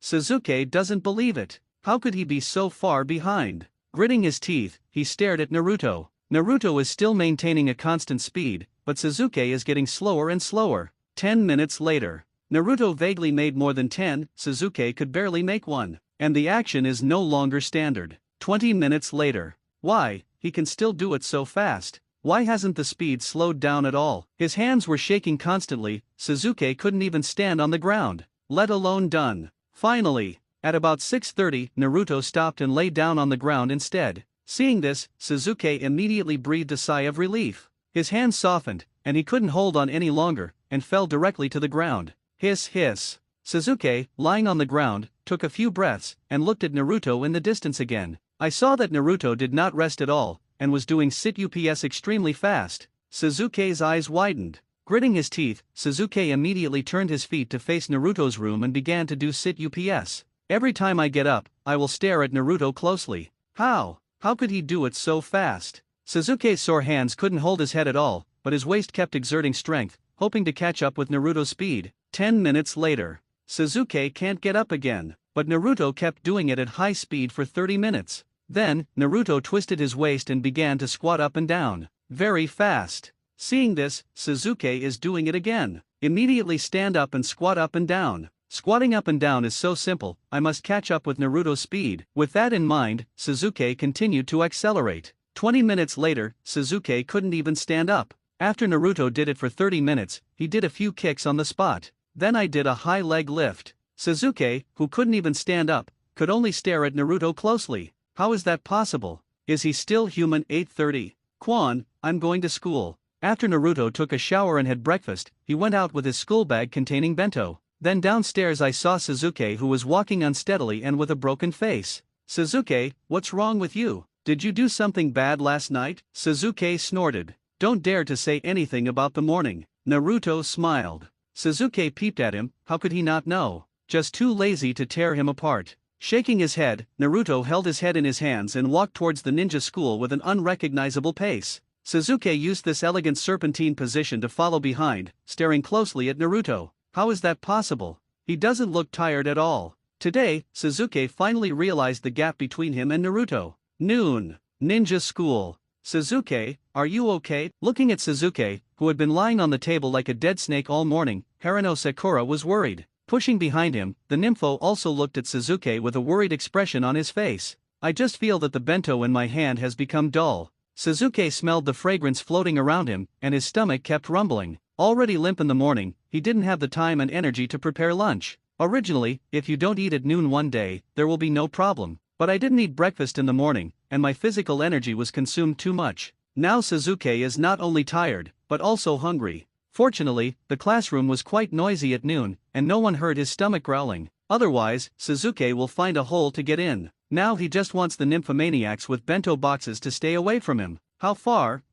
Sasuke doesn't believe it. How could he be so far behind? Gritting his teeth, he stared at Naruto. Naruto is still maintaining a constant speed, but Sasuke is getting slower and slower. 10 minutes later. Naruto vaguely made more than 10, Sasuke could barely make 1. And the action is no longer standard. 20 minutes later. Why, he can still do it so fast. Why hasn't the speed slowed down at all? His hands were shaking constantly, Sasuke couldn't even stand on the ground, let alone done. Finally, at about 6:30, Naruto stopped and lay down on the ground instead. Seeing this, Sasuke immediately breathed a sigh of relief. His hands softened, and he couldn't hold on any longer, and fell directly to the ground. Hiss hiss. Sasuke, lying on the ground, took a few breaths, and looked at Naruto in the distance again. I saw that Naruto did not rest at all, and was doing sit UPS extremely fast. Sasuke's eyes widened. Gritting his teeth, Sasuke immediately turned his feet to face Naruto's room and began to do sit UPS. Every time I get up, I will stare at Naruto closely. How could he do it so fast? Sasuke's sore hands couldn't hold his head at all, but his waist kept exerting strength, hoping to catch up with Naruto's speed. 10 minutes later. Sasuke can't get up again, but Naruto kept doing it at high speed for 30 minutes. Then, Naruto twisted his waist and began to squat up and down, very fast. Seeing this, Sasuke is doing it again. Immediately stand up and squat up and down. Squatting up and down is so simple, I must catch up with Naruto's speed. With that in mind, Sasuke continued to accelerate. 20 minutes later, Sasuke couldn't even stand up. After Naruto did it for 30 minutes, he did a few kicks on the spot. Then I did a high leg lift. Sasuke, who couldn't even stand up, could only stare at Naruto closely. How is that possible? Is he still human? 8:30. Quan, I'm going to school. After Naruto took a shower and had breakfast, he went out with his school bag containing bento. Then downstairs I saw Sasuke, who was walking unsteadily and with a broken face. Sasuke, what's wrong with you? Did you do something bad last night? Sasuke snorted. Don't dare to say anything about the morning. Naruto smiled. Sasuke peeped at him, how could he not know? Just too lazy to tear him apart. Shaking his head, Naruto held his head in his hands and walked towards the ninja school with an unrecognizable pace. Sasuke used this elegant serpentine position to follow behind, staring closely at Naruto. How is that possible? He doesn't look tired at all. Today, Sasuke finally realized the gap between him and Naruto. Noon. Ninja school. Sasuke, are you okay? Looking at Sasuke, who had been lying on the table like a dead snake all morning, Haruno Sakura was worried. Pushing behind him, the nympho also looked at Sasuke with a worried expression on his face. I just feel that the bento in my hand has become dull. Sasuke smelled the fragrance floating around him, and his stomach kept rumbling. Already limp in the morning, he didn't have the time and energy to prepare lunch. Originally, if you don't eat at noon one day, there will be no problem. But I didn't eat breakfast in the morning, and my physical energy was consumed too much. Now Sasuke is not only tired, but also hungry. Fortunately, the classroom was quite noisy at noon, and no one heard his stomach growling. Otherwise, Sasuke will find a hole to get in. Now he just wants the nymphomaniacs with bento boxes to stay away from him. How far?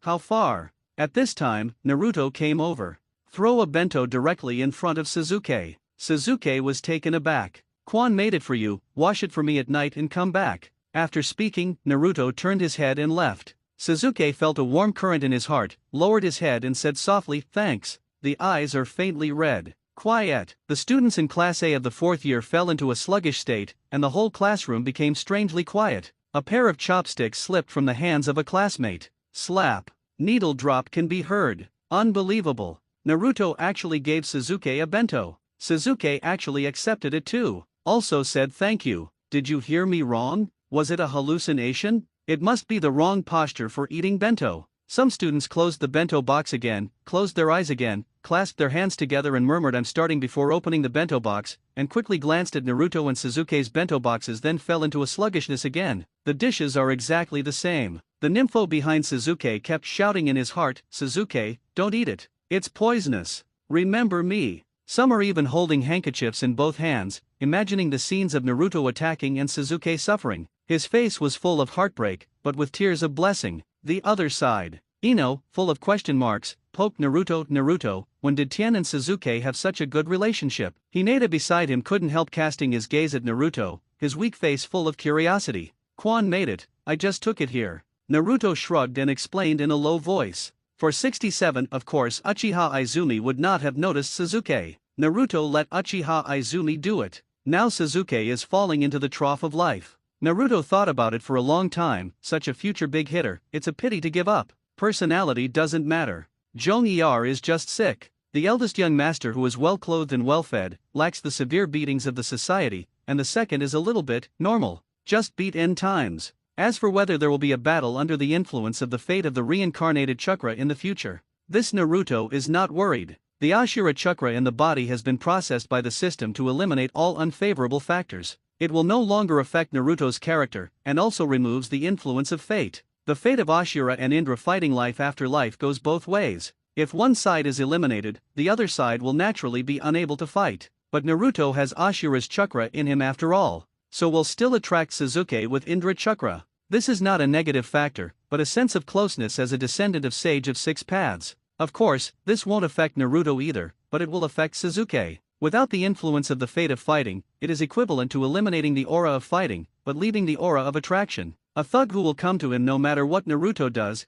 At this time, Naruto came over. Throw a bento directly in front of Sasuke. Sasuke was taken aback. Quan made it for you, wash it for me at night and come back. After speaking, Naruto turned his head and left. Sasuke felt a warm current in his heart, lowered his head and said softly, thanks. The eyes are faintly red. Quiet. The students in Class A of the 4th year fell into a sluggish state, and the whole classroom became strangely quiet. A pair of chopsticks slipped from the hands of a classmate. Slap. Needle drop can be heard. Unbelievable. Naruto actually gave Sasuke a bento. Sasuke actually accepted it too. Also said thank you. Did you hear me wrong? Was it a hallucination? It must be the wrong posture for eating bento. Some students closed the bento box again, closed their eyes again, clasped their hands together and murmured I'm starting before opening the bento box, and quickly glanced at Naruto and Sasuke's bento boxes, then fell into a sluggishness again. The dishes are exactly the same. The nympho behind Sasuke kept shouting in his heart, Sasuke, don't eat it. It's poisonous. Remember me. Some are even holding handkerchiefs in both hands, imagining the scenes of Naruto attacking and Sasuke suffering. His face was full of heartbreak, but with tears of blessing. The other side. Ino, full of question marks, poked Naruto. Naruto, when did Tien and Sasuke have such a good relationship? Hinata beside him couldn't help casting his gaze at Naruto, his weak face full of curiosity. Quan made it, I just took it here. Naruto shrugged and explained in a low voice. For 67, of course, Uchiha Izumi would not have noticed Sasuke. Naruto let Uchiha Izumi do it. Now Sasuke is falling into the trough of life. Naruto thought about it for a long time, such a future big hitter, it's a pity to give up. Personality doesn't matter. Zhong Er is just sick. The eldest young master who is well clothed and well fed, lacks the severe beatings of the society, and the second is a little bit normal. Just beat n times. As for whether there will be a battle under the influence of the fate of the reincarnated chakra in the future, this Naruto is not worried. The Ashura chakra in the body has been processed by the system to eliminate all unfavorable factors. It will no longer affect Naruto's character, and also removes the influence of fate. The fate of Ashura and Indra fighting life after life goes both ways. If one side is eliminated, the other side will naturally be unable to fight. But Naruto has Ashura's chakra in him after all, so will still attract Sasuke with Indra chakra. This is not a negative factor, but a sense of closeness as a descendant of Sage of Six Paths. Of course, this won't affect Naruto either, but it will affect Sasuke. Without the influence of the fate of fighting, it is equivalent to eliminating the aura of fighting, but leaving the aura of attraction. A thug who will come to him no matter what Naruto does.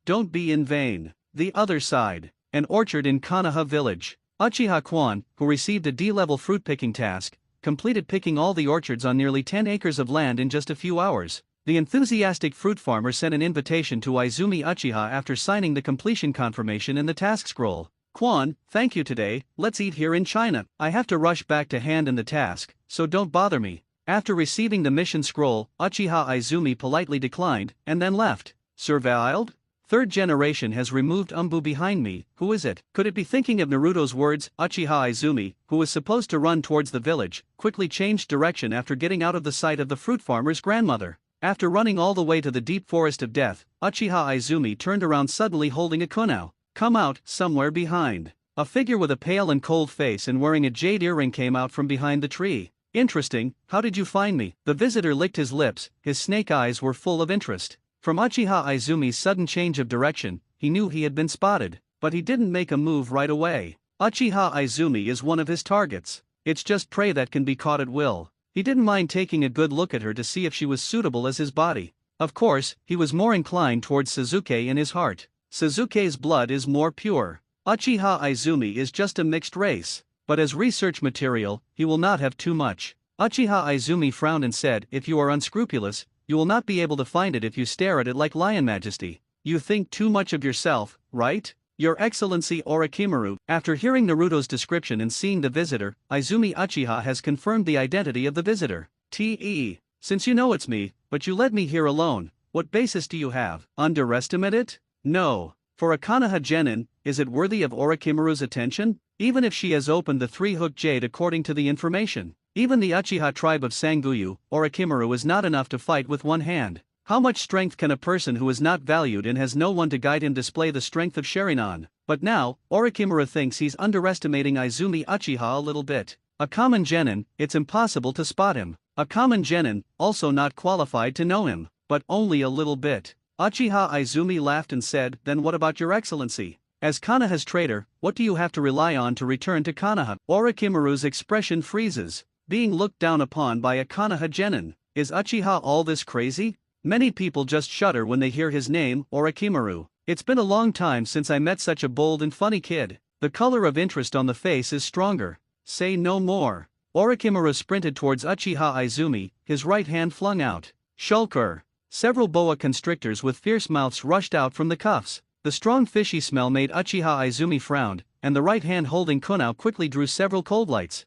Don't be in vain. The other side. An orchard in Konoha village. Uchiha Quan, who received a D-level fruit picking task, completed picking all the orchards on nearly 10 acres of land in just a few hours. The enthusiastic fruit farmer sent an invitation to Izumi Uchiha after signing the completion confirmation in the task scroll. Quan, thank you today, let's eat here in China. I have to rush back to hand in the task, so don't bother me. After receiving the mission scroll, Uchiha Izumi politely declined, and then left. Surveilled? Third generation has removed Umbu behind me, who is it? Could it be thinking of Naruto's words? Uchiha Izumi, who was supposed to run towards the village, quickly changed direction after getting out of the sight of the fruit farmer's grandmother. After running all the way to the deep forest of death, Uchiha Izumi turned around suddenly holding a kunao. Come out, somewhere behind. A figure with a pale and cold face and wearing a jade earring came out from behind the tree. Interesting, how did you find me? The visitor licked his lips, his snake eyes were full of interest. From Uchiha Izumi's sudden change of direction, he knew he had been spotted, but he didn't make a move right away. Uchiha Izumi is one of his targets. It's just prey that can be caught at will. He didn't mind taking a good look at her to see if she was suitable as his body. Of course, he was more inclined towards Sasuke in his heart. Sasuke's blood is more pure. Uchiha Izumi is just a mixed race. But as research material, he will not have too much. Uchiha Izumi frowned and said, if you are unscrupulous, you will not be able to find it if you stare at it like Lion Majesty. You think too much of yourself, right? Your Excellency Orochimaru. After hearing Naruto's description and seeing the visitor, Izumi Uchiha has confirmed the identity of the visitor. Since you know it's me, but you let me here alone, what basis do you have? Underestimate it? No. For a Konoha genin, is it worthy of Orochimaru's attention? Even if she has opened the three-hooked jade according to the information. Even the Uchiha tribe of Sanguyu, Orochimaru is not enough to fight with one hand. How much strength can a person who is not valued and has no one to guide him display the strength of Sharingan? But now, Orochimaru thinks he's underestimating Izumi Uchiha a little bit. A common genin, it's impossible to spot him. A common genin, also not qualified to know him, but only a little bit. Uchiha Izumi laughed and said, then what about your excellency? As Konoha's traitor, what do you have to rely on to return to Konoha? Orochimaru's expression freezes. Being looked down upon by a Konoha genin. Is Uchiha all this crazy? Many people just shudder when they hear his name, Orochimaru. It's been a long time since I met such a bold and funny kid. The color of interest on the face is stronger. Say no more. Orochimaru sprinted towards Uchiha Izumi, his right hand flung out. Shulker. Several boa constrictors with fierce mouths rushed out from the cuffs. The strong fishy smell made Uchiha Izumi frown, and the right hand holding kunao quickly drew several cold lights.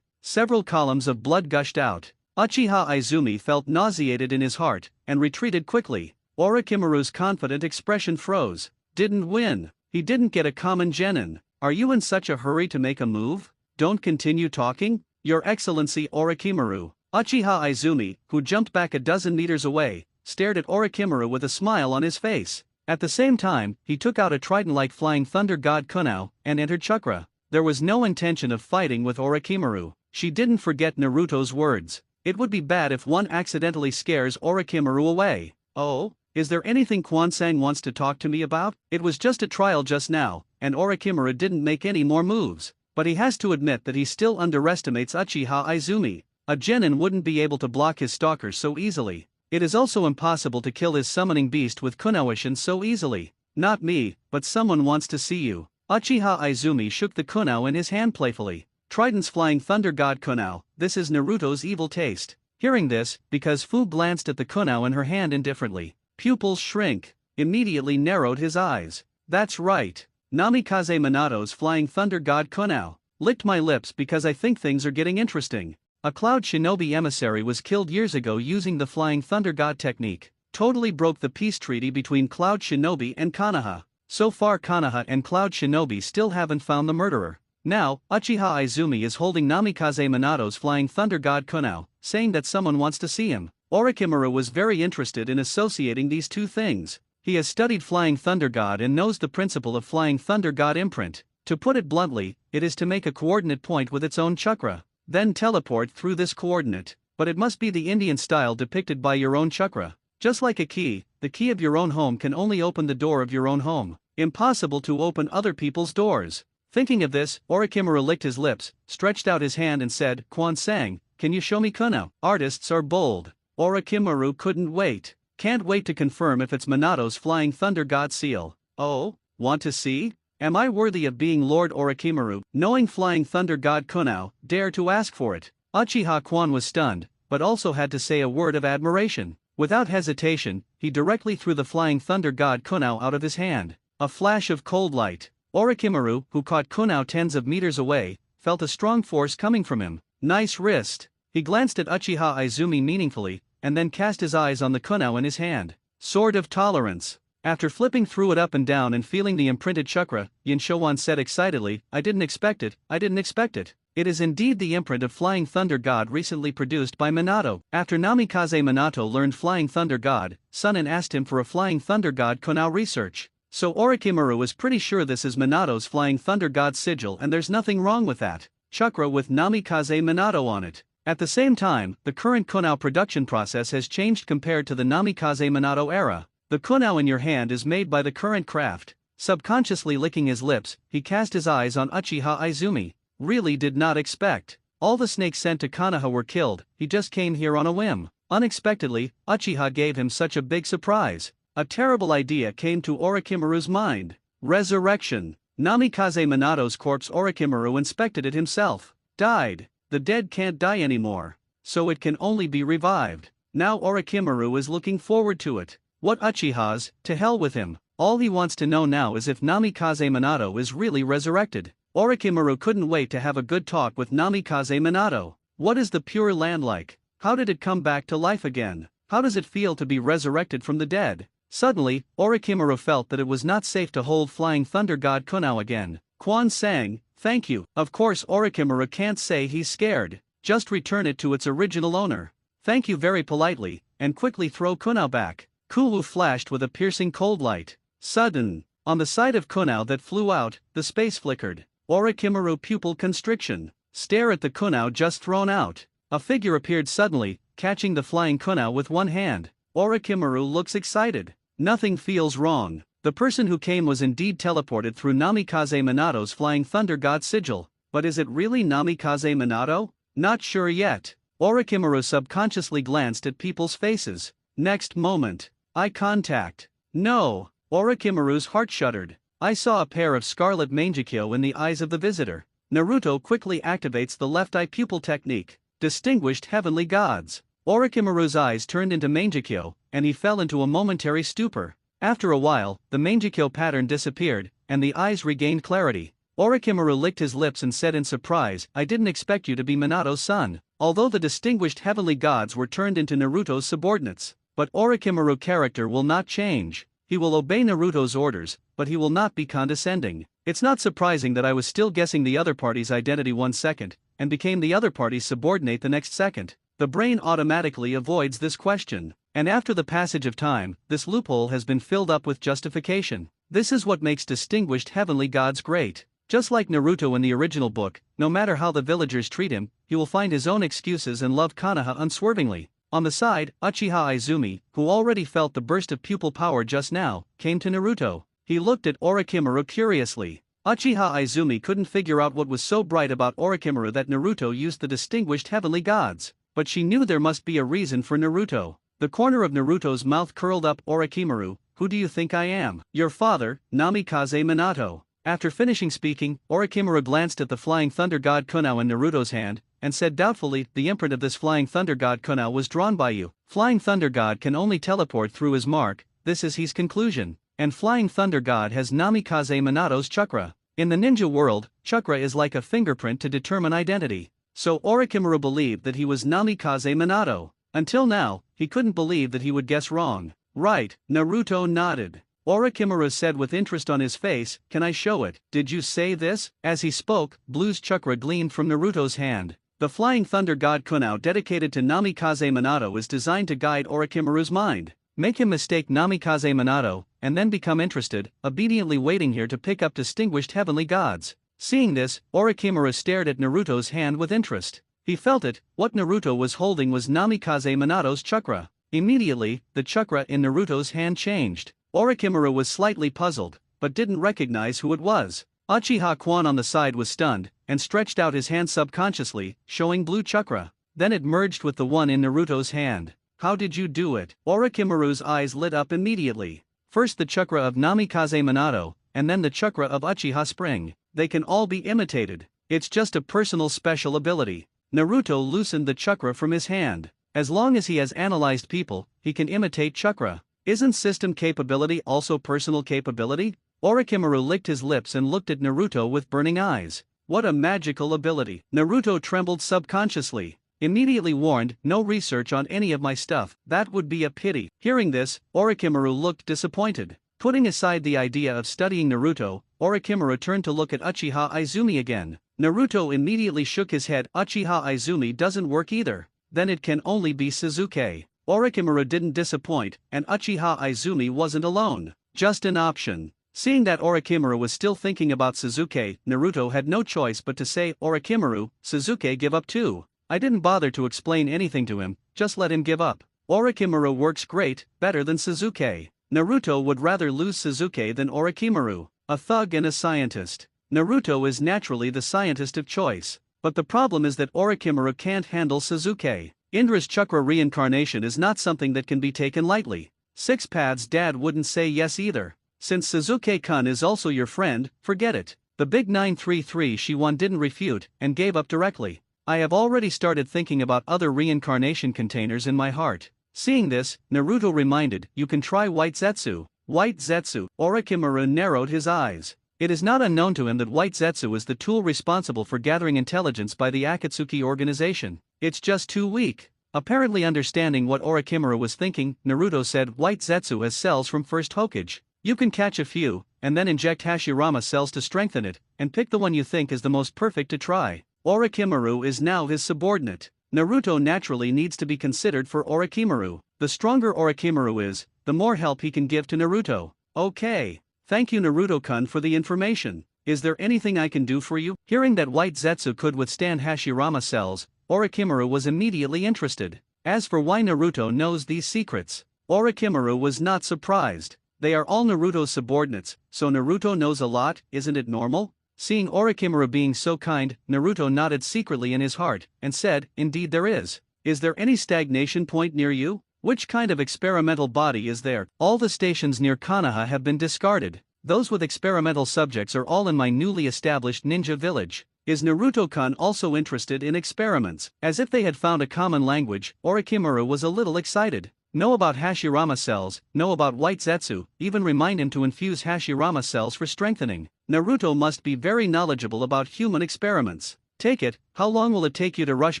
Several columns of blood gushed out. Uchiha Izumi felt nauseated in his heart, and retreated quickly. Orochimaru's confident expression froze. Didn't win. He didn't get a common genin. Are you in such a hurry to make a move? Don't continue talking, Your Excellency Orochimaru. Uchiha Izumi, who jumped back a dozen meters away, stared at Orochimaru with a smile on his face. At the same time, he took out a trident-like flying thunder god kunao, and entered chakra. There was no intention of fighting with Orochimaru. She didn't forget Naruto's words. It would be bad if one accidentally scares Orochimaru away. Oh? Is there anything Kwansang wants to talk to me about? It was just a trial just now, and Orochimaru didn't make any more moves. But he has to admit that he still underestimates Uchiha Izumi. A genin wouldn't be able to block his stalkers so easily. It is also impossible to kill his summoning beast with Kunoishin so easily. Not me, but someone wants to see you. Uchiha Izumi shook the Kunao in his hand playfully. Trident's flying thunder god Kunao, this is Naruto's evil taste. Hearing this, because Fu glanced at the Kunao in her hand indifferently, pupils shrink, immediately narrowed his eyes. That's right. Namikaze Minato's flying thunder god Kunao. Licked my lips because I think things are getting interesting. A cloud shinobi emissary was killed years ago using the flying thunder god technique. Totally broke the peace treaty between Cloud Shinobi and Konoha. So far Konoha and Cloud Shinobi still haven't found the murderer. Now, Uchiha Izumi is holding Namikaze Minato's flying thunder god Kunao, saying that someone wants to see him. Orochimaru was very interested in associating these two things. He has studied flying thunder god and knows the principle of flying thunder god imprint. To put it bluntly, it is to make a coordinate point with its own chakra, then teleport through this coordinate. But it must be the Indian style depicted by your own chakra. Just like a key, the key of your own home can only open the door of your own home. Impossible to open other people's doors. Thinking of this, Orochimaru licked his lips, stretched out his hand and said, Kwansang, can you show me Kunao? Artists are bold. Orochimaru couldn't wait. Can't wait to confirm if it's Minato's flying thunder god seal. Oh, want to see? Am I worthy of being Lord Orochimaru? Knowing flying thunder god Kunao, dare to ask for it. Uchiha Kwan was stunned, but also had to say a word of admiration. Without hesitation, he directly threw the flying thunder god Kunao out of his hand. A flash of cold light. Orochimaru, who caught Kunao tens of meters away, felt a strong force coming from him. Nice wrist. He glanced at Uchiha Izumi meaningfully, and then cast his eyes on the Kunao in his hand. Sword of Tolerance. After flipping through it up and down and feeling the imprinted chakra, Yin Showan said excitedly, I didn't expect it. It is indeed the imprint of Flying Thunder God recently produced by Minato. After Namikaze Minato learned Flying Thunder God, Sunin asked him for a Flying Thunder God Kunao research. So Orochimaru was pretty sure this is Minato's Flying Thunder God sigil and there's nothing wrong with that. Chakra with Namikaze Minato on it. At the same time, the current Kunao production process has changed compared to the Namikaze Minato era. The Kunao in your hand is made by the current craft. Subconsciously licking his lips, he cast his eyes on Uchiha Izumi. Really did not expect. All the snakes sent to Konoha were killed, he just came here on a whim. Unexpectedly, Uchiha gave him such a big surprise. A terrible idea came to Orochimaru's mind. Resurrection. Namikaze Minato's corpse. Orochimaru inspected it himself. Died. The dead can't die anymore. So it can only be revived. Now Orochimaru is looking forward to it. What Uchiha's, to hell with him. All he wants to know now is if Namikaze Minato is really resurrected. Orochimaru couldn't wait to have a good talk with Namikaze Minato. What is the Pure Land like? How did it come back to life again? How does it feel to be resurrected from the dead? Suddenly, Orochimaru felt that it was not safe to hold Flying Thunder God Kunao again. Kwansang, thank you. Of course Orochimaru can't say he's scared. Just return it to its original owner. Thank you very politely, and quickly throw Kunao back. Kulu flashed with a piercing cold light. Sudden. On the side of Kunao that flew out, the space flickered. Orochimaru pupil constriction. Stare at the Kunao just thrown out. A figure appeared suddenly, catching the flying Kunao with one hand. Orochimaru looks excited. Nothing feels wrong. The person who came was indeed teleported through Namikaze Minato's Flying Thunder God sigil. But is it really Namikaze Minato? Not sure yet. Orochimaru subconsciously glanced at people's faces. Next moment. Eye contact. No. Orochimaru's heart shuddered. I saw a pair of scarlet mangekyo in the eyes of the visitor. Naruto quickly activates the left eye pupil technique. Distinguished heavenly gods. Orochimaru's eyes turned into mangekyo, and he fell into a momentary stupor. After a while, the mangekyo pattern disappeared, and the eyes regained clarity. Orochimaru licked his lips and said in surprise, I didn't expect you to be Minato's son. Although the distinguished heavenly gods were turned into Naruto's subordinates. But Orochimaru's character will not change. He will obey Naruto's orders, but he will not be condescending. It's not surprising that I was still guessing the other party's identity 1 second, and became the other party's subordinate the next second. The brain automatically avoids this question, and after the passage of time, this loophole has been filled up with justification. This is what makes distinguished heavenly gods great. Just like Naruto in the original book, no matter how the villagers treat him, he will find his own excuses and love Konoha unswervingly. On the side, Uchiha Izumi, who already felt the burst of pupil power just now, came to Naruto. He looked at Orochimaru curiously. Uchiha Izumi couldn't figure out what was so bright about Orochimaru that Naruto used the distinguished heavenly gods, but she knew there must be a reason for Naruto. The corner of Naruto's mouth curled up. Orochimaru, who do you think I am? Your father, Namikaze Minato. After finishing speaking, Orochimaru glanced at the flying thunder god kunao in Naruto's hand, and said doubtfully, the imprint of this flying thunder god kunao was drawn by you. Flying thunder god can only teleport through his mark, this is his conclusion. And flying thunder god has Namikaze Minato's chakra. In the ninja world, chakra is like a fingerprint to determine identity. So Orochimaru believed that he was Namikaze Minato. Until now, he couldn't believe that he would guess wrong. Right, Naruto nodded. Orochimaru said with interest on his face, can I show it? Did you say this? As he spoke, Blue's chakra gleamed from Naruto's hand. The flying thunder god kunao dedicated to Namikaze Minato is designed to guide Orochimaru's mind, make him mistake Namikaze Minato, and then become interested, obediently waiting here to pick up distinguished heavenly gods. Seeing this, Orochimaru stared at Naruto's hand with interest. He felt it, what Naruto was holding was Namikaze Minato's chakra. Immediately, the chakra in Naruto's hand changed. Orochimaru was slightly puzzled, but didn't recognize who it was. Uchiha Kwan on the side was stunned, and stretched out his hand subconsciously, showing blue chakra. Then it merged with the one in Naruto's hand. How did you do it? Orochimaru's eyes lit up immediately. First the chakra of Namikaze Minato, and then the chakra of Uchiha Spring. They can all be imitated. It's just a personal special ability. Naruto loosened the chakra from his hand. As long as he has analyzed people, he can imitate chakra. Isn't system capability also personal capability? Orochimaru licked his lips and looked at Naruto with burning eyes. What a magical ability. Naruto trembled subconsciously. Immediately warned, no research on any of my stuff, that would be a pity. Hearing this, Orochimaru looked disappointed. Putting aside the idea of studying Naruto, Orochimaru turned to look at Uchiha Izumi again. Naruto immediately shook his head. Uchiha Izumi doesn't work either. Then it can only be Sasuke. Orochimaru didn't disappoint, and Uchiha Izumi wasn't alone. Just an option. Seeing that Orochimaru was still thinking about Sasuke, Naruto had no choice but to say, Orochimaru, Sasuke give up too. I didn't bother to explain anything to him, just let him give up. Orochimaru works great, better than Sasuke. Naruto would rather lose Sasuke than Orochimaru, a thug and a scientist. Naruto is naturally the scientist of choice. But the problem is that Orochimaru can't handle Sasuke. Indra's chakra reincarnation is not something that can be taken lightly. Six Paths' dad wouldn't say yes either. Since Sasuke-kun is also your friend, forget it. The big 933 Shiwan didn't refute, and gave up directly. I have already started thinking about other reincarnation containers in my heart. Seeing this, Naruto reminded, you can try White Zetsu. White Zetsu. Orochimaru narrowed his eyes. It is not unknown to him that White Zetsu is the tool responsible for gathering intelligence by the Akatsuki organization. It's just too weak. Apparently understanding what Orochimaru was thinking, Naruto said White Zetsu has cells from first Hokage. You can catch a few, and then inject Hashirama cells to strengthen it, and pick the one you think is the most perfect to try. Orochimaru is now his subordinate. Naruto naturally needs to be considered for Orochimaru. The stronger Orochimaru is, the more help he can give to Naruto. Okay. Thank you Naruto-kun for the information. Is there anything I can do for you? Hearing that White Zetsu could withstand Hashirama cells, Orochimaru was immediately interested. As for why Naruto knows these secrets, Orochimaru was not surprised. They are all Naruto's subordinates, so Naruto knows a lot, isn't it normal? Seeing Orochimaru being so kind, Naruto nodded secretly in his heart, and said, indeed there is. Is there any stagnation point near you? Which kind of experimental body is there? All the stations near Konoha have been discarded. Those with experimental subjects are all in my newly established ninja village. Is Naruto-kun also interested in experiments? As if they had found a common language, Orochimaru was a little excited. Know about Hashirama cells, know about White Zetsu, even remind him to infuse Hashirama cells for strengthening. Naruto must be very knowledgeable about human experiments. Take it, how long will it take you to rush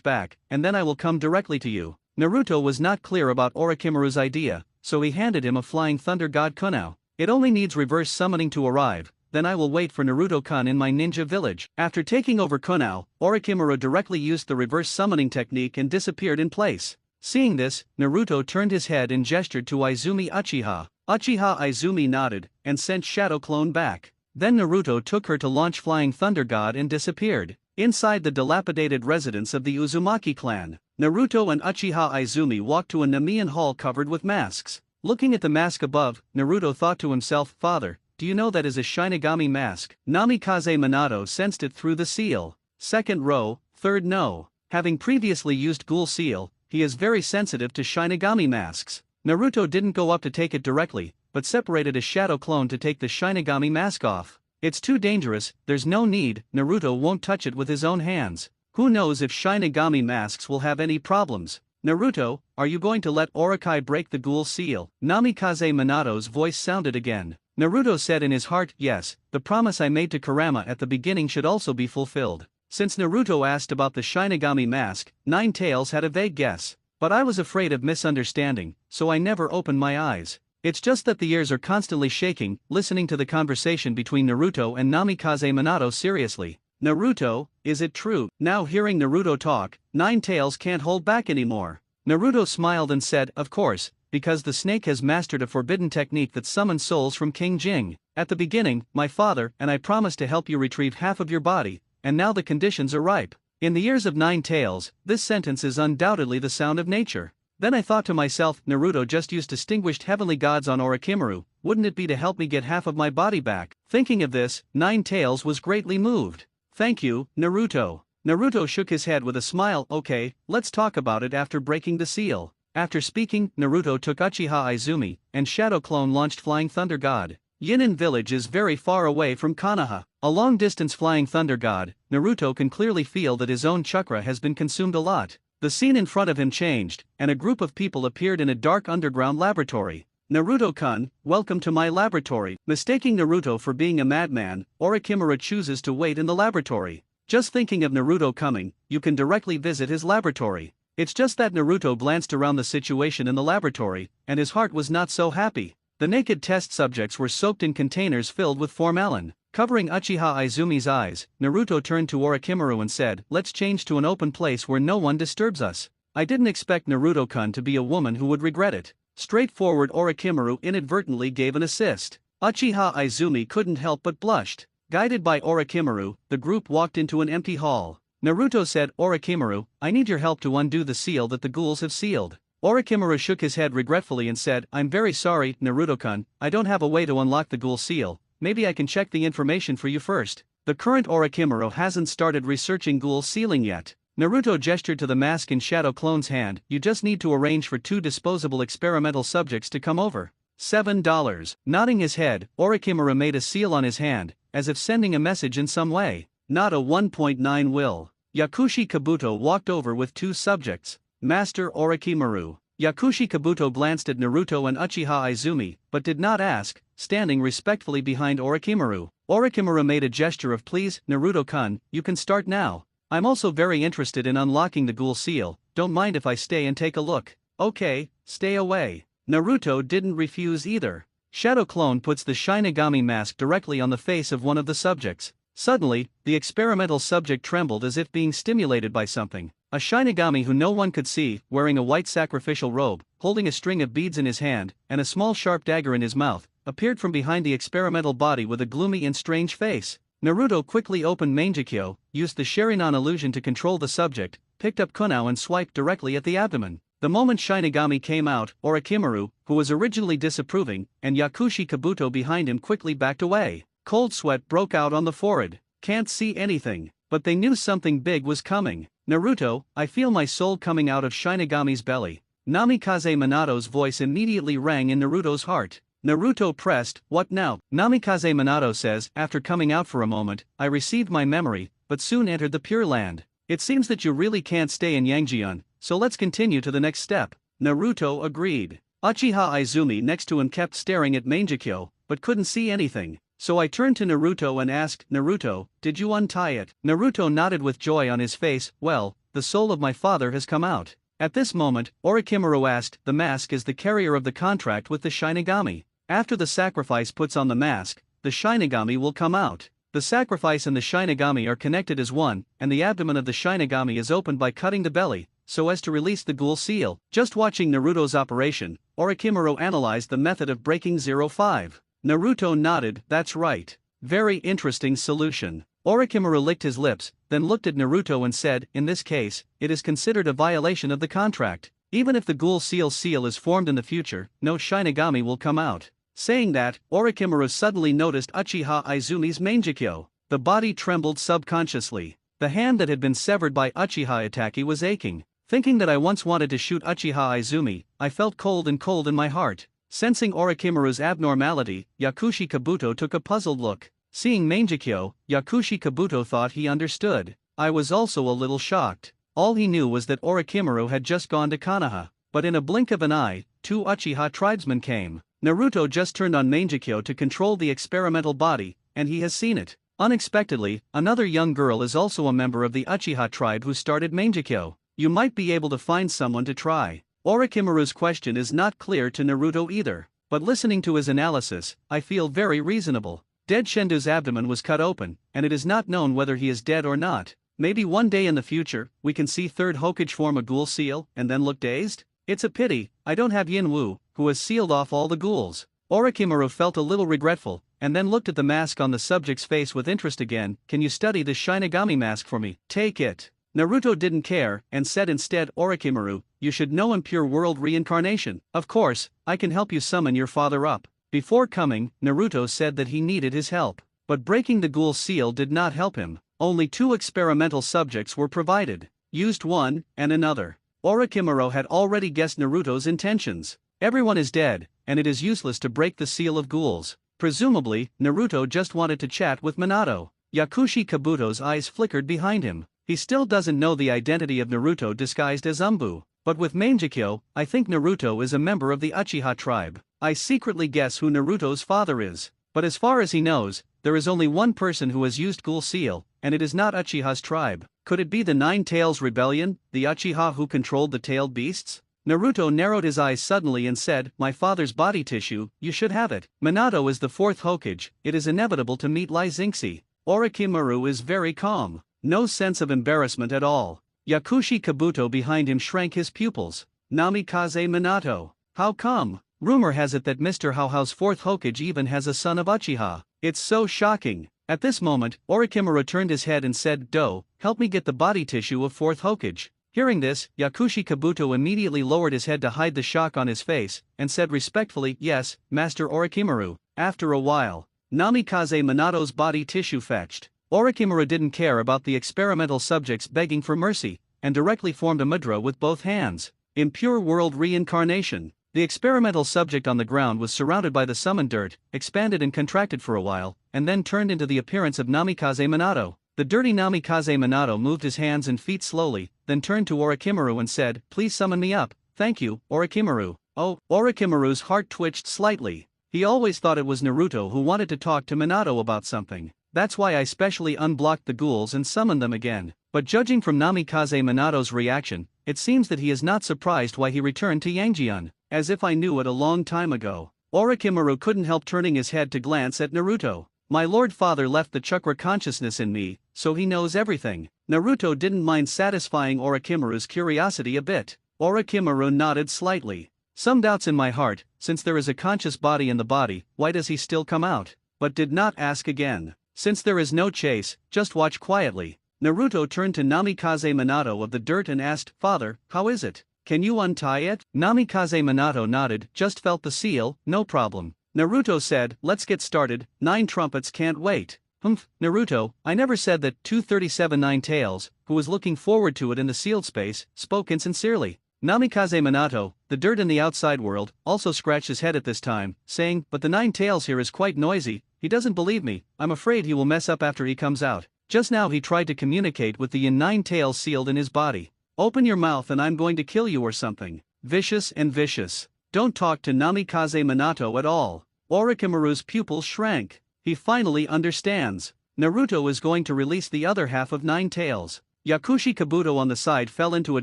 back, and then I will come directly to you. Naruto was not clear about Orochimaru's idea, so he handed him a flying thunder god kunao. It only needs reverse summoning to arrive, then I will wait for Naruto-kun in my ninja village. After taking over kunao, Orochimaru directly used the reverse summoning technique and disappeared in place. Seeing this, Naruto turned his head and gestured to Izumi Uchiha. Uchiha Izumi nodded, and sent Shadow Clone back. Then Naruto took her to launch Flying Thunder God and disappeared. Inside the dilapidated residence of the Uzumaki clan, Naruto and Uchiha Izumi walked to a Nemean hall covered with masks. Looking at the mask above, Naruto thought to himself, "Father, do you know that is a Shinigami mask?" Namikaze Minato sensed it through the seal. Second row, third no. Having previously used Ghoul Seal, he is very sensitive to Shinigami masks. Naruto didn't go up to take it directly, but separated a shadow clone to take the Shinigami mask off. It's too dangerous, there's no need, Naruto won't touch it with his own hands. Who knows if Shinigami masks will have any problems? Naruto, are you going to let Orokai break the Ghoul Seal? Namikaze Minato's voice sounded again. Naruto said in his heart, yes, the promise I made to Kurama at the beginning should also be fulfilled. Since Naruto asked about the Shinigami mask, Nine Tails had a vague guess. But I was afraid of misunderstanding, so I never opened my eyes. It's just that the ears are constantly shaking, listening to the conversation between Naruto and Namikaze Minato seriously. Naruto, is it true? Now hearing Naruto talk, Nine Tails can't hold back anymore. Naruto smiled and said, of course, because the snake has mastered a forbidden technique that summons souls from King Jing. At the beginning, my father and I promised to help you retrieve half of your body, and now the conditions are ripe. In the ears of Nine Tails, this sentence is undoubtedly the sound of nature. Then I thought to myself, Naruto just used distinguished heavenly gods on Orochimaru, wouldn't it be to help me get half of my body back? Thinking of this, Nine Tails was greatly moved. Thank you, Naruto. Naruto shook his head with a smile. Okay, let's talk about it after breaking the seal. After speaking, Naruto took Uchiha Izumi, and Shadow Clone launched Flying Thunder God. Yinin village is very far away from Konoha. A long-distance Flying Thunder God, Naruto can clearly feel that his own chakra has been consumed a lot. The scene in front of him changed, and a group of people appeared in a dark underground laboratory. Naruto-kun, welcome to my laboratory. Mistaking Naruto for being a madman, Orochimaru chooses to wait in the laboratory. Just thinking of Naruto coming, you can directly visit his laboratory. It's just that Naruto glanced around the situation in the laboratory, and his heart was not so happy. The naked test subjects were soaked in containers filled with formalin. Covering Uchiha Izumi's eyes, Naruto turned to Orochimaru and said, let's change to an open place where no one disturbs us. I didn't expect Naruto-kun to be a woman who would regret it. Straightforward Orochimaru inadvertently gave an assist. Uchiha Izumi couldn't help but blushed. Guided by Orochimaru, the group walked into an empty hall. Naruto said, Orochimaru, I need your help to undo the seal that the ghouls have sealed. Orochimaru shook his head regretfully and said, I'm very sorry, Naruto-kun, I don't have a way to unlock the ghoul seal. Maybe I can check the information for you first. The current Orochimaru hasn't started researching ghoul sealing yet. Naruto gestured to the mask in Shadow Clone's hand, you just need to arrange for 2 disposable experimental subjects to come over. $7. Nodding his head, Orochimaru made a seal on his hand, as if sending a message in some way. Not a 1.9 will. Yakushi Kabuto walked over with 2 subjects. Master Orochimaru. Yakushi Kabuto glanced at Naruto and Uchiha Izumi, but did not ask, standing respectfully behind Orochimaru. Orochimaru made a gesture of please, Naruto-kun, you can start now. I'm also very interested in unlocking the ghoul seal, don't mind if I stay and take a look. Okay, stay away. Naruto didn't refuse either. Shadow Clone puts the Shinigami mask directly on the face of one of the subjects. Suddenly, the experimental subject trembled as if being stimulated by something. A Shinigami who no one could see, wearing a white sacrificial robe, holding a string of beads in his hand, and a small sharp dagger in his mouth, appeared from behind the experimental body with a gloomy and strange face. Naruto quickly opened Mangekyo, used the Sharingan illusion to control the subject, picked up Kunao and swiped directly at the abdomen. The moment Shinigami came out, Orochimaru, who was originally disapproving, and Yakushi Kabuto behind him quickly backed away. Cold sweat broke out on the forehead. Can't see anything, but they knew something big was coming. Naruto, I feel my soul coming out of Shinigami's belly. Namikaze Minato's voice immediately rang in Naruto's heart. Naruto pressed, what now? Namikaze Minato says, after coming out for a moment, I received my memory, but soon entered the Pure Land. It seems that you really can't stay in Yangjian, so let's continue to the next step. Naruto agreed. Uchiha Izumi next to him kept staring at Mangekyo, but couldn't see anything. So I turned to Naruto and asked, Naruto, did you untie it? Naruto nodded with joy on his face, well, the soul of my father has come out. At this moment, Orochimaru asked, the mask is the carrier of the contract with the Shinigami. After the sacrifice puts on the mask, the Shinigami will come out. The sacrifice and the Shinigami are connected as one, and the abdomen of the Shinigami is opened by cutting the belly, so as to release the ghoul seal. Just watching Naruto's operation, Orochimaru analyzed the method of breaking 05. Naruto nodded, that's right. Very interesting solution. Orochimaru licked his lips, then looked at Naruto and said, in this case, it is considered a violation of the contract. Even if the Ghoul seal is formed in the future, no Shinigami will come out. Saying that, Orochimaru suddenly noticed Uchiha Izumi's Mangekyo. The body trembled subconsciously. The hand that had been severed by Uchiha Itachi was aching. Thinking that I once wanted to shoot Uchiha Izumi, I felt cold in my heart. Sensing Orochimaru's abnormality, Yakushi Kabuto took a puzzled look. Seeing Mangekyo, Yakushi Kabuto thought he understood. I was also a little shocked. All he knew was that Orochimaru had just gone to Konoha. But in a blink of an eye, 2 Uchiha tribesmen came. Naruto just turned on Mangekyo to control the experimental body, and he has seen it. Unexpectedly, another young girl is also a member of the Uchiha tribe who started Mangekyo. You might be able to find someone to try. Orochimaru's question is not clear to Naruto either, but listening to his analysis, I feel very reasonable. Dead Shendu's abdomen was cut open, and it is not known whether he is dead or not. Maybe one day in the future, we can see third Hokage form a ghoul seal, and then look dazed? It's a pity, I don't have Yin Wu, who has sealed off all the ghouls. Orochimaru felt a little regretful, and then looked at the mask on the subject's face with interest again. Can you study the Shinigami mask for me? Take it. Naruto didn't care, and said instead, Orochimaru, you should know impure world reincarnation. Of course, I can help you summon your father up. Before coming, Naruto said that he needed his help. But breaking the ghoul seal did not help him. Only 2 experimental subjects were provided. Used one, and another. Orochimaru had already guessed Naruto's intentions. Everyone is dead, and it is useless to break the seal of ghouls. Presumably, Naruto just wanted to chat with Minato. Yakushi Kabuto's eyes flickered behind him. He still doesn't know the identity of Naruto disguised as Umbu. But with Mangekyo, I think Naruto is a member of the Uchiha tribe. I secretly guess who Naruto's father is. But as far as he knows, there is only one person who has used Ghoul Seal, and it is not Uchiha's tribe. Could it be the Nine Tails Rebellion, the Uchiha who controlled the tailed beasts? Naruto narrowed his eyes suddenly and said, my father's body tissue, you should have it. Minato is the 4th Hokage, it is inevitable to meet Lai Xingxi. Orochimaru is very calm. No sense of embarrassment at all. Yakushi Kabuto behind him shrank his pupils. Namikaze Minato. How come? Rumor has it that Mr. Hauhao's 4th Hokage even has a son of Uchiha. It's so shocking. At this moment, Orochimaru turned his head and said, Do, help me get the body tissue of 4th Hokage. Hearing this, Yakushi Kabuto immediately lowered his head to hide the shock on his face, and said respectfully, Yes, Master Orochimaru. After a while, Namikaze Minato's body tissue fetched. Orochimaru didn't care about the experimental subjects begging for mercy, and directly formed a mudra with both hands. Impure world reincarnation. The experimental subject on the ground was surrounded by the summoned dirt, expanded and contracted for a while, and then turned into the appearance of Namikaze Minato. The dirty Namikaze Minato moved his hands and feet slowly, then turned to Orochimaru and said, Please summon me up. Thank you, Orochimaru. Oh, Orochimaru's heart twitched slightly. He always thought it was Naruto who wanted to talk to Minato about something. That's why I specially unblocked the ghouls and summoned them again. But judging from Namikaze Minato's reaction, it seems that he is not surprised why he returned to Yangjian, as if I knew it a long time ago. Orochimaru couldn't help turning his head to glance at Naruto. My lord father left the chakra consciousness in me, so he knows everything. Naruto didn't mind satisfying Orochimaru's curiosity a bit. Orochimaru nodded slightly. Some doubts in my heart, since there is a conscious body in the body, why does he still come out? But did not ask again. Since there is no chase, just watch quietly. Naruto turned to Namikaze Minato of the dirt and asked, Father, how is it? Can you untie it? Namikaze Minato nodded, just felt the seal, no problem. Naruto said, let's get started, 9 trumpets can't wait. Humph, Naruto, I never said that. 237 Nine Tails, who was looking forward to it in the sealed space, spoke insincerely. Namikaze Minato, the dirt in the outside world, also scratched his head at this time, saying, but the Nine Tails here is quite noisy. He doesn't believe me. I'm afraid he will mess up after he comes out. Just now he tried to communicate with the Nine Tails sealed in his body. Open your mouth and I'm going to kill you or something. Vicious and vicious. Don't talk to Namikaze Minato at all. Orochimaru's pupils shrank. He finally understands. Naruto is going to release the other half of Nine Tails. Yakushi Kabuto on the side fell into a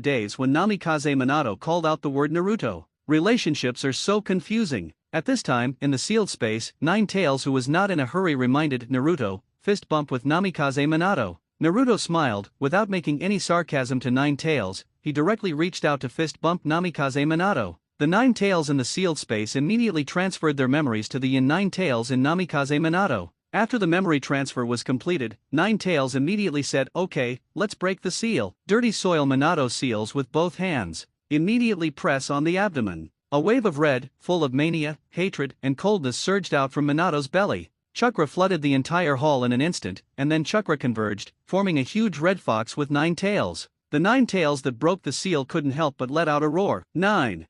daze when Namikaze Minato called out the word Naruto. Relationships are so confusing. At this time, in the sealed space, Nine Tails, who was not in a hurry, reminded Naruto, fist bump with Namikaze Minato. Naruto smiled, without making any sarcasm to Nine Tails, he directly reached out to fist bump Namikaze Minato. The Nine Tails in the sealed space immediately transferred their memories to the Nine Tails in Namikaze Minato. After the memory transfer was completed, Nine Tails immediately said, "Okay, let's break the seal." Dirty soil Minato seals with both hands. Immediately press on the abdomen. A wave of red, full of mania, hatred, and coldness surged out from Minato's belly. Chakra flooded the entire hall in an instant, and then chakra converged, forming a huge red fox with 9 tails. The 9 tails that broke the seal couldn't help but let out a roar. Nine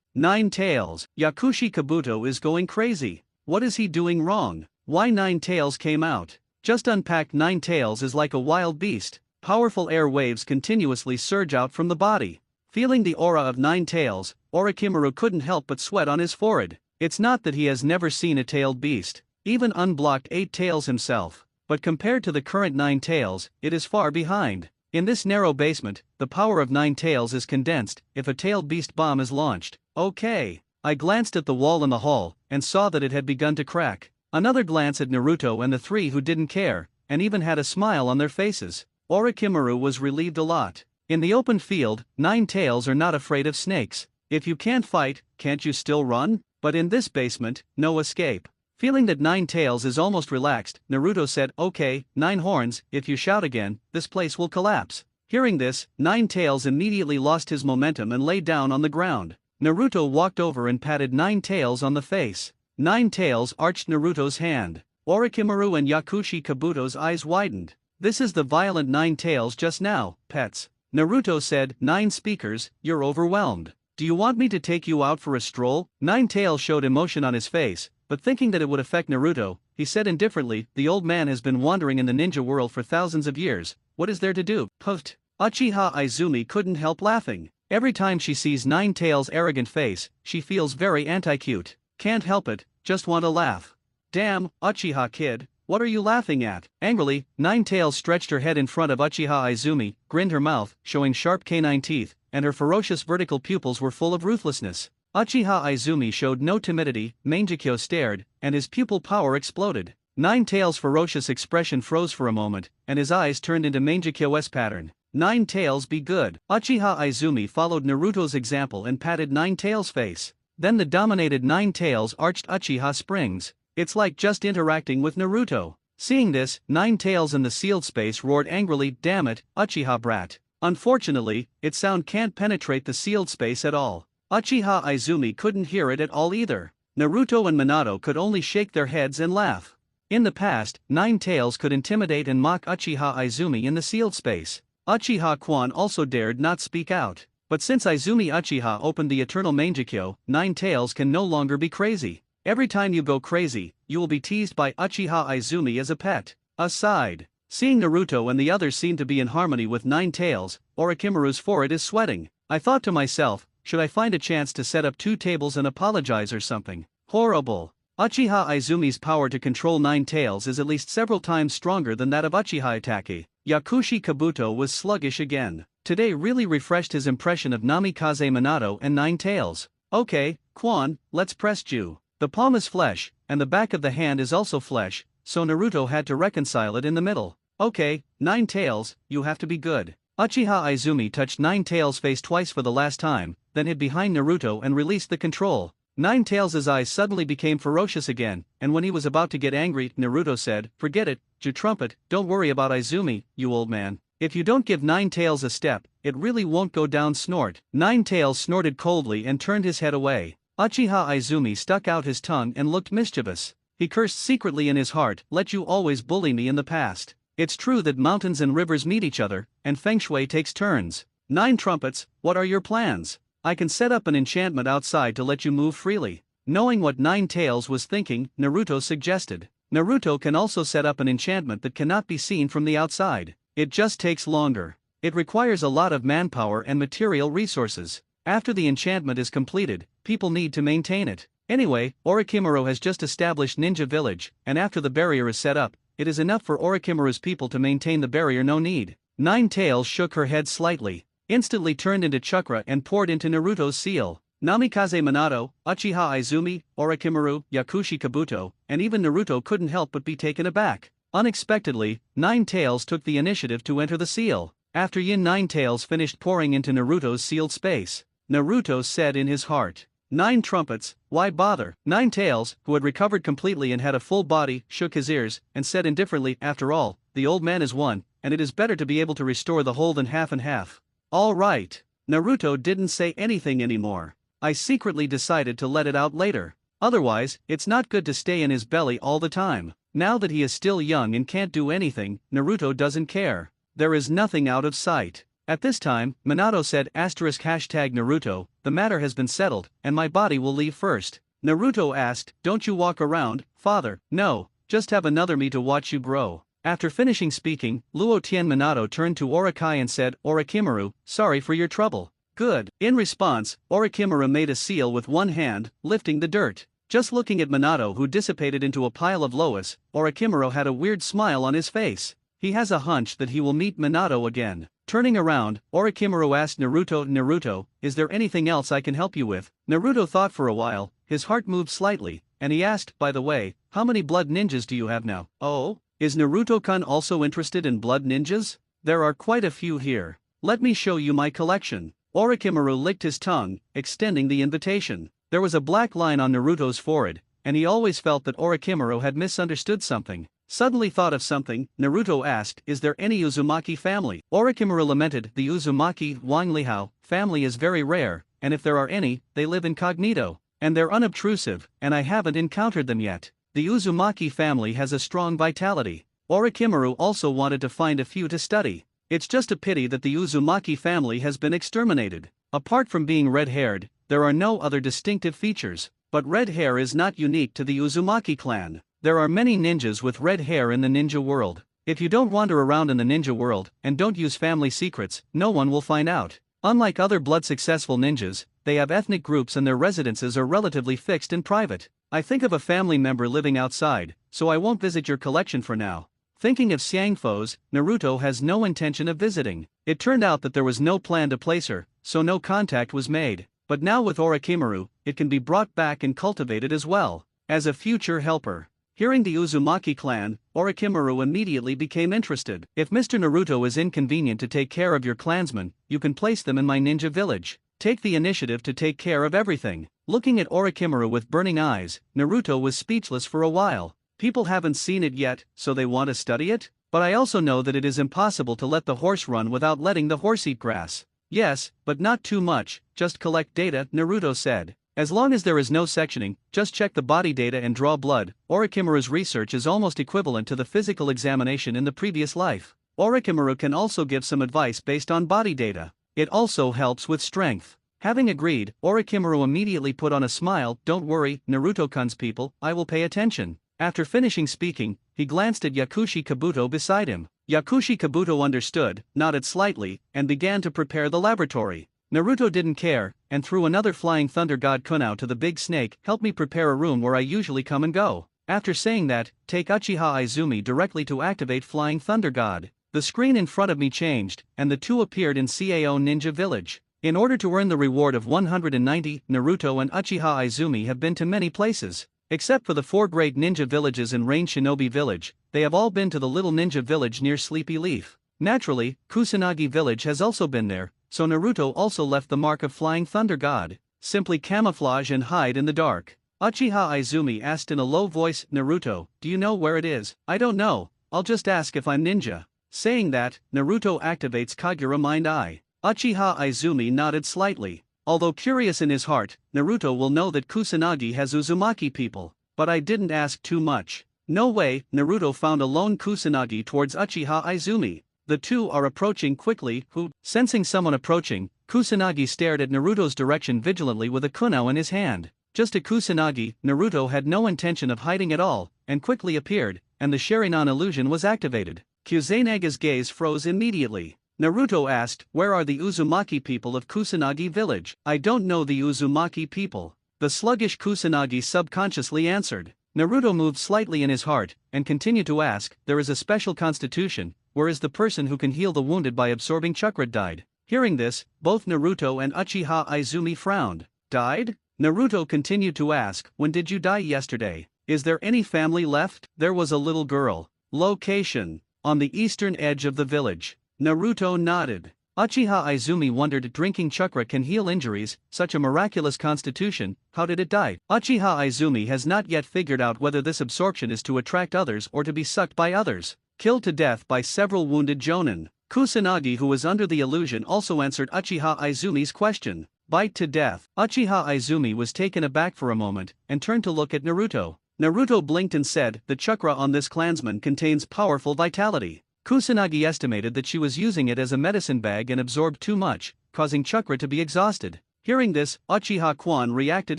tails. Yakushi Kabuto is going crazy. What is he doing wrong? Why 9 tails came out? Just unpacked. 9 tails is like a wild beast. Powerful air waves continuously surge out from the body. Feeling the aura of 9 tails, Orochimaru couldn't help but sweat on his forehead. It's not that he has never seen a tailed beast, even unblocked 8 tails himself, but compared to the current 9 tails, it is far behind. In this narrow basement, the power of 9 tails is condensed if a tailed beast bomb is launched. Okay. I glanced at the wall in the hall, and saw that it had begun to crack. Another glance at Naruto and the 3 who didn't care, and even had a smile on their faces. Orochimaru was relieved a lot. In the open field, 9 tails are not afraid of snakes. If you can't fight, can't you still run? But in this basement, no escape. Feeling that 9 tails is almost relaxed, Naruto said, "Okay, 9 horns, if you shout again, this place will collapse." Hearing this, 9 tails immediately lost his momentum and lay down on the ground. Naruto walked over and patted 9 tails on the face. 9 tails arched Naruto's hand. Orochimaru and Yakushi Kabuto's eyes widened. "This is the violent 9 tails just now, pets." Naruto said, "9 speakers, you're overwhelmed. Do you want me to take you out for a stroll?" 9 tails showed emotion on his face, but thinking that it would affect Naruto, he said indifferently, "The old man has been wandering in the ninja world for thousands of years. What is there to do?" Puffed. Uchiha Izumi couldn't help laughing. Every time she sees 9 tails' arrogant face, she feels very anti-cute. Can't help it, just want to laugh. "Damn, Uchiha kid, what are you laughing at?" Angrily, 9 tails stretched her head in front of Uchiha Izumi, grinned her mouth, showing sharp canine teeth, and her ferocious vertical pupils were full of ruthlessness. Uchiha Izumi showed no timidity. Mangekyo stared, and his pupil power exploded. 9 tails' ferocious expression froze for a moment, and his eyes turned into Mangekyo's pattern. 9 tails be good. Uchiha Izumi followed Naruto's example and patted 9 tails' face. Then the dominated 9 tails arched Uchiha Springs. It's like just interacting with Naruto. Seeing this, 9 tails in the sealed space roared angrily, "Damn it, Uchiha brat." Unfortunately, its sound can't penetrate the sealed space at all. Uchiha Izumi couldn't hear it at all either. Naruto and Minato could only shake their heads and laugh. In the past, 9 tails could intimidate and mock Uchiha Izumi in the sealed space. Uchiha Kwan also dared not speak out. But since Izumi Uchiha opened the eternal Mangekyo, 9 tails can no longer be crazy. Every time you go crazy, you will be teased by Uchiha Izumi as a pet. Aside. Seeing Naruto and the others seem to be in harmony with 9 tails, Orochimaru's forehead is sweating. I thought to myself, should I find a chance to set up 2 tables and apologize or something? Horrible. Uchiha Izumi's power to control 9 tails is at least several times stronger than that of Uchiha Itachi. Yakushi Kabuto was sluggish again. Today really refreshed his impression of Namikaze Minato and 9 tails. "Okay, Kwan, let's press Ju." The palm is flesh, and the back of the hand is also flesh, so Naruto had to reconcile it in the middle. "Okay, 9 tails, you have to be good." Uchiha Izumi touched 9 tails' face twice for the last time, then hid behind Naruto and released the control. 9 tails' eyes suddenly became ferocious again, and when he was about to get angry, Naruto said, "Forget it, Ju Trumpet, don't worry about Izumi, you old man. If you don't give 9 tails a step, it really won't go down." Snort. 9 tails snorted coldly and turned his head away. Uchiha Izumi stuck out his tongue and looked mischievous. He cursed secretly in his heart, "Let you always bully me in the past. It's true that mountains and rivers meet each other, and feng shui takes turns. 9 trumpets, what are your plans? I can set up an enchantment outside to let you move freely." Knowing what 9 tails was thinking, Naruto suggested. Naruto can also set up an enchantment that cannot be seen from the outside. It just takes longer. It requires a lot of manpower and material resources. After the enchantment is completed, people need to maintain it. Anyway, Orochimaru has just established Ninja Village, and after the barrier is set up, it is enough for Orochimaru's people to maintain the barrier. No need. 9 tails shook her head slightly, instantly turned into chakra and poured into Naruto's seal. Namikaze Minato, Uchiha Izumi, Orochimaru, Yakushi Kabuto, and even Naruto couldn't help but be taken aback. Unexpectedly, 9 tails took the initiative to enter the seal. After 9 tails finished pouring into Naruto's sealed space, Naruto said in his heart, 9 trumpets, why bother? 9 tails, who had recovered completely and had a full body, shook his ears, and said indifferently, after all, the old man is one, and it is better to be able to restore the whole than half and half. All right. Naruto didn't say anything anymore. I secretly decided to let it out later. Otherwise, it's not good to stay in his belly all the time. Now that he is still young and can't do anything, Naruto doesn't care. There is nothing out of sight. At this time, Minato said *Naruto, the matter has been settled, and my body will leave first. Naruto asked, don't you walk around, father? No, just have another me to watch you grow. After finishing speaking, Luo-tien Minato turned to Orokai and said, Orochimaru, sorry for your trouble. Good. In response, Orochimaru made a seal with one hand, lifting the dirt. Just looking at Minato who dissipated into a pile of loess, Orochimaru had a weird smile on his face. He has a hunch that he will meet Minato again. Turning around, Orochimaru asked Naruto, is there anything else I can help you with? Naruto thought for a while, his heart moved slightly, and he asked, by the way, how many blood ninjas do you have now? Oh? Is Naruto-kun also interested in blood ninjas? There are quite a few here. Let me show you my collection. Orochimaru licked his tongue, extending the invitation. There was a black line on Naruto's forehead, and he always felt that Orochimaru had misunderstood something. Suddenly thought of something, Naruto asked, is there any Uzumaki family? Orochimaru lamented, the Uzumaki Wanglihao family is very rare, and if there are any, they live incognito, and they're unobtrusive, and I haven't encountered them yet. The Uzumaki family has a strong vitality. Orochimaru also wanted to find a few to study. It's just a pity that the Uzumaki family has been exterminated. Apart from being red-haired, there are no other distinctive features, but red hair is not unique to the Uzumaki clan. There are many ninjas with red hair in the ninja world. If you don't wander around in the ninja world, and don't use family secrets, no one will find out. Unlike other blood-successful ninjas, they have ethnic groups and their residences are relatively fixed and private. I think of a family member living outside, so I won't visit your collection for now. Thinking of Xiangfo's, Naruto has no intention of visiting. It turned out that there was no plan to place her, so no contact was made. But now with Orochimaru, it can be brought back and cultivated as well, as a future helper. Hearing the Uzumaki clan, Orochimaru immediately became interested. If Mr. Naruto is inconvenient to take care of your clansmen, you can place them in my ninja village. Take the initiative to take care of everything. Looking at Orochimaru with burning eyes, Naruto was speechless for a while. People haven't seen it yet, so they want to study it? But I also know that it is impossible to let the horse run without letting the horse eat grass. Yes, but not too much, just collect data, Naruto said. As long as there is no sectioning, just check the body data and draw blood. Orochimaru's research is almost equivalent to the physical examination in the previous life. Orochimaru can also give some advice based on body data. It also helps with strength. Having agreed, Orochimaru immediately put on a smile, don't worry, Naruto-kun's people, I will pay attention. After finishing speaking, he glanced at Yakushi Kabuto beside him. Yakushi Kabuto understood, nodded slightly, and began to prepare the laboratory. Naruto didn't care, and threw another flying thunder god kunao to the big snake, help me prepare a room where I usually come and go. After saying that, take Uchiha Izumi directly to activate flying thunder god. The screen in front of me changed, and the two appeared in Cao Ninja Village. In order to earn the reward of 190, Naruto and Uchiha Izumi have been to many places. Except for the 4 great ninja villages in Rain Shinobi Village, they have all been to the little ninja village near Sleepy Leaf. Naturally, Kusanagi Village has also been there, so Naruto also left the mark of Flying Thunder God. Simply camouflage and hide in the dark. Uchiha Izumi asked in a low voice, Naruto, do you know where it is? I don't know, I'll just ask if I'm ninja. Saying that, Naruto activates Kagura Mind Eye. Uchiha Izumi nodded slightly. Although curious in his heart, Naruto will know that Kusanagi has Uzumaki people. But I didn't ask too much. No way, Naruto found a lone Kusanagi towards Uchiha Izumi. The two are approaching quickly, sensing someone approaching, Kusanagi stared at Naruto's direction vigilantly with a kunao in his hand. Just a Kusanagi, Naruto had no intention of hiding at all, and quickly appeared, and the Sharingan illusion was activated. Kusanaga's gaze froze immediately. Naruto asked, where are the Uzumaki people of Kusanagi village? I don't know the Uzumaki people. The sluggish Kusanagi subconsciously answered. Naruto moved slightly in his heart, and continued to ask, there is a special constitution, where is the person who can heal the wounded by absorbing chakra died? Hearing this, both Naruto and Uchiha Izumi frowned. Died? Naruto continued to ask, when did you die yesterday? Is there any family left? There was a little girl. Location: on the eastern edge of the village. Naruto nodded. Uchiha Izumi wondered, drinking chakra can heal injuries, such a miraculous constitution, how did it die? Uchiha Izumi has not yet figured out whether this absorption is to attract others or to be sucked by others. Killed to death by several wounded jonin. Kusanagi, who was under the illusion, also answered Uchiha Izumi's question. Bite to death. Uchiha Izumi was taken aback for a moment, and turned to look at Naruto. Naruto blinked and said, the chakra on this clansman contains powerful vitality. Kusanagi estimated that she was using it as a medicine bag and absorbed too much, causing chakra to be exhausted. Hearing this, Uchiha Kwan reacted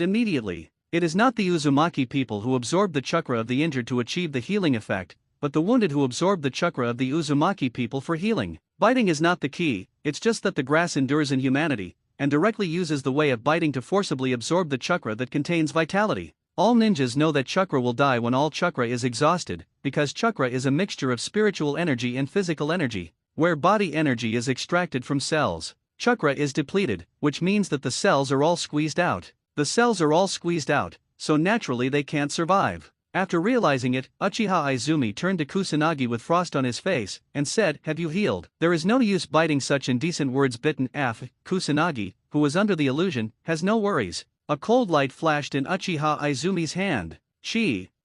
immediately. It is not the Uzumaki people who absorb the chakra of the injured to achieve the healing effect, but the wounded who absorb the chakra of the Uzumaki people for healing. Biting is not the key, it's just that the grass endures in humanity, and directly uses the way of biting to forcibly absorb the chakra that contains vitality. All ninjas know that chakra will die when all chakra is exhausted, because chakra is a mixture of spiritual energy and physical energy. Where body energy is extracted from cells, chakra is depleted, which means that the cells are all squeezed out. The cells are all squeezed out, so naturally they can't survive. After realizing it, Uchiha Izumi turned to Kusanagi with frost on his face, and said, have you healed? There is no use biting such indecent words. Bitten af. Kusanagi, who was under the illusion, has no worries. A cold light flashed in Uchiha Izumi's hand.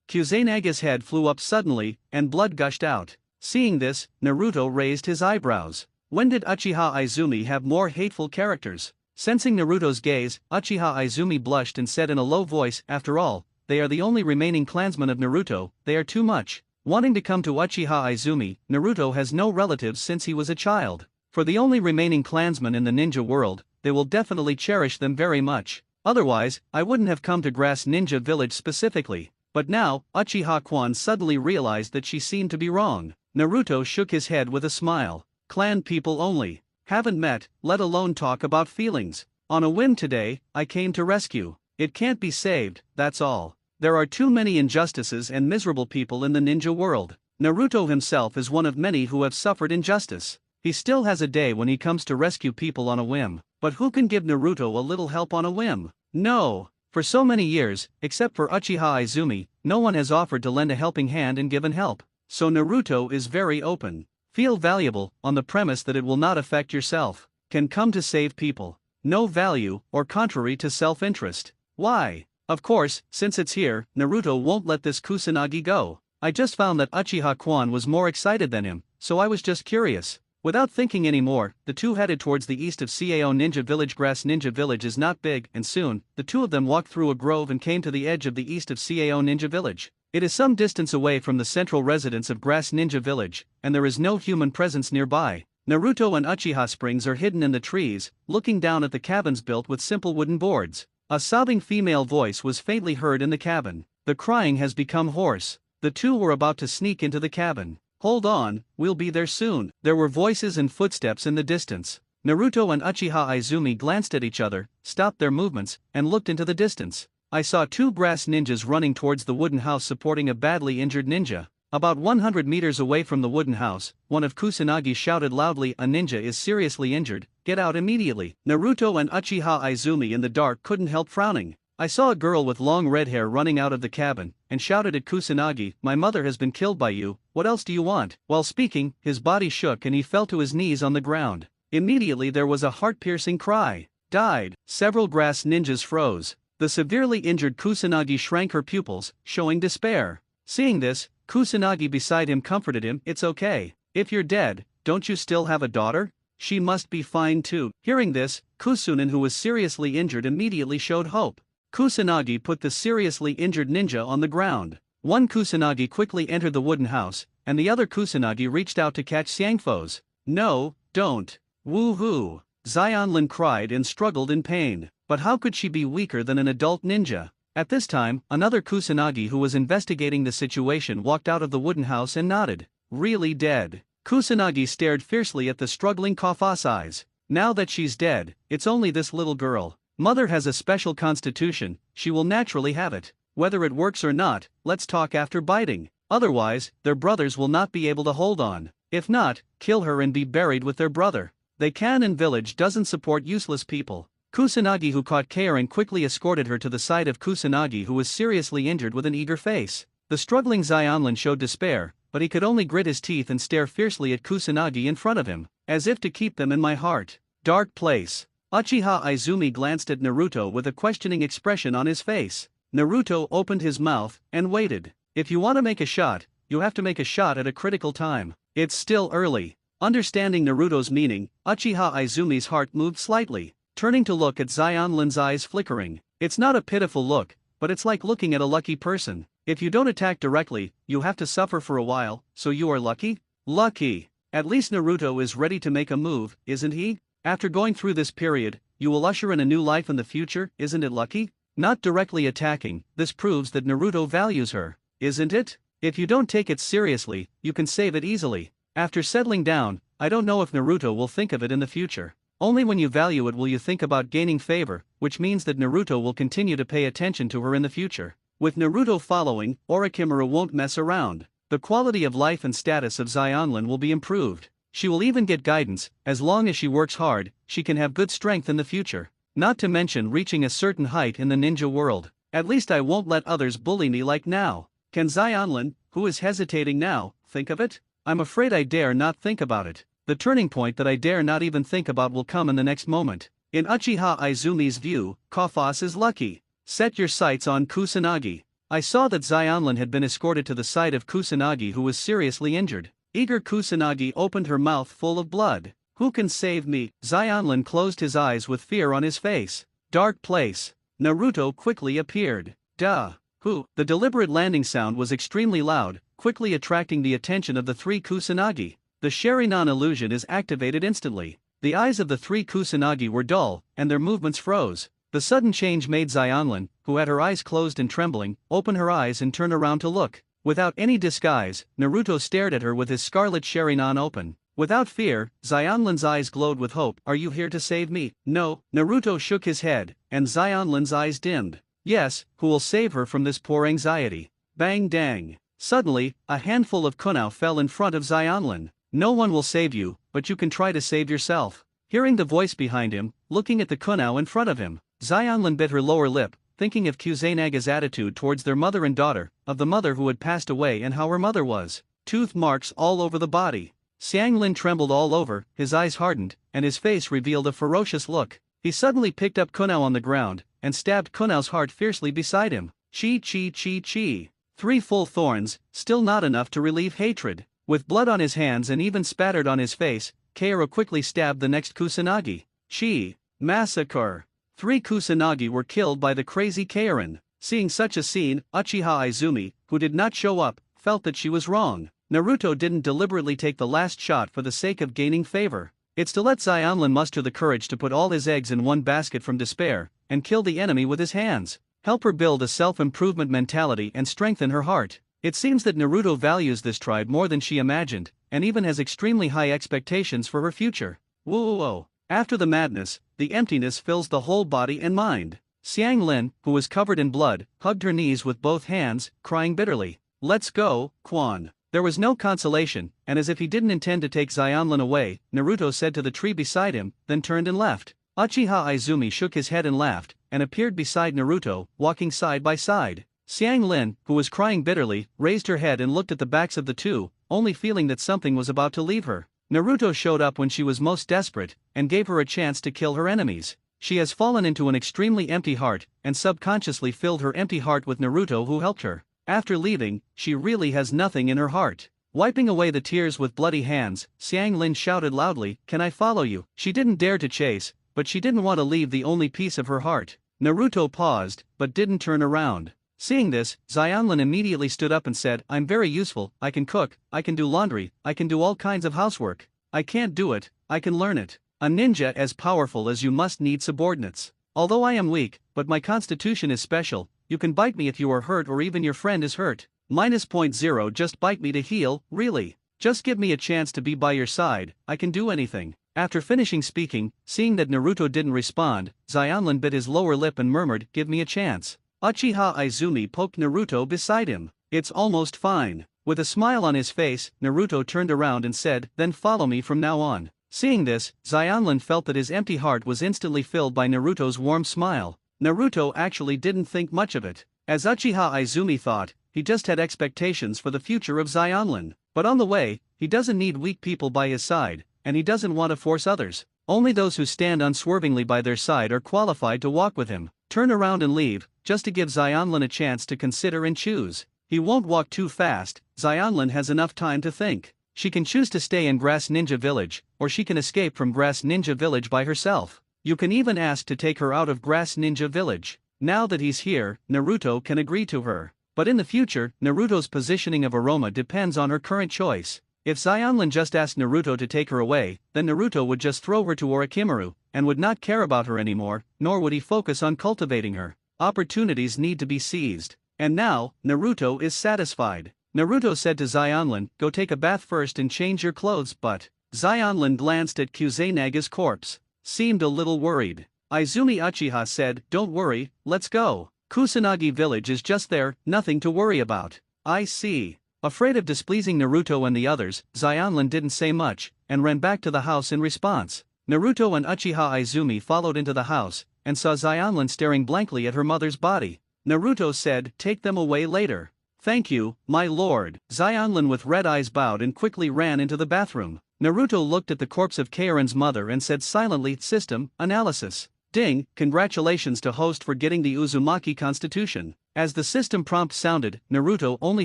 Kusanaga's head flew up suddenly, and blood gushed out. Seeing this, Naruto raised his eyebrows. When did Uchiha Izumi have more hateful characters? Sensing Naruto's gaze, Uchiha Izumi blushed and said in a low voice, after all, they are the only remaining clansmen of Naruto, they are too much. Wanting to come to Uchiha Izumi, Naruto has no relatives since he was a child. For the only remaining clansmen in the ninja world, they will definitely cherish them very much. Otherwise, I wouldn't have come to Grass Ninja Village specifically. But now, Uchiha Kwan suddenly realized that she seemed to be wrong. Naruto shook his head with a smile. Clan people only. Haven't met, let alone talk about feelings. On a whim today, I came to rescue. It can't be saved, that's all. There are too many injustices and miserable people in the ninja world. Naruto himself is one of many who have suffered injustice. He still has a day when he comes to rescue people on a whim. But who can give Naruto a little help on a whim? No. For so many years, except for Uchiha Izumi, no one has offered to lend a helping hand and given help. So Naruto is very open. Feel valuable, on the premise that it will not affect yourself. Can come to save people. No value, or contrary to self-interest. Why? Of course, since it's here, Naruto won't let this Kusanagi go. I just found that Uchiha Kwan was more excited than him, so I was just curious. Without thinking anymore, the two headed towards the east of Cao Ninja Village. Grass Ninja Village is not big, and soon, the two of them walked through a grove and came to the edge of the east of Cao Ninja Village. It is some distance away from the central residence of Grass Ninja Village, and there is no human presence nearby. Naruto and Uchiha Springs are hidden in the trees, looking down at the cabins built with simple wooden boards. A sobbing female voice was faintly heard in the cabin. The crying has become hoarse. The two were about to sneak into the cabin. Hold on, we'll be there soon. There were voices and footsteps in the distance. Naruto and Uchiha Izumi glanced at each other, stopped their movements, and looked into the distance. I saw two grass ninjas running towards the wooden house supporting a badly injured ninja. About 100 meters away from the wooden house, one of Kusanagi shouted loudly, a ninja is seriously injured, get out immediately. Naruto and Uchiha Izumi in the dark couldn't help frowning. I saw a girl with long red hair running out of the cabin, and shouted at Kusanagi, my mother has been killed by you, what else do you want? While speaking, his body shook and he fell to his knees on the ground. Immediately there was a heart-piercing cry. Died. Several grass ninjas froze. The severely injured Kusanagi shrank her pupils, showing despair. Seeing this, Kusanagi beside him comforted him, it's okay. If you're dead, don't you still have a daughter? She must be fine too. Hearing this, Kusunin, who was seriously injured, immediately showed hope. Kusanagi put the seriously injured ninja on the ground. One Kusanagi quickly entered the wooden house, and the other Kusanagi reached out to catch Xiangfo's. No, don't. Woo-hoo. Xianlin cried and struggled in pain. But how could she be weaker than an adult ninja? At this time, another Kusanagi who was investigating the situation walked out of the wooden house and nodded. Really dead. Kusanagi stared fiercely at the struggling Kafa's eyes. Now that she's dead, it's only this little girl. Mother has a special constitution, she will naturally have it. Whether it works or not, let's talk after biting. Otherwise, their brothers will not be able to hold on. If not, kill her and be buried with their brother. They can, and village doesn't support useless people. Kusanagi, who caught Karen, quickly escorted her to the side of Kusanagi, who was seriously injured, with an eager face. The struggling Xianlin showed despair, but he could only grit his teeth and stare fiercely at Kusanagi in front of him, as if to keep them in my heart. Dark place. Uchiha Izumi glanced at Naruto with a questioning expression on his face. Naruto opened his mouth and waited. If you want to make a shot, you have to make a shot at a critical time. It's still early. Understanding Naruto's meaning, Uchiha Izumi's heart moved slightly, turning to look at Xionlin's eyes flickering. It's not a pitiful look, but it's like looking at a lucky person. If you don't attack directly, you have to suffer for a while, so you are lucky? Lucky. At least Naruto is ready to make a move, isn't he? After going through this period, you will usher in a new life in the future, isn't it lucky? Not directly attacking, this proves that Naruto values her, isn't it? If you don't take it seriously, you can save it easily. After settling down, I don't know if Naruto will think of it in the future. Only when you value it will you think about gaining favor, which means that Naruto will continue to pay attention to her in the future. With Naruto following, Orochimaru won't mess around. The quality of life and status of Xionlin will be improved. She will even get guidance. As long as she works hard, she can have good strength in the future. Not to mention reaching a certain height in the ninja world. At least I won't let others bully me like now. Can Xionlin, who is hesitating now, think of it? I'm afraid I dare not think about it. The turning point that I dare not even think about will come in the next moment. In Uchiha Izumi's view, Kafas is lucky. Set your sights on Kusanagi. I saw that Xionlin had been escorted to the side of Kusanagi, who was seriously injured. Eager Kusanagi opened her mouth full of blood. Who can save me? Xionlin closed his eyes with fear on his face. Dark place. Naruto quickly appeared. Duh. Who? The deliberate landing sound was extremely loud, quickly attracting the attention of the three Kusanagi. The Sharingan illusion is activated instantly. The eyes of the three Kusanagi were dull, and their movements froze. The sudden change made Xionlin, who had her eyes closed and trembling, open her eyes and turn around to look. Without any disguise, Naruto stared at her with his scarlet Sharingan open. Without fear, Xionlin's eyes glowed with hope. Are you here to save me? No. Naruto shook his head, and Xionlin's eyes dimmed. Yes, who will save her from this poor anxiety? Bang dang. Suddenly, a handful of kunao fell in front of Xionlin. No one will save you, but you can try to save yourself. Hearing the voice behind him, looking at the kunao in front of him, Xionlin bit her lower lip, thinking of Kusanaga's attitude towards their mother and daughter, of the mother who had passed away and how her mother was. Tooth marks all over the body. Xianglin trembled all over, his eyes hardened, and his face revealed a ferocious look. He suddenly picked up Kunao on the ground, and stabbed Kunao's heart fiercely beside him. Chi chi chi chi. 3 full thorns, still not enough to relieve hatred. With blood on his hands and even spattered on his face, Kaoru quickly stabbed the next Kusanagi. Chi. Massacre. 3 Kusanagi were killed by the crazy Kaorin. Seeing such a scene, Uchiha Izumi, who did not show up, felt that she was wrong. Naruto didn't deliberately take the last shot for the sake of gaining favor. It's to let Xionlin muster the courage to put all his eggs in one basket from despair, and kill the enemy with his hands. Help her build a self-improvement mentality and strengthen her heart. It seems that Naruto values this tribe more than she imagined, and even has extremely high expectations for her future. Whoa. After the madness, the emptiness fills the whole body and mind. Xianglin, who was covered in blood, hugged her knees with both hands, crying bitterly. Let's go, Quan. There was no consolation, and as if he didn't intend to take Xionlin away, Naruto said to the tree beside him, then turned and left. Uchiha Izumi shook his head and laughed, and appeared beside Naruto, walking side by side. Xianglin, who was crying bitterly, raised her head and looked at the backs of the two, only feeling that something was about to leave her. Naruto showed up when she was most desperate, and gave her a chance to kill her enemies. She has fallen into an extremely empty heart, and subconsciously filled her empty heart with Naruto, who helped her. After leaving, she really has nothing in her heart. Wiping away the tears with bloody hands, Xianglin shouted loudly, "Can I follow you?" She didn't dare to chase, but she didn't want to leave the only piece of her heart. Naruto paused, but didn't turn around. Seeing this, Xionlin immediately stood up and said, "I'm very useful, I can cook, I can do laundry, I can do all kinds of housework. I can't do it, I can learn it. A ninja as powerful as you must need subordinates. Although I am weak, but my constitution is special. You can bite me if you are hurt or even your friend is hurt. -0, just bite me to heal, really. Just give me a chance to be by your side, I can do anything." After finishing speaking, seeing that Naruto didn't respond, Xionlin bit his lower lip and murmured, "Give me a chance." Uchiha Izumi poked Naruto beside him. "It's almost fine." With a smile on his face, Naruto turned around and said, "Then follow me from now on." Seeing this, Xionlin felt that his empty heart was instantly filled by Naruto's warm smile. Naruto actually didn't think much of it. As Uchiha Izumi thought, he just had expectations for the future of Xionlin. But on the way, he doesn't need weak people by his side, and he doesn't want to force others. Only those who stand unswervingly by their side are qualified to walk with him. Turn around and leave, just to give Xionlin a chance to consider and choose. He won't walk too fast. Xionlin has enough time to think. She can choose to stay in Grass Ninja Village, or she can escape from Grass Ninja Village by herself. You can even ask to take her out of Grass Ninja Village. Now that he's here, Naruto can agree to her. But in the future, Naruto's positioning of Aroma depends on her current choice. If Xionlin just asked Naruto to take her away, then Naruto would just throw her to Orochimaru, and would not care about her anymore, nor would he focus on cultivating her. Opportunities need to be seized. And now, Naruto is satisfied. Naruto said to Xionlin, "Go take a bath first and change your clothes," but Xionlin glanced at Kuzenaga's corpse. Seemed a little worried. Izumi Uchiha said, "Don't worry, let's go. Kusanagi village is just there, nothing to worry about." I see. Afraid of displeasing Naruto and the others, Xionlin didn't say much, and ran back to the house in response. Naruto and Uchiha Izumi followed into the house, and saw Xionlin staring blankly at her mother's body. Naruto said, "Take them away later." "Thank you, my lord." Xionlin with red eyes bowed and quickly ran into the bathroom. Naruto looked at the corpse of Kairin's mother and said silently, "System, analysis. Ding, congratulations to host for getting the Uzumaki constitution." As the system prompt sounded, Naruto only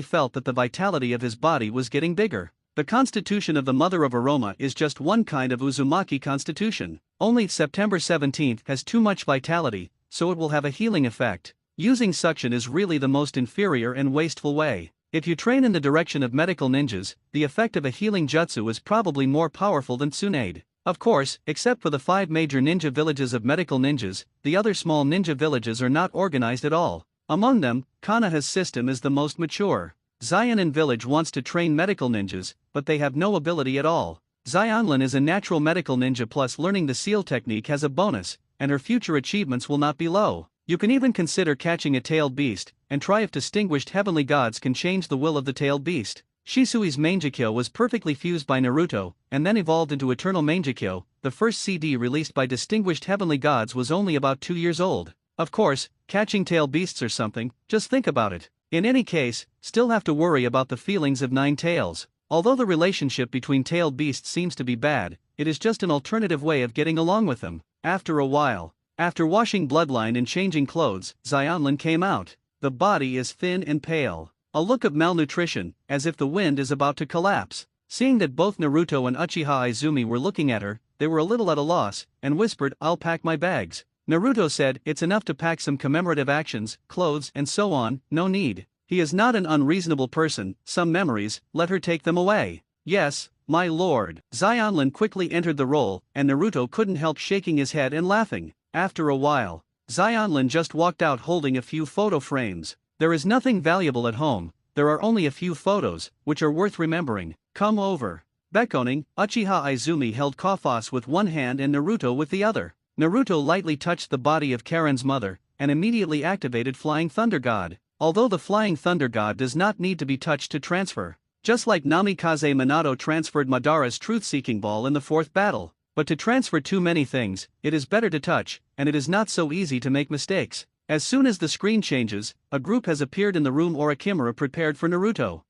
felt that the vitality of his body was getting bigger. The constitution of the mother of Aroma is just one kind of Uzumaki constitution. Only September 17th has too much vitality, so it will have a healing effect. Using suction is really the most inferior and wasteful way. If you train in the direction of medical ninjas, the effect of a healing jutsu is probably more powerful than Tsunade. Of course, except for the 5 major ninja villages of medical ninjas, the other small ninja villages are not organized at all. Among them, Konoha's system is the most mature. Xionin village wants to train medical ninjas, but they have no ability at all. Xionlin is a natural medical ninja, plus learning the seal technique has a bonus, and her future achievements will not be low. You can even consider catching a tailed beast, and try if distinguished heavenly gods can change the will of the tailed beast. Shisui's Mangekyo was perfectly fused by Naruto, and then evolved into Eternal Mangekyo. The first CD released by distinguished heavenly gods was only about 2 years old. Of course, catching tail beasts or something, just think about it. In any case, still have to worry about the feelings of Nine Tails. Although the relationship between tailed beasts seems to be bad, it is just an alternative way of getting along with them. After a while, after washing bloodline and changing clothes, Xionlin came out. The body is thin and pale. A look of malnutrition, as if the wind is about to collapse. Seeing that both Naruto and Uchiha Izumi were looking at her, they were a little at a loss, and whispered, "I'll pack my bags." Naruto said, "It's enough to pack some commemorative actions, clothes and so on, no need." He is not an unreasonable person. Some memories, let her take them away. "Yes, my lord." Xionlin quickly entered the role, and Naruto couldn't help shaking his head and laughing. After a while, Xionlin just walked out holding a few photo frames. There is nothing valuable at home, there are only a few photos, which are worth remembering. Come over. Beckoning, Uchiha Izumi held Kafas with one hand and Naruto with the other. Naruto lightly touched the body of Karen's mother, and immediately activated Flying Thunder God. Although the Flying Thunder God does not need to be touched to transfer. Just like Namikaze Minato transferred Madara's truth-seeking ball in the 4th battle. But to transfer too many things, it is better to touch, and it is not so easy to make mistakes. As soon as the screen changes, a group has appeared in the room Orochimaru prepared for Naruto.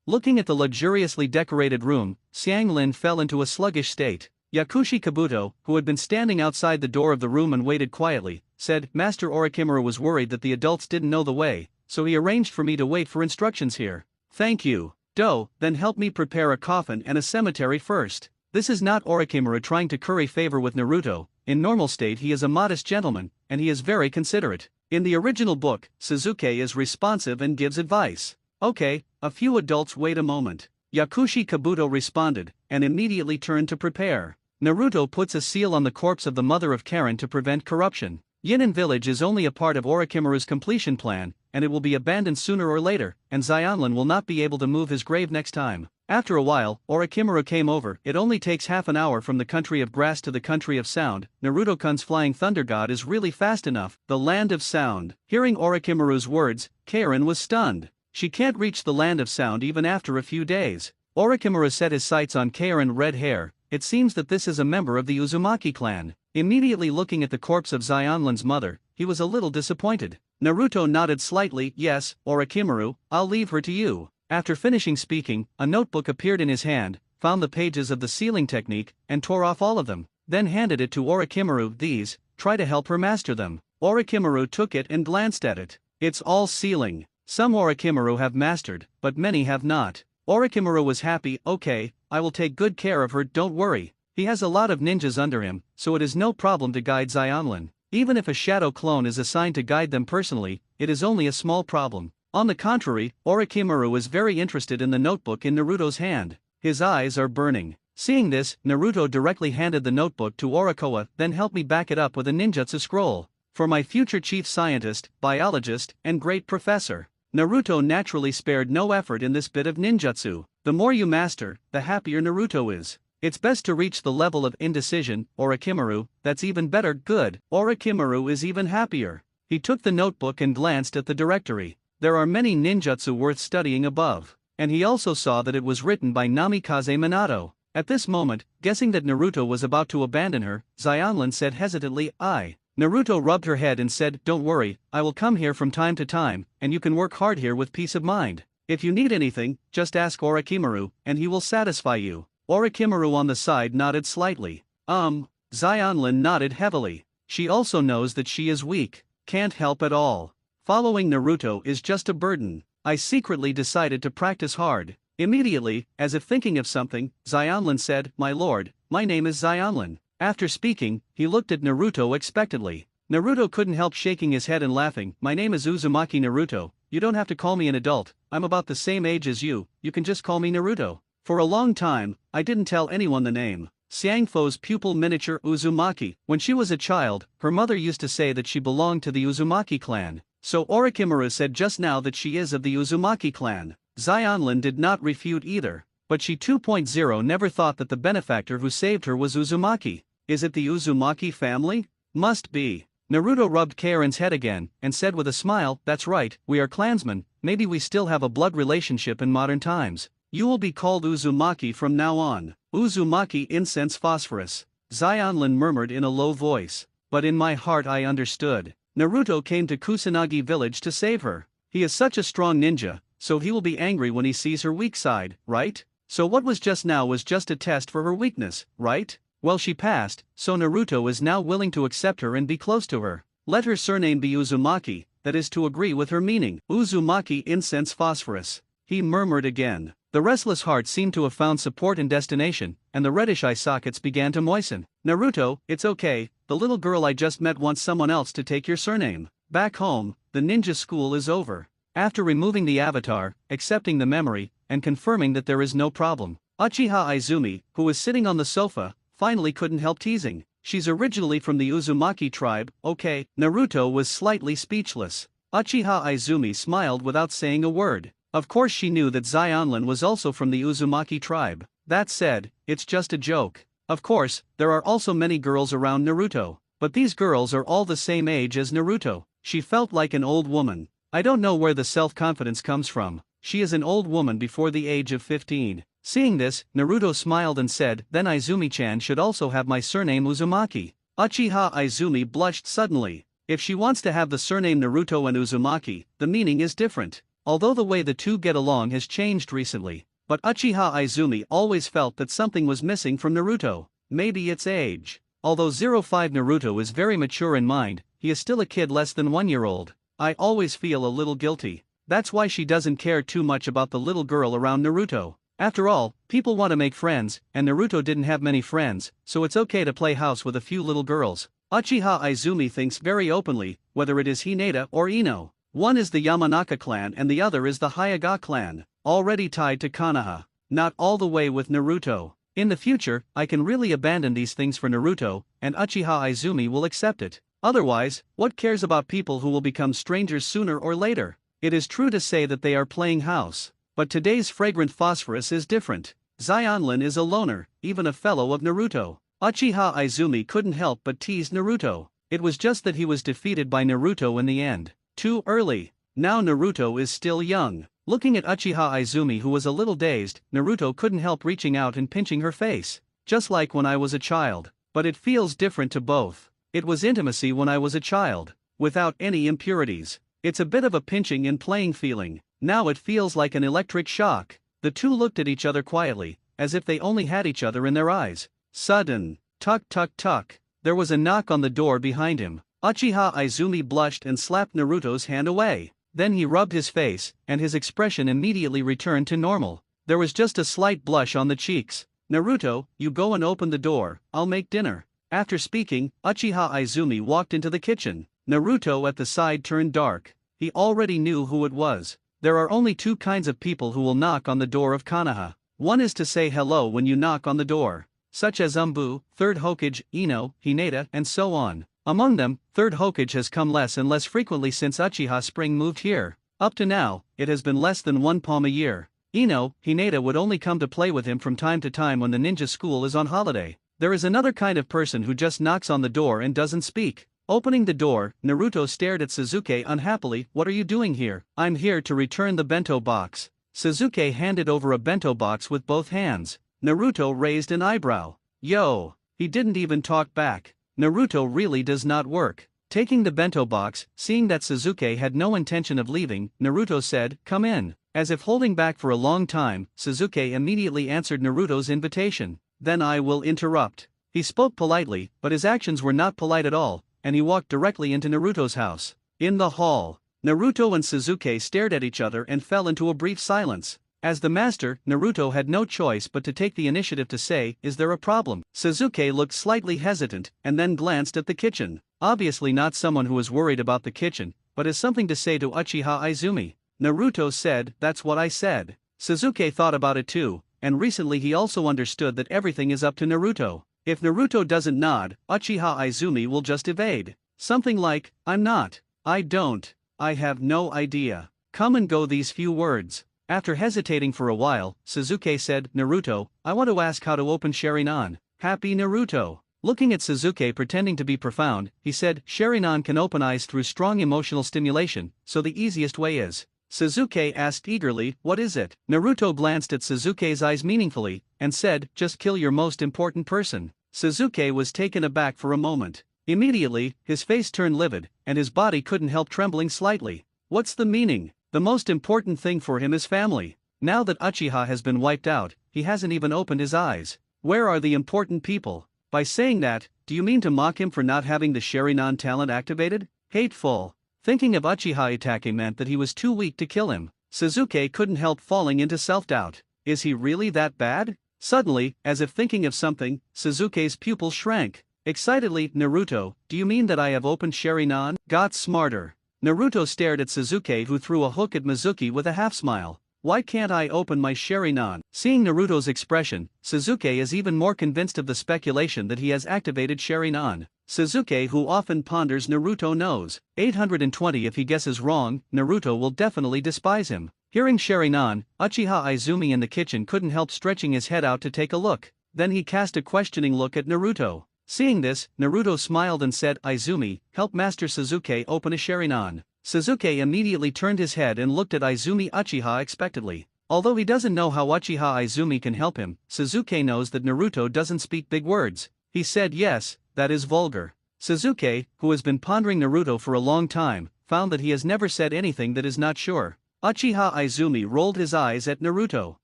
Looking at the luxuriously decorated room, Xianglin fell into a sluggish state. Yakushi Kabuto, who had been standing outside the door of the room and waited quietly, said, "Master Orochimaru was worried that the adults didn't know the way, so he arranged for me to wait for instructions here." "Thank you, Do, then help me prepare a coffin and a cemetery first." This is not Orochimaru trying to curry favor with Naruto. In normal state he is a modest gentleman, and he is very considerate. In the original book, Suzuki is responsive and gives advice. "Okay, a few adults wait a moment." Yakushi Kabuto responded, and immediately turned to prepare. Naruto puts a seal on the corpse of the mother of Karen to prevent corruption. Yinin village is only a part of Orochimaru's completion plan, and it will be abandoned sooner or later, and Xionlin will not be able to move his grave next time. After a while, Orochimaru came over. It only takes half an hour from the country of grass to the country of sound. Naruto-kun's Flying Thunder God is really fast enough. The land of sound. Hearing Orochimaru's words, Karen was stunned. She can't reach the land of sound even after a few days. Orochimaru set his sights on Karen red hair. It seems that this is a member of the Uzumaki clan. Immediately looking at the corpse of Xionlin's mother, he was a little disappointed. Naruto nodded slightly. Yes, Orochimaru, I'll leave her to you. After finishing speaking, a notebook appeared in his hand, found the pages of the sealing technique, and tore off all of them, then handed it to Orochimaru. These, try to help her master them. Orochimaru took it and glanced at it. It's all sealing. Some Orochimaru have mastered, but many have not. Orochimaru was happy. Okay, I will take good care of her, don't worry. He has a lot of ninjas under him, so it is no problem to guide Xionlin. Even if a shadow clone is assigned to guide them personally, it is only a small problem. On the contrary, Orochimaru is very interested in the notebook in Naruto's hand. His eyes are burning. Seeing this, Naruto directly handed the notebook to Orokoa, then helped me back it up with a ninjutsu scroll. For my future chief scientist, biologist, and great professor. Naruto naturally spared no effort in this bit of ninjutsu. The more you master, the happier Naruto is. It's best to reach the level of indecision, Orochimaru, that's even better. Good. Orochimaru is even happier. He took the notebook and glanced at the directory. There are many ninjutsu worth studying above. And he also saw that it was written by Namikaze Minato. At this moment, guessing that Naruto was about to abandon her, Xionlin said hesitantly, I. Naruto rubbed her head and said, don't worry, I will come here from time to time, and you can work hard here with peace of mind. If you need anything, just ask Orochimaru, and he will satisfy you. Orochimaru on the side nodded slightly. Xionlin nodded heavily. She also knows that she is weak. Can't help at all. Following Naruto is just a burden. I secretly decided to practice hard. Immediately, as if thinking of something, Xionlin said, my lord, my name is Xionlin. After speaking, he looked at Naruto expectantly. Naruto couldn't help shaking his head and laughing. My name is Uzumaki Naruto, you don't have to call me an adult, I'm about the same age as you can just call me Naruto. For a long time, I didn't tell anyone the name. Xiangfo's pupil miniature Uzumaki. When she was a child, her mother used to say that she belonged to the Uzumaki clan. So Orochimaru said just now that she is of the Uzumaki clan. Xionlin did not refute either. But she 2.0 never thought that the benefactor who saved her was Uzumaki. Is it the Uzumaki family? Must be. Naruto rubbed Karen's head again, and said with a smile, that's right, we are clansmen, maybe we still have a blood relationship in modern times. You will be called Uzumaki from now on. Uzumaki incense phosphorus. Xionlin murmured in a low voice. But in my heart I understood. Naruto came to Kusanagi village to save her. He is such a strong ninja, so he will be angry when he sees her weak side, right? So what was just now was just a test for her weakness, right? Well, she passed, so Naruto is now willing to accept her and be close to her. Let her surname be Uzumaki, that is to agree with her meaning. Uzumaki incense phosphorus. He murmured again. The restless heart seemed to have found support and destination, and the reddish eye sockets began to moisten. Naruto, it's okay, the little girl I just met wants someone else to take your surname. Back home, the ninja school is over. After removing the avatar, accepting the memory, and confirming that there is no problem, Uchiha Izumi, who was sitting on the sofa, finally couldn't help teasing. She's originally from the Uzumaki tribe, okay. Naruto was slightly speechless. Uchiha Izumi smiled without saying a word. Of course she knew that Xionlin was also from the Uzumaki tribe. That said, it's just a joke. Of course, there are also many girls around Naruto. But these girls are all the same age as Naruto. She felt like an old woman. I don't know where the self-confidence comes from. She is an old woman before the age of 15. Seeing this, Naruto smiled and said, then Izumi-chan should also have my surname Uzumaki. Uchiha Izumi blushed suddenly. If she wants to have the surname Naruto and Uzumaki, the meaning is different. Although the way the two get along has changed recently. But Uchiha Izumi always felt that something was missing from Naruto. Maybe it's age. Although 05 Naruto is very mature in mind, he is still a kid less than 1 year old. I always feel a little guilty. That's why she doesn't care too much about the little girl around Naruto. After all, people want to make friends, and Naruto didn't have many friends, so it's okay to play house with a few little girls. Uchiha Izumi thinks very openly, whether it is Hinata or Ino. One is the Yamanaka clan and the other is the Hyuga clan, already tied to Konoha. Not all the way with Naruto. In the future, I can really abandon these things for Naruto, and Uchiha Izumi will accept it. Otherwise, what cares about people who will become strangers sooner or later? It is true to say that they are playing house. But today's fragrant phosphorus is different. Xionlin is a loner, even a fellow of Naruto. Uchiha Izumi couldn't help but tease Naruto. It was just that he was defeated by Naruto in the end. Too early. Now Naruto is still young. Looking at Uchiha Izumi, who was a little dazed, Naruto couldn't help reaching out and pinching her face. Just like when I was a child. But it feels different to both. It was intimacy when I was a child. Without any impurities. It's a bit of a pinching and playing feeling. Now it feels like an electric shock. The two looked at each other quietly, as if they only had each other in their eyes. Sudden, tuck tuck tuck. There was a knock on the door behind him. Uchiha Izumi blushed and slapped Naruto's hand away. Then he rubbed his face, and his expression immediately returned to normal. There was just a slight blush on the cheeks. Naruto, you go and open the door, I'll make dinner. After speaking, Uchiha Izumi walked into the kitchen. Naruto at the side turned dark. He already knew who it was. There are only two kinds of people who will knock on the door of Konoha. One is to say hello when you knock on the door, such as Umbu, 3rd Hokage, Ino, Hinata, and so on. Among them, 3rd Hokage has come less and less frequently since Uchiha Spring moved here. Up to now, it has been less than one palm a year. Ino, Hinata would only come to play with him from time to time when the ninja school is on holiday. There is another kind of person who just knocks on the door and doesn't speak. Opening the door, Naruto stared at Sasuke unhappily. What are you doing here? I'm here to return the bento box. Sasuke handed over a bento box with both hands. Naruto raised an eyebrow. Yo! He didn't even talk back. Naruto really does not work. Taking the bento box, seeing that Sasuke had no intention of leaving, Naruto said, "Come in." As if holding back for a long time, Sasuke immediately answered Naruto's invitation. Then I will interrupt. He spoke politely, but his actions were not polite at all, and he walked directly into Naruto's house. In the hall, Naruto and Sasuke stared at each other and fell into a brief silence. As the master, Naruto had no choice but to take the initiative to say, "Is there a problem?" Sasuke looked slightly hesitant, and then glanced at the kitchen. Obviously not someone who was worried about the kitchen, but has something to say to Uchiha Izumi. Naruto said, "That's what I said." Sasuke thought about it too, and recently he also understood that everything is up to Naruto. If Naruto doesn't nod, Uchiha Izumi will just evade. Something like, "I'm not. I don't. I have no idea." Come and go these few words. After hesitating for a while, Sasuke said, "Naruto, I want to ask how to open Sharingan." Happy Naruto. Looking at Sasuke pretending to be profound, he said, "Sharingan can open eyes through strong emotional stimulation, so the easiest way is." Sasuke asked eagerly, "What is it?" Naruto glanced at Sasuke's eyes meaningfully, and said, "Just kill your most important person." Sasuke was taken aback for a moment. Immediately, his face turned livid, and his body couldn't help trembling slightly. What's the meaning? The most important thing for him is family. Now that Uchiha has been wiped out, he hasn't even opened his eyes. Where are the important people? By saying that, do you mean to mock him for not having the Sharingan talent activated? Hateful. Thinking of Uchiha attacking meant that he was too weak to kill him. Sasuke couldn't help falling into self-doubt. Is he really that bad? Suddenly, as if thinking of something, Sasuke's pupils shrank. Excitedly, "Naruto, do you mean that I have opened Sharingan?" Got smarter. Naruto stared at Sasuke, who threw a hook at Mizuki with a half-smile. "Why can't I open my Sharingan?" Seeing Naruto's expression, Sasuke is even more convinced of the speculation that he has activated Sharingan. Sasuke, who often ponders, Naruto knows. 820. If he guesses wrong, Naruto will definitely despise him. Hearing Sharingan, Uchiha Izumi in the kitchen couldn't help stretching his head out to take a look. Then he cast a questioning look at Naruto. Seeing this, Naruto smiled and said, "Izumi, help Master Sasuke open a Sharingan." Sasuke immediately turned his head and looked at Izumi Uchiha expectantly. Although he doesn't know how Uchiha Izumi can help him, Sasuke knows that Naruto doesn't speak big words. He said yes, that is vulgar. Sasuke, who has been pondering Naruto for a long time, found that he has never said anything that is not sure. Uchiha Izumi rolled his eyes at Naruto.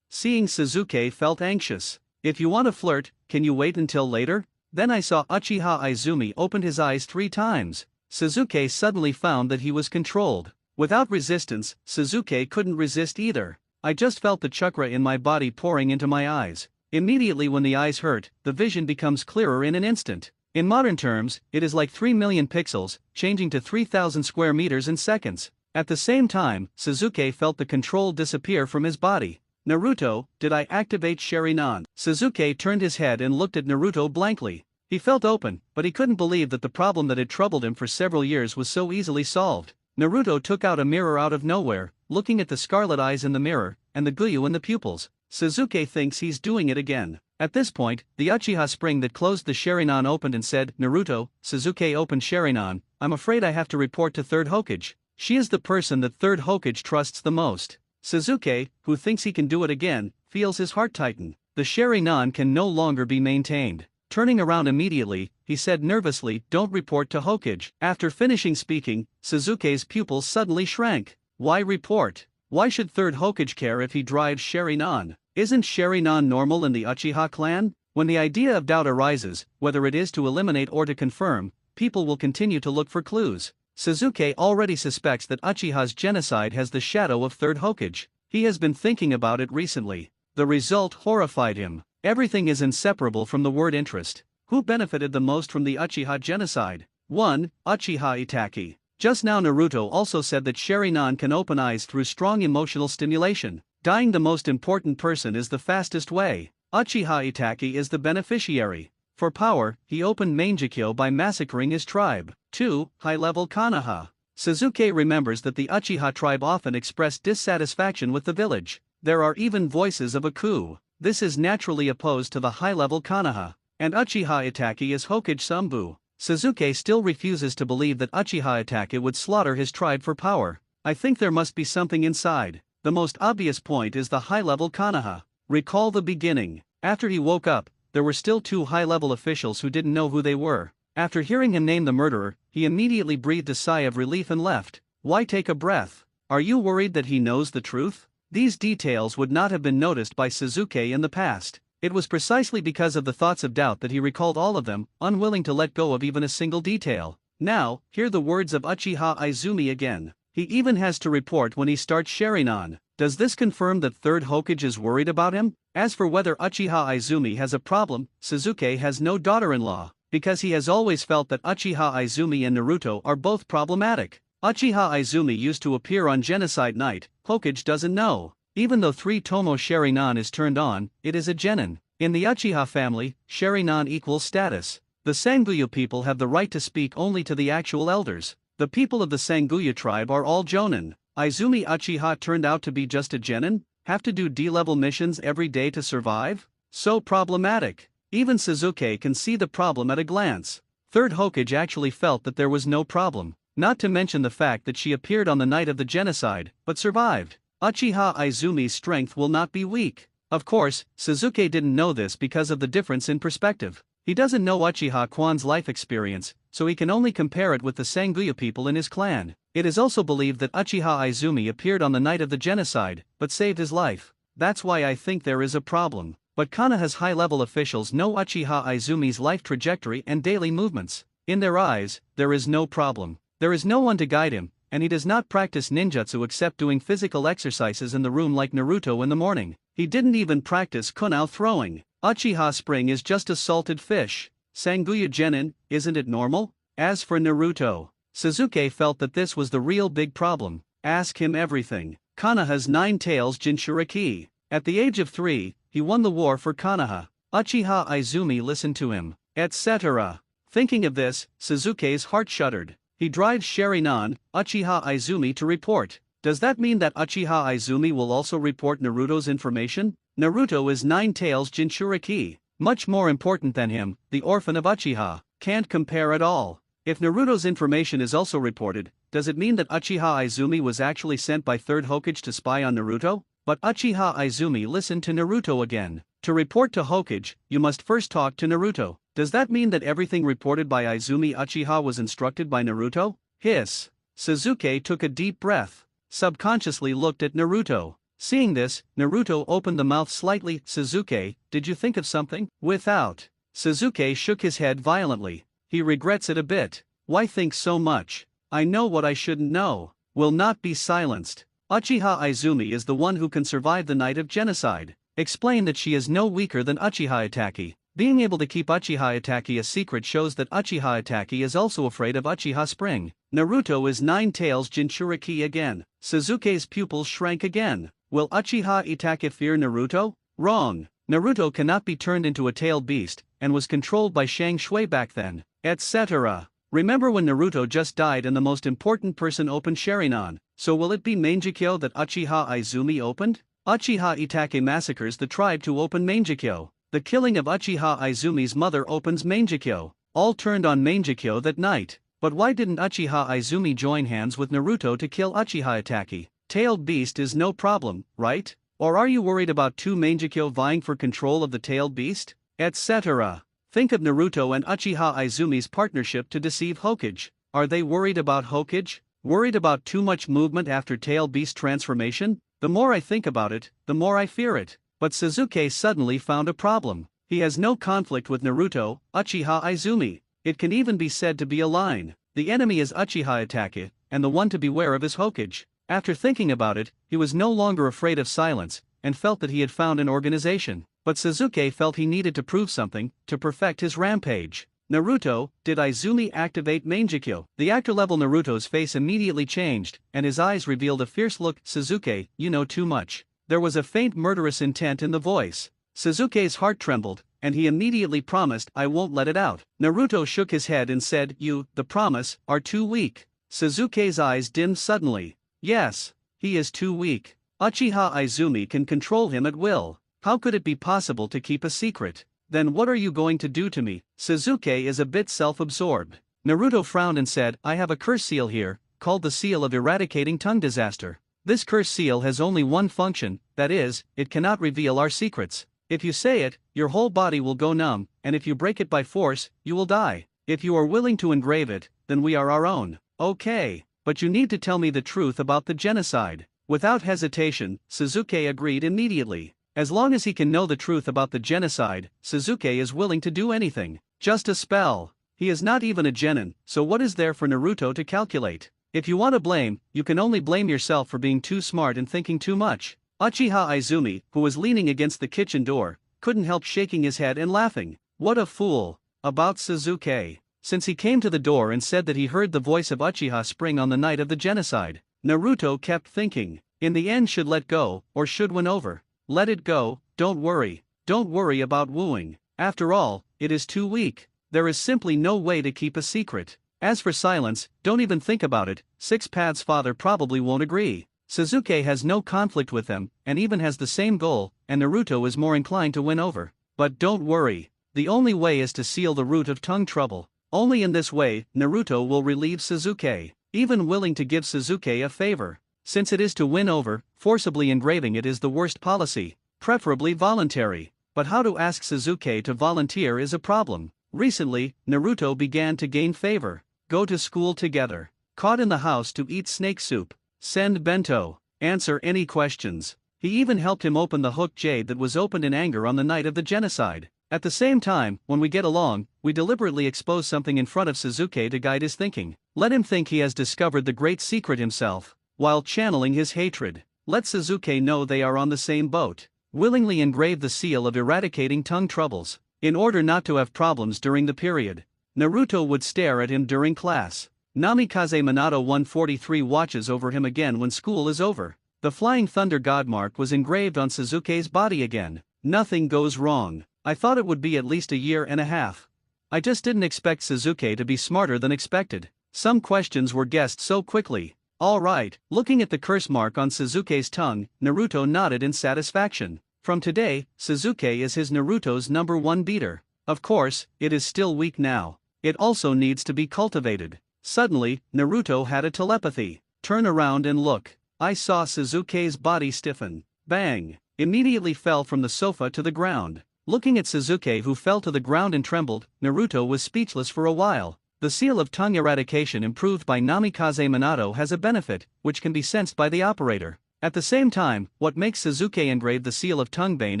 Seeing Sasuke felt anxious. "If you want to flirt, can you wait until later?" Then I saw Uchiha Izumi opened his eyes 3 times. Sasuke suddenly found that he was controlled. Without resistance, Sasuke couldn't resist either. I just felt the chakra in my body pouring into my eyes. Immediately when the eyes hurt, the vision becomes clearer in an instant. In modern terms, it is like 3 million pixels, changing to 3,000 square meters in seconds. At the same time, Sasuke felt the control disappear from his body. "Naruto, did I activate Sharingan?" Sasuke turned his head and looked at Naruto blankly. He felt open, but he couldn't believe that the problem that had troubled him for several years was so easily solved. Naruto took out a mirror out of nowhere, looking at the scarlet eyes in the mirror, and the guyu in the pupils. Sasuke thinks he's doing it again. At this point, the Uchiha spring that closed the Sharingan opened and said, "Naruto, Sasuke opened Sharingan. I'm afraid I have to report to 3rd Hokage. She is the person that 3rd Hokage trusts the most." Sasuke, who thinks he can do it again, feels his heart tighten. The Sharingan can no longer be maintained. turning around immediately, he said nervously, "Don't report to Hokage." After finishing speaking, Suzuki's pupils suddenly shrank. Why report? Why should 3rd Hokage care if he drives Sharingan? Isn't Sharingan normal in the Uchiha clan? When the idea of doubt arises, whether it is to eliminate or to confirm, people will continue to look for clues. Suzuki already suspects that Uchiha's genocide has the shadow of 3rd Hokage. He has been thinking about it recently. The result horrified him. Everything is inseparable from the word interest. Who benefited the most from the Uchiha genocide? 1. Uchiha Itachi. Just now Naruto also said that Sharingan can open eyes through strong emotional stimulation. Dying the most important person is the fastest way. Uchiha Itachi is the beneficiary. For power, he opened Mangekyo by massacring his tribe. 2. High-level Konoha. Suzuki remembers that the Uchiha tribe often expressed dissatisfaction with the village. There are even voices of a coup. This is naturally opposed to the high-level Konoha. And Uchiha Itachi is Hokage Sambu. Suzuki still refuses to believe that Uchiha Itachi would slaughter his tribe for power. I think there must be something inside. The most obvious point is the high-level Konoha. Recall the beginning. After he woke up, there were still 2 high-level officials who didn't know who they were. After hearing him name the murderer, he immediately breathed a sigh of relief and left. Why take a breath? Are you worried that he knows the truth? These details would not have been noticed by Suzuki in the past. It was precisely because of the thoughts of doubt that he recalled all of them, unwilling to let go of even a single detail. Now, hear the words of Uchiha Izumi again. He even has to report when he starts Sharingan. Does this confirm that 3rd Hokage is worried about him? As for whether Uchiha Izumi has a problem, Suzuki has no daughter-in-law, because he has always felt that Uchiha Izumi and Naruto are both problematic. Uchiha Izumi used to appear on Genocide Night. Hokage doesn't know. Even though 3 Tomo Sharingan is turned on, it is a genin. In the Uchiha family, Sharingan equals status. The Sanguyu people have the right to speak only to the actual elders. The people of the Sanguyu tribe are all jonin. Izumi Uchiha turned out to be just a genin? Have to do D-level missions every day to survive? So problematic. Even Suzuki can see the problem at a glance. 3rd Hokage actually felt that there was no problem. Not to mention the fact that she appeared on the night of the genocide, but survived. Uchiha Izumi's strength will not be weak. Of course, Suzuki didn't know this because of the difference in perspective. He doesn't know Uchiha Kwan's life experience, so he can only compare it with the Sanguyu people in his clan. It is also believed that Uchiha Izumi appeared on the night of the genocide, but saved his life. That's why I think there is a problem. But Konoha's high-level officials know Uchiha Izumi's life trajectory and daily movements. In their eyes, there is no problem. There is no one to guide him, and he does not practice ninjutsu except doing physical exercises in the room like Naruto in the morning. He didn't even practice kunao throwing. Uchiha Spring is just a salted fish. Sanguyu Genin, isn't it normal? As for Naruto, Suzuki felt that this was the real big problem. Ask him everything. Konoha's 9 tails Jinchuriki. At the age of 3, he won the war for Konoha. Uchiha Izumi listened to him, etc. Thinking of this, Suzuki's heart shuddered. He drives Sharingan, Uchiha Izumi to report. Does that mean that Uchiha Izumi will also report Naruto's information? Naruto is 9 tails Jinchuriki. Much more important than him, the orphan of Uchiha. Can't compare at all. If Naruto's information is also reported, does it mean that Uchiha Izumi was actually sent by 3rd Hokage to spy on Naruto? But Uchiha Izumi listened to Naruto again. To report to Hokage, you must first talk to Naruto. Does that mean that everything reported by Izumi Uchiha was instructed by Naruto? Hiss. Suzuki took a deep breath. Subconsciously looked at Naruto. Seeing this, Naruto opened the mouth slightly. Suzuki, did you think of something? Without. Suzuki shook his head violently. He regrets it a bit. Why think so much? I know what I shouldn't know. Will not be silenced. Uchiha Izumi is the one who can survive the night of genocide. Explain that she is no weaker than Uchiha Itachi. Being able to keep Uchiha Itachi a secret shows that Uchiha Itachi is also afraid of Uchiha Spring. Naruto is 9 tails Jinchuriki again. Suzuki's pupils shrank again. Will Uchiha Itachi fear Naruto? Wrong. Naruto cannot be turned into a tailed beast, and was controlled by Shang Shui back then, etc. Remember when Naruto just died and the most important person opened Sharingan, so will it be Mangekyo that Uchiha Izumi opened? Uchiha Itachi massacres the tribe to open Mangekyo. The killing of Uchiha Izumi's mother opens Mangekyo. All turned on Mangekyo that night. But why didn't Uchiha Izumi join hands with Naruto to kill Uchiha Itachi? Tailed beast is no problem, right? Or are you worried about 2 Mangekyo vying for control of the tailed beast? Etc. Think of Naruto and Uchiha Izumi's partnership to deceive Hokage. Are they worried about Hokage? Worried about too much movement after Tail Beast transformation? The more I think about it, the more I fear it. But Sasuke suddenly found a problem. He has no conflict with Naruto, Uchiha Izumi. It can even be said to be a line. The enemy is Uchiha Itachi, and the one to beware of is Hokage. After thinking about it, he was no longer afraid of silence, and felt that he had found an organization. But Sasuke felt he needed to prove something, to perfect his rampage. Naruto, did Izumi activate Mangekyo? The actor-level Naruto's face immediately changed, and his eyes revealed a fierce look. Sasuke, you know too much. There was a faint murderous intent in the voice. Sasuke's heart trembled, and he immediately promised, I won't let it out. Naruto shook his head and said, the promise, are too weak. Sasuke's eyes dimmed suddenly. Yes, he is too weak. Uchiha Izumi can control him at will. How could it be possible to keep a secret? Then what are you going to do to me? Sasuke is a bit self-absorbed. Naruto frowned and said, I have a curse seal here, called the Seal of Eradicating Tongue Disaster. This curse seal has only one function, that is, it cannot reveal our secrets. If you say it, your whole body will go numb, and if you break it by force, you will die. If you are willing to engrave it, then we are our own. Okay, but you need to tell me the truth about the genocide. Without hesitation, Sasuke agreed immediately. As long as he can know the truth about the genocide, Sasuke is willing to do anything. Just a spell. He is not even a genin, so what is there for Naruto to calculate? If you want to blame, you can only blame yourself for being too smart and thinking too much. Uchiha Izumi, who was leaning against the kitchen door, couldn't help shaking his head and laughing. What a fool. About Sasuke. Since he came to the door and said that he heard the voice of Uchiha spring on the night of the genocide, Naruto kept thinking, in the end should let go, or should win over. Let it go, don't worry. Don't worry about wooing. After all, it is too weak. There is simply no way to keep a secret. As for silence, don't even think about it. Six Paths' father probably won't agree. Sasuke has no conflict with them, and even has the same goal, and Naruto is more inclined to win over. But don't worry. The only way is to seal the root of tongue trouble. Only in this way, Naruto will relieve Sasuke, even willing to give Sasuke a favor. Since it is to win over, forcibly engraving it is the worst policy, preferably voluntary. But how to ask Sasuke to volunteer is a problem. Recently, Naruto began to gain favor. Go to school together. Caught in the house to eat snake soup. Send bento. Answer any questions. He even helped him open the hook jade that was opened in anger on the night of the genocide. At the same time, when we get along, we deliberately expose something in front of Sasuke to guide his thinking. Let him think he has discovered the great secret himself, while channeling his hatred. Let Sasuke know they are on the same boat. Willingly engrave the seal of eradicating tongue troubles. In order not to have problems during the period, Naruto would stare at him during class. Namikaze Minato 143 watches over him again when school is over. The Flying Thunder God mark was engraved on Sasuke's body again. Nothing goes wrong. I thought it would be at least a year and a half. I just didn't expect Sasuke to be smarter than expected. Some questions were guessed so quickly. Alright, looking at the curse mark on Sasuke's tongue, Naruto nodded in satisfaction. From today, Sasuke is his Naruto's #1 beater. Of course, it is still weak now. It also needs to be cultivated. Suddenly, Naruto had a telepathy. Turn around and look. I saw Sasuke's body stiffen. Bang! Immediately fell from the sofa to the ground. Looking at Sasuke, who fell to the ground and trembled, Naruto was speechless for a while. The seal of tongue eradication improved by Namikaze Minato has a benefit, which can be sensed by the operator. At the same time, what makes Sasuke engrave the seal of tongue bane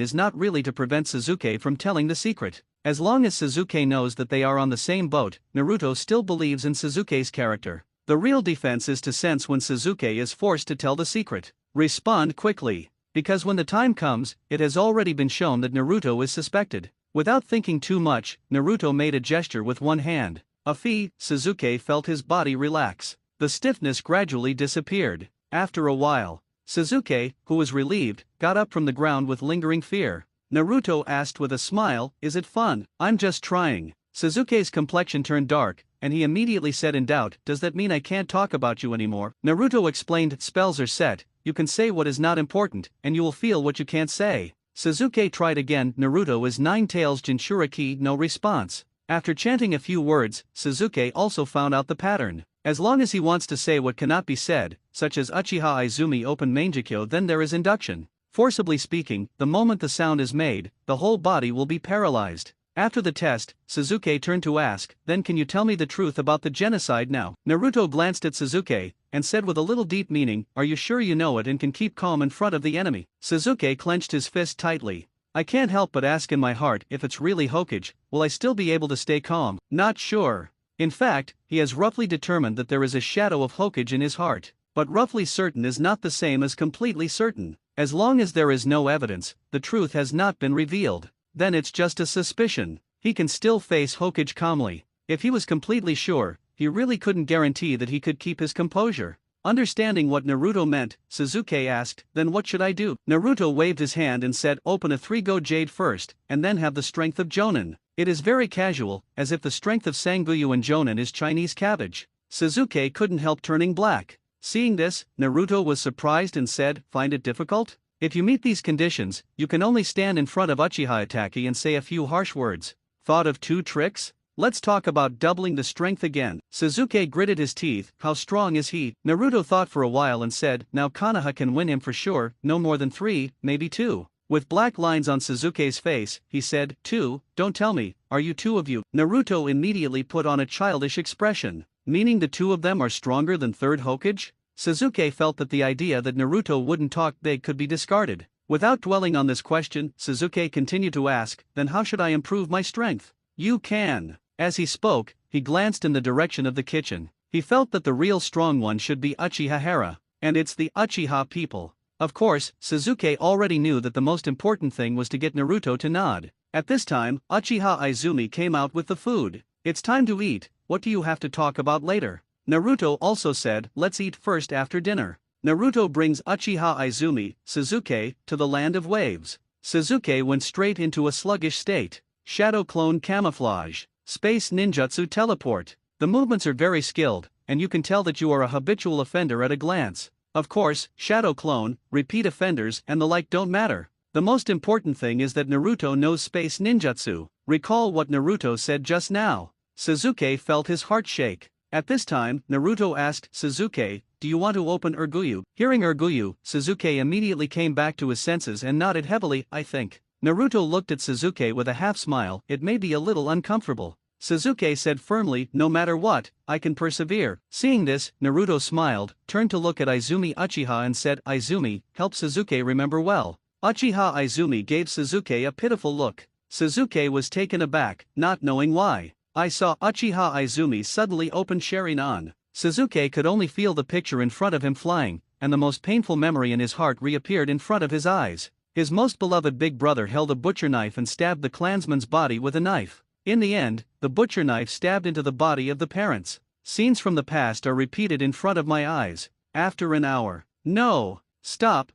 is not really to prevent Sasuke from telling the secret. As long as Sasuke knows that they are on the same boat, Naruto still believes in Sasuke's character. The real defense is to sense when Sasuke is forced to tell the secret. Respond quickly. Because when the time comes, it has already been shown that Naruto is suspected. Without thinking too much, Naruto made a gesture with one hand. A fee, Sasuke felt his body relax. The stiffness gradually disappeared. After a while, Sasuke, who was relieved, got up from the ground with lingering fear. Naruto asked with a smile, is it fun? I'm just trying. Sasuke's complexion turned dark, and he immediately said in doubt, does that mean I can't talk about you anymore? Naruto explained, spells are set, you can say what is not important, and you will feel what you can't say. Sasuke tried again, Naruto is 9 tails Jinchuriki, no response. After chanting a few words, Sasuke also found out the pattern. As long as he wants to say what cannot be said, such as Uchiha Izumi open Mangekyo, then there is induction. Forcibly speaking, the moment the sound is made, the whole body will be paralyzed. After the test, Sasuke turned to ask, then can you tell me the truth about the genocide now? Naruto glanced at Sasuke, and said with a little deep meaning, are you sure you know it and can keep calm in front of the enemy? Sasuke clenched his fist tightly. I can't help but ask in my heart if it's really Hokage, will I still be able to stay calm? Not sure. In fact, he has roughly determined that there is a shadow of Hokage in his heart. But roughly certain is not the same as completely certain. As long as there is no evidence, the truth has not been revealed. Then it's just a suspicion. He can still face Hokage calmly. If he was completely sure, he really couldn't guarantee that he could keep his composure. Understanding what Naruto meant, Sasuke asked, then what should I do? Naruto waved his hand and said, open a 3-go jade first, and then have the strength of Jonin. It is very casual, as if the strength of Sanguyu and Jonin is Chinese cabbage. Sasuke couldn't help turning black. Seeing this, Naruto was surprised and said, find it difficult? If you meet these conditions, you can only stand in front of Uchiha Itachi and say a few harsh words. Thought of 2 tricks? Let's talk about doubling the strength again. Sasuke gritted his teeth, how strong is he? Naruto thought for a while and said, now Konoha can win him for sure, no more than 3, maybe 2. With black lines on Sasuke's face, he said, 2, don't tell me, are you 2 of you? Naruto immediately put on a childish expression, meaning the 2 of them are stronger than 3rd Hokage? Sasuke felt that the idea that Naruto wouldn't talk big could be discarded. Without dwelling on this question, Sasuke continued to ask, then how should I improve my strength? You can. As he spoke, he glanced in the direction of the kitchen. He felt that the real strong one should be Uchiha Hara, and it's the Uchiha people. Of course, Sasuke already knew that the most important thing was to get Naruto to nod. At this time, Uchiha Izumi came out with the food. It's time to eat, what do you have to talk about later? Naruto also said, let's eat first after dinner. Naruto brings Uchiha Izumi, Sasuke, to the land of waves. Sasuke went straight into a sluggish state. Shadow clone camouflage. Space ninjutsu teleport. The movements are very skilled, and you can tell that you are a habitual offender at a glance. Of course, shadow clone, repeat offenders and the like don't matter. The most important thing is that Naruto knows space ninjutsu. Recall what Naruto said just now. Sasuke felt his heart shake. At this time, Naruto asked Sasuke, do you want to open Urguyu? Hearing Urguyu, Sasuke immediately came back to his senses and nodded heavily, I think. Naruto looked at Sasuke with a half-smile, it may be a little uncomfortable. Sasuke said firmly, no matter what, I can persevere. Seeing this, Naruto smiled, turned to look at Izumi Uchiha and said, Izumi, help Sasuke remember well. Uchiha Izumi gave Sasuke a pitiful look. Sasuke was taken aback, not knowing why. I saw Uchiha Izumi suddenly open Sharingan. Sasuke could only feel the picture in front of him flying, and the most painful memory in his heart reappeared in front of his eyes. His most beloved big brother held a butcher knife and stabbed the clansman's body with a knife. In the end, the butcher knife stabbed into the body of the parents. Scenes from the past are repeated in front of my eyes. After an hour. No. Stop.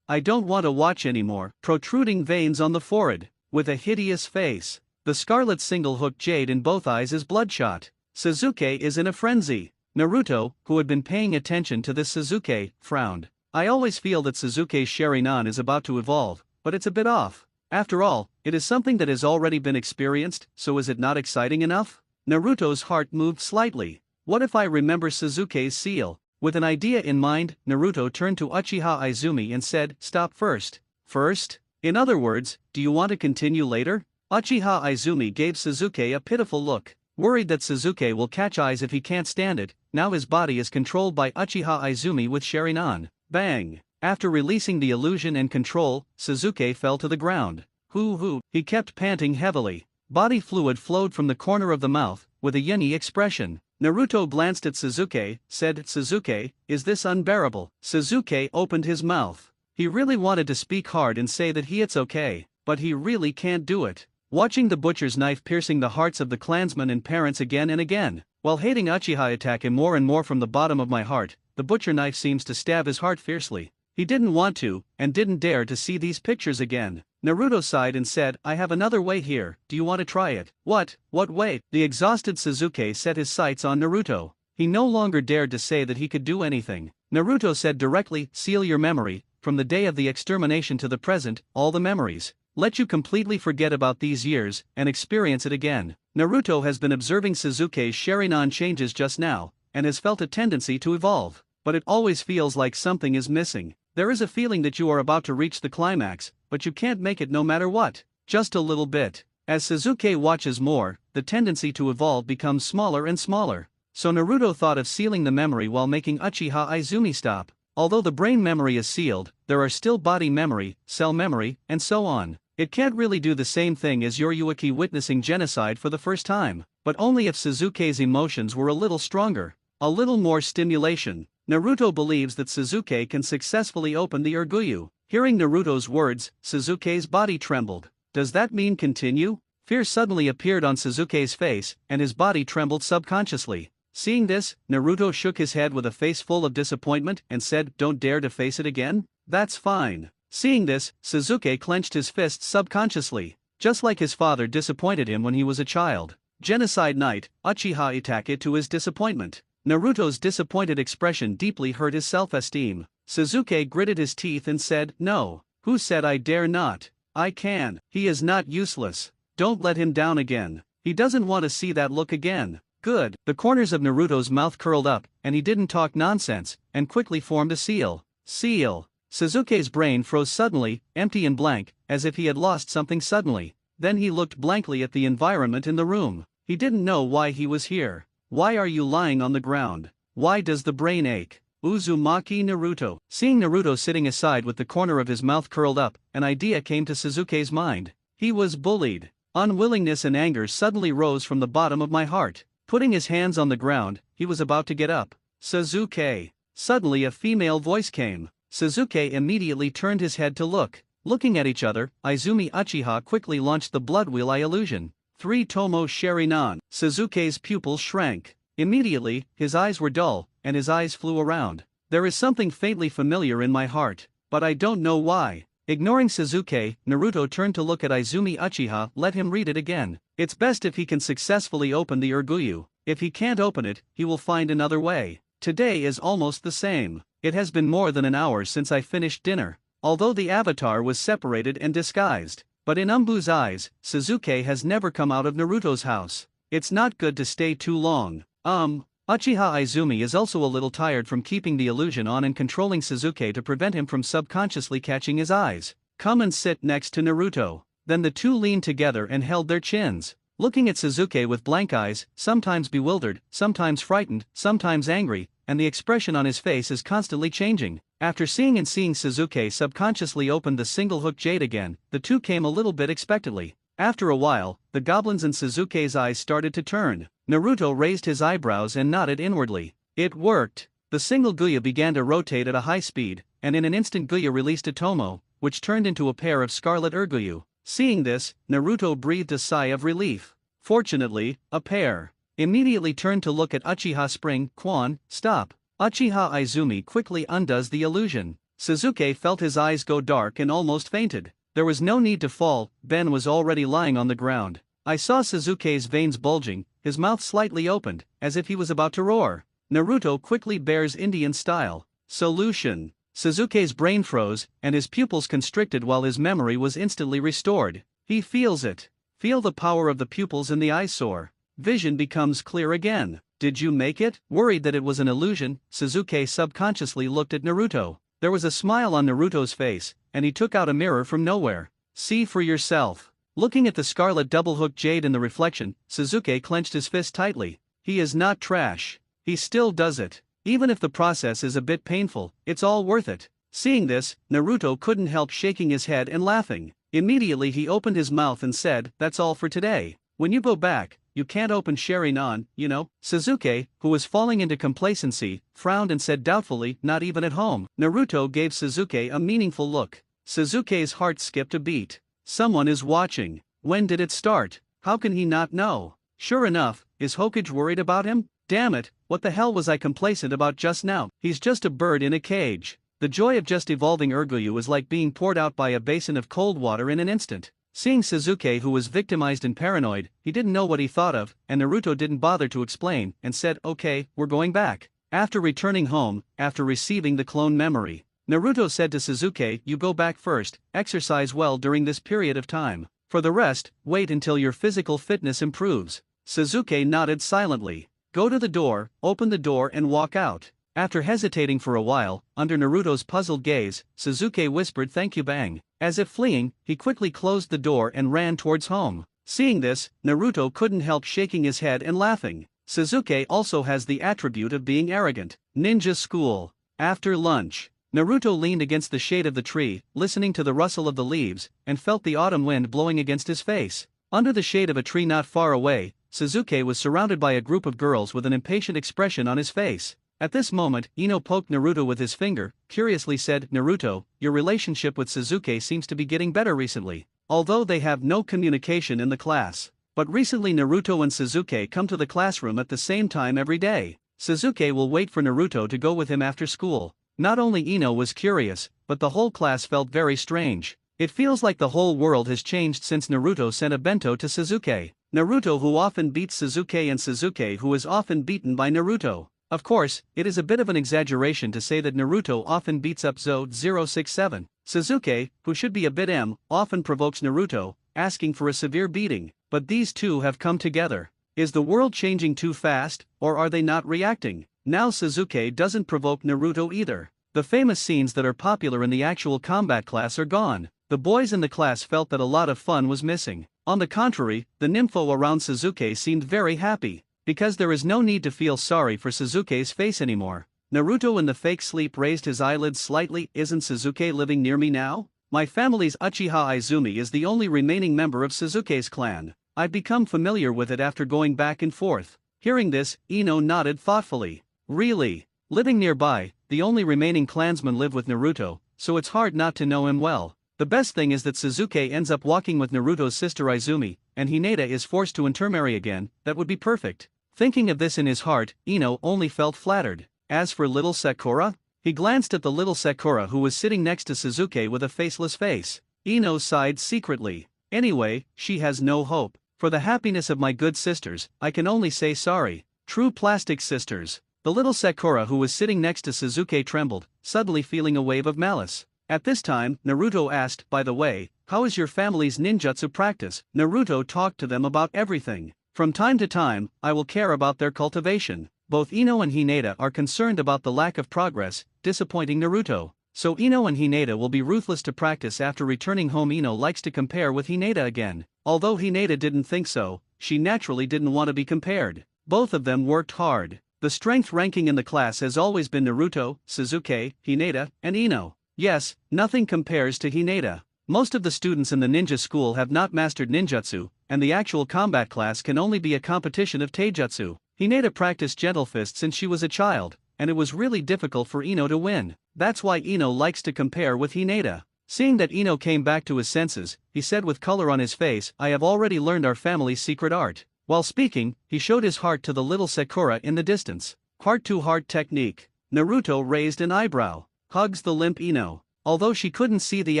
I don't want to watch anymore. Protruding veins on the forehead. With a hideous face. The scarlet single-hooked jade in both eyes is bloodshot. Sasuke is in a frenzy. Naruto, who had been paying attention to this Sasuke, frowned. I always feel that Sasuke's Sharingan is about to evolve, but it's a bit off. After all, it is something that has already been experienced, so is it not exciting enough? Naruto's heart moved slightly. What if I remember Sasuke's seal? With an idea in mind, Naruto turned to Uchiha Izumi and said, stop first. First? In other words, do you want to continue later? Uchiha Izumi gave Sasuke a pitiful look. Worried that Sasuke will catch eyes if he can't stand it, now his body is controlled by Uchiha Izumi with Sharingan. Bang! After releasing the illusion and control, Sasuke fell to the ground. Hoo! He kept panting heavily. Body fluid flowed from the corner of the mouth, with a yunny expression. Naruto glanced at Sasuke, said, Sasuke, is this unbearable? Sasuke opened his mouth. He really wanted to speak hard and say that it's okay, but he really can't do it. Watching the butcher's knife piercing the hearts of the clansmen and parents again and again, while hating Uchiha attack him more and more from the bottom of my heart, the butcher knife seems to stab his heart fiercely. He didn't want to, and didn't dare to see these pictures again. Naruto sighed and said, I have another way here, do you want to try it? What way? The exhausted Sasuke set his sights on Naruto. He no longer dared to say that he could do anything. Naruto said directly, seal your memory, from the day of the extermination to the present, all the memories. Let you completely forget about these years, and experience it again. Naruto has been observing Sasuke's Sharingan changes just now, and has felt a tendency to evolve. But it always feels like something is missing. There is a feeling that you are about to reach the climax, but you can't make it no matter what. Just a little bit. As Sasuke watches more, the tendency to evolve becomes smaller and smaller. So Naruto thought of sealing the memory while making Uchiha Izumi stop. Although the brain memory is sealed, there are still body memory, cell memory, and so on. It can't really do the same thing as Yoruiki witnessing genocide for the first time, but only if Sasuke's emotions were a little stronger. A little more stimulation. Naruto believes that Sasuke can successfully open the Urguyu. Hearing Naruto's words, Sasuke's body trembled. Does that mean continue? Fear suddenly appeared on Sasuke's face, and his body trembled subconsciously. Seeing this, Naruto shook his head with a face full of disappointment and said, "Don't dare to face it again? That's fine." Seeing this, Sasuke clenched his fists subconsciously. Just like his father disappointed him when he was a child. Genocide night, Uchiha attacked to his disappointment. Naruto's disappointed expression deeply hurt his self-esteem. Sasuke gritted his teeth and said, "No. Who said I dare not? I can. He is not useless. Don't let him down again. He doesn't want to see that look again." Good. The corners of Naruto's mouth curled up, and he didn't talk nonsense, and quickly formed a seal. Seal. Sasuke's brain froze suddenly, empty and blank, as if he had lost something suddenly. Then he looked blankly at the environment in the room. He didn't know why he was here. Why are you lying on the ground? Why does the brain ache? Uzumaki Naruto. Seeing Naruto sitting aside with the corner of his mouth curled up, an idea came to Sasuke's mind. He was bullied. Unwillingness and anger suddenly rose from the bottom of my heart. Putting his hands on the ground, he was about to get up. Sasuke. Suddenly a female voice came. Sasuke immediately turned his head to look. Looking at each other, Izumi Uchiha quickly launched the blood wheel eye illusion. 3 Tomo Sharingan. Sasuke's pupils shrank. Immediately, his eyes were dull, and his eyes flew around. There is something faintly familiar in my heart, but I don't know why. Ignoring Sasuke, Naruto turned to look at Izumi Uchiha. Let him read it again. It's best if he can successfully open the Urguyu. If he can't open it, he will find another way. Today is almost the same. It has been more than an hour since I finished dinner. Although the avatar was separated and disguised. But in Umbu's eyes, Sasuke has never come out of Naruto's house. It's not good to stay too long. Uchiha Izumi is also a little tired from keeping the illusion on and controlling Sasuke to prevent him from subconsciously catching his eyes. Come and sit next to Naruto. Then the two leaned together and held their chins. Looking at Sasuke with blank eyes, sometimes bewildered, sometimes frightened, sometimes angry, and the expression on his face is constantly changing. After seeing Sasuke subconsciously open the single-hook jade again, the two came a little bit expectantly. After a while, the goblins in Sasuke's eyes started to turn. Naruto raised his eyebrows and nodded inwardly. It worked. The single Guya began to rotate at a high speed, and in an instant Guya released a Tomo, which turned into a pair of scarlet Urguyu. Seeing this, Naruto breathed a sigh of relief. Fortunately, a pair. Immediately turned to look at Uchiha Spring. Quan, stop. Uchiha Izumi quickly undoes the illusion. Sasuke felt his eyes go dark and almost fainted. There was no need to fall, Ben was already lying on the ground. I saw Sasuke's veins bulging, his mouth slightly opened, as if he was about to roar. Naruto quickly bears Indian style. Solution. Sasuke's brain froze, and his pupils constricted while his memory was instantly restored. He feels it. Feel the power of the pupils in the eyesore. Vision becomes clear again. Did you make it? Worried that it was an illusion, Sasuke subconsciously looked at Naruto. There was a smile on Naruto's face, and he took out a mirror from nowhere. See for yourself. Looking at the scarlet double-hooked jade in the reflection, Sasuke clenched his fist tightly. He is not trash. He still does it. Even if the process is a bit painful, it's all worth it. Seeing this, Naruto couldn't help shaking his head and laughing. Immediately he opened his mouth and said, "That's all for today. When you go back, you can't open Sharingan, you know." Sasuke, who was falling into complacency, frowned and said doubtfully, "Not even at home." Naruto gave Sasuke a meaningful look. Sasuke's heart skipped a beat. Someone is watching. When did it start? How can he not know? Sure enough, is Hokage worried about him? Damn it, what the hell was I complacent about just now? He's just a bird in a cage. The joy of just evolving Urguyu was like being poured out by a basin of cold water in an instant. Seeing Sasuke, who was victimized and paranoid, he didn't know what he thought of, and Naruto didn't bother to explain, and said, "Okay, we're going back." After returning home, after receiving the clone memory, Naruto said to Sasuke, "You go back first, exercise well during this period of time. For the rest, wait until your physical fitness improves." Sasuke nodded silently. Go to the door, open the door and walk out. After hesitating for a while, under Naruto's puzzled gaze, Sasuke whispered, "Thank you, Bang." As if fleeing, he quickly closed the door and ran towards home. Seeing this, Naruto couldn't help shaking his head and laughing. Sasuke also has the attribute of being arrogant. Ninja school. After lunch, Naruto leaned against the shade of the tree, listening to the rustle of the leaves, and felt the autumn wind blowing against his face. Under the shade of a tree not far away, Sasuke was surrounded by a group of girls with an impatient expression on his face. At this moment, Ino poked Naruto with his finger, curiously said, "Naruto, your relationship with Sasuke seems to be getting better recently, although they have no communication in the class. But recently Naruto and Sasuke come to the classroom at the same time every day. Sasuke will wait for Naruto to go with him after school." Not only Ino was curious, but the whole class felt very strange. It feels like the whole world has changed since Naruto sent a bento to Sasuke. Naruto who often beats Sasuke and Sasuke who is often beaten by Naruto. Of course, it is a bit of an exaggeration to say that Naruto often beats up Zo067. Sasuke, who should be a bit often provokes Naruto, asking for a severe beating, but these two have come together. Is the world changing too fast, or are they not reacting? Now Sasuke doesn't provoke Naruto either. The famous scenes that are popular in the actual combat class are gone. The boys in the class felt that a lot of fun was missing. On the contrary, the nympho around Sasuke seemed very happy, because there is no need to feel sorry for Sasuke's face anymore. Naruto in the fake sleep raised his eyelids slightly. Isn't Sasuke living near me now? My family's Uchiha Izumi is the only remaining member of Sasuke's clan. I've become familiar with it after going back and forth. Hearing this, Ino nodded thoughtfully. Really? Living nearby, the only remaining clansmen live with Naruto, so it's hard not to know him well. The best thing is that Sasuke ends up walking with Naruto's sister Izumi, and Hinata is forced to intermarry again. That would be perfect. Thinking of this in his heart, Ino only felt flattered. As for little Sakura? He glanced at the little Sakura who was sitting next to Sasuke with a faceless face. Ino sighed secretly. Anyway, she has no hope. For the happiness of my good sisters, I can only say sorry. True plastic sisters. The little Sakura who was sitting next to Sasuke trembled, suddenly feeling a wave of malice. At this time, Naruto asked, "By the way, how is your family's ninjutsu practice?" Naruto talked to them about everything. From time to time, I will care about their cultivation. Both Ino and Hinata are concerned about the lack of progress, disappointing Naruto. So Ino and Hinata will be ruthless to practice after returning home. Ino likes to compare with Hinata again. Although Hinata didn't think so, she naturally didn't want to be compared. Both of them worked hard. The strength ranking in the class has always been Naruto, Sasuke, Hinata, and Ino. Yes, nothing compares to Hinata. Most of the students in the ninja school have not mastered ninjutsu, and the actual combat class can only be a competition of taijutsu. Hinata practiced gentle fist since she was a child, and it was really difficult for Ino to win. That's why Ino likes to compare with Hinata. Seeing that Ino came back to his senses, he said with color on his face, "I have already learned our family's secret art." While speaking, he showed his heart to the little Sakura in the distance. Heart-to-heart technique. Naruto raised an eyebrow. Hugs the limp Ino. Although she couldn't see the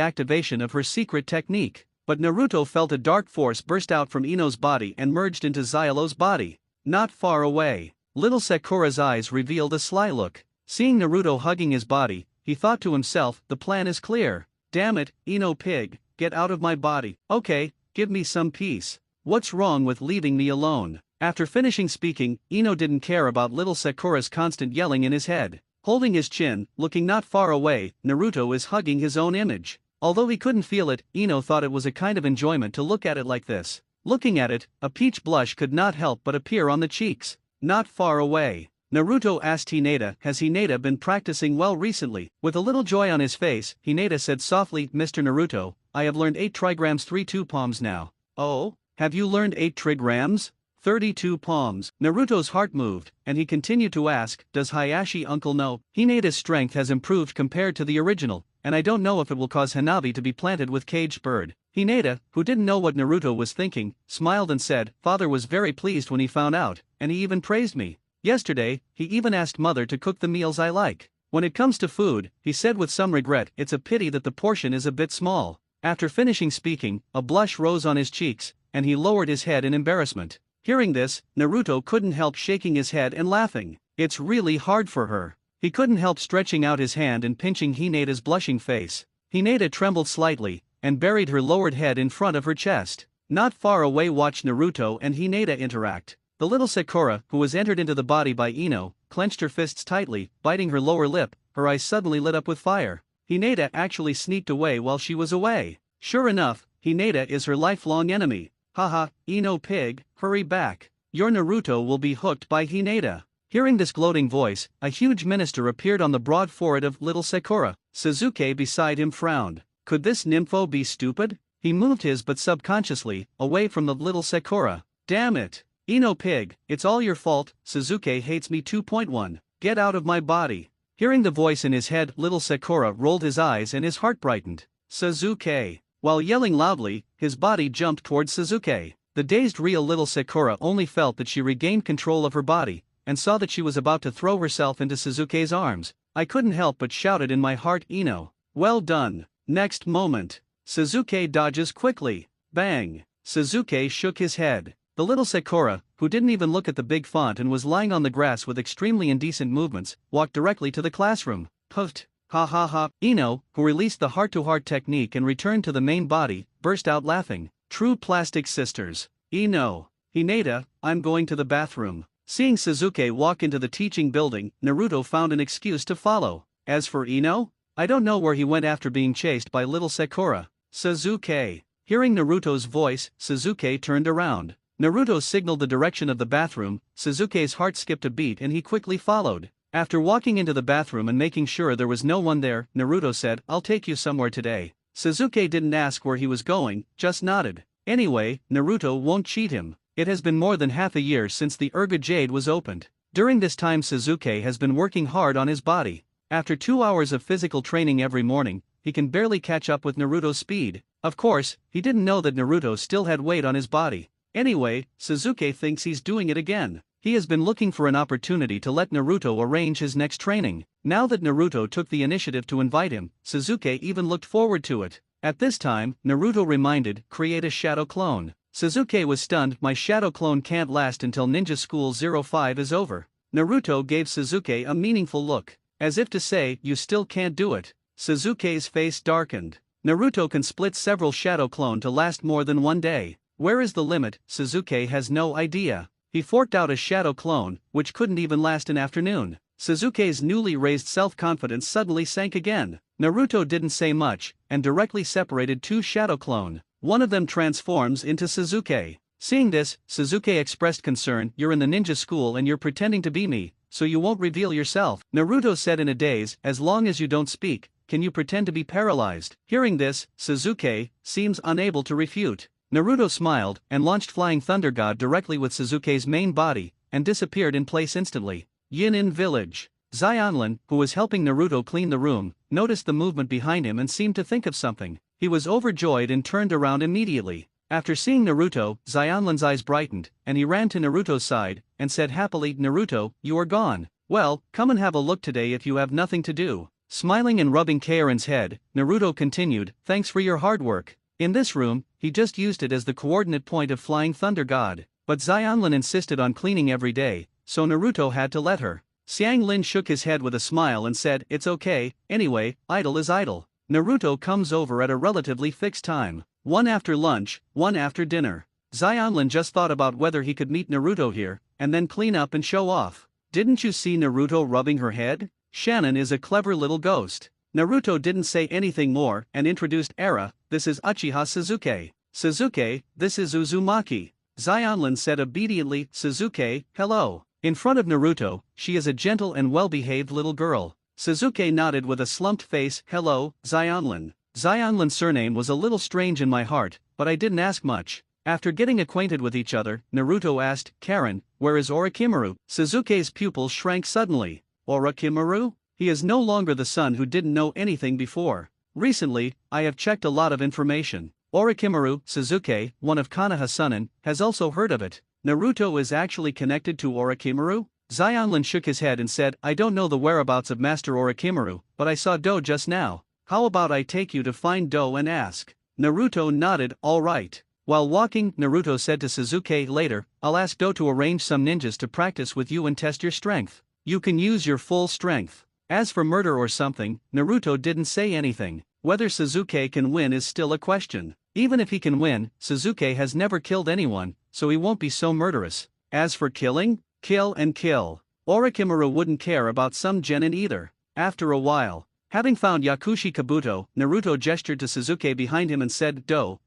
activation of her secret technique, but Naruto felt a dark force burst out from Ino's body and merged into Zylo's body. Not far away, little Sakura's eyes revealed a sly look. Seeing Naruto hugging his body, he thought to himself, the plan is clear. Damn it, Ino pig, get out of my body. Okay, give me some peace. What's wrong with leaving me alone? After finishing speaking, Ino didn't care about little Sakura's constant yelling in his head. Holding his chin, looking not far away, Naruto is hugging his own image. Although he couldn't feel it, Ino thought it was a kind of enjoyment to look at it like this. Looking at it, a peach blush could not help but appear on the cheeks. Not far away, Naruto asked Hinata, "Has Hinata been practicing well recently?" With a little joy on his face, Hinata said softly, "Mr. Naruto, I have learned 8 trigrams 32 palms now." "Oh? Have you learned 8 trigrams? 32 palms?" Naruto's heart moved, and he continued to ask, "Does Hayashi uncle know?" Hinata's strength has improved compared to the original, and I don't know if it will cause Hanabi to be planted with caged bird. Hinata, who didn't know what Naruto was thinking, smiled and said, "Father was very pleased when he found out, and he even praised me. Yesterday, he even asked mother to cook the meals I like. When it comes to food," he said with some regret, "it's a pity that the portion is a bit small." After finishing speaking, a blush rose on his cheeks, and he lowered his head in embarrassment. Hearing this, Naruto couldn't help shaking his head and laughing. It's really hard for her. He couldn't help stretching out his hand and pinching Hinata's blushing face. Hinata trembled slightly, and buried her lowered head in front of her chest. Not far away watched Naruto and Hinata interact. The little Sakura, who was entered into the body by Ino, clenched her fists tightly, biting her lower lip, her eyes suddenly lit up with fire. Hinata actually sneaked away while she was away. Sure enough, Hinata is her lifelong enemy. Haha, Ino pig, hurry back. Your Naruto will be hooked by Hinata. Hearing this gloating voice, a huge minister appeared on the broad forehead of little Sakura. Sasuke beside him frowned. Could this nympho be stupid? He moved his but subconsciously, away from the little Sakura. Damn it. Ino pig, it's all your fault, Sasuke hates me 2.1. Get out of my body. Hearing the voice in his head, little Sakura rolled his eyes and his heart brightened. Sasuke. While yelling loudly, his body jumped towards Sasuke. The dazed real little Sakura only felt that she regained control of her body, and saw that she was about to throw herself into Sasuke's arms. I couldn't help but shouted in my heart, Ino. Well done. Next moment. Sasuke dodges quickly. Bang. Sasuke shook his head. The little Sakura, who didn't even look at the big font and was lying on the grass with extremely indecent movements, walked directly to the classroom. Puffed. Ha ha ha. Ino, who released the heart-to-heart technique and returned to the main body, burst out laughing. True plastic sisters. Ino. Hinata, I'm going to the bathroom. Seeing Sasuke walk into the teaching building, Naruto found an excuse to follow. As for Ino, I don't know where he went after being chased by little Sakura. Sasuke. Hearing Naruto's voice, Sasuke turned around. Naruto signaled the direction of the bathroom. Sasuke's heart skipped a beat and he quickly followed. After walking into the bathroom and making sure there was no one there, Naruto said, I'll take you somewhere today. Sasuke didn't ask where he was going, just nodded. Anyway, Naruto won't cheat him. It has been more than half a year since the Urga Jade was opened. During this time Sasuke has been working hard on his body. After 2 hours of physical training every morning, he can barely catch up with Naruto's speed. Of course, he didn't know that Naruto still had weight on his body. Anyway, Sasuke thinks he's doing it again. He has been looking for an opportunity to let Naruto arrange his next training. Now that Naruto took the initiative to invite him, Sasuke even looked forward to it. At this time, Naruto reminded, create a shadow clone. Sasuke was stunned. My shadow clone can't last until Ninja School 05 is over. Naruto gave Sasuke a meaningful look, as if to say, you still can't do it. Sasuke's face darkened. Naruto can split several shadow clone to last more than one day. Where is the limit? Sasuke has no idea. He forked out a shadow clone, which couldn't even last an afternoon. Sasuke's newly raised self-confidence suddenly sank again. Naruto didn't say much, and directly separated two shadow clone. One of them transforms into Sasuke. Seeing this, Sasuke expressed concern. You're in the ninja school and you're pretending to be me, so you won't reveal yourself. Naruto said in a daze, as long as you don't speak, can you pretend to be paralyzed? Hearing this, Sasuke seems unable to refute. Naruto smiled and launched Flying Thunder God directly with Sasuke's main body, and disappeared in place instantly. Yinin Village. Xianlin, who was helping Naruto clean the room, noticed the movement behind him and seemed to think of something. He was overjoyed and turned around immediately. After seeing Naruto, Xianlin's eyes brightened, and he ran to Naruto's side, and said happily, Naruto, you are gone. Well, come and have a look today if you have nothing to do. Smiling and rubbing Kaorin's head, Naruto continued, thanks for your hard work. In this room, he just used it as the coordinate point of Flying Thunder God. But Xianlin insisted on cleaning every day, so Naruto had to let her. Xianglin shook his head with a smile and said, it's okay, anyway, idle is idle. Naruto comes over at a relatively fixed time. One after lunch, one after dinner. Xianlin just thought about whether he could meet Naruto here, and then clean up and show off. Didn't you see Naruto rubbing her head? Shannon is a clever little ghost. Naruto didn't say anything more and introduced Era, this is Uchiha Sasuke. Sasuke, this is Uzumaki. Xianlin said obediently, Sasuke, hello. In front of Naruto, she is a gentle and well-behaved little girl. Sasuke nodded with a slumped face, hello, Xianlin. Xianlin's surname was a little strange in my heart, but I didn't ask much. After getting acquainted with each other, Naruto asked, Karen, where is Orochimaru? Sasuke's pupils shrank suddenly. Orochimaru? He is no longer the son who didn't know anything before. Recently, I have checked a lot of information. Orochimaru, Sasuke, one of Konoha Sunin, has also heard of it. Naruto is actually connected to Orochimaru? Xianlin shook his head and said, I don't know the whereabouts of Master Orochimaru, but I saw Do just now. How about I take you to find Do and ask? Naruto nodded, all right. While walking, Naruto said to Sasuke later, I'll ask Do to arrange some ninjas to practice with you and test your strength. You can use your full strength. As for murder or something, Naruto didn't say anything. Whether Sasuke can win is still a question. Even if he can win, Sasuke has never killed anyone, so he won't be so murderous. As for killing, kill and kill. Orochimaru wouldn't care about some genin either. After a while, Having found Yakushi Kabuto, Naruto gestured to Suzuki behind him and said,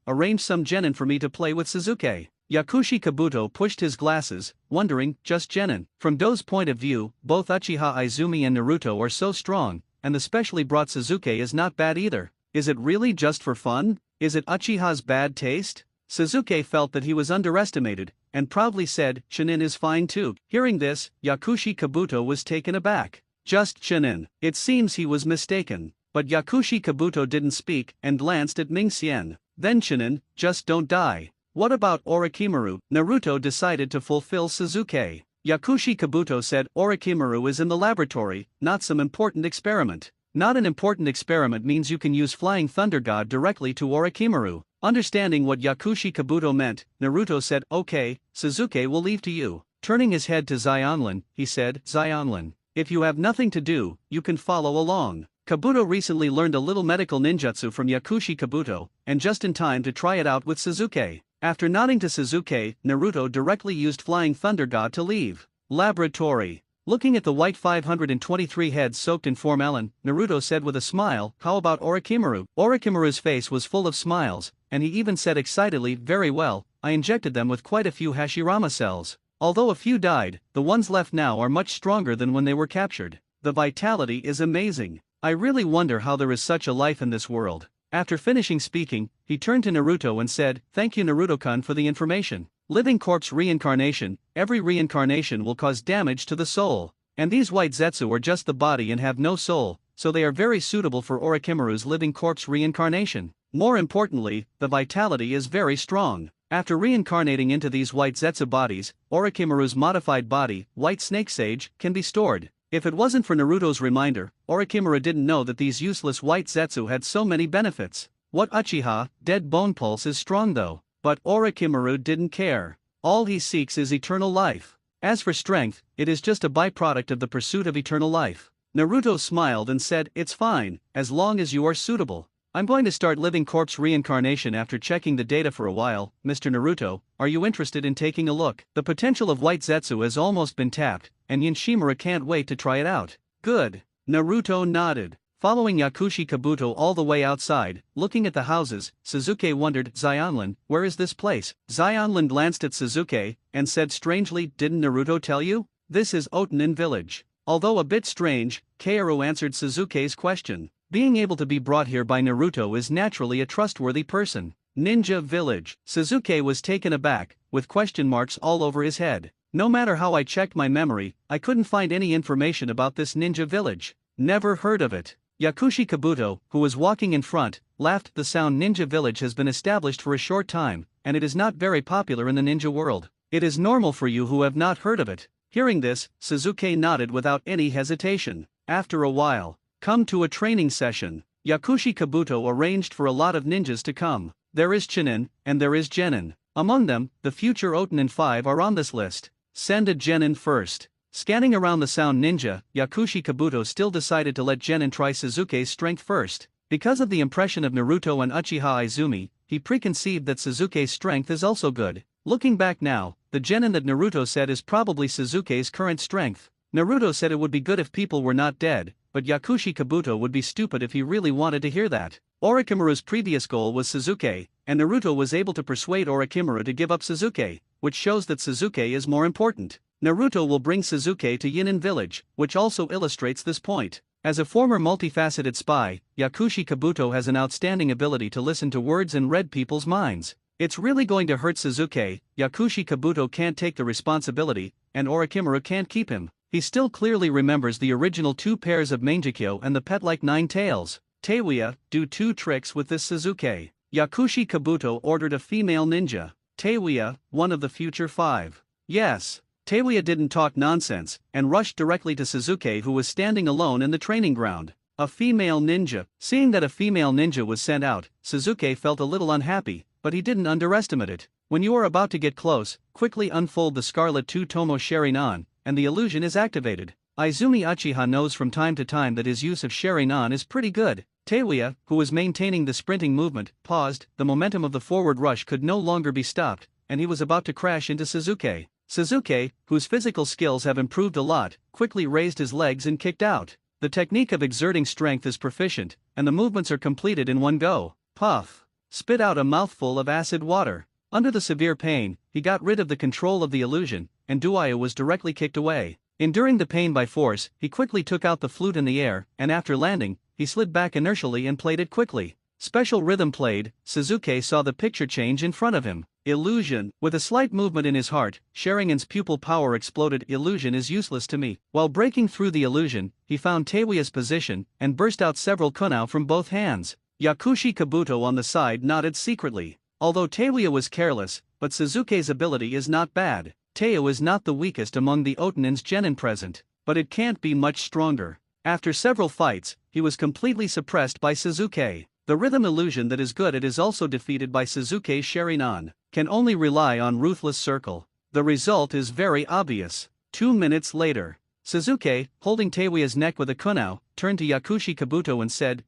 arrange some genin for me to play with Suzuki. Yakushi Kabuto pushed his glasses, wondering, just genin. From Do's point of view, both Uchiha Izumi and Naruto are so strong, and the specially brought Suzuki is not bad either. Is it really just for fun? Is it Uchiha's bad taste? Suzuki felt that he was underestimated, and proudly said, Chunin is fine too. Hearing this, Yakushi Kabuto was taken aback. Just Chunin. It seems he was mistaken. But Yakushi Kabuto didn't speak and glanced at Ming Xian. Then Chunin, just don't die. What about Orochimaru? Naruto decided to fulfill Suzuki. Yakushi Kabuto said Orochimaru is in the laboratory, not some important experiment. Not an important experiment means you can use Flying Thunder God directly to Orochimaru. Understanding what Yakushi Kabuto meant, Naruto said, okay, Suzuki will leave to you. Turning his head to Xionlin, he said, Xionlin, if you have nothing to do, you can follow along. Kabuto recently learned a little medical ninjutsu from Yakushi Kabuto, and just in time to try it out with Suzuki. After nodding to Suzuki, Naruto directly used Flying Thunder God to leave. Laboratory. Looking at the white 523 heads soaked in formalin, Naruto said with a smile, how about Orochimaru? Orochimaru's face was full of smiles, and he even said excitedly, very well, I injected them with quite a few Hashirama cells. Although a few died, the ones left now are much stronger than when they were captured. The vitality is amazing. I really wonder how there is such a life in this world. After finishing speaking, he turned to Naruto and said, thank you Naruto-kun for the information. Living corpse reincarnation, every reincarnation will cause damage to the soul. And these white Zetsu are just the body and have no soul, so they are very suitable for Orochimaru's living corpse reincarnation. More importantly, the vitality is very strong. After reincarnating into these white Zetsu bodies, Orochimaru's modified body, White Snake Sage, can be stored. If it wasn't for Naruto's reminder, Orochimaru didn't know that these useless white Zetsu had so many benefits. What Uchiha, Dead Bone Pulse is strong though. But Orochimaru didn't care. All he seeks is eternal life. As for strength, it is just a byproduct of the pursuit of eternal life. Naruto smiled and said, it's fine, as long as you are suitable. I'm going to start living corpse reincarnation after checking the data for a while. Mr. Naruto, are you interested in taking a look? The potential of White Zetsu has almost been tapped, and Yin Shimura can't wait to try it out. Good. Naruto nodded. Following Yakushi Kabuto all the way outside, looking at the houses, Suzuki wondered, Xionlin, where is this place? Xionlin glanced at Suzuki, and said strangely, didn't Naruto tell you? This is Otanin village. Although a bit strange, Kaoru answered Suzuki's question. Being able to be brought here by Naruto is naturally a trustworthy person. Ninja village. Suzuki was taken aback, with question marks all over his head. No matter how I checked my memory, I couldn't find any information about this ninja village. Never heard of it. Yakushi Kabuto, who was walking in front, laughed. The sound ninja village has been established for a short time, and it is not very popular in the ninja world. It is normal for you who have not heard of it. Hearing this, Suzuki nodded without any hesitation. After a while, come to a training session. Yakushi Kabuto arranged for a lot of ninjas to come. There is Chunin, and there is Genin. Among them, the future Otanin 5 are on this list. Send a Genin first. Scanning around the sound ninja, Yakushi Kabuto still decided to let Genin try Suzuki's strength first. Because of the impression of Naruto and Uchiha Izumi, he preconceived that Suzuki's strength is also good. Looking back now, the Genin that Naruto said is probably Suzuki's current strength. Naruto said it would be good if people were not dead, but Yakushi Kabuto would be stupid if he really wanted to hear that. Orochimaru's previous goal was Suzuki, and Naruto was able to persuade Orochimaru to give up Suzuki, which shows that Suzuki is more important. Naruto will bring Suzuki to Yinin village, which also illustrates this point. As a former multifaceted spy, Yakushi Kabuto has an outstanding ability to listen to words and read people's minds. It's really going to hurt Suzuki. Yakushi Kabuto can't take the responsibility, and Orochimaru can't keep him. He still clearly remembers the original 2 pairs of Mangekyo and the pet-like 9 tails. Teiuya, do 2 tricks with this Suzuki. Yakushi Kabuto ordered a female ninja. Teiuya, one of the future 5. Yes. Teiuya didn't talk nonsense, and rushed directly to Suzuki, who was standing alone in the training ground. A female ninja. Seeing that a female ninja was sent out, Suzuki felt a little unhappy, but he didn't underestimate it. When you are about to get close, quickly unfold the Scarlet 2 Tomo Sharingan, and the illusion is activated. Izumi Uchiha knows from time to time that his use of Sharingan is pretty good. Teiuya, who was maintaining the sprinting movement, paused. The momentum of the forward rush could no longer be stopped, and he was about to crash into Suzuki. Suzuki, whose physical skills have improved a lot, quickly raised his legs and kicked out. The technique of exerting strength is proficient, and the movements are completed in one go. Puff. Spit out a mouthful of acid water. Under the severe pain, he got rid of the control of the illusion, and Duayo was directly kicked away. Enduring the pain by force, he quickly took out the flute in the air, and after landing, he slid back inertially and played it quickly. Special rhythm played, Suzuki saw the picture change in front of him. Illusion. With a slight movement in his heart, Sharingan's pupil power exploded. Illusion is useless to me. While breaking through the illusion, he found Teiwa's position, and burst out several kunao from both hands. Yakushi Kabuto on the side nodded secretly. Although Teiwa was careless, but Suzuki's ability is not bad. Teiwa is not the weakest among the Otanin's genin present, but it can't be much stronger. After several fights, he was completely suppressed by Suzuki. The rhythm illusion that is good at is also defeated by Suzuki's Sharingan, can only rely on Ruthless Circle. The result is very obvious. 2 minutes later, Suzuki, holding Teiwa's neck with a kunao, turned to Yakushi Kabuto and said,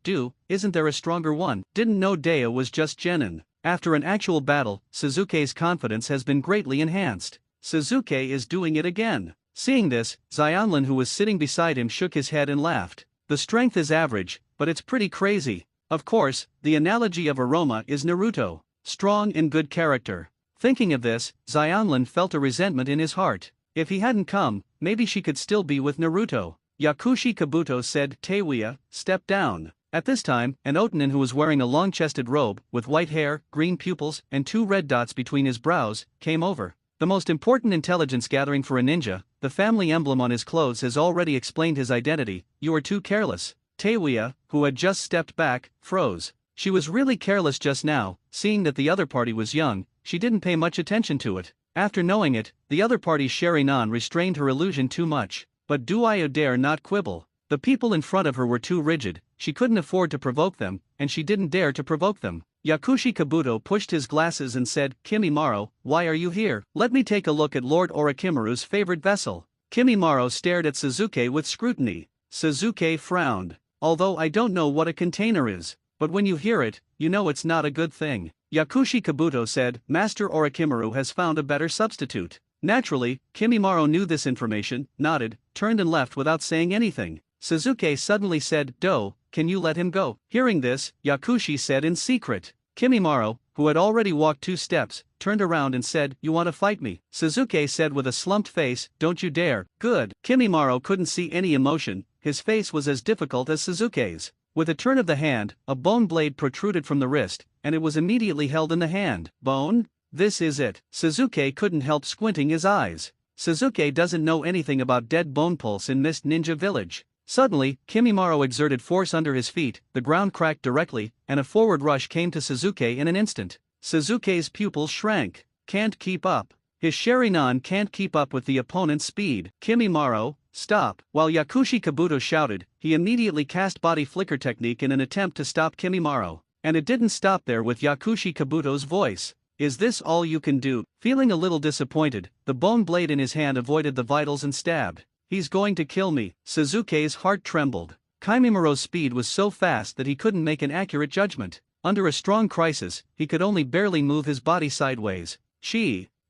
isn't there a stronger one? Didn't know Deo was just genin. After an actual battle, Suzuki's confidence has been greatly enhanced. Suzuki is doing it again. Seeing this, Xianlin who was sitting beside him shook his head and laughed. The strength is average, but it's pretty crazy. Of course, the analogy of aroma is Naruto. Strong and good character. Thinking of this, Xianlin felt a resentment in his heart. If he hadn't come, maybe she could still be with Naruto. Yakushi Kabuto said, Teiwa, step down. At this time, an Otanin who was wearing a long-chested robe, with white hair, green pupils, and 2 red dots between his brows, came over. The most important intelligence gathering for a ninja, the family emblem on his clothes has already explained his identity. You are too careless. Teiwa, who had just stepped back, froze. She was really careless just now. Seeing that the other party was young, she didn't pay much attention to it. After knowing it, the other party's Sharingan restrained her illusion too much. But Duayo dare not quibble. The people in front of her were too rigid, she couldn't afford to provoke them, and she didn't dare to provoke them. Yakushi Kabuto pushed his glasses and said, Kimimaro, why are you here? Let me take a look at Lord Orochimaru's favorite vessel. Kimimaro stared at Suzuki with scrutiny. Suzuki frowned. Although I don't know what a container is, but when you hear it, you know it's not a good thing. Yakushi Kabuto said, Master Orochimaru has found a better substitute. Naturally, Kimimaro knew this information, nodded, turned and left without saying anything. Suzuki suddenly said, can you let him go? Hearing this, Yakushi said in secret. Kimimaro, who had already walked 2 steps, turned around and said, you want to fight me? Suzuki said with a slumped face, don't you dare. Good. Kimimaro couldn't see any emotion, his face was as difficult as Suzuki's. With a turn of the hand, a bone blade protruded from the wrist, and it was immediately held in the hand. Bone? This is it. Suzuki couldn't help squinting his eyes. Suzuki doesn't know anything about dead bone pulse in Mist Ninja Village. Suddenly, Kimimaro exerted force under his feet, the ground cracked directly, and a forward rush came to Suzuki in an instant. Suzuki's pupils shrank. Can't keep up. His Sharingan can't keep up with the opponent's speed. Kimimaro, stop. While Yakushi Kabuto shouted, he immediately cast body flicker technique in an attempt to stop Kimimaro. And it didn't stop there with Yakushi Kabuto's voice. Is this all you can do? Feeling a little disappointed, the bone blade in his hand avoided the vitals and stabbed. He's going to kill me. Suzuki's heart trembled. Kimimiro's speed was so fast that he couldn't make an accurate judgment. Under a strong crisis, he could only barely move his body sideways.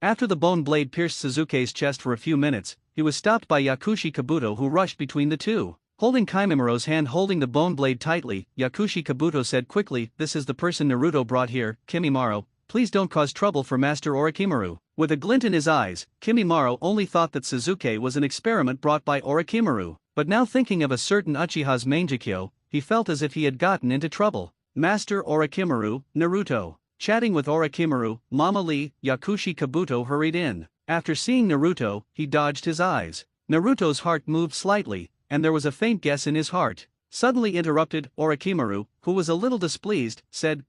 After the bone blade pierced Suzuki's chest for a few minutes, he was stopped by Yakushi Kabuto who rushed between the two. Holding Kimimiro's hand holding the bone blade tightly, Yakushi Kabuto said quickly, this is the person Naruto brought here, Kimimaro. Please don't cause trouble for Master Orochimaru. With a glint in his eyes, Kimimaro only thought that Suzuki was an experiment brought by Orochimaru, but now thinking of a certain Uchiha's Mangekyo, he felt as if he had gotten into trouble. Master Orochimaru, Naruto. Chatting with Orochimaru, Mama Lee, Yakushi Kabuto hurried in. After seeing Naruto, he dodged his eyes. Naruto's heart moved slightly, and there was a faint guess in his heart. Suddenly interrupted, Orochimaru, who was a little displeased, said,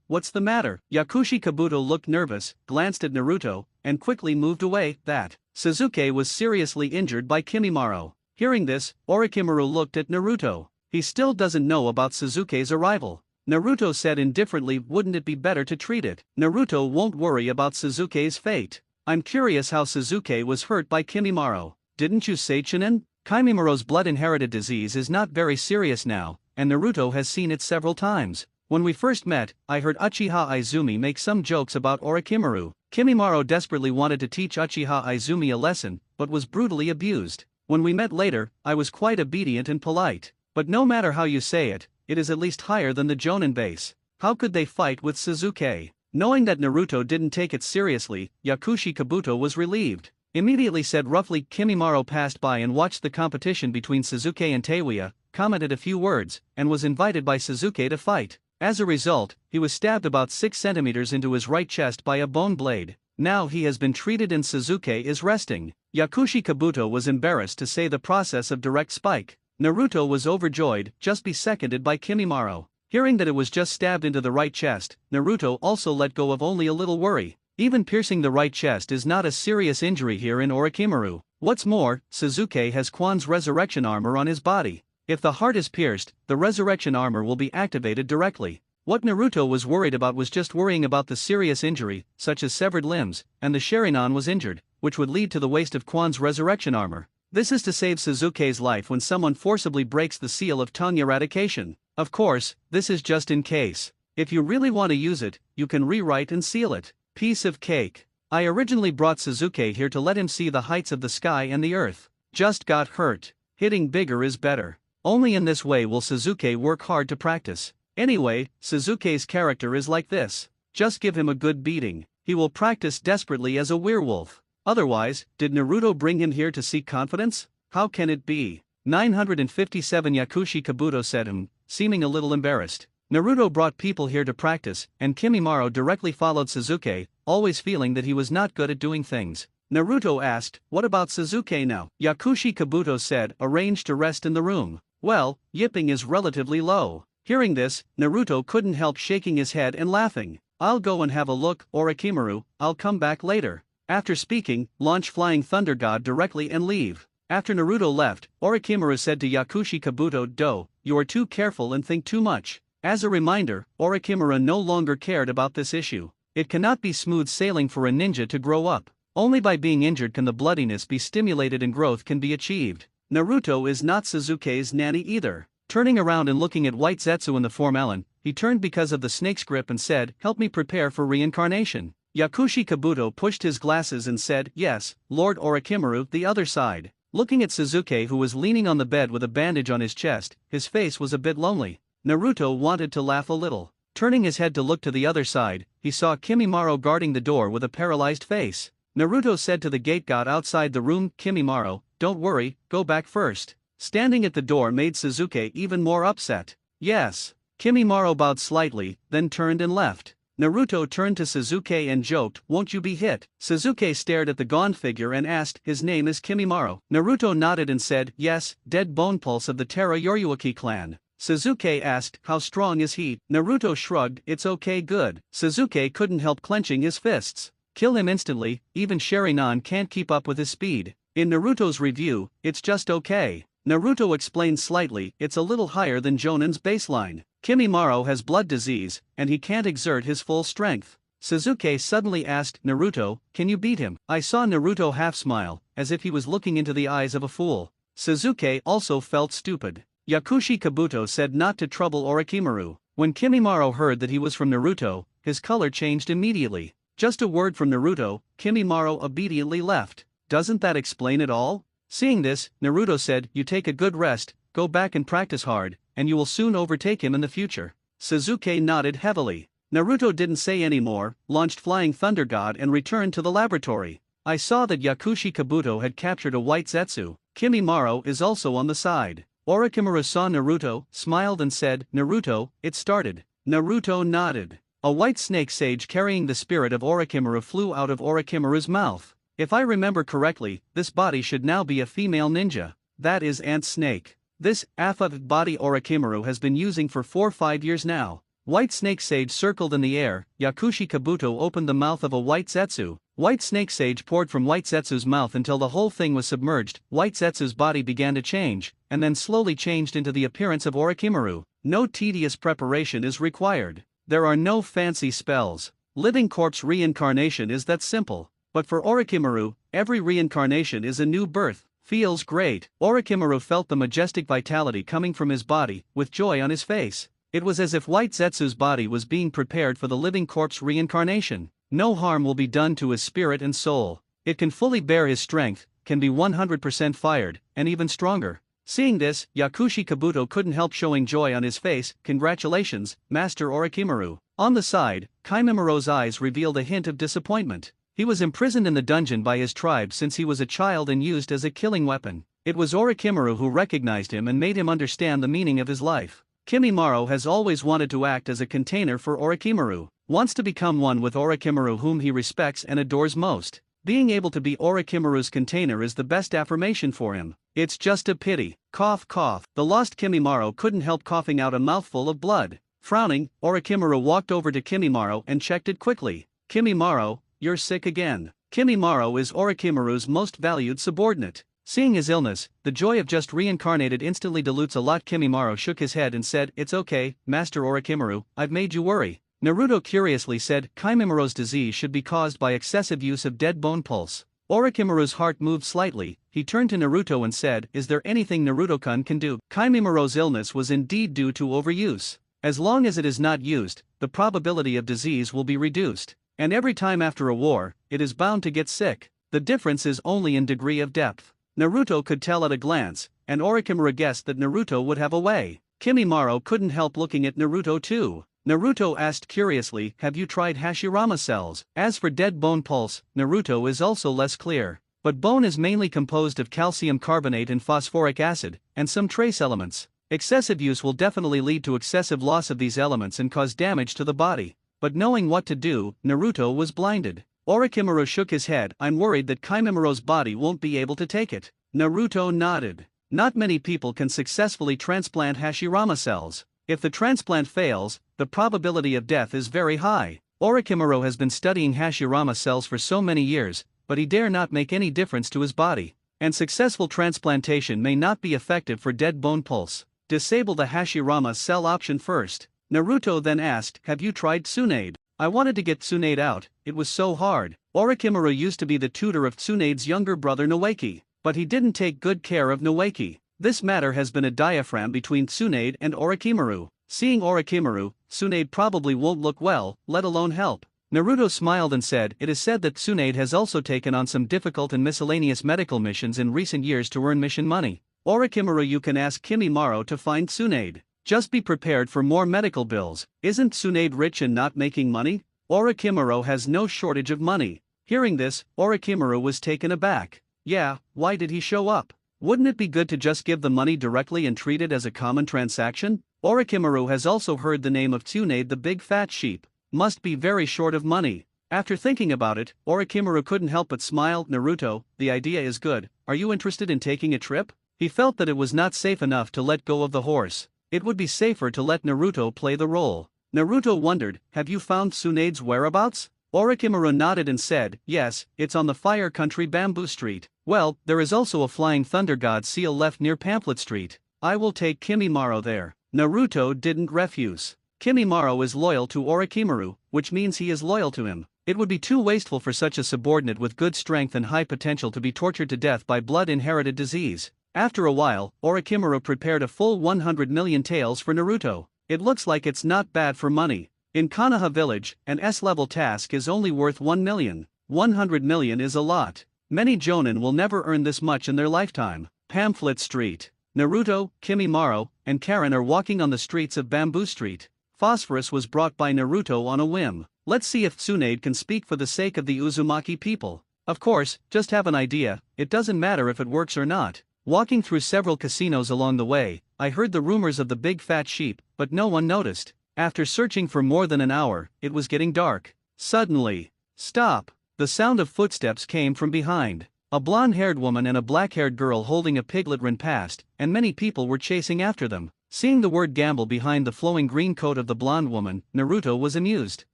what's the matter? Yakushi Kabuto looked nervous, glanced at Naruto, and quickly moved away. That Suzuki was seriously injured by Kimimaro. Hearing this, Orochimaru looked at Naruto. He still doesn't know about Suzuki's arrival. Naruto said indifferently, wouldn't it be better to treat it? Naruto won't worry about Suzuki's fate. I'm curious how Suzuki was hurt by Kimimaro. Didn't you say Chunin? Kimimiro's blood-inherited disease is not very serious now, and Naruto has seen it several times. When we first met, I heard Uchiha Izumi make some jokes about Orochimaru. Kimimaro desperately wanted to teach Uchiha Izumi a lesson, but was brutally abused. When we met later, I was quite obedient and polite. But no matter how you say it, it is at least higher than the Jonin base. How could they fight with Suzuki? Knowing that Naruto didn't take it seriously, Yakushi Kabuto was relieved. Immediately said roughly. Kimimaro passed by and watched the competition between Suzuki and Teiuya, commented a few words, and was invited by Suzuki to fight. As a result, he was stabbed about 6 centimeters into his right chest by a bone blade. Now he has been treated and Suzuki is resting. Yakushi Kabuto was embarrassed to say the process of direct spike. Naruto was overjoyed, just be seconded by Kimimaro. Hearing that it was just stabbed into the right chest, Naruto also let go of only a little worry. Even piercing the right chest is not a serious injury here in Orochimaru. What's more, Suzuki has Quan's resurrection armor on his body. If the heart is pierced, the resurrection armor will be activated directly. What Naruto was worried about was just worrying about the serious injury, such as severed limbs, and the Sharingan was injured, which would lead to the waste of Quan's resurrection armor. This is to save Suzuki's life when someone forcibly breaks the seal of tongue eradication. Of course, this is just in case. If you really want to use it, you can rewrite and seal it. Piece of cake. I originally brought Suzuki here to let him see the heights of the sky and the earth. Just got hurt. Hitting bigger is better. Only in this way will Suzuki work hard to practice. Anyway, Suzuki's character is like this. Just give him a good beating. He will practice desperately as a werewolf. Otherwise, did Naruto bring him here to seek confidence? How can it be? 957 Yakushi Kabuto said seeming a little embarrassed. Naruto brought people here to practice, and Kimimaro directly followed Suzuki, always feeling that he was not good at doing things. Naruto asked, what about Suzuki now? Yakushi Kabuto said, arranged to rest in the room. Well, yipping is relatively low. Hearing this, Naruto couldn't help shaking his head and laughing. I'll go and have a look, Orochimaru, I'll come back later. After speaking, launch Flying Thunder God directly and leave. After Naruto left, Orochimaru said to Yakushi Kabuto, you are too careful and think too much. As a reminder, Orochimaru no longer cared about this issue. It cannot be smooth sailing for a ninja to grow up. Only by being injured can the bloodiness be stimulated and growth can be achieved. Naruto is not Suzuki's nanny either. Turning around and looking at White Zetsu in the form Ellen, he turned because of the snake's grip and said, help me prepare for reincarnation. Yakushi Kabuto pushed his glasses and said, yes, Lord Orochimaru. The other side. Looking at Suzuki, who was leaning on the bed with a bandage on his chest, his face was a bit lonely. Naruto wanted to laugh a little. Turning his head to look to the other side, he saw Kimimaro guarding the door with a paralyzed face. Naruto said to the gate god outside the room, Kimimaro, don't worry, go back first. Standing at the door made Suzuki even more upset. Yes. Kimimaro bowed slightly, then turned and left. Naruto turned to Suzuki and joked, won't you be hit? Suzuki stared at the gone figure and asked, his name is Kimimaro. Naruto nodded and said, yes, dead bone pulse of the Terra Yoryuki clan. Suzuki asked, how strong is he? Naruto shrugged, it's okay, good. Suzuki couldn't help clenching his fists. Kill him instantly, even Sharingan can't keep up with his speed. In Naruto's review, it's just okay. Naruto explained slightly, it's a little higher than Jonin's baseline. Kimimaro has blood disease, and he can't exert his full strength. Suzuki suddenly asked, Naruto, can you beat him? I saw Naruto half smile, as if he was looking into the eyes of a fool. Suzuki also felt stupid. Yakushi Kabuto said not to trouble Orochimaru. When Kimimaro heard that he was from Naruto, his color changed immediately. Just a word from Naruto, Kimimaro obediently left. Doesn't that explain it all? Seeing this, Naruto said, you take a good rest, go back and practice hard, and you will soon overtake him in the future. Suzuki nodded heavily. Naruto didn't say any more, launched Flying Thunder God and returned to the laboratory. I saw that Yakushi Kabuto had captured a White Zetsu. Kimimaro is also on the side. Orochimaru saw Naruto, smiled and said, Naruto, it started. Naruto nodded. A white snake sage carrying the spirit of Orochimaru flew out of Orochimaru's mouth. If I remember correctly, this body should now be a female ninja. That is Ant Snake. This alpha body Orochimaru has been using for 4-5 years now. White Snake Sage circled in the air. Yakushi Kabuto opened the mouth of a White Zetsu. White Snake Sage poured from White Zetsu's mouth until the whole thing was submerged. White Zetsu's body began to change, and then slowly changed into the appearance of Orochimaru. No tedious preparation is required. There are no fancy spells. Living corpse reincarnation is that simple. But for Orochimaru, every reincarnation is a new birth. Feels great. Orochimaru felt the majestic vitality coming from his body, with joy on his face. It was as if White Zetsu's body was being prepared for the living corpse reincarnation. No harm will be done to his spirit and soul. It can fully bear his strength, can be 100% fired, and even stronger. Seeing this, Yakushi Kabuto couldn't help showing joy on his face. Congratulations, Master Orochimaru. On the side, Kaimimiro's eyes revealed a hint of disappointment. He was imprisoned in the dungeon by his tribe since he was a child and used as a killing weapon. It was Orochimaru who recognized him and made him understand the meaning of his life. Kimimaro has always wanted to act as a container for Orochimaru, wants to become one with Orochimaru whom he respects and adores most. Being able to be Orochimaru's container is the best affirmation for him. It's just a pity. Cough cough. The lost Kimimaro couldn't help coughing out a mouthful of blood. Frowning, Orochimaru walked over to Kimimaro and checked it quickly. Kimimaro, you're sick again. Kimimaro is Orochimaru's most valued subordinate. Seeing his illness, the joy of just reincarnated instantly dilutes a lot. Kimimaro shook his head and said, "It's okay, Master Orochimaru, I've made you worry." Naruto curiously said, Kaimimiro's disease should be caused by excessive use of dead bone pulse. Orochimaru's heart moved slightly. He turned to Naruto and said, "Is there anything Naruto-kun can do?" Kaimimiro's illness was indeed due to overuse. As long as it is not used, the probability of disease will be reduced. And every time after a war, it is bound to get sick. The difference is only in degree of depth. Naruto could tell at a glance, and Orochimaru guessed that Naruto would have a way. Kimimaro couldn't help looking at Naruto too. Naruto asked curiously, "Have you tried Hashirama cells?" As for dead bone pulse, Naruto is also less clear. But bone is mainly composed of calcium carbonate and phosphoric acid, and some trace elements. Excessive use will definitely lead to excessive loss of these elements and cause damage to the body. But knowing what to do, Naruto was blinded. Orochimaru shook his head. "I'm worried that Kaimimiro's body won't be able to take it." Naruto nodded. Not many people can successfully transplant Hashirama cells. If the transplant fails, the probability of death is very high. Orochimaru has been studying Hashirama cells for so many years, but he dare not make any difference to his body. And successful transplantation may not be effective for dead bone pulse. Disable the Hashirama cell option first. Naruto then asked, "Have you tried Tsunade?" "I wanted to get Tsunade out, it was so hard." Orochimaru used to be the tutor of Tsunade's younger brother Noeki, but he didn't take good care of Noeki. This matter has been a diaphragm between Tsunade and Orochimaru. Seeing Orochimaru, Tsunade probably won't look well, let alone help. Naruto smiled and said, "It is said that Tsunade has also taken on some difficult and miscellaneous medical missions in recent years to earn mission money. Orochimaru, you can ask Kimimaro to find Tsunade. Just be prepared for more medical bills. Isn't Tsunade rich and not making money? Orochimaru has no shortage of money." Hearing this, Orochimaru was taken aback. Yeah, why did he show up? Wouldn't it be good to just give the money directly and treat it as a common transaction? Orochimaru has also heard the name of Tsunade, the big fat sheep. Must be very short of money. After thinking about it, Orochimaru couldn't help but smile. "Naruto, the idea is good. Are you interested in taking a trip?" He felt that it was not safe enough to let go of the horse. It would be safer to let Naruto play the role. Naruto wondered, "Have you found Tsunade's whereabouts?" Orochimaru nodded and said, "Yes, it's on the Fire Country Bamboo Street. Well, there is also a Flying Thunder God seal left near Pamphlet Street. I will take Kimimaro there." Naruto didn't refuse. Kimimaro is loyal to Orochimaru, which means he is loyal to him. It would be too wasteful for such a subordinate with good strength and high potential to be tortured to death by blood-inherited disease. After a while, Orochimaru prepared a full 100 million taels for Naruto. It looks like it's not bad for money. In Konoha village, an S-level task is only worth 1 million. 100 million is a lot. Many jonin will never earn this much in their lifetime. Pamphlet Street. Naruto, Kimimaro, and Karen are walking on the streets of Bamboo Street. Phosphorus was brought by Naruto on a whim. Let's see if Tsunade can speak for the sake of the Uzumaki people. Of course, just have an idea, it doesn't matter if it works or not. Walking through several casinos along the way, I heard the rumors of the big fat sheep, but no one noticed. After searching for more than an hour, it was getting dark. Suddenly, stop! The sound of footsteps came from behind. A blonde-haired woman and a black-haired girl holding a piglet ran past, and many people were chasing after them. Seeing the word gamble behind the flowing green coat of the blonde woman, Naruto was amused.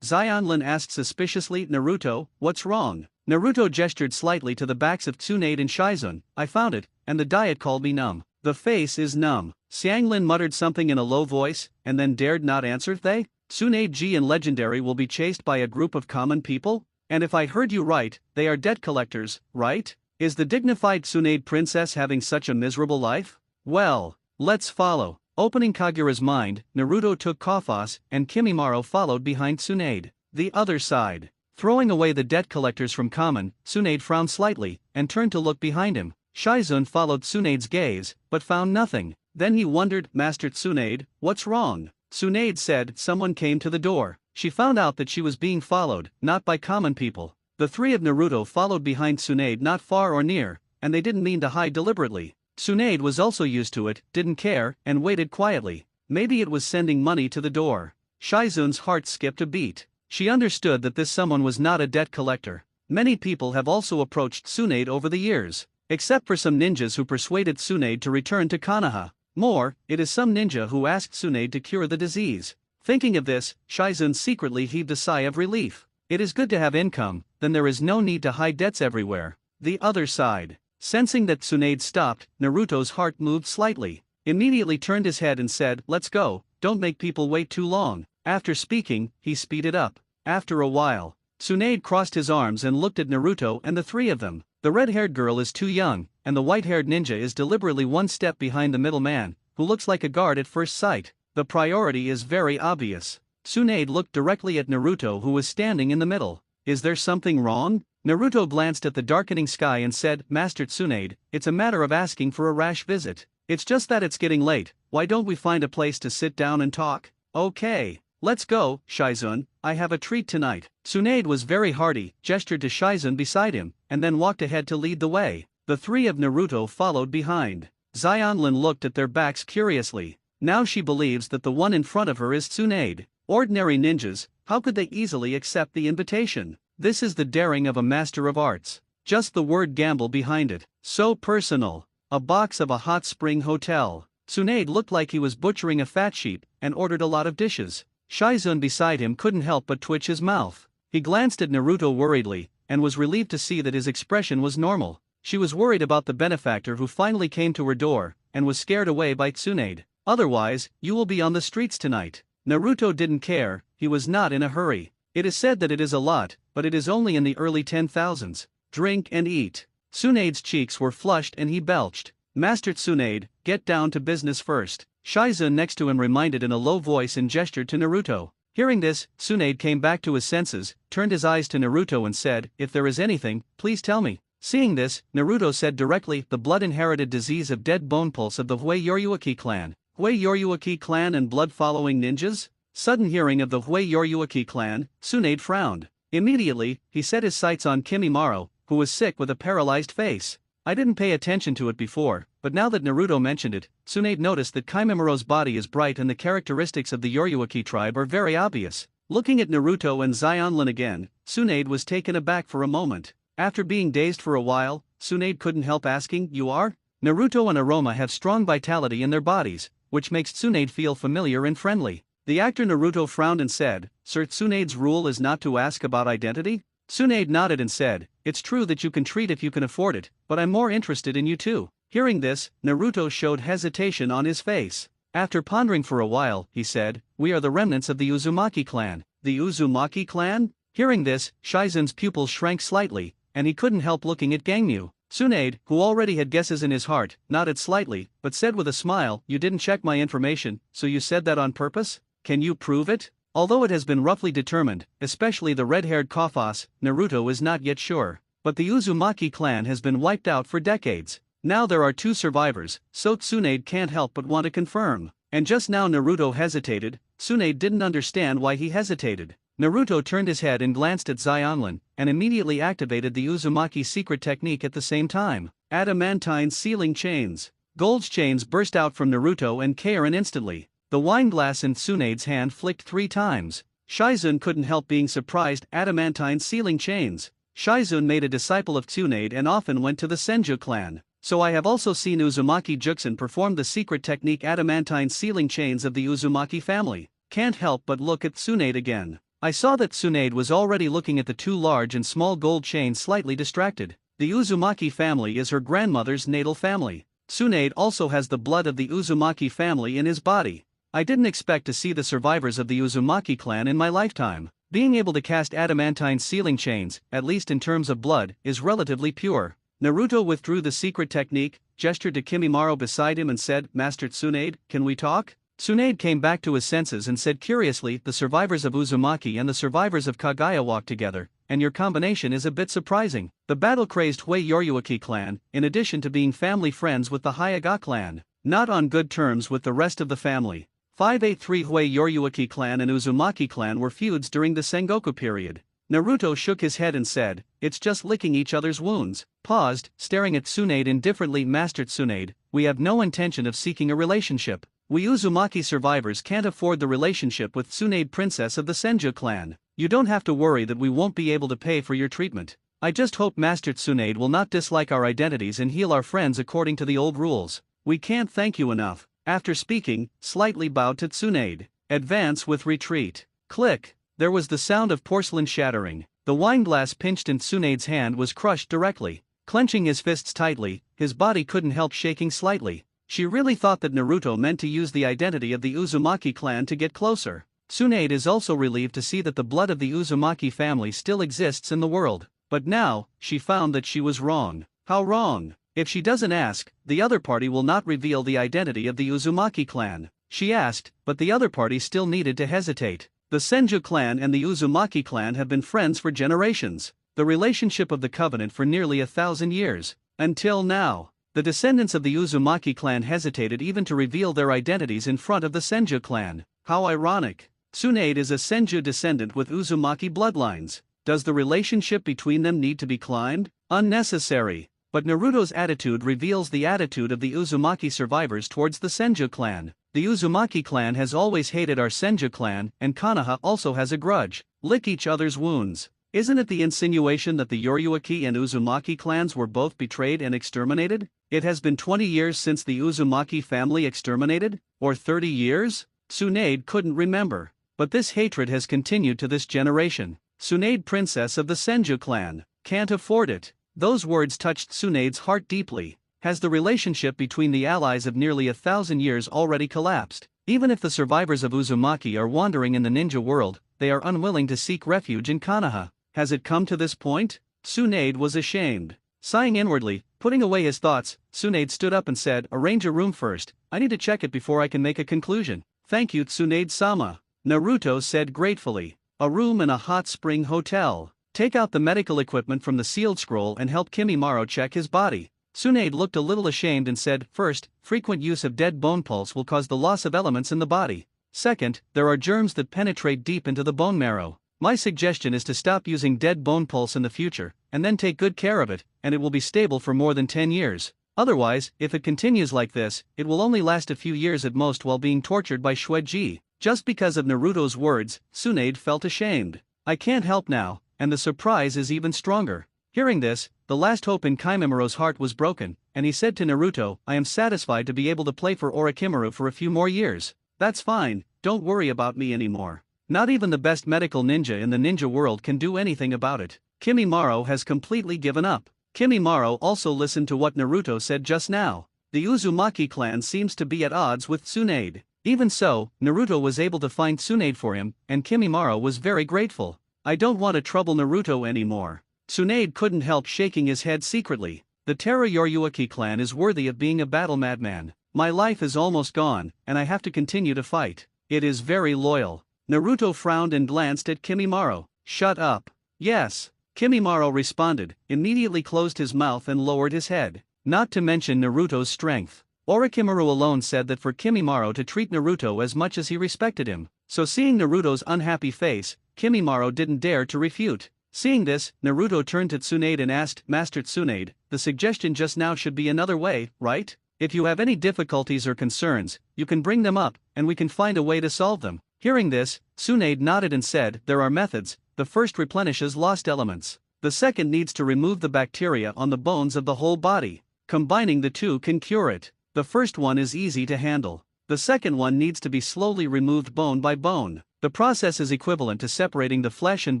Xionlin asked suspiciously, "Naruto, what's wrong?" Naruto gestured slightly to the backs of Tsunade and Shizun. "I found it, and the diet called me numb." "The face is numb." Xianglin muttered something in a low voice, and then dared not answer. "They? Tsunade G and Legendary will be chased by a group of common people? And if I heard you right, they are debt collectors, right? Is the dignified Tsunade princess having such a miserable life? Well, let's follow." Opening Kagura's mind, Naruto took Kafas, and Kimimaro followed behind Tsunade. The other side. Throwing away the debt collectors from common, Tsunade frowned slightly, and turned to look behind him. Shizun followed Tsunade's gaze, but found nothing. Then he wondered, Master Tsunade, what's wrong? Tsunade said, someone came to the door. She found out that she was being followed, not by common people. The three of Naruto followed behind Tsunade not far or near, and they didn't mean to hide deliberately. Tsunade was also used to it, didn't care, and waited quietly. Maybe it was sending money to the door. Shizun's heart skipped a beat. She understood that this someone was not a debt collector. Many people have also approached Tsunade over the years, except for some ninjas who persuaded Tsunade to return to Konoha. More, it is some ninja who asked Tsunade to cure the disease. Thinking of this, Shizun secretly heaved a sigh of relief. It is good to have income, then there is no need to hide debts everywhere. The other side. Sensing that Tsunade stopped, Naruto's heart moved slightly. Immediately turned his head and said, let's go, don't make people wait too long. After speaking, he speeded up. After a while, Tsunade crossed his arms and looked at Naruto and the three of them. The red-haired girl is too young, and the white-haired ninja is deliberately one step behind the middle man, who looks like a guard at first sight. The priority is very obvious. Tsunade looked directly at Naruto who was standing in the middle. Is there something wrong? Naruto glanced at the darkening sky and said, Master Tsunade, it's a matter of asking for a rash visit. It's just that it's getting late, why don't we find a place to sit down and talk? Okay. Let's go, Shizun, I have a treat tonight. Tsunade was very hearty, gestured to Shizun beside him, and then walked ahead to lead the way. The three of Naruto followed behind. Xionlin looked at their backs curiously. Now she believes that the one in front of her is Tsunade. Ordinary ninjas, how could they easily accept the invitation? This is the daring of a master of arts. Just the word gamble behind it. So personal. A box of a hot spring hotel. Tsunade looked like he was butchering a fat sheep, and ordered a lot of dishes. Shizun beside him couldn't help but twitch his mouth. He glanced at Naruto worriedly, and was relieved to see that his expression was normal. She was worried about the benefactor who finally came to her door, and was scared away by Tsunade. Otherwise, you will be on the streets tonight. Naruto didn't care, he was not in a hurry. It is said that it is a lot, but it is only in the early 10,000s. Drink and eat. Tsunade's cheeks were flushed and he belched. Master Tsunade, get down to business first. Shizun next to him reminded in a low voice and gestured to Naruto. Hearing this, Tsunade came back to his senses, turned his eyes to Naruto and said, if there is anything, please tell me. Seeing this, Naruto said directly, the blood-inherited disease of dead bone pulse of the Hui Yoryuki clan. Hui Yoryuki clan and blood-following ninjas? Sudden hearing of the Hui Yoryuki clan, Tsunade frowned. Immediately, he set his sights on Kimimaro, who was sick with a paralyzed face. I didn't pay attention to it before, but now that Naruto mentioned it, Tsunade noticed that Kimimiro's body is bright and the characteristics of the Yoryuki tribe are very obvious. Looking at Naruto and Xionlin again, Tsunade was taken aback for a moment. After being dazed for a while, Tsunade couldn't help asking, you are? Naruto and Aroma have strong vitality in their bodies, which makes Tsunade feel familiar and friendly. The actor Naruto frowned and said, Sir, Tsunade's rule is not to ask about identity? Tsunade nodded and said, it's true that you can treat if you can afford it, but I'm more interested in you too. Hearing this, Naruto showed hesitation on his face. After pondering for a while, he said, we are the remnants of the Uzumaki clan. The Uzumaki clan? Hearing this, Shizun's pupils shrank slightly, and he couldn't help looking at Gangmu. Tsunade, who already had guesses in his heart, nodded slightly, but said with a smile, you didn't check my information, so you said that on purpose? Can you prove it? Although it has been roughly determined, especially the red-haired Kofas, Naruto is not yet sure. But the Uzumaki clan has been wiped out for decades. Now there are 2 survivors, so Tsunade can't help but want to confirm. And just now Naruto hesitated. Tsunade didn't understand why he hesitated. Naruto turned his head and glanced at Xionlin, and immediately activated the Uzumaki secret technique at the same time. Adamantine sealing chains. Gold's chains burst out from Naruto and Karin instantly. The wineglass in Tsunade's hand flicked 3 times. Shizun couldn't help being surprised. Adamantine sealing chains. Shizun made a disciple of Tsunade and often went to the Senju clan. So I have also seen Uzumaki Juksen perform the secret technique adamantine sealing chains of the Uzumaki family. Can't help but look at Tsunade again. I saw that Tsunade was already looking at the 2 large and small gold chains, slightly distracted. The Uzumaki family is her grandmother's natal family. Tsunade also has the blood of the Uzumaki family in his body. I didn't expect to see the survivors of the Uzumaki clan in my lifetime. Being able to cast adamantine sealing chains, at least in terms of blood, is relatively pure. Naruto withdrew the secret technique, gestured to Kimimaro beside him and said, Master Tsunade, can we talk? Tsunade came back to his senses and said curiously, the survivors of Uzumaki and the survivors of Kagaya walked together, and your combination is a bit surprising. The battle-crazed Hui Yoryuaki clan, in addition to being family friends with the Hyaga clan, not on good terms with the rest of the family. 583 Hui Yoryuaki clan and Uzumaki clan were feuds during the Sengoku period. Naruto shook his head and said, "It's just licking each other's wounds." Paused, staring at Tsunade indifferently. Master Tsunade, we have no intention of seeking a relationship. We Uzumaki survivors can't afford the relationship with Tsunade, princess of the Senju clan. You don't have to worry that we won't be able to pay for your treatment. I just hope Master Tsunade will not dislike our identities and heal our friends according to the old rules. We can't thank you enough. After speaking, slightly bowed to Tsunade. Advance with retreat. Click. There was the sound of porcelain shattering. The wineglass pinched in Tsunade's hand was crushed directly. Clenching his fists tightly, his body couldn't help shaking slightly. She really thought that Naruto meant to use the identity of the Uzumaki clan to get closer. Tsunade is also relieved to see that the blood of the Uzumaki family still exists in the world. But now, she found that she was wrong. How wrong? If she doesn't ask, the other party will not reveal the identity of the Uzumaki clan. She asked, but the other party still needed to hesitate. The Senju clan and the Uzumaki clan have been friends for generations, the relationship of the covenant for nearly 1,000 years. Until now, the descendants of the Uzumaki clan hesitated even to reveal their identities in front of the Senju clan. How ironic. Tsunade is a Senju descendant with Uzumaki bloodlines. Does the relationship between them need to be climbed? Unnecessary. But Naruto's attitude reveals the attitude of the Uzumaki survivors towards the Senju clan. The Uzumaki clan has always hated our Senju clan, and Konoha also has a grudge. Lick each other's wounds. Isn't it the insinuation that the Yoryuaki and Uzumaki clans were both betrayed and exterminated? It has been 20 years since the Uzumaki family exterminated? Or 30 years? Tsunade couldn't remember. But this hatred has continued to this generation. Tsunade, princess of the Senju clan, can't afford it. Those words touched Tsunade's heart deeply. Has the relationship between the allies of nearly 1,000 years already collapsed? Even if the survivors of Uzumaki are wandering in the ninja world, they are unwilling to seek refuge in Konoha. Has it come to this point? Tsunade was ashamed. Sighing inwardly, putting away his thoughts, Tsunade stood up and said, "Arrange a room first. I need to check it before I can make a conclusion." "Thank you, Tsunade-sama," Naruto said gratefully. A room in a hot spring hotel. Take out the medical equipment from the sealed scroll and help Kimimaro check his body. Tsunade looked a little ashamed and said, "First, frequent use of dead bone pulse will cause the loss of elements in the body. Second, there are germs that penetrate deep into the bone marrow. My suggestion is to stop using dead bone pulse in the future, and then take good care of it, and it will be stable for more than 10 years. Otherwise, if it continues like this, it will only last a few years at most while being tortured by Shueji." Just because of Naruto's words, Tsunade felt ashamed. I can't help now, and the surprise is even stronger. Hearing this, the last hope in Kimimiro's heart was broken, and he said to Naruto, "I am satisfied to be able to play for Orochimaru for a few more years. That's fine, don't worry about me anymore. Not even the best medical ninja in the ninja world can do anything about it." Kimimaro has completely given up. Kimimaro also listened to what Naruto said just now. The Uzumaki clan seems to be at odds with Tsunade. Even so, Naruto was able to find Tsunade for him, and Kimimaro was very grateful. "I don't want to trouble Naruto anymore." Tsunade couldn't help shaking his head secretly. The Terra Yoryuaki clan is worthy of being a battle madman. My life is almost gone, and I have to continue to fight. It is very loyal. Naruto frowned and glanced at Kimimaro. "Shut up." "Yes." Kimimaro responded, immediately closed his mouth and lowered his head. Not to mention Naruto's strength. Orochimaru alone said that for Kimimaro to treat Naruto as much as he respected him. So seeing Naruto's unhappy face, Kimimaro didn't dare to refute. Seeing this, Naruto turned to Tsunade and asked, "Master Tsunade, the suggestion just now should be another way, right? If you have any difficulties or concerns, you can bring them up, and we can find a way to solve them." Hearing this, Tsunade nodded and said, "There are methods. The first replenishes lost elements. The second needs to remove the bacteria on the bones of the whole body. Combining the two can cure it. The first one is easy to handle. The second one needs to be slowly removed bone by bone. The process is equivalent to separating the flesh and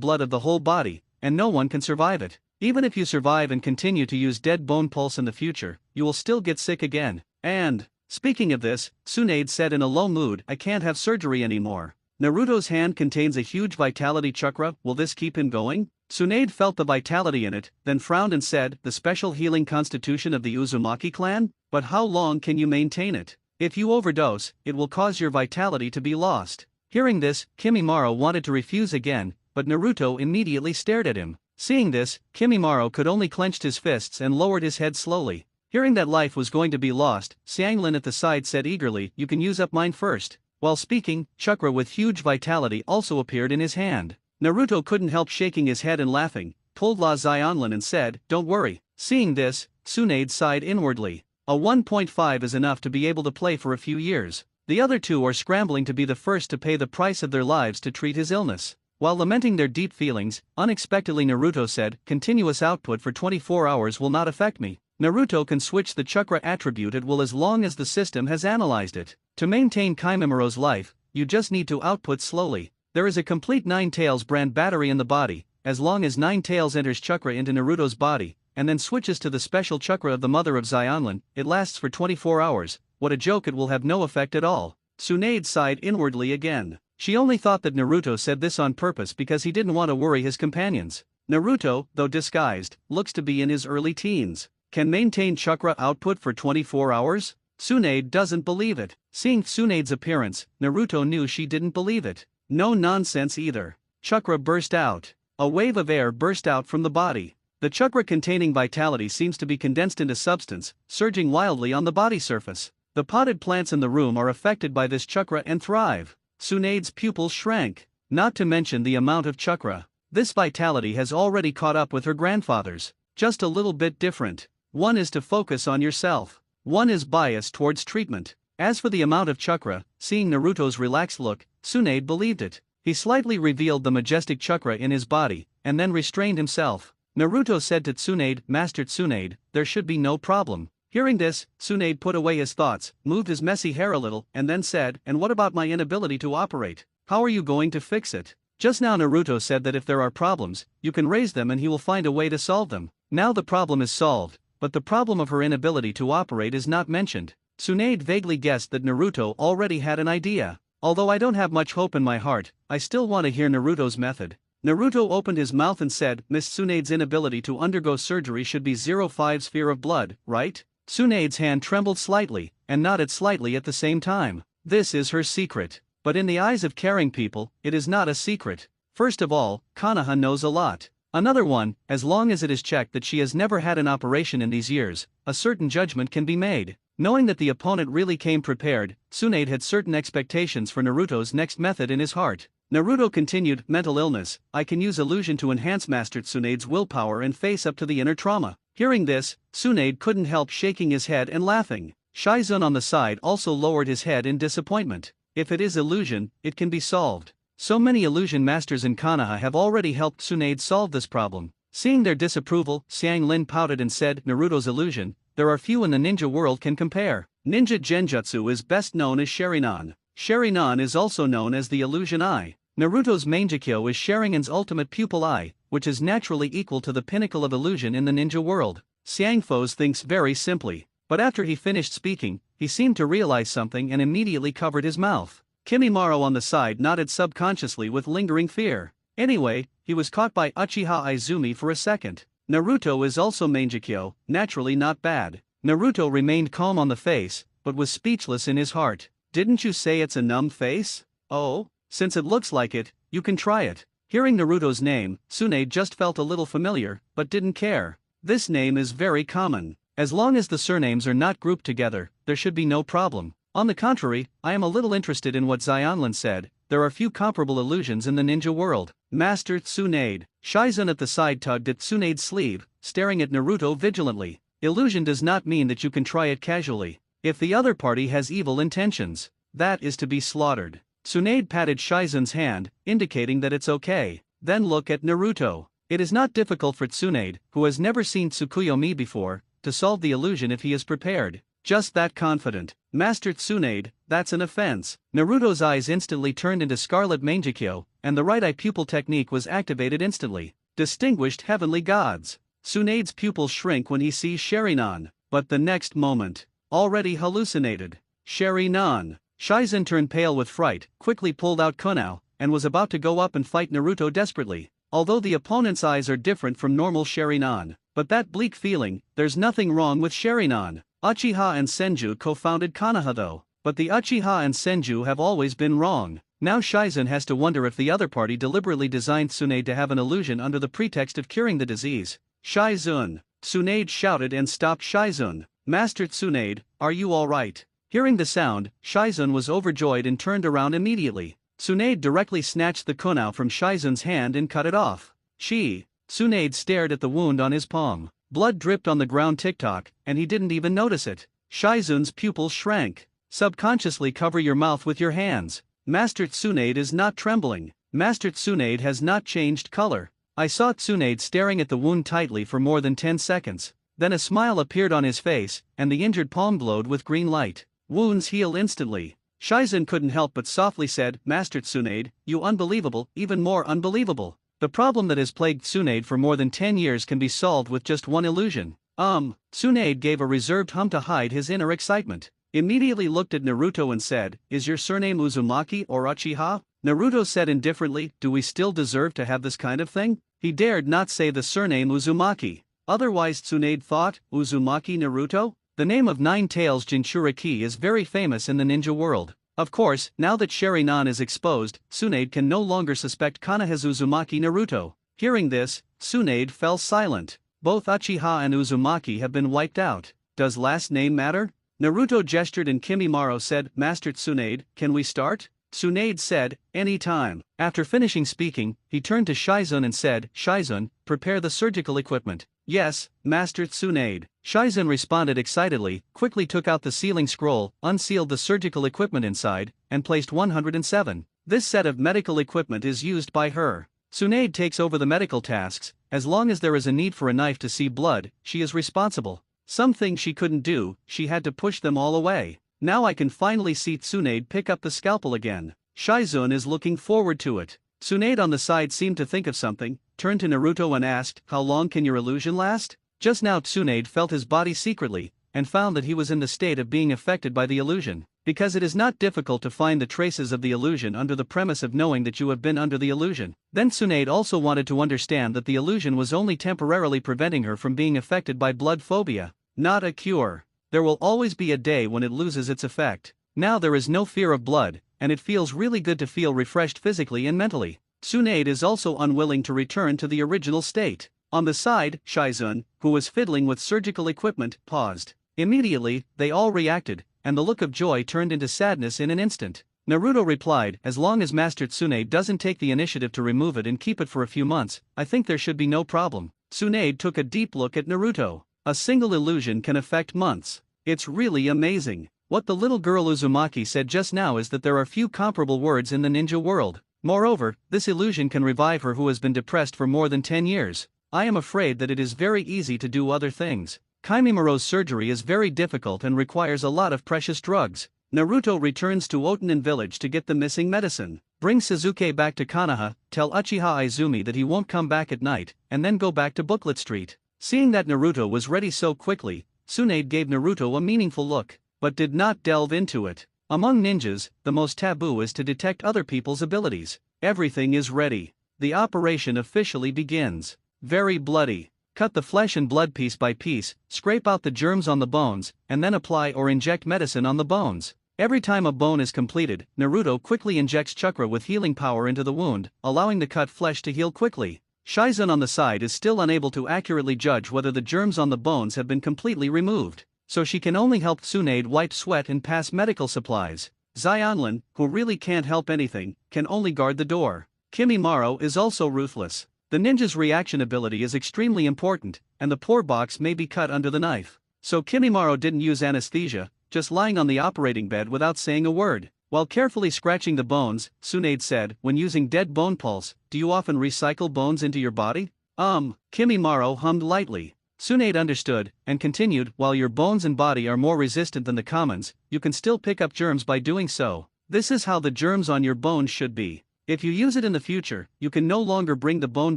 blood of the whole body, and no one can survive it. Even if you survive and continue to use dead bone pulse in the future, you will still get sick again. And, speaking of this, Tsunade said in a low mood, "I can't have surgery anymore." Naruto's hand contains a huge vitality chakra, will this keep him going? Tsunade felt the vitality in it, then frowned and said, "The special healing constitution of the Uzumaki clan? But how long can you maintain it? If you overdose, it will cause your vitality to be lost." Hearing this, Kimimaro wanted to refuse again, but Naruto immediately stared at him. Seeing this, Kimimaro could only clench his fists and lowered his head slowly. Hearing that life was going to be lost, Xianglin at the side said eagerly, "You can use up mine first." While speaking, chakra with huge vitality also appeared in his hand. Naruto couldn't help shaking his head and laughing, told La Xianlin and said, "Don't worry." Seeing this, Tsunade sighed inwardly. A 1.5 is enough to be able to play for a few years. The other two are scrambling to be the first to pay the price of their lives to treat his illness. While lamenting their deep feelings, unexpectedly Naruto said, "Continuous output for 24 hours will not affect me. Naruto can switch the chakra attribute at will as long as the system has analyzed it. To maintain Kimimiro's life, you just need to output slowly. There is a complete 9 Tails brand battery in the body. As long as 9 Tails enters chakra into Naruto's body, and then switches to the special chakra of the mother of Xianlin, it lasts for 24 hours. What a joke, it will have no effect at all." Tsunade sighed inwardly again. She only thought that Naruto said this on purpose because he didn't want to worry his companions. Naruto, though disguised, looks to be in his early teens. Can maintain chakra output for 24 hours? Tsunade doesn't believe it. Seeing Tsunade's appearance, Naruto knew she didn't believe it. No nonsense either. Chakra burst out. A wave of air burst out from the body. The chakra containing vitality seems to be condensed into substance, surging wildly on the body surface. The potted plants in the room are affected by this chakra and thrive. Tsunade's pupils shrank. Not to mention the amount of chakra. This vitality has already caught up with her grandfather's. Just a little bit different. One is to focus on yourself. One is biased towards treatment. As for the amount of chakra, seeing Naruto's relaxed look, Tsunade believed it. He slightly revealed the majestic chakra in his body, and then restrained himself. Naruto said to Tsunade, "Master Tsunade, there should be no problem." Hearing this, Tsunade put away his thoughts, moved his messy hair a little, and then said, "And what about my inability to operate? How are you going to fix it?" Just now Naruto said that if there are problems, you can raise them and he will find a way to solve them. Now the problem is solved, but the problem of her inability to operate is not mentioned. Tsunade vaguely guessed that Naruto already had an idea. "Although I don't have much hope in my heart, I still want to hear Naruto's method." Naruto opened his mouth and said, "Miss Tsunade's inability to undergo surgery should be 0.5 sphere of blood, right?" Tsunade's hand trembled slightly, and nodded slightly at the same time. This is her secret. But in the eyes of caring people, it is not a secret. First of all, Konoha knows a lot. Another one, as long as it is checked that she has never had an operation in these years, a certain judgment can be made. Knowing that the opponent really came prepared, Tsunade had certain expectations for Naruto's next method in his heart. Naruto continued, "Mental illness, I can use illusion to enhance Master Tsunade's willpower and face up to the inner trauma." Hearing this, Tsunade couldn't help shaking his head and laughing. Shizun on the side also lowered his head in disappointment. If it is illusion, it can be solved. So many illusion masters in Konoha have already helped Tsunade solve this problem. Seeing their disapproval, Xianglin pouted and said, "Naruto's illusion, there are few in the ninja world can compare. Ninja Genjutsu is best known as Sharingan. Sharingan is also known as the illusion eye. Naruto's Mangekyo is Sharingan's ultimate pupil eye, which is naturally equal to the pinnacle of illusion in the ninja world." Xiangfos thinks very simply, but after he finished speaking, he seemed to realize something and immediately covered his mouth. Kimimaro on the side nodded subconsciously with lingering fear. Anyway, he was caught by Uchiha Izumi for a second. Naruto is also Mangekyo, naturally not bad. Naruto remained calm on the face, but was speechless in his heart. "Didn't you say it's a numb face?" "Oh, since it looks like it, you can try it." Hearing Naruto's name, Tsunade just felt a little familiar, but didn't care. This name is very common. As long as the surnames are not grouped together, there should be no problem. On the contrary, I am a little interested in what Xianlin said. There are few comparable illusions in the ninja world. Master Tsunade. Shizun at the side tugged at Tsunade's sleeve, staring at Naruto vigilantly. Illusion does not mean that you can try it casually. If the other party has evil intentions, that is to be slaughtered. Tsunade patted Shizun's hand, indicating that it's okay. Then look at Naruto. It is not difficult for Tsunade, who has never seen Tsukuyomi before, to solve the illusion if he is prepared. Just that confident. Master Tsunade, that's an offense. Naruto's eyes instantly turned into scarlet Mangekyo, and the right eye pupil technique was activated instantly. Distinguished heavenly gods. Tsunade's pupils shrink when he sees Sharingan, but the next moment, already hallucinated. Sharingan. Shizun turned pale with fright, quickly pulled out kunao, and was about to go up and fight Naruto desperately. Although the opponent's eyes are different from normal Sharingan, but that bleak feeling, there's nothing wrong with Sharingan. Uchiha and Senju co-founded Konoha though. But the Uchiha and Senju have always been wrong. Now Shizen has to wonder if the other party deliberately designed Tsunade to have an illusion under the pretext of curing the disease. Shizen! Tsunade shouted and stopped Shizen. Master Tsunade, are you alright? Hearing the sound, Shizen was overjoyed and turned around immediately. Tsunade directly snatched the kunao from Shizen's hand and cut it off. Tsunade stared at the wound on his palm. Blood dripped on the ground tick-tock, and he didn't even notice it. Shizen's pupils shrank. Subconsciously cover your mouth with your hands. Master Tsunade is not trembling. Master Tsunade has not changed color. I saw Tsunade staring at the wound tightly for more than 10 seconds. Then a smile appeared on his face, and the injured palm glowed with green light. Wounds heal instantly. Shizen couldn't help but softly said, Master Tsunade, you unbelievable, even more unbelievable. The problem that has plagued Tsunade for more than 10 years can be solved with just one illusion. Tsunade gave a reserved hum to hide his inner excitement. Immediately looked at Naruto and said, is your surname Uzumaki or Uchiha? Naruto said indifferently, do we still deserve to have this kind of thing? He dared not say the surname Uzumaki. Otherwise Tsunade thought, Uzumaki Naruto? The name of Nine-Tails Jinchuriki is very famous in the ninja world. Of course, now that Sharingan is exposed, Tsunade can no longer suspect Konoha's Uzumaki Naruto. Hearing this, Tsunade fell silent. Both Uchiha and Uzumaki have been wiped out. Does last name matter? Naruto gestured and Kimimaro said, Master Tsunade, can we start? Tsunade said, any time. After finishing speaking, he turned to Shizen and said, Shizen, prepare the surgical equipment. Yes, Master Tsunade. Shizen responded excitedly, quickly took out the sealing scroll, unsealed the surgical equipment inside, and placed 107. This set of medical equipment is used by her. Tsunade takes over the medical tasks. As long as there is a need for a knife to see blood, she is responsible. Some things she couldn't do, she had to push them all away. Now I can finally see Tsunade pick up the scalpel again. Shizen is looking forward to it. Tsunade on the side seemed to think of something, turned to Naruto and asked, how long can your illusion last? Just now Tsunade felt his body secretly, and found that he was in the state of being affected by the illusion. Because it is not difficult to find the traces of the illusion under the premise of knowing that you have been under the illusion. Then Tsunade also wanted to understand that the illusion was only temporarily preventing her from being affected by blood phobia. Not a cure. There will always be a day when it loses its effect. Now there is no fear of blood, and it feels really good to feel refreshed physically and mentally. Tsunade is also unwilling to return to the original state. On the side, Shizen, who was fiddling with surgical equipment, paused. Immediately, they all reacted, and the look of joy turned into sadness in an instant. Naruto replied, as long as Master Tsunade doesn't take the initiative to remove it and keep it for a few months, I think there should be no problem. Tsunade took a deep look at Naruto. A single illusion can affect months. It's really amazing. What the little girl Uzumaki said just now is that there are few comparable words in the ninja world. Moreover, this illusion can revive her who has been depressed for more than 10 years. I am afraid that it is very easy to do other things. Kimimiro's surgery is very difficult and requires a lot of precious drugs. Naruto returns to Otanin village to get the missing medicine. Bring Sasuke back to Konoha, tell Uchiha Izumi that he won't come back at night, and then go back to Booklet Street. Seeing that Naruto was ready so quickly, Tsunade gave Naruto a meaningful look, but did not delve into it. Among ninjas, the most taboo is to detect other people's abilities. Everything is ready. The operation officially begins. Very bloody. Cut the flesh and blood piece by piece, scrape out the germs on the bones, and then apply or inject medicine on the bones. Every time a bone is completed, Naruto quickly injects chakra with healing power into the wound, allowing the cut flesh to heal quickly. Shizen on the side is still unable to accurately judge whether the germs on the bones have been completely removed, so she can only help Tsunade wipe sweat and pass medical supplies. Xionlin, who really can't help anything, can only guard the door. Kimimaro is also ruthless. The ninja's reaction ability is extremely important, and the poor box may be cut under the knife. So Kimimaro didn't use anesthesia, just lying on the operating bed without saying a word. While carefully scratching the bones, Tsunade said, when using dead bone pulse, do you often recycle bones into your body? Kimimaro hummed lightly. Tsunade understood, and continued, while your bones and body are more resistant than the commons, you can still pick up germs by doing so. This is how the germs on your bones should be. If you use it in the future, you can no longer bring the bone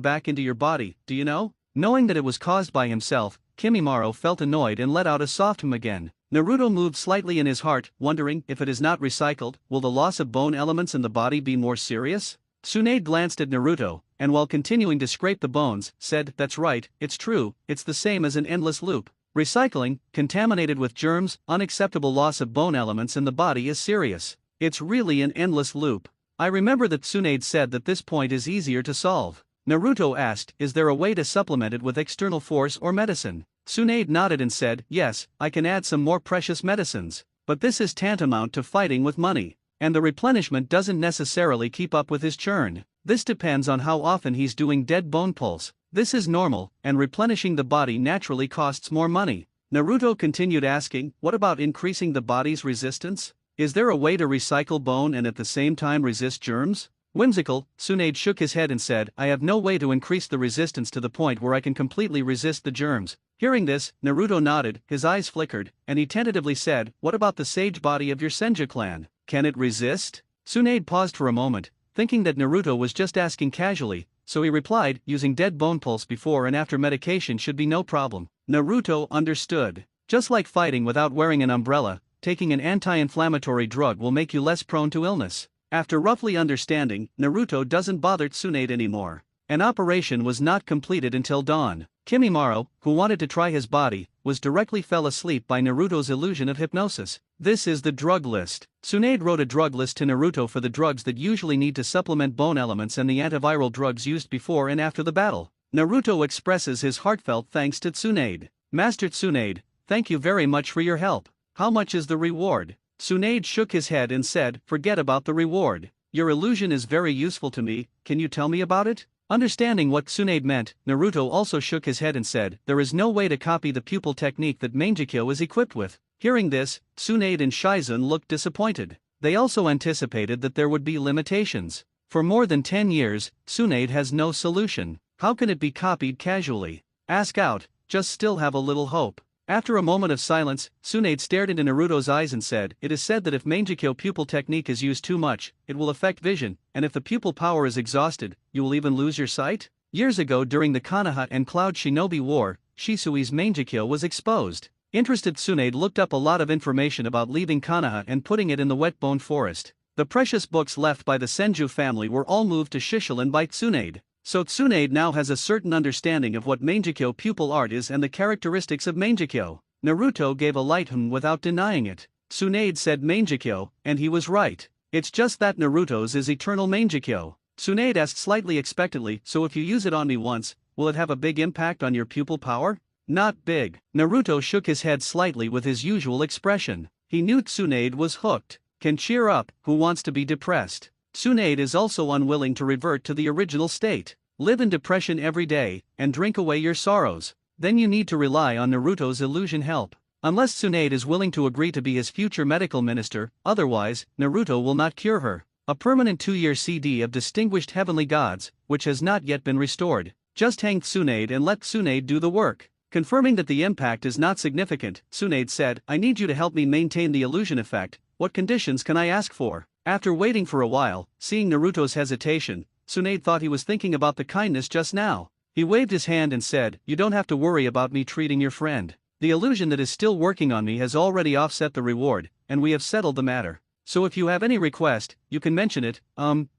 back into your body, do you know? Knowing that it was caused by himself, Kimimaro felt annoyed and let out a soft hum again. Naruto moved slightly in his heart, wondering, if it is not recycled, will the loss of bone elements in the body be more serious? Tsunade glanced at Naruto, and while continuing to scrape the bones, said, that's right, it's true, it's the same as an endless loop. Recycling, contaminated with germs, unacceptable loss of bone elements in the body is serious. It's really an endless loop. I remember that Tsunade said that this point is easier to solve. Naruto asked, is there a way to supplement it with external force or medicine? Tsunade nodded and said, yes, I can add some more precious medicines. But this is tantamount to fighting with money. And the replenishment doesn't necessarily keep up with his churn. This depends on how often he's doing dead bone pulls. This is normal, and replenishing the body naturally costs more money. Naruto continued asking, what about increasing the body's resistance? Is there a way to recycle bone and at the same time resist germs? Whimsical, Tsunade shook his head and said, I have no way to increase the resistance to the point where I can completely resist the germs. Hearing this, Naruto nodded, his eyes flickered, and he tentatively said, what about the sage body of your Senju clan? Can it resist? Tsunade paused for a moment, thinking that Naruto was just asking casually, so he replied, using dead bone pulse before and after medication should be no problem. Naruto understood. Just like fighting without wearing an umbrella, taking an anti-inflammatory drug will make you less prone to illness. After roughly understanding, Naruto doesn't bother Tsunade anymore. An operation was not completed until dawn. Kimimaro, who wanted to try his body, was directly fell asleep by Naruto's illusion of hypnosis. This is the drug list. Tsunade wrote a drug list to Naruto for the drugs that usually need to supplement bone elements and the antiviral drugs used before and after the battle. Naruto expresses his heartfelt thanks to Tsunade. Master Tsunade, thank you very much for your help. How much is the reward? Tsunade shook his head and said, forget about the reward. Your illusion is very useful to me, can you tell me about it? Understanding what Tsunade meant, Naruto also shook his head and said, there is no way to copy the pupil technique that Mangekyo is equipped with. Hearing this, Tsunade and Shizun looked disappointed. They also anticipated that there would be limitations. For more than 10 years, Tsunade has no solution. How can it be copied casually? Ask out, just still have a little hope. After a moment of silence, Tsunade stared into Naruto's eyes and said, it is said that if Mangekyo pupil technique is used too much, it will affect vision, and if the pupil power is exhausted, you will even lose your sight? Years ago during the Konoha and Cloud Shinobi War, Shisui's Mangekyo was exposed. Interested Tsunade looked up a lot of information about leaving Konoha and putting it in the wet bone forest. The precious books left by the Senju family were all moved to Shishilen by Tsunade. So Tsunade now has a certain understanding of what Mangekyo pupil art is and the characteristics of Mangekyo. Naruto gave a light without denying it. Tsunade said Mangekyo, and he was right. It's just that Naruto's is eternal Mangekyo. Tsunade asked slightly expectantly, so if you use it on me once, will it have a big impact on your pupil power? Not big. Naruto shook his head slightly with his usual expression. He knew Tsunade was hooked. Can cheer up, who wants to be depressed? Tsunade is also unwilling to revert to the original state. Live in depression every day, and drink away your sorrows. Then you need to rely on Naruto's illusion help. Unless Tsunade is willing to agree to be his future medical minister, otherwise, Naruto will not cure her. A permanent 2-year CD of Distinguished Heavenly Gods, which has not yet been restored. Just hang Tsunade and let Tsunade do the work. Confirming that the impact is not significant, Tsunade said, I need you to help me maintain the illusion effect. What conditions can I ask for? After waiting for a while, seeing Naruto's hesitation, Tsunade thought he was thinking about the kindness just now. He waved his hand and said, you don't have to worry about me treating your friend. The illusion that is still working on me has already offset the reward, and we have settled the matter. So if you have any request, you can mention it,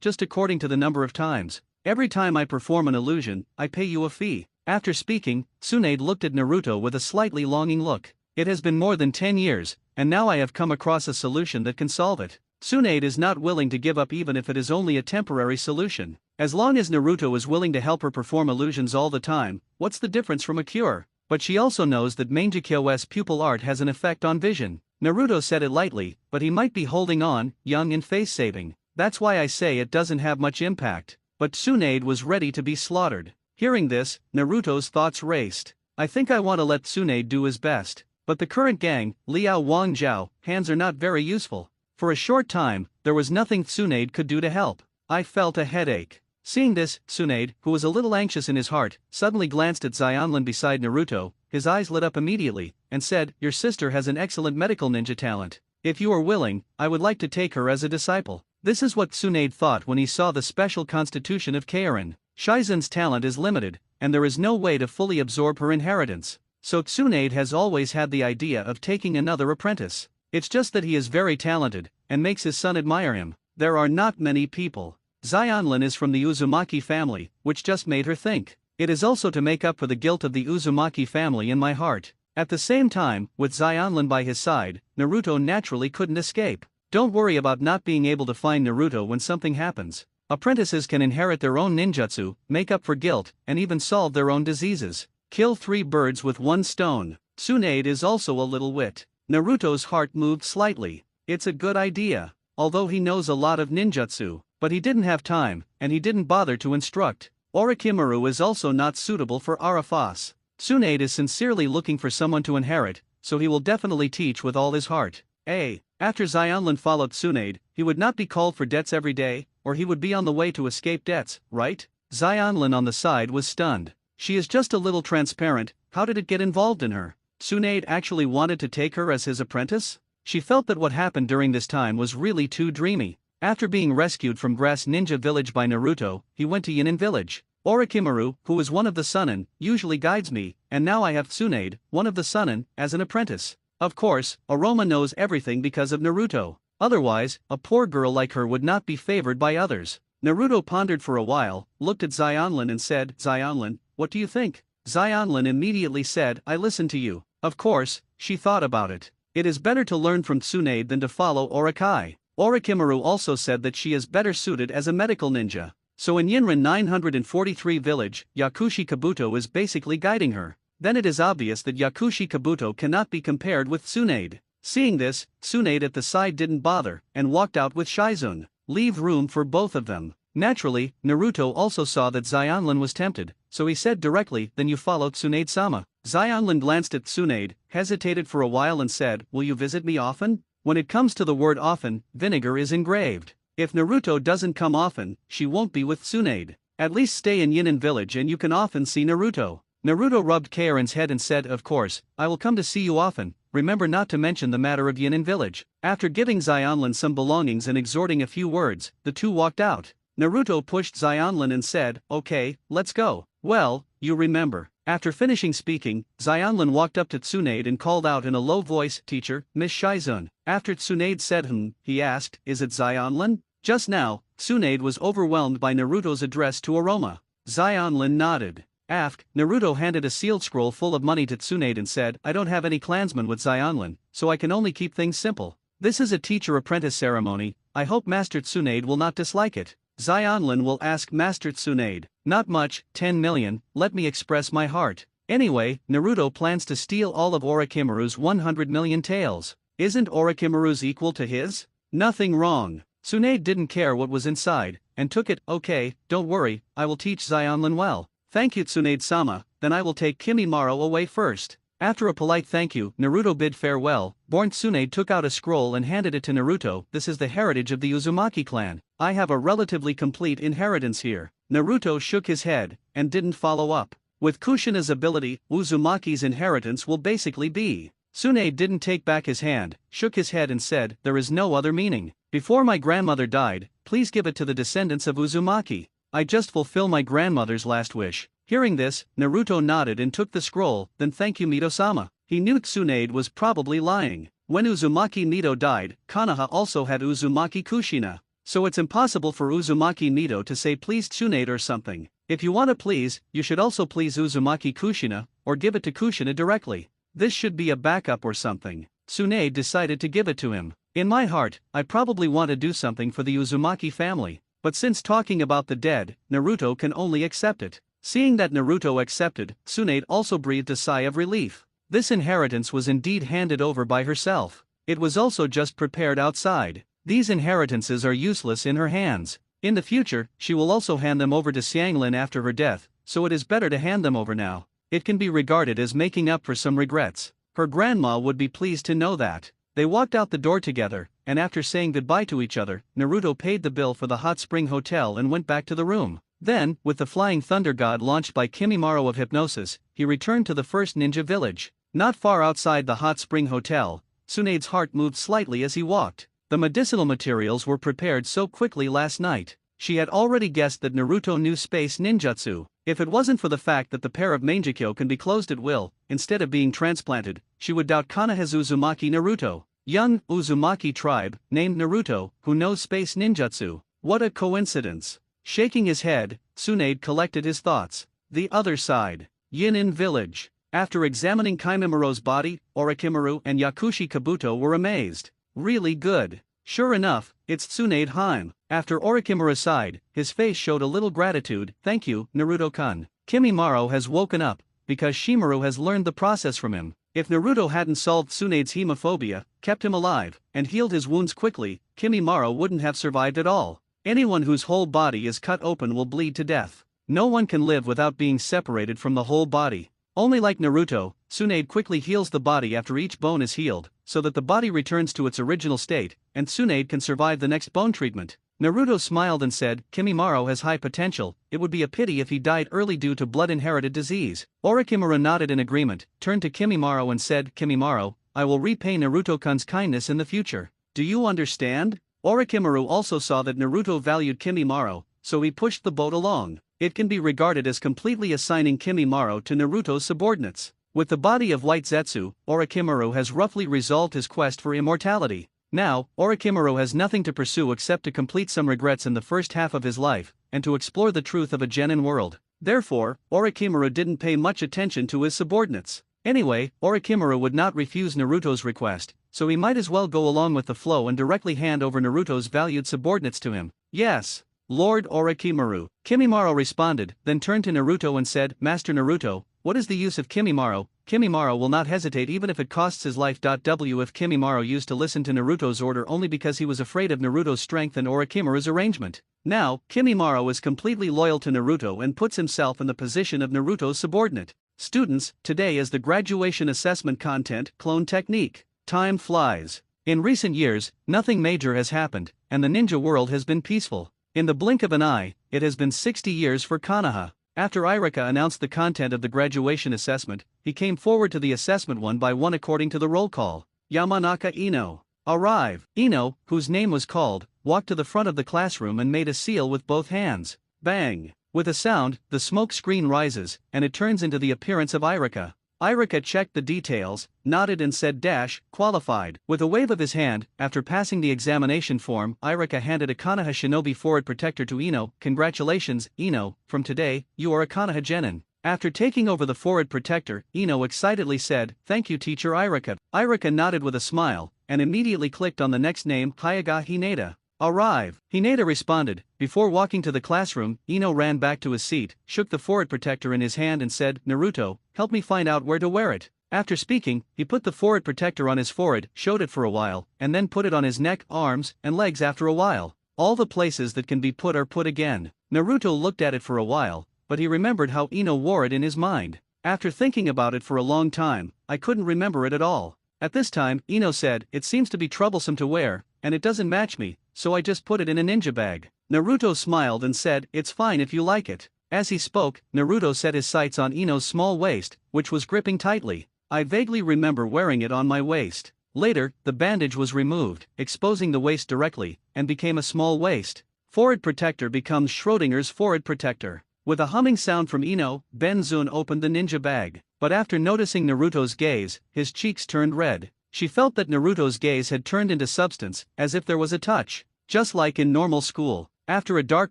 just according to the number of times. Every time I perform an illusion, I pay you a fee. After speaking, Tsunade looked at Naruto with a slightly longing look. It has been more than 10 years, and now I have come across a solution that can solve it. Tsunade is not willing to give up even if it is only a temporary solution. As long as Naruto is willing to help her perform illusions all the time, what's the difference from a cure? But she also knows that Mangekyo's pupil art has an effect on vision. Naruto said it lightly, but he might be holding on, young and face-saving. That's why I say it doesn't have much impact. But Tsunade was ready to be slaughtered. Hearing this, Naruto's thoughts raced. I think I want to let Tsunade do his best. But the current gang, Liao Wang Zhao, hands are not very useful. For a short time, there was nothing Tsunade could do to help. I felt a headache. Seeing this, Tsunade, who was a little anxious in his heart, suddenly glanced at Xionlin beside Naruto, his eyes lit up immediately, and said, your sister has an excellent medical ninja talent. If you are willing, I would like to take her as a disciple. This is what Tsunade thought when he saw the special constitution of Keirin. Shizun's talent is limited, and there is no way to fully absorb her inheritance. So Tsunade has always had the idea of taking another apprentice. It's just that he is very talented, and makes his son admire him. There are not many people. Xionlin is from the Uzumaki family, which just made her think. It is also to make up for the guilt of the Uzumaki family in my heart. At the same time, with Xionlin by his side, Naruto naturally couldn't escape. Don't worry about not being able to find Naruto when something happens. Apprentices can inherit their own ninjutsu, make up for guilt, and even solve their own diseases. Kill 3 birds with 1 stone. Tsunade is also a little wit. Naruto's heart moved slightly. It's a good idea. Although he knows a lot of ninjutsu, but he didn't have time, and he didn't bother to instruct. Orochimaru is also not suitable for Arafas. Tsunade is sincerely looking for someone to inherit, so he will definitely teach with all his heart. After Xionlin followed Tsunade, he would not be called for debts every day, or he would be on the way to escape debts, right? Xionlin on the side was stunned. She is just a little transparent, how did it get involved in her? Tsunade actually wanted to take her as his apprentice? She felt that what happened during this time was really too dreamy. After being rescued from Grass Ninja Village by Naruto, he went to Yinin Village. Orochimaru, who is one of the Sunin, usually guides me, and now I have Tsunade, one of the Sunin, as an apprentice. Of course, Aroma knows everything because of Naruto. Otherwise, a poor girl like her would not be favored by others. Naruto pondered for a while, looked at Xionlin and said, Xionlin, what do you think? Xionlin immediately said, I listen to you. Of course, she thought about it. It is better to learn from Tsunade than to follow Orokai. Orochimaru also said that she is better suited as a medical ninja. So in Yinrin 943 village, Yakushi Kabuto is basically guiding her. Then it is obvious that Yakushi Kabuto cannot be compared with Tsunade. Seeing this, Tsunade at the side didn't bother, and walked out with Shizun. Leave room for both of them. Naturally, Naruto also saw that Xionlin was tempted, so he said directly, then you follow Tsunade-sama. Xionlin glanced at Tsunade, hesitated for a while and said, will you visit me often? When it comes to the word often, vinegar is engraved. If Naruto doesn't come often, she won't be with Tsunade. At least stay in Yinin village and you can often see Naruto. Naruto rubbed Kaorin's head and said, of course, I will come to see you often. Remember not to mention the matter of Yinin village. After giving Xionlin some belongings and exhorting a few words, the two walked out. Naruto pushed Xionlin and said, okay, let's go. Well, you remember. After finishing speaking, Xionlin walked up to Tsunade and called out in a low voice, teacher, Miss Shizun. After Tsunade said he asked, is it Xionlin? Just now, Tsunade was overwhelmed by Naruto's address to Aroma. Xionlin nodded. Naruto handed a sealed scroll full of money to Tsunade and said, I don't have any clansmen with Xionlin, so I can only keep things simple. This is a teacher-apprentice ceremony, I hope Master Tsunade will not dislike it. Xionlin will ask Master Tsunade, not much, 10 million, let me express my heart. Anyway, Naruto plans to steal all of Orochimaru's 100 million taels. Isn't Orochimaru's equal to his? Nothing wrong. Tsunade didn't care what was inside, and took it, okay, don't worry, I will teach Xionlin well. Thank you Tsunade-sama, then I will take Kimimaro away first. After a polite thank you, Naruto bid farewell. Born Tsunade took out a scroll and handed it to Naruto. This is the heritage of the Uzumaki clan. I have a relatively complete inheritance here. Naruto shook his head, and didn't follow up. With Kushina's ability, Uzumaki's inheritance will basically be. Tsunade didn't take back his hand, shook his head and said, there is no other meaning. Before my grandmother died, please give it to the descendants of Uzumaki. I just fulfill my grandmother's last wish. Hearing this, Naruto nodded and took the scroll, then thank you Mito-sama. He knew Tsunade was probably lying. When Uzumaki Mito died, Konoha also had Uzumaki Kushina. So it's impossible for Uzumaki Mito to say please Tsunade or something. If you want to please, you should also please Uzumaki Kushina, or give it to Kushina directly. This should be a backup or something. Tsunade decided to give it to him. In my heart, I probably want to do something for the Uzumaki family. But since talking about the dead, Naruto can only accept it. Seeing that Naruto accepted, Tsunade also breathed a sigh of relief. This inheritance was indeed handed over by herself. It was also just prepared outside. These inheritances are useless in her hands. In the future, she will also hand them over to Xianglin after her death, so it is better to hand them over now. It can be regarded as making up for some regrets. Her grandma would be pleased to know that. They walked out the door together, and after saying goodbye to each other, Naruto paid the bill for the hot spring hotel and went back to the room. Then, with the flying thunder god launched by Kimimaro of hypnosis, he returned to the first ninja village. Not far outside the hot spring hotel, Tsunade's heart moved slightly as he walked. The medicinal materials were prepared so quickly last night. She had already guessed that Naruto knew space ninjutsu. If it wasn't for the fact that the pair of Mangekyo can be closed at will, instead of being transplanted, she would doubt Konoha's Uzumaki Naruto. Young Uzumaki tribe, named Naruto, who knows space ninjutsu. What a coincidence. Shaking his head, Tsunade collected his thoughts. The other side. Yinin village. After examining Kimimiro's body, Orochimaru and Yakushi Kabuto were amazed. Really good. Sure enough, it's Tsunade Hime. After Orochimaru sighed, his face showed a little gratitude. Thank you, Naruto-kun. Kimimaro has woken up, because Shimaru has learned the process from him. If Naruto hadn't solved Tsunade's hemophobia, kept him alive, and healed his wounds quickly, Kimimaro wouldn't have survived at all. Anyone whose whole body is cut open will bleed to death. No one can live without being separated from the whole body. Only like Naruto, Tsunade quickly heals the body after each bone is healed, so that the body returns to its original state, and Tsunade can survive the next bone treatment. Naruto smiled and said, Kimimaro has high potential, it would be a pity if he died early due to blood-inherited disease. Orochimaru nodded in agreement, turned to Kimimaro and said, Kimimaro, I will repay Naruto-kun's kindness in the future. Do you understand? Orochimaru also saw that Naruto valued Kimimaro, so he pushed the boat along. It can be regarded as completely assigning Kimimaro to Naruto's subordinates. With the body of White Zetsu, Orochimaru has roughly resolved his quest for immortality. Now, Orochimaru has nothing to pursue except to complete some regrets in the first half of his life, and to explore the truth of a genin world. Therefore, Orochimaru didn't pay much attention to his subordinates. Anyway, Orochimaru would not refuse Naruto's request, so he might as well go along with the flow and directly hand over Naruto's valued subordinates to him. Yes, Lord Orochimaru. Kimimaro responded, then turned to Naruto and said, Master Naruto, what is the use of Kimimaro? Kimimaro will not hesitate even if it costs his life. If Kimimaro used to listen to Naruto's order only because he was afraid of Naruto's strength and Orochimaru's arrangement. Now, Kimimaro is completely loyal to Naruto and puts himself in the position of Naruto's subordinate. Students, today is the graduation assessment content, clone technique. Time flies. In recent years, nothing major has happened, and the ninja world has been peaceful. In the blink of an eye, it has been 60 years for Konoha. After Irika announced the content of the graduation assessment, he came forward to the assessment one by one according to the roll call. Yamanaka Ino. Arrive. Ino, whose name was called, walked to the front of the classroom and made a seal with both hands. Bang. With a sound, the smoke screen rises, and it turns into the appearance of Irika. Irika checked the details, nodded and said qualified. With a wave of his hand, after passing the examination form, Irika handed a Konoha Shinobi Forward Protector to Ino. Congratulations, Ino, from today, you are a Konoha Genin. After taking over the Forward Protector, Ino excitedly said, Thank you teacher Irika. Irika nodded with a smile, and immediately clicked on the next name, Hyuga Hinata. Arrive. Hinata responded. Before walking to the classroom, Ino ran back to his seat, shook the Forward Protector in his hand and said, Naruto, help me find out where to wear it. After speaking, he put the Forward Protector on his forehead, showed it for a while, and then put it on his neck, arms, and legs after a while. All the places that can be put are put again. Naruto looked at it for a while, but he remembered how Ino wore it in his mind. After thinking about it for a long time, I couldn't remember it at all. At this time, Ino said, It seems to be troublesome to wear, and it doesn't match me, so I just put it in a ninja bag. Naruto smiled and said, It's fine if you like it. As he spoke, Naruto set his sights on Ino's small waist, which was gripping tightly. I vaguely remember wearing it on my waist. Later, the bandage was removed, exposing the waist directly, and became a small waist. Forward Protector becomes Schrodinger's Forward Protector. With a humming sound from Ino, Benzun opened the ninja bag. But after noticing Naruto's gaze, his cheeks turned red. She felt that Naruto's gaze had turned into substance, as if there was a touch. Just like in normal school. After a dark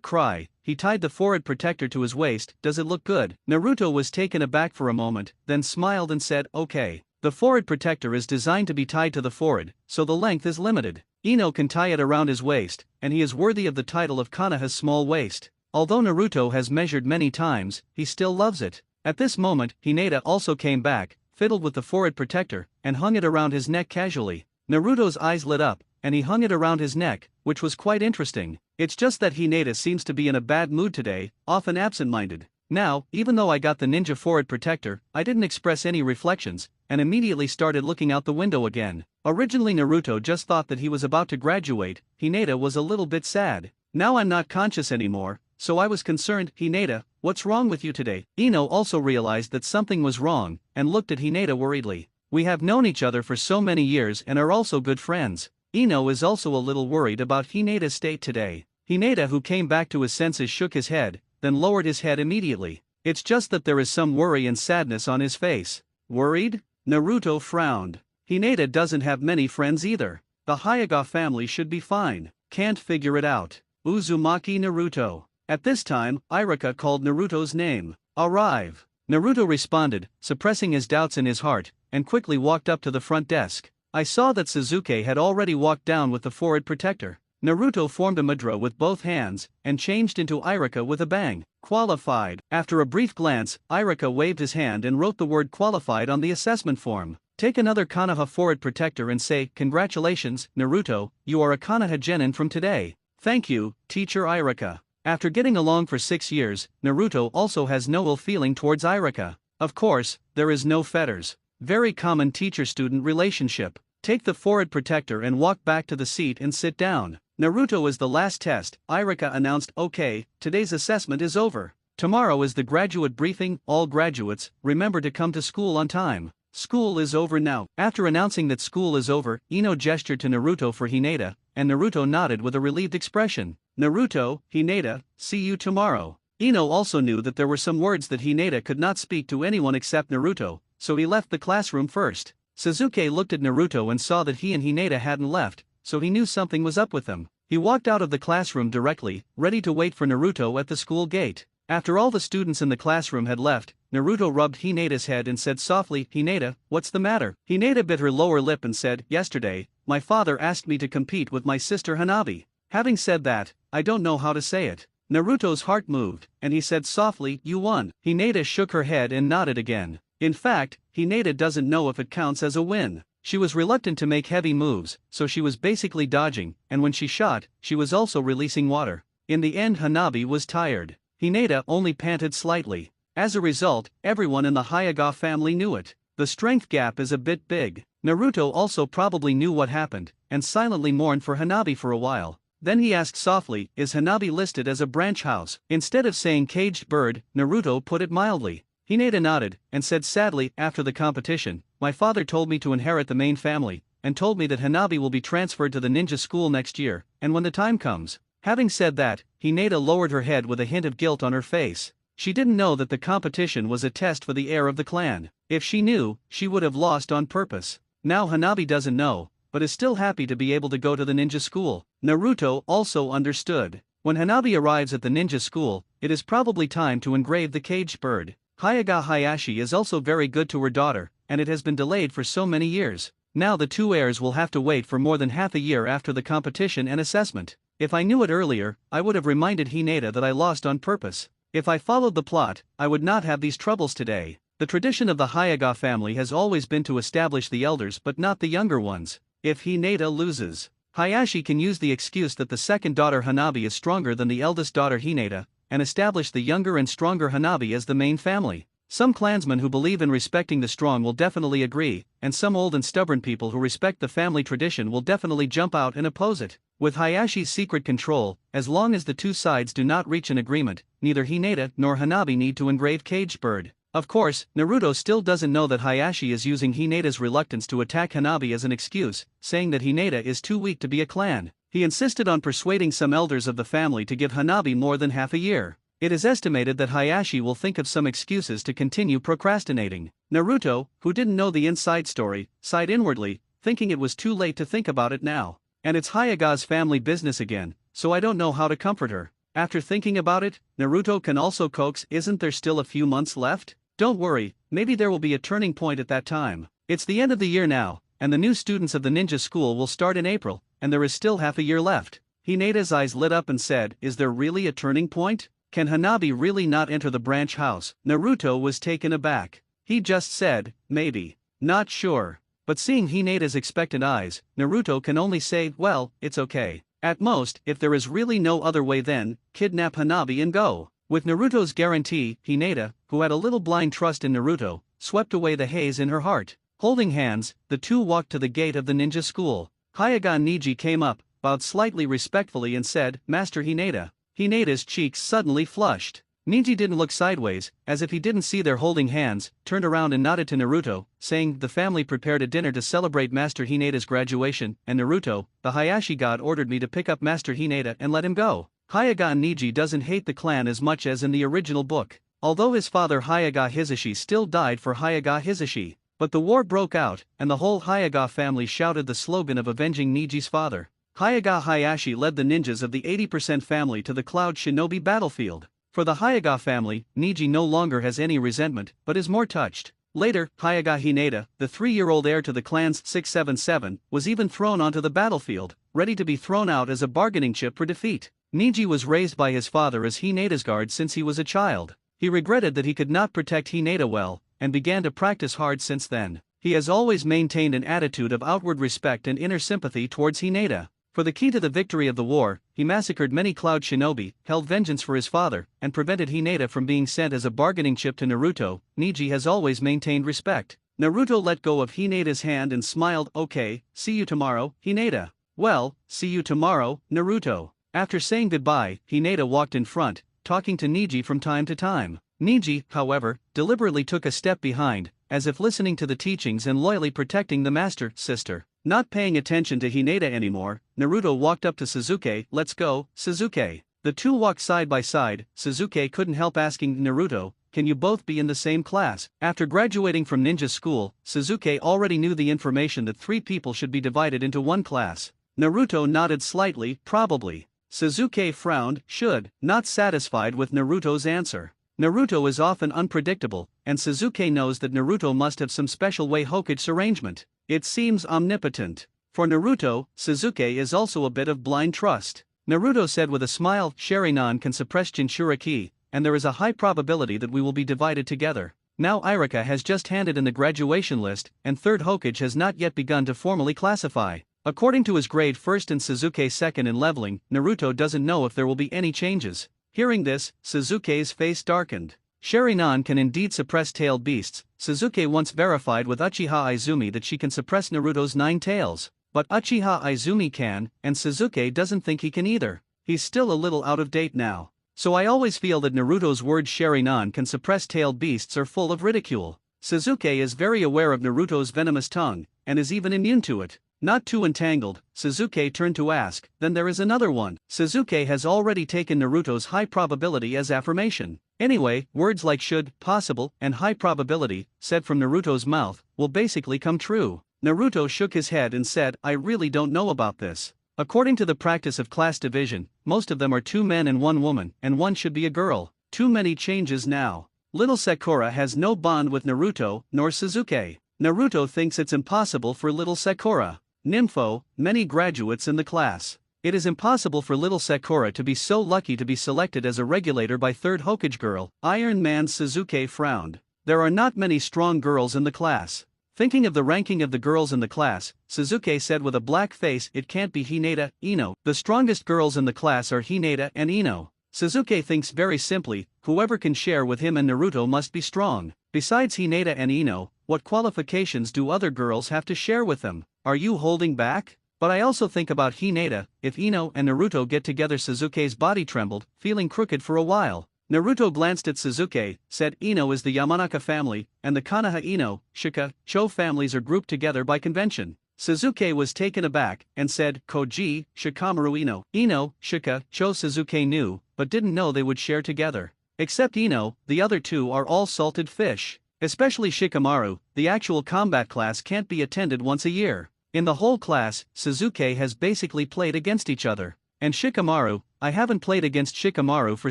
cry, he tied the Forward Protector to his waist. Does it look good? Naruto was taken aback for a moment, then smiled and said, Okay. The Forward Protector is designed to be tied to the forehead, so the length is limited. Ino can tie it around his waist, and he is worthy of the title of Konoha's small waist. Although Naruto has measured many times, he still loves it. At this moment, Hinata also came back, fiddled with the Forward Protector, and hung it around his neck casually. Naruto's eyes lit up, and he hung it around his neck, which was quite interesting. It's just that Hinata seems to be in a bad mood today, often absent-minded. Now, even though I got the ninja Forward Protector, I didn't express any reflections, and immediately started looking out the window again. Originally Naruto just thought that he was about to graduate. Hinata was a little bit sad. Now I'm not conscious anymore, so I was concerned. Hinata, what's wrong with you today? Ino also realized that something was wrong, and looked at Hinata worriedly. We have known each other for so many years and are also good friends. Ino is also a little worried about Hinata's state today. Hinata, who came back to his senses, shook his head, then lowered his head immediately. It's just that there is some worry and sadness on his face. Worried? Naruto frowned. Hinata doesn't have many friends either. The Hyuga family should be fine. Can't figure it out. Uzumaki Naruto. At this time, Irika called Naruto's name. Arrive. Naruto responded, suppressing his doubts in his heart, and quickly walked up to the front desk. I saw that Sasuke had already walked down with the forehead protector. Naruto formed a mudra with both hands, and changed into Irika with a bang. Qualified. After a brief glance, Irika waved his hand and wrote the word qualified on the assessment form. Take another Konoha forehead protector and say, congratulations, Naruto, you are a Konoha genin from today. Thank you, teacher Irika. After getting along for 6 years, Naruto also has no ill feeling towards Irika. Of course, there is no fetters. Very common teacher-student relationship. Take the forehead protector and walk back to the seat and sit down. Naruto is the last test, Irika announced. Okay, today's assessment is over. Tomorrow is the graduate briefing, all graduates, remember to come to school on time. School is over now. After announcing that school is over, Ino gestured to Naruto for Hinata, and Naruto nodded with a relieved expression. Naruto, Hinata, see you tomorrow. Ino also knew that there were some words that Hinata could not speak to anyone except Naruto, so he left the classroom first. Sasuke looked at Naruto and saw that he and Hinata hadn't left, so he knew something was up with them. He walked out of the classroom directly, ready to wait for Naruto at the school gate. After all the students in the classroom had left, Naruto rubbed Hinata's head and said softly, Hinata, what's the matter? Hinata bit her lower lip and said, yesterday, my father asked me to compete with my sister Hanabi. Having said that, I don't know how to say it. Naruto's heart moved, and he said softly, you won. Hinata shook her head and nodded again. In fact, Hinata doesn't know if it counts as a win. She was reluctant to make heavy moves, so she was basically dodging, and when she shot, she was also releasing water. In the end, Hanabi was tired. Hinata only panted slightly. As a result, everyone in the Hyuga family knew it. The strength gap is a bit big. Naruto also probably knew what happened, and silently mourned for Hanabi for a while. Then he asked softly, is Hanabi listed as a branch house? Instead of saying caged bird, Naruto put it mildly. Hinata nodded, and said sadly, after the competition, my father told me to inherit the main family, and told me that Hanabi will be transferred to the ninja school next year, and when the time comes. Having said that, Hinata lowered her head with a hint of guilt on her face. She didn't know that the competition was a test for the heir of the clan. If she knew, she would have lost on purpose. Now Hanabi doesn't know, but is still happy to be able to go to the ninja school. Naruto also understood. When Hanabi arrives at the ninja school, it is probably time to engrave the caged bird. Hyuga Hayashi is also very good to her daughter, and it has been delayed for so many years. Now the two heirs will have to wait for more than half a year after the competition and assessment. If I knew it earlier, I would have reminded Hinata that I lost on purpose. If I followed the plot, I would not have these troubles today. The tradition of the Hyuga family has always been to establish the elders but not the younger ones. If Hinata loses, Hayashi can use the excuse that the second daughter Hanabi is stronger than the eldest daughter Hinata, and establish the younger and stronger Hanabi as the main family. Some clansmen who believe in respecting the strong will definitely agree, and some old and stubborn people who respect the family tradition will definitely jump out and oppose it. With Hayashi's secret control, as long as the two sides do not reach an agreement, neither Hinata nor Hanabi need to engrave caged bird. Of course, Naruto still doesn't know that Hayashi is using Hinata's reluctance to attack Hanabi as an excuse, saying that Hinata is too weak to be a clan. He insisted on persuading some elders of the family to give Hanabi more than half a year. It is estimated that Hayashi will think of some excuses to continue procrastinating. Naruto, who didn't know the inside story, sighed inwardly, thinking it was too late to think about it now. And it's Hyuga's family business again, so I don't know how to comfort her. After thinking about it, Naruto can also coax, isn't there still a few months left? Don't worry, maybe there will be a turning point at that time. It's the end of the year now, and the new students of the ninja school will start in April, and there is still half a year left. Hinata's eyes lit up and said, is there really a turning point? Can Hanabi really not enter the branch house? Naruto was taken aback. He just said, maybe. Not sure. But seeing Hinata's expectant eyes, Naruto can only say, well, it's okay. At most, if there is really no other way then, kidnap Hanabi and go. With Naruto's guarantee, Hinata, who had a little blind trust in Naruto, swept away the haze in her heart. Holding hands, the two walked to the gate of the ninja school. Hyuga Niji came up, bowed slightly respectfully and said, Master Hinata. Hinata's cheeks suddenly flushed. Niji didn't look sideways, as if he didn't see their holding hands, turned around and nodded to Naruto, saying, the family prepared a dinner to celebrate Master Hinata's graduation, and Naruto, the Hayashi god ordered me to pick up Master Hinata and let him go. Hyuga Niji doesn't hate the clan as much as in the original book, although his father Hyuga Hisashi still died for Hyuga Hisashi. But the war broke out, and the whole Hyuga family shouted the slogan of avenging Niji's father. Hyuga Hayashi led the ninjas of the 80% family to the Cloud Shinobi battlefield. For the Hyuga family, Niji no longer has any resentment, but is more touched. Later, Hyuga Hinata, the 3-year-old heir to the clan's 677, was even thrown onto the battlefield, ready to be thrown out as a bargaining chip for defeat. Niji was raised by his father as Hinata's guard since he was a child. He regretted that he could not protect Hinata well, and began to practice hard since then. He has always maintained an attitude of outward respect and inner sympathy towards Hinata. For the key to the victory of the war, he massacred many Cloud Shinobi, held vengeance for his father, and prevented Hinata from being sent as a bargaining chip to Naruto. Niji has always maintained respect. Naruto let go of Hinata's hand and smiled. Okay, see you tomorrow, Hinata. Well, see you tomorrow, Naruto. After saying goodbye, Hinata walked in front, talking to Niji from time to time. Niji, however, deliberately took a step behind, as if listening to the teachings and loyally protecting the master, sister. Not paying attention to Hinata anymore, Naruto walked up to Sasuke. Let's go, Sasuke. The two walked side by side. Sasuke couldn't help asking Naruto, can you both be in the same class? After graduating from ninja school, Sasuke already knew the information that 3 people should be divided into one class. Naruto nodded slightly, probably. Sasuke frowned, should, not satisfied with Naruto's answer. Naruto is often unpredictable, and Sasuke knows that Naruto must have some special way Hokage's arrangement. It seems omnipotent. For Naruto, Sasuke is also a bit of blind trust. Naruto said with a smile, Sharingan can suppress Jinchuriki, and there is a high probability that we will be divided together. Now Iruka has just handed in the graduation list, and 3rd Hokage has not yet begun to formally classify. According to his grade 1st and Sasuke 2nd in leveling, Naruto doesn't know if there will be any changes. Hearing this, Sasuke's face darkened. Sharingan can indeed suppress tailed beasts. Sasuke once verified with Uchiha Izumi that she can suppress Naruto's 9 tails. But Uchiha Izumi can, and Sasuke doesn't think he can either. He's still a little out of date now. So I always feel that Naruto's words Sharingan can suppress tailed beasts are full of ridicule. Sasuke is very aware of Naruto's venomous tongue, and is even immune to it. Not too entangled, Sasuke turned to ask, then there is another one. Sasuke has already taken Naruto's high probability as affirmation. Anyway, words like should, possible, and high probability, said from Naruto's mouth, will basically come true. Naruto shook his head and said, I really don't know about this. According to the practice of class division, most of them are 2 men and 1 woman, and 1 should be a girl. Too many changes now. Little Sakura has no bond with Naruto, nor Sasuke. Naruto thinks it's impossible for little Sakura. Nympho, many graduates in the class. It is impossible for little Sakura to be so lucky to be selected as a regulator by 3rd Hokage girl. Iron Man Sasuke frowned. There are not many strong girls in the class. Thinking of the ranking of the girls in the class, Sasuke said with a black face, it can't be Hinata, Ino. The strongest girls in the class are Hinata and Ino. Sasuke thinks very simply, whoever can share with him and Naruto must be strong. Besides Hinata and Ino, what qualifications do other girls have to share with them? Are you holding back? But I also think about Hinata. If Ino and Naruto get together. Sasuke's body trembled, feeling crooked for a while. Naruto glanced at Sasuke, said Ino is the Yamanaka family, and the Konoha Ino, Shika, Cho families are grouped together by convention. Sasuke was taken aback, and said, Koji, Shikamaru Ino. Ino, Shika, Cho Sasuke knew, but didn't know they would share together. Except Ino, the other 2 are all salted fish. Especially Shikamaru, the actual combat class can't be attended once a year. In the whole class, Sasuke has basically played against each other. And Shikamaru, I haven't played against Shikamaru for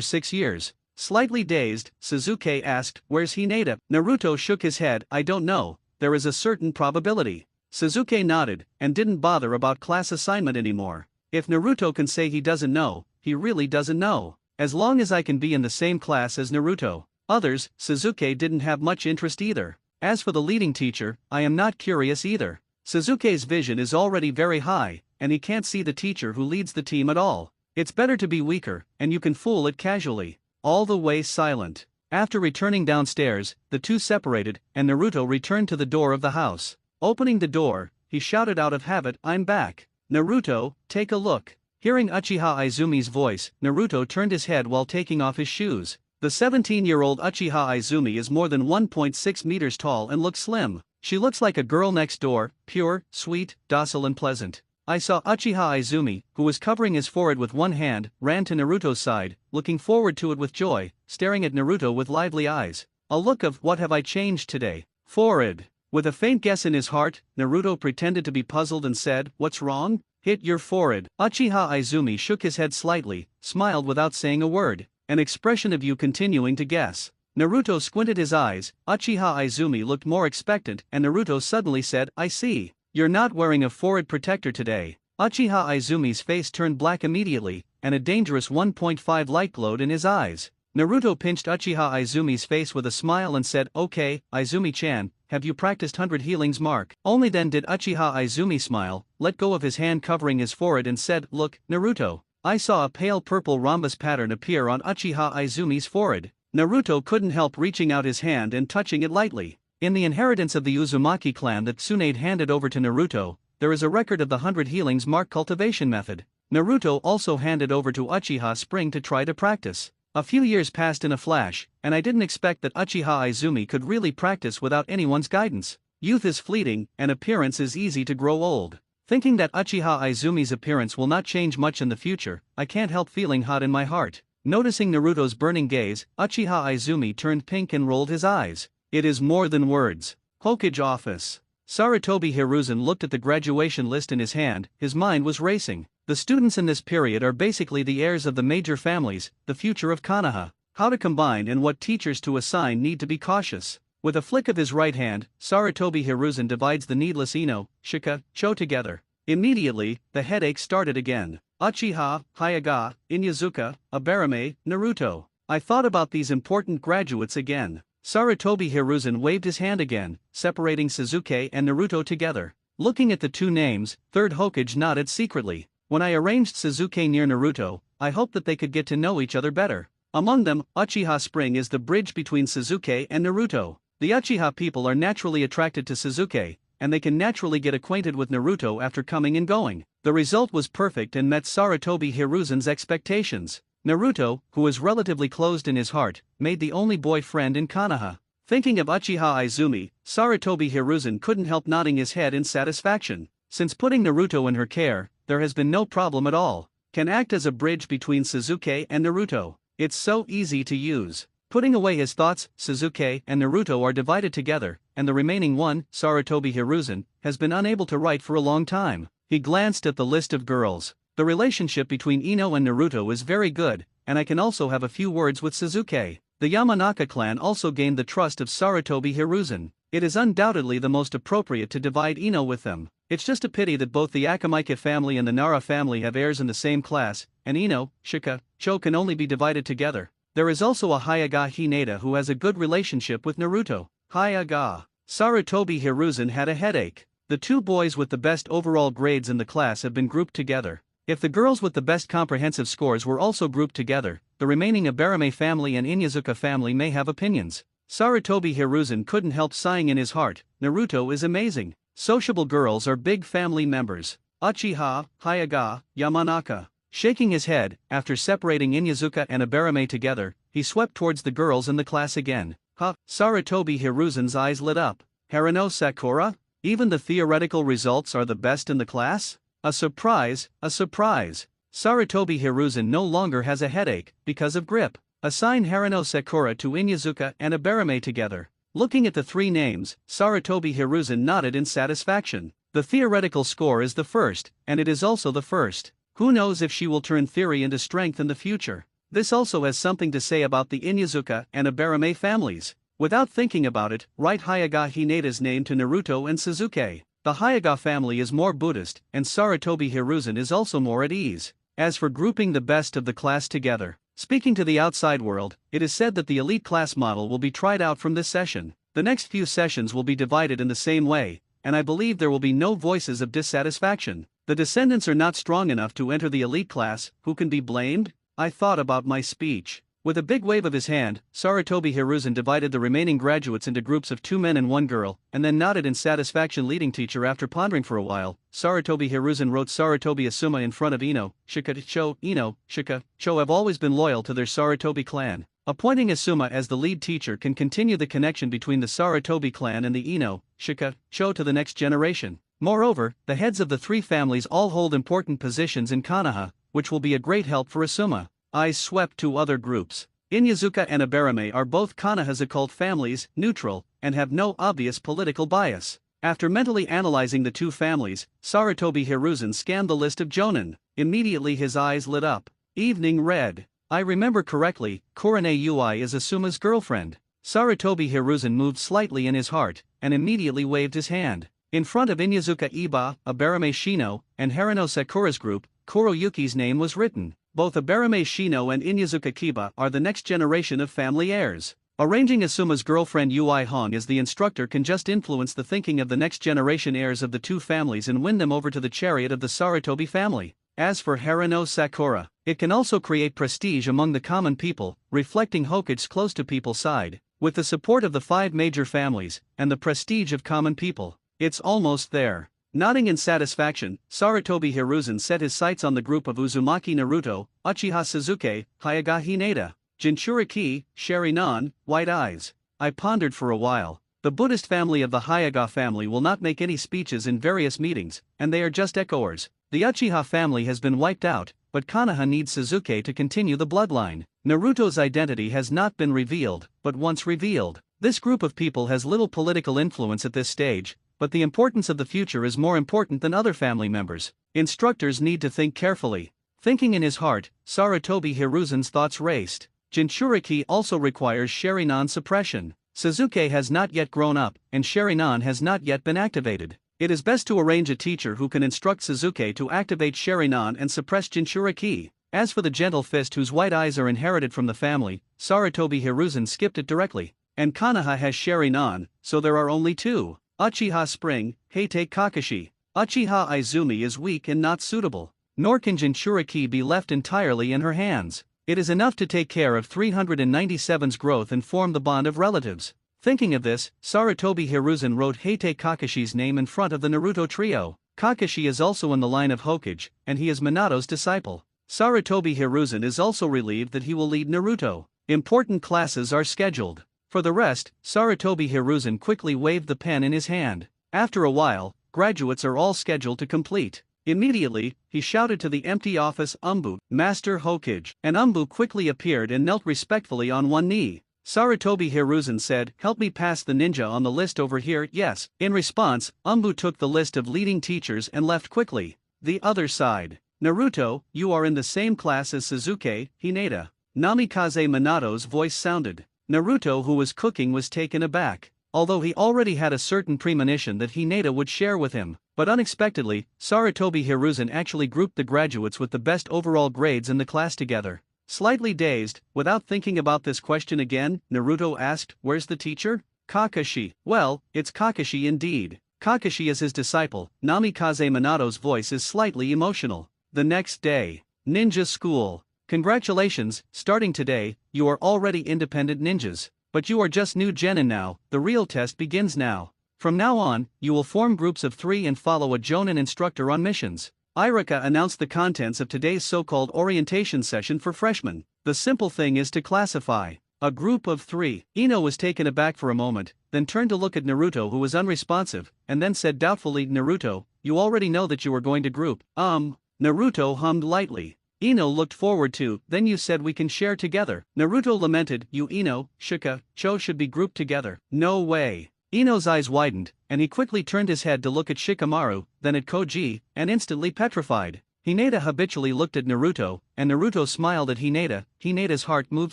6 years. Slightly dazed, Sasuke asked, where's Hinata? Naruto shook his head, I don't know, there is a certain probability. Sasuke nodded, and didn't bother about class assignment anymore. If Naruto can say he doesn't know, he really doesn't know. As long as I can be in the same class as Naruto. Others, Sasuke didn't have much interest either. As for the leading teacher, I am not curious either. Sasuke's vision is already very high, and he can't see the teacher who leads the team at all. It's better to be weaker, and you can fool it casually. All the way silent. After returning downstairs, the 2 separated, and Naruto returned to the door of the house. Opening the door, he shouted out of habit, I'm back. Naruto, take a look. Hearing Uchiha Izumi's voice, Naruto turned his head while taking off his shoes. The 17-year-old Uchiha Izumi is more than 1.6 meters tall and looks slim. She looks like a girl next door, pure, sweet, docile and pleasant. I saw Uchiha Izumi, who was covering his forehead with one hand, ran to Naruto's side, looking forward to it with joy, staring at Naruto with lively eyes. A look of, what have I changed today? Forehead. With a faint guess in his heart, Naruto pretended to be puzzled and said, what's wrong? Hit your forehead. Uchiha Izumi shook his head slightly, smiled without saying a word. an expression of you continuing to guess. Naruto squinted his eyes, Uchiha Izumi looked more expectant, and Naruto suddenly said, I see. You're not wearing a forehead protector today. Uchiha Izumi's face turned black immediately, and a dangerous 1.5 light glowed in his eyes. Naruto pinched Uchiha Izumi's face with a smile and said, Okay, Izumi-chan, have you practiced 100 healings mark? Only then did Uchiha Izumi smile, let go of his hand covering his forehead and said, Look, Naruto. I saw a pale purple rhombus pattern appear on Uchiha Izumi's forehead. Naruto couldn't help reaching out his hand and touching it lightly. In the inheritance of the Uzumaki clan that Tsunade handed over to Naruto, there is a record of the 100 healings mark cultivation method. Naruto also handed over to Uchiha Spring to try to practice. A few years passed in a flash, and I didn't expect that Uchiha Izumi could really practice without anyone's guidance. Youth is fleeting, and appearance is easy to grow old. Thinking that Uchiha Izumi's appearance will not change much in the future, I can't help feeling hot in my heart. Noticing Naruto's burning gaze, Uchiha Izumi turned pink and rolled his eyes. It is more than words. Hokage office. Sarutobi Hiruzen looked at the graduation list in his hand, his mind was racing. The students in this period are basically the heirs of the major families, the future of Konoha. How to combine and what teachers to assign need to be cautious. With a flick of his right hand, Sarutobi Hiruzen divides the needless Ino, Shika, Cho together. Immediately, the headache started again. Uchiha, Hyuga, Inyazuka, Abarame, Naruto. I thought about these important graduates again. Sarutobi Hiruzen waved his hand again, separating Sasuke and Naruto together. Looking at the two names, Third Hokage nodded secretly. When I arranged Sasuke near Naruto, I hoped that they could get to know each other better. Among them, Uchiha Spring is the bridge between Sasuke and Naruto. The Uchiha people are naturally attracted to Sasuke, and they can naturally get acquainted with Naruto after coming and going. The result was perfect and met Sarutobi Hiruzen's expectations. Naruto, who was relatively closed in his heart, made the only boy friend in Konoha. Thinking of Uchiha Izumi, Sarutobi Hiruzen couldn't help nodding his head in satisfaction. Since putting Naruto in her care, there has been no problem at all. Can act as a bridge between Sasuke and Naruto. It's so easy to use. Putting away his thoughts, Sasuke and Naruto are divided together, and the remaining one, Sarutobi Hiruzen, has been unable to write for a long time. He glanced at the list of girls. The relationship between Ino and Naruto is very good, and I can also have a few words with Sasuke. The Yamanaka clan also gained the trust of Sarutobi Hiruzen. It is undoubtedly the most appropriate to divide Ino with them. It's just a pity that both the Akamika family and the Nara family have heirs in the same class, and Ino, Shika, Cho can only be divided together. There is also a Hyuga Hinata who has a good relationship with Naruto. Hyuga. Sarutobi Hiruzen had a headache. The two boys with the best overall grades in the class have been grouped together. If the girls with the best comprehensive scores were also grouped together, the remaining Abarame family and Inyazuka family may have opinions. Sarutobi Hiruzen couldn't help sighing in his heart. Naruto is amazing. Sociable girls are big family members. Uchiha, Hyuga, Yamanaka. Shaking his head, after separating Inyazuka and Abarame together, he swept towards the girls in the class again. Sarutobi Hiruzen's eyes lit up. Harano Sakura? Even the theoretical results are the best in the class? A surprise, a surprise. Sarutobi Hiruzen no longer has a headache, because of grip. Assign Harano Sakura to Inyazuka and Abarame together. Looking at the three names, Sarutobi Hiruzen nodded in satisfaction. The theoretical score is the first, and it is also the first. Who knows if she will turn theory into strength in the future? This also has something to say about the Inyazuka and Abarame families. Without thinking about it, write Hyuga Hinata's name to Naruto and Sasuke. The Hyuga family is more Buddhist, and Sarutobi Hiruzen is also more at ease. As for grouping the best of the class together, speaking to the outside world, it is said that the elite class model will be tried out from this session. The next few sessions will be divided in the same way, and I believe there will be no voices of dissatisfaction. The descendants are not strong enough to enter the elite class. Who can be blamed? I thought about my speech. With a big wave of his hand, Sarutobi Hiruzen divided the remaining graduates into groups of 2 men and 1 girl, and then nodded in satisfaction. Leading teacher, after pondering for a while, Sarutobi Hiruzen wrote Sarutobi Asuma in front of Ino, Shika, Cho. Ino, Shika, Cho have always been loyal to their Sarutobi clan. Appointing Asuma as the lead teacher can continue the connection between the Sarutobi clan and the Ino, Shika, Cho to the next generation. Moreover, the heads of the three families all hold important positions in Konoha, which will be a great help for Asuma. Eyes swept to other groups. Inyazuka and Abarame are both Konoha's occult families, neutral, and have no obvious political bias. After mentally analyzing the two families, Sarutobi Hiruzen scanned the list of jonin. Immediately his eyes lit up. Evening Red. I remember correctly, Kurane Ui is Asuma's girlfriend. Sarutobi Hiruzen moved slightly in his heart, and immediately waved his hand. In front of Inyazuka Iba, Abarame Shino, and Harano Sakura's group, Kuroyuki's name was written. Both Abarame Shino and Inyazuka Kiba are the next generation of family heirs. Arranging Asuma's girlfriend Ui Hong as the instructor can just influence the thinking of the next generation heirs of the two families and win them over to the chariot of the Sarutobi family. As for Harano Sakura, it can also create prestige among the common people, reflecting Hokage's close to people side. With the support of the 5 major families, and the prestige of common people, it's almost there. Nodding in satisfaction, Sarutobi Hiruzen set his sights on the group of Uzumaki Naruto, Uchiha Suzuki, Hyuga Hinata, Jinchuriki, Sharinan, White Eyes. I pondered for a while. The Buddhist family of the Hyuga family will not make any speeches in various meetings, and they are just echoers. The Uchiha family has been wiped out, but Konoha needs Suzuki to continue the bloodline. Naruto's identity has not been revealed, but once revealed, this group of people has little political influence at this stage, but the importance of the future is more important than other family members. Instructors need to think carefully. Thinking in his heart, Sarutobi Hiruzen's thoughts raced. Jinchuriki also requires Sharinan suppression. Suzuki has not yet grown up, and Sharinan has not yet been activated. It is best to arrange a teacher who can instruct Suzuki to activate Sharinan and suppress Jinchuriki. As for the gentle fist whose white eyes are inherited from the family, Sarutobi Hiruzen skipped it directly. And Konoha has Sharinan, so there are only 2. Uchiha Spring, Heite Kakashi. Uchiha Izumi is weak and not suitable. Nor can Jinchuriki be left entirely in her hands. It is enough to take care of 397's growth and form the bond of relatives. Thinking of this, Sarutobi Hiruzen wrote Heite Kakashi's name in front of the Naruto trio. Kakashi is also in the line of Hokage, and he is Minato's disciple. Sarutobi Hiruzen is also relieved that he will lead Naruto. Important classes are scheduled. For the rest, Sarutobi Hiruzen quickly waved the pen in his hand. After a while, graduates are all scheduled to complete. Immediately, he shouted to the empty office, Umbu, Master Hokage, and Umbu quickly appeared and knelt respectfully on one knee. Sarutobi Hiruzen said, "Help me pass the ninja on the list over here." Yes. In response, Umbu took the list of leading teachers and left quickly. The other side. Naruto, you are in the same class as Suzuki, Hinata. Namikaze Minato's voice sounded. Naruto, who was cooking, was taken aback. Although he already had a certain premonition that Hinata would share with him, but unexpectedly, Sarutobi Hiruzen actually grouped the graduates with the best overall grades in the class together. Slightly dazed, without thinking about this question again, Naruto asked, "Where's the teacher?" "Kakashi." "Well, it's Kakashi indeed. Kakashi is his disciple." Namikaze Minato's voice is slightly emotional. The next day. Ninja school. Congratulations, starting today, you are already independent ninjas. But you are just new genin now, the real test begins now. From now on, you will form groups of 3 and follow a jonin instructor on missions. Irika announced the contents of today's so-called orientation session for freshmen. The simple thing is to classify a group of 3. Ino was taken aback for a moment, then turned to look at Naruto, who was unresponsive, and then said doubtfully, "Naruto, you already know that you are going to group." Naruto hummed lightly. Ino looked forward to, "Then you said we can share together." Naruto lamented, "You Ino, Shika, Cho should be grouped together." "No way." Ino's eyes widened, and he quickly turned his head to look at Shikamaru, then at Koji, and instantly petrified. Hinata habitually looked at Naruto, and Naruto smiled at Hinata. Hinata's heart moved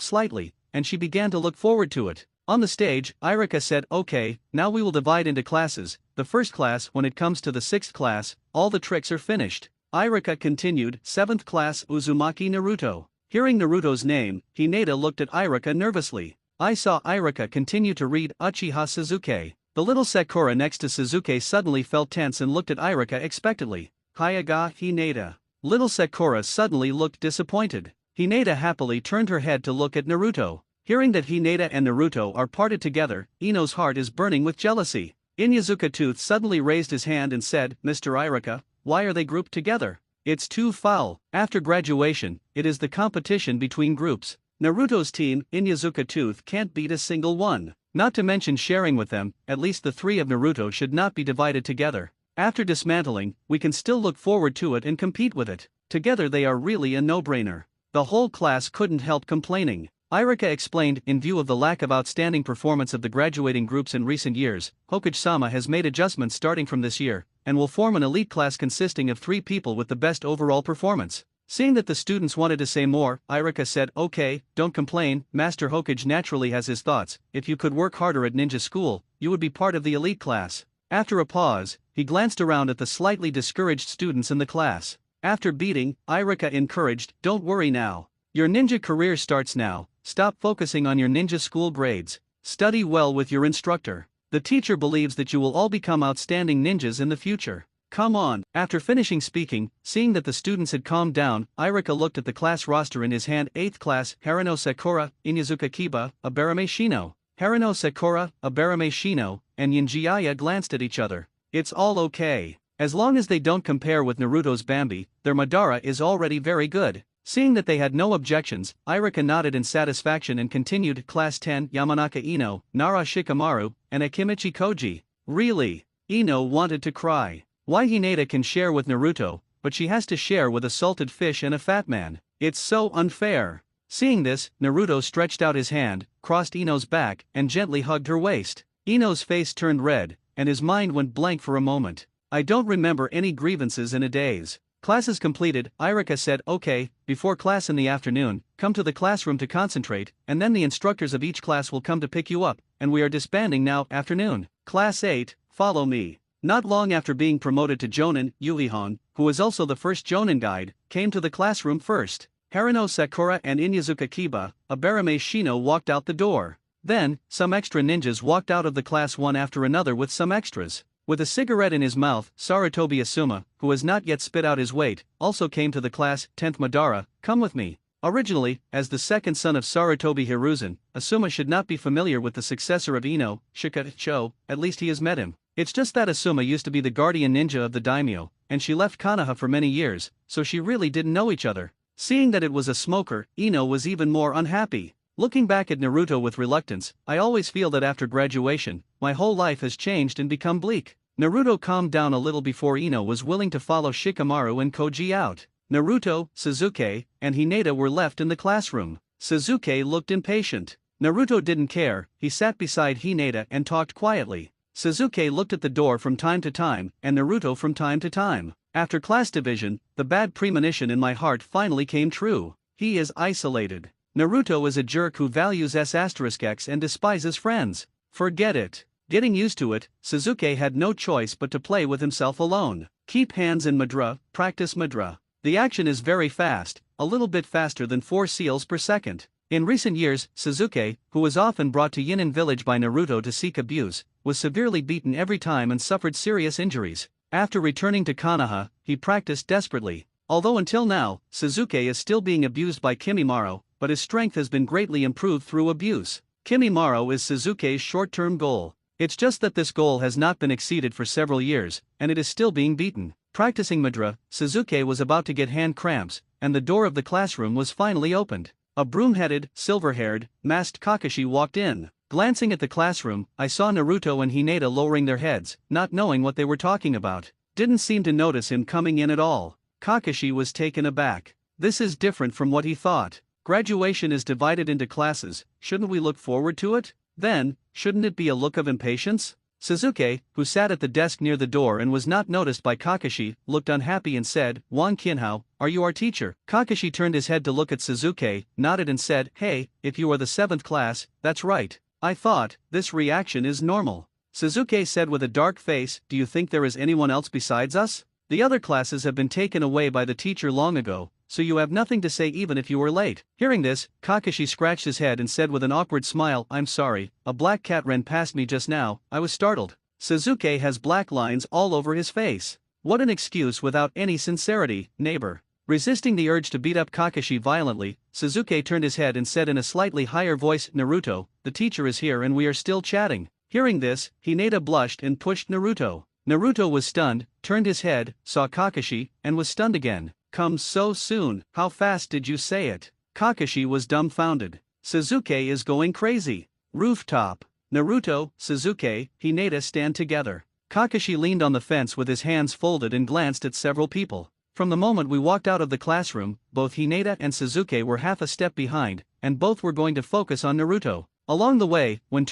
slightly, and she began to look forward to it. On the stage, Irika said, "Okay, now we will divide into classes. The first class, when it comes to the 6th class, all the tricks are finished." Irika continued, 7th class Uzumaki Naruto. Hearing Naruto's name, Hinata looked at Irika nervously. I saw Irika continue to read Uchiha Suzuki. The little Sakura next to Suzuki suddenly felt tense and looked at Irika expectantly. Hyuga Hinata. Little Sakura suddenly looked disappointed. Hinata happily turned her head to look at Naruto. Hearing that Hinata and Naruto are parted together, Ino's heart is burning with jealousy. Inyazuka Tooth suddenly raised his hand and said, "Mr. Irika, why are they grouped together? It's too foul." After graduation, it is the competition between groups. Naruto's team, Inyazuka Tooth, can't beat a single one. Not to mention sharing with them, at least the 3 of Naruto should not be divided together. After dismantling, we can still look forward to it and compete with it. Together they are really a no-brainer. The whole class couldn't help complaining. Irika explained, in view of the lack of outstanding performance of the graduating groups in recent years, Hokage-sama has made adjustments starting from this year, and will form an elite class consisting of 3 people with the best overall performance. Seeing that the students wanted to say more, Irika said, "Okay, don't complain, Master Hokage naturally has his thoughts. If you could work harder at ninja school, you would be part of the elite class." After a pause, he glanced around at the slightly discouraged students in the class. After beating, Irika encouraged, "Don't worry now. Your ninja career starts now. Stop focusing on your ninja school grades. Study well with your instructor. The teacher believes that you will all become outstanding ninjas in the future. Come on." After finishing speaking, seeing that the students had calmed down, Irika looked at the class roster in his hand. 8th class, Harano Sakura, Inyazuka Kiba, Abarame Shino. Harano Sakura, Abarame Shino, and Yinjiaya glanced at each other. It's all okay. As long as they don't compare with Naruto's Bambi, their Madara is already very good. Seeing that they had no objections, Irika nodded in satisfaction and continued. Class 10, Yamanaka Ino, Nara Shikamaru, and Akimichi Koji. Really? Ino wanted to cry. Why Hinata can share with Naruto, but she has to share with a salted fish and a fat man. It's so unfair. Seeing this, Naruto stretched out his hand, crossed Ino's back, and gently hugged her waist. Ino's face turned red, and his mind went blank for a moment. I don't remember any grievances in a daze. Classes completed, Irika said, "Okay, before class in the afternoon, come to the classroom to concentrate, and then the instructors of each class will come to pick you up, and we are disbanding now, afternoon. Class 8, follow me." Not long after being promoted to Jonin, Yuihon, who was also the first Jonin guide, came to the classroom first. Harano Sakura and Inyazuka Kiba, Abarame Shino walked out the door. Then, some extra ninjas walked out of the class one after another with some extras. With a cigarette in his mouth, Sarutobi Asuma, who has not yet spit out his weight, also came to the class. 10th Madara, come with me. Originally, as the second son of Sarutobi Hiruzen, Asuma should not be familiar with the successor of Ino, Shikacho, at least he has met him. It's just that Asuma used to be the guardian ninja of the daimyo, and she left Konoha for many years, so she really didn't know each other. Seeing that it was a smoker, Ino was even more unhappy. Looking back at Naruto with reluctance, I always feel that after graduation, my whole life has changed and become bleak. Naruto calmed down a little before Ino was willing to follow Shikamaru and Koji out. Naruto, Sasuke, and Hinata were left in the classroom. Sasuke looked impatient. Naruto didn't care, he sat beside Hinata and talked quietly. Sasuke looked at the door from time to time, and Naruto from time to time. After class division, the bad premonition in my heart finally came true. He is isolated. Naruto is a jerk who values S*X and despises friends. Forget it. Getting used to it, Sasuke had no choice but to play with himself alone. Keep hands in Madara, practice Madara. The action is very fast, a little bit faster than 4 seals per second. In recent years, Sasuke, who was often brought to Yinin village by Naruto to seek abuse, was severely beaten every time and suffered serious injuries. After returning to Konoha, he practiced desperately. Although until now, Sasuke is still being abused by Kimimaro, but his strength has been greatly improved through abuse. Kimimaro is Sasuke's short-term goal. It's just that this goal has not been exceeded for several years, and it is still being beaten. Practicing Madara, Sasuke was about to get hand cramps, and the door of the classroom was finally opened. A broom-headed, silver-haired, masked Kakashi walked in. Glancing at the classroom, I saw Naruto and Hinata lowering their heads, not knowing what they were talking about. Didn't seem to notice him coming in at all. Kakashi was taken aback. This is different from what he thought. Graduation is divided into classes, shouldn't we look forward to it? Then, shouldn't it be a look of impatience? Sasuke, who sat at the desk near the door and was not noticed by Kakashi, looked unhappy and said, "Wan Kinhao, are you our teacher?" Kakashi turned his head to look at Sasuke, nodded and said, "Hey, if you are the 7th class, that's right. I thought, this reaction is normal." Sasuke said with a dark face, "Do you think there is anyone else besides us? The other classes have been taken away by the teacher long ago, so you have nothing to say even if you were late." Hearing this, Kakashi scratched his head and said with an awkward smile, "I'm sorry, a black cat ran past me just now, I was startled." Sasuke has black lines all over his face. What an excuse without any sincerity, neighbor. Resisting the urge to beat up Kakashi violently, Sasuke turned his head and said in a slightly higher voice, "Naruto, the teacher is here and we are still chatting." Hearing this, Hinata blushed and pushed Naruto. Naruto was stunned, turned his head, saw Kakashi, and was stunned again. "Come so soon, how fast did you say it?" Kakashi was dumbfounded. Sasuke is going crazy. Rooftop. Naruto, Sasuke, Hinata stand together. Kakashi leaned on the fence with his hands folded and glanced at several people. From the moment we walked out of the classroom, both Hinata and Sasuke were half a step behind, and both were going to focus on Naruto. Along the way, when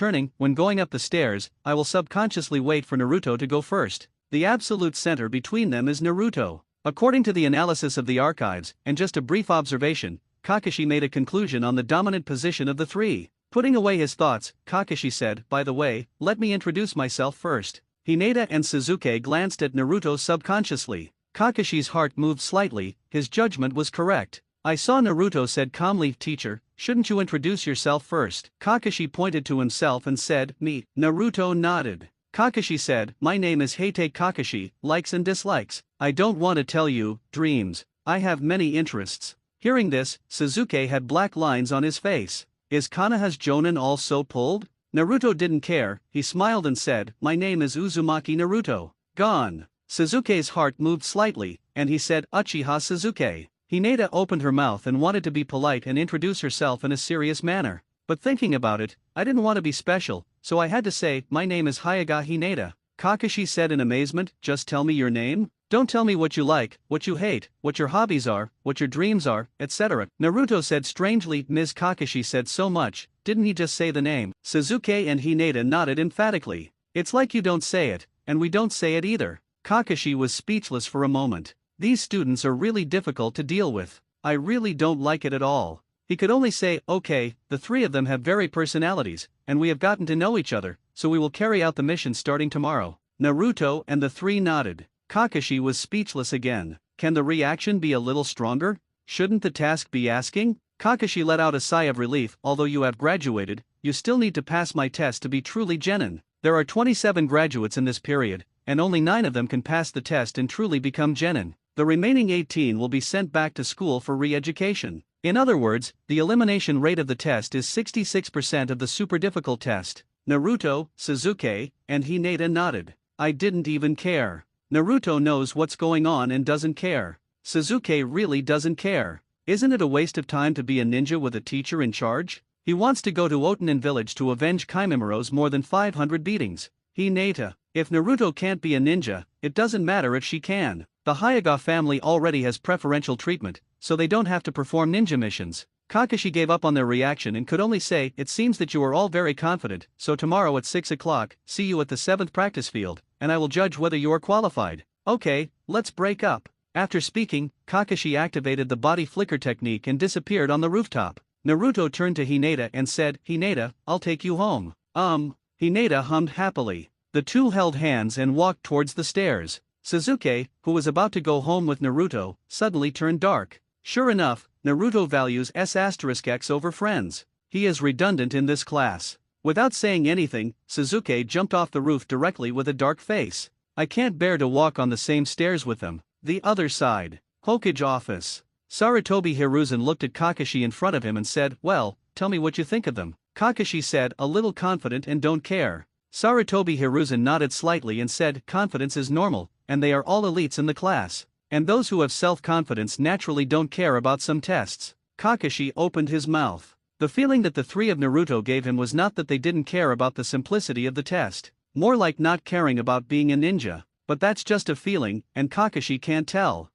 going up the stairs, I will subconsciously wait for Naruto to go first. The absolute center between them is Naruto. According to the analysis of the archives, and just a brief observation, Kakashi made a conclusion on the dominant position of the three. Putting away his thoughts, Kakashi said, "By the way, let me introduce myself first." Hinata and Suzuki glanced at Naruto subconsciously. Kakashi's heart moved slightly, his judgment was correct. "I saw," Naruto said calmly. "Teacher, shouldn't you introduce yourself first?" Kakashi pointed to himself and said, "Me." Naruto nodded. Kakashi said, "My name is Heite Kakashi, likes and dislikes. I don't want to tell you, dreams. I have many interests." Hearing this, Suzuki had black lines on his face. Is Konoha's Jonin also pulled? Naruto didn't care, he smiled and said, "My name is Uzumaki Naruto." Gone. Suzuki's heart moved slightly, and he said, "Uchiha Suzuki." Hinata opened her mouth and wanted to be polite and introduce herself in a serious manner. But thinking about it, I didn't want to be special, so I had to say, "My name is Hyuga Hinata." Kakashi said in amazement, "Just tell me your name? Don't tell me what you like, what you hate, what your hobbies are, what your dreams are, etc." Naruto said strangely. Ms. Kakashi said so much, didn't he just say the name? Suzuki and Hinata nodded emphatically. "It's like you don't say it, and we don't say it either." Kakashi was speechless for a moment. These students are really difficult to deal with. I really don't like it at all. He could only say, "Okay, the three of them have very personalities, and we have gotten to know each other, so we will carry out the mission starting tomorrow." Naruto and the three nodded. Kakashi was speechless again. Can the reaction be a little stronger? Shouldn't the task be asking? Kakashi let out a sigh of relief. "Although you have graduated, you still need to pass my test to be truly genin. There are 27 graduates in this period, and only 9 of them can pass the test and truly become genin. The remaining 18 will be sent back to school for re-education." In other words, the elimination rate of the test is 66% of the super difficult test. Naruto, Suzuki, and Hinata nodded. I didn't even care. Naruto knows what's going on and doesn't care. Suzuki really doesn't care. Isn't it a waste of time to be a ninja with a teacher in charge? He wants to go to Otanin village to avenge Kaimimiro's more than 500 beatings. Hinata, if Naruto can't be a ninja, it doesn't matter if she can. The Hyuga family already has preferential treatment, so they don't have to perform ninja missions. Kakashi gave up on their reaction and could only say, "It seems that you are all very confident, so tomorrow at 6 o'clock, see you at the 7th practice field, and I will judge whether you are qualified." "Okay, let's break up." After speaking, Kakashi activated the body flicker technique and disappeared on the rooftop. Naruto turned to Hinata and said, "Hinata, I'll take you home." Hinata hummed happily. The two held hands and walked towards the stairs. Suzuki, who was about to go home with Naruto, suddenly turned dark. Sure enough, Naruto values S**X over friends. He is redundant in this class. Without saying anything, Suzuki jumped off the roof directly with a dark face. I can't bear to walk on the same stairs with them. The other side. Hokage office. Sarutobi Hiruzen looked at Kakashi in front of him and said, "Well, tell me what you think of them." Kakashi said, "A little confident and don't care." Sarutobi Hiruzen nodded slightly and said, "Confidence is normal, and they are all elites in the class. And those who have self-confidence naturally don't care about some tests." Kakashi opened his mouth. The feeling that the three of Naruto gave him was not that they didn't care about the simplicity of the test. More like not caring about being a ninja. But that's just a feeling, and Kakashi can't tell.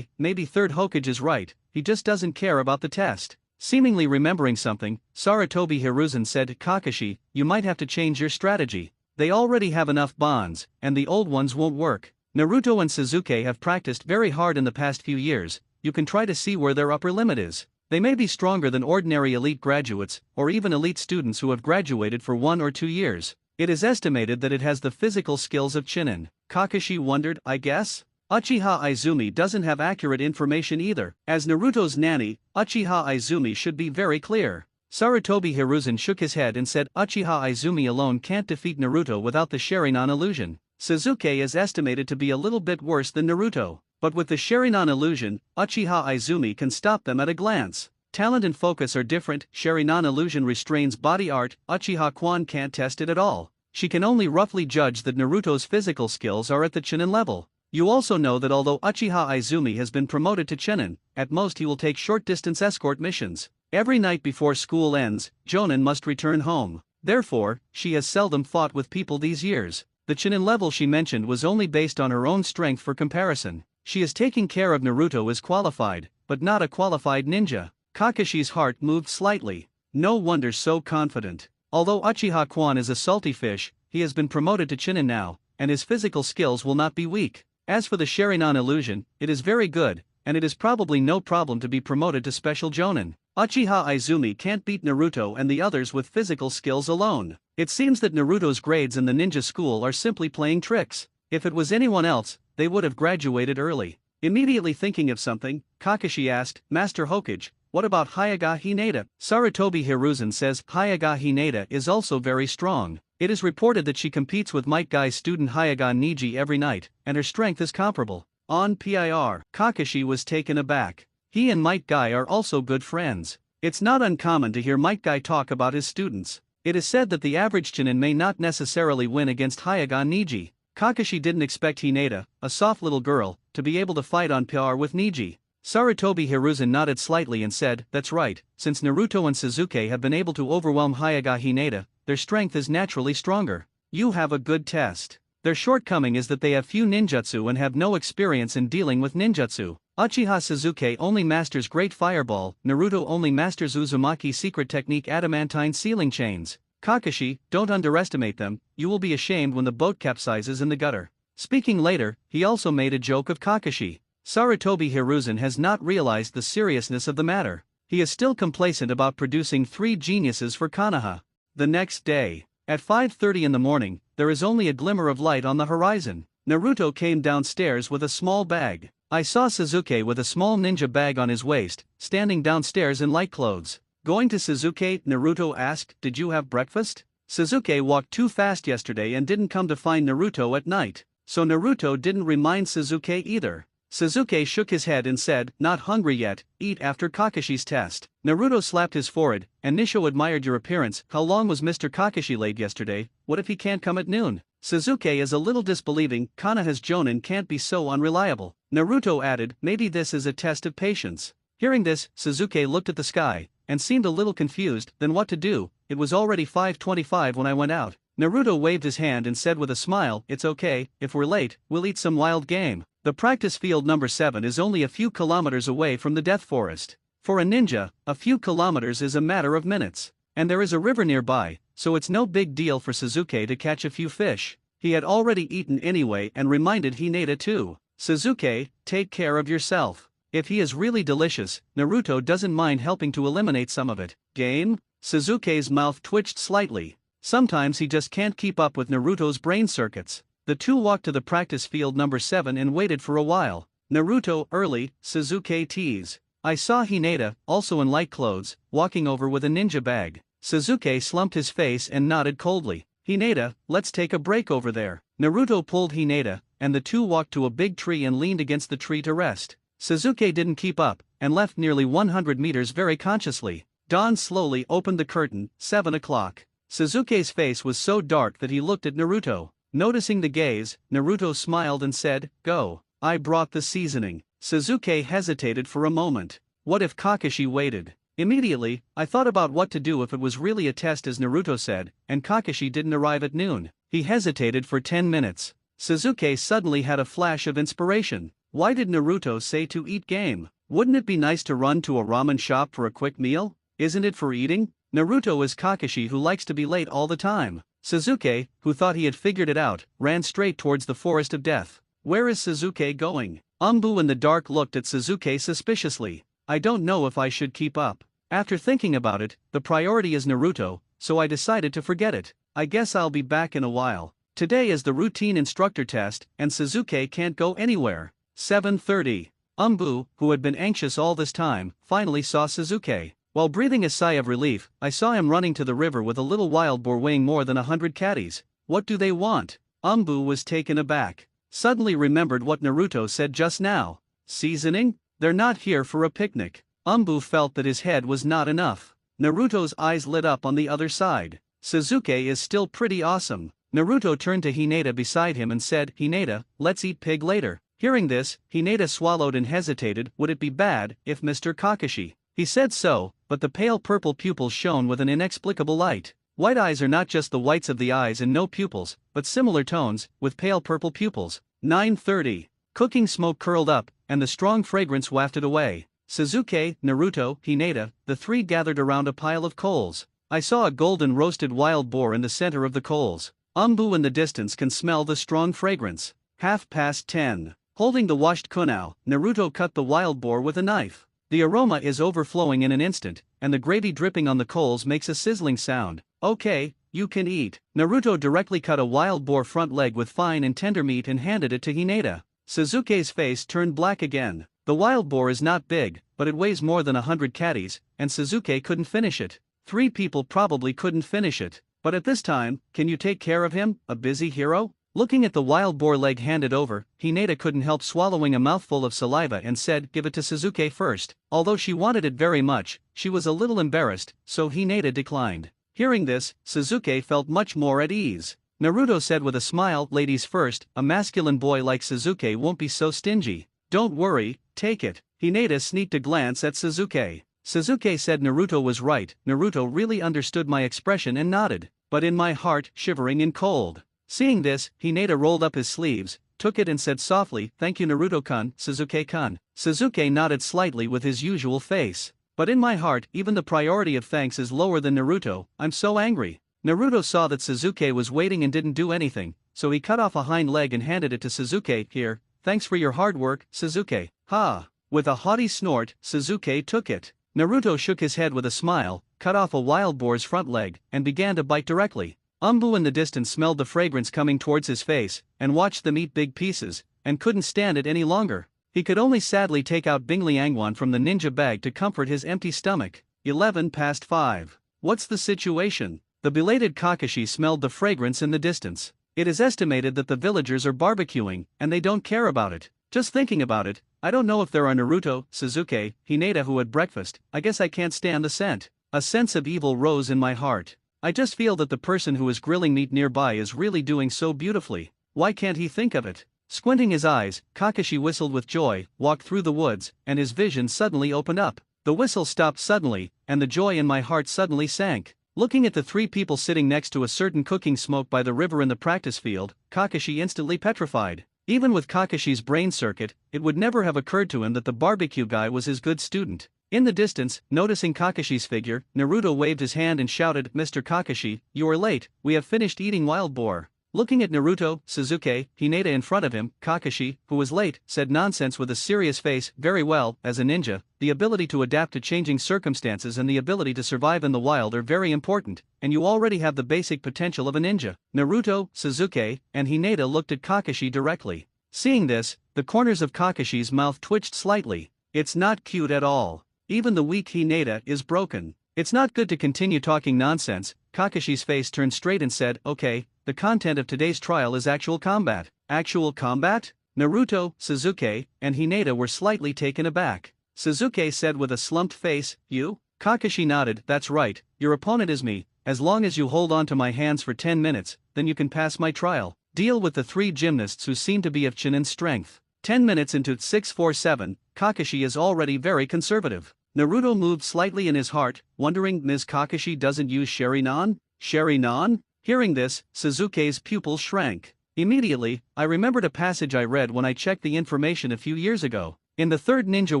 Maybe third Hokage is right, he just doesn't care about the test. Seemingly remembering something, Sarutobi Hiruzen said, "Kakashi, you might have to change your strategy. They already have enough bonds, and the old ones won't work. Naruto and Suzuki have practiced very hard in the past few years, you can try to see where their upper limit is. They may be stronger than ordinary elite graduates, or even elite students who have graduated for 1 or 2 years. It is estimated that it has the physical skills of Chunin." Kakashi wondered, "I guess?" Uchiha Izumi doesn't have accurate information either. As Naruto's nanny, Uchiha Izumi should be very clear. Sarutobi Hiruzen shook his head and said, "Uchiha Izumi alone can't defeat Naruto without the Sharingan illusion. Suzuki is estimated to be a little bit worse than Naruto, but with the Sharingan illusion, Uchiha Izumi can stop them at a glance. Talent and focus are different. Sharingan illusion restrains body art, Uchiha Kwan can't test it at all. She can only roughly judge that Naruto's physical skills are at the Chunin level. You also know that although Uchiha Izumi has been promoted to Chunin, at most he will take short-distance escort missions. Every night before school ends, Jonin must return home. Therefore, she has seldom fought with people these years. The Chunin level she mentioned was only based on her own strength for comparison. She is taking care of Naruto as qualified, but not a qualified ninja." Kakashi's heart moved slightly. No wonder so confident. Although Uchiha Kwan is a salty fish, he has been promoted to Chunin now, and his physical skills will not be weak. As for the Sharingan illusion, it is very good, and it is probably no problem to be promoted to Special Jonin. Uchiha Izumi can't beat Naruto and the others with physical skills alone. It seems that Naruto's grades in the ninja school are simply playing tricks. If it was anyone else, they would have graduated early. Immediately thinking of something, Kakashi asked, Master Hokage, what about Hyuga Hinata? Sarutobi Hiruzen says Hyuga Hinata is also very strong. It is reported that she competes with Might Guy's student Hyuga Niji every night, and her strength is comparable. On PIR, Kakashi was taken aback. He and Might Guy are also good friends. It's not uncommon to hear Might Guy talk about his students. It is said that the average Chunin may not necessarily win against Hyuga Niji. Kakashi didn't expect Hinata, a soft little girl, to be able to fight on par with Niji. Sarutobi Hiruzen nodded slightly and said, that's right, since Naruto and Sasuke have been able to overwhelm Hyuga Hinata, their strength is naturally stronger. You have a good test. Their shortcoming is that they have few ninjutsu and have no experience in dealing with ninjutsu. Uchiha Sasuke only masters Great Fireball, Naruto only masters Uzumaki's secret technique Adamantine Sealing Chains. Kakashi, don't underestimate them, you will be ashamed when the boat capsizes in the gutter. Speaking later, he also made a joke of Kakashi. Sarutobi Hiruzen has not realized the seriousness of the matter. He is still complacent about producing 3 geniuses for Konoha. The next day, at 5:30 in the morning, there is only a glimmer of light on the horizon. Naruto came downstairs with a small bag. I saw Sasuke with a small ninja bag on his waist, standing downstairs in light clothes. Going to Sasuke, Naruto asked, did you have breakfast? Sasuke walked too fast yesterday and didn't come to find Naruto at night, so Naruto didn't remind Sasuke either. Sasuke shook his head and said, not hungry yet, eat after Kakashi's test. Naruto slapped his forehead, and Nisho admired your appearance. How long was Mr. Kakashi late yesterday? What if he can't come at noon? Sasuke is a little disbelieving, Konoha's Jonin can't be so unreliable. Naruto added, maybe this is a test of patience. Hearing this, Sasuke looked at the sky, and seemed a little confused, then what to do, it was already 5:25 when I went out. Naruto waved his hand and said with a smile, it's okay, if we're late, we'll eat some wild game. The practice field number 7 is only a few kilometers away from the Death Forest. For a ninja, a few kilometers is a matter of minutes. And there is a river nearby, so it's no big deal for Sasuke to catch a few fish. He had already eaten anyway and reminded Hinata too. Sasuke, take care of yourself. If he is really delicious, Naruto doesn't mind helping to eliminate some of it. Game? Sasuke's mouth twitched slightly. Sometimes he just can't keep up with Naruto's brain circuits. The two walked to the practice field number 7 and waited for a while. Naruto, early, Sasuke tease. I saw Hinata, also in light clothes, walking over with a ninja bag. Sasuke slumped his face and nodded coldly. Hinata, let's take a break over there. Naruto pulled Hinata, and the two walked to a big tree and leaned against the tree to rest. Sasuke didn't keep up, and left nearly 100 meters very consciously. Dawn slowly opened the curtain, 7 o'clock. Sasuke's face was so dark that he looked at Naruto. Noticing the gaze, Naruto smiled and said, go. I brought the seasoning. Sasuke hesitated for a moment. What if Kakashi waited? Immediately, I thought about what to do if it was really a test as Naruto said, and Kakashi didn't arrive at noon. He hesitated for 10 minutes. Sasuke suddenly had a flash of inspiration. Why did Naruto say to eat game? Wouldn't it be nice to run to a ramen shop for a quick meal? Isn't it for eating? Naruto is Kakashi who likes to be late all the time. Sasuke, who thought he had figured it out, ran straight towards the forest of death. Where is Sasuke going? Umbu in the dark looked at Sasuke suspiciously. I don't know if I should keep up. After thinking about it, the priority is Naruto, so I decided to forget it. I guess I'll be back in a while. Today is the routine instructor test, and Sasuke can't go anywhere. 7:30. Umbu, who had been anxious all this time, finally saw Sasuke. While breathing a sigh of relief, I saw him running to the river with a little wild boar weighing more than 100 catties. What do they want? Umbu was taken aback. Suddenly remembered what Naruto said just now. Seasoning? They're not here for a picnic. Umbu felt that his head was not enough. Naruto's eyes lit up on the other side. Sasuke is still pretty awesome. Naruto turned to Hinata beside him and said, Hinata, let's eat pig later. Hearing this, Hinata swallowed and hesitated. Would it be bad if Mr. Kakashi? He said so, but the pale purple pupils shone with an inexplicable light. White eyes are not just the whites of the eyes and no pupils, but similar tones, with pale purple pupils. 9:30. Cooking smoke curled up, and the strong fragrance wafted away. Sasuke, Naruto, Hinata, the three gathered around a pile of coals. I saw a golden roasted wild boar in the center of the coals. Umbu in the distance can smell the strong fragrance. 10:30. Holding the washed kunao, Naruto cut the wild boar with a knife. The aroma is overflowing in an instant, and the gravy dripping on the coals makes a sizzling sound. Okay, you can eat. Naruto directly cut a wild boar front leg with fine and tender meat and handed it to Hinata. Sasuke's face turned black again. The wild boar is not big, but it weighs more than 100 catties, and Sasuke couldn't finish it. 3 people probably couldn't finish it. But at this time, can you take care of him, a busy hero? Looking at the wild boar leg handed over, Hinata couldn't help swallowing a mouthful of saliva and said, "Give it to Sasuke first." Although she wanted it very much, she was a little embarrassed, so Hinata declined. Hearing this, Sasuke felt much more at ease. Naruto said with a smile, "Ladies first, a masculine boy like Sasuke won't be so stingy. Don't worry, take it." Hinata sneaked a glance at Sasuke. Sasuke said Naruto was right. Naruto really understood my expression and nodded, but in my heart, shivering in cold. Seeing this, Hinata rolled up his sleeves, took it and said softly, "Thank you Naruto-kun, Sasuke-kun." Sasuke nodded slightly with his usual face. But in my heart, even the priority of thanks is lower than Naruto. I'm so angry. Naruto saw that Sasuke was waiting and didn't do anything, so he cut off a hind leg and handed it to Sasuke. "Here, thanks for your hard work, Sasuke." "Ha!" With a haughty snort, Sasuke took it. Naruto shook his head with a smile, cut off a wild boar's front leg, and began to bite directly. Umbu in the distance smelled the fragrance coming towards his face, and watched them eat big pieces, and couldn't stand it any longer. He could only sadly take out Bingley Angwan from the ninja bag to comfort his empty stomach. 5:11. What's the situation? The belated Kakashi smelled the fragrance in the distance. It is estimated that the villagers are barbecuing, and they don't care about it. Just thinking about it, I don't know if there are Naruto, Sasuke, Hinata who had breakfast. I guess I can't stand the scent. A sense of evil rose in my heart. I just feel that the person who is grilling meat nearby is really doing so beautifully. Why can't he think of it? Squinting his eyes, Kakashi whistled with joy, walked through the woods, and his vision suddenly opened up. The whistle stopped suddenly, and the joy in my heart suddenly sank. Looking at the 3 people sitting next to a certain cooking smoke by the river in the practice field, Kakashi instantly petrified. Even with Kakashi's brain circuit, it would never have occurred to him that the barbecue guy was his good student. In the distance, noticing Kakashi's figure, Naruto waved his hand and shouted, "Mr. Kakashi, you are late, we have finished eating wild boar." Looking at Naruto, Sasuke, Hinata in front of him, Kakashi, who was late, said nonsense with a serious face. "Very well, as a ninja, the ability to adapt to changing circumstances and the ability to survive in the wild are very important, and you already have the basic potential of a ninja." Naruto, Sasuke, and Hinata looked at Kakashi directly. Seeing this, the corners of Kakashi's mouth twitched slightly. It's not cute at all. Even the weak Hinata is broken. It's not good to continue talking nonsense. Kakashi's face turned straight and said, "Okay, the content of today's trial is actual combat." Actual combat? Naruto, Sasuke, and Hinata were slightly taken aback. Sasuke said with a slumped face, "You?" Kakashi nodded, "That's right, your opponent is me. As long as you hold on to my hands for 10 minutes, then you can pass my trial. Deal with the 3 gymnasts who seem to be of Chunin strength." 10 minutes into 6:47, Kakashi is already very conservative. Naruto moved slightly in his heart, wondering, Ms. Kakashi doesn't use Sharingan? Sharingan? Hearing this, Sasuke's pupils shrank. Immediately, I remembered a passage I read when I checked the information a few years ago. In the Third Ninja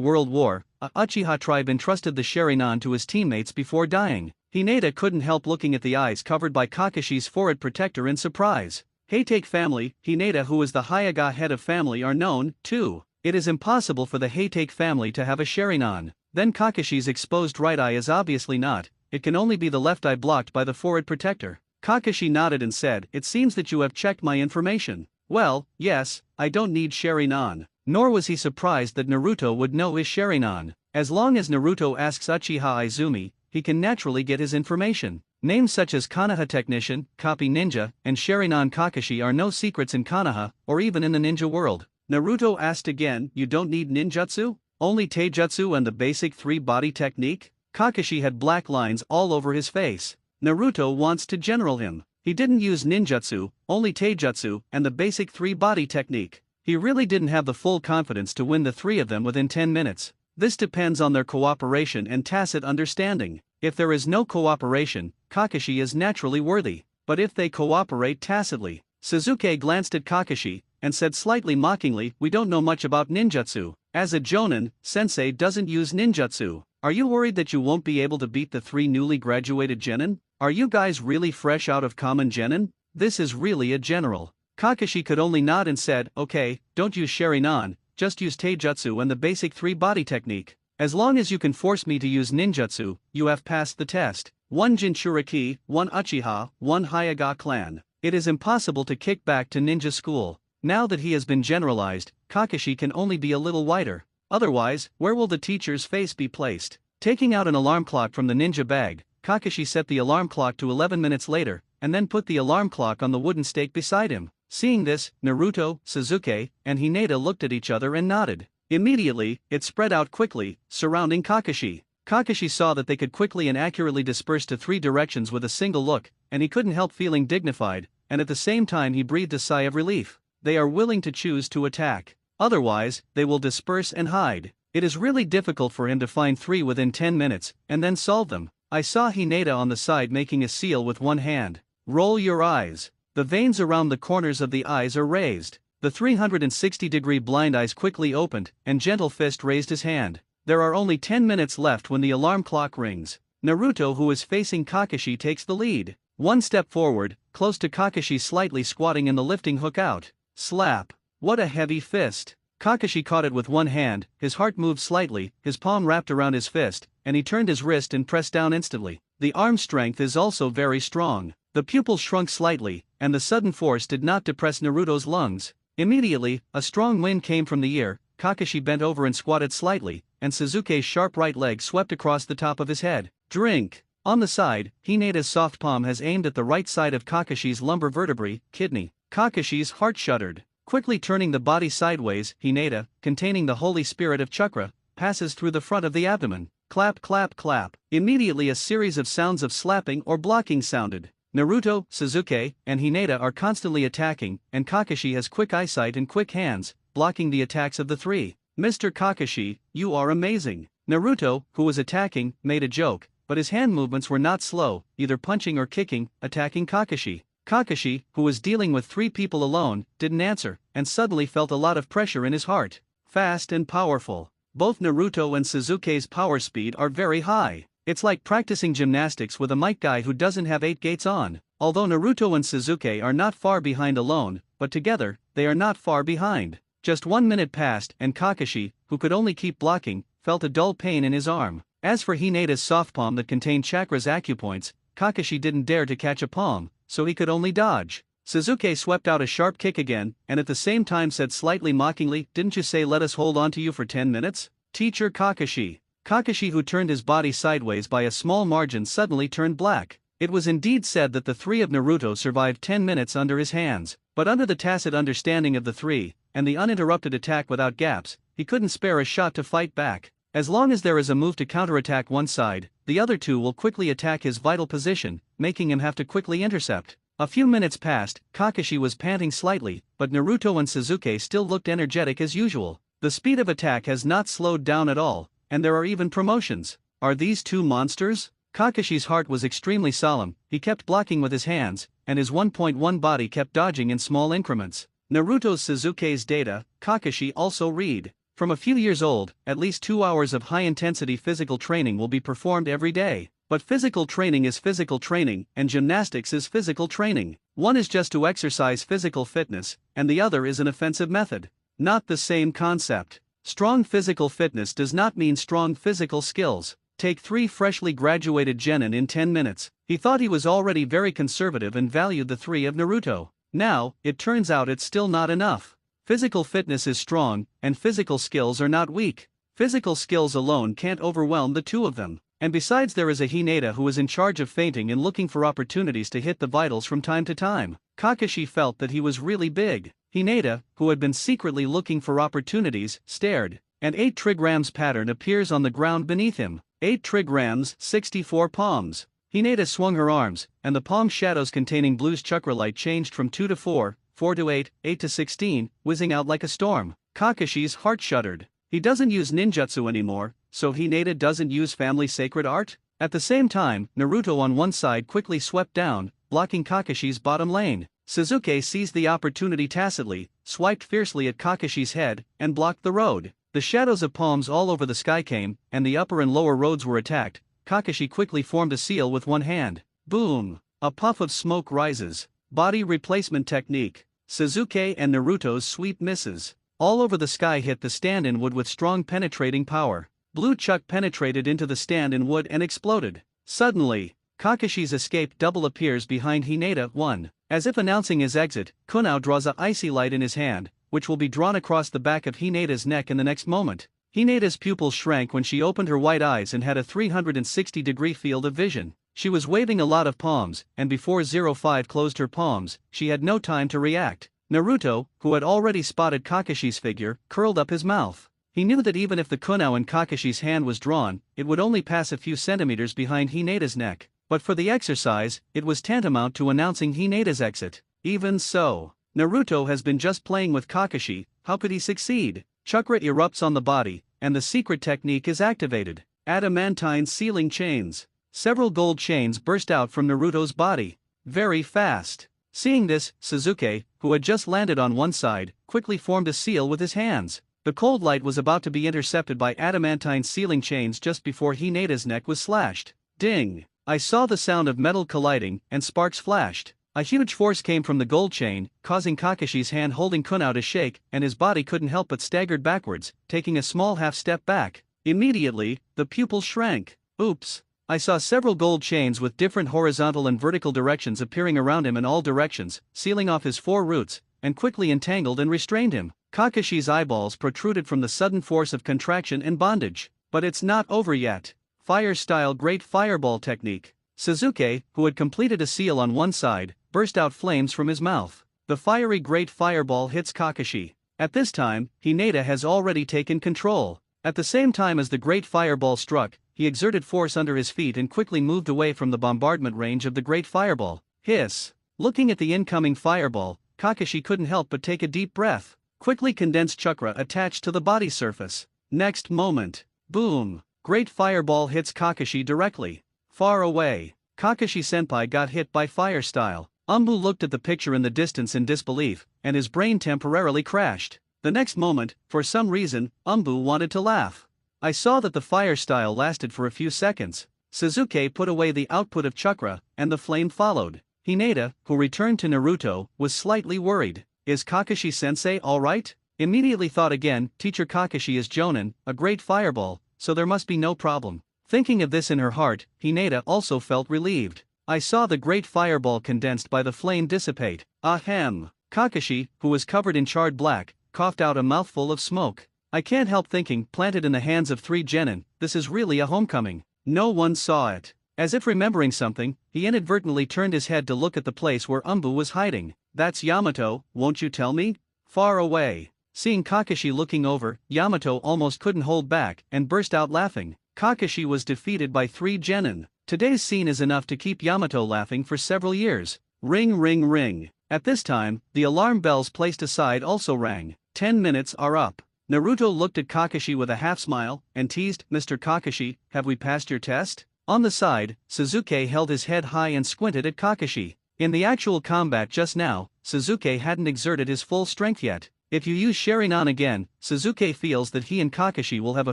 World War, a Uchiha tribe entrusted the Sharingan to his teammates before dying. Hinata couldn't help looking at the eyes covered by Kakashi's forehead protector in surprise. Heitake family, Hinata who is the Hyaga head of family are known, too. It is impossible for the Heitake family to have a Sharingan. Then Kakashi's exposed right eye is obviously not, it can only be the left eye blocked by the forehead protector. Kakashi nodded and said, "It seems that you have checked my information." Well, yes, I don't need Sharingan. Nor was he surprised that Naruto would know his Sharingan. As long as Naruto asks Uchiha Izumi, he can naturally get his information. Names such as Konoha Technician, Copy Ninja, and Sharingan Kakashi are no secrets in Konoha, or even in the ninja world. Naruto asked again, "You don't need ninjutsu? Only taijutsu and the basic 3-body technique?" Kakashi had black lines all over his face. Naruto wants to general him. He didn't use ninjutsu, only taijutsu, and the basic 3-body technique. He really didn't have the full confidence to win the 3 of them within 10 minutes. This depends on their cooperation and tacit understanding. If there is no cooperation, Kakashi is naturally worthy. But if they cooperate tacitly, Sasuke glanced at Kakashi and said slightly mockingly, "We don't know much about ninjutsu. As a jonin, sensei doesn't use ninjutsu. Are you worried that you won't be able to beat the 3 newly graduated genin? Are you guys really fresh out of common genin? This is really a general." Kakashi could only nod and said, okay, don't use Sharingan, just use Taijutsu and the basic 3-body technique. As long as you can force me to use ninjutsu, you have passed the test. 1 Jinchuriki, 1 Uchiha, 1 Hyuga clan. It is impossible to kick back to ninja school. Now that he has been generalized, Kakashi can only be a little whiter. Otherwise, where will the teacher's face be placed? Taking out an alarm clock from the ninja bag, Kakashi set the alarm clock to 11 minutes later, and then put the alarm clock on the wooden stake beside him. Seeing this, Naruto, Sasuke, and Hinata looked at each other and nodded. Immediately, it spread out quickly, surrounding Kakashi. Kakashi saw that they could quickly and accurately disperse to 3 directions with a single look, and he couldn't help feeling dignified, and at the same time he breathed a sigh of relief. They are willing to choose to attack. Otherwise, they will disperse and hide. It is really difficult for him to find 3 within 10 minutes, and then solve them. I saw Hinata on the side making a seal with one hand. Roll your eyes. The veins around the corners of the eyes are raised. The 360-degree blind eyes quickly opened, and Gentle Fist raised his hand. There are only 10 minutes left when the alarm clock rings. Naruto, who is facing Kakashi, takes the lead. 1 step forward, close to Kakashi, slightly squatting in the lifting hook out. Slap. What a heavy fist. Kakashi caught it with one hand, his heart moved slightly, his palm wrapped around his fist, and he turned his wrist and pressed down instantly. The arm strength is also very strong. The pupils shrunk slightly, and the sudden force did not depress Naruto's lungs. Immediately, a strong wind came from the ear, Kakashi bent over and squatted slightly, and Sasuke's sharp right leg swept across the top of his head. Drink! On the side, Hinata's soft palm has aimed at the right side of Kakashi's lumbar vertebrae, kidney. Kakashi's heart shuddered. Quickly turning the body sideways, Hinata, containing the holy spirit of chakra, passes through the front of the abdomen. Clap, clap, clap. Immediately a series of sounds of slapping or blocking sounded. Naruto, Sasuke, and Hinata are constantly attacking, and Kakashi has quick eyesight and quick hands, blocking the attacks of the 3. Mr. Kakashi, you are amazing. Naruto, who was attacking, made a joke, but his hand movements were not slow, either punching or kicking, attacking Kakashi. Kakashi, who was dealing with 3 people alone, didn't answer, and suddenly felt a lot of pressure in his heart. Fast and powerful. Both Naruto and Sasuke's power speed are very high. It's like practicing gymnastics with a mic guy who doesn't have 8 gates on. Although Naruto and Sasuke are not far behind alone, but together, they are not far behind. Just 1 minute passed, and Kakashi, who could only keep blocking, felt a dull pain in his arm. As for Hinata's soft palm that contained chakra's acupoints, Kakashi didn't dare to catch a palm, so he could only dodge. Sasuke swept out a sharp kick again, and at the same time said slightly mockingly, "Didn't you say let us hold on to you for 10 minutes? Teacher Kakashi." Kakashi, who turned his body sideways by a small margin, suddenly turned black. It was indeed said that the 3 of Naruto survived 10 minutes under his hands, but under the tacit understanding of the 3, and the uninterrupted attack without gaps, he couldn't spare a shot to fight back. As long as there is a move to counterattack one side, the other 2 will quickly attack his vital position, making him have to quickly intercept. A few minutes passed, Kakashi was panting slightly, but Naruto and Sasuke still looked energetic as usual. The speed of attack has not slowed down at all, and there are even promotions. Are these 2 monsters? Kakashi's heart was extremely solemn, he kept blocking with his hands, and his 1.1 body kept dodging in small increments. Naruto's Sasuke's data, Kakashi also read. From a few years old, at least 2 hours of high-intensity physical training will be performed every day. But physical training is physical training, and gymnastics is physical training. One is just to exercise physical fitness, and the other is an offensive method. Not the same concept. Strong physical fitness does not mean strong physical skills. Take 3 freshly graduated genin in 10 minutes. He thought he was already very conservative and valued the 3 of Naruto. Now, it turns out it's still not enough. Physical fitness is strong, and physical skills are not weak. Physical skills alone can't overwhelm the 2 of them. And besides, there is a Hinata who is in charge of feinting and looking for opportunities to hit the vitals from time to time. Kakashi felt that he was really big. Hinata, who had been secretly looking for opportunities, stared. And 8 trigrams pattern appears on the ground beneath him. 8 trigrams, 64 palms. Hinata swung her arms, and the palm shadows containing blue's chakra light changed from 2 to 4, 4 to 8, 8 to 16, whizzing out like a storm. Kakashi's heart shuddered. He doesn't use ninjutsu anymore, so Hinata doesn't use family sacred art? At the same time, Naruto on one side quickly swept down, blocking Kakashi's bottom lane. Sasuke seized the opportunity tacitly, swiped fiercely at Kakashi's head, and blocked the road. The shadows of palms all over the sky came, and the upper and lower roads were attacked. Kakashi quickly formed a seal with one hand. Boom! A puff of smoke rises. Body replacement technique. Sasuke and Naruto's sweet misses. All over the sky hit the stand-in wood with strong penetrating power. Blue Chuck penetrated into the stand-in wood and exploded. Suddenly, Kakashi's escape double appears behind Hinata 1. As if announcing his exit, Kunao draws a icy light in his hand, which will be drawn across the back of Hinata's neck in the next moment. Hinata's pupils shrank when she opened her white eyes and had a 360-degree field of vision. She was waving a lot of palms, and before 05 closed her palms, she had no time to react. Naruto, who had already spotted Kakashi's figure, curled up his mouth. He knew that even if the kunao in Kakashi's hand was drawn, it would only pass a few centimeters behind Hinata's neck. But for the exercise, it was tantamount to announcing Hinata's exit. Even so, Naruto has been just playing with Kakashi, how could he succeed? Chakra erupts on the body, and the secret technique is activated. Adamantine sealing chains. Several gold chains burst out from Naruto's body. Very fast. Seeing this, Sasuke, who had just landed on one side, quickly formed a seal with his hands. The cold light was about to be intercepted by adamantine sealing chains just before Hinata's neck was slashed. Ding! I saw the sound of metal colliding, and sparks flashed. A huge force came from the gold chain, causing Kakashi's hand holding Kunao to shake, and his body couldn't help but staggered backwards, taking a small half-step back. Immediately, the pupils shrank. Oops! I saw several gold chains with different horizontal and vertical directions appearing around him in all directions, sealing off his four roots, and quickly entangled and restrained him. Kakashi's eyeballs protruded from the sudden force of contraction and bondage. But it's not over yet. Fire-style Great Fireball technique. Sasuke, who had completed a seal on one side, burst out flames from his mouth. The fiery Great Fireball hits Kakashi. At this time, Hinata has already taken control. At the same time as the Great Fireball struck, he exerted force under his feet and quickly moved away from the bombardment range of the Great Fireball. Hiss! Looking at the incoming fireball, Kakashi couldn't help but take a deep breath. Quickly condensed chakra attached to the body surface. Next moment, boom! Great Fireball hits Kakashi directly. Far away, Kakashi-senpai got hit by fire style. Umbu looked at the picture in the distance in disbelief, and his brain temporarily crashed. The next moment, for some reason, Umbu wanted to laugh. I saw that the fire style lasted for a few seconds. Sasuke put away the output of chakra, and the flame followed. Hinata, who returned to Naruto, was slightly worried. Is Kakashi-sensei alright? Immediately thought again, Teacher Kakashi is Jonin, a great fireball, so there must be no problem. Thinking of this in her heart, Hinata also felt relieved. I saw the great fireball condensed by the flame dissipate. Ahem. Kakashi, who was covered in charred black, coughed out a mouthful of smoke. I can't help thinking, planted in the hands of 3 genin, this is really a homecoming. No one saw it. As if remembering something, he inadvertently turned his head to look at the place where Umbu was hiding. That's Yamato, won't you tell me? Far away. Seeing Kakashi looking over, Yamato almost couldn't hold back and burst out laughing. Kakashi was defeated by 3 genin. Today's scene is enough to keep Yamato laughing for several years. Ring ring ring. At this time, the alarm bells placed aside also rang. 10 minutes are up. Naruto looked at Kakashi with a half-smile, and teased, Mr. Kakashi, have we passed your test? On the side, Sasuke held his head high and squinted at Kakashi. In the actual combat just now, Sasuke hadn't exerted his full strength yet. If you use Sharingan again, Sasuke feels that he and Kakashi will have a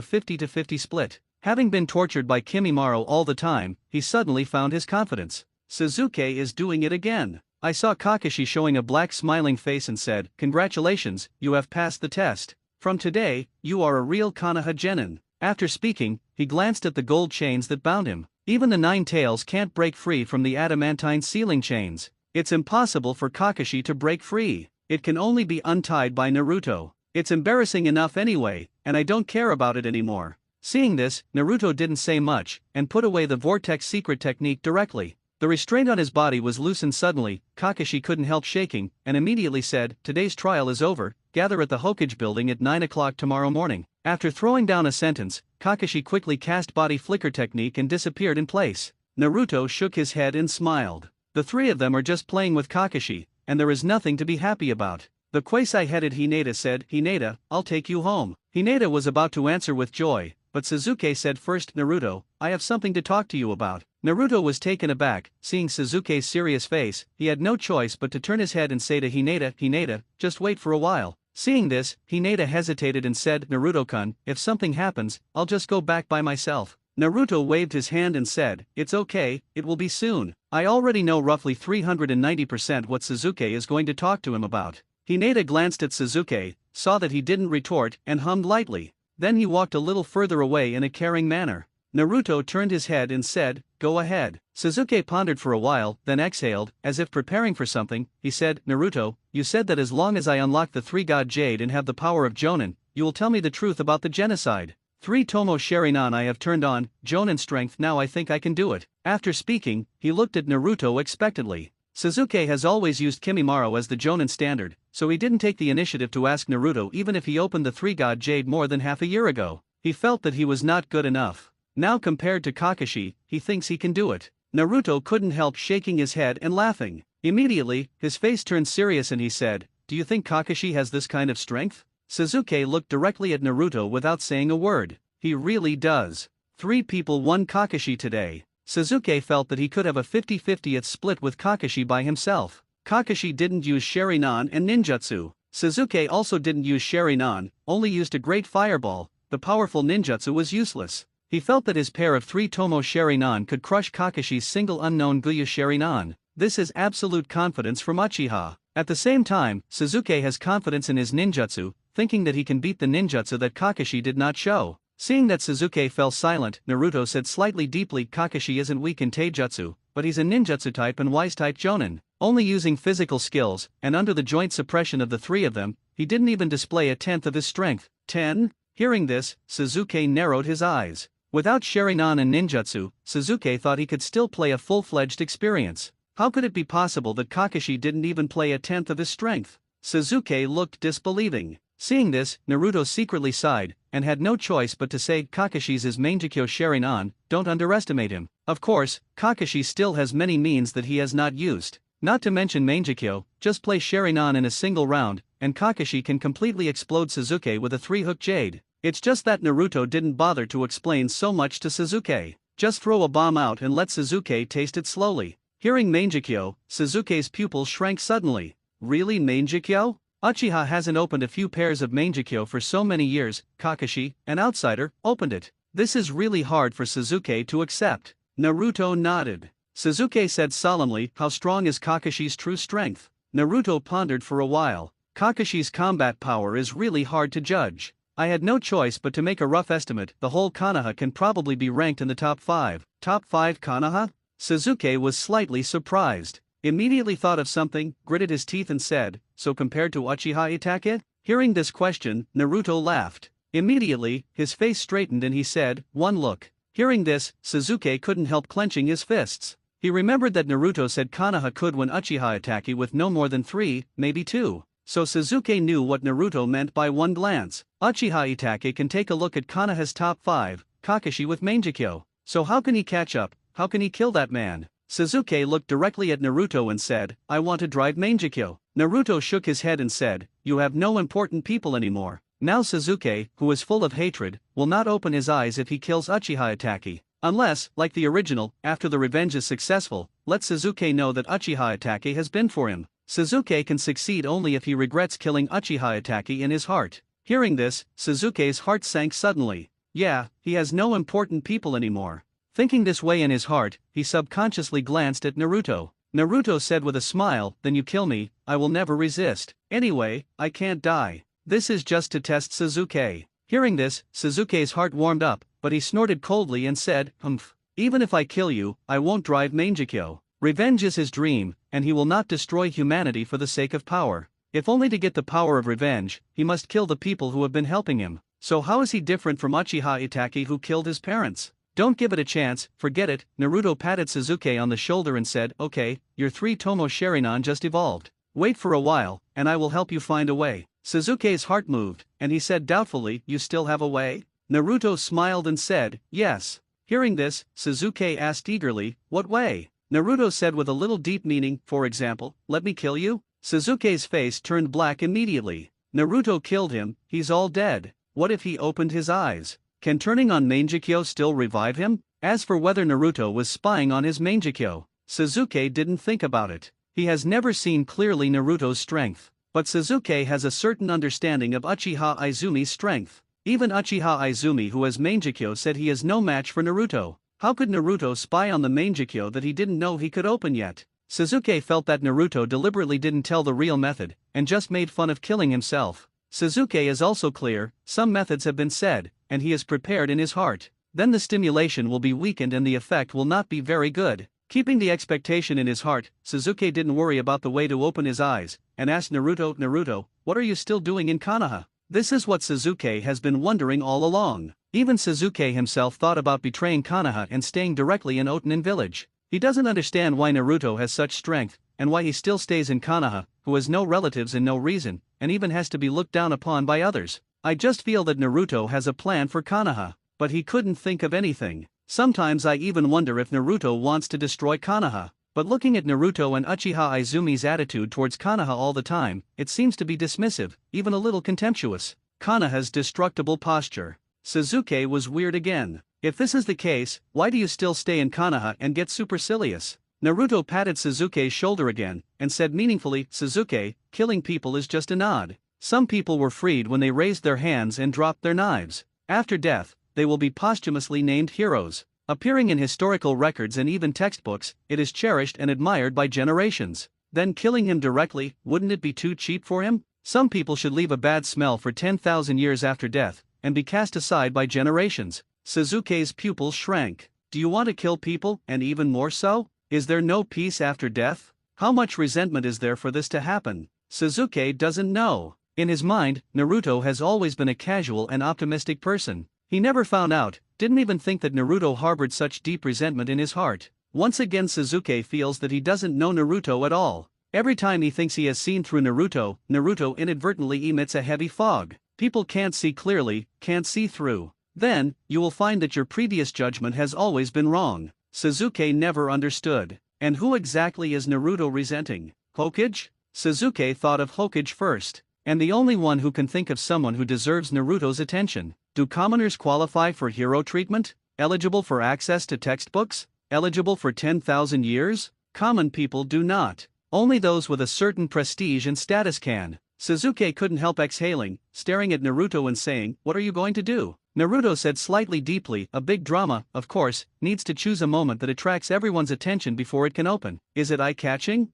50-50 split. Having been tortured by Kimimaro all the time, he suddenly found his confidence. Sasuke is doing it again. I saw Kakashi showing a black smiling face and said, Congratulations, you have passed the test. From today, you are a real Konoha genin. After speaking, he glanced at the gold chains that bound him. Even the 9 tails can't break free from the adamantine sealing chains. It's impossible for Kakashi to break free. It can only be untied by Naruto. It's embarrassing enough anyway, and I don't care about it anymore. Seeing this, Naruto didn't say much, and put away the vortex secret technique directly. The restraint on his body was loosened suddenly. Kakashi couldn't help shaking, and immediately said, Today's trial is over, gather at the Hokage building at 9 o'clock tomorrow morning. After throwing down a sentence, Kakashi quickly cast body flicker technique and disappeared in place. Naruto shook his head and smiled. The 3 of them are just playing with Kakashi, and there is nothing to be happy about. The quasi-headed Hinata said, Hinata, I'll take you home. Hinata was about to answer with joy, but Sasuke said first, Naruto, I have something to talk to you about. Naruto was taken aback, seeing Sasuke's serious face. He had no choice but to turn his head and say to Hinata, Hinata, just wait for a while. Seeing this, Hinata hesitated and said, Naruto-kun, if something happens, I'll just go back by myself. Naruto waved his hand and said, It's okay, it will be soon. I already know roughly 390% what Sasuke is going to talk to him about. Hinata glanced at Suzuki, saw that he didn't retort, and hummed lightly. Then he walked a little further away in a caring manner. Naruto turned his head and said, "Go ahead." Suzuki pondered for a while, then exhaled, as if preparing for something. He said, "Naruto, you said that as long as I unlock the three-god jade and have the power of Jonin, you will tell me the truth about the genocide. 3 Tomo Sharingan I have turned on, Jonin strength, now I think I can do it." After speaking, he looked at Naruto expectantly. Suzuki has always used Kimimaro as the Jonin standard, so he didn't take the initiative to ask Naruto even if he opened the three-god jade more than half a year ago. He felt that he was not good enough. Now compared to Kakashi, he thinks he can do it. Naruto couldn't help shaking his head and laughing. Immediately, his face turned serious and he said, "Do you think Kakashi has this kind of strength?" Suzuki looked directly at Naruto without saying a word. He really does. 3 people won Kakashi today. Suzuki felt that he could have a 50-50th split with Kakashi by himself. Kakashi didn't use Sharingan and ninjutsu. Suzuki also didn't use Sharingan, only used a great fireball. The powerful ninjutsu was useless. He felt that his pair of 3 Tomo Sharingan could crush Kakashi's single unknown Guya Sharingan. This is absolute confidence from Uchiha. At the same time, Suzuki has confidence in his ninjutsu, thinking that he can beat the ninjutsu that Kakashi did not show. Seeing that Suzuki fell silent, Naruto said slightly deeply, "Kakashi isn't weak in taijutsu, but he's a ninjutsu type and wise type Jonin. Only using physical skills, and under the joint suppression of the 3 of them, he didn't even display a tenth of his strength." 10. Hearing this, Suzuki narrowed his eyes. Without Sharingan and ninjutsu, Suzuki thought he could still play a full-fledged experience. How could it be possible that Kakashi didn't even play a tenth of his strength? Suzuki looked disbelieving. Seeing this, Naruto secretly sighed, and had no choice but to say, "Kakashi's is Mangekyo Sharingan, don't underestimate him." Of course, Kakashi still has many means that he has not used. Not to mention Mangekyo, just play Sharingan in a single round, and Kakashi can completely explode Suzuki with a 3-hook jade. It's just that Naruto didn't bother to explain so much to Suzuki. Just throw a bomb out and let Suzuki taste it slowly. Hearing Mangekyo, Suzuki's pupils shrank suddenly. Really, Mangekyo? Uchiha hasn't opened a few pairs of Mangekyo for so many years. Kakashi, an outsider, opened it. This is really hard for Suzuki to accept. Naruto nodded. Suzuki said solemnly, "How strong is Kakashi's true strength?" Naruto pondered for a while. Kakashi's combat power is really hard to judge. I had no choice but to make a rough estimate. The whole Konoha can probably be ranked in the top 5. Top 5 Konoha? Suzuki was slightly surprised. Immediately thought of something, gritted his teeth and said, "So compared to Uchiha Itachi?" Hearing this question, Naruto laughed. Immediately, his face straightened and he said, "One look." Hearing this, Suzuki couldn't help clenching his fists. He remembered that Naruto said Konoha could win Uchiha Itachi with no more than 3, maybe 2. So Suzuki knew what Naruto meant by one glance. Uchiha Itachi can take a look at Konoha's top 5, Kakashi with Mangekyo. So how can he catch up? How can he kill that man? Suzuki looked directly at Naruto and said, "I want to drive Mangekyo." Naruto shook his head and said, "You have no important people anymore." Now Suzuki, who is full of hatred, will not open his eyes if he kills Uchiha Itachi. Unless, like the original, after the revenge is successful, let Suzuki know that Uchiha Itachi has been for him. Suzuki can succeed only if he regrets killing Uchiha Itachi in his heart. Hearing this, Suzuki's heart sank suddenly. Yeah, he has no important people anymore. Thinking this way in his heart, he subconsciously glanced at Naruto. Naruto said with a smile, "Then you kill me, I will never resist. Anyway, I can't die. This is just to test Suzuki." Hearing this, Suzuki's heart warmed up, but he snorted coldly and said, "Humph. Even if I kill you, I won't drive Mangekyo." Revenge is his dream, and he will not destroy humanity for the sake of power. If only to get the power of revenge, he must kill the people who have been helping him. So how is he different from Uchiha Itachi who killed his parents? Don't give it a chance, forget it. Naruto patted Suzuki on the shoulder and said, "Okay, your 3 Tomo Sharingan just evolved. Wait for a while, and I will help you find a way." Suzuki's heart moved, and he said doubtfully, "You still have a way?" Naruto smiled and said, "Yes." Hearing this, Suzuki asked eagerly, "What way?" Naruto said with a little deep meaning, "For example, let me kill you?" Suzuki's face turned black immediately. Naruto killed him, he's all dead. What if he opened his eyes? Can turning on Mangekyo still revive him? As for whether Naruto was spying on his Mangekyo, Suzuki didn't think about it. He has never seen clearly Naruto's strength. But Suzuki has a certain understanding of Uchiha Izumi's strength. Even Uchiha Izumi who has Mangekyo said he is no match for Naruto. How could Naruto spy on the Mangekyo that he didn't know he could open yet? Sasuke felt that Naruto deliberately didn't tell the real method, and just made fun of killing himself. Sasuke is also clear, some methods have been said, and he is prepared in his heart. Then the stimulation will be weakened and the effect will not be very good. Keeping the expectation in his heart, Sasuke didn't worry about the way to open his eyes, and asked Naruto, Naruto, what are you still doing in Konoha? This is what Sasuke has been wondering all along. Even Sasuke himself thought about betraying Konoha and staying directly in Otanin village. He doesn't understand why Naruto has such strength, and why he still stays in Konoha, who has no relatives and no reason, and even has to be looked down upon by others. I just feel that Naruto has a plan for Konoha, but he couldn't think of anything. Sometimes I even wonder if Naruto wants to destroy Konoha. But looking at Naruto and Uchiha Izumi's attitude towards Konoha all the time, it seems to be dismissive, even a little contemptuous. Konoha's destructible posture. Sasuke was weird again. If this is the case, why do you still stay in Konoha and get supercilious? Naruto patted Sasuke's shoulder again, and said meaningfully, Sasuke, killing people is just a nod. Some people were freed when they raised their hands and dropped their knives. After death, they will be posthumously named heroes. Appearing in historical records and even textbooks, it is cherished and admired by generations. Then killing him directly, wouldn't it be too cheap for him? Some people should leave a bad smell for 10,000 years after death, and be cast aside by generations. Sasuke's pupils shrank. Do you want to kill people, and even more so? Is there no peace after death? How much resentment is there for this to happen? Sasuke doesn't know. In his mind, Naruto has always been a casual and optimistic person. He never found out, didn't even think that Naruto harbored such deep resentment in his heart. Once again Sasuke feels that he doesn't know Naruto at all. Every time he thinks he has seen through Naruto, Naruto inadvertently emits a heavy fog. People can't see clearly, can't see through. Then, you will find that your previous judgment has always been wrong. Sasuke never understood. And who exactly is Naruto resenting? Hokage? Sasuke thought of Hokage first. And the only one who can think of someone who deserves Naruto's attention. Do commoners qualify for hero treatment? Eligible for access to textbooks? Eligible for 10,000 years? Common people do not. Only those with a certain prestige and status can. Sasuke couldn't help exhaling, staring at Naruto and saying, what are you going to do? Naruto said slightly deeply, a big drama, of course, needs to choose a moment that attracts everyone's attention before it can open. Is it eye-catching?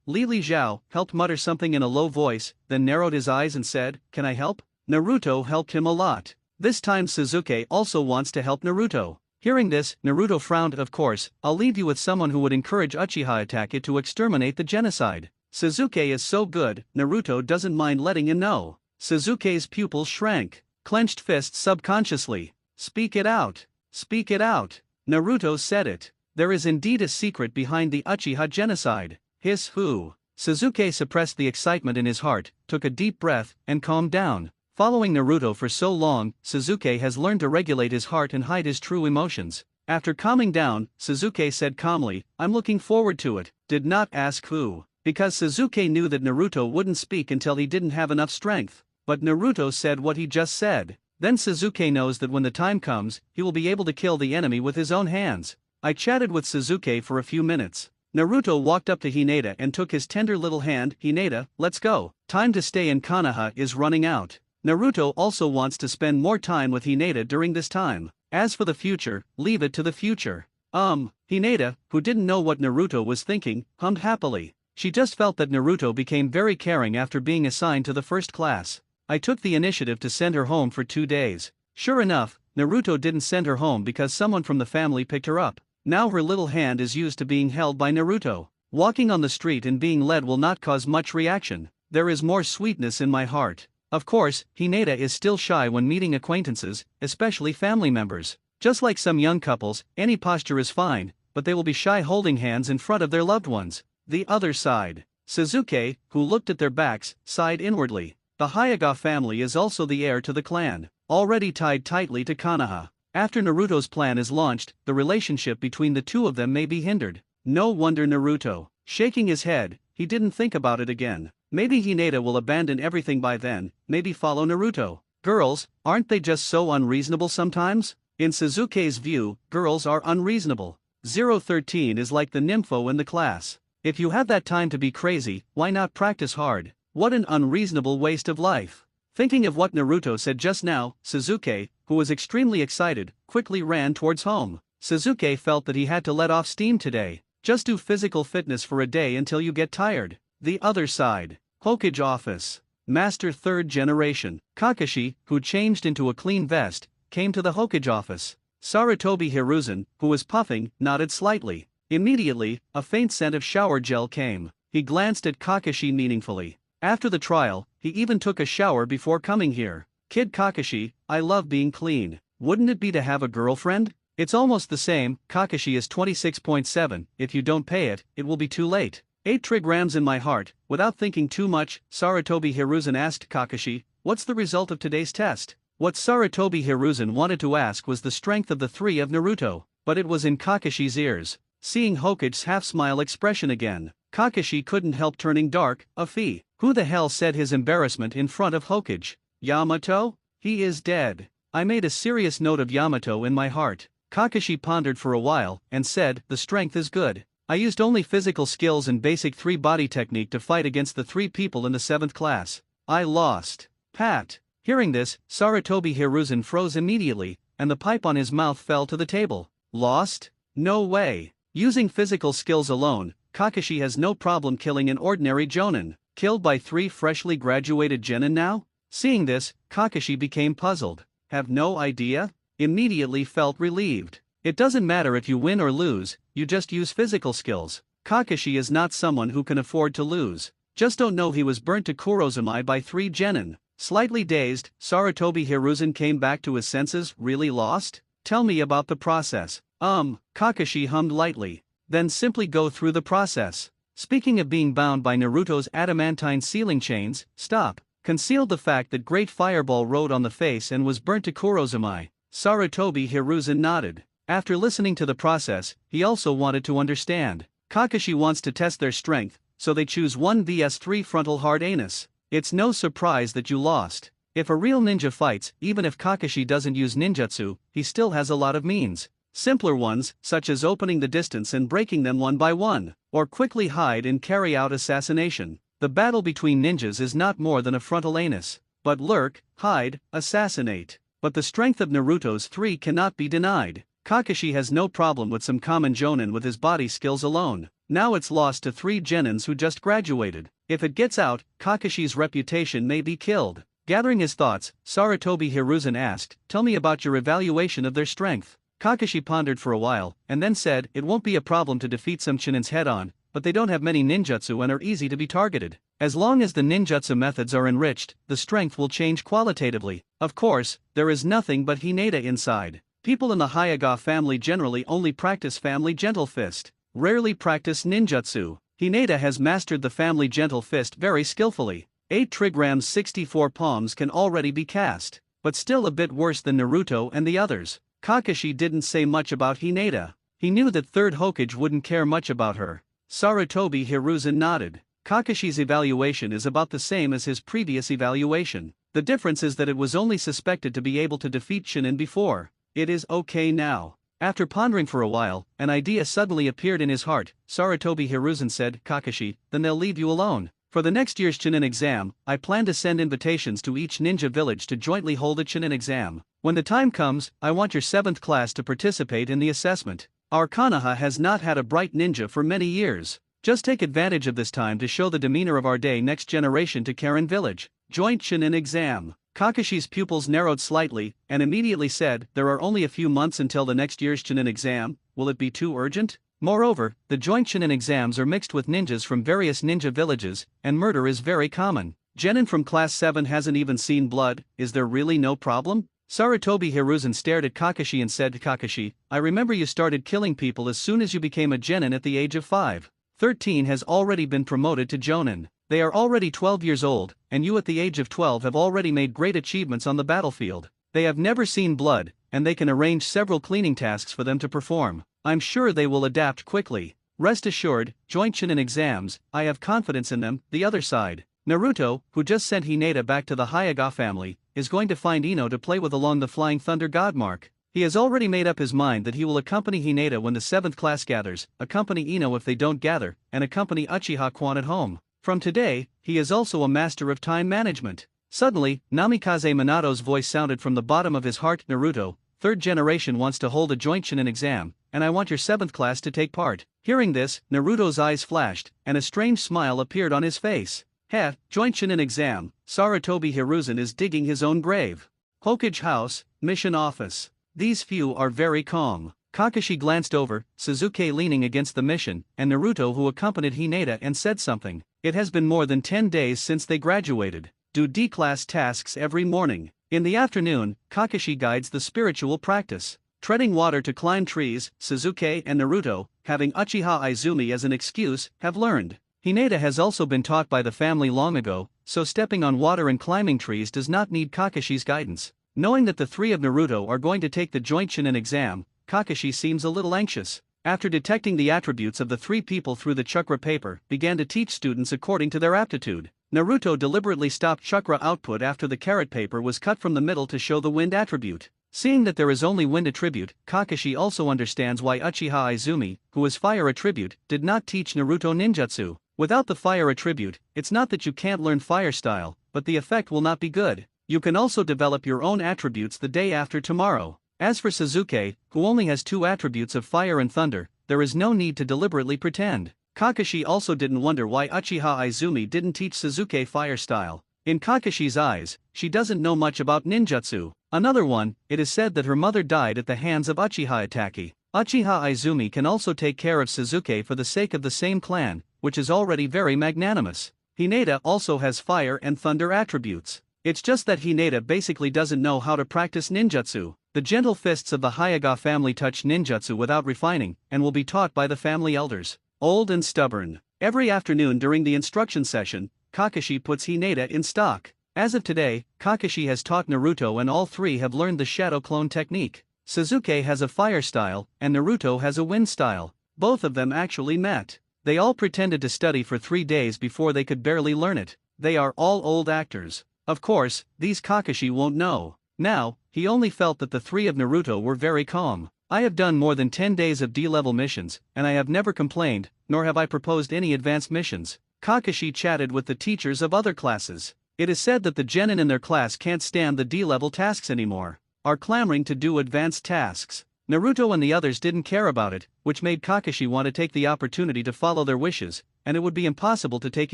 Li Zhao helped mutter something in a low voice, then narrowed his eyes and said, can I help? Naruto helped him a lot. This time Sasuke also wants to help Naruto. Hearing this, Naruto frowned. Of course, I'll leave you with someone who would encourage Uchiha Itachi to exterminate the genocide. Sasuke is so good, Naruto doesn't mind letting him know. Sasuke's pupils shrank, clenched fists subconsciously. Speak it out. Speak it out. Naruto said it. There is indeed a secret behind the Uchiha genocide. Hiss who? Sasuke suppressed the excitement in his heart, took a deep breath, and calmed down. Following Naruto for so long, Sasuke has learned to regulate his heart and hide his true emotions. After calming down, Sasuke said calmly, I'm looking forward to it. Did not ask who. Because Sasuke knew that Naruto wouldn't speak until he didn't have enough strength. But Naruto said what he just said. Then Sasuke knows that when the time comes, he will be able to kill the enemy with his own hands. I chatted with Sasuke for a few minutes. Naruto walked up to Hinata and took his tender little hand. Hinata, let's go. Time to stay in Konoha is running out. Naruto also wants to spend more time with Hinata during this time. As for the future, leave it to the future. Hinata, who didn't know what Naruto was thinking, hummed happily. She just felt that Naruto became very caring after being assigned to the first class. I took the initiative to send her home for 2 days. Sure enough, Naruto didn't send her home because someone from the family picked her up. Now her little hand is used to being held by Naruto. Walking on the street and being led will not cause much reaction. There is more sweetness in my heart. Of course, Hinata is still shy when meeting acquaintances, especially family members. Just like some young couples, any posture is fine, but they will be shy holding hands in front of their loved ones. The other side. Sasuke, who looked at their backs, sighed inwardly. The Hyuga family is also the heir to the clan, already tied tightly to Konoha. After Naruto's plan is launched, the relationship between the two of them may be hindered. No wonder Naruto, shaking his head, he didn't think about it again. Maybe Hinata will abandon everything by then, maybe follow Naruto. Girls, aren't they just so unreasonable sometimes? In Sasuke's view, girls are unreasonable. 013 is like the nympho in the class. If you have that time to be crazy, why not practice hard? What an unreasonable waste of life. Thinking of what Naruto said just now, Sasuke, who was extremely excited, quickly ran towards home. Sasuke felt that he had to let off steam today. Just do physical fitness for a day until you get tired. The other side. Hokage office. Master 3rd generation. Kakashi, who changed into a clean vest, came to the Hokage office. Sarutobi Hiruzen, who was puffing, nodded slightly. Immediately, a faint scent of shower gel came. He glanced at Kakashi meaningfully. After the trial, he even took a shower before coming here. Kid Kakashi, I love being clean. Wouldn't it be to have a girlfriend? It's almost the same. Kakashi is 26.7, if you don't pay it, it will be too late. 8 trigrams in my heart. Without thinking too much, Sarutobi Hiruzen asked Kakashi, what's the result of today's test? What Sarutobi Hiruzen wanted to ask was the strength of the 3 of Naruto, but it was in Kakashi's ears. Seeing Hokage's half-smile expression again, Kakashi couldn't help turning dark. A fee. Who the hell said his embarrassment in front of Hokage? Yamato? He is dead. I made a serious note of Yamato in my heart. Kakashi pondered for a while, and said, the strength is good. I used only physical skills and basic 3 body technique to fight against the 3 people in the 7th class. I lost. Pat. Hearing this, Sarutobi Hiruzen froze immediately, and the pipe on his mouth fell to the table. Lost? No way. Using physical skills alone, Kakashi has no problem killing an ordinary jonin. Killed by 3 freshly graduated genin now? Seeing this, Kakashi became puzzled. Have no idea? Immediately felt relieved. It doesn't matter if you win or lose, you just use physical skills. Kakashi is not someone who can afford to lose. Just don't know he was burnt to Kurozumai by 3 genin. Slightly dazed, Sarutobi Hiruzen came back to his senses. Really lost? Tell me about the process. Kakashi hummed lightly. Then simply go through the process. Speaking of being bound by Naruto's adamantine sealing chains, stop. Concealed the fact that Great Fireball rode on the face and was burnt to Kurozumai. Sarutobi Hiruzen nodded. After listening to the process, he also wanted to understand. Kakashi wants to test their strength, so they choose 1 vs 3 frontal hard anus. It's no surprise that you lost. If a real ninja fights, even if Kakashi doesn't use ninjutsu, he still has a lot of means. Simpler ones, such as opening the distance and breaking them one by one, or quickly hide and carry out assassination. The battle between ninjas is not more than a frontal anus. But lurk, hide, assassinate. But the strength of Naruto's 3 cannot be denied. Kakashi has no problem with some common jonin with his body skills alone. Now it's lost to 3 genins who just graduated. If it gets out, Kakashi's reputation may be killed. Gathering his thoughts, Sarutobi Hiruzen asked, tell me about your evaluation of their strength. Kakashi pondered for a while, and then said, it won't be a problem to defeat some chinins head-on, but they don't have many ninjutsu and are easy to be targeted. As long as the ninjutsu methods are enriched, the strength will change qualitatively. Of course, there is nothing but Hinata inside. People in the Hyuga family generally only practice family gentle fist. Rarely practice ninjutsu. Hinata has mastered the family gentle fist very skillfully. 8 trigrams 64 palms can already be cast, but still a bit worse than Naruto and the others. Kakashi didn't say much about Hinata. He knew that 3rd Hokage wouldn't care much about her. Sarutobi Hiruzen nodded. Kakashi's evaluation is about the same as his previous evaluation. The difference is that it was only suspected to be able to defeat Shinin before. It is okay now. After pondering for a while, an idea suddenly appeared in his heart. Sarutobi Hiruzen said, Kakashi, then they'll leave you alone. For the next year's Chunin exam, I plan to send invitations to each ninja village to jointly hold a Chunin exam. When the time comes, I want your 7th class to participate in the assessment. Our Konoha has not had a bright ninja for many years. Just take advantage of this time to show the demeanor of our day next generation to Karen Village. Joint Chunin exam. Kakashi's pupils narrowed slightly, and immediately said, there are only a few months until the next year's Chunin exam, will it be too urgent? Moreover, the joint Chunin exams are mixed with ninjas from various ninja villages, and murder is very common. Genin from class 7 hasn't even seen blood, is there really no problem? Sarutobi Hiruzen stared at Kakashi and said, Kakashi, I remember you started killing people as soon as you became a genin at the age of 5. 13 has already been promoted to jonin. They are already 12 years old, and you at the age of 12 have already made great achievements on the battlefield. They have never seen blood, and they can arrange several cleaning tasks for them to perform. I'm sure they will adapt quickly. Rest assured, joint Chunin exams, I have confidence in them. The other side. Naruto, who just sent Hinata back to the Hyuga family, is going to find Ino to play with along the Flying Thunder God mark. He has already made up his mind that he will accompany Hinata when the 7th class gathers, accompany Ino if they don't gather, and accompany Uchiha Kwan at home. From today, he is also a master of time management. Suddenly, Namikaze Minato's voice sounded from the bottom of his heart. Naruto, 3rd generation wants to hold a joint Chunin exam. and I want your 7th class to take part. Hearing this, Naruto's eyes flashed, and a strange smile appeared on his face. Heh, joint Chunin exam, Sarutobi Hiruzen is digging his own grave. Hokage House, Mission Office. These few are very calm. Kakashi glanced over, Sasuke leaning against the mission, and Naruto who accompanied Hinata and said something. It has been more than 10 days since they graduated. Do D-class tasks every morning. In the afternoon, Kakashi guides the spiritual practice. Treading water to climb trees, Sasuke and Naruto, having Uchiha Izumi as an excuse, have learned. Hinata has also been taught by the family long ago, so stepping on water and climbing trees does not need Kakashi's guidance. Knowing that the three of Naruto are going to take the joint Chunin exam, Kakashi seems a little anxious. After detecting the attributes of the three people through the chakra paper, began to teach students according to their aptitude. Naruto deliberately stopped chakra output after the carrot paper was cut from the middle to show the wind attribute. Seeing that there is only wind attribute, Kakashi also understands why Uchiha Izumi, who is fire attribute, did not teach Naruto ninjutsu. Without the fire attribute, it's not that you can't learn fire style, but the effect will not be good. You can also develop your own attributes the day after tomorrow. As for Sasuke, who only has 2 attributes of fire and thunder, there is no need to deliberately pretend. Kakashi also didn't wonder why Uchiha Izumi didn't teach Sasuke fire style. In Kakashi's eyes, she doesn't know much about ninjutsu. Another one, it is said that her mother died at the hands of Uchiha Itachi. Uchiha Izumi can also take care of Sasuke for the sake of the same clan, which is already very magnanimous. Hinata also has fire and thunder attributes. It's just that Hinata basically doesn't know how to practice ninjutsu. The gentle fists of the Hyuga family touch ninjutsu without refining, and will be taught by the family elders. Old and stubborn. Every afternoon during the instruction session, Kakashi puts Hinata in stock. As of today, Kakashi has taught Naruto and all three have learned the shadow clone technique. Sasuke has a fire style, and Naruto has a wind style. Both of them actually met. They all pretended to study for 3 days before they could barely learn it. They are all old actors. Of course, these Kakashi won't know. Now, he only felt that the three of Naruto were very calm. I have done more than 10 days of D-level missions, and I have never complained, nor have I proposed any advanced missions. Kakashi chatted with the teachers of other classes. It is said that the genin in their class can't stand the D-level tasks anymore, are clamoring to do advanced tasks. Naruto and the others didn't care about it, which made Kakashi want to take the opportunity to follow their wishes, and it would be impossible to take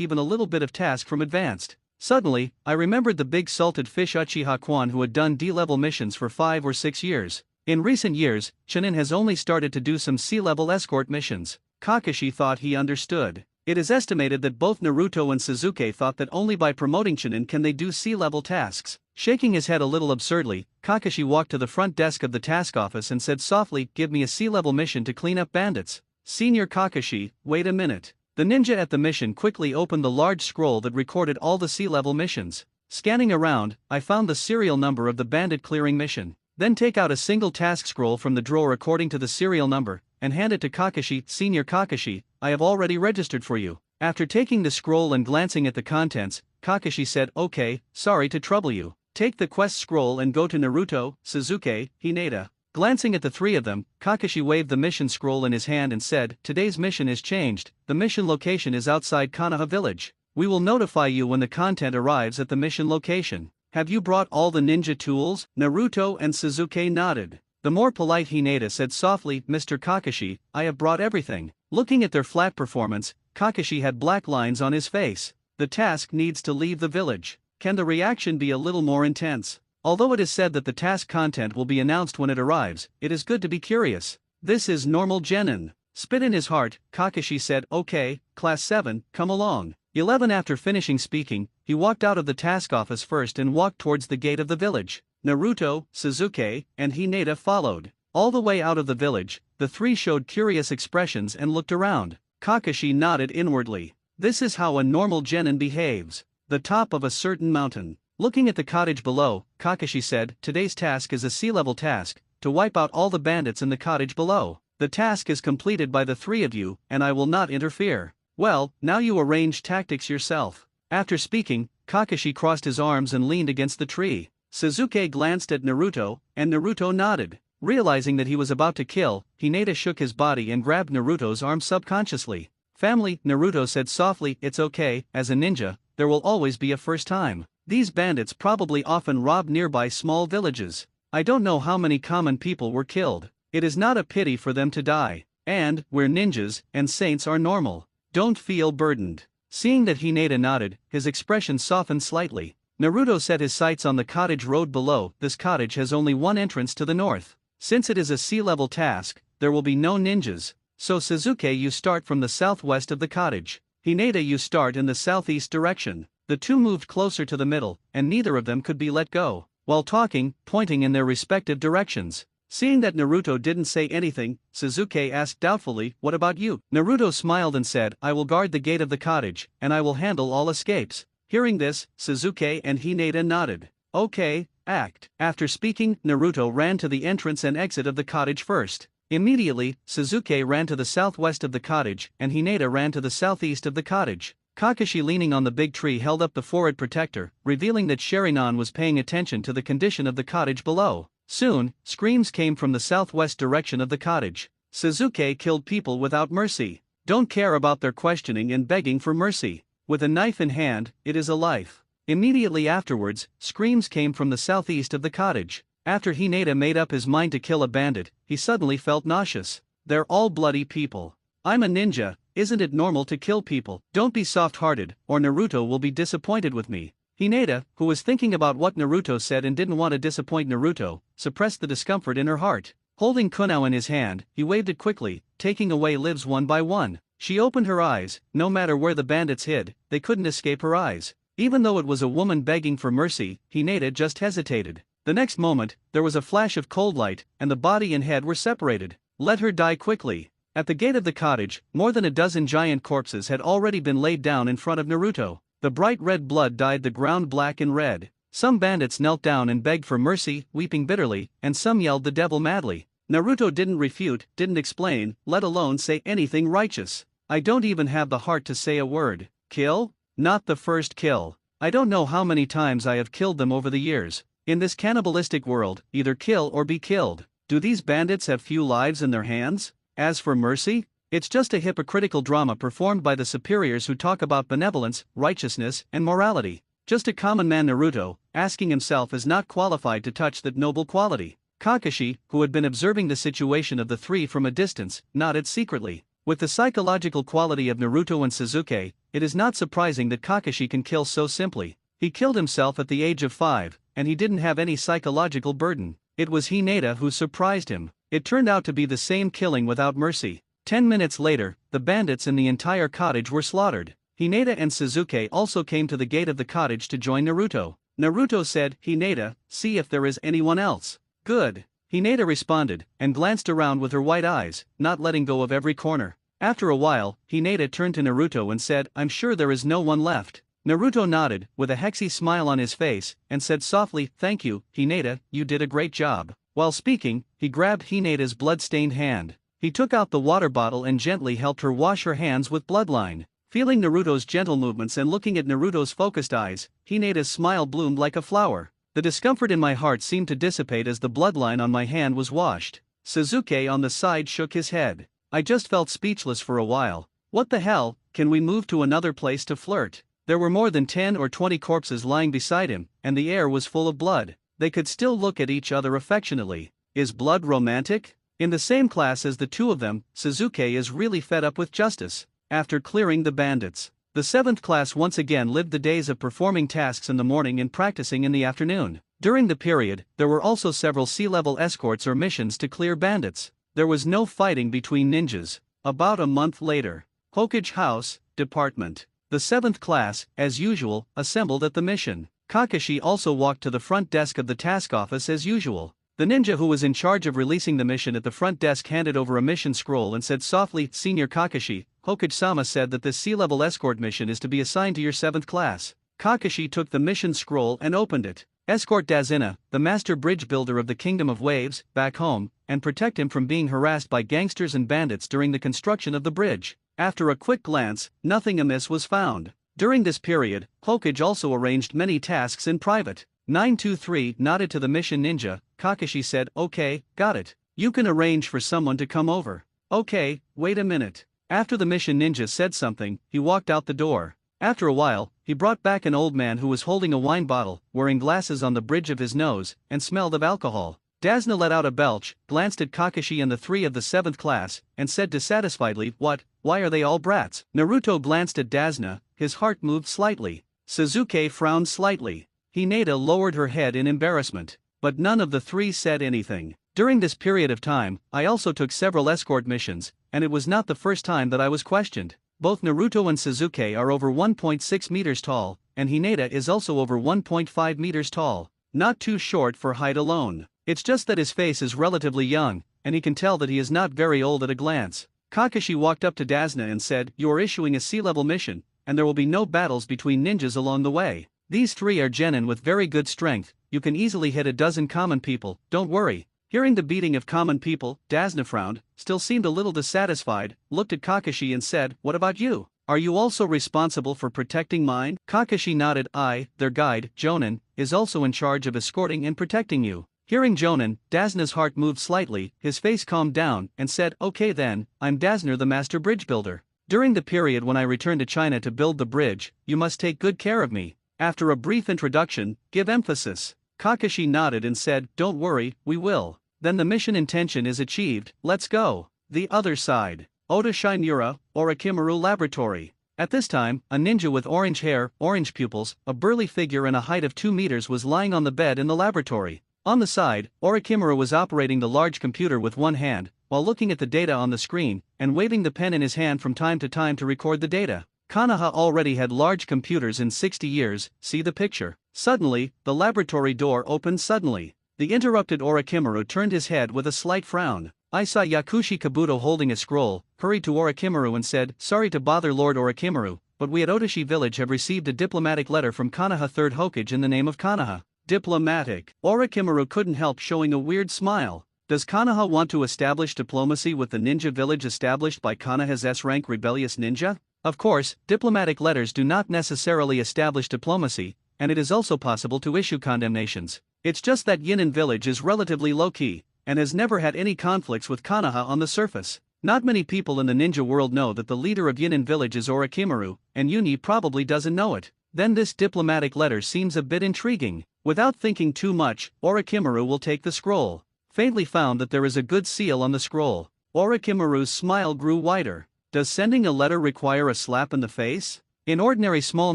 even a little bit of task from advanced. Suddenly, I remembered the big salted fish Uchiha Kwan who had done D-level missions for 5 or 6 years. In recent years, Chunin has only started to do some C-level escort missions. Kakashi thought he understood. It is estimated that both Naruto and Sasuke thought that only by promoting Chunin can they do C-level tasks. Shaking his head a little absurdly, Kakashi walked to the front desk of the task office and said softly, "Give me a C-level mission to clean up bandits." Senior Kakashi, wait a minute. The ninja at the mission quickly opened the large scroll that recorded all the C-level missions. Scanning around, I found the serial number of the bandit clearing mission. Then take out a single task scroll from the drawer according to the serial number, and hand it to Kakashi. Senior Kakashi, I have already registered for you. After taking the scroll and glancing at the contents, Kakashi said, "Okay, sorry to trouble you. Take the quest scroll and go to Naruto, Sasuke, Hinata." Glancing at the three of them, Kakashi waved the mission scroll in his hand and said, "Today's mission is changed. The mission location is outside Konoha village. We will notify you when the content arrives at the mission location. Have you brought all the ninja tools?" Naruto and Sasuke nodded. The more polite Hinata said softly, "Mr. Kakashi, I have brought everything." Looking at their flat performance, Kakashi had black lines on his face. The task needs to leave the village. Can the reaction be a little more intense? Although it is said that the task content will be announced when it arrives, it is good to be curious. This is normal genin. Spit in his heart, Kakashi said, "Okay, class 7, come along." 11 After finishing speaking, he walked out of the task office first and walked towards the gate of the village. Naruto, Sasuke, and Hinata followed. All the way out of the village, the three showed curious expressions and looked around. Kakashi nodded inwardly. This is how a normal genin behaves. The top of a certain mountain. Looking at the cottage below, Kakashi said, "Today's task is a C-level task, to wipe out all the bandits in the cottage below. The task is completed by the three of you, and I will not interfere. Well, now you arrange tactics yourself." After speaking, Kakashi crossed his arms and leaned against the tree. Sasuke glanced at Naruto, and Naruto nodded. Realizing that he was about to kill, Hinata shook his body and grabbed Naruto's arm subconsciously. "Family," Naruto said softly, "it's okay, as a ninja, there will always be a first time. These bandits probably often rob nearby small villages. I don't know how many common people were killed. It is not a pity for them to die. And, we're ninjas, and saints are normal. Don't feel burdened. Seeing that Hinata nodded, his expression softened slightly. Naruto set his sights on the cottage road below. This cottage has only one entrance to the north. Since it is a sea-level task, there will be no ninjas. So Sasuke, you start from the southwest of the cottage. Hinata, you start in the southeast direction. The two moved closer to the middle, and neither of them could be let go, while talking, pointing in their respective directions. Seeing that Naruto didn't say anything, Sasuke asked doubtfully, "What about you?" Naruto smiled and said, "I will guard the gate of the cottage, and I will handle all escapes." Hearing this, Sasuke and Hinata nodded. Okay, act. After speaking, Naruto ran to the entrance and exit of the cottage first. Immediately, Sasuke ran to the southwest of the cottage, and Hinata ran to the southeast of the cottage. Kakashi, leaning on the big tree, held up the forehead protector, revealing that Sharingan was paying attention to the condition of the cottage below. Soon, screams came from the southwest direction of the cottage. Sasuke killed people without mercy. Don't care about their questioning and begging for mercy. With a knife in hand, it is a life. Immediately afterwards, screams came from the southeast of the cottage. After Hinata made up his mind to kill a bandit, he suddenly felt nauseous. They're all bloody people. I'm a ninja, isn't it normal to kill people? Don't be soft-hearted, or Naruto will be disappointed with me. Hinata, who was thinking about what Naruto said and didn't want to disappoint Naruto, suppressed the discomfort in her heart. Holding kunao in his hand, he waved it quickly, taking away lives one by one. She opened her eyes. No matter where the bandits hid, they couldn't escape her eyes. Even though it was a woman begging for mercy, Hinata just hesitated. The next moment, there was a flash of cold light, and the body and head were separated. Let her die quickly. At the gate of the cottage, more than a dozen giant corpses had already been laid down in front of Naruto. The bright red blood dyed the ground black and red. Some bandits knelt down and begged for mercy, weeping bitterly, and some yelled the devil madly. Naruto didn't refute, didn't explain, let alone say anything righteous. I don't even have the heart to say a word. Kill? Not the first kill. I don't know how many times I have killed them over the years. In this cannibalistic world, either kill or be killed. Do these bandits have few lives in their hands? As for mercy, it's just a hypocritical drama performed by the superiors who talk about benevolence, righteousness, and morality. Just a common man Naruto, asking himself, is not qualified to touch that noble quality. Kakashi, who had been observing the situation of the three from a distance, nodded secretly. With the psychological quality of Naruto and Sasuke, it is not surprising that Kakashi can kill so simply. He killed himself at the age of 5, and he didn't have any psychological burden. It was Hinata who surprised him. It turned out to be the same killing without mercy. 10 minutes later, the bandits in the entire cottage were slaughtered. Hinata and Sasuke also came to the gate of the cottage to join Naruto. Naruto said, "Hinata, see if there is anyone else." "Good." Hinata responded, and glanced around with her white eyes, not letting go of every corner. After a while, Hinata turned to Naruto and said, "I'm sure there is no one left." Naruto nodded, with a hexy smile on his face, and said softly, "Thank you, Hinata, you did a great job." While speaking, he grabbed Hinata's blood-stained hand. He took out the water bottle and gently helped her wash her hands with bloodline. Feeling Naruto's gentle movements and looking at Naruto's focused eyes, Hinata's smile bloomed like a flower. The discomfort in my heart seemed to dissipate as the bloodline on my hand was washed. Sasuke on the side shook his head. I just felt speechless for a while. What the hell, can we move to another place to flirt? There were more than 10 or 20 corpses lying beside him, and the air was full of blood. They could still look at each other affectionately. Is blood romantic? In the same class as the two of them, Sasuke is really fed up with justice. After clearing the bandits, the 7th class once again lived the days of performing tasks in the morning and practicing in the afternoon. During the period, there were also several sea-level escorts or missions to clear bandits. There was no fighting between ninjas. About a month later, Hokage House, Department. The 7th class, as usual, assembled at the mission. Kakashi also walked to the front desk of the task office as usual. The ninja who was in charge of releasing the mission at the front desk handed over a mission scroll and said softly, "Senior Kakashi, Hokage-sama said that this sea-level escort mission is to be assigned to your 7th class." Kakashi took the mission scroll and opened it. Escort Dazina, the master bridge builder of the Kingdom of Waves, back home, and protect him from being harassed by gangsters and bandits during the construction of the bridge. After a quick glance, nothing amiss was found. During this period, Hokage also arranged many tasks in private. 923 nodded to the mission ninja. Kakashi said, "Okay, got it. You can arrange for someone to come over." "Okay, wait a minute." After the mission ninja said something, he walked out the door. After a while, he brought back an old man who was holding a wine bottle, wearing glasses on the bridge of his nose, and smelled of alcohol. Dasna let out a belch, glanced at Kakashi and the three of the 7th class, and said dissatisfiedly, "What, why are they all brats?" Naruto glanced at Dasna, his heart moved slightly. Sasuke frowned slightly. Hinata lowered her head in embarrassment. But none of the three said anything. During this period of time, I also took several escort missions, and it was not the first time that I was questioned. Both Naruto and Sasuke are over 1.6 meters tall, and Hinata is also over 1.5 meters tall. Not too short for height alone. It's just that his face is relatively young, and he can tell that he is not very old at a glance. Kakashi walked up to Dasna and said, "You are issuing a sea-level mission, and there will be no battles between ninjas along the way. These three are genin with very good strength, you can easily hit a dozen common people, don't worry." Hearing the beating of common people, Dasna frowned, still seemed a little dissatisfied, looked at Kakashi and said, "What about you? Are you also responsible for protecting mine?" Kakashi nodded. "I, their guide, Jonin, is also in charge of escorting and protecting you." Hearing Jonin, Dasna's heart moved slightly, his face calmed down, and said, "Okay then, I'm Dasner the master bridge builder. During the period when I return to China to build the bridge, you must take good care of me." After a brief introduction, give emphasis. Kakashi nodded and said, "Don't worry, we will." Then the mission intention is achieved, let's go. The other side. Oda Shinura, Orochimaru Laboratory. At this time, a ninja with orange hair, orange pupils, a burly figure and a height of 2 meters was lying on the bed in the laboratory. On the side, Orochimaru was operating the large computer with one hand, while looking at the data on the screen, and waving the pen in his hand from time to time to record the data. Konoha already had large computers in 60 years, see the picture. Suddenly, the laboratory door opened suddenly. The interrupted Orochimaru turned his head with a slight frown. I saw Yakushi Kabuto holding a scroll, hurried to Orochimaru and said, "Sorry to bother Lord Orochimaru, but we at Otoshi village have received a diplomatic letter from Konoha 3rd Hokage in the name of Konoha." Diplomatic. Orochimaru couldn't help showing a weird smile. Does Konoha want to establish diplomacy with the ninja village established by Konoha's S-rank rebellious ninja? Of course, diplomatic letters do not necessarily establish diplomacy, and it is also possible to issue condemnations. It's just that Yinin village is relatively low-key, and has never had any conflicts with Konoha on the surface. Not many people in the ninja world know that the leader of Yinin village is Orochimaru, and Yuni probably doesn't know it. Then this diplomatic letter seems a bit intriguing. Without thinking too much, Orochimaru will take the scroll. Faintly found that there is a good seal on the scroll. Orochimaru's smile grew wider. Does sending a letter require a slap in the face? In ordinary small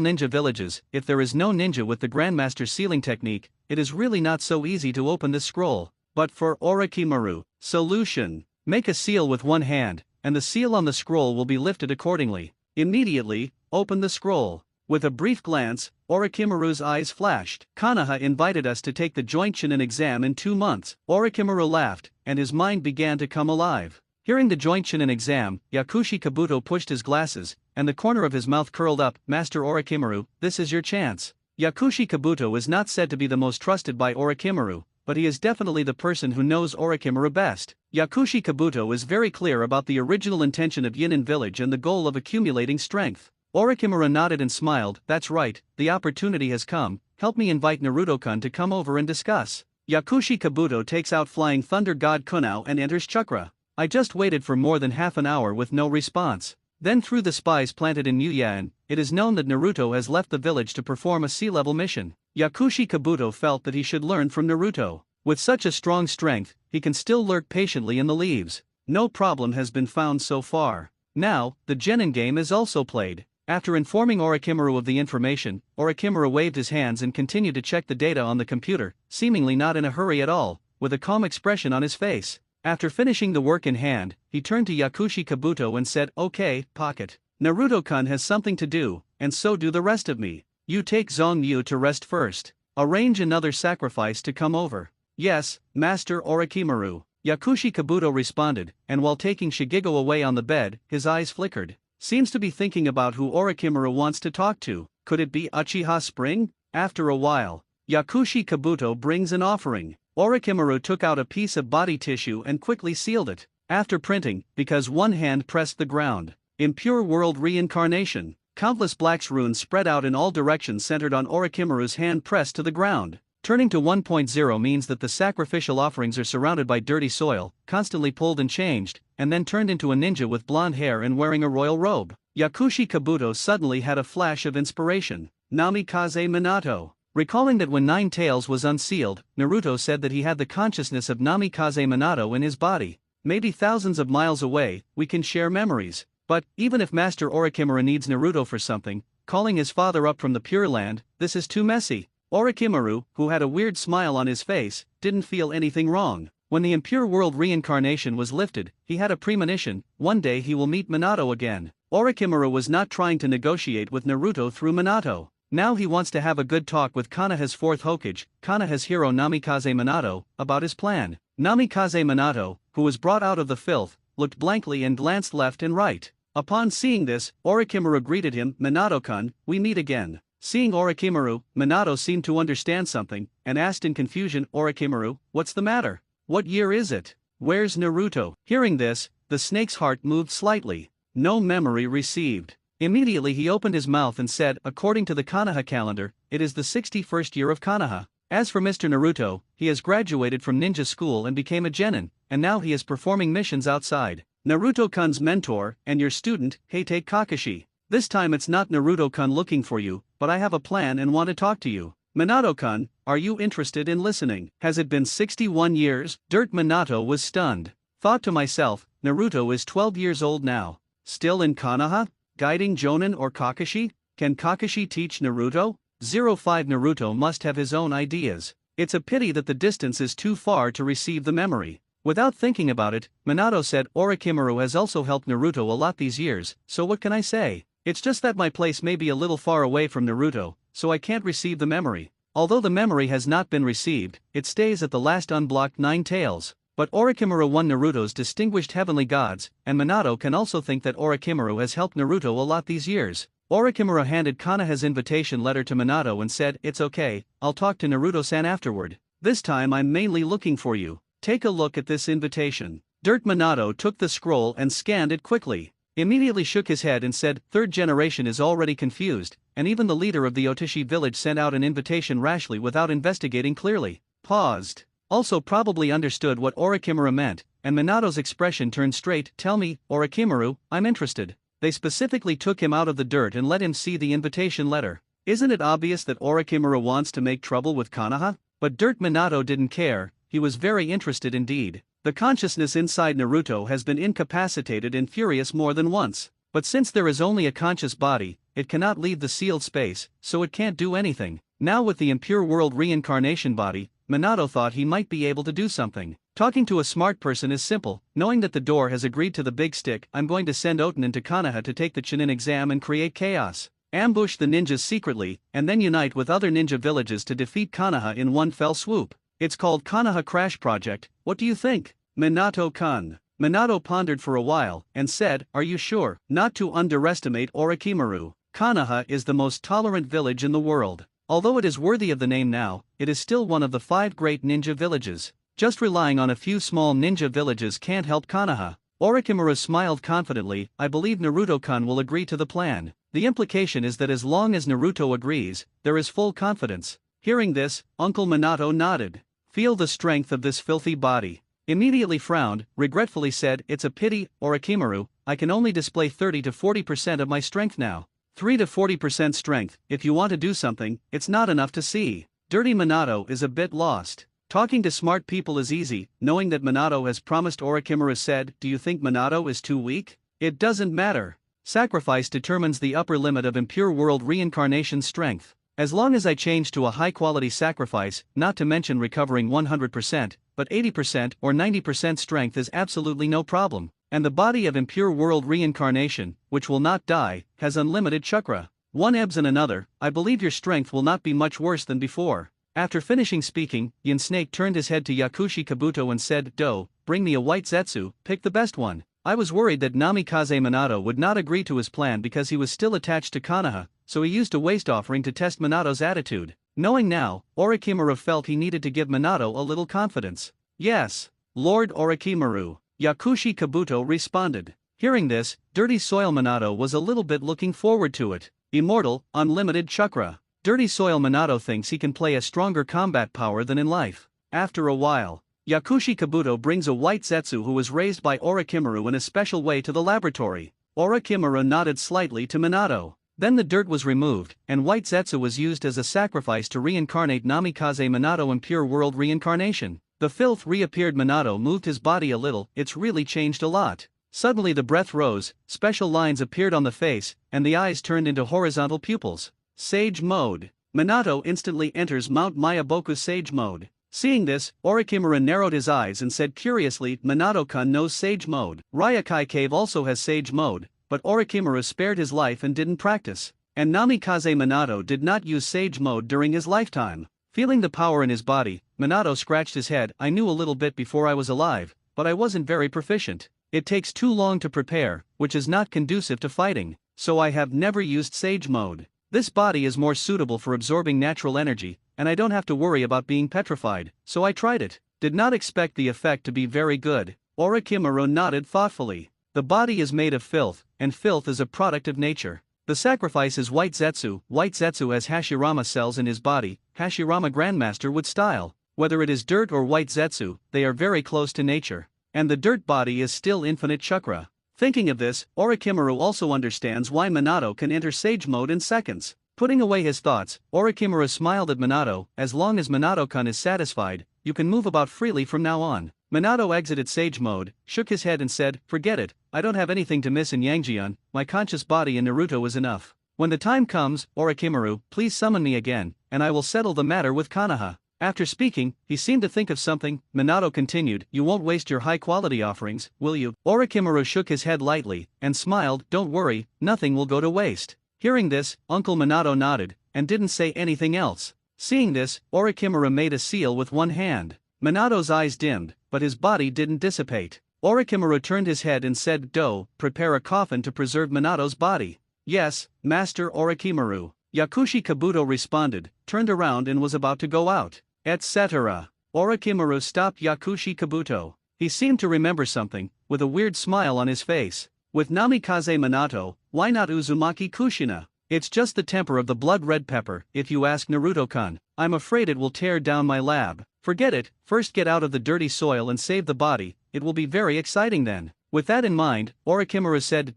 ninja villages, if there is no ninja with the Grandmaster sealing technique, it is really not so easy to open this scroll. But for Orochimaru, solution. Make a seal with one hand, and the seal on the scroll will be lifted accordingly. Immediately, open the scroll. With a brief glance, Orochimaru's eyes flashed. Konoha invited us to take the joint Chunin exam in 2 months. Orochimaru laughed, and his mind began to come alive. Hearing the joint Chunin exam, Yakushi Kabuto pushed his glasses, and the corner of his mouth curled up. Master Orochimaru, this is your chance. Yakushi Kabuto is not said to be the most trusted by Orochimaru, but he is definitely the person who knows Orochimaru best. Yakushi Kabuto is very clear about the original intention of Yinin village and the goal of accumulating strength. Orochimaru nodded and smiled. That's right, the opportunity has come, help me invite Naruto-kun to come over and discuss. Yakushi Kabuto takes out Flying Thunder God Kunao and enters Chakra. I just waited for more than half an hour with no response. Then through the spies planted in Muyan, it is known that Naruto has left the village to perform a sea-level mission. Yakushi Kabuto felt that he should learn from Naruto. With such a strong strength, he can still lurk patiently in the leaves. No problem has been found so far. Now, the genin game is also played. After informing Orochimaru of the information, Orochimaru waved his hands and continued to check the data on the computer, seemingly not in a hurry at all, with a calm expression on his face. After finishing the work in hand, he turned to Yakushi Kabuto and said, "Okay, pocket. Naruto-kun has something to do, and so do the rest of me. You take Zhongyu to rest first. Arrange another sacrifice to come over." "Yes, Master Orochimaru." Yakushi Kabuto responded, and while taking Shigigo away on the bed, his eyes flickered. Seems to be thinking about who Orochimaru wants to talk to. Could it be Uchiha Spring? After a while, Yakushi Kabuto brings an offering. Orochimaru took out a piece of body tissue and quickly sealed it. After printing, because one hand pressed the ground. Impure World Reincarnation. Countless black runes spread out in all directions centered on Orochimaru's hand pressed to the ground. Turning to 1.0 means that the sacrificial offerings are surrounded by dirty soil, constantly pulled and changed, and then turned into a ninja with blonde hair and wearing a royal robe. Yakushi Kabuto suddenly had a flash of inspiration. Namikaze Minato. Recalling that when Nine Tails was unsealed, Naruto said that he had the consciousness of Namikaze Minato in his body. Maybe thousands of miles away, we can share memories. But, even if Master Orochimaru needs Naruto for something, calling his father up from the Pure Land, this is too messy. Orochimaru, who had a weird smile on his face, didn't feel anything wrong. When the impure world reincarnation was lifted, he had a premonition, one day he will meet Minato again. Orochimaru was not trying to negotiate with Naruto through Minato. Now he wants to have a good talk with Konoha's fourth Hokage, Konoha's hero Namikaze Minato, about his plan. Namikaze Minato, who was brought out of the filth, looked blankly and glanced left and right. Upon seeing this, Orochimaru greeted him, "Minato-kun, we meet again." Seeing Orochimaru, Minato seemed to understand something, and asked in confusion, "Orochimaru, what's the matter? What year is it? Where's Naruto?" Hearing this, the snake's heart moved slightly. No memory received. Immediately he opened his mouth and said, "According to the Konoha calendar, it is the 61st year of Konoha. As for Mr. Naruto, he has graduated from ninja school and became a genin, and now he is performing missions outside. Naruto-kun's mentor, and your student, Heite Kakashi. This time it's not Naruto-kun looking for you, but I have a plan and want to talk to you. Minato-kun, are you interested in listening? Has it been 61 years? Minato was stunned. Thought to myself, Naruto is 12 years old now. Still in Konoha? Guiding Jonin or Kakashi? Can Kakashi teach Naruto? 05 Naruto must have his own ideas. It's a pity that the distance is too far to receive the memory. Without thinking about it, Minato said, "Orochimaru has also helped Naruto a lot these years, so what can I say? It's just that my place may be a little far away from Naruto, so I can't receive the memory. Although the memory has not been received, it stays at the last unblocked Nine Tails. But Orochimaru won Naruto's distinguished heavenly gods, and Minato can also think that Orochimaru has helped Naruto a lot these years." Orochimaru handed Konoha's invitation letter to Minato and said, "It's okay, I'll talk to Naruto-san afterward. This time I'm mainly looking for you. Take a look at this invitation." Minato took the scroll and scanned it quickly. Immediately shook his head and said, "Third generation is already confused, and even the leader of the Otoshi village sent out an invitation rashly without investigating clearly." Paused. Also probably understood what Orochimaru meant, and Minato's expression turned straight. "Tell me, Orochimaru, I'm interested." They specifically took him out of the dirt and let him see the invitation letter. Isn't it obvious that Orochimaru wants to make trouble with Konoha? But Minato didn't care, he was very interested indeed. The consciousness inside Naruto has been incapacitated and furious more than once. But since there is only a conscious body, it cannot leave the sealed space, so it can't do anything. Now with the impure world reincarnation body, Minato thought he might be able to do something. Talking to a smart person is simple. Knowing that the door has agreed to the big stick, I'm going to send Oten into Konoha to take the Chunin exam and create chaos. Ambush the ninjas secretly, and then unite with other ninja villages to defeat Konoha in one fell swoop. It's called Konoha Crash Project. What do you think, Minato-kun? Minato pondered for a while, and said, "Are you sure?" Not to underestimate Orochimaru. Konoha is the most tolerant village in the world. Although it is worthy of the name now, it is still one of the 5 great ninja villages. Just relying on a few small ninja villages can't help Konoha. Orochimaru smiled confidently. "I believe Naruto-kun will agree to the plan." The implication is that as long as Naruto agrees, there is full confidence. Hearing this, Uncle Minato nodded. "Feel the strength of this filthy body." Immediately frowned, regretfully said, "It's a pity, Orochimaru, I can only display 30 to 40% of my strength now. 3 to 40% strength, if you want to do something, it's not enough to see." Dirty Minato is a bit lost. Talking to smart people is easy, knowing that Minato has promised. Orochimaru said, "Do you think Minato is too weak?" "It doesn't matter. Sacrifice determines the upper limit of impure world reincarnation strength. As long as I change to a high-quality sacrifice, not to mention recovering 100%, but 80% or 90% strength is absolutely no problem. And the body of impure world reincarnation, which will not die, has unlimited chakra. One ebbs and another. I believe your strength will not be much worse than before." After finishing speaking, Yin Snake turned his head to Yakushi Kabuto and said, "Do, bring me a white Zetsu, pick the best one." I was worried that Namikaze Minato would not agree to his plan because he was still attached to Konoha, so he used a waste offering to test Minato's attitude. Knowing now, Orochimaru felt he needed to give Minato a little confidence. "Yes, Lord Orochimaru," Yakushi Kabuto responded. Hearing this, Dirty Soil Minato was a little bit looking forward to it. Immortal, unlimited chakra. Dirty Soil Minato thinks he can play a stronger combat power than in life. After a while, Yakushi Kabuto brings a white Zetsu who was raised by Orochimaru in a special way to the laboratory. Orochimaru nodded slightly to Minato. Then the dirt was removed, and white Zetsu was used as a sacrifice to reincarnate Namikaze Minato in pure world reincarnation. The filth reappeared. Minato moved his body a little, it's really changed a lot. Suddenly the breath rose, special lines appeared on the face, and the eyes turned into horizontal pupils. Sage mode. Minato instantly enters Mount Mayaboku's Sage mode. Seeing this, Orochimaru narrowed his eyes and said curiously, Minato-kun knows Sage mode. Ryokai Cave also has Sage mode, but Orochimaru spared his life and didn't practice. And Namikaze Minato did not use Sage mode during his lifetime. Feeling the power in his body, Minato scratched his head. I knew a little bit before I was alive, but I wasn't very proficient. It takes too long to prepare, which is not conducive to fighting, so I have never used Sage mode. This body is more suitable for absorbing natural energy, and I don't have to worry about being petrified, so I tried it. Did not expect the effect to be very good. Orochimaru nodded thoughtfully. The body is made of filth, and filth is a product of nature. The sacrifice is white Zetsu. White Zetsu has Hashirama cells in his body. Hashirama Grandmaster would style. Whether it is dirt or white Zetsu, they are very close to nature. And the dirt body is still infinite chakra. Thinking of this, Orochimaru also understands why Minato can enter Sage mode in seconds. Putting away his thoughts, Orochimaru smiled at Minato. As long as Minato-kun is satisfied, you can move about freely from now on. Minato exited Sage mode, shook his head and said, forget it, I don't have anything to miss in Yangjian, my conscious body in Naruto is enough. When the time comes, Orochimaru, please summon me again, and I will settle the matter with Konoha. After speaking, he seemed to think of something. Minato continued, you won't waste your high-quality offerings, will you? Orochimaru shook his head lightly, and smiled, don't worry, nothing will go to waste. Hearing this, Uncle Minato nodded, and didn't say anything else. Seeing this, Orochimaru made a seal with one hand. Minato's eyes dimmed, but his body didn't dissipate. Orochimaru turned his head and said, prepare a coffin to preserve Minato's body. Yes, Master Orochimaru. Yakushi Kabuto responded, turned around and was about to go out. Etc. Orochimaru stopped Yakushi Kabuto. He seemed to remember something, with a weird smile on his face. With Namikaze Minato, why not Uzumaki Kushina? It's just the temper of the blood red pepper, if you ask Naruto-kun. I'm afraid it will tear down my lab. Forget it, first get out of the dirty soil and save the body, it will be very exciting then. With that in mind, Orochimaru said,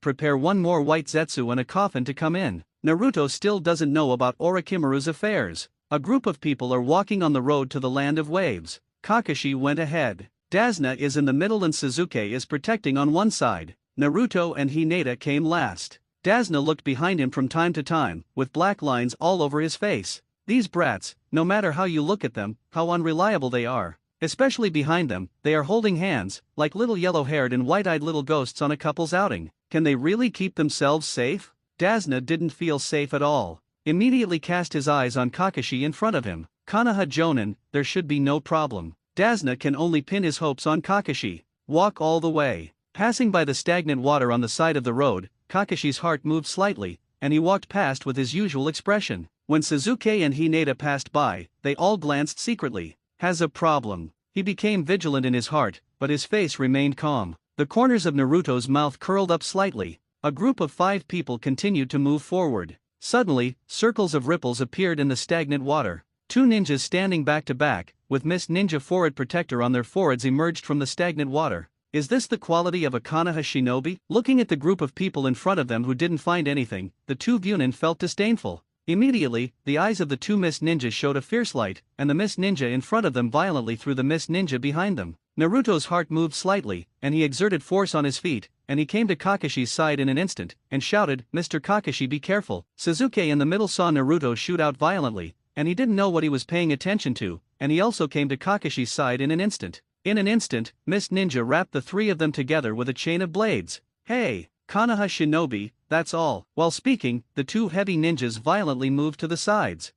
prepare one more white Zetsu and a coffin to come in. Naruto still doesn't know about Orochimaru's affairs. A group of people are walking on the road to the land of waves. Kakashi went ahead. Dasna is in the middle and Suzuki is protecting on one side. Naruto and Hinata came last. Dasna looked behind him from time to time, with black lines all over his face. These brats, no matter how you look at them, how unreliable they are. Especially behind them, they are holding hands, like little yellow-haired and white-eyed little ghosts on a couple's outing. Can they really keep themselves safe? Dasna didn't feel safe at all. Immediately cast his eyes on Kakashi in front of him. Konoha Jonin, there should be no problem. Dasna can only pin his hopes on Kakashi. Walk all the way. Passing by the stagnant water on the side of the road, Kakashi's heart moved slightly, and he walked past with his usual expression. When Suzuki and Hinata passed by, they all glanced secretly. Has a problem. He became vigilant in his heart, but his face remained calm. The corners of Naruto's mouth curled up slightly. A group of 5 people continued to move forward. Suddenly, circles of ripples appeared in the stagnant water. 2 ninjas standing back to back, with Mist Ninja Forehead Protector on their foreheads emerged from the stagnant water. Is this the quality of a Konoha shinobi? Looking at the group of people in front of them who didn't find anything, the 2 Vyunin felt disdainful. Immediately, the eyes of the 2 Mist Ninjas showed a fierce light, and the Mist Ninja in front of them violently threw the Mist Ninja behind them. Naruto's heart moved slightly, and he exerted force on his feet, and he came to Kakashi's side in an instant, and shouted, Mr. Kakashi, be careful. Suzuki in the middle saw Naruto shoot out violently, and he didn't know what he was paying attention to, and he also came to Kakashi's side in an instant. In an instant, Mist Ninja wrapped the 3 of them together with a chain of blades. Hey, Konoha shinobi, that's all. While speaking, the 2 heavy ninjas violently moved to the sides.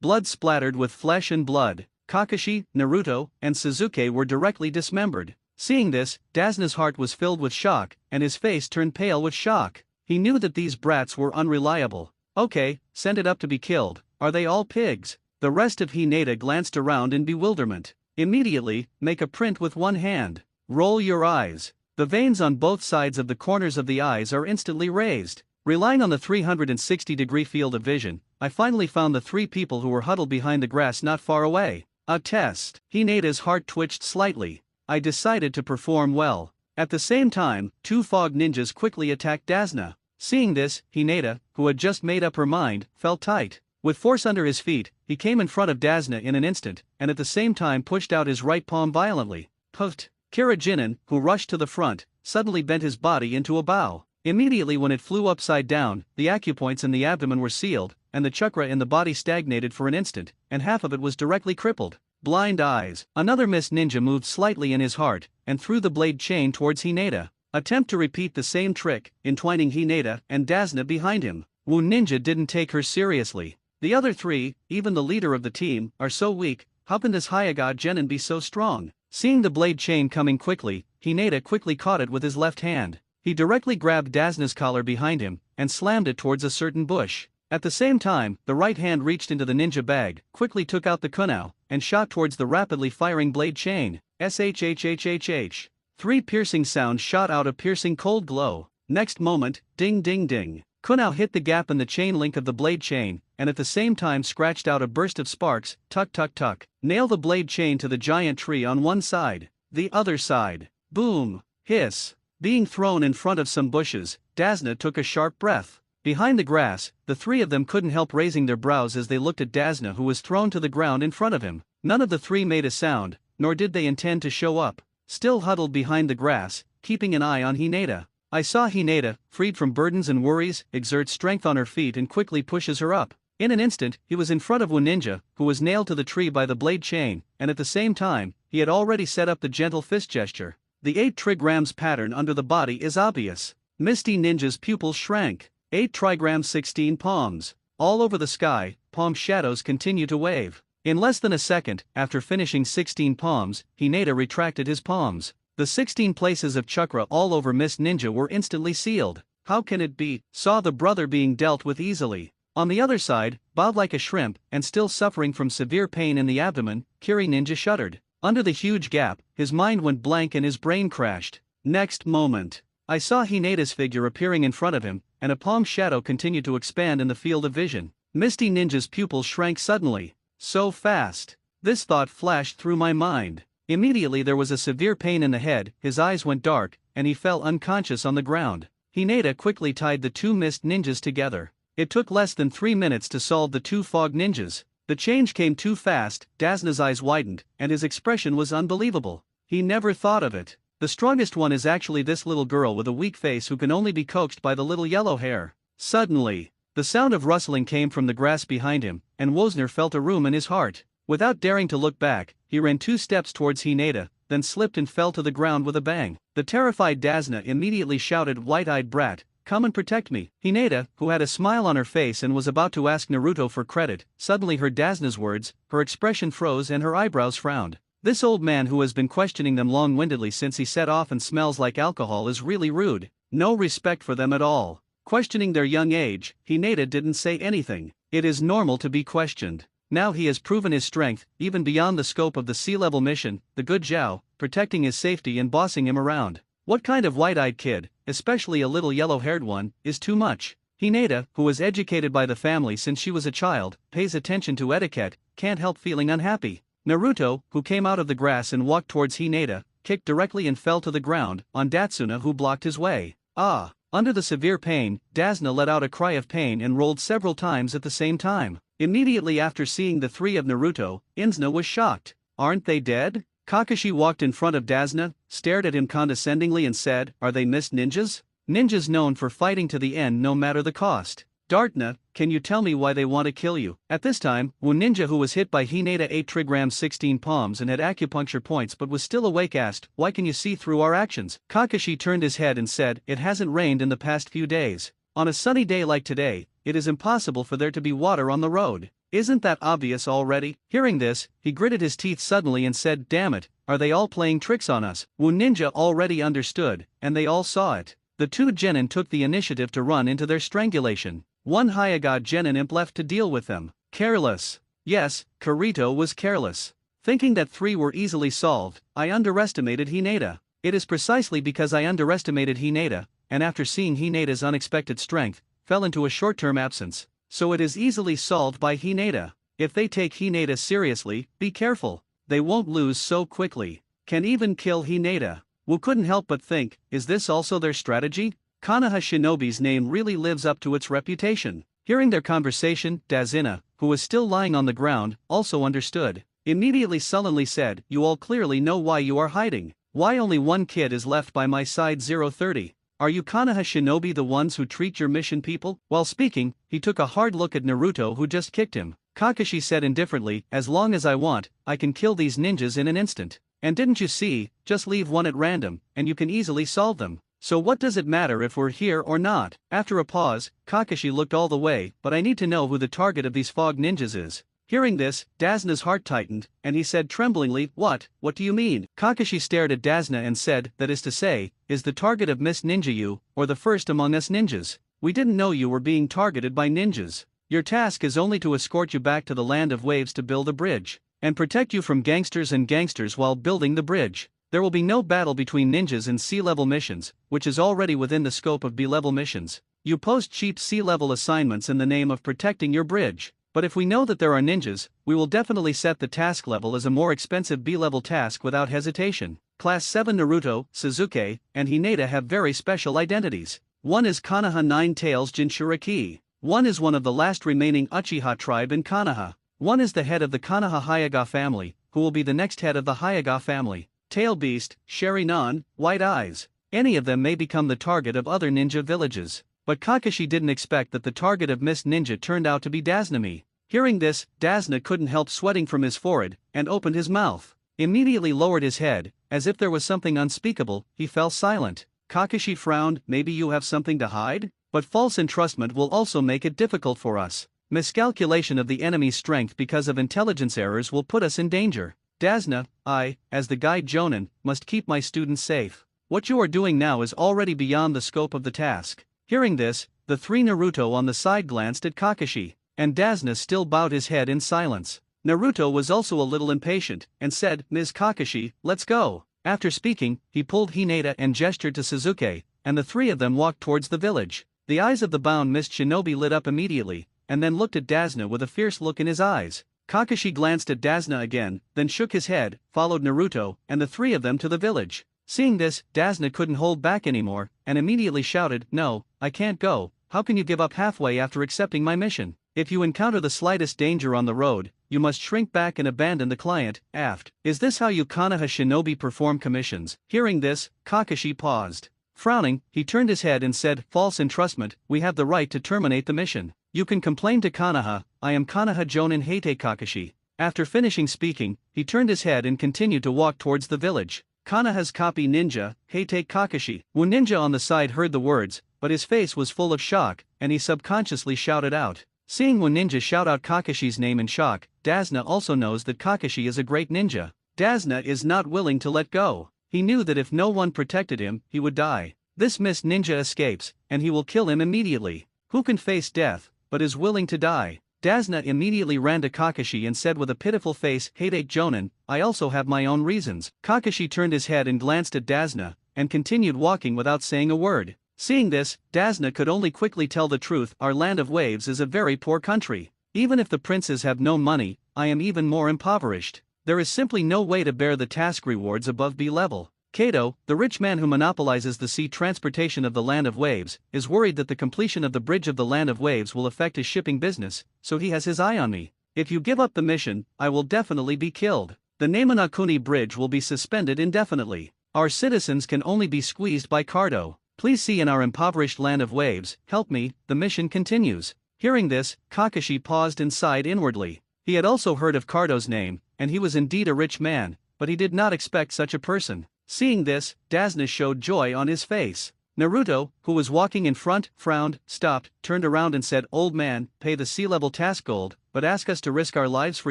Blood splattered with flesh and blood. Kakashi, Naruto, and Suzuki were directly dismembered. Seeing this, Dasna's heart was filled with shock, and his face turned pale with shock. He knew that these brats were unreliable. Okay, send it up to be killed. Are they all pigs? The rest of Hinata glanced around in bewilderment. Immediately, make a print with one hand. Roll your eyes. The veins on both sides of the corners of the eyes are instantly raised. Relying on the 360-degree field of vision, I finally found the 3 people who were huddled behind the grass not far away. A test. Hinata's heart twitched slightly. I decided to perform well. At the same time, 2 fog ninjas quickly attacked Dasna. Seeing this, Hinata, who had just made up her mind, felt tight. With force under his feet, he came in front of Dasna in an instant, and at the same time pushed out his right palm violently. Puffed. Kirajinen, who rushed to the front, suddenly bent his body into a bow. Immediately when it flew upside down, the acupoints in the abdomen were sealed, and the chakra in the body stagnated for an instant, and half of it was directly crippled. Blind eyes. Another mist ninja moved slightly in his heart, and threw the blade chain towards Hinata. Attempt to repeat the same trick, entwining Hinata and Dasna behind him. Wu Ninja didn't take her seriously. The other three, even the leader of the team, are so weak. How can this Hyaga genin be so strong? Seeing the blade chain coming quickly, Hinata quickly caught it with his left hand. He directly grabbed Dasna's collar behind him, and slammed it towards a certain bush. At the same time, the right hand reached into the ninja bag, quickly took out the kunao, and shot towards the rapidly firing blade chain. Shhhhhh. 3 piercing sounds shot out a piercing cold glow. Next moment, ding ding ding. Kunao hit the gap in the chain link of the blade chain, and at the same time scratched out a burst of sparks. Tuck tuck tuck. Nail the blade chain to the giant tree on one side. The other side. Boom. Hiss. Being thrown in front of some bushes, Dasna took a sharp breath. Behind the grass, the three of them couldn't help raising their brows as they looked at Dasna, who was thrown to the ground in front of him. None of the three made a sound, nor did they intend to show up. Still huddled behind the grass, keeping an eye on Hinata. I saw Hinata, freed from burdens and worries, exert strength on her feet and quickly pushes her up. In an instant, he was in front of Wu Ninja, who was nailed to the tree by the blade chain, and at the same time, he had already set up the gentle fist gesture. The 8 trigrams pattern under the body is obvious. Misty Ninja's pupils shrank. 8 trigrams 16 palms. All over the sky, palm shadows continue to wave. In less than a second, after finishing 16 palms, Hinata retracted his palms. The 16 places of chakra all over Miss Ninja were instantly sealed. How can it be? Saw the brother being dealt with easily. On the other side, bowed like a shrimp, and still suffering from severe pain in the abdomen, Kiri Ninja shuddered. Under the huge gap, his mind went blank and his brain crashed. Next moment, I saw Hinata's figure appearing in front of him, and a palm shadow continued to expand in the field of vision. Misty Ninja's pupils shrank suddenly. So fast. This thought flashed through my mind. Immediately there was a severe pain in the head, his eyes went dark, and he fell unconscious on the ground. Hinata quickly tied the 2 mist ninjas together. It took less than 3 minutes to solve the 2 fog ninjas. The change came too fast. Dasna's eyes widened, and his expression was unbelievable. He never thought of it. The strongest one is actually this little girl with a weak face who can only be coaxed by the little yellow hair. Suddenly, the sound of rustling came from the grass behind him, and Wozner felt a room in his heart. Without daring to look back, he ran 2 steps towards Hinata, then slipped and fell to the ground with a bang. The terrified Dasna immediately shouted, "White-eyed brat, come and protect me." Hinata, who had a smile on her face and was about to ask Naruto for credit, suddenly heard Dasna's words, her expression froze and her eyebrows frowned. This old man who has been questioning them long-windedly since he set off and smells like alcohol is really rude. No respect for them at all. Questioning their young age, Hinata didn't say anything. It is normal to be questioned. Now he has proven his strength, even beyond the scope of the sea-level mission, the good Zhao, protecting his safety and bossing him around. What kind of white-eyed kid, especially a little yellow-haired one, is too much? Hinata, who was educated by the family since she was a child, pays attention to etiquette, can't help feeling unhappy. Naruto, who came out of the grass and walked towards Hinata, kicked directly and fell to the ground, on Datsuna who blocked his way. Ah! Under the severe pain, Dasna let out a cry of pain and rolled several times at the same time. Immediately after seeing the 3 of Naruto, Inzna was shocked. Aren't they dead? Kakashi walked in front of Dasna, stared at him condescendingly and said, "Are they mist ninjas? Ninjas known for fighting to the end no matter the cost. Dartna, can you tell me why they want to kill you?" At this time, Wu Ninja, who was hit by Hinata 8 trigrams 16 palms and had acupuncture points but was still awake, asked, "Why can you see through our actions?" Kakashi turned his head and said, "It hasn't rained in the past few days. On a sunny day like today, it is impossible for there to be water on the road. Isn't that obvious already?" Hearing this, he gritted his teeth suddenly and said, "Damn it, are they all playing tricks on us?" Wu Ninja already understood, and they all saw it. The 2 genin took the initiative to run into their strangulation. 1 Hyaga genin imp left to deal with them. Careless. Yes, Kirito was careless. Thinking that 3 were easily solved, I underestimated Hinata. It is precisely because I underestimated Hinata, and after seeing Hinata's unexpected strength, fell into a short-term absence. So it is easily solved by Hinata. If they take Hinata seriously, be careful. They won't lose so quickly. Can even kill Hinata. Wu couldn't help but think, is this also their strategy? Konoha Shinobi's name really lives up to its reputation. Hearing their conversation, Dazina, who was still lying on the ground, also understood. Immediately sullenly said, "You all clearly know why you are hiding. Why only one kid is left by my side 030? Are you Konoha Shinobi the ones who treat your mission people?" While speaking, he took a hard look at Naruto who just kicked him. Kakashi said indifferently, "As long as I want, I can kill these ninjas in an instant. And didn't you see, just leave one at random, and you can easily solve them. So what does it matter if we're here or not?" After a pause, Kakashi looked all the way, "But I need to know who the target of these fog ninjas is." Hearing this, Dazna's heart tightened, and he said tremblingly, What do you mean?" Kakashi stared at Dazna and said, "That is to say, is the target of Miss Ninja you, or the first among us ninjas? We didn't know you were being targeted by ninjas. Your task is only to escort you back to the land of waves to build a bridge, and protect you from gangsters while building the bridge. There will be no battle between ninjas in sea-level missions, which is already within the scope of B-level missions. You post cheap sea-level assignments in the name of protecting your bridge. But if we know that there are ninjas, we will definitely set the task level as a more expensive B-level task without hesitation. Class 7 Naruto, Sasuke, and Hinata have very special identities. One is Konoha Nine-Tails Jinchuriki. One is one of the last remaining Uchiha tribe in Konoha. One is the head of the Konoha Hyuga family, who will be the next head of the Hyuga family. Tail Beast, Sharingan, White Eyes. Any of them may become the target of other ninja villages. But Kakashi didn't expect that the target of Miss Ninja turned out to be Dazna. Hearing this, Dazna couldn't help sweating from his forehead, and opened his mouth. Immediately lowered his head, as if there was something unspeakable, he fell silent. Kakashi frowned, "Maybe you have something to hide? But false entrustment will also make it difficult for us. Miscalculation of the enemy's strength because of intelligence errors will put us in danger. Dazna, I, as the guide Jonin, must keep my students safe. What you are doing now is already beyond the scope of the task." Hearing this, the three Naruto on the side glanced at Kakashi, and Dazna still bowed his head in silence. Naruto was also a little impatient, and said, "Ms. Kakashi, let's go." After speaking, he pulled Hinata and gestured to Sasuke, and the three of them walked towards the village. The eyes of the bound Mist Shinobi lit up immediately, and then looked at Dazna with a fierce look in his eyes. Kakashi glanced at Dazna again, then shook his head, followed Naruto, and the three of them to the village. Seeing this, Dazna couldn't hold back anymore, and immediately shouted, "No, I can't go. How can you give up halfway after accepting my mission? If you encounter the slightest danger on the road, you must shrink back and abandon the client, aft. Is this how you Konoha Shinobi perform commissions?" Hearing this, Kakashi paused. Frowning, he turned his head and said, "False entrustment, we have the right to terminate the mission. You can complain to Konoha, I am Konoha Jonin Heite Kakashi." After finishing speaking, he turned his head and continued to walk towards the village. Konoha's copy ninja, Heite Kakashi. When Ninja on the side heard the words, but his face was full of shock, and he subconsciously shouted out. Seeing when Ninja shout out Kakashi's name in shock, Dazna also knows that Kakashi is a great ninja. Dazna is not willing to let go. He knew that if no one protected him, he would die. This Miss Ninja escapes, and he will kill him immediately. Who can face death, but is willing to die? Dazna immediately ran to Kakashi and said with a pitiful face, "Heite Jonin, I also have my own reasons." Kakashi turned his head and glanced at Dazna, and continued walking without saying a word. Seeing this, Dazna could only quickly tell the truth, "Our land of waves is a very poor country. Even if the princes have no money, I am even more impoverished. There is simply no way to bear the task rewards above B level." Kato, the rich man who monopolizes the sea transportation of the land of waves, is worried that the completion of the bridge of the land of waves will affect his shipping business, so he has his eye on me. If you give up the mission, I will definitely be killed. The Nemonakuni bridge will be suspended indefinitely. Our citizens can only be squeezed by Cardo. Please see in our impoverished land of waves, help me, the mission continues. Hearing this, Kakashi paused and sighed inwardly. He had also heard of Cardo's name, and he was indeed a rich man, but he did not expect such a person. Seeing this, Dazna showed joy on his face. Naruto, who was walking in front, frowned, stopped, turned around and said, "Old man, pay the sea-level task gold, but ask us to risk our lives for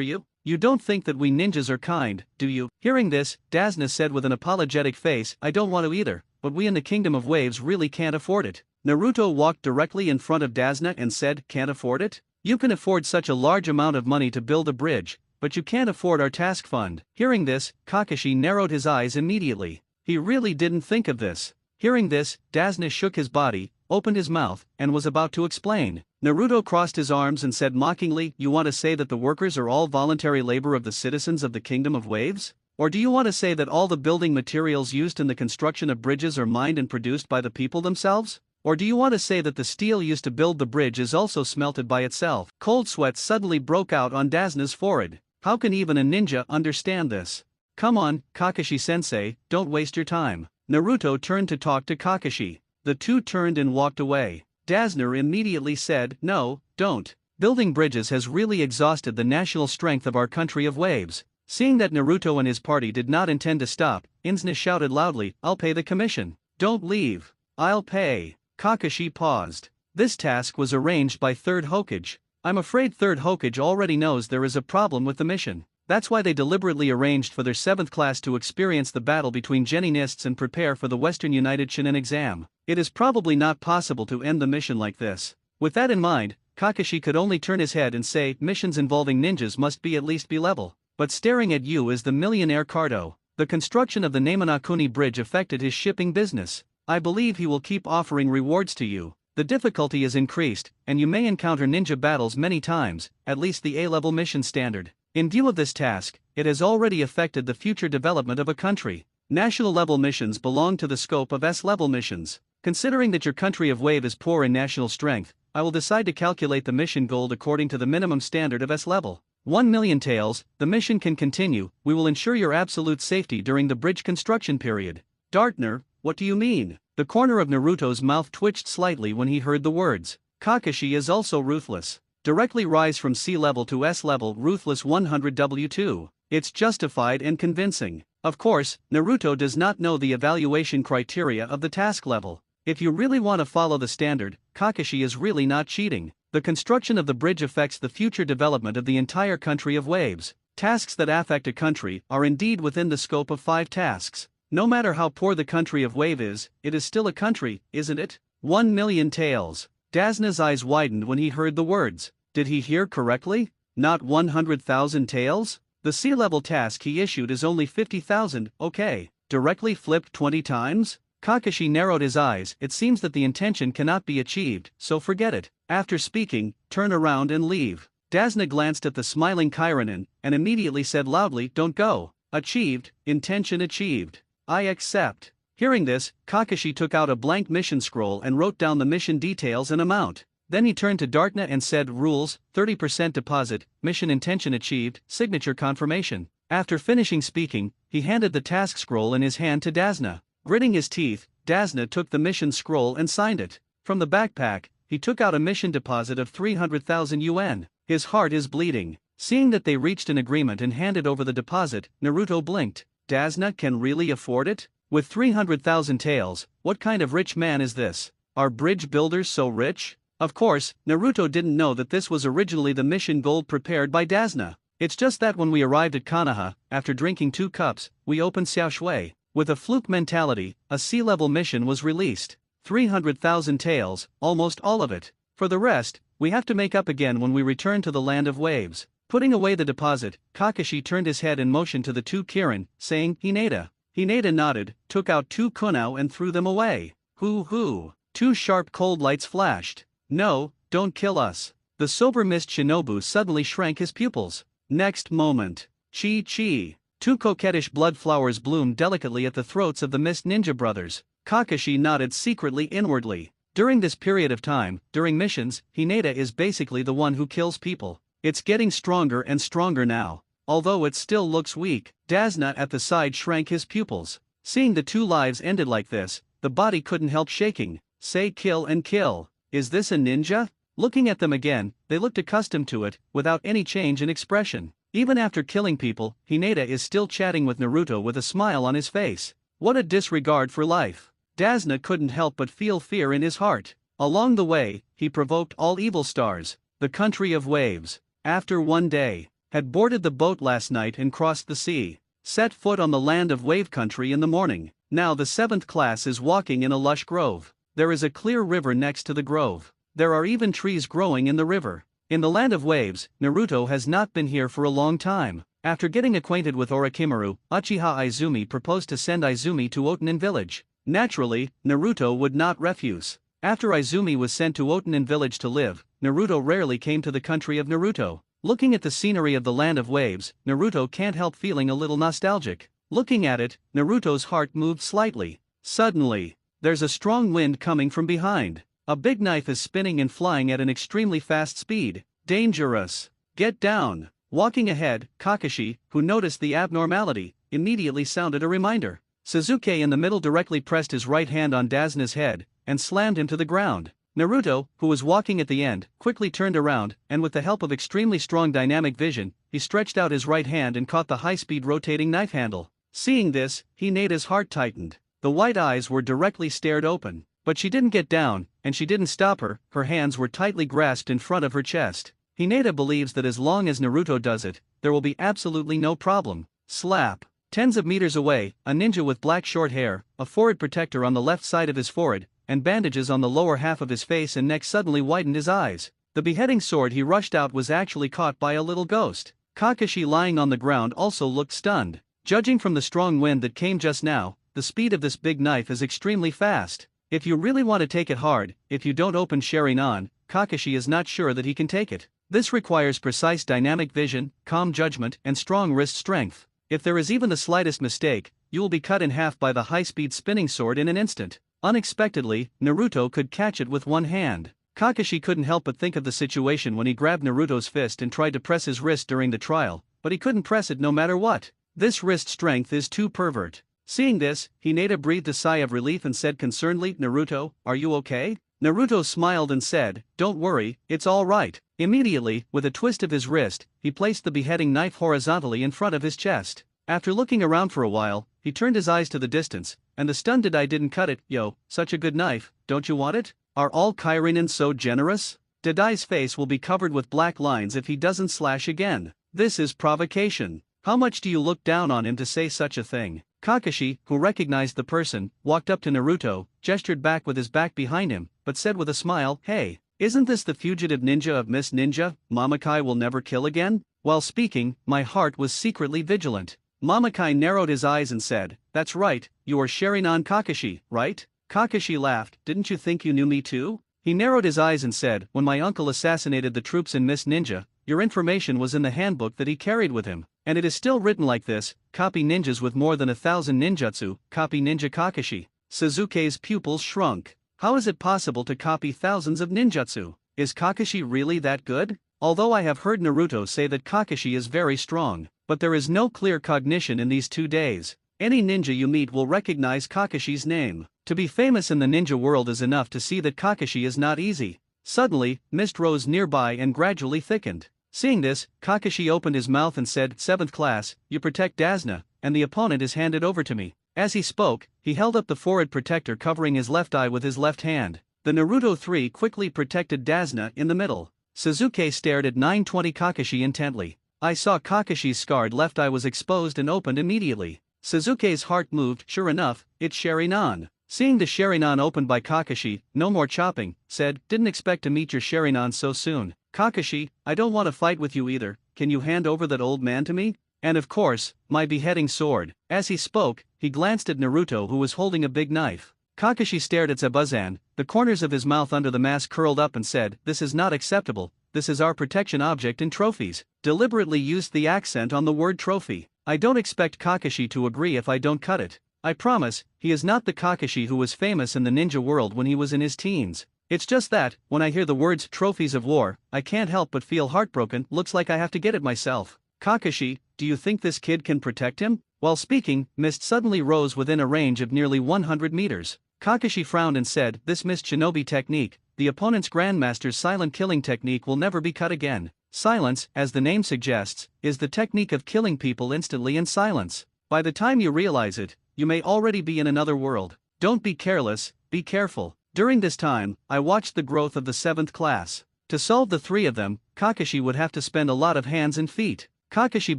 you? You don't think that we ninjas are kind, do you?" Hearing this, Dazna said with an apologetic face, "I don't want to either, but we in the Kingdom of Waves really can't afford it." Naruto walked directly in front of Dazna and said, "Can't afford it? You can afford such a large amount of money to build a bridge, but you can't afford our task fund." Hearing this, Kakashi narrowed his eyes immediately. He really didn't think of this. Hearing this, Dazna shook his body, opened his mouth, and was about to explain. Naruto crossed his arms and said mockingly, "You want to say that the workers are all voluntary labor of the citizens of the Kingdom of Waves? Or do you want to say that all the building materials used in the construction of bridges are mined and produced by the people themselves?" Or do you want to say that the steel used to build the bridge is also smelted by itself? Cold sweat suddenly broke out on Dazna's forehead. How can even a ninja understand this? Come on, Kakashi-sensei, don't waste your time. Naruto turned to talk to Kakashi. The two turned and walked away. Dazner immediately said, no, don't. Building bridges has really exhausted the national strength of our country of waves. Seeing that Naruto and his party did not intend to stop, Inzna shouted loudly, I'll pay the commission. Don't leave. I'll pay. Kakashi paused. This task was arranged by Third Hokage. I'm afraid Third Hokage already knows there is a problem with the mission. That's why they deliberately arranged for their 7th class to experience the battle between Geninists and prepare for the Western United Shinin exam. It is probably not possible to end the mission like this. With that in mind, Kakashi could only turn his head and say, missions involving ninjas must be at least B-level. But staring at you is the millionaire Cardo. The construction of the Namonakuni bridge affected his shipping business. I believe he will keep offering rewards to you. The difficulty is increased, and you may encounter ninja battles many times, at least the A-level mission standard. In view of this task, it has already affected the future development of a country. National-level missions belong to the scope of S-level missions. Considering that your country of wave is poor in national strength, I will decide to calculate the mission gold according to the minimum standard of S-level. 1 million taels, the mission can continue, we will ensure your absolute safety during the bridge construction period. Dartner, what do you mean? The corner of Naruto's mouth twitched slightly when he heard the words. Kakashi is also ruthless. Directly rise from C level to S level, ruthless 100 W2. It's justified and convincing. Of course, Naruto does not know the evaluation criteria of the task level. If you really want to follow the standard, Kakashi is really not cheating. The construction of the bridge affects the future development of the entire country of waves. Tasks that affect a country are indeed within the scope of 5 tasks. No matter how poor the country of wave is, it is still a country, isn't it? 1 million taels. Dazna's eyes widened when he heard the words. Did he hear correctly? Not 100,000 taels? The C-level task he issued is only 50,000, okay. Directly flipped 20 times? Kakashi narrowed his eyes. It seems that the intention cannot be achieved, so forget it. After speaking, turn around and leave. Dazna glanced at the smiling Kaironin, and immediately said loudly, don't go. Achieved, intention achieved. I accept. Hearing this, Kakashi took out a blank mission scroll and wrote down the mission details and amount. Then he turned to Dartna and said, rules, 30% deposit, mission intention achieved, signature confirmation. After finishing speaking, he handed the task scroll in his hand to Dazna. Gritting his teeth, Dazna took the mission scroll and signed it. From the backpack, he took out a mission deposit of 300,000 yuan. His heart is bleeding. Seeing that they reached an agreement and handed over the deposit, Naruto blinked. Dazna can really afford it? With 300,000 taels, what kind of rich man is this? Are bridge builders so rich? Of course, Naruto didn't know that this was originally the mission gold prepared by Dazna. It's just that when we arrived at Konoha, after drinking 2 cups, we opened Xiaoshui. With a fluke mentality, a C-level mission was released. 300,000 taels, almost all of it. For the rest, we have to make up again when we return to the land of waves. Putting away the deposit, Kakashi turned his head and motioned to the 2 Kirin, saying, Hinata. Hinata nodded, took out 2 kunao and threw them away. Hoo-hoo. 2 sharp cold lights flashed. No, don't kill us. The sober-mist Shinobu suddenly shrank his pupils. Next moment. Chi-chi. 2 coquettish blood flowers bloomed delicately at the throats of the Mist Ninja brothers. Kakashi nodded secretly inwardly. During this period of time, during missions, Hinata is basically the one who kills people. It's getting stronger and stronger now. Although it still looks weak, Dazna at the side shrank his pupils. Seeing the 2 lives ended like this, the body couldn't help shaking. Say kill and kill. Is this a ninja? Looking at them again, they looked accustomed to it, without any change in expression. Even after killing people, Hinata is still chatting with Naruto with a smile on his face. What a disregard for life. Dazna couldn't help but feel fear in his heart. Along the way, he provoked all evil stars. The country of waves. After 1 day, had boarded the boat last night and crossed the sea. Set foot on the land of wave country in the morning. Now the 7th class is walking in a lush grove. There is a clear river next to the grove. There are even trees growing in the river. In the land of waves, Naruto has not been here for a long time. After getting acquainted with Orochimaru, Uchiha Izumi proposed to send Izumi to Otanin village. Naturally, Naruto would not refuse. After Izumi was sent to Otanin village to live, Naruto rarely came to the country of Naruto. Looking at the scenery of the land of waves, Naruto can't help feeling a little nostalgic. Looking at it, Naruto's heart moved slightly. Suddenly, There's a strong wind coming from behind. A big knife is spinning and flying at an extremely fast speed. Dangerous. Get down. Walking ahead, Kakashi, who noticed the abnormality, immediately sounded a reminder. Sasuke in the middle directly pressed his right hand on Dazna's head and slammed him to the ground. Naruto, who was walking at the end, quickly turned around, and with the help of extremely strong dynamic vision, he stretched out his right hand and caught the high-speed rotating knife handle. Seeing this, Hineda's heart tightened. The white eyes were directly stared open. But she didn't get down, and she didn't stop her hands were tightly grasped in front of her chest. Hineda believes that as long as Naruto does it, there will be absolutely no problem. Slap. Tens of meters away, a ninja with black short hair, a forehead protector on the left side of his forehead, and bandages on the lower half of his face and neck suddenly widened his eyes. The beheading sword he rushed out was actually caught by a little ghost. Kakashi lying on the ground also looked stunned. Judging from the strong wind that came just now, the speed of this big knife is extremely fast. If you really want to take it hard, if you don't open Sharingan, Kakashi is not sure that he can take it. This requires precise dynamic vision, calm judgment, and strong wrist strength. If there is even the slightest mistake, you will be cut in half by the high-speed spinning sword in an instant. Unexpectedly, Naruto could catch it with one hand. Kakashi couldn't help but think of the situation when he grabbed Naruto's fist and tried to press his wrist during the trial, but he couldn't press it no matter what. This wrist strength is too pervert. Seeing this, Hineda breathed a sigh of relief and said concernedly, "Naruto, are you okay?" Naruto smiled and said, "Don't worry, it's all right." Immediately, with a twist of his wrist, he placed the beheading knife horizontally in front of his chest. After looking around for a while, he turned his eyes to the distance, and the stunned Didai didn't cut it. "Yo, such a good knife, don't you want it? Are all Kairinen so generous?" Didai's face will be covered with black lines if he doesn't slash again. This is provocation. How much do you look down on him to say such a thing? Kakashi, who recognized the person, walked up to Naruto, gestured back with his back behind him, but said with a smile, "Hey, isn't this the fugitive ninja of Miss Ninja, Mamakai will never kill again?" While speaking, my heart was secretly vigilant. Mamakai narrowed his eyes and said, "That's right, you are Sharingan Kakashi, right?" Kakashi laughed, "Didn't you think you knew me too?" He narrowed his eyes and said, "When my uncle assassinated the troops in Miss Ninja, your information was in the handbook that he carried with him, and it is still written like this: copy ninjas with more than 1,000 ninjutsu, copy ninja Kakashi." Sasuke's pupils shrunk. How is it possible to copy thousands of ninjutsu? Is Kakashi really that good? Although I have heard Naruto say that Kakashi is very strong, but there is no clear cognition in these 2 days. Any ninja you meet will recognize Kakashi's name. To be famous in the ninja world is enough to see that Kakashi is not easy. Suddenly, mist rose nearby and gradually thickened. Seeing this, Kakashi opened his mouth and said, "7th class, you protect Dazna, and the opponent is handed over to me." As he spoke, he held up the forehead protector covering his left eye with his left hand. The Naruto 3 quickly protected Dazna in the middle. Sasuke stared at 920 Kakashi intently. I saw Kakashi's scarred left eye was exposed and opened immediately. Sasuke's heart moved. Sure enough, it's Sharingan. Seeing the Sharingan opened by Kakashi, "No more chopping," said, "Didn't expect to meet your Sharingan so soon. Kakashi, I don't want to fight with you either, can you hand over that old man to me? And of course, my beheading sword." As he spoke, he glanced at Naruto who was holding a big knife. Kakashi stared at Zabuzan, the corners of his mouth under the mask curled up and said, "This is not acceptable, this is our protection object in trophies." Deliberately used the accent on the word trophy. I don't expect Kakashi to agree if I don't cut it. I promise, he is not the Kakashi who was famous in the ninja world when he was in his teens. It's just that, when I hear the words trophies of war, I can't help but feel heartbroken. Looks like I have to get it myself. Kakashi, do you think this kid can protect him? While speaking, mist suddenly rose within a range of nearly 100 meters. Kakashi frowned and said, "This mist shinobi technique, the opponent's grandmaster's silent killing technique, will never be cut again." Silence, as the name suggests, is the technique of killing people instantly in silence. By the time you realize it, you may already be in another world. Don't be careless, be careful. During this time, I watched the growth of the 7th class. To solve the 3 of them, Kakashi would have to spend a lot of hands and feet. Kakashi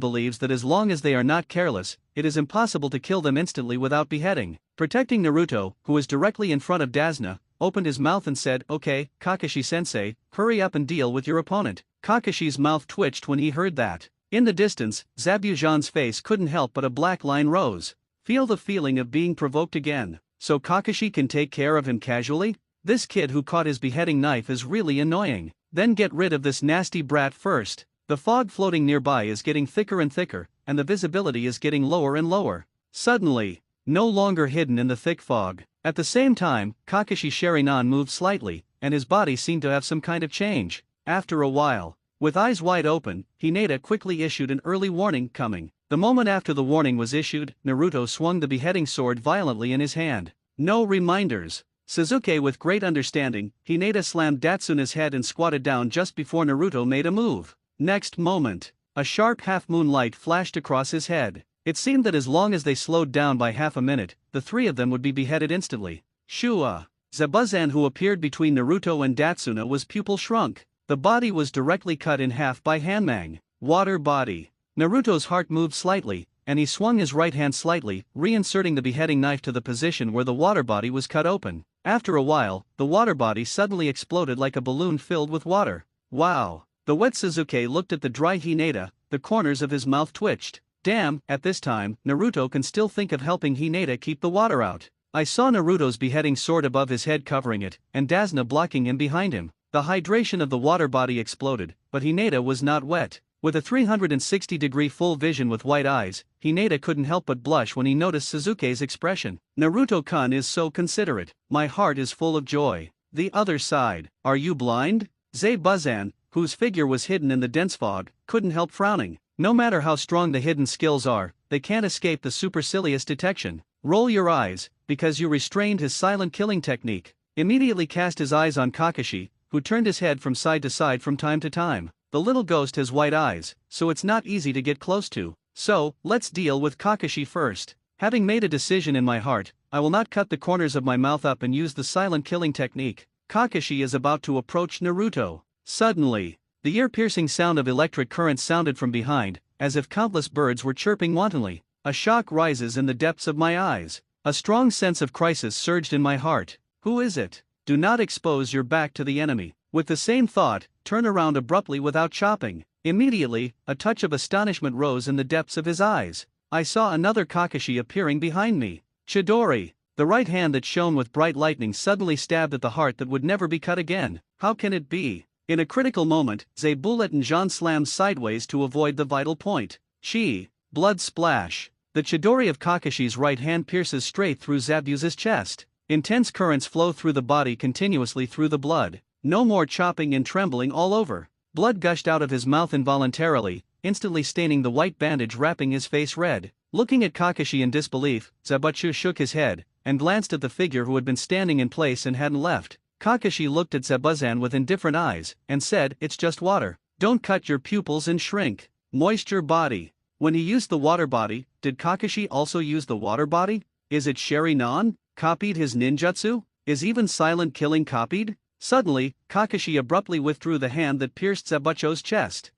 believes that as long as they are not careless, it is impossible to kill them instantly without beheading. Protecting Naruto, who was directly in front of Dazna, opened his mouth and said, "Okay, Kakashi-sensei, hurry up and deal with your opponent." Kakashi's mouth twitched when he heard that. In the distance, Zabujan's face couldn't help but a black line rose. Feel the feeling of being provoked again. So Kakashi can take care of him casually? This kid who caught his beheading knife is really annoying. Then get rid of this nasty brat first. The fog floating nearby is getting thicker and thicker, and the visibility is getting lower and lower. Suddenly, no longer hidden in the thick fog, At the same time, Kakashi Sharinan moved slightly, and his body seemed to have some kind of change. After a while, with eyes wide open, Hinata quickly issued an early warning coming. The moment after the warning was issued, Naruto swung the beheading sword violently in his hand. No reminders. Sasuke with great understanding, Hinata slammed Datsuna's head and squatted down just before Naruto made a move. Next moment, a sharp half-moon light flashed across his head. It seemed that as long as they slowed down by half a minute, the three of them would be beheaded instantly. Shua. Zabuzan, who appeared between Naruto and Datsuna, was pupil shrunk. The body was directly cut in half by Hanmang. Water body. Naruto's heart moved slightly, and he swung his right hand slightly, reinserting the beheading knife to the position where the water body was cut open. After a while, the water body suddenly exploded like a balloon filled with water. Wow! The wet Sasuke looked at the dry Hinata, the corners of his mouth twitched. Damn, at this time, Naruto can still think of helping Hinata keep the water out. I saw Naruto's beheading sword above his head covering it, and Dasuna blocking him behind him. The hydration of the water body exploded, but Hinata was not wet. With a 360-degree full vision with white eyes, Hinata couldn't help but blush when he noticed Sasuke's expression. Naruto-kun is so considerate. My heart is full of joy. The other side. Are you blind? Zabuzan, whose figure was hidden in the dense fog, couldn't help frowning. No matter how strong the hidden skills are, they can't escape the supercilious detection. Roll your eyes, because you restrained his silent killing technique. Immediately cast his eyes on Kakashi, who turned his head from side to side from time to time. The little ghost has white eyes, so it's not easy to get close to. So, let's deal with Kakashi first. Having made a decision in my heart, I will not cut the corners of my mouth up and use the silent killing technique. Kakashi is about to approach Naruto. Suddenly, the ear-piercing sound of electric currents sounded from behind, as if countless birds were chirping wantonly. A shock rises in the depths of my eyes. A strong sense of crisis surged in my heart. Who is it? Do not expose your back to the enemy. With the same thought, turn around abruptly without chopping. Immediately, a touch of astonishment rose in the depths of his eyes. I saw another Kakashi appearing behind me. Chidori. The right hand that shone with bright lightning suddenly stabbed at the heart that would never be cut again. How can it be? In a critical moment, Zabulat and Jean slammed sideways to avoid the vital point. Blood splash. The Chidori of Kakashi's right hand pierces straight through Zabuza's chest. Intense currents flow through the body continuously through the blood. No more chopping and trembling all over. Blood gushed out of his mouth involuntarily, instantly staining the white bandage wrapping his face red. Looking at Kakashi in disbelief, Zabucha shook his head, and glanced at the figure who had been standing in place and hadn't left. Kakashi looked at Zabuzan with indifferent eyes, and said, "It's just water. Don't cut your pupils and shrink." Moisture body. When he used the water body, did Kakashi also use the water body? Is it Sharinan? Copied his ninjutsu? Is even silent killing copied? Suddenly, Kakashi abruptly withdrew the hand that pierced Zabucho's chest.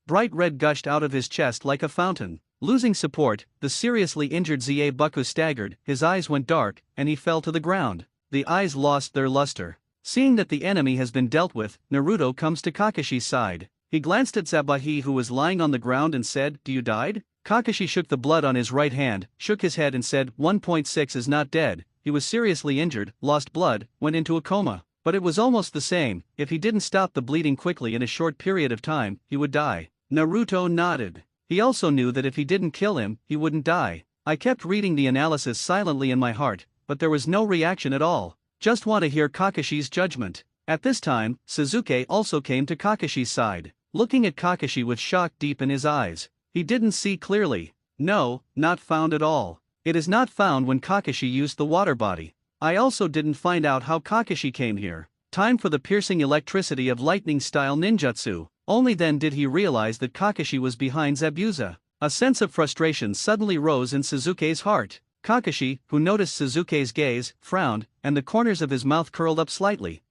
Bright red gushed out of his chest like a fountain. Losing support, the seriously injured Zabucha staggered, his eyes went dark, and he fell to the ground. The eyes lost their luster. Seeing that the enemy has been dealt with, Naruto comes to Kakashi's side. He glanced at Zabuhi, who was lying on the ground, and said, "Do you died?" Kakashi shook the blood on his right hand, shook his head and said, 1.6 is not dead, he was seriously injured, lost blood, went into a coma. But it was almost the same. If he didn't stop the bleeding quickly in a short period of time, he would die. Naruto nodded. He also knew that if he didn't kill him, he wouldn't die. I kept reading the analysis silently in my heart, but there was no reaction at all. Just want to hear Kakashi's judgment. At this time, Sasuke also came to Kakashi's side, looking at Kakashi with shock deep in his eyes. He didn't see clearly. No, not found at all. It is not found when Kakashi used the water body. I also didn't find out how Kakashi came here. Time for the piercing electricity of lightning-style ninjutsu. Only then did he realize that Kakashi was behind Zabuza. A sense of frustration suddenly rose in Sasuke's heart. Kakashi, who noticed Sasuke's gaze, frowned, and the corners of his mouth curled up slightly.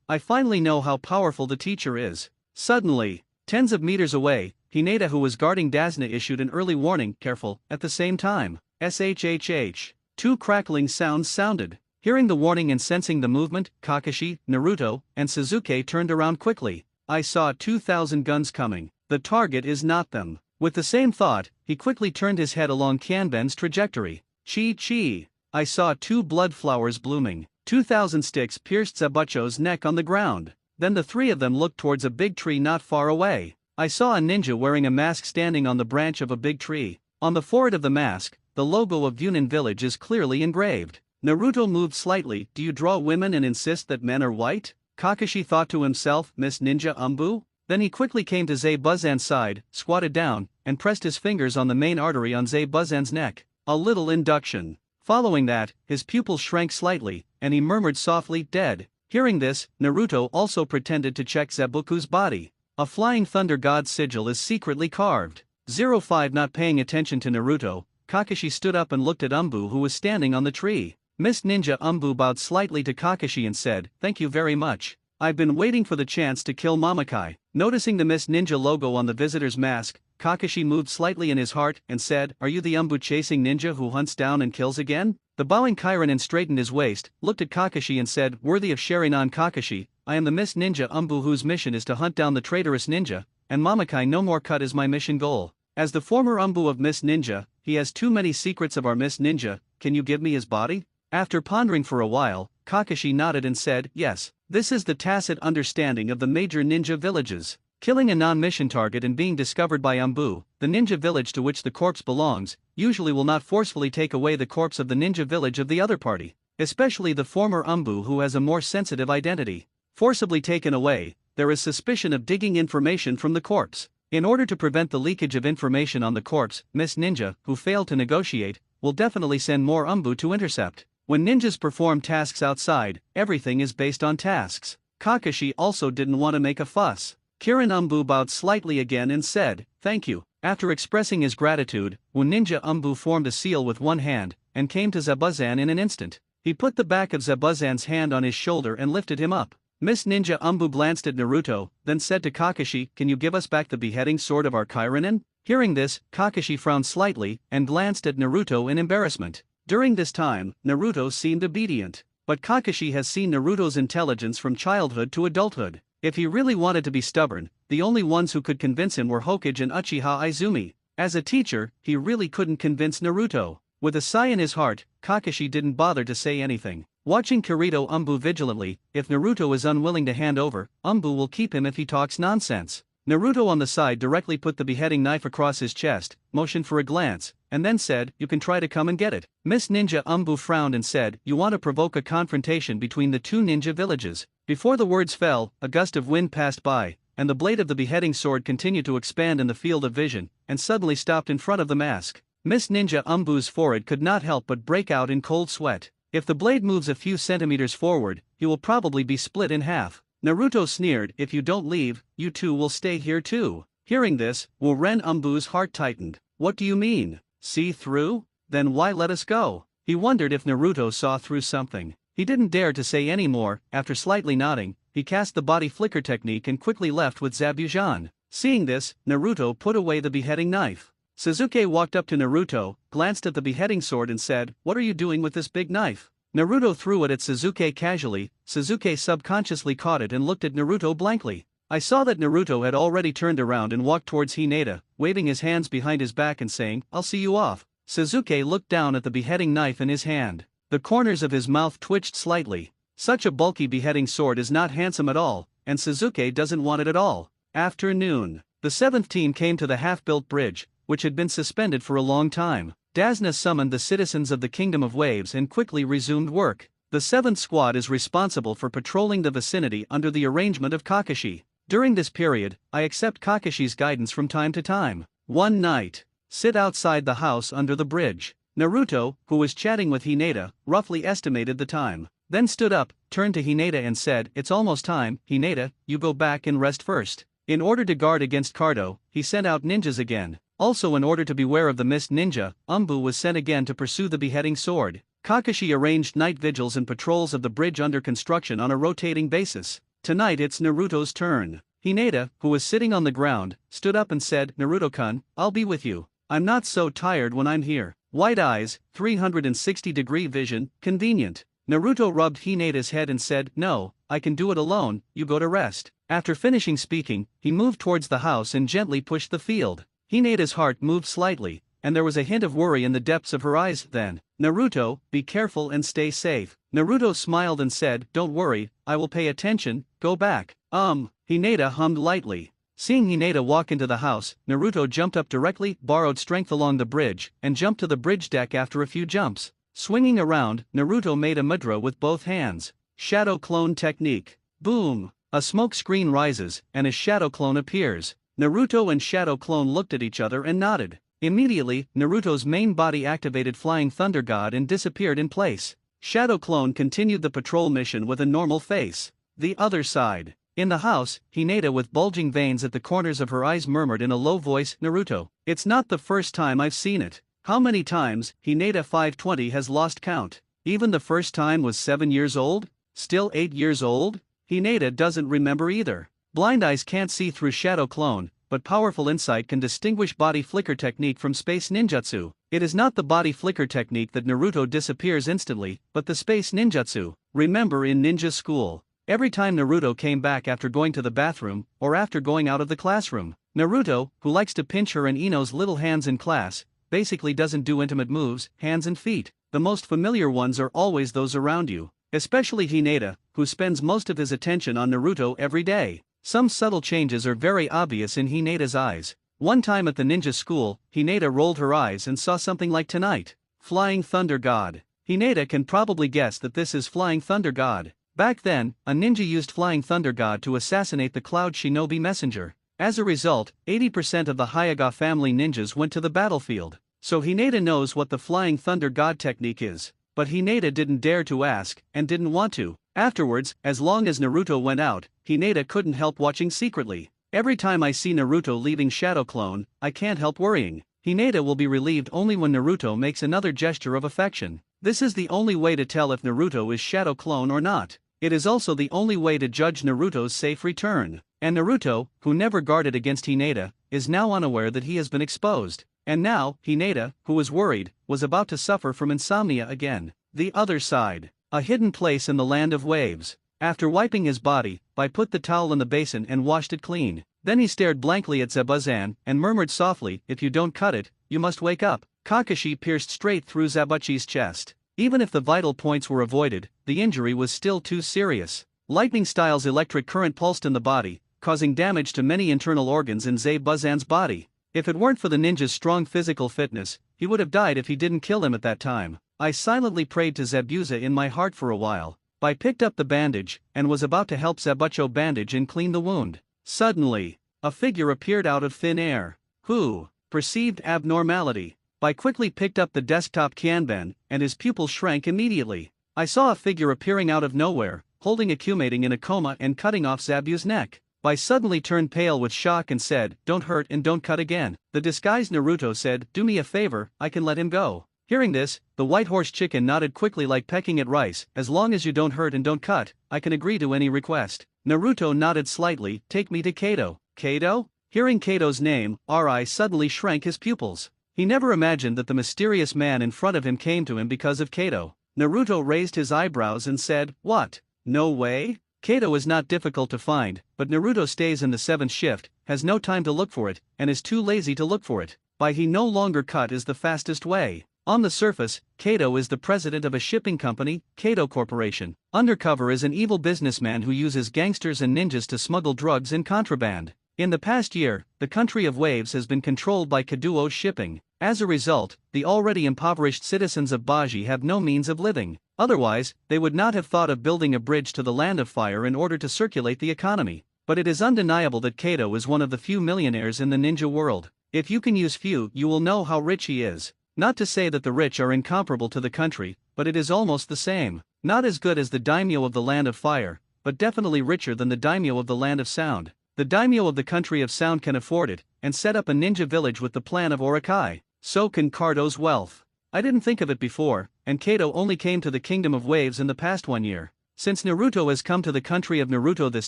I finally know how powerful the teacher is. Suddenly, tens of meters away, Hinata, who was guarding Dasuna, issued an early warning, "Careful," at the same time. SHHH. Two crackling sounds sounded. Hearing the warning and sensing the movement, Kakashi, Naruto, and Sasuke turned around quickly. I saw 2,000 guns coming. The target is not them. With the same thought, he quickly turned his head along Kanben's trajectory. Chi. I saw 2 blood flowers blooming. 2,000 sticks pierced Zabucho's neck on the ground. Then the 3 of them looked towards a big tree not far away. I saw a ninja wearing a mask standing on the branch of a big tree. On the forehead of the mask, the logo of Yunin village is clearly engraved. Naruto moved slightly. Do you draw women and insist that men are white? Kakashi thought to himself, Miss Ninja Umbu? Then he quickly came to Zabuzane's side, squatted down, and pressed his fingers on the main artery on Zabuzane's neck. A little induction. Following that, his pupils shrank slightly, and he murmured softly, dead. Hearing this, Naruto also pretended to check Zabuku's body. A flying thunder god sigil is secretly carved. 05 Not paying attention to Naruto, Kakashi stood up and looked at Umbu who was standing on the tree. Miss Ninja Umbu bowed slightly to Kakashi and said, thank you very much. I've been waiting for the chance to kill Mamakai. Noticing the Miss Ninja logo on the visitor's mask, Kakashi moved slightly in his heart and said, are you the Umbu chasing ninja who hunts down and kills again? The bowing Kaironin straightened his waist, looked at Kakashi and said, worthy of Sharingan Kakashi, I am the Miss Ninja Umbu whose mission is to hunt down the traitorous ninja, and Mamakai no more cut is my mission goal. As the former Umbu of Miss Ninja, he has too many secrets of our Miss Ninja, can you give me his body? After pondering for a while, Kakashi nodded and said, yes, this is the tacit understanding of the major ninja villages. Killing a non-mission target and being discovered by Umbu, the ninja village to which the corpse belongs, usually will not forcefully take away the corpse of the ninja village of the other party, especially the former Umbu who has a more sensitive identity. Forcibly taken away, there is suspicion of digging information from the corpse. In order to prevent the leakage of information on the corpse, Miss Ninja, who failed to negotiate, will definitely send more Umbu to intercept. When ninjas perform tasks outside, everything is based on tasks. Kakashi also didn't want to make a fuss. Kirin Umbu bowed slightly again and said, thank you. After expressing his gratitude, Ninja Umbu formed a seal with one hand, and came to Zabuzan in an instant. He put the back of Zabuzan's hand on his shoulder and lifted him up. Miss Ninja Umbu glanced at Naruto, then said to Kakashi, can you give us back the beheading sword of our Kaironin? Hearing this, Kakashi frowned slightly, and glanced at Naruto in embarrassment. During this time, Naruto seemed obedient. But Kakashi has seen Naruto's intelligence from childhood to adulthood. If he really wanted to be stubborn, the only ones who could convince him were Hokage and Uchiha Izumi. As a teacher, he really couldn't convince Naruto. With a sigh in his heart, Kakashi didn't bother to say anything. Watching Kirito Umbu vigilantly, if Naruto is unwilling to hand over, Umbu will keep him if he talks nonsense. Naruto on the side directly put the beheading knife across his chest, motioned for a glance, and then said, you can try to come and get it. Miss Ninja Umbu frowned and said, you want to provoke a confrontation between the two ninja villages. Before the words fell, a gust of wind passed by, and the blade of the beheading sword continued to expand in the field of vision, and suddenly stopped in front of the mask. Miss Ninja Umbu's forehead could not help but break out in cold sweat. If the blade moves a few centimeters forward, he will probably be split in half. Naruto sneered, if you don't leave, you two will stay here too. Hearing this, Ren Umbu's heart tightened. What do you mean? See through? Then why let us go? He wondered if Naruto saw through something. He didn't dare to say any more. After slightly nodding, he cast the body flicker technique and quickly left with Zabujan. Seeing this, Naruto put away the beheading knife. Sasuke walked up to Naruto, glanced at the beheading sword and said, what are you doing with this big knife? Naruto threw it at Sasuke casually. Sasuke subconsciously caught it and looked at Naruto blankly. I saw that Naruto had already turned around and walked towards Hinata, waving his hands behind his back and saying, I'll see you off. Sasuke looked down at the beheading knife in his hand. The corners of his mouth twitched slightly. Such a bulky beheading sword is not handsome at all, and Sasuke doesn't want it at all. Afternoon. The 7th team came to the half-built bridge, which had been suspended for a long time. Dasna summoned the citizens of the Kingdom of Waves and quickly resumed work. The 7th squad is responsible for patrolling the vicinity under the arrangement of Kakashi. During this period, I accept Kakashi's guidance from time to time. One night. Sit outside the house under the bridge. Naruto, who was chatting with Hinata, roughly estimated the time. Then stood up, turned to Hinata and said, it's almost time. Hinata, you go back and rest first. In order to guard against Cardo, he sent out ninjas again. Also in order to beware of the mist ninja, Umbu was sent again to pursue the beheading sword. Kakashi arranged night vigils and patrols of the bridge under construction on a rotating basis. Tonight it's Naruto's turn. Hinata, who was sitting on the ground, stood up and said, Naruto-kun, I'll be with you. I'm not so tired when I'm here. White eyes, 360-degree vision, convenient. Naruto rubbed Hinata's head and said, no, I can do it alone, you go to rest. After finishing speaking, he moved towards the house and gently pushed the field. Hinata's heart moved slightly, and there was a hint of worry in the depths of her eyes then. Naruto, be careful and stay safe. Naruto smiled and said, don't worry, I will pay attention, go back. Hinata hummed lightly. Seeing Hinata walk into the house, Naruto jumped up directly, borrowed strength along the bridge, and jumped to the bridge deck after a few jumps. Swinging around, Naruto made a mudra with both hands. Shadow clone technique. Boom! A smoke screen rises, and a shadow clone appears. Naruto and shadow clone looked at each other and nodded. Immediately, Naruto's main body activated Flying Thunder God and disappeared in place. Shadow clone continued the patrol mission with a normal face. The other side. In the house, Hinata with bulging veins at the corners of her eyes murmured in a low voice, Naruto, it's not the first time I've seen it. How many times, Hinata 520 has lost count. Even the first time was 7 years old? Still 8 years old? Hinata doesn't remember either. Blind eyes can't see through shadow clone, but powerful insight can distinguish body flicker technique from space ninjutsu. It is not the body flicker technique that Naruto disappears instantly, but the space ninjutsu. Remember in ninja school, every time Naruto came back after going to the bathroom, or after going out of the classroom, Naruto, who likes to pinch her and Ino's little hands in class, basically doesn't do intimate moves, hands and feet. The most familiar ones are always those around you. Especially Hinata, who spends most of his attention on Naruto every day. Some subtle changes are very obvious in Hinata's eyes. One time at the ninja school, Hinata rolled her eyes and saw something like tonight. Flying Thunder God. Hinata can probably guess that this is Flying Thunder God. Back then, a ninja used Flying Thunder God to assassinate the Cloud Shinobi messenger. As a result, 80% of the Hyuga family ninjas went to the battlefield. So Hinata knows what the Flying Thunder God technique is. But Hinata didn't dare to ask, and didn't want to. Afterwards, as long as Naruto went out, Hinata couldn't help watching secretly. Every time I see Naruto leaving Shadow Clone, I can't help worrying. Hinata will be relieved only when Naruto makes another gesture of affection. This is the only way to tell if Naruto is Shadow Clone or not. It is also the only way to judge Naruto's safe return. And Naruto, who never guarded against Hinata, is now unaware that he has been exposed. And now, Hinata, who was worried, was about to suffer from insomnia again. The other side. A hidden place in the land of waves. After wiping his body, Bai put the towel in the basin and washed it clean. Then he stared blankly at Zebuzan and murmured softly, if you don't cut it, you must wake up. Kakashi pierced straight through Zabuchi's chest. Even if the vital points were avoided, the injury was still too serious. Lightning Style's electric current pulsed in the body, causing damage to many internal organs in Zebuzan's body. If it weren't for the ninja's strong physical fitness, he would have died if he didn't kill him at that time. I silently prayed to Zabuza in my heart for a while. Bai picked up the bandage, and was about to help Zabucho bandage and clean the wound. Suddenly, a figure appeared out of thin air. Who? Perceived abnormality. Bai quickly picked up the desktop Kianben, and his pupils shrank immediately. I saw a figure appearing out of nowhere, holding Akumating in a coma and cutting off Zabu's neck. Bai suddenly turned pale with shock and said, don't hurt and don't cut again. The disguised Naruto said, do me a favor, I can let him go. Hearing this, the white horse chicken nodded quickly like pecking at rice, as long as you don't hurt and don't cut, I can agree to any request. Naruto nodded slightly, take me to Kato. Kato? Hearing Kato's name, Rai suddenly shrank his pupils. He never imagined that the mysterious man in front of him came to him because of Kato. Naruto raised his eyebrows and said, what? No way? Kato is not difficult to find, but Naruto stays in the 7th shift, has no time to look for it, and is too lazy to look for it. By he no longer cut is the fastest way. On the surface, Kato is the president of a shipping company, Kato Corporation. Undercover is an evil businessman who uses gangsters and ninjas to smuggle drugs and contraband. In the past year, the country of waves has been controlled by Kaduo shipping. As a result, the already impoverished citizens of Baji have no means of living. Otherwise, they would not have thought of building a bridge to the land of fire in order to circulate the economy. But it is undeniable that Kato is one of the few millionaires in the ninja world. If you can use few, you will know how rich he is. Not to say that the rich are incomparable to the country, but it is almost the same. Not as good as the daimyo of the land of fire, but definitely richer than the daimyo of the land of sound. The daimyo of the country of sound can afford it, and set up a ninja village with the plan of Orakai. So can Cardo's wealth. I didn't think of it before, and Kato only came to the kingdom of waves in the past 1 year. Since Naruto has come to the country of Naruto this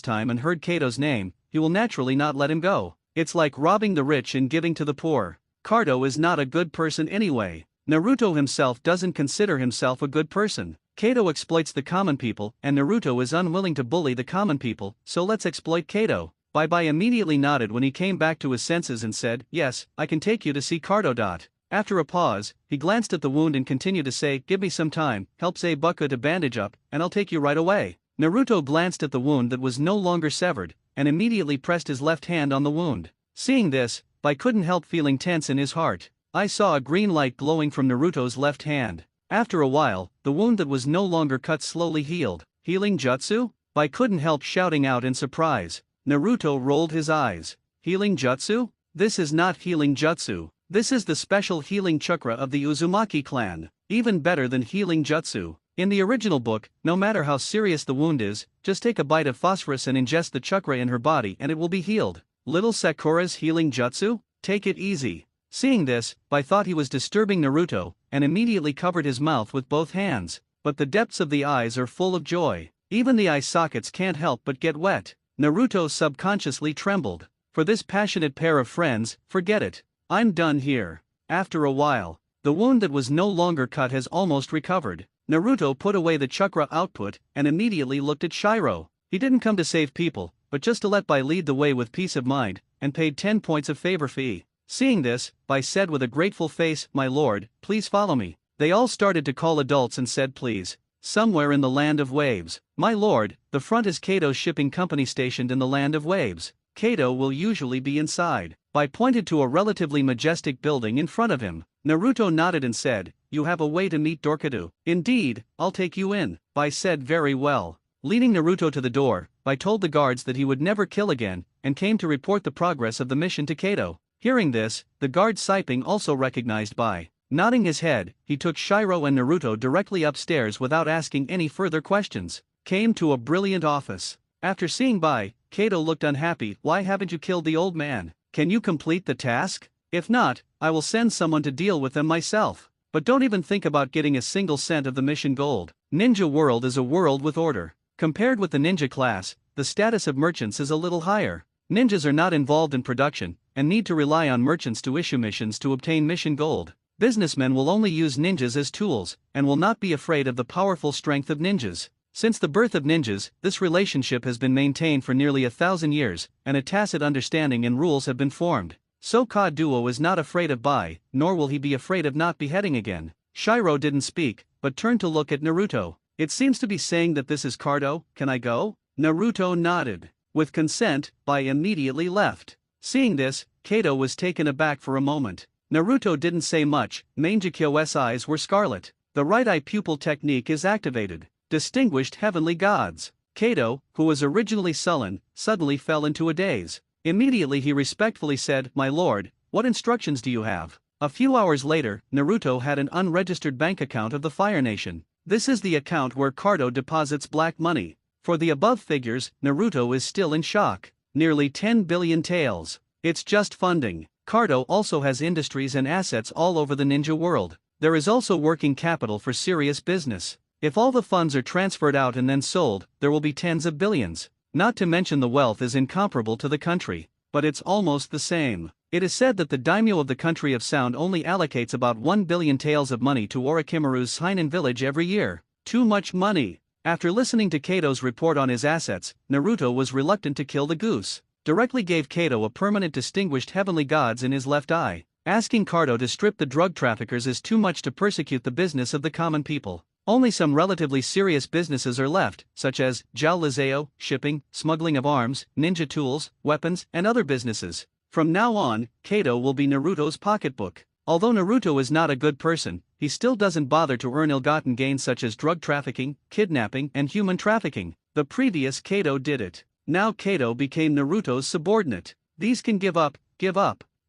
time and heard Kato's name, he will naturally not let him go. It's like robbing the rich and giving to the poor. Cardo is not a good person anyway. Naruto himself doesn't consider himself a good person. Kato exploits the common people, and Naruto is unwilling to bully the common people, so let's exploit Kato. Bai immediately nodded when he came back to his senses and said, yes, I can take you to see Cardo. After a pause, he glanced at the wound and continued to say, give me some time, help Zabuka to bandage up, and I'll take you right away. Naruto glanced at the wound that was no longer severed, and immediately pressed his left hand on the wound. Seeing this, Bai couldn't help feeling tense in his heart. I saw a green light glowing from Naruto's left hand. After a while, the wound that was no longer cut slowly healed. Healing jutsu? Bai couldn't help shouting out in surprise. Naruto rolled his eyes. Healing jutsu? This is not healing jutsu. This is the special healing chakra of the Uzumaki clan. Even better than healing jutsu. In the original book, no matter how serious the wound is, just take a bite of phosphorus and ingest the chakra in her body and it will be healed. Little Sakura's healing jutsu? Take it easy. Seeing this, Bai thought he was disturbing Naruto, and immediately covered his mouth with both hands. But the depths of the eyes are full of joy. Even the eye sockets can't help but get wet. Naruto subconsciously trembled. For this passionate pair of friends, forget it. I'm done here. After a while, the wound that was no longer cut has almost recovered. Naruto put away the chakra output and immediately looked at Shiro. He didn't come to save people, but just to let Bai lead the way with peace of mind, and paid 10 points of favor fee. Seeing this, Bai said with a grateful face, "My lord, please follow me." They all started to call adults and said please. Somewhere in the land of waves. My lord, the front is Kato's shipping company stationed in the land of waves. Kato will usually be inside. Bai pointed to a relatively majestic building in front of him. Naruto nodded and said, "You have a way to meet Dorkadu." "Indeed, I'll take you in," Bai said. "Very well." Leading Naruto to the door, Bai told the guards that he would never kill again, and came to report the progress of the mission to Kato. Hearing this, the guard Saiping also recognized Bai. Nodding his head, he took Shiro and Naruto directly upstairs without asking any further questions. Came to a brilliant office. After seeing Bai, Kato looked unhappy. "Why haven't you killed the old man? Can you complete the task? If not, I will send someone to deal with them myself. But don't even think about getting a single cent of the mission gold. Ninja world is a world with order. Compared with the ninja class, the status of merchants is a little higher. Ninjas are not involved in production, and need to rely on merchants to issue missions to obtain mission gold. Businessmen will only use ninjas as tools, and will not be afraid of the powerful strength of ninjas. Since the birth of ninjas, this relationship has been maintained for nearly 1,000 years, and a tacit understanding and rules have been formed. So Kaduo is not afraid of Bai, nor will he be afraid of not beheading again. Shiro didn't speak, but turned to look at Naruto. "It seems to be saying that this is Cardo, can I go?" Naruto nodded. With consent, Bai immediately left. Seeing this, Kato was taken aback for a moment. Naruto didn't say much. Mangekyo's eyes were scarlet. The right eye pupil technique is activated. Distinguished heavenly gods. Kato, who was originally sullen, suddenly fell into a daze. Immediately he respectfully said, "My lord, what instructions do you have?" A few hours later, Naruto had an unregistered bank account of the Fire Nation. This is the account where Cardo deposits black money. For the above figures, Naruto is still in shock. Nearly 10 billion taels. It's just funding. Cardo also has industries and assets all over the ninja world. There is also working capital for serious business. If all the funds are transferred out and then sold, there will be tens of billions. Not to mention the wealth is incomparable to the country. But it's almost the same. It is said that the daimyo of the country of Sound only allocates about 1 billion taels of money to Orochimaru's Heinen village every year. Too much money. After listening to Kato's report on his assets, Naruto was reluctant to kill the goose. Directly gave Kato a permanent distinguished heavenly gods in his left eye. Asking Cardo to strip the drug traffickers is too much to persecute the business of the common people. Only some relatively serious businesses are left, such as Jiao shipping, smuggling of arms, ninja tools, weapons, and other businesses. From now on, Kato will be Naruto's pocketbook. Although Naruto is not a good person, he still doesn't bother to earn ill-gotten gains such as drug trafficking, kidnapping, and human trafficking. The previous Kato did it. Now Kato became Naruto's subordinate. These can give up.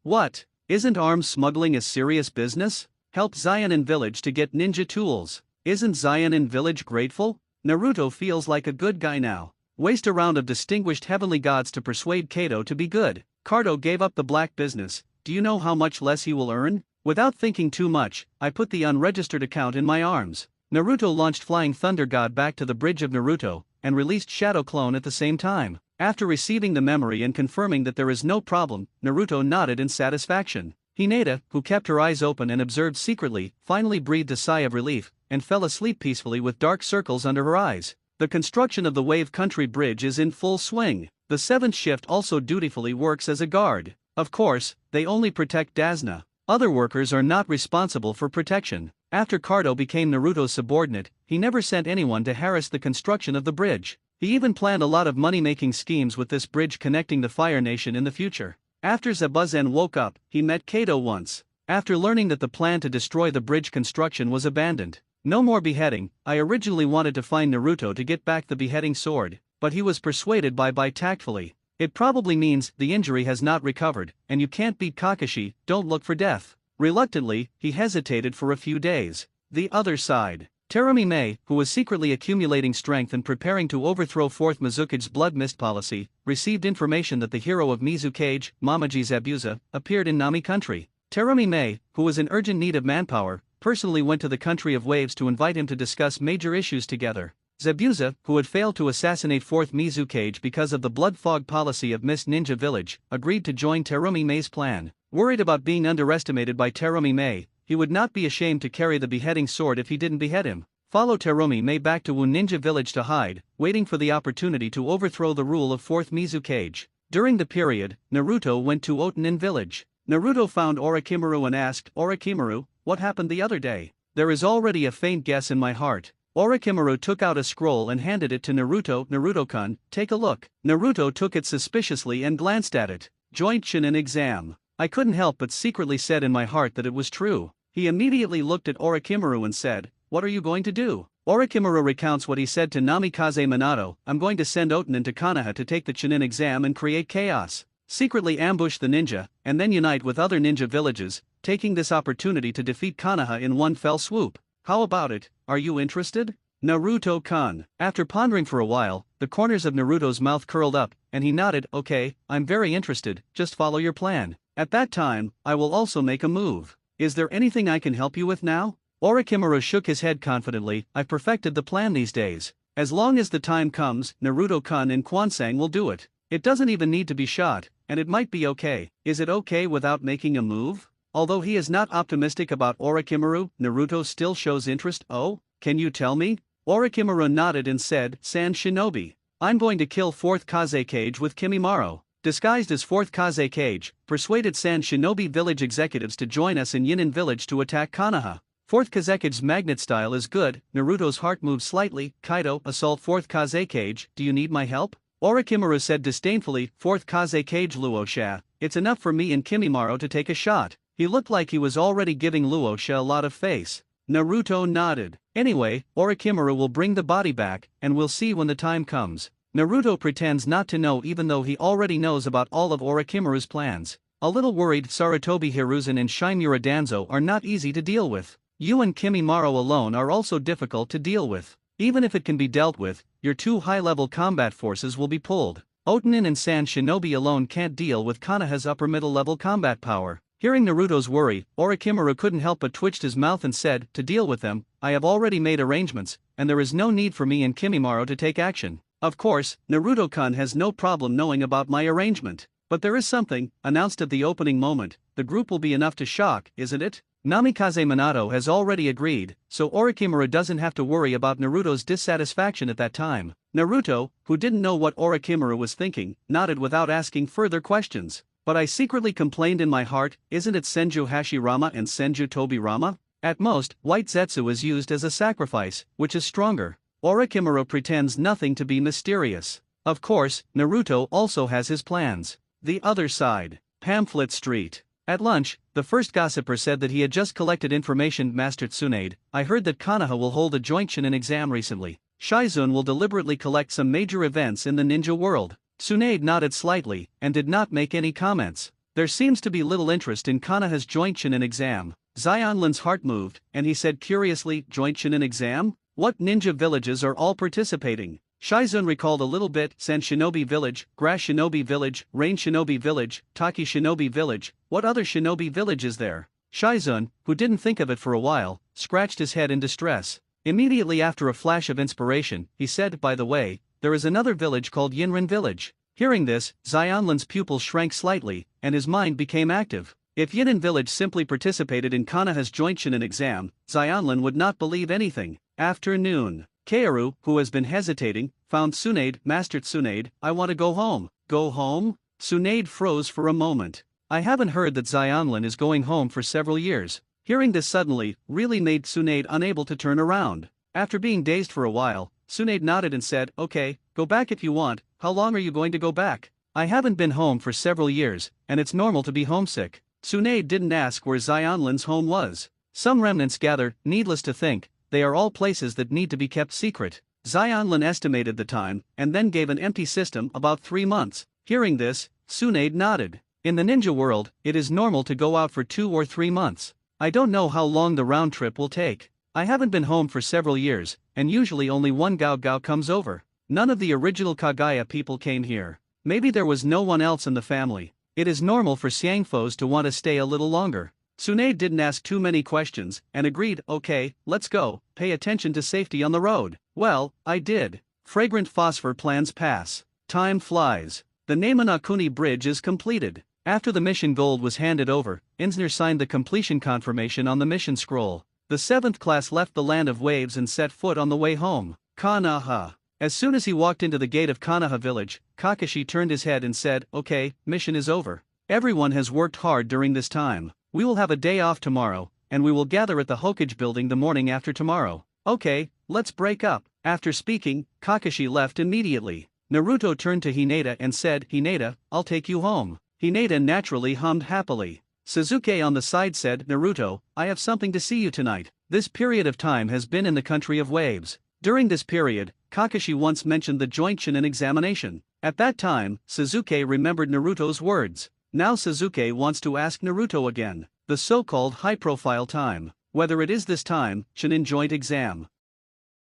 What? Isn't arms smuggling a serious business? Help Zion Village to get ninja tools. Isn't Zion Village grateful? Naruto feels like a good guy now. Waste a round of distinguished heavenly gods to persuade Kato to be good. Cardo gave up the black business. Do you know how much less he will earn? Without thinking too much, I put the unregistered account in my arms. Naruto launched Flying Thunder God back to the bridge of Naruto, and released Shadow Clone at the same time. After receiving the memory and confirming that there is no problem, Naruto nodded in satisfaction. Hinata, who kept her eyes open and observed secretly, finally breathed a sigh of relief, and fell asleep peacefully with dark circles under her eyes. The construction of the Wave Country Bridge is in full swing. The 7th shift also dutifully works as a guard. Of course, they only protect Dazna. Other workers are not responsible for protection. After Cardo became Naruto's subordinate, he never sent anyone to harass the construction of the bridge. He even planned a lot of money-making schemes with this bridge connecting the Fire Nation in the future. After Zabuzen woke up, he met Kato once. After learning that the plan to destroy the bridge construction was abandoned, No more beheading. I originally wanted to find Naruto to get back the beheading sword, but he was persuaded by tactfully. It probably means the injury has not recovered, and you can't beat Kakashi, don't look for death. Reluctantly, he hesitated for a few days. The other side. Terumi Mei, who was secretly accumulating strength and preparing to overthrow 4th Mizukage's blood mist policy, received information that the hero of Mizukage, Mamaji Zabuza, appeared in Nami country. Terumi Mei, who was in urgent need of manpower, personally went to the country of waves to invite him to discuss major issues together. Zabuza, who had failed to assassinate 4th Mizukage because of the blood fog policy of Mist Ninja Village, agreed to join Terumi Mei's plan. Worried about being underestimated by Terumi Mei, he would not be ashamed to carry the beheading sword if he didn't behead him. Follow Terumi Mei back to Wu Ninja Village to hide, waiting for the opportunity to overthrow the rule of 4th Mizukage. During the period, Naruto went to Otanin Village. Naruto found Orochimaru and asked, "Orochimaru, what happened the other day?" "There is already a faint guess in my heart." Orochimaru took out a scroll and handed it to Naruto. "Naruto-kun, take a look." Naruto took it suspiciously and glanced at it. "Joint Chunin exam." I couldn't help but secretly said in my heart that it was true. He immediately looked at Orochimaru and said, "What are you going to do?" Orochimaru recounts what he said to Namikaze Minato, "I'm going to send Otanin to Konoha to take the Chunin exam and create chaos. Secretly ambush the ninja, and then unite with other ninja villages, taking this opportunity to defeat Konoha in one fell swoop. How about it, are you interested?" Naruto-kun. After pondering for a while, the corners of Naruto's mouth curled up, and he nodded. "Okay, I'm very interested, just follow your plan. At that time, I will also make a move. Is there anything I can help you with now?" Orochimaru shook his head confidently. "I've perfected the plan these days. As long as the time comes, Naruto-kun and Kwansang will do it. It doesn't even need to be shot, and it might be okay." Is it okay without making a move? Although he is not optimistic about Orochimaru, Naruto still shows interest. "Oh, can you tell me?" Orochimaru nodded and said, "Sand Shinobi. I'm going to kill 4th Kazekage with Kimimaro." Disguised as 4th Kazekage, persuaded Sand Shinobi village executives to join us in Yinin village to attack Konoha. 4th Kazekage's magnet style is good. Naruto's heart moved slightly. "Kaido, assault 4th Kazekage, do you need my help?" Orochimaru said disdainfully, "4th Kazekage Luosha, it's enough for me and Kimimaro to take a shot." He looked like he was already giving Luosha a lot of face. Naruto nodded. "Anyway, Orochimaru will bring the body back, and we'll see when the time comes." Naruto pretends not to know even though he already knows about all of Orochimaru's plans. A little worried, Sarutobi Hiruzen and Shimura Danzo are not easy to deal with. You and Kimimaro alone are also difficult to deal with. Even if it can be dealt with, your two high-level combat forces will be pulled. Otanin and Sand Shinobi alone can't deal with Konoha's upper-middle level combat power. Hearing Naruto's worry, Orochimaru couldn't help but twitched his mouth and said, "To deal with them, I have already made arrangements, and there is no need for me and Kimimaro to take action. Of course, Naruto-kun has no problem knowing about my arrangement. But there is something, announced at the opening moment, the group will be enough to shock, isn't it?" Namikaze Minato has already agreed, so Orochimaru doesn't have to worry about Naruto's dissatisfaction at that time. Naruto, who didn't know what Orochimaru was thinking, nodded without asking further questions. "But I secretly complained in my heart, isn't it Senju Hashirama and Senju Tobirama? At most, White Zetsu is used as a sacrifice, which is stronger." Orochimaru pretends nothing to be mysterious. Of course, Naruto also has his plans. The other side. Pamphlet Street. At lunch, the first gossiper said that he had just collected information. "Master Tsunade, I heard that Konoha will hold a joint Chunin exam recently. Shizun will deliberately collect some major events in the ninja world." Tsunade nodded slightly, and did not make any comments. There seems to be little interest in Konoha's joint Chunin exam. Zionlin's heart moved, and he said curiously, "Joint Chunin exam? What ninja villages are all participating?" Shizun recalled a little bit. Sand Shinobi Village, Grass Shinobi Village, Rain Shinobi Village, Taki Shinobi Village. What other shinobi village is there? Shizun, who didn't think of it for a while, scratched his head in distress. Immediately after a flash of inspiration, he said, "By the way, there is another village called Yinrin Village." Hearing this, Zionlin's pupils shrank slightly, and his mind became active. If Yinrin Village simply participated in Konoha's joint Chunin exam, Zionlin would not believe anything. Afternoon. Kaoru, who has been hesitating, found Tsunade. "Master Tsunade, I want to go home." "Go home?" Tsunade froze for a moment. I haven't heard that Zionlin is going home for several years. Hearing this suddenly, really made Tsunade unable to turn around. After being dazed for a while, Tsunade nodded and said, "Okay, go back if you want. How long are you going to go back?" "I haven't been home for several years, and it's normal to be homesick." Tsunade didn't ask where Zionlin's home was. Some remnants gathered. Needless to think, they are all places that need to be kept secret. Xianlin estimated the time, and then gave an empty system about 3 months. Hearing this, Tsunade nodded. In the ninja world, it is normal to go out for 2 or 3 months. I don't know how long the round trip will take. I haven't been home for several years, and usually only one Gao Gao comes over. None of the original Kagaya people came here. Maybe there was no one else in the family. It is normal for Xiangfos to want to stay a little longer. Tsunade didn't ask too many questions, and agreed, okay, let's go, pay attention to safety on the road. Well, I did. Fragrant phosphor plans pass. Time flies. The Naimonakuni bridge is completed. After the mission gold was handed over, Insner signed the completion confirmation on the mission scroll. The 7th class left the land of waves and set foot on the way home. Kanaha. As soon as he walked into the gate of Kanaha village, Kakashi turned his head and said, okay, mission is over. Everyone has worked hard during this time. We will have a day off tomorrow, and we will gather at the Hokage building the morning after tomorrow. Okay, let's break up. After speaking, Kakashi left immediately. Naruto turned to Hinata and said, Hinata, I'll take you home. Hinata naturally hummed happily. Sasuke on the side said, Naruto, I have something to see you tonight. This period of time has been in the country of waves. During this period, Kakashi once mentioned the joint Chunin examination. At that time, Sasuke remembered Naruto's words. Now Sasuke wants to ask Naruto again. The so-called high-profile time. Whether it is this time, Chunin joint exam.